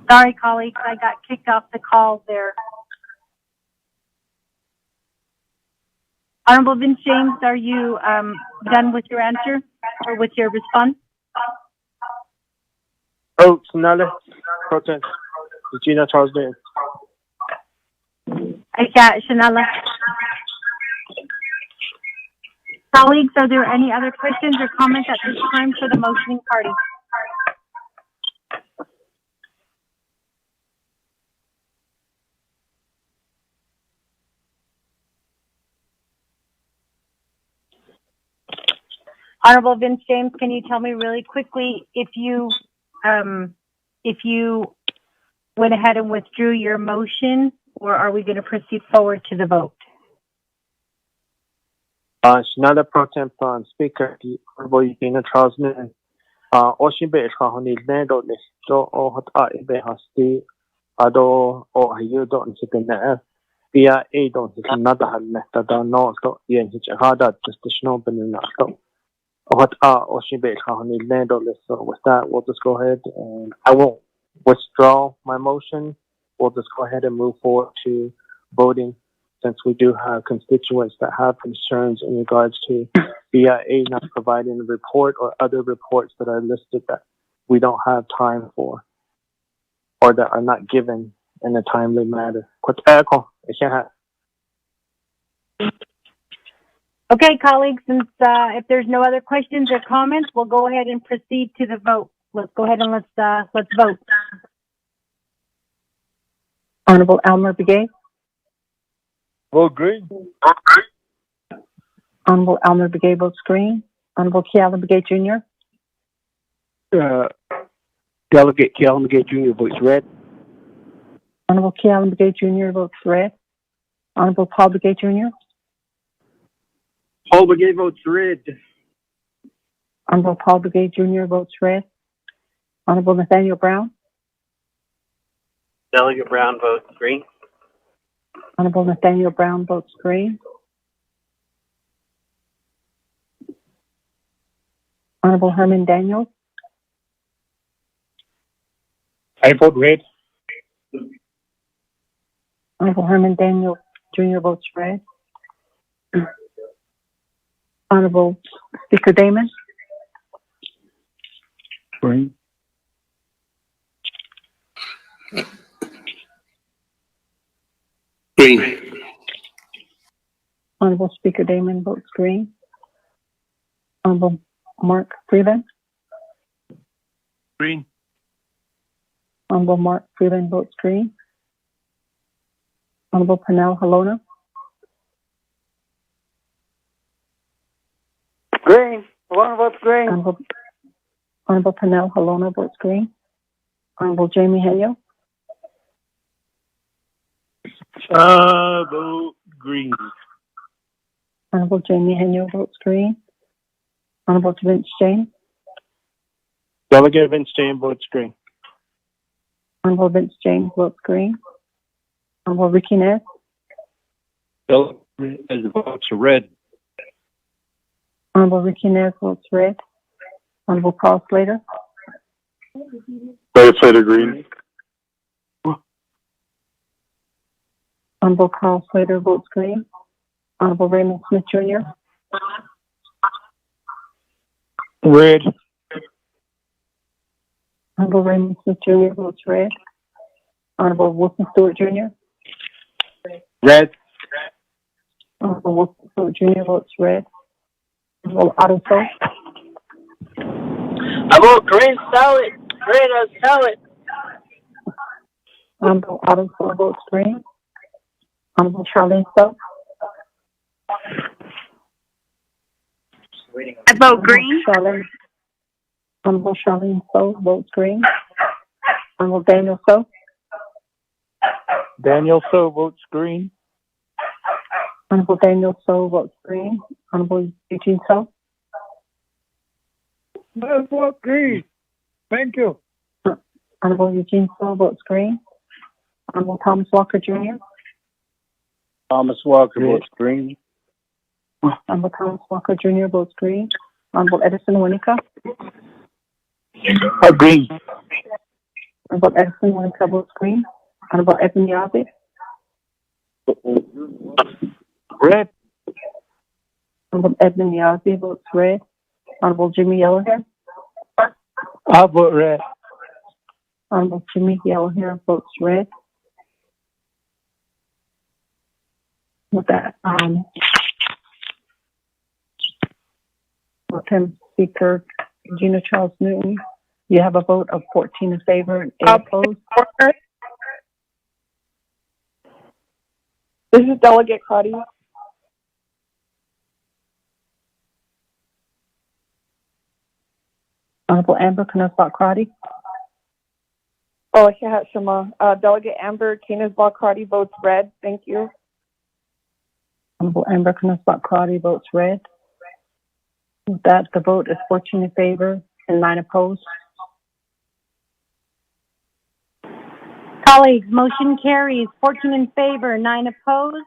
Sorry, colleagues, I got kicked off the call there. Honorable Vince James, are you done with your answer or with your response? Oh, Sonale, protest, Regina Charles Newton. Yeah, Shanala. Colleagues, are there any other questions or comments at this time for the motioning party? Honorable Vince James, can you tell me really quickly if you went ahead and withdrew your motion, or are we going to proceed forward to the vote? Another pro temp speaker, the Honorable Regina Charles Newton. Ocean Bay is on his land on this. So, hot Ibe has the Ado or you don't sit in there. Via aid on his another helmet that are not so, yeah, hard just the snow in the So with that, we'll just go ahead and I won't withdraw my motion. We'll just go ahead and move forward to voting since we do have constituents that have concerns in regards to BIA not providing a report or other reports that are listed that we don't have time for or that are not given in a timely manner. Okay, colleagues, since if there's no other questions or comments, we'll go ahead and proceed to the vote. Let's go ahead and let's vote. Honorable Elmer Begay. Vote green. Honorable Elmer Begay votes green. Honorable Keala Begay Jr. Delegate Keala Begay Jr. votes red. Honorable Keala Begay Jr. votes red. Honorable Paul Begay Jr. Paul Begay votes red. Honorable Paul Begay Jr. votes red. Honorable Nathaniel Brown. Delegate Brown votes green. Honorable Nathaniel Brown votes green. Honorable Herman Daniels. I vote red. Honorable Herman Daniels Jr. votes red. Honorable Speaker Damon. Green. Green. Honorable Speaker Damon votes green. Honorable Mark Freeland. Green. Honorable Mark Freeland votes green. Honorable Pernell Halona. Green. Halona votes green. Honorable Pernell Halona votes green. Honorable Jamie Henyo. Vote green. Honorable Jamie Henyo votes green. Honorable Vince James. Delegate Vince James votes green. Honorable Vince James votes green. Honorable Ricky Nez. Delegate votes red. Honorable Ricky Nez votes red. Honorable Carl Slater. Slater green. Honorable Carl Slater votes green. Honorable Raymond Smith Jr. Red. Honorable Raymond Smith Jr. votes red. Honorable Wilson Stewart Jr. Red. Honorable Wilson Stewart Jr. votes red. Honorable Otto Sow. I vote green salad. Green as salad. Honorable Otto Sow votes green. Honorable Charlene Sow. I vote green. Honorable Charlene Sow votes green. Honorable Daniel Sow. Daniel So votes green. Honorable Daniel Sow votes green. Honorable Eugene Sow. Let's vote green. Thank you. Honorable Eugene Sow votes green. Honorable Thomas Walker Jr. Thomas Walker votes green. Honorable Thomas Walker Jr. votes green. Honorable Edison Winica. Green. Honorable Edison Winica votes green. Honorable Evan Yazzie. Red. Honorable Edmund Yazzie votes red. Honorable Jimmy Yellowhair. I vote red. Honorable Jimmy Yellowhair votes red. With that, Tim Speaker Gina Charles Newton, you have a vote of 14 in favor and 8 opposed. This is Delegate Cuddy. Honorable Amber Knausbach-Crotty. Oh, yeah, Shema. Delegate Amber Knausbach-Crotty votes red. Thank you. Honorable Amber Knausbach-Crotty votes red. With that, the vote is 14 in favor and 9 opposed. Colleagues, motion carries 14 in favor, 9 opposed.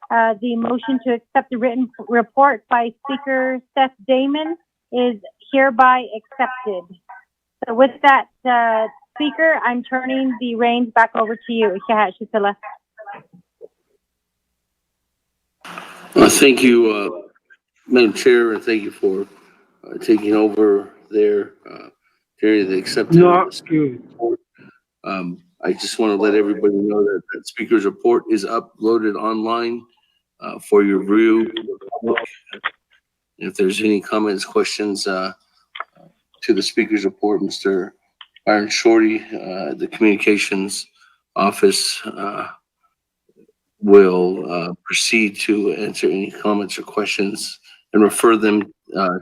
The motion to accept the written report by Speaker Seth Damon is hereby accepted. So with that, Speaker, I'm turning the reins back over to you. Thank you, Madam Chair, and thank you for taking over there during the acceptance of the speaker's report. I just want to let everybody know that that speaker's report is uploaded online for your review. If there's any comments, questions to the speaker's report, Mr. Byron Shorty, the communications office will proceed to answer any comments or questions and refer them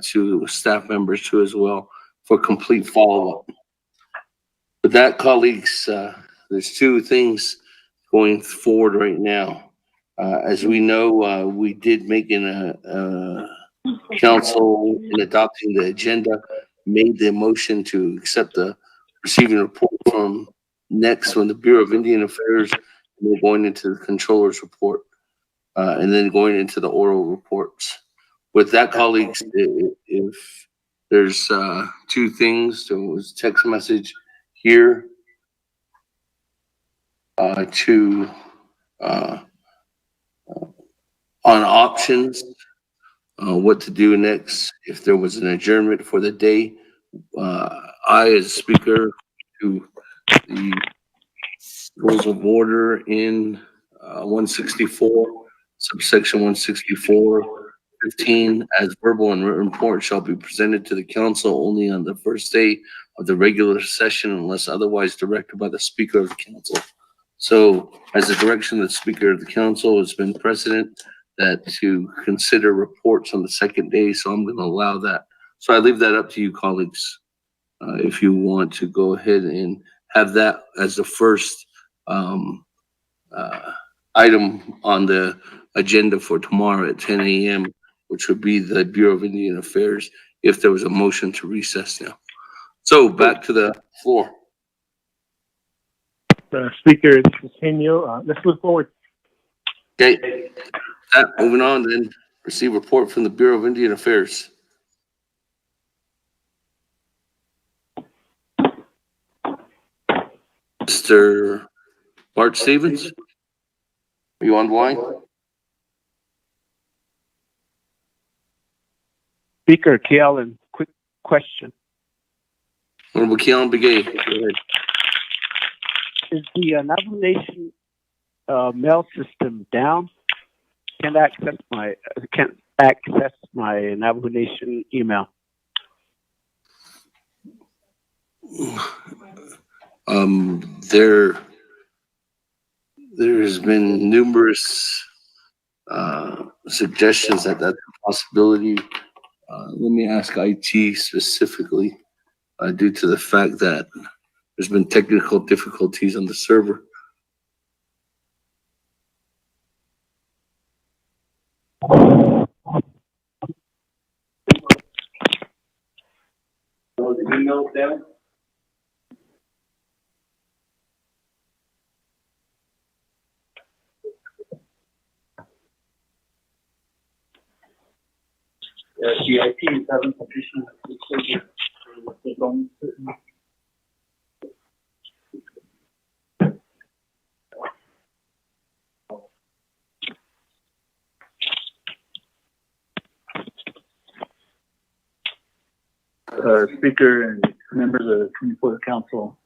to staff members too as well for complete follow-up. With that, colleagues, there's two things going forward right now. As we know, we did make council in adopting the agenda, made the motion to accept the receiving report from the Bureau of Indian Affairs, and then going into the controller's report, and then going into the oral reports. With that, colleagues, if there's two things, there was text message here on options, what to do next if there was an adjournment for the day. I, as speaker, to the rules of order in 164, subsection 164.15, as verbal and written report shall be presented to the council only on the first day of the regular session unless otherwise directed by the speaker of the council. So as the direction of the speaker of the council has been precedent that to consider reports on the second day, so I'm going to allow that. So I leave that up to you, colleagues, if you want to go ahead and have that as the first item on the agenda for tomorrow at 10 a.m., which would be the Bureau of Indian Affairs, if there was a motion to recess now. So back to the floor. Speaker, this is Henyo. Let's move forward. Okay. Moving on then, receive report from the Bureau of Indian Affairs. Mr. Bart Stevens, are you on the line? Speaker Kealan, quick question. Honorable Kealan Begay, go ahead. Is the Navajo Nation mail system down? Can't access my Navajo Nation email. There's been numerous suggestions that that's a possibility. Let me ask IT specifically, due to the fact that there's been technical difficulties on the server. The email down? The IP is having conditions. Speaker and members of the 24th Council,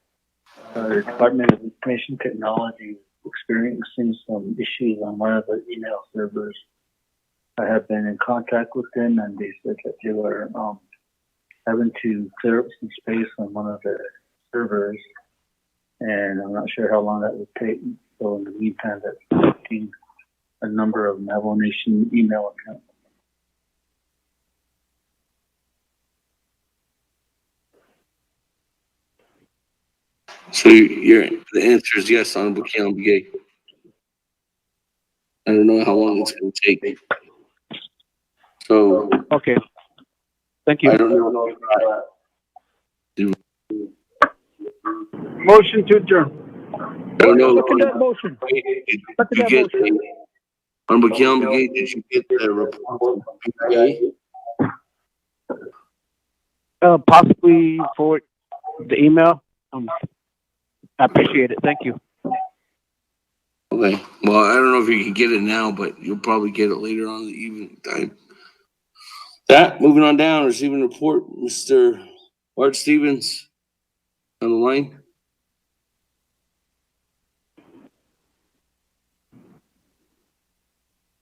the Department of Information Technology is experiencing some issues on one of the email servers. I have been in contact with them, and they said that they were having to clear up some space on one of the servers, and I'm not sure how long that would take. So in the meantime, that's affecting a number of Navajo Nation email accounts. So the answer is yes, Honorable Kealan Begay. I don't know how long it's going to take. So okay, thank you. I don't know. Motion to adjourn. I don't know. Look at that motion. Honorable Kealan Begay, did you get the report from PPA? possibly for the email. I appreciate it. Thank you. Okay. Well, I don't know if you can get it now, but you'll probably get it later on in the evening time. Moving on down, receiving report, Mr. Art Stevens on the line.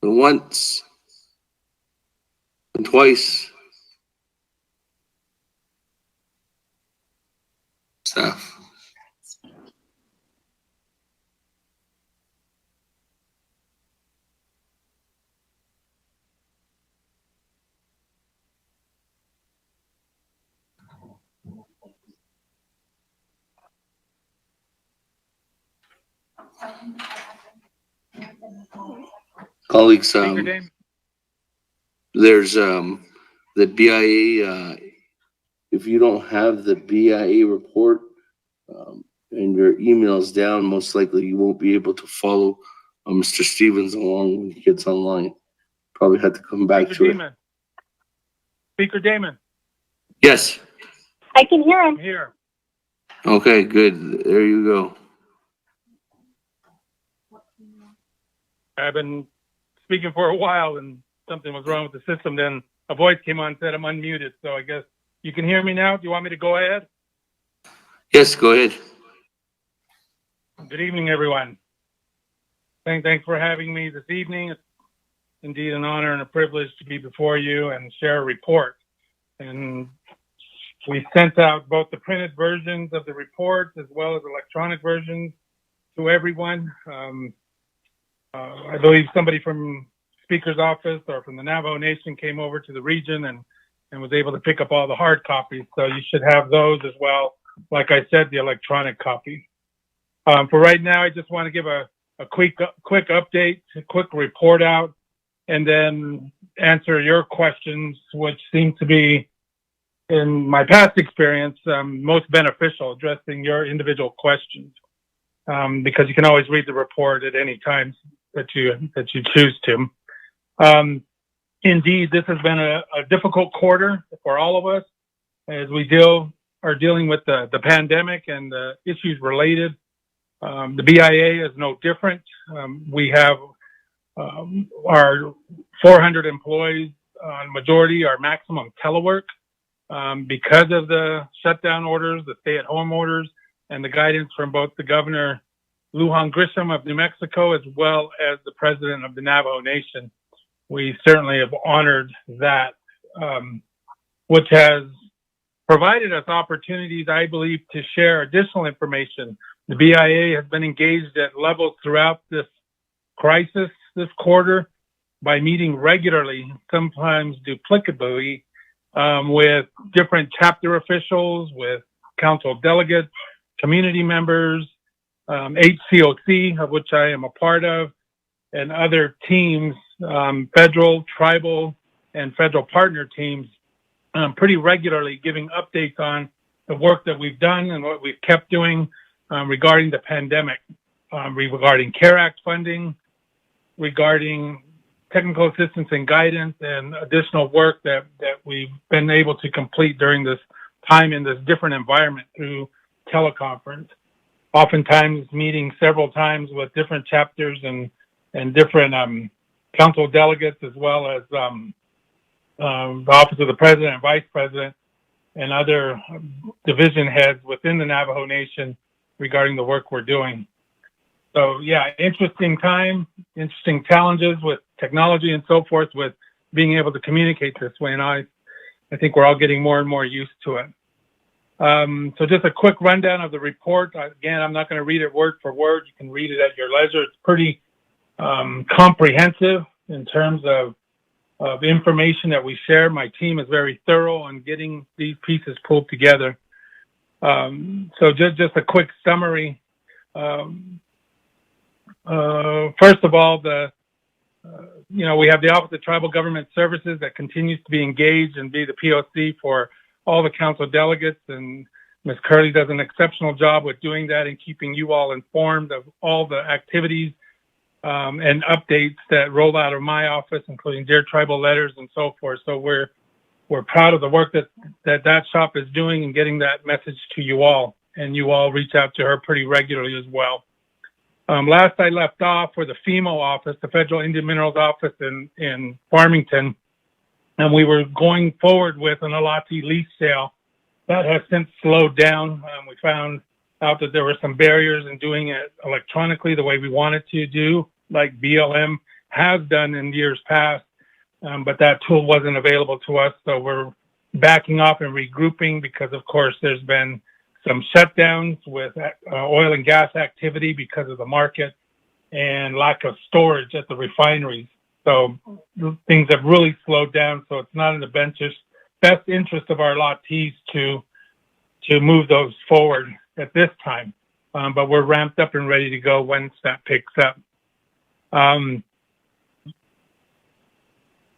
And once and twice. Staff. Colleagues, there's the BIA. If you don't have the BIA report and your email's down, most likely you won't be able to follow Mr. Stevens along when he gets online. Probably have to come back to it. Speaker Damon. Yes. I can hear him. I'm here. Okay, good. There you go. I've been speaking for a while and something was wrong with the system. Then a voice came on and said I'm unmuted. So I guess you can hear me now. Do you want me to go ahead? Yes, go ahead. Good evening, everyone. Thanks for having me this evening. It's indeed an honor and a privilege to be before you and share a report. And we sent out both the printed versions of the report as well as electronic versions to everyone. I believe somebody from Speaker's office or from the Navajo Nation came over to the region and was able to pick up all the hard copies. So you should have those as well. Like I said, the electronic copy. For right now, I just want to give a quick update, a quick report out, and then answer your questions, which seem to be, in my past experience, most beneficial, addressing your individual questions, because you can always read the report at any time that you choose to. Indeed, this has been a difficult quarter for all of us as we are dealing with the pandemic and the issues related. The BIA is no different. We have our 400 employees, majority are maximum telework because of the shutdown orders, the stay-at-home orders, and the guidance from both the Governor Lujan Grisham of New Mexico as well as the President of the Navajo Nation. We certainly have honored that, which has provided us opportunities, I believe, to share additional information. The BIA has been engaged at levels throughout this crisis this quarter by meeting regularly, sometimes duplicably, with different chapter officials, with council delegates, community members, HCOC, of which I am a part of, and other teams, federal, tribal, and federal partner teams, pretty regularly giving updates on the work that we've done and what we've kept doing regarding the pandemic, regarding CARE Act funding, regarding technical assistance and guidance, and additional work that we've been able to complete during this time in this different environment through teleconference. Oftentimes meeting several times with different chapters and different council delegates, as well as the Office of the President and Vice President and other division heads within the Navajo Nation regarding the work we're doing. So yeah, interesting time, interesting challenges with technology and so forth, with being able to communicate this way. And I think we're all getting more and more used to it. So just a quick rundown of the report. Again, I'm not going to read it word for word. You can read it at your leisure. It's pretty comprehensive in terms of information that we share. My team is very thorough on getting these pieces pulled together. So just a quick summary. First of all, we have the Office of Tribal Government Services that continues to be engaged and be the POC for all the council delegates, and Ms. Curley does an exceptional job with doing that and keeping you all informed of all the activities and updates that roll out of my office, including Dear Tribal letters and so forth. So we're we're proud of the work that shop is doing and getting that message to you all. And you all reach out to her pretty regularly as well. Last I left off for the FEMO office, the Federal Indian Minerals office in Farmington, and we were going forward with an allotee lease sale. That has since slowed down. We found out that there were some barriers in doing it electronically the way we wanted to do, like BLM has done in years past, but that tool wasn't available to us. So we're backing off and regrouping because, of course, there's been some shutdowns with oil and gas activity because of the market and lack of storage at the refineries. So things have really slowed down. So it's not in the best interest of our allottees to move those forward at this time. But we're ramped up and ready to go once that picks up.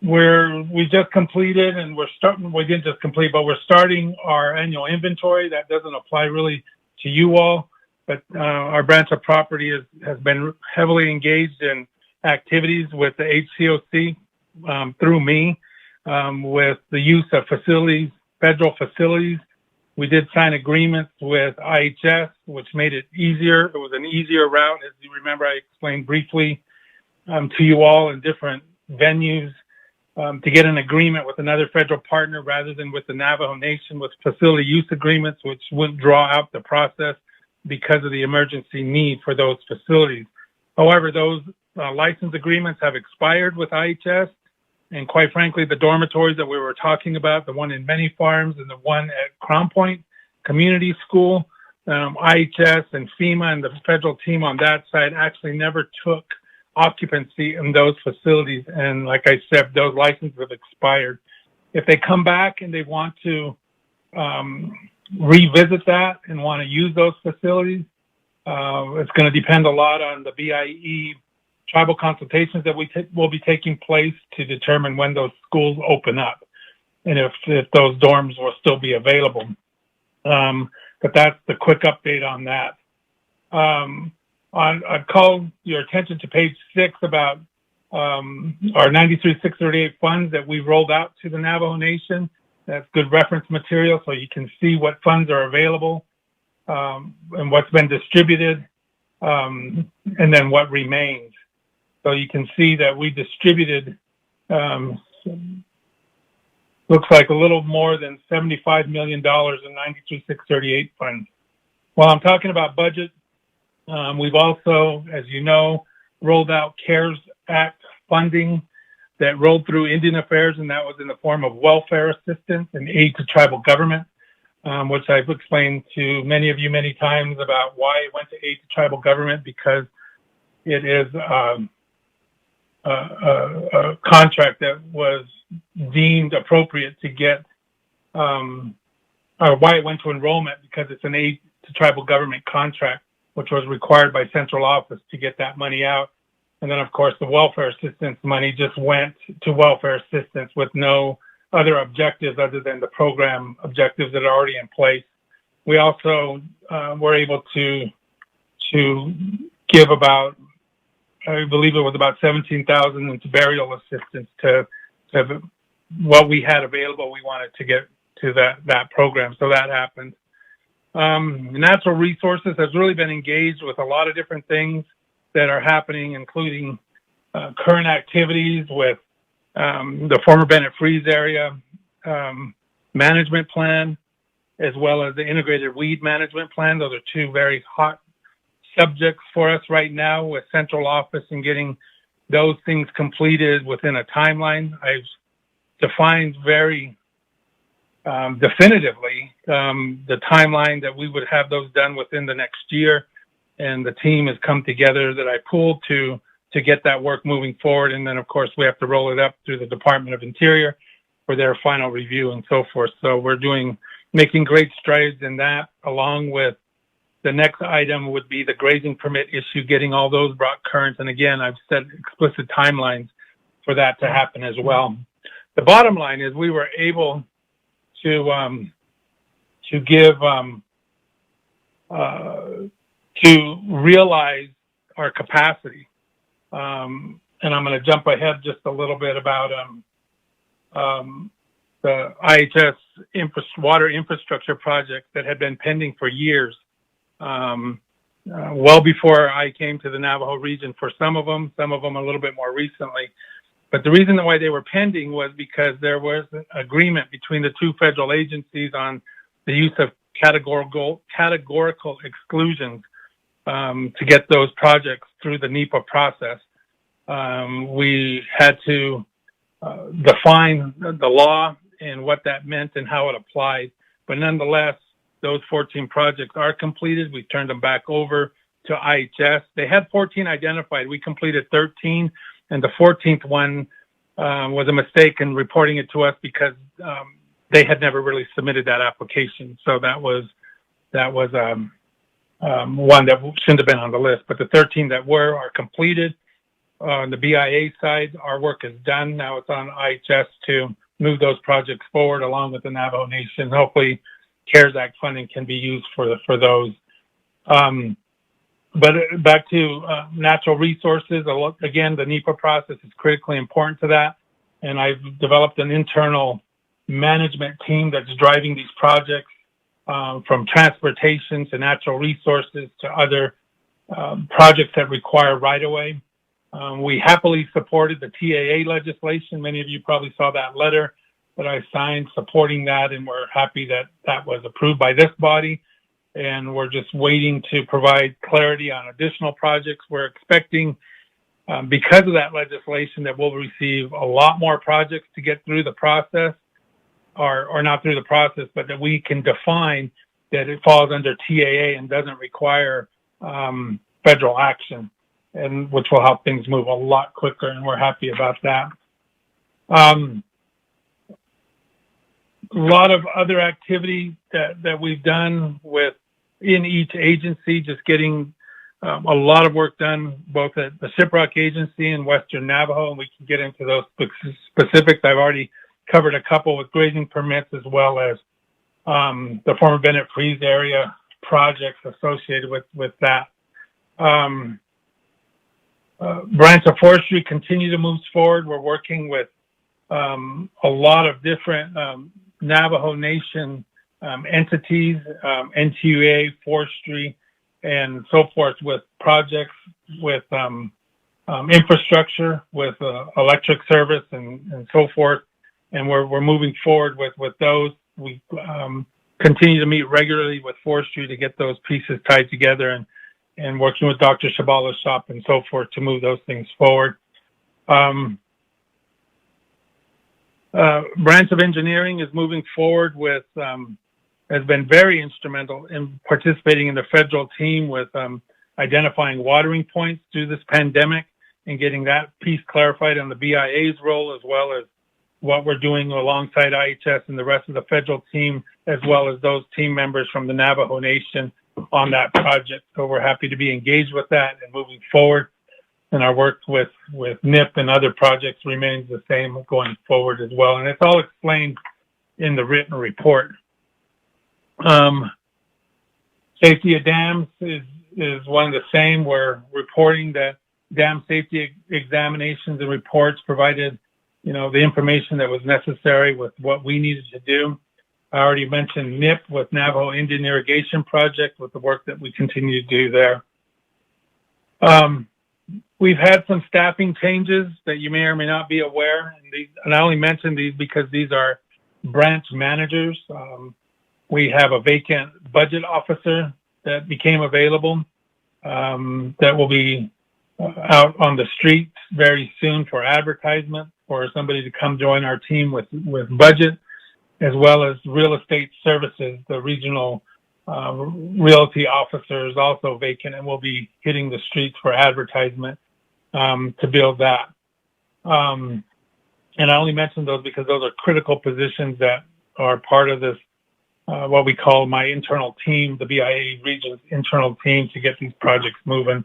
We just completed, and we didn't just complete, but we're starting our annual inventory. That doesn't apply really to you all, but our branch of property has been heavily engaged in activities with the HCOC through me, with the use of facilities, federal facilities. We did sign agreements with IHS, which made it easier. It was an easier route. As you remember, I explained briefly to you all in different venues to get an agreement with another federal partner rather than with the Navajo Nation with facility use agreements, which wouldn't draw out the process because of the emergency need for those facilities. However, those license agreements have expired with IHS. And quite frankly, the dormitories that we were talking about, the one in Many Farms and the one at Crown Point Community School, IHS and FEMA and the federal team on that side actually never took occupancy in those facilities. And like I said, those licenses have expired. If they come back and they want to revisit that and want to use those facilities, it's going to depend a lot on the BIE tribal consultations that will be taking place to determine when those schools open up and if those dorms will still be available. But that's the quick update on that. I'd call your attention to page 6 about our 93-638 funds that we rolled out to the Navajo Nation. That's good reference material so you can see what funds are available and what's been distributed and then what remains. So you can see that we distributed, looks like a little more than $75 million in 93-638 funds. While I'm talking about budget, we've also, as you know, rolled out CARES Act funding that rolled through Indian Affairs, and that was in the form of welfare assistance and aid to tribal government, which I've explained to many of you many times about why it went to aid to tribal government, because it is a contract that was deemed appropriate to get, or why it went to enrollment, because it's an aid to tribal government contract, which was required by central office to get that money out. And then, of course, the welfare assistance money just went to welfare assistance with no other objectives other than the program objectives that are already in place. We also were able to give about, I believe it was about $17,000 into burial assistance to what we had available. We wanted to get to that program, so that happened. Natural Resources has really been engaged with a lot of different things that are happening, including current activities with the former Bennett Freeze area management plan, as well as the integrated weed management plan. Those are two very hot subjects for us right now with central office and getting those things completed within a timeline. I've defined very definitively the timeline that we would have those done within the next year, and the team has come together that I pulled to get that work moving forward. And then, of course, we have to roll it up through the Department of Interior for their final review and so forth. So we're making great strides in that, along with the next item would be the grazing permit issue, getting all those brought current. And again, I've set explicit timelines for that to happen as well. The bottom line is we were able to give to realize our capacity. And I'm going to jump ahead just a little bit about the IHS water infrastructure project that had been pending for years, well before I came to the Navajo region for some of them a little bit more recently. But the reason why they were pending was because there was an agreement between the two federal agencies on the use of categorical exclusions to get those projects through the NEPA process. We had to define the law and what that meant and how it applied. But nonetheless, those 14 projects are completed. We turned them back over to IHS. They had 14 identified. We completed 13, and the 14th one was a mistake in reporting it to us because they had never really submitted that application. So that was one that shouldn't have been on the list. But the 13 that are completed. On the BIA side, our work is done. Now it's on IHS to move those projects forward along with the Navajo Nation. Hopefully, CARES Act funding can be used for those. But back to natural resources, again, the NEPA process is critically important to that. And I've developed an internal management team that's driving these projects from transportation to natural resources to other projects that require right-of-way. We happily supported the TAA legislation. Many of you probably saw that letter that I signed supporting that, and we're happy that that was approved by this body. And we're just waiting to provide clarity on additional projects. We're expecting, because of that legislation, that we'll receive a lot more projects to get through the process, or not through the process, but that we can define that it falls under TAA and doesn't require federal action, and which will help things move a lot quicker, and we're happy about that. A lot of other activity that we've done in each agency, just getting a lot of work done both at the Shiprock Agency and Western Navajo, and we can get into those specifics. I've already covered a couple with grazing permits, as well as the former Bennett Freeze area projects associated with that. Branch of Forestry continue to move forward. We're working with a lot of different Navajo Nation entities, NTUA, forestry, and so forth, with projects, with infrastructure, with electric service, and so forth. And we're moving forward with those. We continue to meet regularly with forestry to get those pieces tied together, and working with Dr. Shabala's shop and so forth to move those things forward. Branch of Engineering is moving forward with, has been very instrumental in participating in the federal team with identifying watering points through this pandemic and getting that piece clarified on the BIA's role, as well as what we're doing alongside IHS and the rest of the federal team, as well as those team members from the Navajo Nation on that project. So we're happy to be engaged with that and moving forward. And our work with NIP and other projects remains the same going forward as well. And it's all explained in the written report. Safety of dams is one of the same. We're reporting that dam safety examinations and reports provided, the information that was necessary with what we needed to do. I already mentioned NIP with Navajo Indian Irrigation Project, with the work that we continue to do there. We've had some staffing changes that you may or may not be aware, and I only mention these because these are branch managers. We have a vacant budget officer that became available, that will be out on the streets very soon for advertisement, for somebody to come join our team with budget, as well as real estate services. The regional realty officer is also vacant and will be hitting the streets for advertisement to build that. And I only mention those because those are critical positions that are part of this, what we call my internal team, the BIA region's internal team, to get these projects moving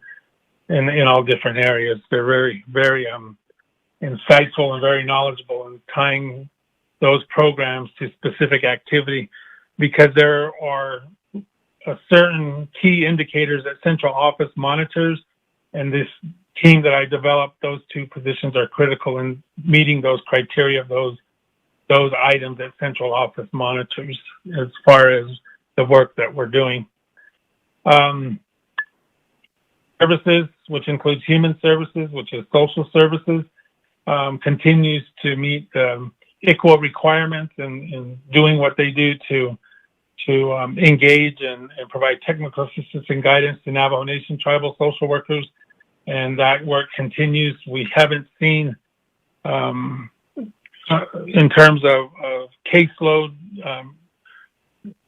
in all different areas. They're very, very insightful and very knowledgeable in tying those programs to specific activity, because there are certain key indicators that central office monitors, and this team that I developed, those two positions are critical in meeting those criteria of those those items that central office monitors as far as the work that we're doing. Services, which includes human services, which is social services, continues to meet ICWA requirements and doing what they do to engage and provide technical assistance and guidance to Navajo Nation tribal social workers, and that work continues. We haven't seen, in terms of caseload,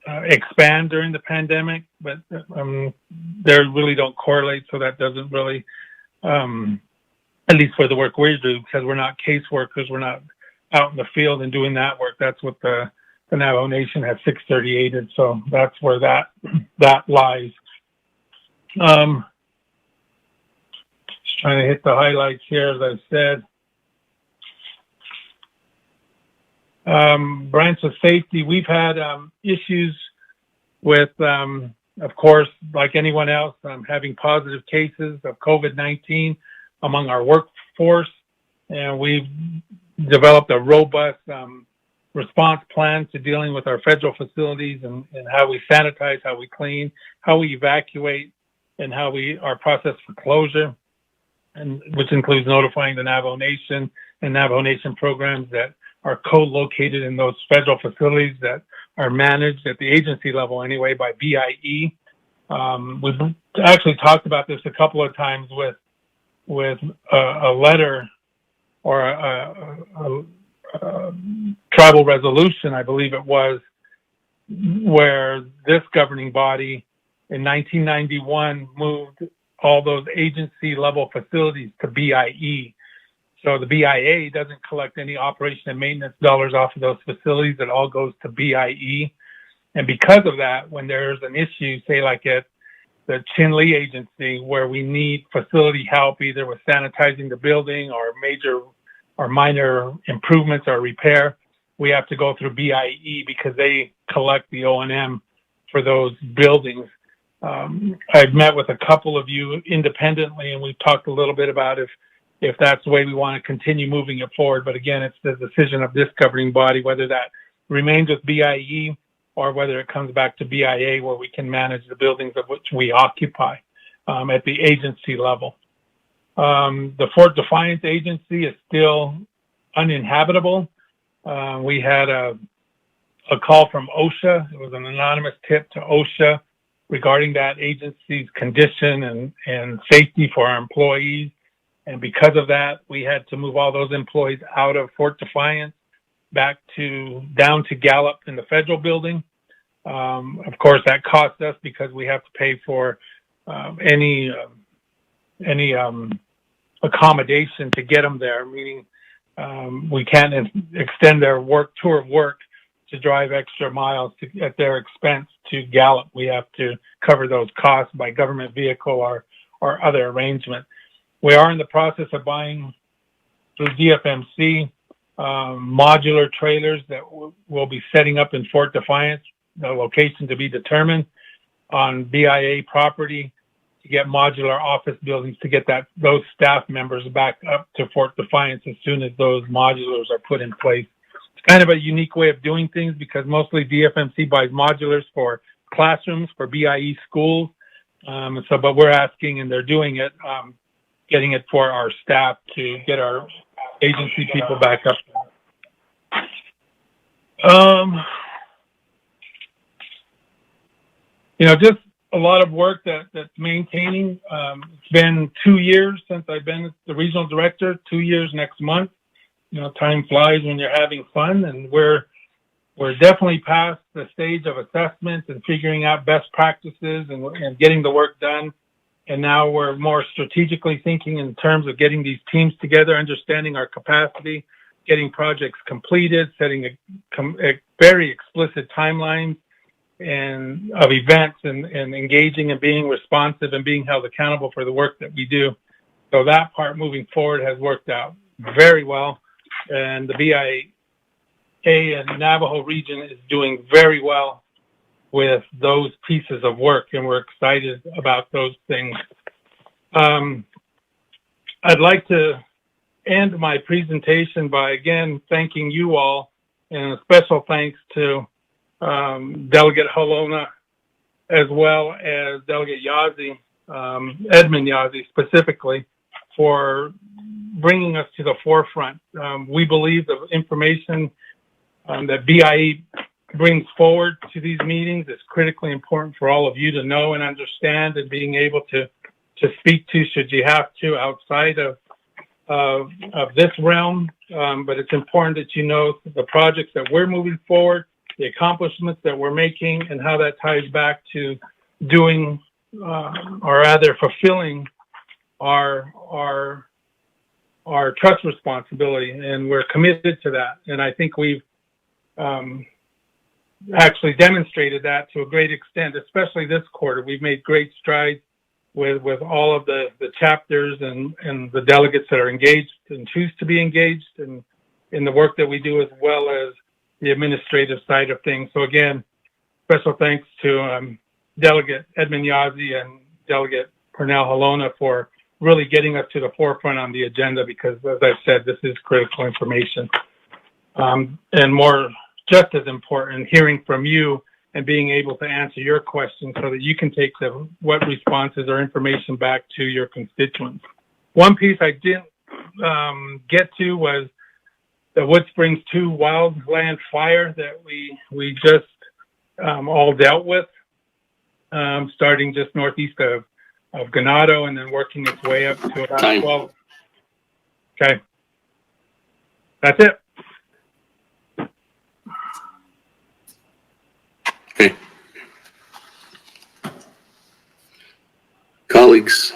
expand during the pandemic, but they really don't correlate, so that doesn't really, at least for the work we do, because we're not caseworkers, we're not out in the field and doing that work. That's what the Navajo Nation has 638'd, so that's where that lies. Just trying to hit the highlights here, as I said. Branch of safety, we've had issues with, of course, like anyone else, having positive cases of COVID-19 among our workforce, and we've developed a robust response plan to dealing with our federal facilities and how we sanitize, how we clean, how we evacuate, and how our process for closure, and which includes notifying the Navajo Nation and Navajo Nation programs that are co-located in those federal facilities that are managed at the agency level anyway by BIE. We've actually talked about this a couple of times with a letter or a tribal resolution, I believe it was, where this governing body in 1991 moved all those agency level facilities to BIE. So the BIA doesn't collect any operation and maintenance dollars off of those facilities. It all goes to BIE. And because of that, when there's an issue, say like at the Chinle agency, where we need facility help, either with sanitizing the building or major or minor improvements or repair, we have to go through BIE because they collect the O&M for those buildings. I've met with a couple of you independently, and we've talked a little bit about if that's the way we want to continue moving it forward. But again, it's the decision of this governing body, whether that remains with BIE or whether it comes back to BIA, where we can manage the buildings of which we occupy at the agency level. The Fort Defiance agency is still uninhabitable. We had a call from OSHA. It was an anonymous tip to OSHA regarding that agency's condition and safety for our employees. And because of that, we had to move all those employees out of Fort Defiance down to Gallup in the federal building. Of course, that cost us because we have to pay for any accommodation to get them there, meaning we can't extend their tour of work to drive extra miles at their expense to Gallup. We have to cover those costs by government vehicle or other arrangement. We are in the process of buying through DFMC modular trailers that we'll be setting up in Fort Defiance, the location to be determined, on BIA property, to get modular office buildings to get those staff members back up to Fort Defiance as soon as those modulars are put in place. It's kind of a unique way of doing things because mostly DFMC buys modulars for classrooms, for BIE schools. But we're asking, and they're doing it, getting it for our staff to get our agency people back up. Just a lot of work that's maintaining. It's been 2 years since I've been the regional director, 2 years next month. Time flies when you're having fun, and we're definitely past the stage of assessment and figuring out best practices and getting the work done. And now we're more strategically thinking in terms of getting these teams together, understanding our capacity, getting projects completed, setting a very explicit timeline and of events and engaging and being responsive and being held accountable for the work that we do. So that part moving forward has worked out very well. And the BIA and Navajo region is doing very well with those pieces of work, and we're excited about those things. I'd like to end my presentation by again thanking you all and a special thanks to Delegate Halona, as well as Delegate Yazzie, Edmund Yazzie specifically, for bringing us to the forefront. We believe the information that BIE brings forward to these meetings is critically important for all of you to know and understand, and being able to speak to should you have to outside of this realm. But it's important that you know the projects that we're moving forward, the accomplishments that we're making, and how that ties back to doing, or rather fulfilling our trust responsibility. And we're committed to that. And I think we've actually demonstrated that to a great extent, especially this quarter. We've made great strides with all of the chapters and the delegates that are engaged and choose to be engaged in the work that we do, as well as the administrative side of things. So again, special thanks to Delegate Edmund Yazzie and Delegate Pernell Halona for really getting us to the forefront on the agenda, because as I've said, this is critical information. And more, just as important, hearing from you and being able to answer your questions so that you can take what responses or information back to your constituents. One piece I didn't get to was the Wood Springs 2 wildland fire that we just all dealt with, starting just northeast of Ganado and then working its way up to about 12. Okay. That's it. Okay. Colleagues,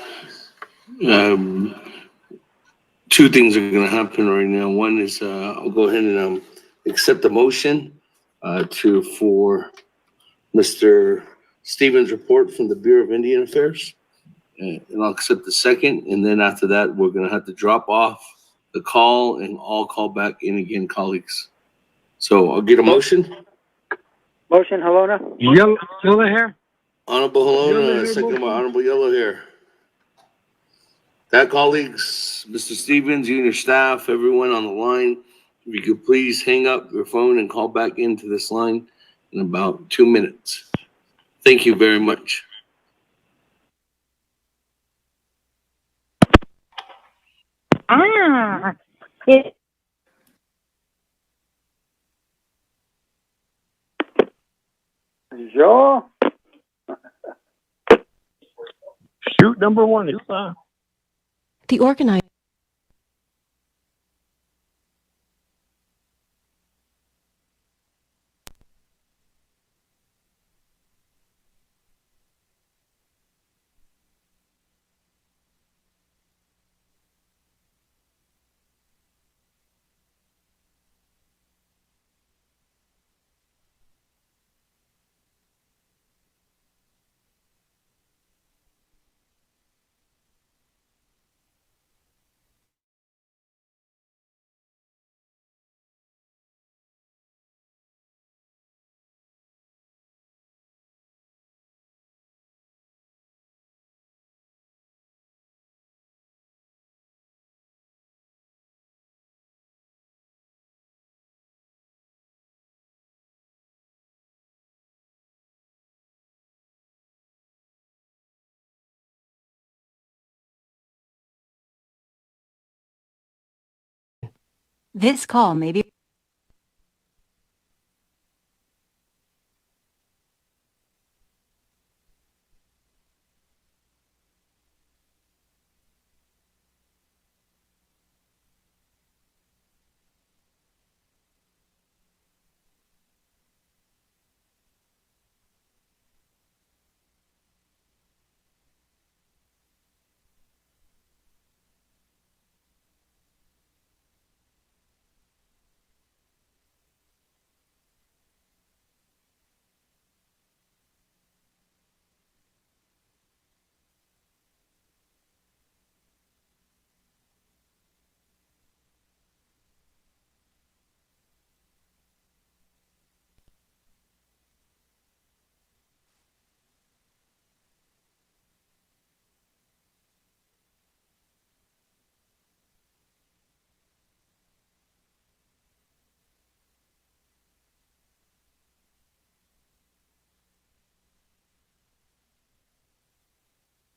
two things are going to happen right now. One is I'll go ahead and accept the motion for Mr. Stevens' report from the Bureau of Indian Affairs. And I'll accept the second. And then after that, we're going to have to drop off the call and all call back in again, colleagues. So I'll get a motion. Motion, Halona. Yellow hair. Honorable Halona, second by Honorable Yellow Hair. That, colleagues, Mr. Stevens, you and your staff, everyone on the line, if you could please hang up your phone and call back into this line in about 2 minutes. Thank you very much. Joe? Shoot number one. It's The organizer. This call may be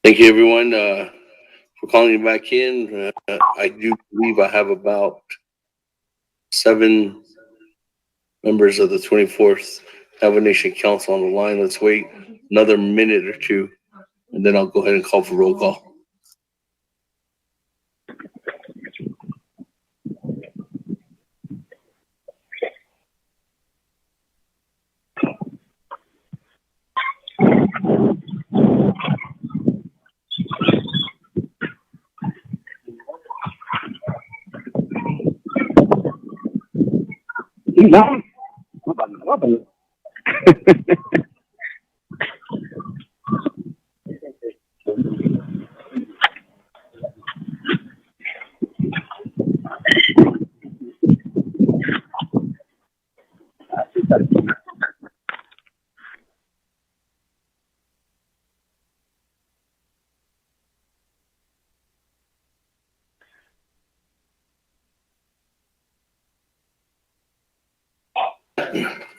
Thank you, everyone, for calling back in. I do believe I have about 7 members of the 24th Navajo Nation Council on the line. Let's wait another minute or two, and then I'll go ahead and call for roll call. No.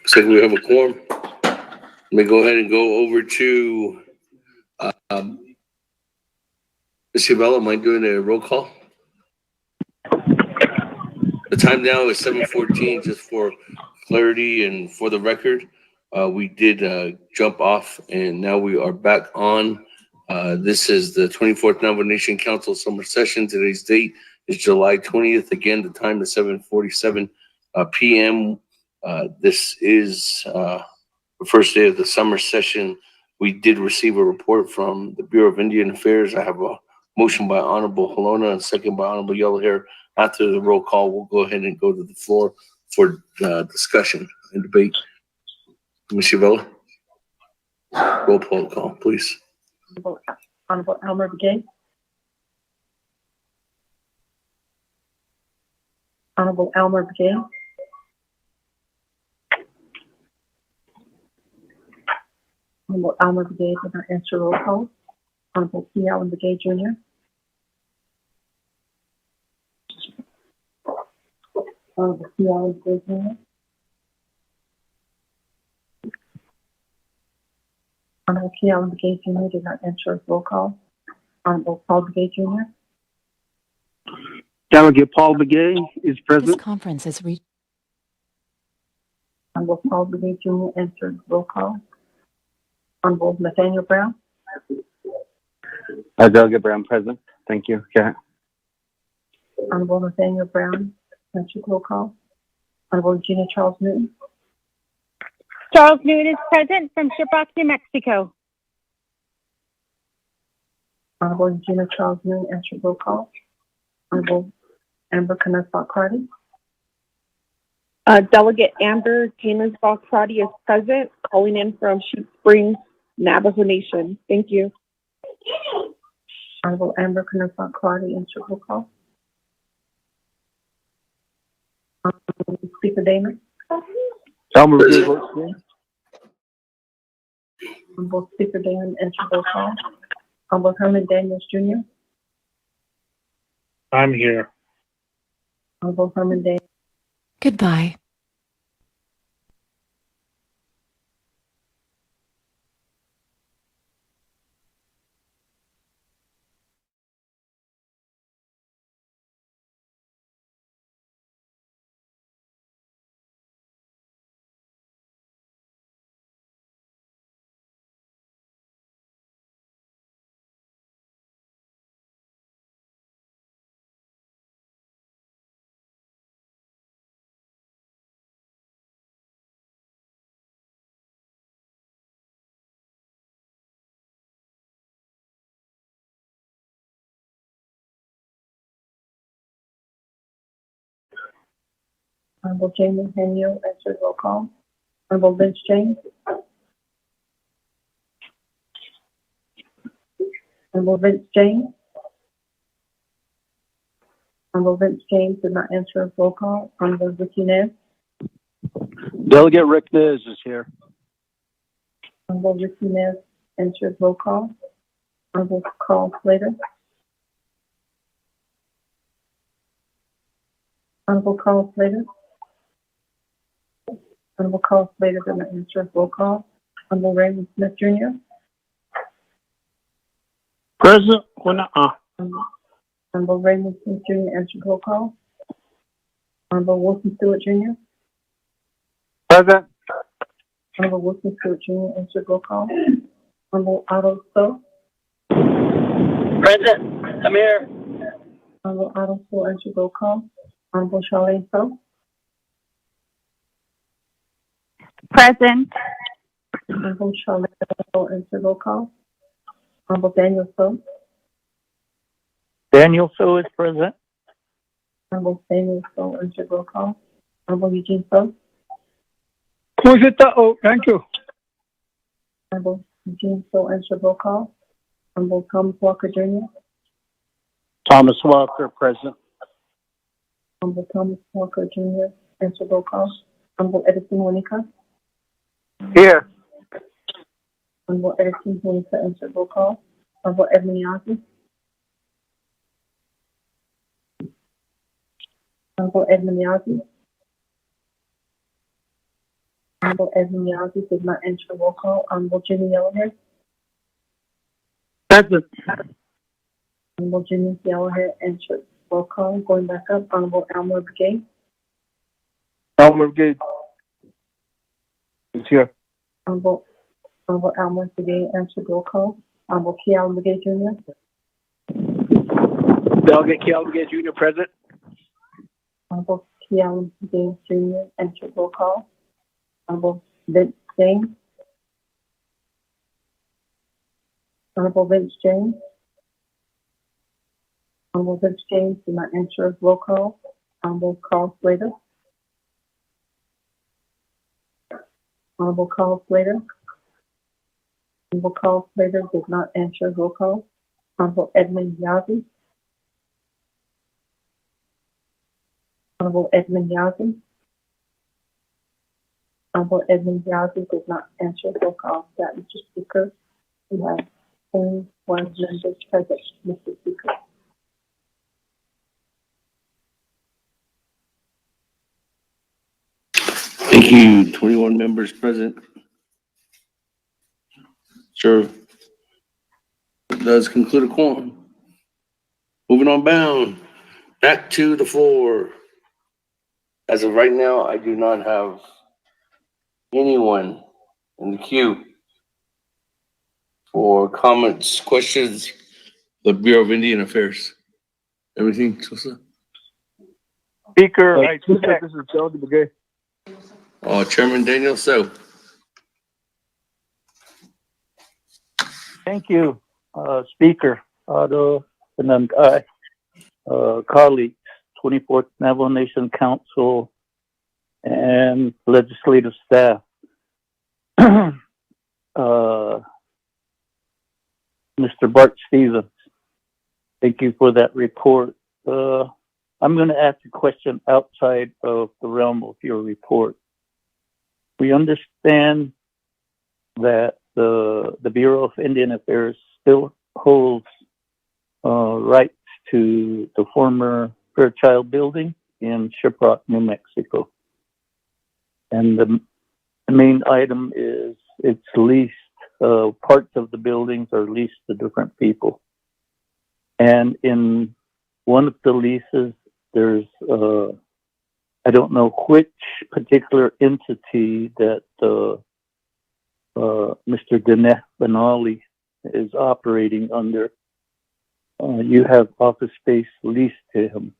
Looks like we have a quorum. Let me go ahead and go over to Ms. Yabella. Am I doing a roll call? The time now is 7:14, just for clarity and for the record. We did jump off, and now we are back on. This is the 24th Navajo Nation Council Summer Session. Today's date is July 20th. Again, the time is 7:47 p.m. This is the first day of the summer session. We did receive a report from the Bureau of Indian Affairs. I have a motion by Honorable Halona and second by Honorable Yellow Hair. After the roll call, we'll go ahead and go to the floor for discussion and debate. Ms. Yavella, roll call, please. Honorable Elmer Begay. Honorable Elmer Begay. Honorable Elmer Begay did not answer roll call. Honorable C. Allen Begay Jr. Honorable C. Allen Begay Jr. Honorable C. Allen Begay Jr. did not answer roll call. Honorable Paul Begay Jr. Delegate Paul Begay is This present. conference is reached. Honorable Paul Begay Jr. answered roll call. Honorable Nathaniel Brown. Delegate Brown present. Thank you. Yeah. Honorable Nathaniel Brown answered roll call. Honorable Regina Charles Newton. Charles Newton is present from Shiprock, New Mexico. Honorable Regina Charles Newton answered roll call. Honorable Amber Kenneth Carty. Delegate Amber Canis-Balcrotty is present, calling in from Sheep Springs, Navajo Nation. Thank you. Honorable Amber Kenneth Carty answered roll call. Honorable Speaker Damon. Elmer Begay votes green. Honorable Speaker Damon answered roll call. Honorable Herman Daniels Jr. I'm here. Honorable Herman Daniels. Goodbye. Honorable Jamie Henio answered roll call. Honorable Vince James. Honorable Vince James. Honorable Vince James did not answer roll call. Honorable Ricky Nez. Delegate Rick Nez is here. Honorable Ricky Nez answered roll call. Honorable Carl Slater. Honorable Carl Slater. Honorable Carl Slater did not answer roll call. Honorable Raymond Smith Jr. Present. Huna Honorable Raymond Smith Jr. answered roll call. Honorable Wilson Stewart Jr. Present. Honorable Wilson Stewart Jr. answered roll call. Honorable Otto So. Present. I'm here. Honorable Otto So answered roll call. Honorable Charlene So. Present. Honorable Charlene So answered roll call. Honorable Daniel So. Daniel So is present. Honorable Daniel So answered roll call. Honorable Eugene So. Thank you. Honorable Eugene So answered roll call. Honorable Thomas Walker Jr. Thomas Walker, present. Honorable Thomas Walker Jr. answered roll call. Honorable Edison Monica. Here. Honorable Edison Monica answered roll call. Honorable Edmund Yazzie. Honorable Edmund Yazzie. Honorable Edmund Yazzie did not answer roll call. Honorable Jimmy Yellowhead. Present. Honorable Jimmy Yellowhead answered roll call. Going back up, Honorable Elmer Begay. Elmer Gate is here. Honorable Elmer Begay answered roll call. Honorable Kial Begay Jr. Delegate Calvin Jr. present. Honorable Kial Begay Jr. answered roll call. Honorable Vince James. Honorable Vince James. Honorable Vince James did not answer roll call. Honorable Carl Slater. Honorable Carl Slater. Honorable Carl Slater did not answer roll call. Honorable Edmund Yazzie. Honorable Edmund Yazzie. Honorable Edmund Yazzie did not answer roll call. That, Mr. Speaker, we have only one member present, Mr. Speaker. Thank you. 21 members present. Sure. It does conclude a quorum. Moving on back to the floor. As of right now, I do not have anyone in the queue for comments, questions, the Bureau of Indian Affairs. Everything, Sosa? Speaker, I think this is Delegate Begay. Chairman Daniel So. Thank you, Speaker, Otto, and colleagues, 24th Navajo Nation Council, and legislative staff. Mr. Bart Stevens, thank you for that report. I'm going to ask a question outside of the realm of your report. We understand that the Bureau of Indian Affairs still holds rights to the former Fairchild Building in Shiprock, New Mexico. And the main item is it's leased, parts of the buildings are leased to different people. And in one of the leases, there's, I don't know which particular entity that Mr. Dinesh Benali is operating under. You have office space leased to him.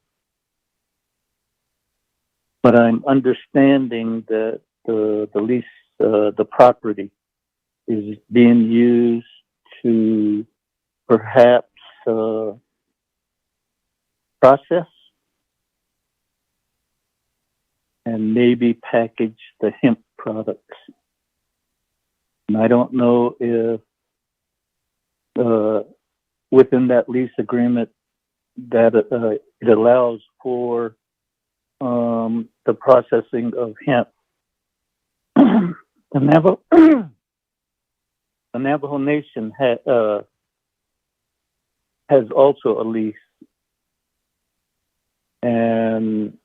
But I'm understanding that the lease, the property is being used to perhaps process and maybe package the hemp products. And I don't know if within that lease agreement that it allows for the processing of hemp. The Navajo Nation has also a lease, and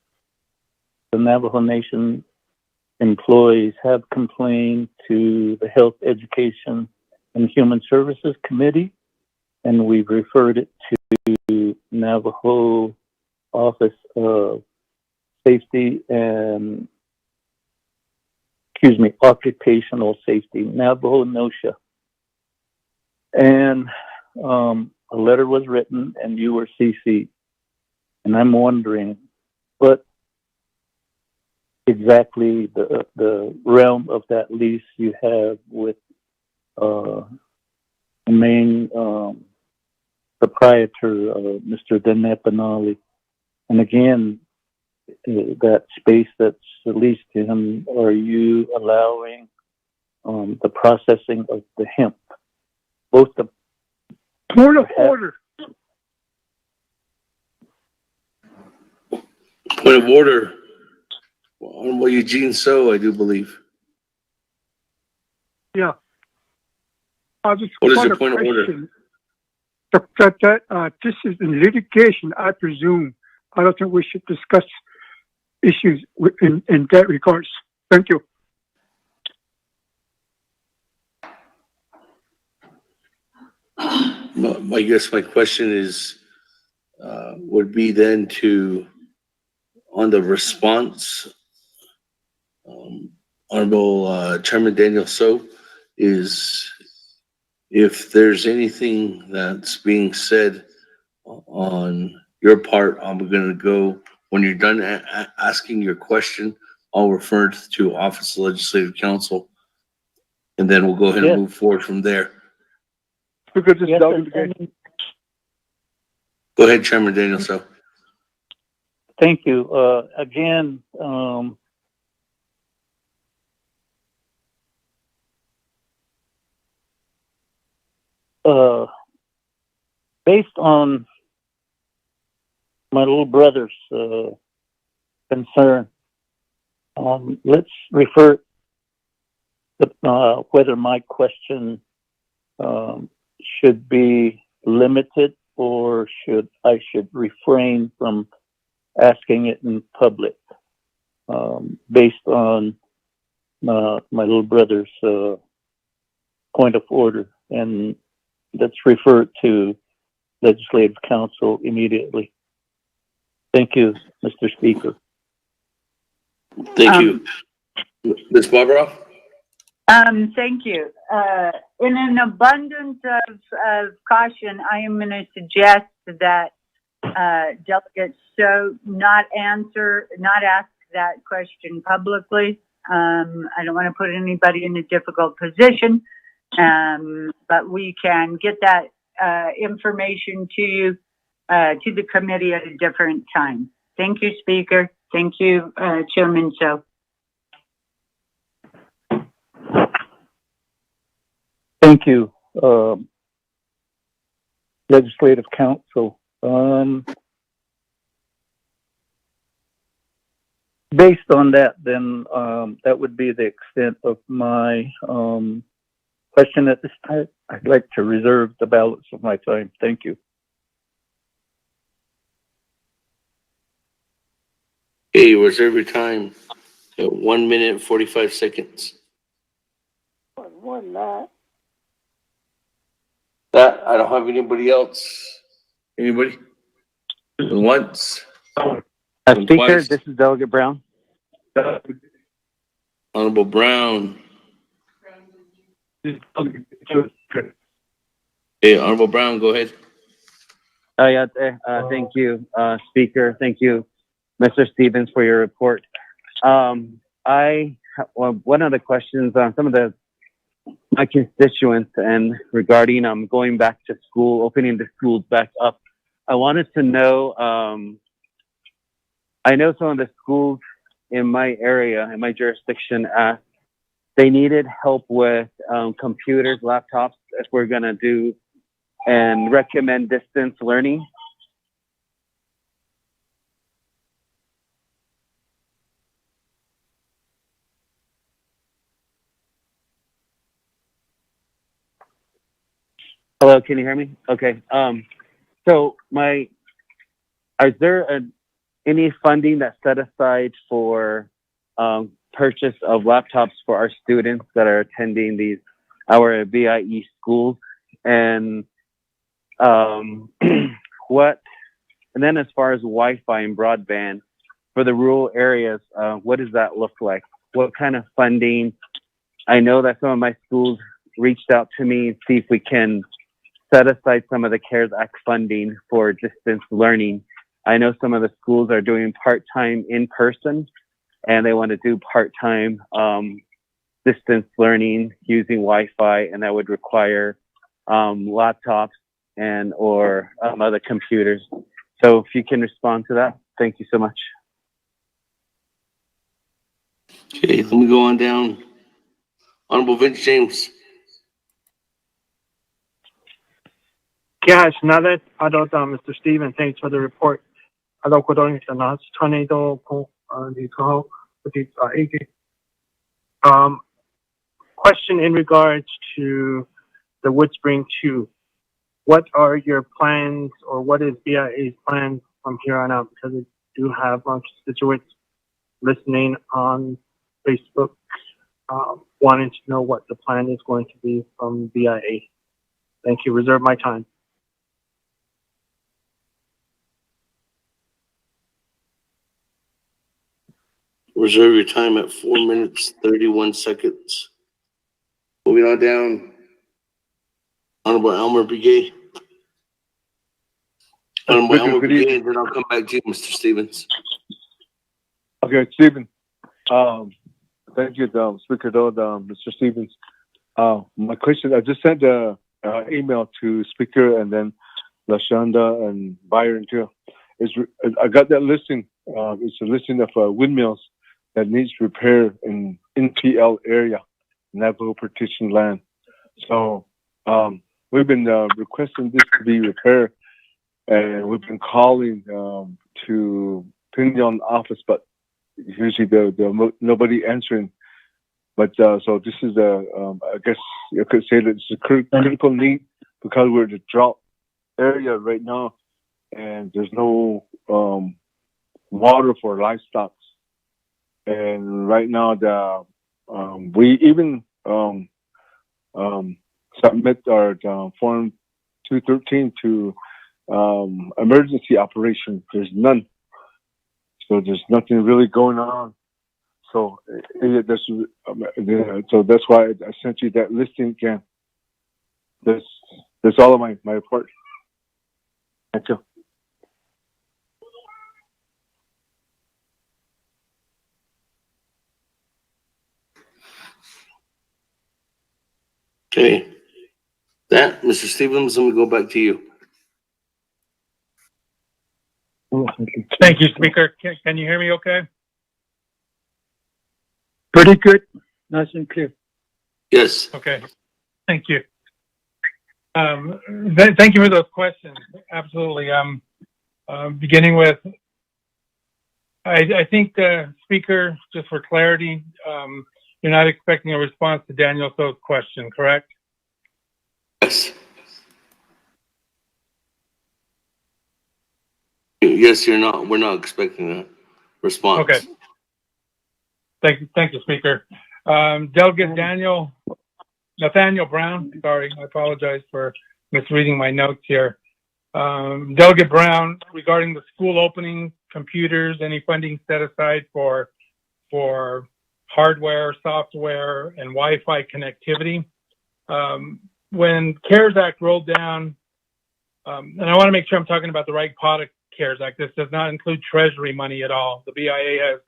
the Navajo Nation employees have complained to the Health, Education, and Human Services Committee and we've referred it to Navajo Office of Safety and, Occupational Safety, Navajo NOSHA. And a letter was written and you were CC'd. And I'm wondering what exactly the realm of that lease you have with the main proprietor, Mr. Denepanali. And again, that space that's leased to him, are you allowing the processing of the hemp? Both the Point of order. Point of order. Honorable Eugene So, I do believe. Yeah. Just What is got your a point of order? question. This is in litigation, I presume. I don't think we should discuss issues in that regards. Thank you. I guess my question is, would be then to, on the response, Honorable Chairman Daniel So, is if there's anything that's being said on your part, I'm going to go, when you're done asking your question, I'll refer to Office of Legislative Counsel, and then we'll go ahead and move forward from there. Because it's Go ahead, Chairman Daniel So. Thank you. Again, based on my little brother's concern, let's refer whether my question should be limited or I should refrain from asking it in public, based on my little brother's point of order, and let's refer it to Legislative Council immediately. Thank you, Mr. Speaker. Thank you. Ms. Barbara? Thank you. In an abundance of caution, I am going to suggest that delegates not ask that question publicly. I don't want to put anybody in a difficult position, but we can get that information to you, to the committee at a different time. Thank you, Speaker. Thank you, Chairman So. Thank you, Legislative Council. Based on that, then that would be the extent of my question at this time. I'd like to reserve the balance of my time. Thank you. Okay, reserve your time at 1 minute, 45 seconds. That, I don't have anybody else. Anybody? Once? Speaker, twice. this is Delegate Brown. Honorable Brown. Hey, Honorable Brown, go ahead. Thank you, Speaker. Thank you, Mr. Stevens, for your report. One of the questions on some of my constituents and regarding going back to school, opening the schools back up, I wanted to know, I know some of the schools in my area, in my jurisdiction, they needed help with computers, laptops, if we're going to do and recommend distance learning. Hello, can you hear me? Okay. So is there any funding that's set aside for purchase of laptops for our students that are attending our VIE schools? And what, and then as far as Wi-Fi and broadband for the rural areas, what does that look like? What kind of funding? I know that some of my schools reached out to me and see if we can set aside some of the CARES Act funding for distance learning. I know some of the schools are doing part-time in person and they want to do part-time distance learning using Wi-Fi, and that would require laptops and or other computers. So if you can respond to that, thank you so much. Okay, let me go on down. Honorable Vince James. Yeah, it's not that. I don't, Mr. Stephen, thanks for the report. I don't go down to the tornado. Question in regards to the Woodspring 2. What are your plans, or what is BIA's plan from here on out? Because we do have a bunch of Situates listening on Facebook, wanting to know what the plan is going to be from BIA. Thank you. Reserve my time. Reserve your time at 4 minutes, 31 seconds. Moving on down. Honorable Elmer Begay. Honorable Elmer Begay, and then I'll come back to you, Mr. Stevens. Okay, Stephen. Thank you, Speaker Mr. Stevens. My question, I just sent an email to Speaker and then LaShonda and Byron too. I got that listing. It's a listing of windmills that needs repair in NPL area, Navajo Partition Land. So we've been requesting this to be repaired, and we've been calling to Pinyon office, but usually the nobody answering. But so this is I guess you could say that it's a critical need because we're in a drought area right now, and there's no water for livestock. And right now, we even submit our Form 213 to emergency operation. There's none. So there's nothing really going on. So so that's why I sent you that listing again. That's all of my report. Thank you. Okay. That, Mr. Stevens, let me go back to you. Thank you, Speaker. Can you hear me okay? Pretty good. Nice and clear. Yes. Okay. Thank you. Thank you for those questions. Absolutely. Beginning with, I think, Speaker, just for clarity, you're not expecting a response to Daniel So's question, correct? Yes. Yes, you're not. We're not expecting a response. Okay. Thank you, Speaker. Delegate Nathaniel Brown. Sorry, I apologize for misreading my notes here. Delegate Brown, regarding the school opening, computers, any funding set aside for hardware, software, and Wi-Fi connectivity. When CARES Act rolled down, and I want to make sure I'm talking about the right pot of CARES Act. This does not include Treasury money at all. The BIA has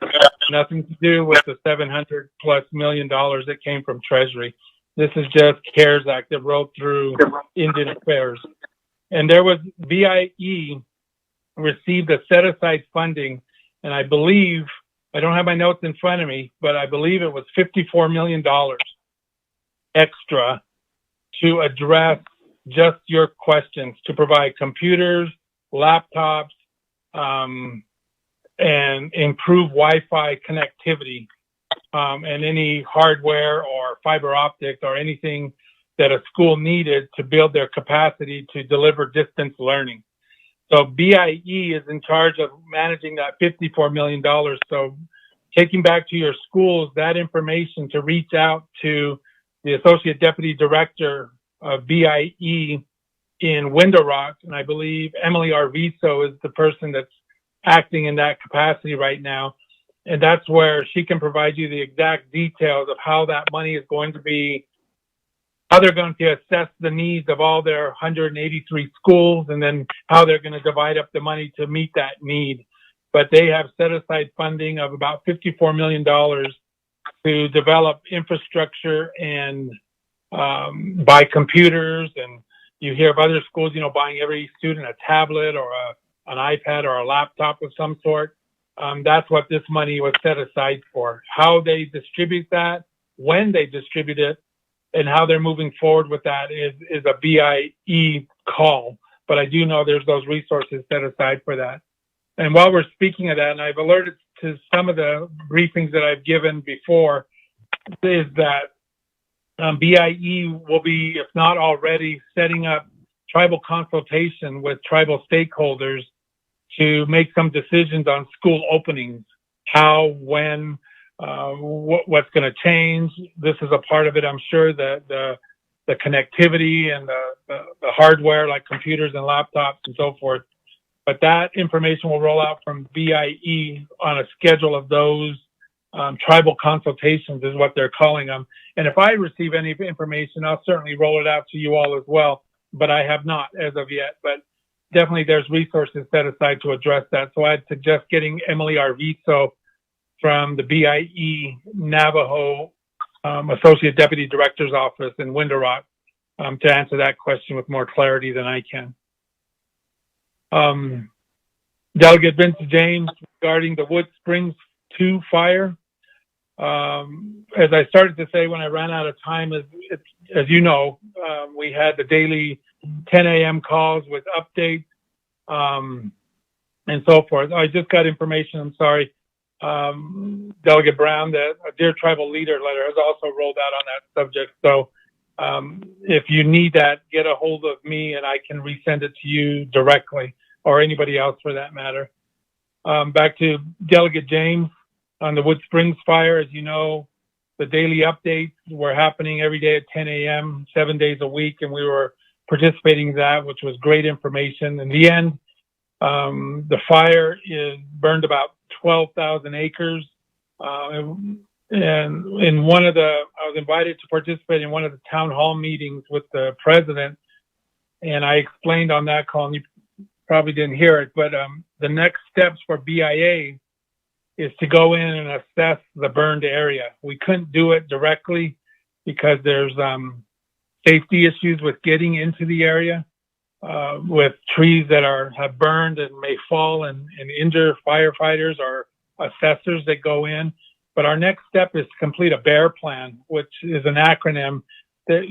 nothing to do with the $700+ million that came from Treasury. This is just CARES Act that rolled through Indian Affairs. And there was BIE received a set aside funding, and I believe, I don't have my notes in front of me, but I believe it was $54 million extra to address just your questions, to provide computers, laptops, and improve Wi-Fi connectivity, and any hardware or fiber optics or anything that a school needed to build their capacity to deliver distance learning. So BIE is in charge of managing that $54 million. So taking back to your schools that information to reach out to the Associate Deputy Director of BIE in Window Rock, and I believe Emily Arvizo is the person that's acting in that capacity right now. And that's where she can provide you the exact details of how that money is going to be, how they're going to assess the needs of all their 183 schools, and then how they're going to divide up the money to meet that need. But they have set aside funding of about $54 million to develop infrastructure and buy computers. And you hear of other schools, buying every student a tablet or an iPad or a laptop of some sort. That's what this money was set aside for. How they distribute that, when they distribute it, and how they're moving forward with that is a BIE call. But I do know there's those resources set aside for that. And while we're speaking of that, and I've alerted to some of the briefings that I've given before, is that BIE will be, if not already, setting up tribal consultation with tribal stakeholders to make some decisions on school openings, how, when, what's going to change. This is a part of it, I'm sure, the connectivity and the hardware like computers and laptops and so forth. But that information will roll out from BIE on a schedule of those tribal consultations is what they're calling them. And if I receive any information, I'll certainly roll it out to you all as well. But I have not as of yet. But definitely there's resources set aside to address that. So I'd suggest getting Emily Arvizo from the BIE Navajo Associate Deputy Director's Office in Window Rock to answer that question with more clarity than I can. Delegate Vince James, regarding the Wood Springs 2 fire. As I started to say when I ran out of time, as you know, we had the daily 10 a.m. calls with updates and so forth. I just got information, I'm sorry, Delegate Brown, that a Dear Tribal Leader letter has also rolled out on that subject. So if you need that, get a hold of me and I can resend it to you directly, or anybody else for that matter. Back to Delegate James on the Wood Springs fire. As you know, the daily updates were happening every day at 10 a.m., 7 days a week, and we were participating in that, which was great information. In the end, the fire burned about 12,000 acres. And in I was invited to participate in one of the town hall meetings with the president, and I explained on that call, and you probably didn't hear it, but the next steps for BIA is to go in and assess the burned area. We couldn't do it directly because there's safety issues with getting into the area, with trees that have burned and may fall and injure firefighters or assessors that go in. But our next step is to complete a BEAR plan, which is an acronym that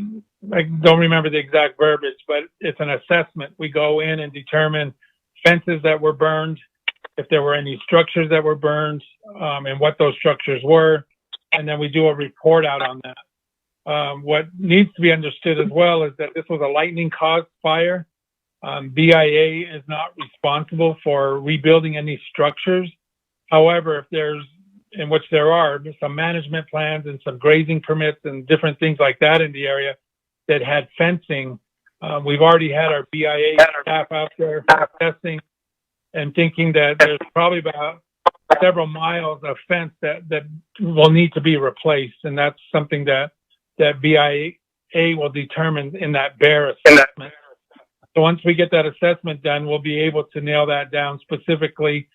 I don't remember the exact verbiage, but it's an assessment. We go in and determine fences that were burned, if there were any structures that were burned, and what those structures were, and then we do a report out on that. What needs to be understood as well is that this was a lightning-caused fire. BIA is not responsible for rebuilding any structures. However, if there are some management plans and some grazing permits and different things like that in the area that had fencing, we've already had our BIA staff out there assessing and thinking that there's probably about several miles of fence that will need to be replaced. And that's something that BIA will determine in that BEAR assessment. So once we get that assessment done, we'll be able to nail that down specifically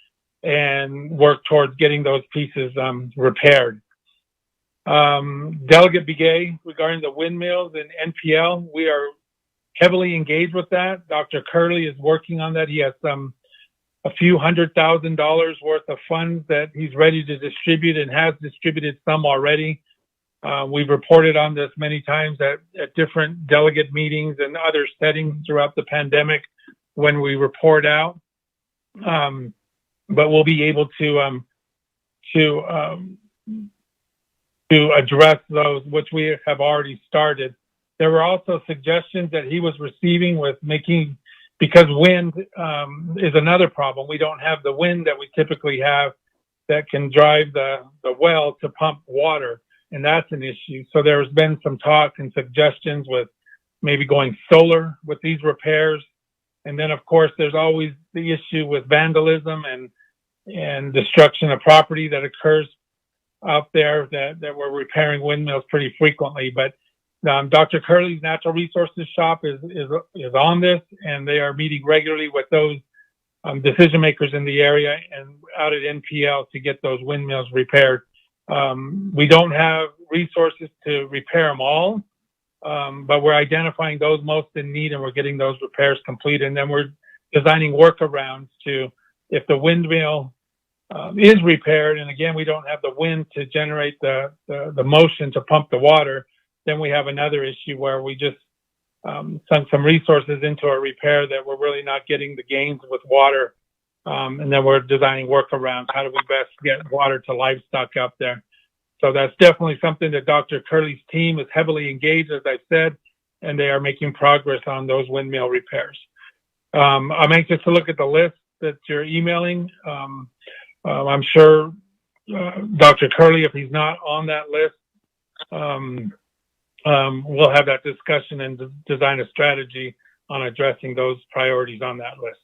and work towards getting those pieces repaired. Delegate Begay, regarding the windmills and NPL, we are heavily engaged with that. Dr. Curley is working on that. He has a few $100,000 worth of funds that he's ready to distribute and has distributed some already. We've reported on this many times at different delegate meetings and other settings throughout the pandemic when we report out. But we'll be able to address those, which we have already started. There were also suggestions that he was receiving with because wind is another problem. We don't have the wind that we typically have that can drive the well to pump water, and that's an issue. So there's been some talk and suggestions with maybe going solar with these repairs. And then, of course, there's always the issue with vandalism and destruction of property that occurs out there that we're repairing windmills pretty frequently. But Dr. Curley's Natural Resources Shop is on this, and they are meeting regularly with those decision makers in the area and out at NPL to get those windmills repaired. We don't have resources to repair them all, but we're identifying those most in need, and we're getting those repairs complete. And then we're designing workarounds to, if the windmill is repaired, and again, we don't have the wind to generate the motion to pump the water, then we have another issue where we just sunk some resources into a repair that we're really not getting the gains with water. And then we're designing workarounds. How do we best get water to livestock out there? So that's definitely something that Dr. Curley's team is heavily engaged, as I said, and they are making progress on those windmill repairs. I'm anxious to look at the list that you're emailing. I'm sure Dr. Curley, if he's not on that list, we'll have that discussion and design a strategy on addressing those priorities on that list.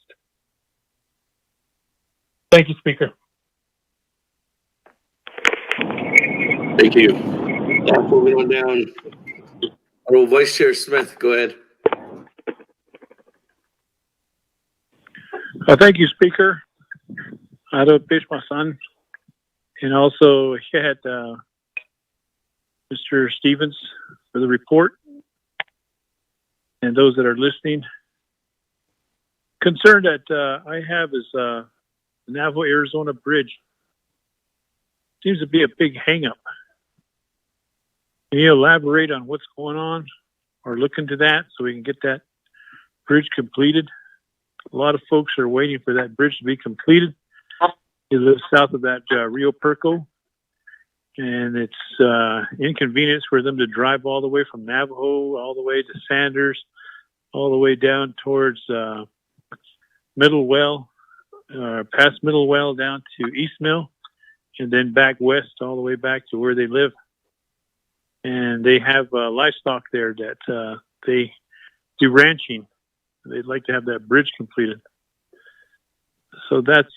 Thank you, Speaker. Thank you. Moving on down. Vice Chair Smith, go ahead. Thank you, Speaker. Son, and also had Mr. Stevens for the report, and those that are listening. Concern that I have is the Navajo Arizona Bridge. Seems to be a big hang-up. Can you elaborate on what's going on or look into that so we can get that bridge completed? A lot of folks are waiting for that bridge to be completed. It lives south of that Rio Perco, and it's inconvenience for them to drive all the way from Navajo, all the way to Sanders, all the way down towards Middle Well, past Middle Well down to East Mill, and then back west all the way back to where they live. And they have livestock there that they do ranching. They'd like to have that bridge completed. So that's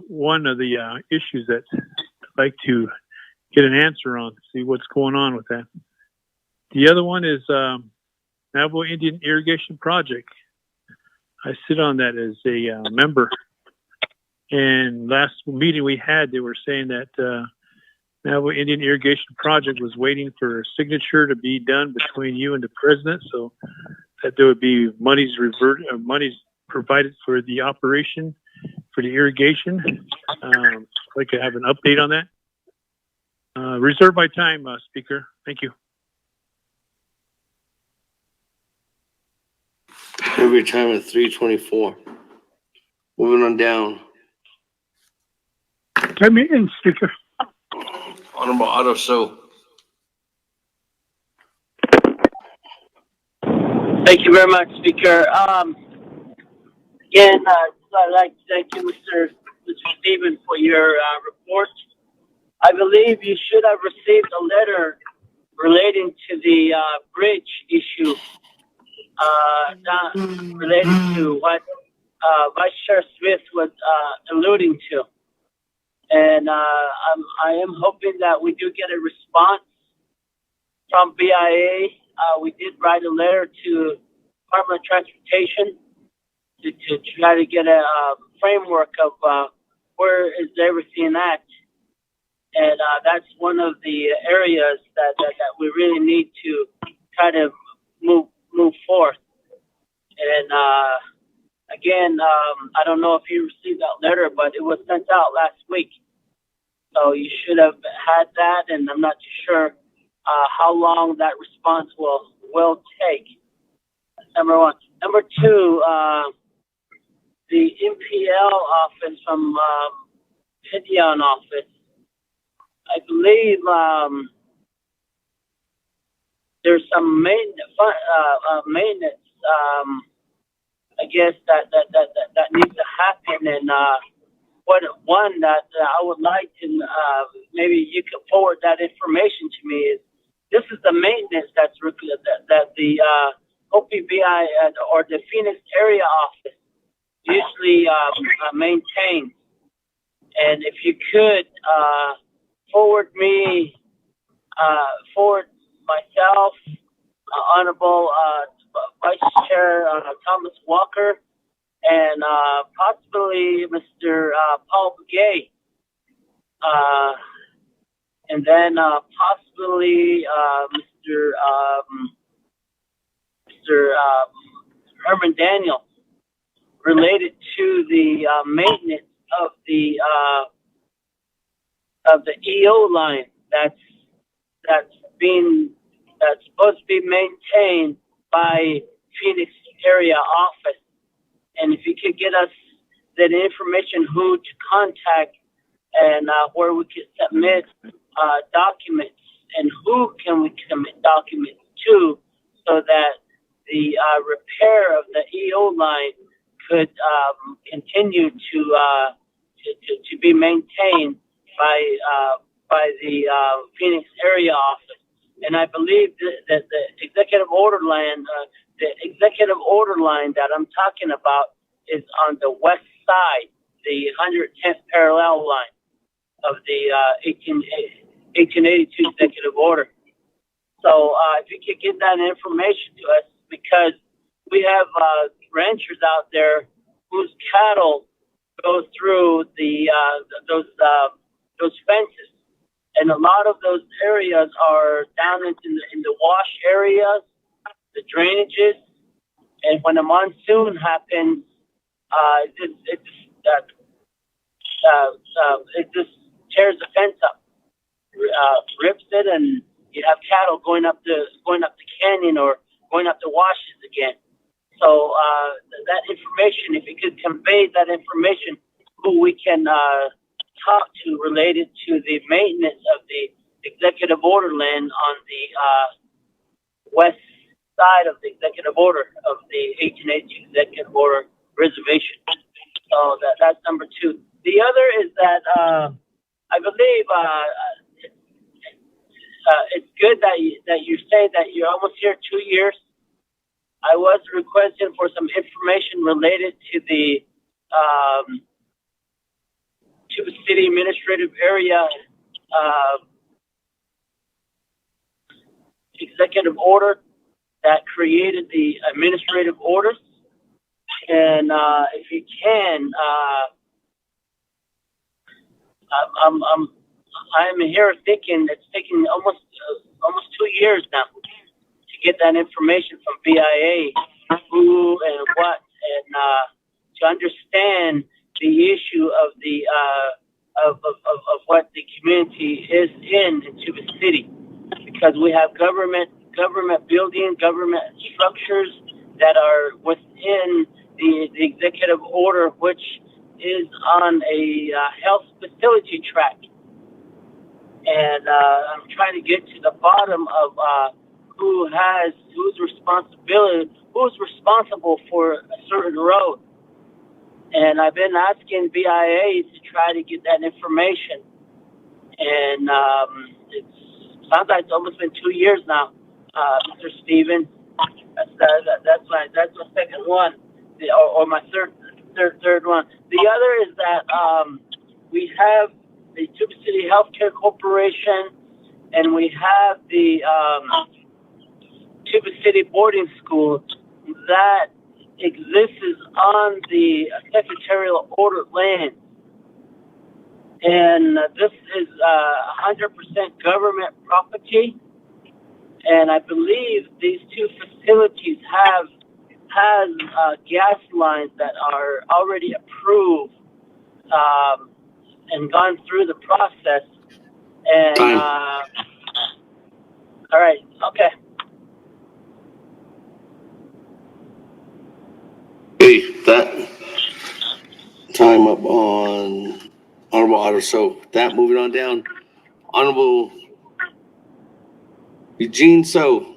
one of the issues that I'd like to get an answer on, see what's going on with that. The other one is Navajo Indian Irrigation Project. I sit on that as a member. And last meeting we had, they were saying that Navajo Indian Irrigation Project was waiting for a signature to be done between you and the president, so that there would be monies provided for the operation for the irrigation. I'd like to have an update on that. Reserve my time, Speaker. Thank you. Every time at 3:24. Moving on down. Let me in, Speaker. Honorable Otto So. Thank you very much, Speaker. Again, I'd like to thank you, Mr. Stevens, for your report. I believe you should have received a letter relating to the bridge issue, related to what Vice Chair Smith was alluding to. And I am hoping that we do get a response from BIA. We did write a letter to Department of Transportation to try to get a framework of where is everything at. And that's one of the areas that we really need to try to move forth. And again, I don't know if you received that letter, but it was sent out last week. So you should have had that, and I'm not too sure how long that response will take. That's number one. Number two, the MPL office from Pidion office, I believe there's some maintenance, I guess that needs to happen. And one that I would like to maybe you could forward that information to me is this is the maintenance that the OP or the Phoenix area office usually maintains. And if you could forward myself, Honorable Vice Chair Thomas Walker, and possibly Mr. Paul Begay, and then possibly Mr. Herman Daniel, related to the maintenance of the EO line that's supposed to be maintained by Phoenix area office. And if you could get us that information, who to contact and where we could submit documents and who can we submit documents to, so that the repair of the EO line could continue to be maintained by the Phoenix area office. And I believe that the executive order line that I'm talking about is on the west side, the 110th parallel line of the 1882 executive order. So if you could get that information to us, because we have ranchers out there whose cattle go through those fences. And a lot of those areas are down in the wash areas, the drainages, and when a monsoon happens, it just tears the fence up, rips it, and you have cattle going up the canyon or going up the washes again. So that information, if you could convey that information, who we can talk to related to the maintenance of the executive order land on the west side of the executive order of the 1882 executive order reservation. So that's number two. The other is that I believe it's good that you say that you're almost here 2 years. I was requesting for some information related to the Tuba City Administrative Area executive order that created the administrative orders. And if you can, I'm here thinking it's taking almost 2 years now to get that information from BIA, who and what, and to understand the issue of the of what the community is in Tuba City, because we have government buildings, government structures that are within the executive order, which is on a health facility track. And I'm trying to get to the bottom of who's responsible for a certain road. And I've been asking BIA to try to get that information. And it sounds like it's almost been 2 years now, Mr. Stevens. That's my second one, or my third one. The other is that we have the Tuba City Healthcare Corporation, and we have the Tuba City Boarding School that exists on the secretarial order land. And this is 100% government property. And I believe these two facilities has gas lines that are already approved and gone through the process. And all right, okay. Okay, that time up on Honorable Otter. So that moving on down, Honorable Eugene So.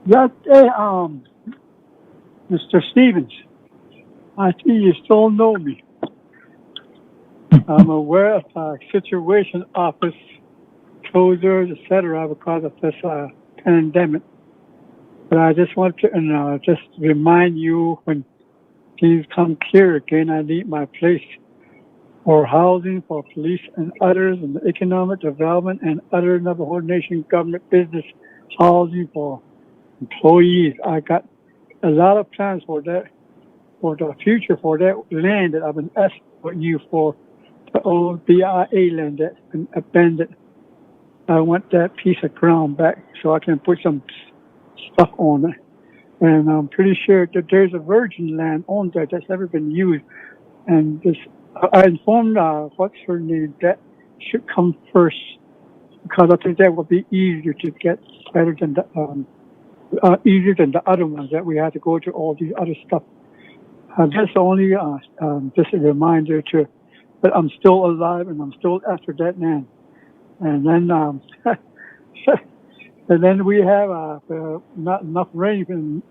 That Mr. Stevens, I see you still know me. I'm aware of the situation office closures, etc., because of this pandemic. But I just want to just remind you when things come clear again, I need my place for housing, for police and others, and economic development and other Navajo Nation government business housing for employees. I got a lot of plans for that, for the future, for that land that I've been asking you for, the old BIA land that's been abandoned. I want that piece of ground back so I can put some stuff on it. And I'm pretty sure that there's a virgin land on there that's never been used. And this, I informed what's her name, that should come first, because I think that would be easier to get, better than easier than the other ones that we had to go to all these other stuff. That's only just a reminder to, but I'm still alive and I'm still after that land. And then and then we have not enough rain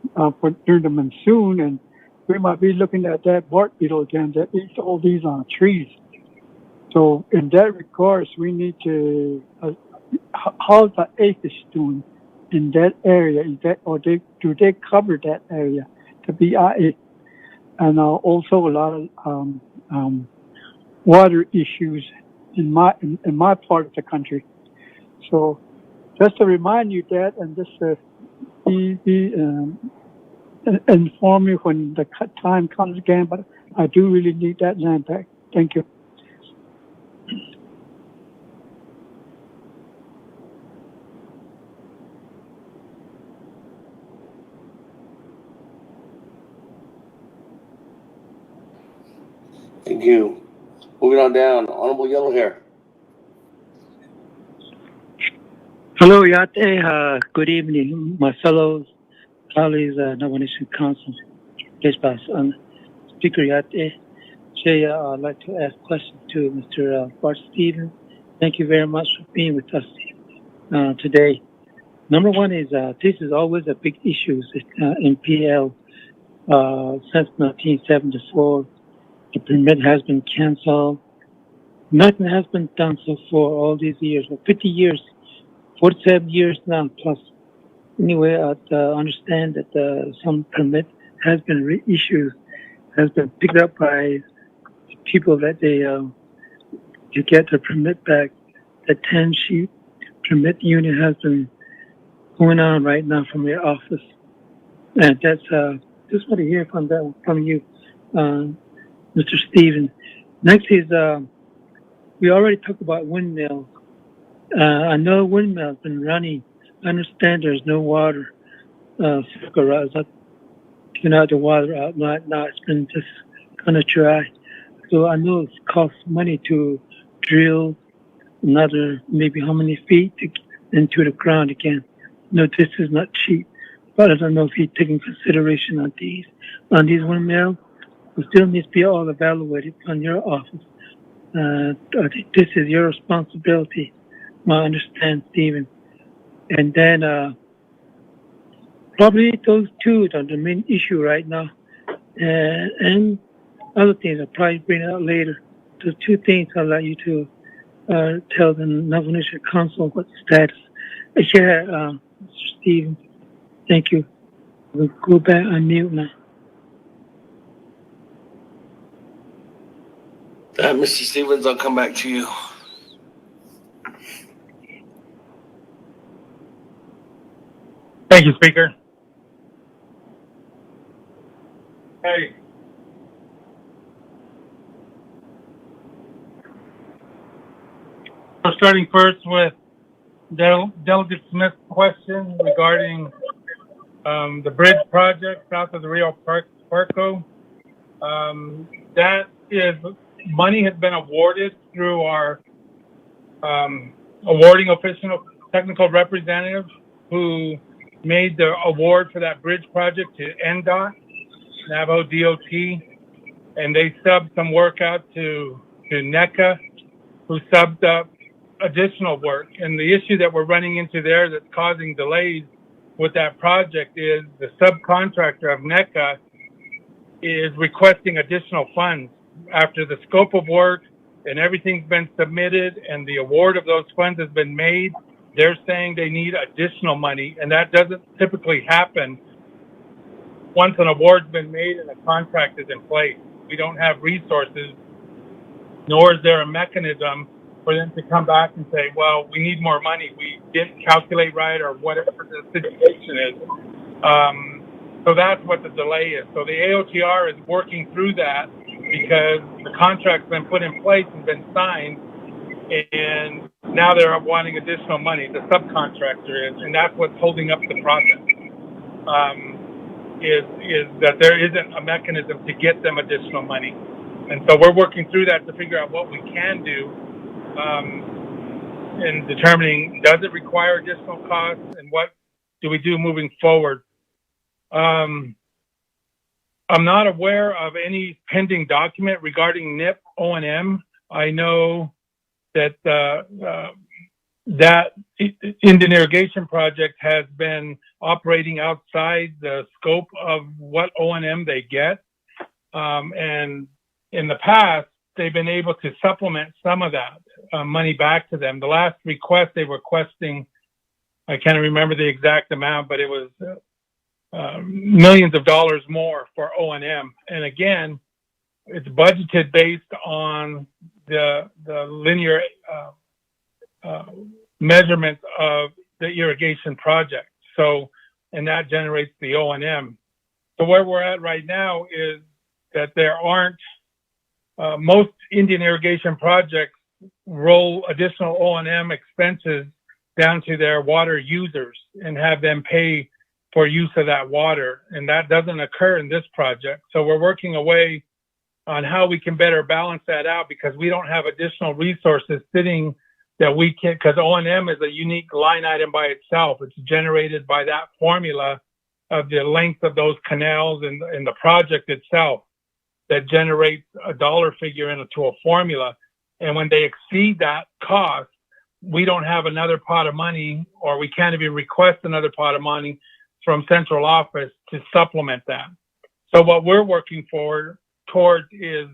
during the monsoon, and we might be looking at that bark beetle again that eats all these trees. So in that regards, we need to how's the acreage doing in that area? Is that, or do they cover that area to BIA? And also a lot of water issues in my part of the country. So just to remind you that, and just inform you when the time comes again. But I do really need that land back. Thank you. Thank you. Moving on down, Honorable Yellow Hair. Hello, Yate. Good evening, my fellow colleagues, Navajo Nation Council. Speaker Yate. I'd like to ask questions to Mr. Bart Stevens. Thank you very much for being with us today. Number one is this is always a big issue in PL since 1974. The permit has been canceled. Nothing has been done so for all these years, for 50 years, 47 years now plus. Anyway, I understand that some permit has been reissued, has been picked up by people that they to get the permit back. The 10-sheet permit unit has been going on right now from your office, and that's just want to hear from you, Mr. Stevens. Next is we already talked about windmills. I know windmill has been running. I understand there's no water. Out the water out right now. It's been just kind of dry. So I know it costs money to drill another maybe how many feet into the ground again. No, this is not cheap. But I don't know if he's taking consideration on these windmills. It still needs to be all evaluated on your office. I think this is your responsibility. I understand, Stephen. And then probably those two are the main issue right now. And other things I'll probably bring out later. The two things I'd like you to tell the Navajo Nation Council what the status. Mr. Stephen, thank you. We'll go back on mute now. Mr. Stevens, I'll come back to you. Thank you, Speaker. Hey. So starting first with Delegate Smith's question regarding the bridge project south of the Rio Parco. That is, money has been awarded through our awarding official technical representative who made the award for that bridge project to NDOT, Navajo DOT, and they subbed some work out to NECA, who subbed up additional work. And the issue that we're running into there that's causing delays with that project is the subcontractor of NECA is requesting additional funds after the scope of work and everything's been submitted and the award of those funds has been made. they're saying they need additional money, and that doesn't typically happen once an award's been made and a contract is in place. We don't have resources, nor is there a mechanism for them to come back and say, well, we need more money. We didn't calculate right, or whatever the situation is. So that's what the delay is. So the AOTR is working through that because the contract's been put in place and been signed, and now they're wanting additional money. The subcontractor is, and that's what's holding up the process. Is that there isn't a mechanism to get them additional money. And so we're working through that to figure out what we can do in determining, does it require additional costs, and what do we do moving forward. I'm not aware of any pending document regarding NIP O&M. I know that that Indian Irrigation Project has been operating outside the scope of what O&M they get. And in the past, they've been able to supplement some of that money back to them. The last request they were requesting, I can't remember the exact amount, but it was millions of dollars more for O&M. And again, it's budgeted based on the linear measurement of the irrigation project. So, and that generates the O&M. So where we're at right now is that there aren't, most Indian irrigation projects roll additional O&M expenses down to their water users and have them pay for use of that water. And that doesn't occur in this project. So we're working away on how we can better balance that out, because we don't have additional resources sitting that we can, because O&M is a unique line item by itself. It's generated by that formula of the length of those canals and the project itself that generates a dollar figure into a formula. And when they exceed that cost, we don't have another pot of money, or we can't even request another pot of money from central office to supplement that. So what we're working towards is,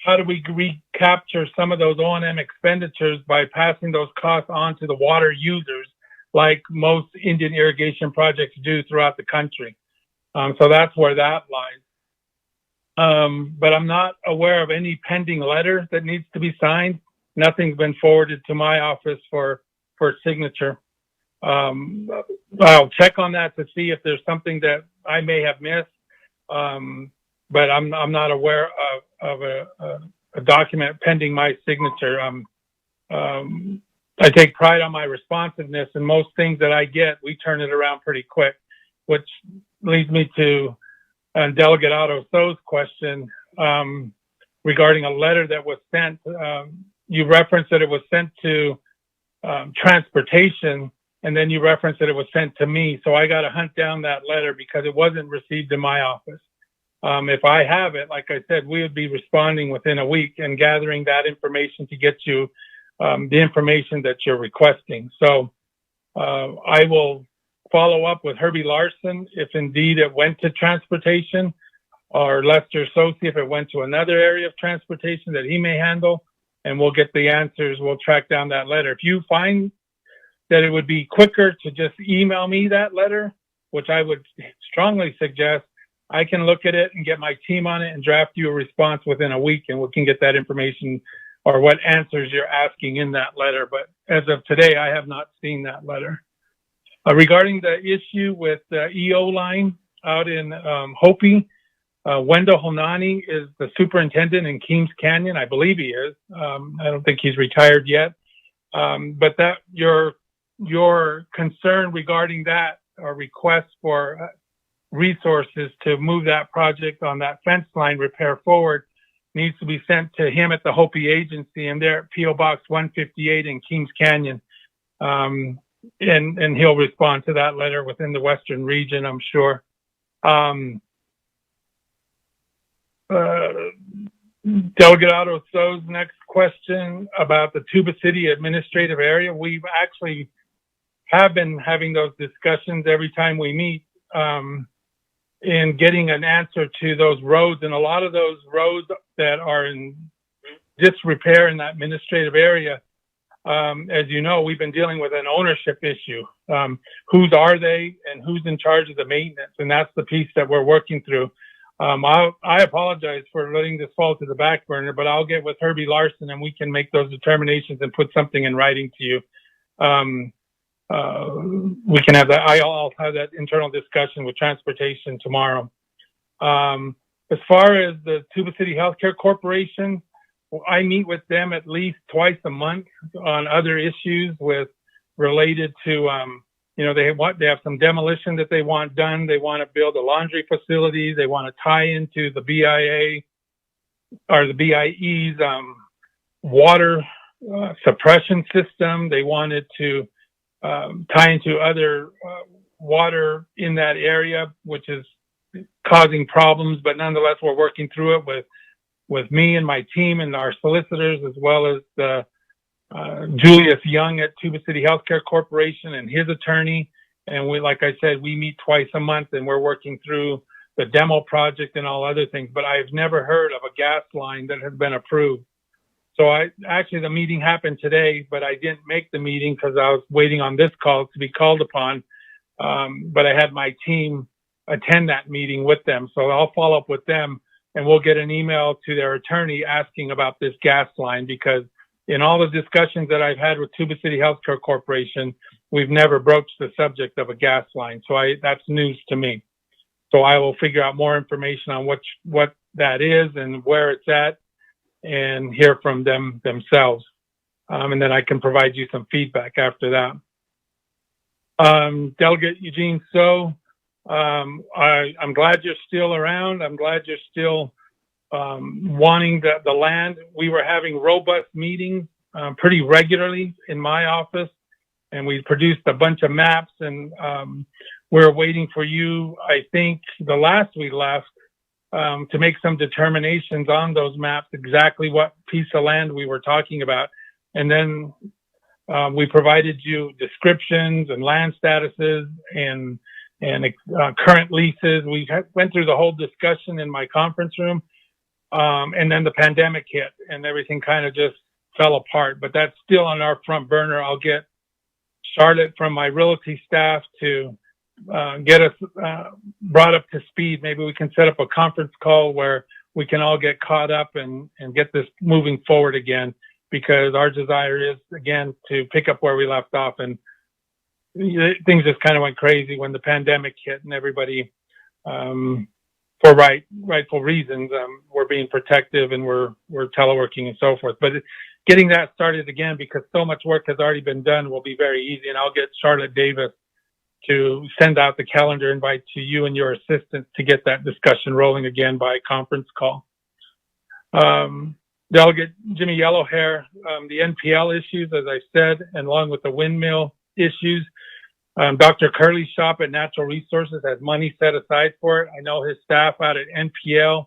how do we recapture some of those O&M expenditures by passing those costs on to the water users, like most Indian irrigation projects do throughout the country. So that's where that lies. But I'm not aware of any pending letter that needs to be signed. Nothing's been forwarded to my office for signature. I'll check on that to see if there's something that I may have missed. But I'm not aware of a document pending my signature. I take pride on my responsiveness, and most things that I get, we turn it around pretty quick, which leads me to Delegate Otto So's question regarding a letter that was sent. You referenced that it was sent to transportation, and then you referenced that it was sent to me. So I got to hunt down that letter because it wasn't received in my office. If I have it, like I said, we would be responding within a week and gathering that information to get you the information that you're requesting. So I will follow up with Herbie Larson if indeed it went to transportation, or Lester Sosi if it went to another area of transportation that he may handle, and we'll get the answers. We'll track down that letter. If you find that it would be quicker to just email me that letter, which I would strongly suggest, I can look at it and get my team on it and draft you a response within a week, and we can get that information or what answers you're asking in that letter. But as of today, I have not seen that letter. Regarding the issue with the EO line out in Hopi, Wendell Honani is the superintendent in Keams Canyon. I believe he is. I don't think he's retired yet. But that your concern regarding that, or request for resources to move that project on that fence line repair forward, needs to be sent to him at the Hopi agency, and they're at P.O. Box 158 in Keams Canyon. And he'll respond to that letter within the Western region, I'm sure. Delegate Otto So's next question about the Tuba City administrative area. We actually have been having those discussions every time we meet, in getting an answer to those roads. And a lot of those roads that are in disrepair in that administrative area as you know, we've been dealing with an ownership issue. Whose are they and who's in charge of the maintenance? And that's the piece that we're working through. I apologize for letting this fall to the back burner, but I'll get with Herbie Larson and we can make those determinations and put something in writing to you. We can have that. I'll have that internal discussion with transportation tomorrow. As far as the Tuba City Healthcare Corporation, I meet with them at least twice a month on other issues related to, they have some demolition that they want done. They want to build a laundry facility. They want to tie into the BIA or the BIE's water suppression system. They wanted to tie into other water in that area, which is causing problems, but nonetheless, we're working through it with me and my team and our solicitors, as well as the Julius Young at Tuba City Healthcare Corporation and his attorney. And like I said, we meet twice a month and we're working through the demo project and all other things, but I've never heard of a gas line that has been approved. So the meeting happened today, but I didn't make the meeting because I was waiting on this call to be called upon. But I had my team attend that meeting with them. So I'll follow up with them and we'll get an email to their attorney asking about this gas line, because in all the discussions that I've had with Tuba City Healthcare Corporation, we've never broached the subject of a gas line. So that's news to me. So I will figure out more information on what that is and where it's at and hear from them themselves. And then I can provide you some feedback after that. Delegate Eugene So, I'm glad you're still around. I'm glad you're still wanting the land. We were having robust meetings pretty regularly in my office, and we produced a bunch of maps, and we're waiting for you, I think the last we left, to make some determinations on those maps, exactly what piece of land we were talking about. And then we provided you descriptions and land statuses and current leases. We went through the whole discussion in my conference room. And then the pandemic hit and everything kind of just fell apart, but that's still on our front burner. I'll get Charlotte from my realty staff to get us brought up to speed. Maybe we can set up a conference call where we can all get caught up and get this moving forward again, because our desire is, again, to pick up where we left off. And things just kind of went crazy when the pandemic hit, and everybody, for rightful reasons, we're being protective and we're teleworking and so forth. But getting that started again, because so much work has already been done, will be very easy. And I'll get Charlotte Davis to send out the calendar invite to you and your assistant to get that discussion rolling again by conference call. Delegate Jimmy Yellowhair, the NPL issues, as I said, and along with the windmill issues, Dr. Curley's shop at Natural Resources has money set aside for it. I know his staff out at NPL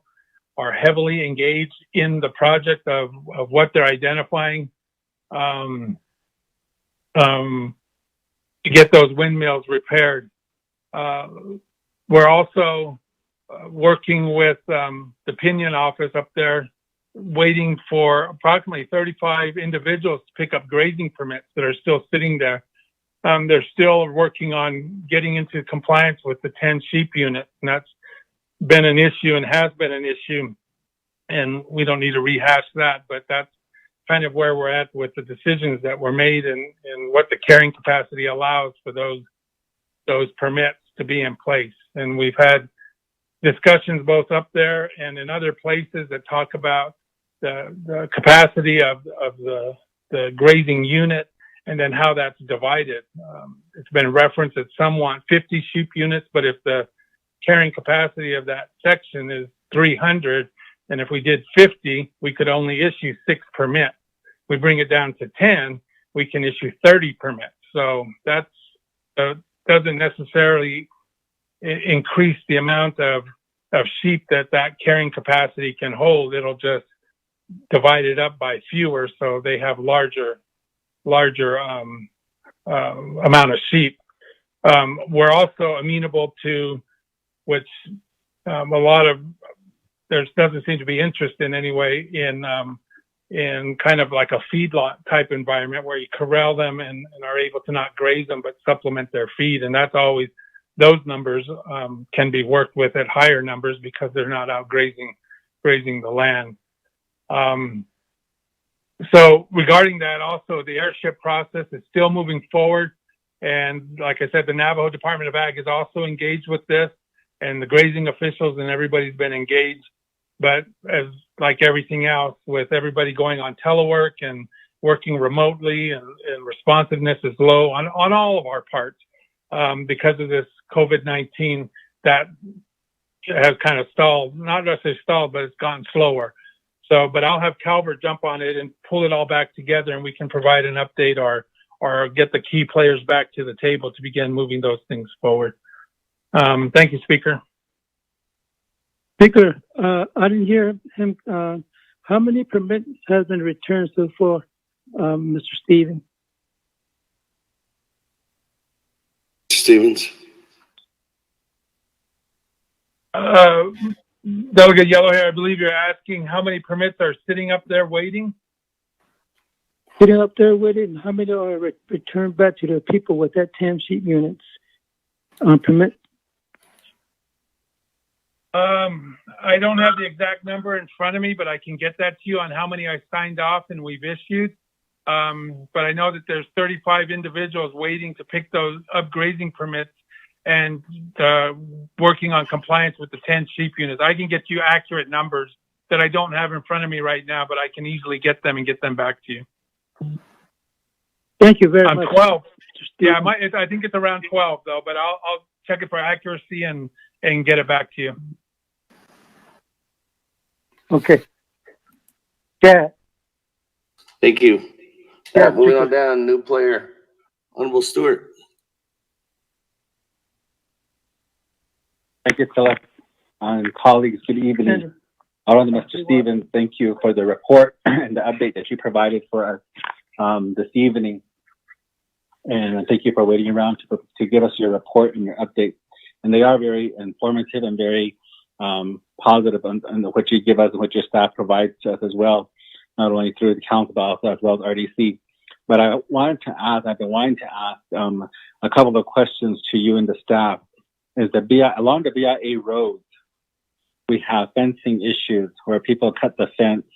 are heavily engaged in the project of what they're identifying to get those windmills repaired. We're also working with the Pinion office up there, waiting for approximately 35 individuals to pick up grazing permits that are still sitting there. They're still working on getting into compliance with the 10 sheep unit, and that's been an issue and has been an issue, and we don't need to rehash that, but that's kind of where we're at with the decisions that were made and what the carrying capacity allows for those permits to be in place. And we've had discussions both up there and in other places that talk about the capacity of the grazing unit and then how that's divided. It's been referenced that some want 50 sheep units, but if the carrying capacity of that section is 300, and if we did 50, we could only issue 6 permits. We bring it down to 10, we can issue 30 permits. So that's doesn't necessarily increase the amount of sheep that carrying capacity can hold. It'll just divide it up by fewer, so they have larger amount of sheep. We're also amenable to, which there doesn't seem to be interest in anyway, in in kind of like a feedlot type environment where you corral them and are able to not graze them but supplement their feed. And that's always, those numbers can be worked with at higher numbers because they're not out grazing the land. So regarding that, also the airship process is still moving forward. And like I said, the Navajo Department of Ag is also engaged with this, and the grazing officials and everybody's been engaged. But as like everything else, with everybody going on telework and working remotely, and responsiveness is low on all of our parts because of this COVID-19, that has kind of stalled, not necessarily stalled, but it's gotten slower. So, but I'll have Calvert jump on it and pull it all back together, and we can provide an update or get the key players back to the table to begin moving those things forward. Thank you, Speaker. Speaker, I didn't hear him. How many permits has been returned so far, Mr. Stevens? Stevens. Delegate Yellowhair, I believe you're asking how many permits are sitting up there waiting? Sitting up there with it, and how many are returned back to the people with that 10 sheep units permit? I don't have the exact number in front of me, but I can get that to you on how many I signed off and we've issued. But I know that there's 35 individuals waiting to pick those upgrazing permits and working on compliance with the 10 sheep units. I can get you accurate numbers that I don't have in front of me right now, but I can easily get them and get them back to you. Thank you very much. 12. Yeah, I think it's around 12 though, but I'll check it for accuracy and get it back to you. Okay. Yeah. Thank you. Yeah, moving on down, new player, Honorable Stewart. Thank you, Philip. And colleagues, good evening. Honorable Mr. Stevens, thank you for the report and the update that you provided for us this evening. And thank you for waiting around to give us your report and your update. And they are very informative and very positive on what you give us and what your staff provides to us as well, not only through the council, but also as well as RDC. But I've been wanting to ask a couple of questions to you and the staff. Is along the BIA roads, we have fencing issues where people cut the fence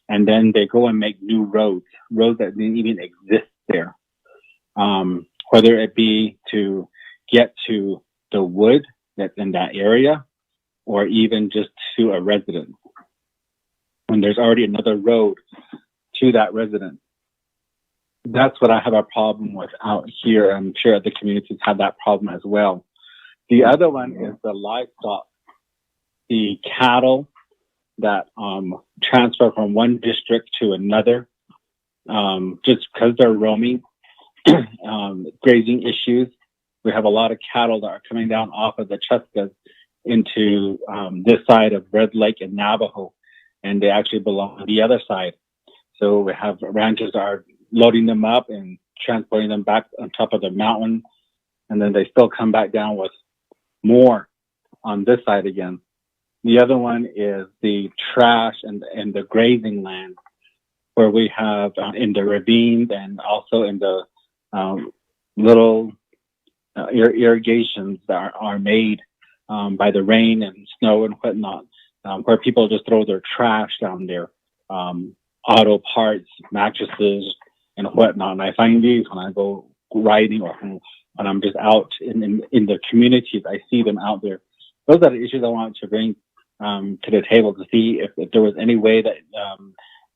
and then they go and make new roads that didn't even exist there. Whether it be to get to the wood that's in that area or even just to a residence when there's already another road to that residence. That's what I have a problem with out here. I'm sure other communities have that problem as well. The other one is the livestock, the cattle that transfer from one district to another just because they're roaming, grazing issues. We have a lot of cattle that are coming down off of the Chuskas into this side of Red Lake and Navajo, and they actually belong on the other side. So we have ranchers that are loading them up and transporting them back on top of the mountain, and then they still come back down with more on this side again. The other one is the trash and the grazing land, where we have in the ravines and also in the little irrigations that are made by the rain and snow and whatnot, where people just throw their trash down there, auto parts, mattresses, and whatnot. And I find these when I go riding or when I'm just out in the communities. I see them out there. Those are the issues I wanted to bring to the table to see if there was any way that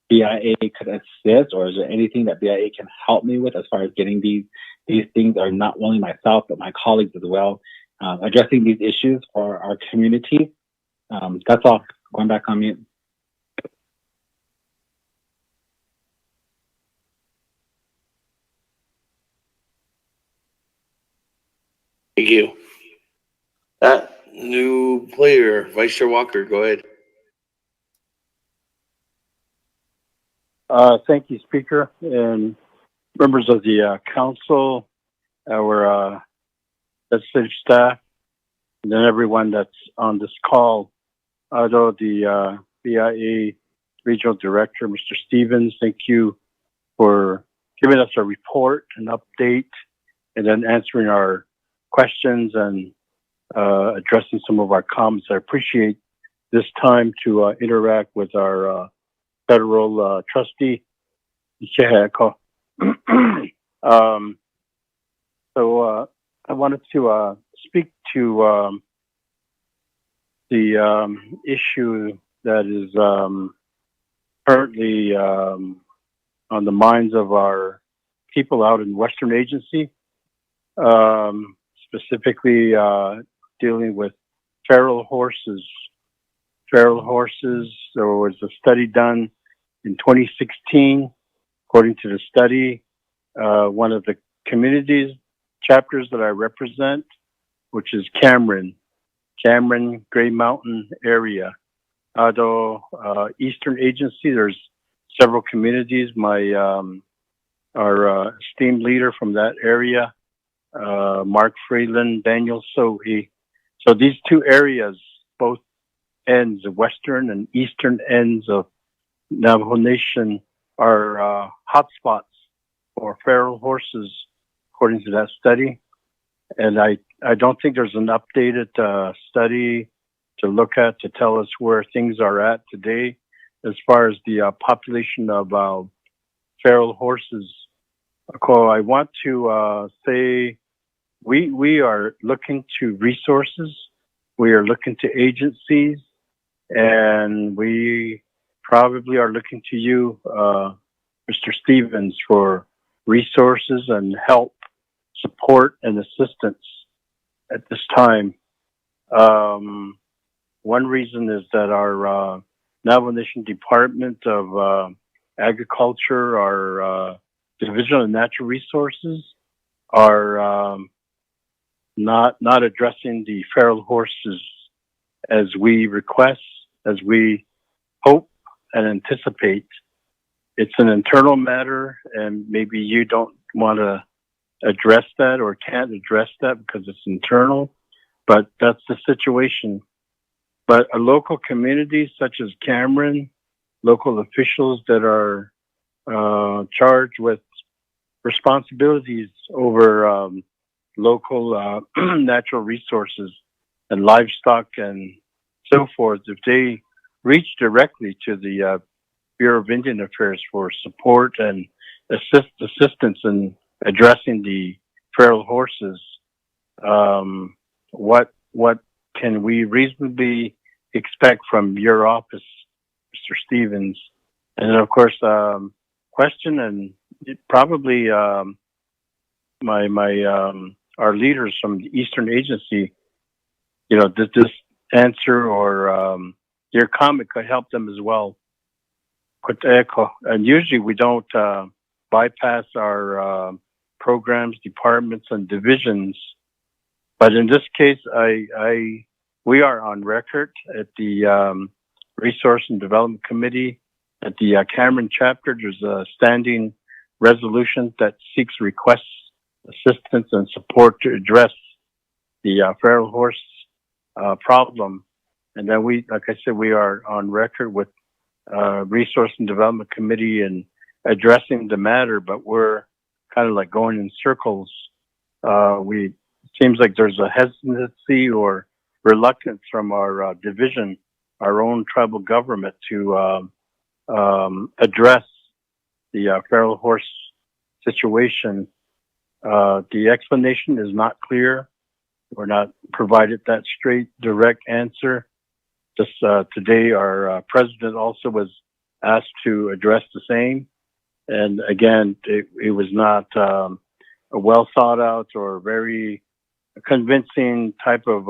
BIA could assist, or is there anything that BIA can help me with as far as getting these things, or not only myself, but my colleagues as well, addressing these issues for our community. That's all. Going back on mute. Thank you. New player, Vice Chair Walker, go ahead. Thank you, Speaker, and members of the council, our legislative staff, and then everyone that's on this call. Although the BIA Regional Director, Mr. Stevens. Thank you for giving us a report, an update, and then answering our questions and addressing some of our comments. I appreciate this time to interact with our federal trustee. So I wanted to speak to the issue that is currently on the minds of our people out in Western Agency, specifically dealing with feral horses. Feral horses, there was a study done in 2016. According to the study, one of the communities chapters that I represent, which is Cameron, Gray Mountain area. Although Eastern Agency, there's several communities. Our esteemed leader from that area, Mark Freeland, Daniel Sohi. So these two areas, both ends, the western and eastern ends of Navajo Nation, are hotspots for feral horses, according to that study. And I don't think there's an updated study to look at to tell us where things are at today as far as the population of feral horses. I want to say we are looking to resources. We are looking to agencies, and we probably are looking to you, Mr. Stevens, for resources and help, support, and assistance at this time. One reason is that our Navajo Nation Department of Agriculture, our Division of Natural Resources, are not addressing the feral horses as we request, as we hope and anticipate. It's an internal matter, and maybe you don't want to address that or can't address that because it's internal, but that's the situation. But a local community such as Cameron, local officials that are charged with responsibilities over local natural resources and livestock and so forth, if they reach directly to the Bureau of Indian Affairs for support and assistance in addressing the feral horses, what can we reasonably expect from your office, Mr. Stevens? And then, of course, question, and probably our leaders from the Eastern Agency, did this answer or your comment could help them as well. And usually we don't bypass our programs, departments, and divisions. But in this case, we are on record at the Resource and Development Committee at the Cameron chapter. There's a standing resolution that seeks requests, assistance, and support to address the feral horse problem. And then like I said, we are on record with Resource and Development Committee and addressing the matter, but we're kind of like going in circles. It seems like there's a hesitancy or reluctance from our division, our own tribal government, to address the feral horse situation. The explanation is not clear. We're not provided that straight, direct answer. Just today, our president also was asked to address the same. And again, it was not a well thought out or very convincing type of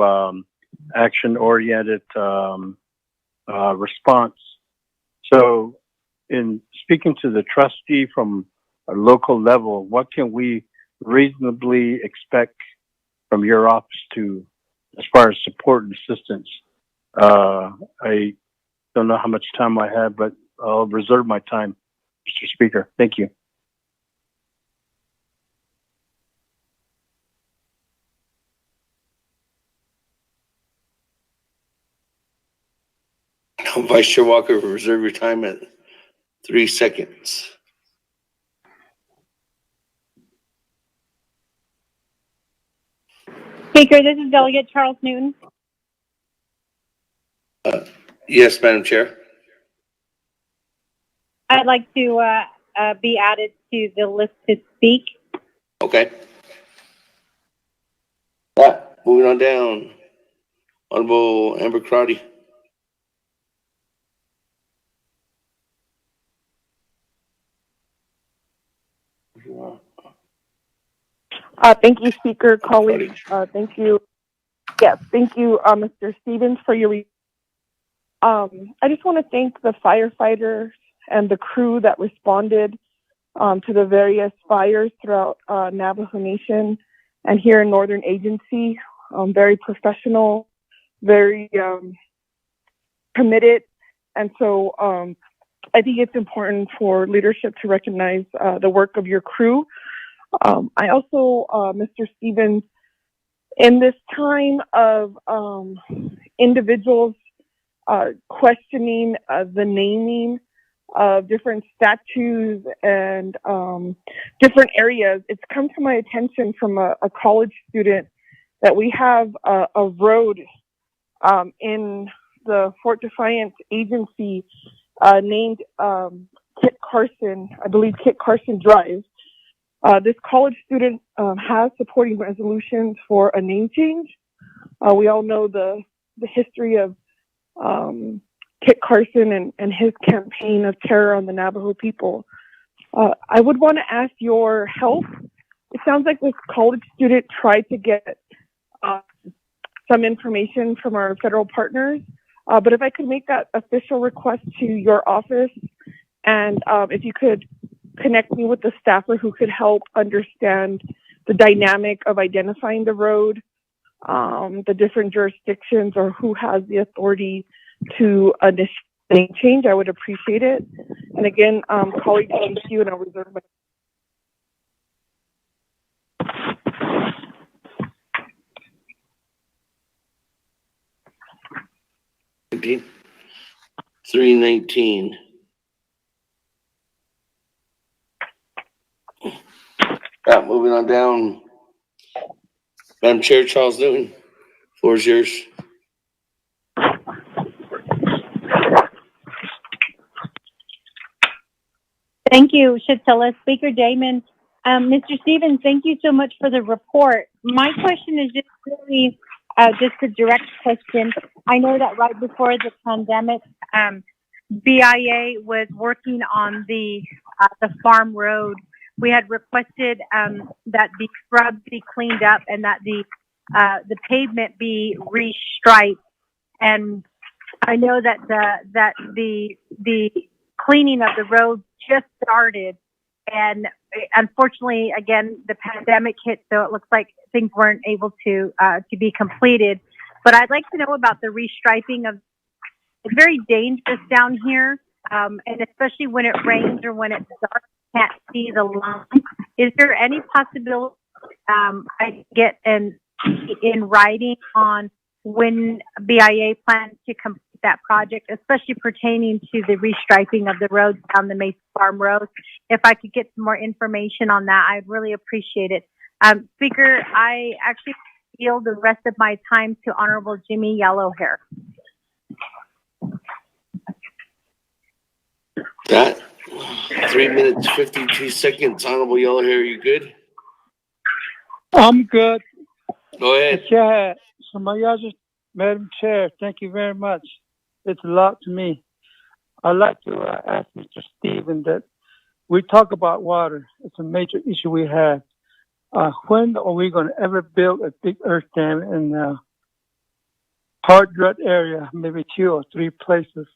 action-oriented response. So in speaking to the trustee from a local level, what can we reasonably expect from your office as far as support and assistance? I don't know how much time I have, but I'll reserve my time, Mr. Speaker. Thank you. Vice Chair Walker, reserve your time at 3 seconds. Speaker, this is Delegate Charles Newton. Yes, Madam Chair. I'd like to be added to the list to speak. Okay. Moving on down. Honorable Amber Crotty. Thank you, Speaker, colleagues. Thank you. Yes, thank you, Mr. Stevens, for your. I just want to thank the firefighters and the crew that responded to the various fires throughout Navajo Nation and here in Northern Agency. Very professional, very committed, and so I think it's important for leadership to recognize the work of your crew. I also, Mr. Stevens, in this time of individuals questioning the naming of different statues and different areas, it's come to my attention from a college student that we have a road in the Fort Defiance Agency named Kit Carson, I believe Kit Carson Drive. This college student has supporting resolutions for a name change. We all know the history of Kit Carson and his campaign of terror on the Navajo people. I would want to ask your help. It sounds like this college student tried to get some information from our federal partners, but if I could make that official request to your office, and if you could connect me with the staffer who could help understand the dynamic of identifying the road, the different jurisdictions, or who has the authority to initiate name change, I would appreciate it. And again, colleagues, thank you, and I'll reserve my. $319. Moving on down. Madam Chair, Charles Newton, floor is yours. Thank you, Shatilla. Speaker Damon. Mr. Stevens, thank you so much for the report. My question is just really just a direct question. I know that right before the pandemic, BIA was working on the farm road. We had requested that the scrub be cleaned up and that the pavement be restriped. And I know that the cleaning of the road just started, and unfortunately, again, the pandemic hit, so it looks like things weren't able to be completed. But I'd like to know about the restriping of. It's very dangerous down here, and especially when it rains or when it's dark, can't see the line. Is there any possibility I get in writing on when BIA plans to complete that project, especially pertaining to the restriping of the roads down the Mesa Farm Road? If I could get some more information on that, I'd really appreciate it. Speaker, I actually yield the rest of my time to Honorable Jimmy Yellowhair. That 3 minutes, 52 seconds. Honorable Yellowhair, you good? I'm good. Go ahead. Chair, Madam Chair, thank you very much. It's a lot to me. I'd like to ask Mr. Stephen that we talk about water. It's a major issue we have. When are we going to ever build a big earth dam in the hard rut area, maybe 2 or 3 places?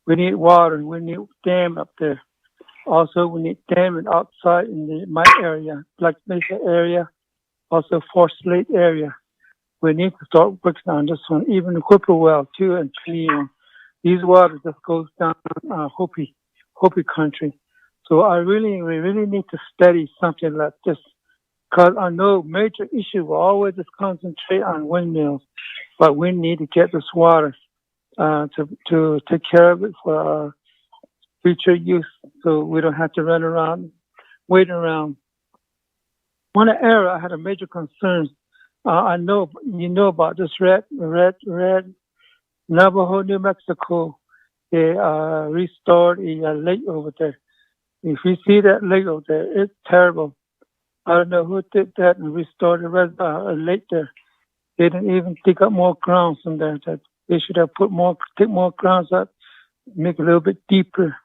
We need water. We need dam up there. Also, we need dam outside in my area, Black Mesa area, also Forest Lake area. We need to start working on this one, even the Whippoorwill 2 and 3. These waters just goes down Hopi country. So we really need to study something like this, because I know major issue will always just concentrate on windmills, but we need to get this water to take care of it for our future use, so we don't have to run around, waiting around. One era I had a major concern. I know you know about this red Navajo, New Mexico. They restored a lake over there. If you see that lake over there, it's terrible. I don't know who did that and restored a lake there. They didn't even dig up more grounds from there. That they should have take more grounds up, make it a little bit deeper.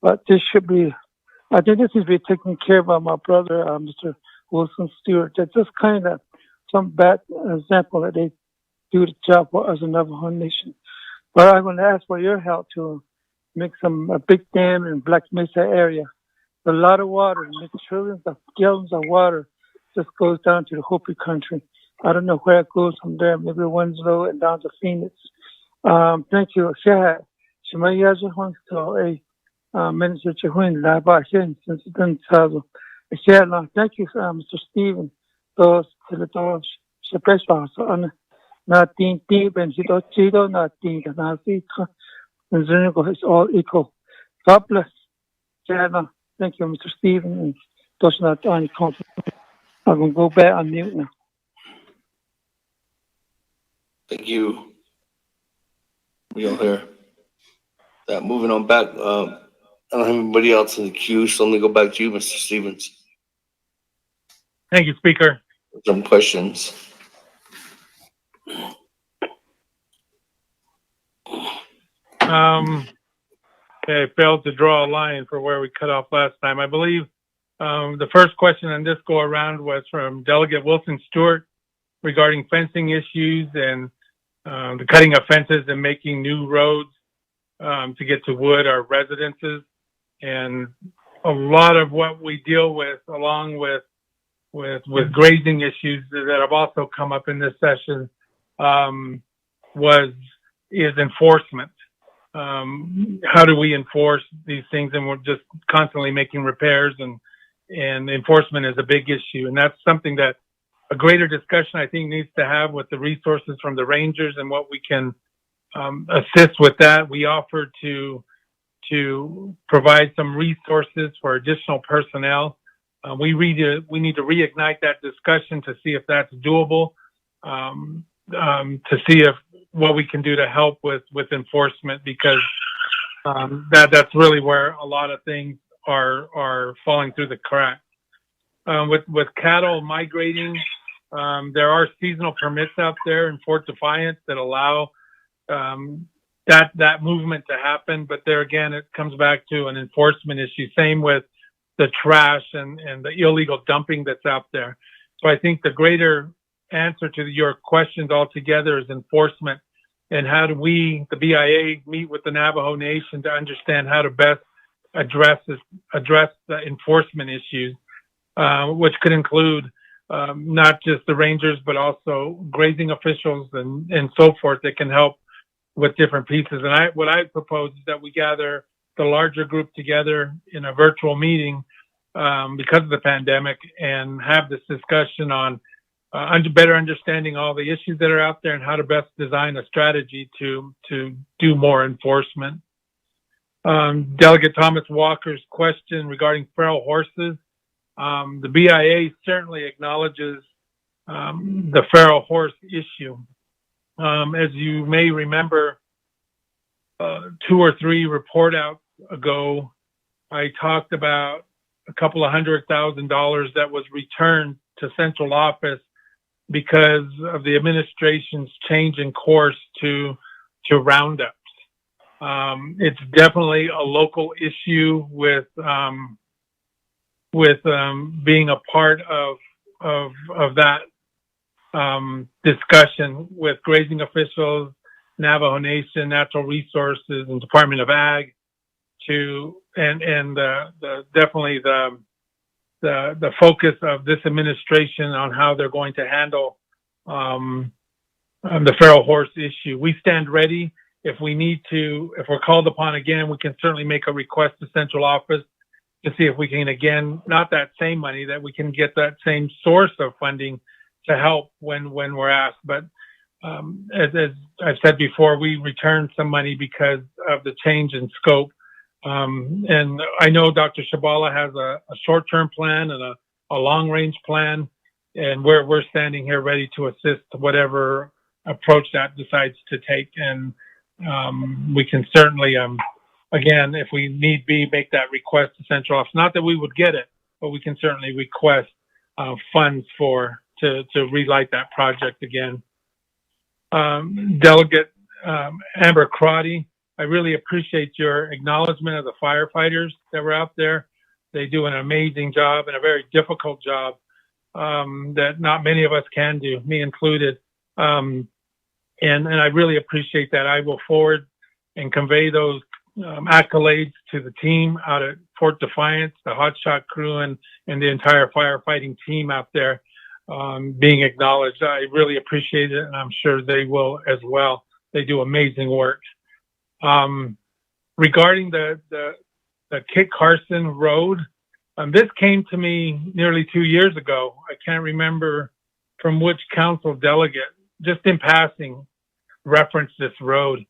But this should be, I think this is being taken care of by my brother, Mr. Wilson Stewart. That's just kind of some bad example that they do the job for us in Navajo Nation. But I'm going to ask for your help to make a big dam in Black Mesa area. A lot of water, trillions of gallons of water just goes down to the Hopi country. I don't know where it goes from there, maybe Winslow and down to Phoenix. Thank you. Minister Chihuin, since then, thank you, Mr. Stephen. Those to special on nothing deep and Chido, nothing, and I see it's all equal. God bless. Thank you, Mr. Stephen. And those not on conference. I'm going to go back on mute now. Thank you. We all here. Moving on back. I don't have anybody else in the queue, so let me go back to you, Mr. Stevens. Thank you, Speaker. Some questions. I failed to draw a line for where we cut off last time. I believe the first question on this go around was from Delegate Wilson Stewart regarding fencing issues and the cutting of fences and making new roads to get to Wood, our residences. And a lot of what we deal with, along with grazing issues that have also come up in this session, is enforcement. How do we enforce these things? And we're just constantly making repairs, and enforcement is a big issue. And that's something that a greater discussion, I think, needs to have with the resources from the rangers and what we can assist with that. We offered to provide some resources for additional personnel. We need to reignite that discussion to see if that's doable, to see if what we can do to help with enforcement, because that's really where a lot of things are falling through the cracks. With cattle migrating, there are seasonal permits out there in Fort Defiance that allow that movement to happen. But there again, it comes back to an enforcement issue. Same with the trash and the illegal dumping that's out there. So I think the greater answer to your questions altogether is enforcement, and how do we, the BIA, meet with the Navajo Nation to understand how to best address the enforcement issues, which could include not just the rangers, but also grazing officials and so forth that can help with different pieces. And what I propose is that we gather the larger group together in a virtual meeting because of the pandemic, and have this discussion on better understanding all the issues that are out there and how to best design a strategy to do more enforcement. Delegate Thomas Walker's question regarding feral horses. The BIA certainly acknowledges the feral horse issue. As you may remember, 2 or 3 report outs ago, I talked about a couple of $100,000 that was returned to central office because of the administration's change in course to roundups. It's definitely a local issue with being a part of that discussion with grazing officials, Navajo Nation, Natural Resources, and Department of Ag, definitely the focus of this administration on how they're going to handle the feral horse issue. We stand ready if we need to. If we're called upon again, we can certainly make a request to central office to see if we can, again, not that same money, that we can get that same source of funding to help when we're asked. But as I've said before, we returned some money because of the change in scope. And I know Dr. Shabala has a short-term plan and a long-range plan, and we're standing here ready to assist whatever approach that decides to take. And we can certainly, again, if we need be, make that request to Central Office. Not that we would get it, but we can certainly request funds to relight that project again. Delegate Amber Crotty, I really appreciate your acknowledgement of the firefighters that were out there. They do an amazing job and a very difficult job that not many of us can do, me included. And I really appreciate that. I will forward and convey those accolades to the team out at Fort Defiance, the hotshot crew, and the entire firefighting team out there being acknowledged. I really appreciate it, and I'm sure they will as well. They do amazing work. Regarding the Kit Carson Road, this came to me nearly 2 years ago. I can't remember from which council delegate, just in passing, referenced this road.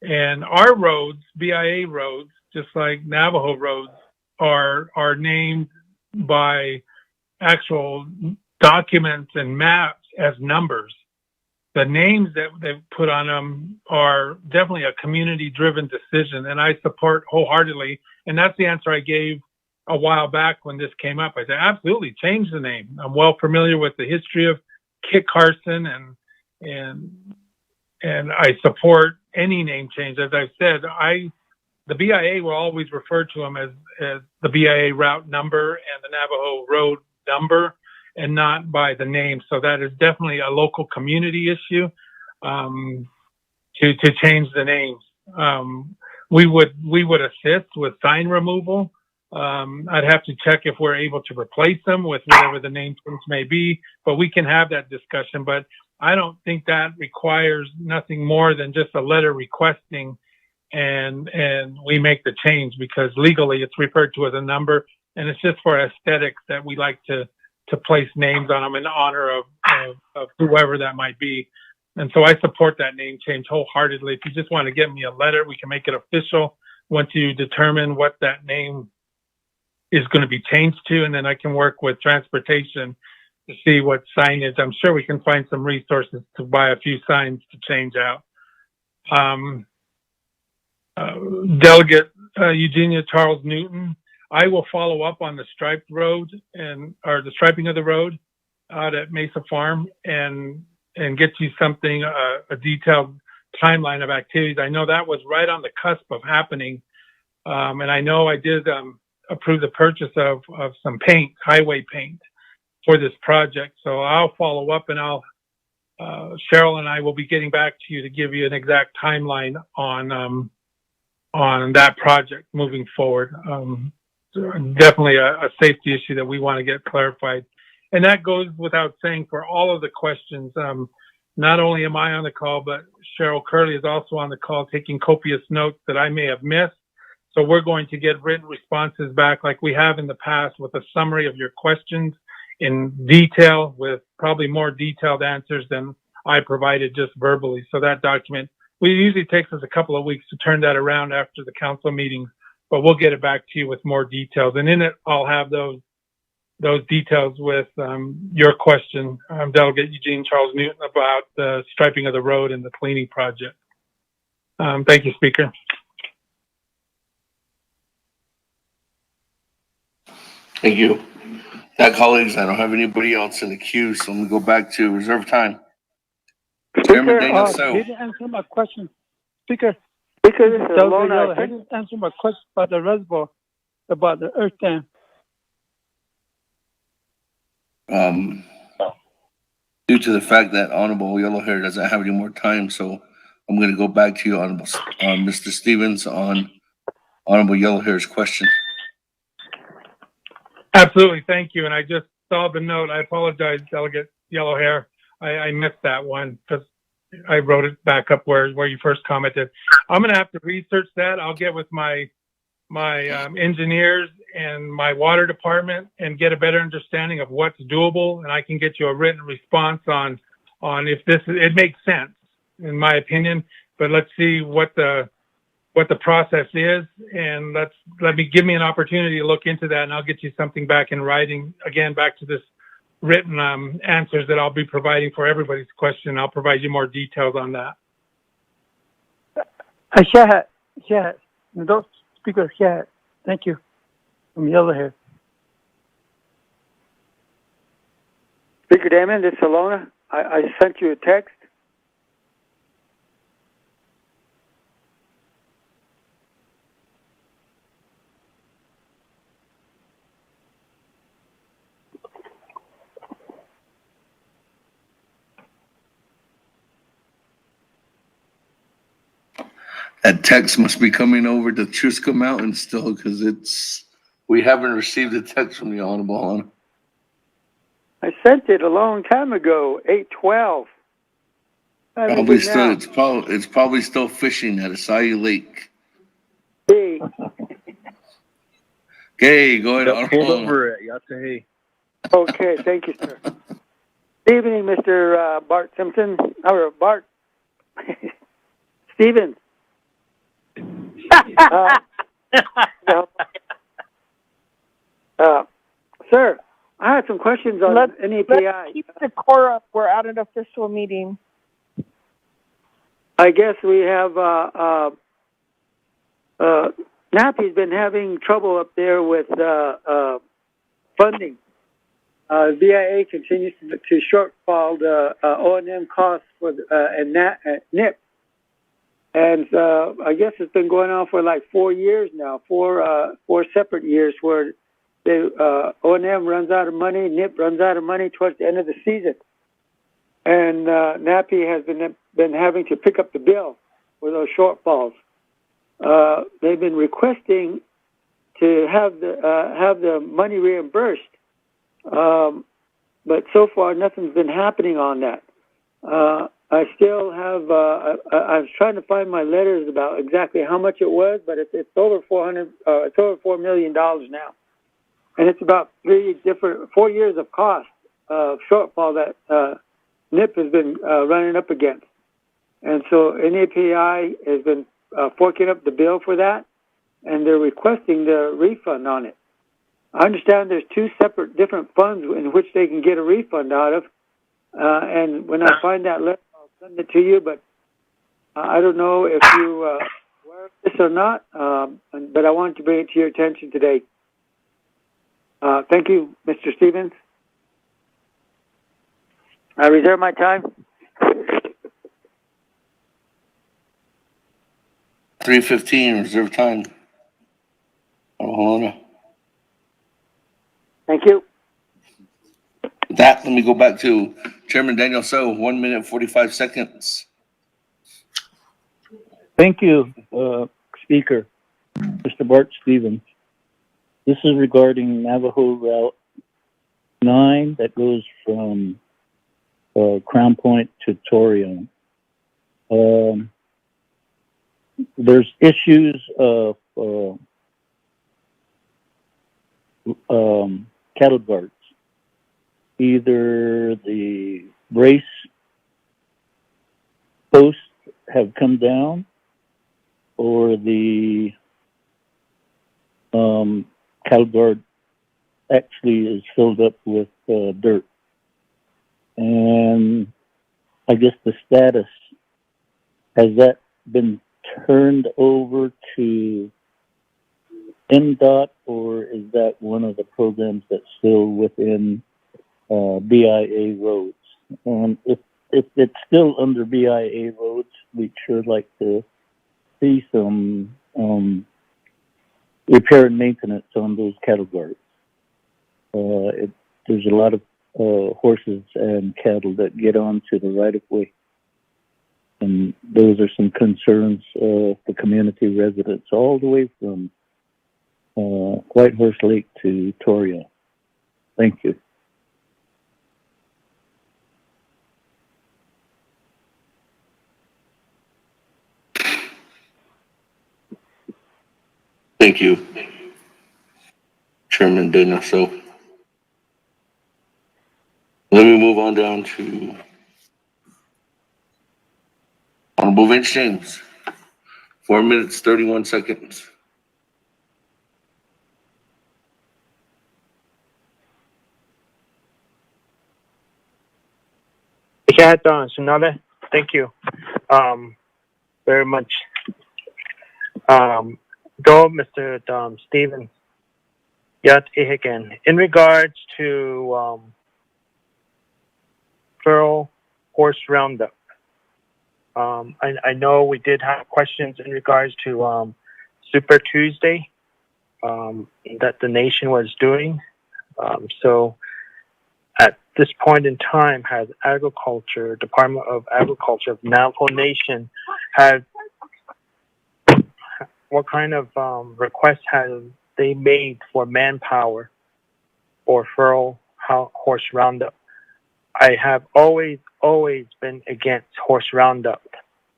And our roads, BIA roads, just like Navajo roads, are named by actual documents and maps as numbers. The names that they've put on them are definitely a community-driven decision, and I support wholeheartedly. And that's the answer I gave a while back when this came up. I said, absolutely, change the name. I'm well familiar with the history of Kit Carson, and I support any name change. As I've said, the BIA will always refer to them as the BIA route number and the Navajo road number, and not by the name. So that is definitely a local community issue to change the names. We would assist with sign removal. I'd have to check if we're able to replace them with whatever the name change may be, but we can have that discussion. But I don't think that requires nothing more than just a letter requesting, and we make the change, because legally it's referred to as a number, and it's just for aesthetics that we like to place names on them in honor of whoever that might be. And so I support that name change wholeheartedly. If you just want to get me a letter, we can make it official once you determine what that name is going to be changed to, and then I can work with transportation to see what signage. I'm sure we can find some resources to buy a few signs to change out. Delegate Eugenia Charles Newton, I will follow up on the striped road or the striping of the road out at Mesa Farm and get you something, a detailed timeline of activities. I know that was right on the cusp of happening. And I know I did approve the purchase of some paint, highway paint, for this project. So I'll follow up, and Cheryl and I will be getting back to you to give you an exact timeline on that project moving forward. Definitely a safety issue that we want to get clarified. And that goes without saying for all of the questions. Not only am I on the call, but Cheryl Curley is also on the call taking copious notes that I may have missed. So we're going to get written responses back like we have in the past, with a summary of your questions in detail, with probably more detailed answers than I provided just verbally. So that document, it usually takes us a couple of weeks to turn that around after the council meetings, but we'll get it back to you with more details. And in it, I'll have those details with your question, Delegate Eugene Charles Newton, about the striping of the road and the cleaning project. Thank you, Speaker. Thank you. Now, colleagues, I don't have anybody else in the queue, so I'm going to go back to reserve time. Chairman Daniel So. He didn't answer my question. Speaker, this is Lona. He didn't answer my question about the reservoir, about the earth dam. Due to the fact that Honorable Yellow Hair doesn't have any more time, so I'm going to go back to you, on Mr. Stevens, on Honorable Yellow Hair's question. Absolutely, thank you. And I just saw the note. I apologize, Delegate Yellow Hair. I missed that one because I wrote it back up where you first commented. I'm going to have to research that. I'll get with my engineers and my water department and get a better understanding of what's doable, and I can get you a written response on on if it makes sense, in my opinion. But let's see what the process is, and give me an opportunity to look into that, and I'll get you something back in writing. Again, back to this written answers that I'll be providing for everybody's question. I'll provide you more details on that. No, Speaker, thank you. From the other here. Speaker Damon, this is Alona. I sent you a text. That text must be coming over to Chusca Mountain still, because we haven't received a text from the Honorable Honor. I sent it a long time ago, 8/12. Probably still, it's probably still fishing at Asai Lake. Hey. Okay, go ahead. Pulled over at Yatahe. Okay, thank you, sir. Good evening, Mr. Bart Simpson, or Bart Stevens. Sir, I had some questions on NAPI. Let's keep the core up. We're at an official meeting. I guess we have NAPI's been having trouble up there with funding. VIA continues to shortfall the O&M costs for and NIP. And I guess it's been going on for like 4 years now, four separate years where the O&M runs out of money, NIP runs out of money towards the end of the season. And NAPI has been having to pick up the bill for those shortfalls. They've been requesting to have the money reimbursed, but so far nothing's been happening on that. I still have. I was trying to find my letters about exactly how much it was, but it's over it's over $4 million now, and it's about 4 years of cost shortfall that NIP has been running up against, and so NAPI has been forking up the bill for that, and they're requesting the refund on it. I understand there's two separate different funds in which they can get a refund out of, and when I find that letter, I'll send it to you, but I don't know if you aware of this or not, but I wanted to bring it to your attention today. Thank you, Mr. Stevens. I reserve my time. 3:15 reserve time. Hold on. Thank you. With that, let me go back to Chairman Daniel So, 1 minute, 45 seconds. Thank you, Speaker, Mr. Bart Stevens. This is regarding Navajo Route 9 that goes from Crown Point to Torreon. There's issues of cattle guards. Either the brace posts have come down, or the cattle guard actually is filled up with dirt. And I guess the status, has that been turned over to MDOT, or is that one of the programs that's still within BIA roads? And if it's still under BIA roads, we'd sure like to see some repair and maintenance on those cattle guards. There's a lot of horses and cattle that get onto the right of way, and those are some concerns of the community residents all the way from Whitehorse Lake to Torreon. Thank you. Thank you, Chairman Dana. So let me move on down to Honorable Vince James, 4 minutes, 31 seconds. Sonale, thank you very much. Go, Mr. Stevens. Yat again. In regards to Feral Horse Roundup, I know we did have questions in regards to Super Tuesday that the nation was doing. So at this point in time, has Department of Agriculture of Navajo Nation had what kind of requests have they made for manpower for feral horse roundup? I have always been against horse roundup,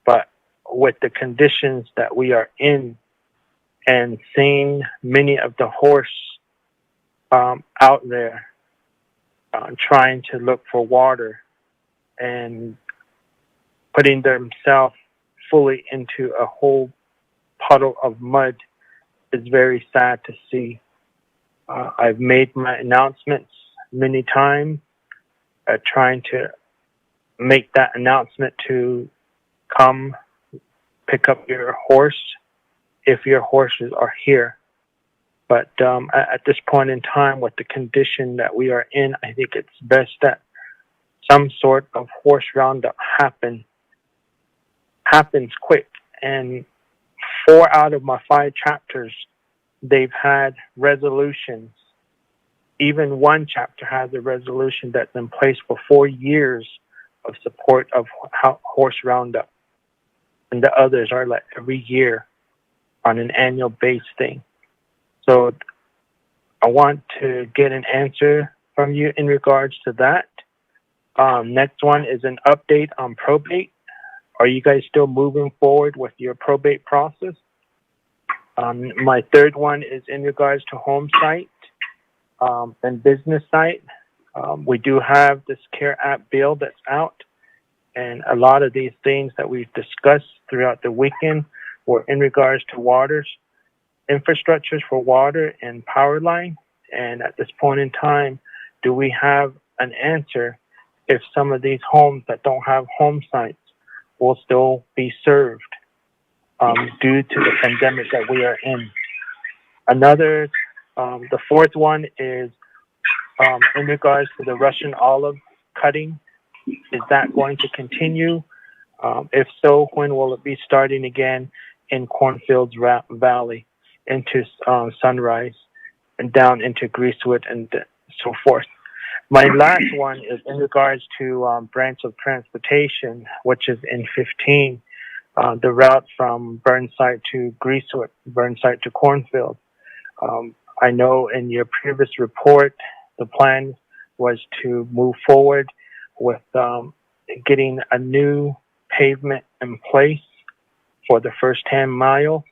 but with the conditions that we are in and seeing many of the horse out there trying to look for water and putting themselves fully into a whole puddle of mud is very sad to see. I've made my announcements many times, trying to make that announcement to come pick up your horse if your horses are here. But at this point in time, with the condition that we are in, I think it's best that some sort of horse roundup happens quick. And 4 out of my 5 chapters, they've had resolutions. Even one chapter has a resolution that's in place for 4 years of support of horse roundup. And the others are like every year on an annual base thing. So I want to get an answer from you in regards to that. Next one is an update on probate. Are you guys still moving forward with your probate process? My third one is in regards to home site and business site. We do have this CARE Act bill that's out, and a lot of these things that we've discussed throughout the weekend were in regards to waters, infrastructures for water and power line. And at this point in time, do we have an answer if some of these homes that don't have home sites will still be served due to the pandemic that we are in? Another, the fourth one is in regards to the Russian olive cutting. Is that going to continue? If so, when will it be starting again in Cornfields Valley into Sunrise and down into Greasewood and so forth? My last one is in regards to branch of transportation, which is in 15, the route from Burnside to Greasewood, Burnside to Cornfield. I know in your previous report, the plan was to move forward with getting a new pavement in place for the first 10 miles.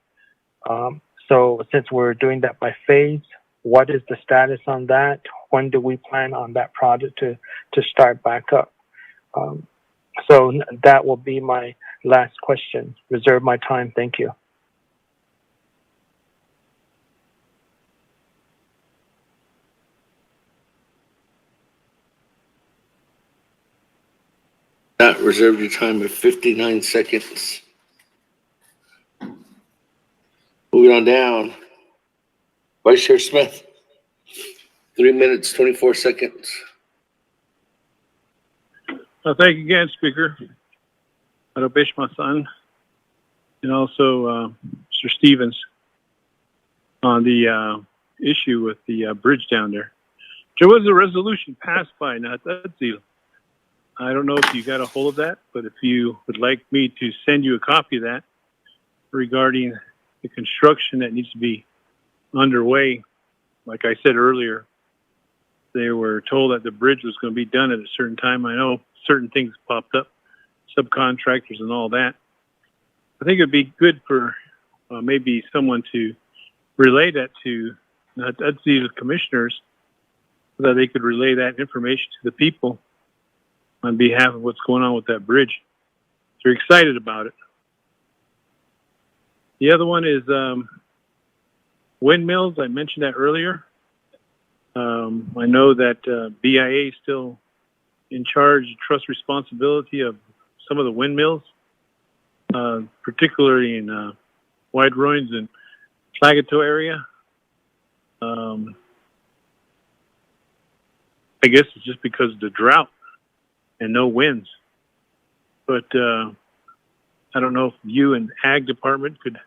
So since we're doing that by phase, what is the status on that? When do we plan on that project to start back up? So that will be my last question. Reserve my time. Thank you. That reserve your time at 59 seconds. Moving on down. Vice Chair Smith, 3 minutes, 24 seconds. Thank you again, Speaker. Adobish, my son, and also Mr. Stevens on the issue with the bridge down there. There was a resolution passed by Natadzil. I don't know if you got a hold of that, but if you would like me to send you a copy of that regarding the construction that needs to be underway. Like I said earlier, they were told that the bridge was going to be done at a certain time. I know certain things popped up, subcontractors and all that. I think it'd be good for maybe someone to relay that to the commissioners so that they could relay that information to the people on behalf of what's going on with that bridge. They're excited about it. The other one is windmills. I mentioned that earlier. I know that BIA is still in charge, trust responsibility of some of the windmills, particularly in White Ruins and Flagato area. I guess it's just because of the drought and no winds. But I don't know if you and Ag Department could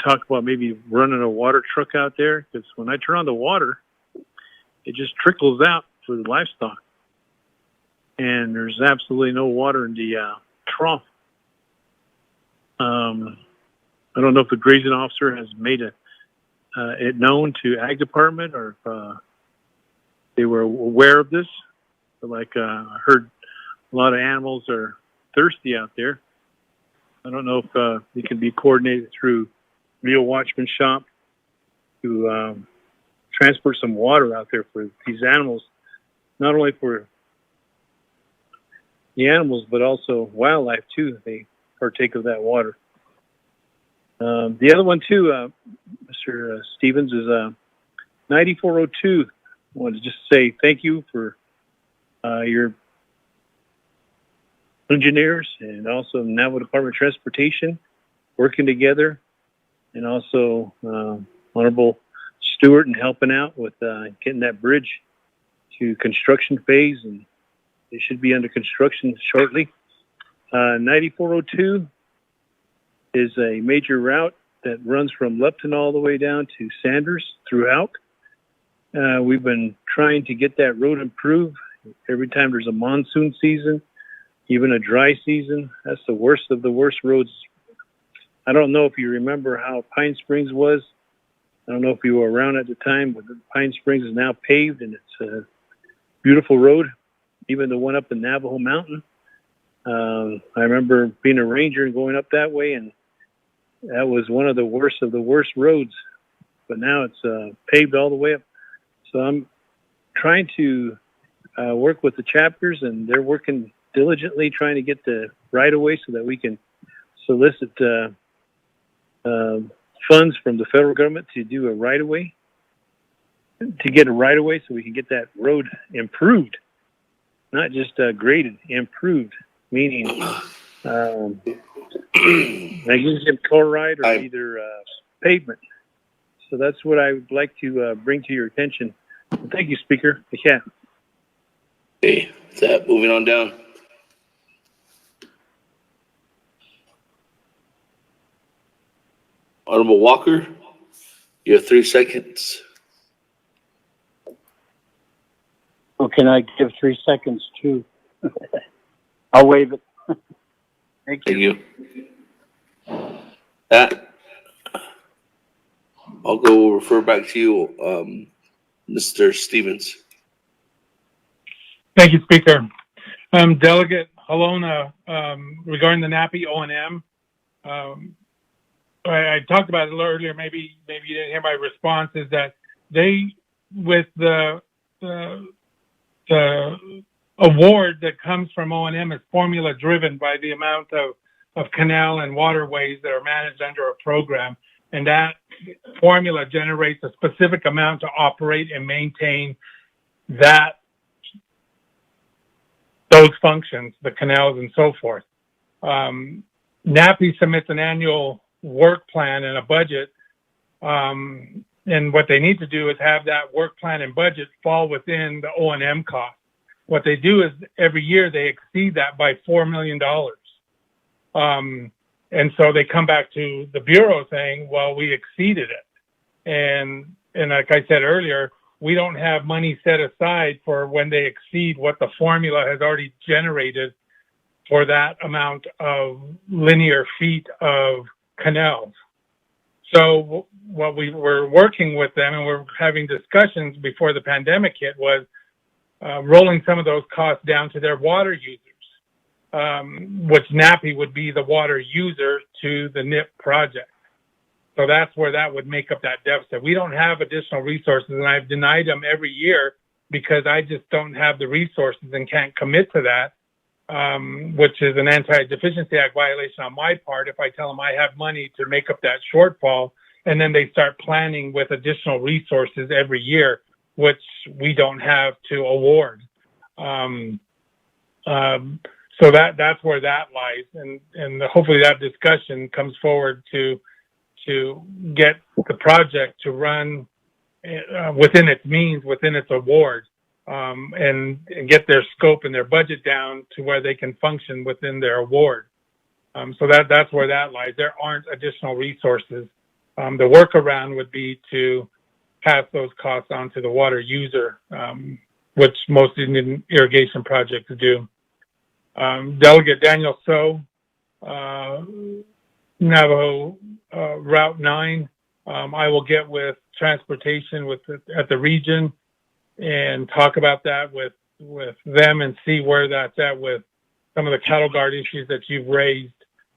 talk about maybe running a water truck out there, because when I turn on the water, it just trickles out for the livestock. And there's absolutely no water in the trough. I don't know if the grazing officer has made it known to Ag Department, or if they were aware of this. But like I heard a lot of animals are thirsty out there. I don't know if it can be coordinated through Real Watchman Shop to transport some water out there for these animals, not only for the animals, but also wildlife too. They partake of that water. The other one too, Mr. Stevens, is 9402. I wanted to just say thank you for your engineers and also Navajo Department of Transportation working together, and also Honorable Stewart and helping out with getting that bridge to construction phase, and it should be under construction shortly. 9402 is a major route that runs from Lupton all the way down to Sanders through Elk. We've been trying to get that road improved. Every time there's a monsoon season, even a dry season, that's the worst of the worst roads. I don't know if you remember how Pine Springs was. I don't know if you were around at the time, but Pine Springs is now paved, and it's a beautiful road, even the one up in Navajo Mountain. I remember being a ranger and going up that way, and that was one of the worst roads. But now it's paved all the way up. So I'm trying to work with the chapters, and they're working diligently trying to get the right-of-way so that we can solicit funds from the federal government to do a right-of-way, so we can get that road improved, not just graded, improved, meaning magnesium chloride or either pavement. So that's what I would like to bring to your attention. Thank you, Speaker. Yeah. Okay, with that, moving on down. Honorable Walker, you have 3 seconds. Oh, can I give 3 seconds too? I'll waive it. Thank you. That, I'll go refer back to you, Mr. Stevens. Thank you, Speaker. Delegate Halona, regarding the NAPI O&M, I talked about it earlier. Maybe you didn't hear my response. Is that they, with the award that comes from O&M, is formula driven by the amount of canal and waterways that are managed under a program, and that formula generates a specific amount to operate and maintain those functions, the canals and so forth. NAPI submits an annual work plan and a budget, and what they need to do is have that work plan and budget fall within the O&M cost. What they do is every year they exceed that by $4 million. And so they come back to the Bureau saying, well, we exceeded it. And like I said earlier, we don't have money set aside for when they exceed what the formula has already generated for that amount of linear feet of canals. So what we were working with them, and we're having discussions before the pandemic hit, was rolling some of those costs down to their water users, which NAPI would be the water user to the NIP project. So that's where that would make up that deficit. We don't have additional resources, and I've denied them every year because I just don't have the resources and can't commit to that. which is an Anti-Deficiency Act violation on my part if I tell them I have money to make up that shortfall, and then they start planning with additional resources every year, which we don't have to award. So that's where that lies, and hopefully that discussion comes forward to get the project to run within its means, within its award, and get their scope and their budget down to where they can function within their award. So that's where that lies. There aren't additional resources. The workaround would be to pass those costs on to the water user, which most Indian irrigation projects do. Delegate Daniel So, Navajo Route 9, I will get with transportation at the region and talk about that with them and see where that's at with some of the cattle guard issues that you've raised,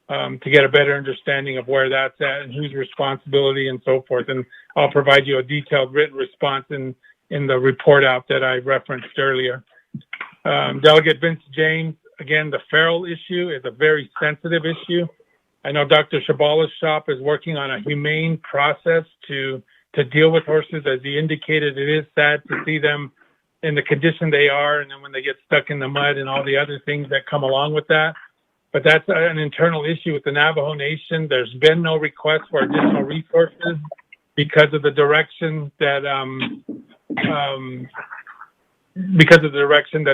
to get a better understanding of where that's at and whose responsibility and so forth. And I'll provide you a detailed written response in the report out that I referenced earlier. Delegate Vince James, again, the feral issue is a very sensitive issue. I know Dr. Shabala's shop is working on a humane process to deal with horses. As he indicated, it is sad to see them in the condition they are, and then when they get stuck in the mud and all the other things that come along with that. But that's an internal issue with the Navajo Nation. There's been no request for additional resources because of the direction that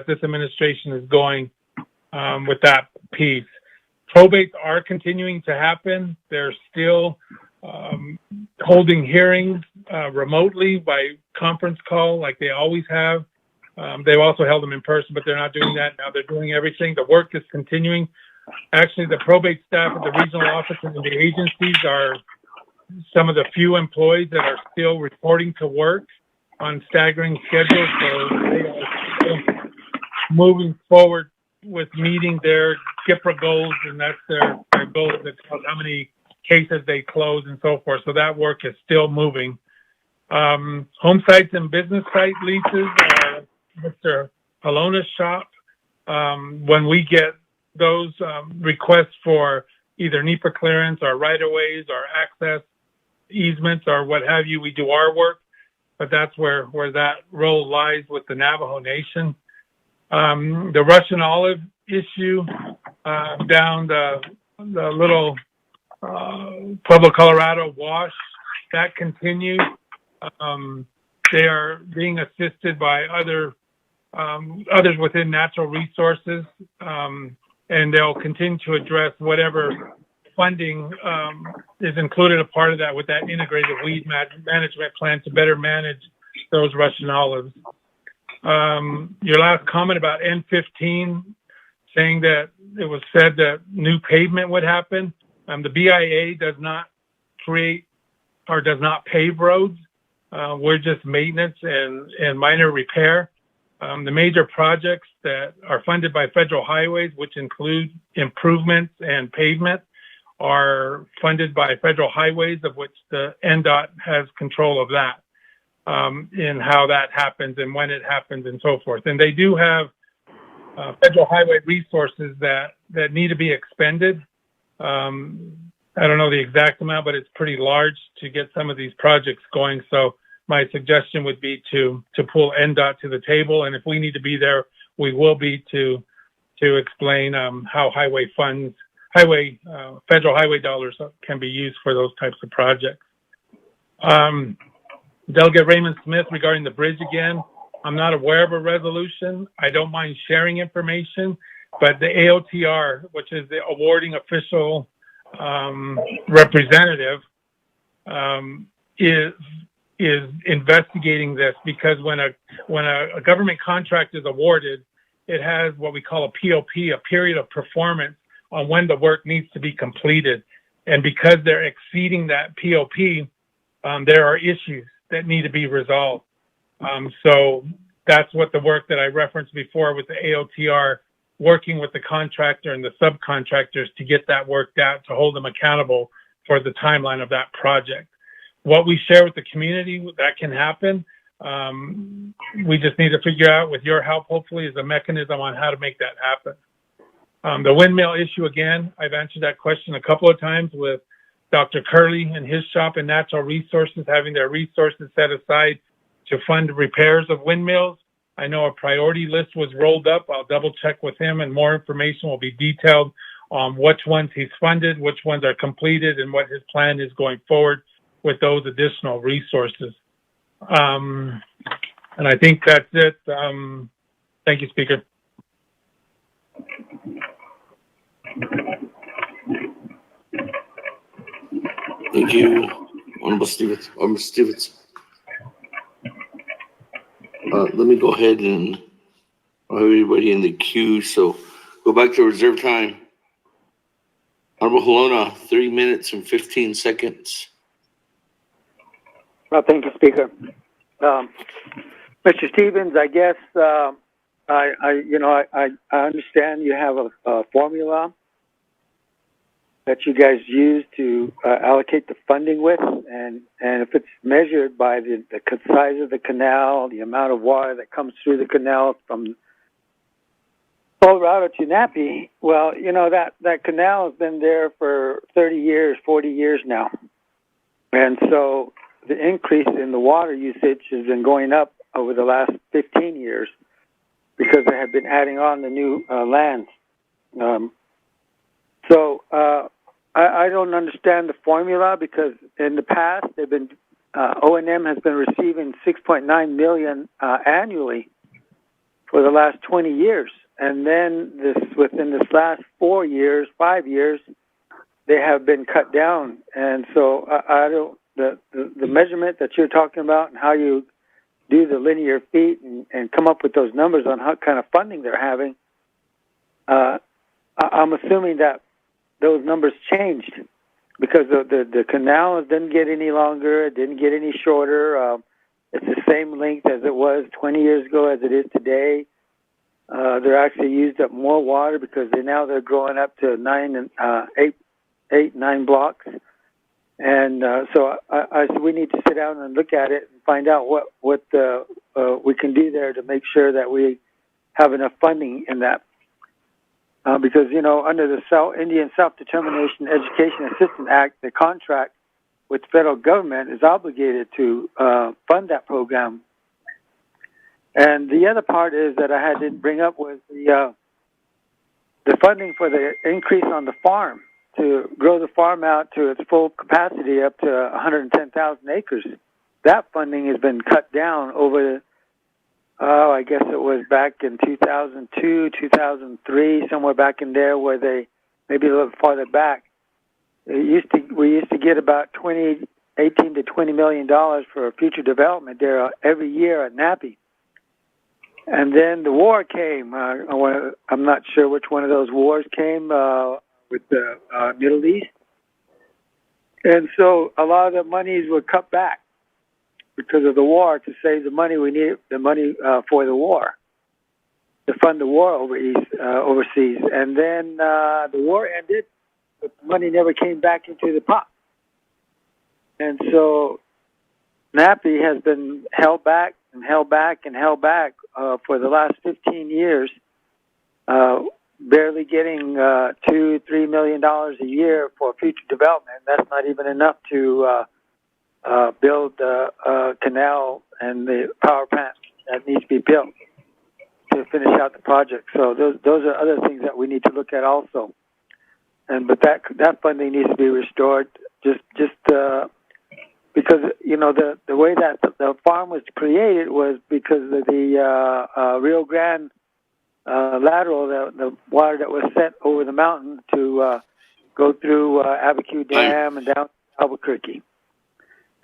this administration is going with that piece. Probates are continuing to happen. They're still holding hearings remotely by conference call like they always have. They've also held them in person, but they're not doing that now. They're doing everything. The work is continuing. Actually, the probate staff at the regional offices and the agencies are some of the few employees that are still reporting to work on staggering schedules. So they are still moving forward with meeting their GIPRA goals, and that's their goal, that's how many cases they close and so forth. So that work is still moving. Home sites and business site leases are Mr. Alona's shop. When we get those requests for either NEPA clearance or right-of-ways or access easements or what have you, we do our work, but that's where that role lies with the Navajo Nation. The Russian olive issue down the little Pueblo, Colorado wash, that continues. They are being assisted by others within natural resources, and they'll continue to address whatever funding is included a part of that with that integrated weed management plan to better manage those Russian olives. Your last comment about N15, saying that it was said that new pavement would happen. The BIA does not create or does not pave roads. We're just maintenance and minor repair. The major projects that are funded by federal highways, which include improvements and pavement, are funded by federal highways, of which the NDOT has control of that, in how that happens and when it happens and so forth. And they do have federal highway resources that need to be expended. I don't know the exact amount, but it's pretty large to get some of these projects going. So my suggestion would be to pull NDOT to the table, and if we need to be there, we will be to explain how highway funds, federal highway dollars can be used for those types of projects. Delegate Raymond Smith, regarding the bridge again, I'm not aware of a resolution. I don't mind sharing information, but the AOTR, which is the awarding official representative, is investigating this, because when a government contract is awarded, it has what we call a POP, a period of performance, on when the work needs to be completed. And because they're exceeding that POP, there are issues that need to be resolved. So that's what the work that I referenced before with the AOTR, working with the contractor and the subcontractors to get that worked out, to hold them accountable for the timeline of that project. What we share with the community, that can happen. We just need to figure out, with your help, hopefully, is a mechanism on how to make that happen. The windmill issue, again, I've answered that question a couple of times with Dr. Curley and his shop in Natural Resources, having their resources set aside to fund repairs of windmills. I know a priority list was rolled up. I'll double check with him, and more information will be detailed on which ones he's funded, which ones are completed, and what his plan is going forward with those additional resources. And I think that's it. Thank you, Speaker. Thank you, Honorable Stevens. Honorable Stevens. Let me go ahead and have everybody in the queue. So go back to reserve time. Honorable Holona, 3 minutes and 15 seconds. Well, thank you, Speaker. Mr. Stevens, I guess I understand you have a formula that you guys use to allocate the funding with, and if it's measured by the size of the canal, the amount of water that comes through the canal from Colorado to Nappy, well, that canal has been there for 30 years, 40 years now. And so the increase in the water usage has been going up over the last 15 years because they have been adding on the new lands. I don't understand the formula because in the past they've been O&M has been receiving $6.9 million annually for the last 20 years, and then within this last 5 years, they have been cut down. And so I don't the measurement that you're talking about and how you do the linear feet and come up with those numbers on what kind of funding they're having. I'm assuming that those numbers changed because the canal didn't get any longer, it didn't get any shorter. It's the same length as it was 20 years ago as it is today. They're actually used up more water because they're growing up to 9 blocks. And so we need to sit down and look at it and find out what we can do there to make sure that we have enough funding in that. Because, under the Indian Self-Determination Education Assistance Act, the contract with the federal government is obligated to fund that program. And the other part is that I didn't bring up was the funding for the increase on the farm to grow the farm out to its full capacity up to 110,000 acres. That funding has been cut down over I guess it was back in 2002, 2003, somewhere back in there where they, maybe a little farther back. We used to get about $18 to $20 million for future development there every year at Nappy. And then the war came. I'm not sure which one of those wars came with the Middle East. And so a lot of the monies were cut back because of the war to save the money we needed, the money for the war, to fund the war overseas. And then the war ended, but the money never came back into the pot. And so Nappy has been held back and held back and held back for the last 15 years, barely getting $2-3 million a year for future development. That's not even enough to build the canal and the power plant that needs to be built to finish out the project. So those are other things that we need to look at also. But that funding needs to be restored. Just because the way that the farm was created was because of the Rio Grande lateral, the water that was sent over the mountain to go through Abiquiu Dam and down Albuquerque.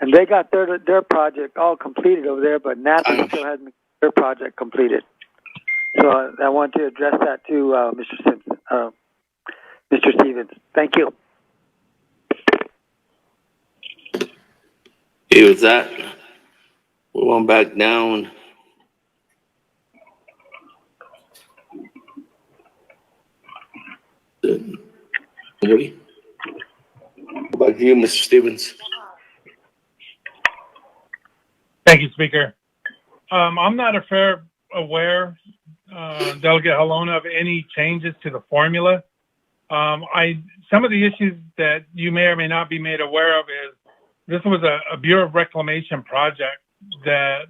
And they got their project all completed over there, but Nappy still hasn't their project completed. So I want to address that too, Mr. Stevens. Thank you. Okay, with that, we're on back down. Nobody? Go back to you, Mr. Stevens. Thank you, Speaker. I'm not aware Delegate Halona, of any changes to the formula. Some of the issues that you may or may not be made aware of is this was a Bureau of Reclamation project that,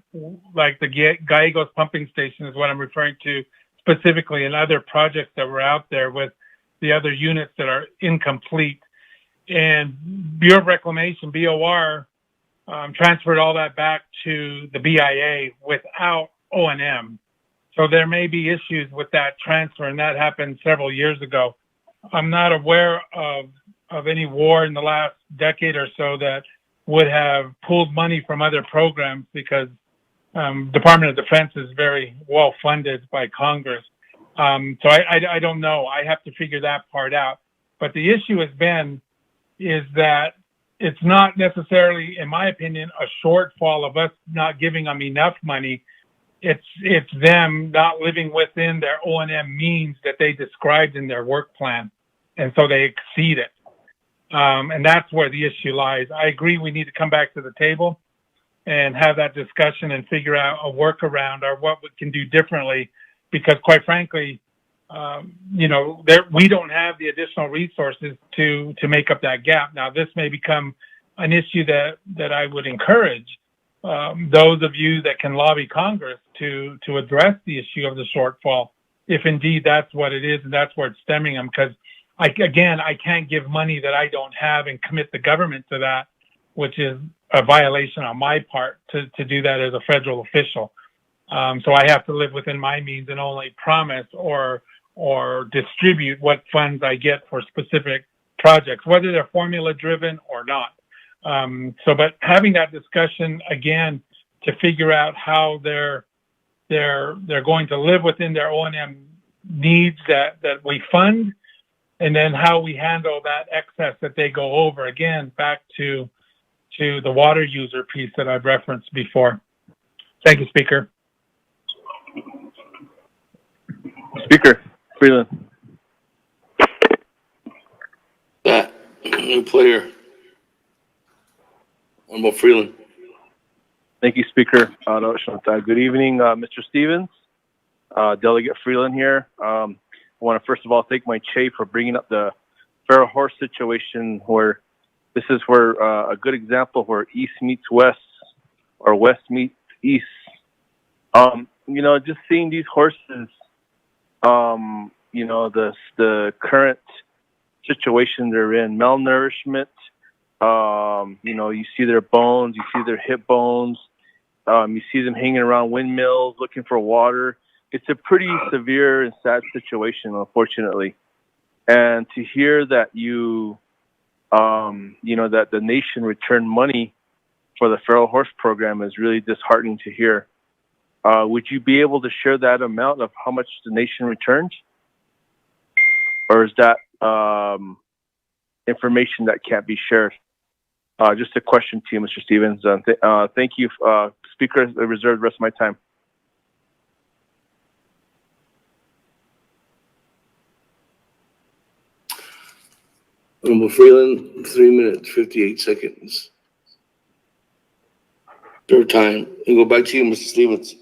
like the Gallegos pumping station is what I'm referring to specifically, and other projects that were out there with the other units that are incomplete. And Bureau of Reclamation, BOR, transferred all that back to the BIA without O&M. So there may be issues with that transfer, and that happened several years ago. I'm not aware of any war in the last decade or so that would have pulled money from other programs, because Department of Defense is very well funded by Congress. So I don't know. I have to figure that part out. But the issue has been is that it's not necessarily, in my opinion, a shortfall of us not giving them enough money. It's them not living within their O&M means that they described in their work plan, and so they exceed it. And that's where the issue lies. I agree we need to come back to the table and have that discussion and figure out a workaround or what we can do differently, because quite frankly, we don't have the additional resources to make up that gap. Now, this may become an issue that I would encourage those of you that can lobby Congress to address the issue of the shortfall, if indeed that's what it is and that's where it's stemming them. Because I can't give money that I don't have and commit the government to that, which is a violation on my part to do that as a federal official. So I have to live within my means and only promise or distribute what funds I get for specific projects, whether they're formula driven or not. But having that discussion again to figure out how they're going to live within their O&M needs that we fund, and then how we handle that excess that they go over, again, back to the water user piece that I've referenced before. Thank you, Speaker. Speaker Freeland. New player. Honorable Freeland. Thank you, Speaker. Good evening, Mr. Stevens. Delegate Freeland here. I want to first of all thank my chief for bringing up the feral horse situation, where this is where a good example where East meets West or West meets East. Just seeing these horses, the current situation they're in, malnourishment. You see their bones, you see their hip bones, you see them hanging around windmills looking for water. It's a pretty severe and sad situation, unfortunately. And to hear that that the nation returned money for the feral horse program is really disheartening to hear. Would you be able to share that amount of how much the nation returned? Or is that information that can't be shared? Just a question to you, Mr. Stevens. Thank you, Speaker. I reserve the rest of my time. Honorable Freeland, 3 minutes, 58 seconds. Third time. We'll go back to you, Mr. Stevens.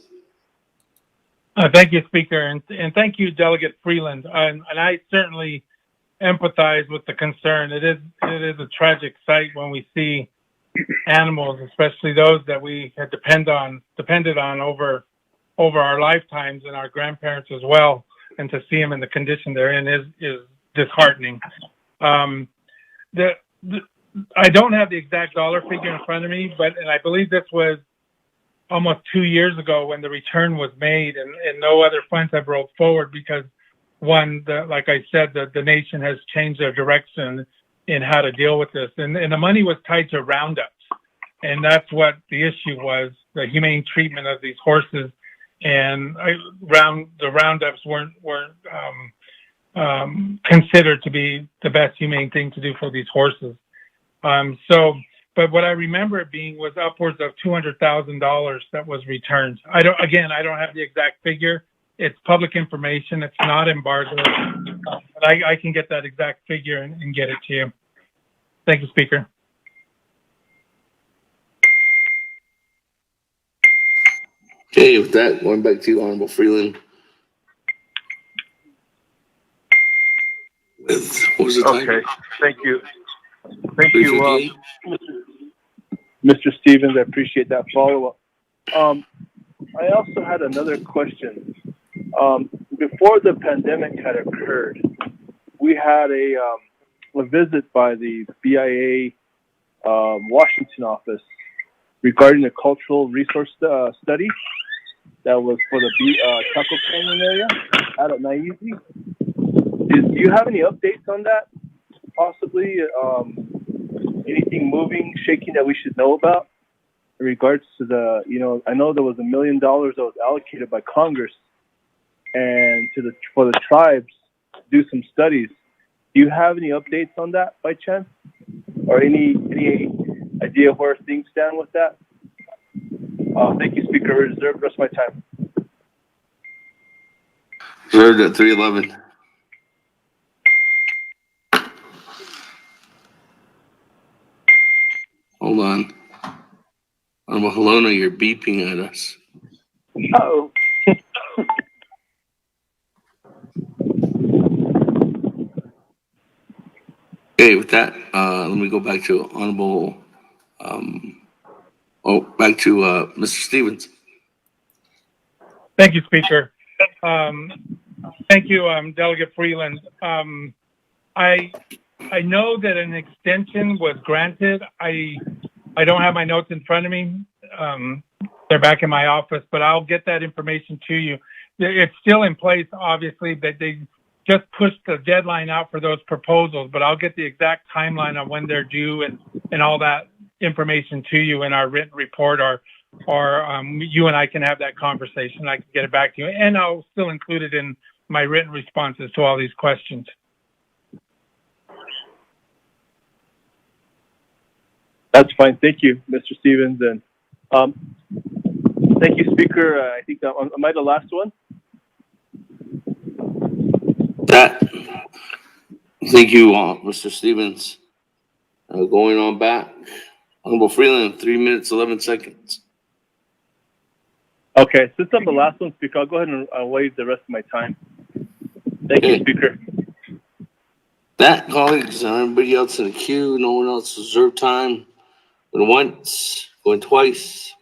Thank you, Speaker, and thank you, Delegate Freeland. And I certainly empathize with the concern. It is a tragic sight when we see animals, especially those that we had depended on over our lifetimes, and our grandparents as well, and to see them in the condition they're in is disheartening. I don't have the exact dollar figure in front of me, and I believe this was almost 2 years ago when the return was made, and no other funds have rolled forward because, one, like I said, the nation has changed their direction in how to deal with this. And the money was tied to roundups. And that's what the issue was, the humane treatment of these horses. And the roundups weren't considered to be the best humane thing to do for these horses. But what I remember it being was upwards of $200,000 that was returned. I don't have the exact figure. It's public information. It's not embargoed. But I can get that exact figure and get it to you. Thank you, Speaker. Okay, with that, going back to you, Honorable Freeland. What was the time? Okay, thank you. Thank you, Mr. Stevens. I appreciate that follow-up. I also had another question. Before the pandemic had occurred, we had a visit by the BIA Washington office regarding a cultural resource study that was for the Chaco Canyon area out at Naive. Do you have any updates on that? Possibly anything moving, shaking that we should know about in regards to the, I know there was $1 million that was allocated by Congress and for the tribes to do some studies. Do you have any updates on that by chance? Or any idea where things stand with that? Thank you, Speaker. I reserve the rest of my time. Reserved at 311. Hold on. Helena, you're beeping at us. Uh-oh. Okay, with that, let me go back to Honorable, back to Mr. Stevens. Thank you, Speaker. Thank you, Delegate Freeland. I know that an extension was granted. I don't have my notes in front of me. They're back in my office, but I'll get that information to you. It's still in place, obviously, but they just pushed the deadline out for those proposals, but I'll get the exact timeline on when they're due and all that information to you in our written report, or you and I can have that conversation. I can get it back to you, and I'll still include it in my written responses to all these questions. That's fine. Thank you, Mr. Stevens. And thank you, Speaker. I think am I the last one? Thank you, Mr. Stevens. Going on back. Honorable Freeland, 3 minutes, 11 seconds. Okay, since I'm the last one, Speaker, I'll go ahead and waive the rest of my time. Thank you, Speaker. That, colleagues, everybody else in the queue, no one else reserved time. Going once, going twice.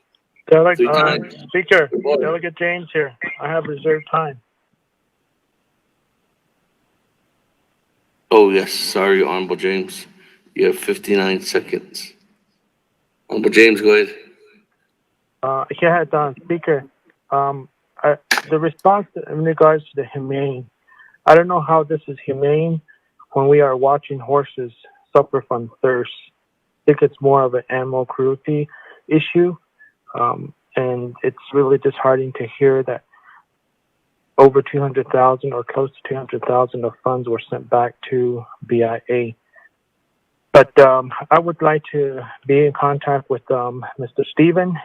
Speaker, Delegate James here. I have reserved time. Oh, yes. Sorry, Honorable James. You have 59 seconds. Honorable James, go ahead. Speaker. The response in regards to the humane, I don't know how this is humane when we are watching horses suffer from thirst. I think it's more of an animal cruelty issue. And it's really disheartening to hear that over 200,000 or close to 200,000 of funds were sent back to BIA. But I would like to be in contact with Mr. Stephen.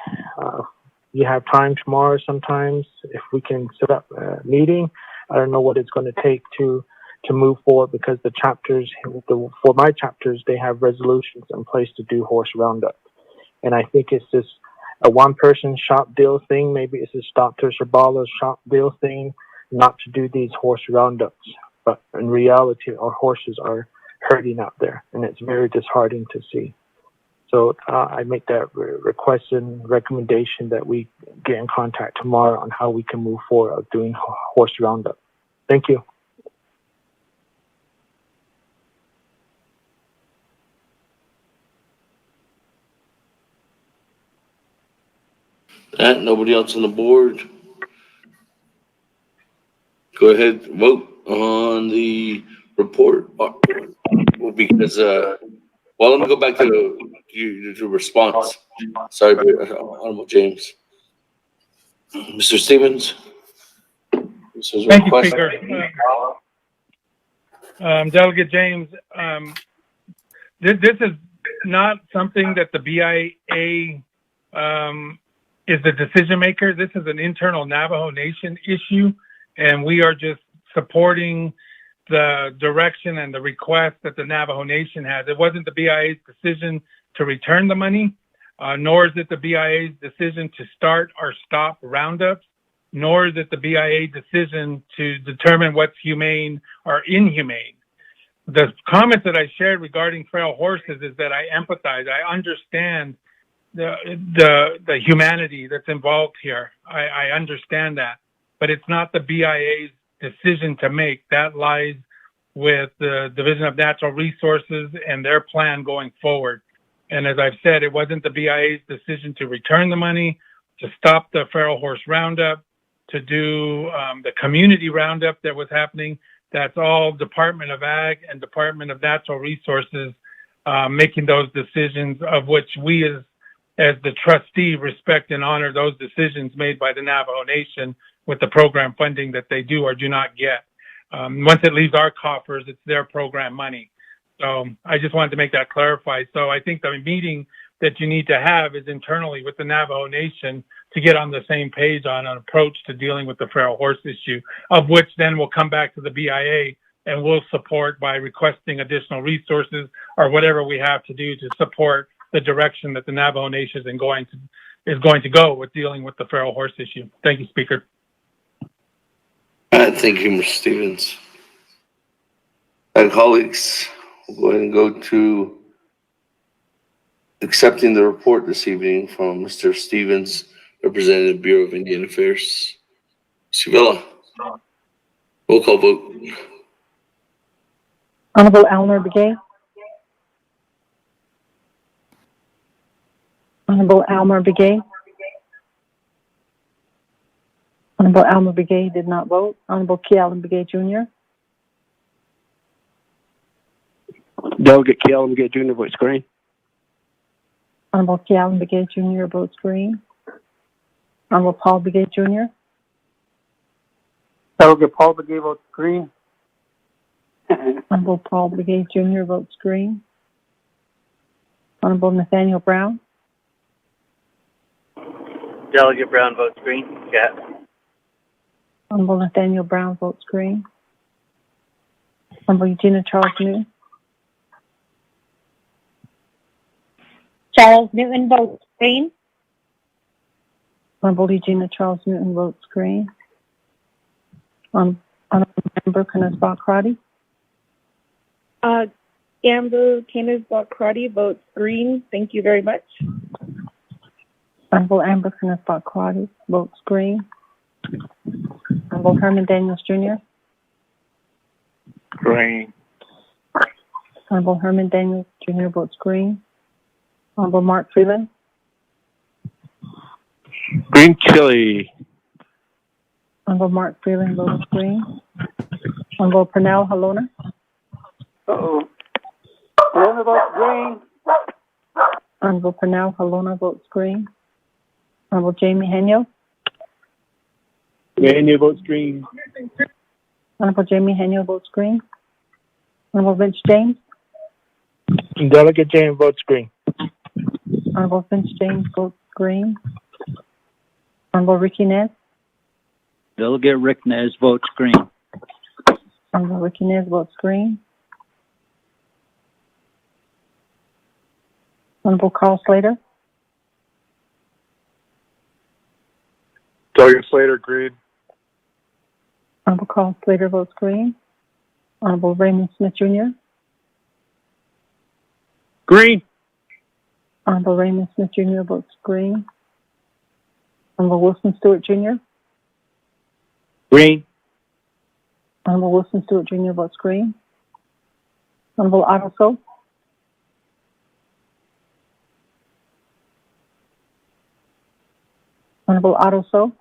You have time tomorrow sometimes, if we can set up a meeting. I don't know what it's going to take to move forward, because the chapters, for my chapters, they have resolutions in place to do horse roundup. And I think it's just a one-person shop deal thing. Maybe it's a Dr. Shabala's shop deal thing, not to do these horse roundups. But in reality, our horses are hurting out there, and it's very disheartening to see. So I make that request and recommendation that we get in contact tomorrow on how we can move forward of doing horse roundup. Thank you. Nobody else on the board? Go ahead, vote on the report. Because, well, let me go back to the response. Sorry, Honorable James. Mr. Stevens? Thank you, Speaker. Delegate James, this is not something that the BIA is the decision maker. This is an internal Navajo Nation issue, and we are just supporting the direction and the request that the Navajo Nation has. It wasn't the BIA's decision to return the money, nor is it the BIA's decision to start or stop roundups, nor is it the BIA decision to determine what's humane or inhumane. the comments that I shared regarding feral horses is that I empathize. I understand the humanity that's involved here. I understand that, but it's not the BIA's decision to make. That lies with the Division of Natural Resources and their plan going forward. And as I've said, it wasn't the BIA's decision to return the money, to stop the feral horse roundup, to do the community roundup that was happening. That's all Department of Ag and Department of Natural Resources making those decisions, of which we as the trustee respect and honor those decisions made by the Navajo Nation with the program funding that they do or do not get. Once it leaves our coffers, it's their program money. So I just wanted to make that clarified. So I think the meeting that you need to have is internally with the Navajo Nation to get on the same page on an approach to dealing with the feral horse issue, of which then we'll come back to the BIA and we'll support by requesting additional resources or whatever we have to do to support the direction that the Navajo Nation is going to go with dealing with the feral horse issue. Thank you, Speaker. Thank you, Mr. Stevens. Colleagues, we'll go ahead and go to accepting the report this evening from Mr. Stevens, Representative, Bureau of Indian Affairs. Suvilla, roll call vote. Honorable Almer Begay. Honorable Almer Begay. Honorable Almer Begay did not vote. Honorable Key Allen Begay Jr. Delegate Key Allen Begay Jr. votes green. Honorable Key Allen Begay Jr. votes green. Honorable Paul Begay Jr. Delegate Paul Begay votes green. Honorable Paul Begay Jr. votes green. Honorable Nathaniel Brown. Delegate Brown votes green. Yeah. Honorable Nathaniel Brown votes green. Honorable Eugenia Charles Newton. Charles Newton votes green. Honorable Eugenia Charles Newton votes green. Honorable Member Kenneth Crotty. Amber Kenneth Crotty votes green. Thank you very much. Honorable Amber Kenneth Crotty votes green. Honorable Herman Daniels Jr. Green. Honorable Herman Daniels Jr. votes green. Honorable Mark Freeland. Green chili. Honorable Mark Freeland votes green. Honorable Pernell Halona. Uh-oh. Halona votes green. Honorable Pernell Halona votes green. Honorable Jamie Henyo. Henyo votes green. Honorable Jamie Henyo votes green. Honorable Vince James. Delegate James votes green. Honorable Vince James votes green. Honorable Ricky Nez. Delegate Rick Nez votes green. Honorable Ricky Nez votes green. Honorable Carl Slater. Delegate Slater, green. Honorable Carl Slater votes green. Honorable Raymond Smith Jr. Green. Honorable Raymond Smith Jr. votes green. Honorable Wilson Stewart Jr. Green. Honorable Wilson Stewart Jr. votes green. Honorable Otto So. Honorable Otto So.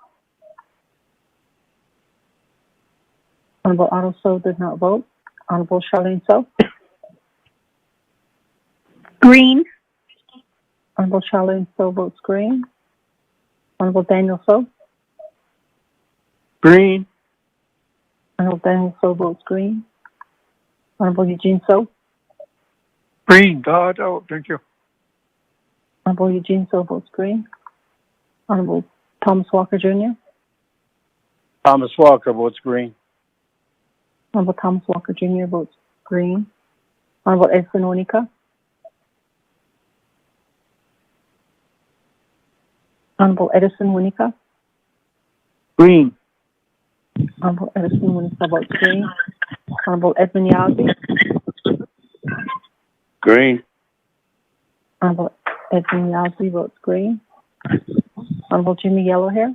Honorable Otto So did not vote. Honorable Charlene So. Green. Honorable Charlene So votes green. Honorable Daniel So. Green. Honorable Daniel So votes green. Honorable Eugene So. Green. God, oh, thank you. Honorable Eugene So votes green. Honorable Thomas Walker Jr. Thomas Walker votes green. Honorable Thomas Walker Jr. votes green. Honorable Edson Onika. Honorable Edison Winika. Green. Honorable Edison Winika votes green. Honorable Edmund Yazzie. Green. Honorable Edwin Yawsley votes green. Honorable Jimmy Yellowhair.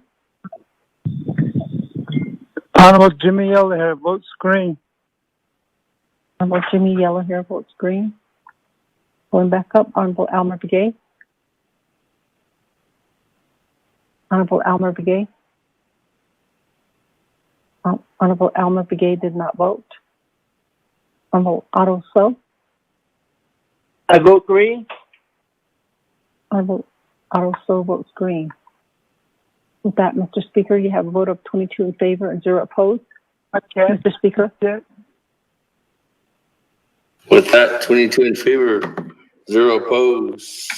Honorable Jimmy Yellowhair votes green. Honorable Jimmy Yellowhair votes green. Going back up, Honorable Almer Begay. Honorable Almer Begay. Honorable Almer Begay did not vote. Honorable Otto Slow. I vote green. Honorable Otto Slow votes green. With that, Mr. Speaker, you have a vote of 22 in favor and 0 opposed. Okay. Mr. Speaker. With that, 22 in favor, 0 opposed.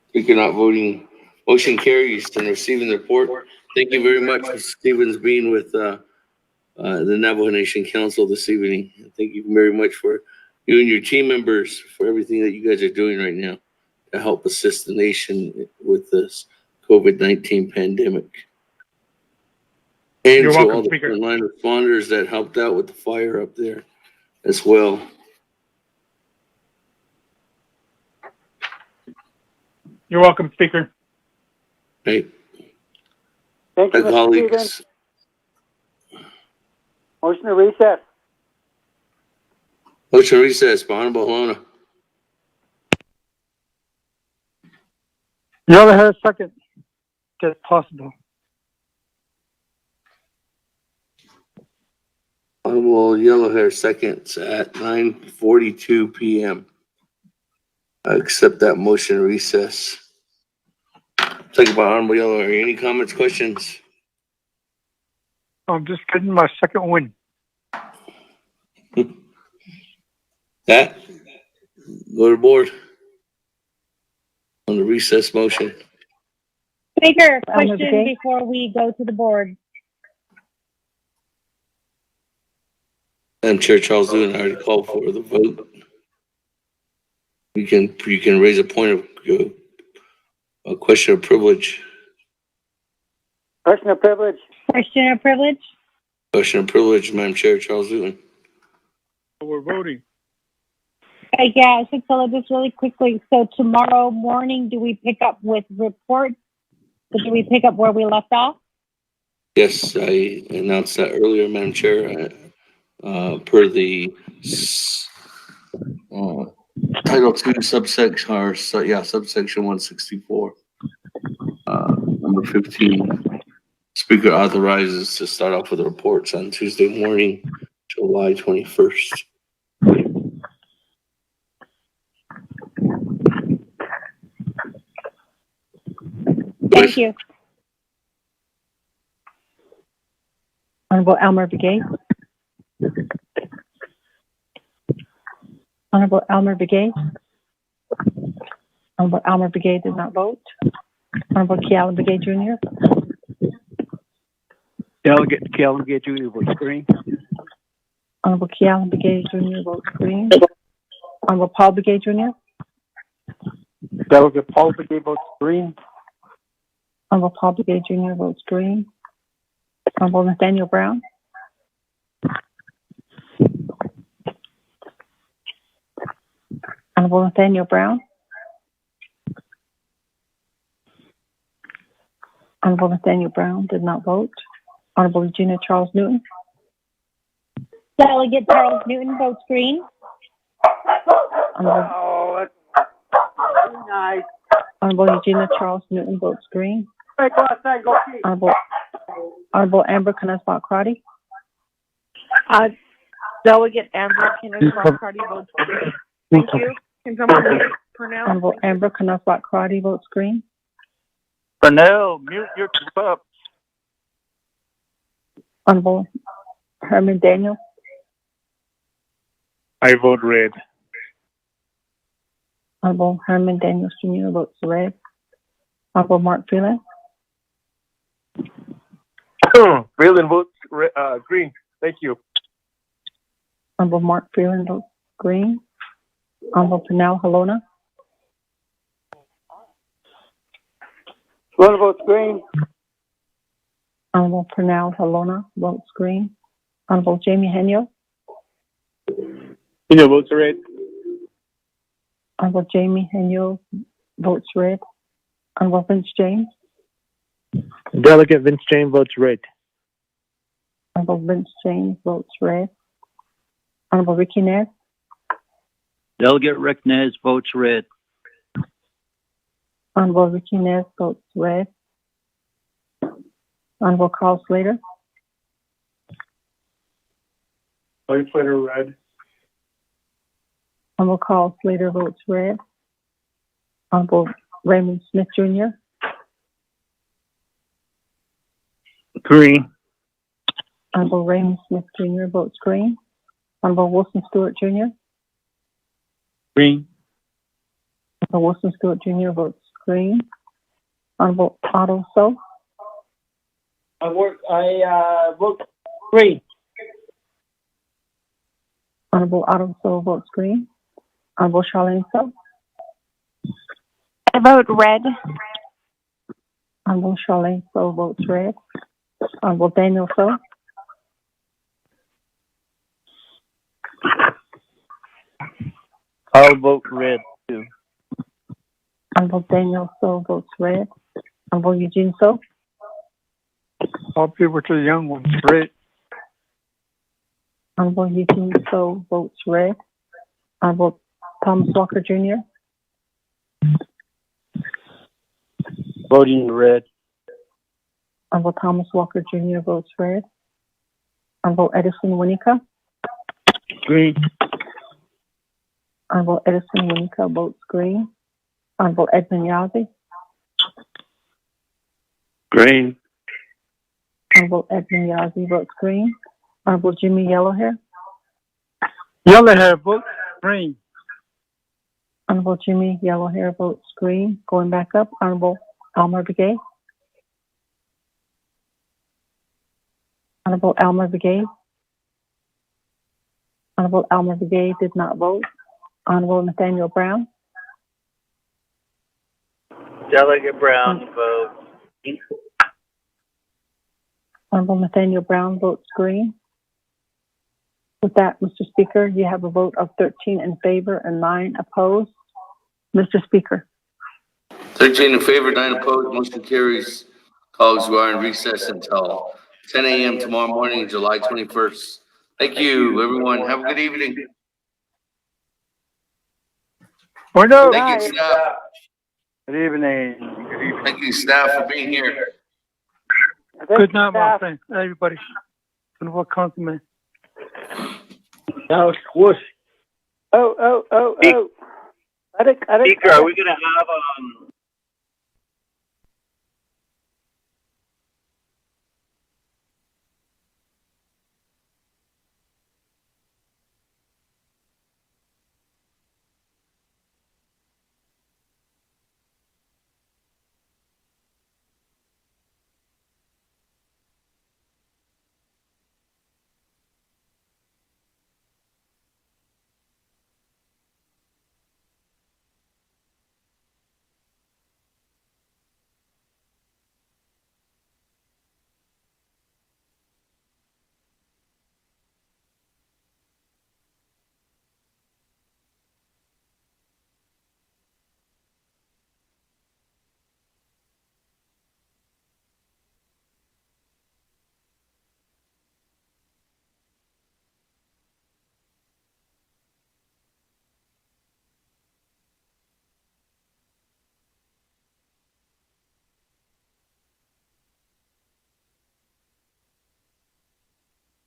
Speaker not voting. Motion carries and receiving the report. Thank you very much, Mr. Stevens, being with the Navajo Nation Council this evening. Thank you very much for you and your team members for everything that you guys are doing right now to help assist the nation with this COVID-19 pandemic. And You're to welcome, all the Speaker. frontline responders that helped out with the fire up there as well. You're welcome, Speaker. Hey. Thank you, My Mr. colleagues. Stevens. Motion to recess. Motion to recess by Honorable Halona. Yellowhair second, if possible. Honorable Yellowhair seconds at 9:42 p.m. I accept that motion to recess. Second by Honorable Yellowhair. Any comments, questions? I'm just getting my second win. That, go to board on the recess motion. Speaker, Almer question Begay. before we go to the board. Madam Chair, Charles Lewin, I already called for the vote. You can raise a point of a question of privilege. Question of privilege. Question of privilege? Question of privilege, Madam Chair, Charles Lewin. We're voting. Yeah, so tell us just really quickly. So tomorrow morning, do we pick up with reports? Do we pick up where we left off? Yes, I announced that earlier, Madam Chair. Per the Title II subsection, or subsection 164, number 15. Speaker authorizes to start off with the reports on Tuesday morning, July 21st. Thank you. Honorable Almer Begay. Honorable Almer Begay. Honorable Almer Begay did not vote. Honorable Kealan Begay Jr. Delegate Kealan Begay Jr. votes green. Honorable Kealan Begay Jr. votes green. Honorable Paul Begay Jr. Delegate Paul Begay votes green. Honorable Paul Begay Jr. votes green. Honorable Nathaniel Brown. Honorable Nathaniel Brown. Honorable Nathaniel Brown did not vote. Honorable Regina Charles Newton. Delegate Charles Newton votes green. Honorable, Nice. Honorable Regina Charles Newton votes green. Hey, go outside, go pee. Honorable Amber Canesbach Crotty. Delegate Amber Kenneth-Crotty votes green. Thank you. Can someone mute Purnell? Honorable Amber Canesbach Crotty votes green. Purnell, mute your pup. Honorable Herman Daniel. I vote red. Honorable Herman Daniels Jr. votes red. Honorable Mark Freeland. Freeland votes green. Thank you. Honorable Mark Freeland votes green. Honorable Pernell Halona. Halona votes green. Honorable Pernell Halona votes green. Honorable Jamie Henyo. Henyo votes red. Honorable Jamie Henyo votes red. Honorable Vince James. Delegate Vince James votes red. Honorable Vince James votes red. Honorable Ricky Nez. Delegate Rick Nez votes red. Honorable Ricky Nez votes red. Honorable Carl Slater. Slater, red. Honorable Carl Slater votes red. Honorable Raymond Smith Jr. Green. Honorable Raymond Smith Jr. votes green. Honorable Wilson Stewart Jr. Green. Honorable Wilson Stewart Jr. votes green. Honorable Otto So. I vote green. Honorable Otto So votes green. Honorable Charlene So. I vote red. Honorable Charlene So votes red. Honorable Daniel So. I'll vote red too. Honorable Daniel So votes red. Honorable Eugene So. I'll be with the young ones, red. Honorable Eugene So votes red. Honorable Thomas Walker Jr. Voting red. Honorable Thomas Walker Jr. votes red. Honorable Edison Winika. Green. Honorable Edison Winika votes green. Honorable Edmund Yazzie. Green. Honorable Edmund Yazzie votes green. Honorable Jimmy Yellowhair. Yellowhair votes green. Honorable Jimmy Yellowhair votes green. Going back up, Honorable Almer Begay. Honorable Almer Begay. Honorable Almer Begay did not vote. Honorable Nathaniel Brown. Delegate Brown votes. Honorable Nathaniel Brown votes green. With that, Mr. Speaker, you have a vote of 13 in favor and 9 opposed. Mr. Speaker. 13 in favor, 9 opposed, motion carries. Colleagues, we are in recess until 10 a.m. tomorrow morning, July 21st. Thank you, everyone. Have a good evening. Thank you, staff. Good evening. Good evening. Thank you, staff, for being here. Good night, my friend. Everybody. What compliment. Now, squish. Oh. Speaker, are we going to have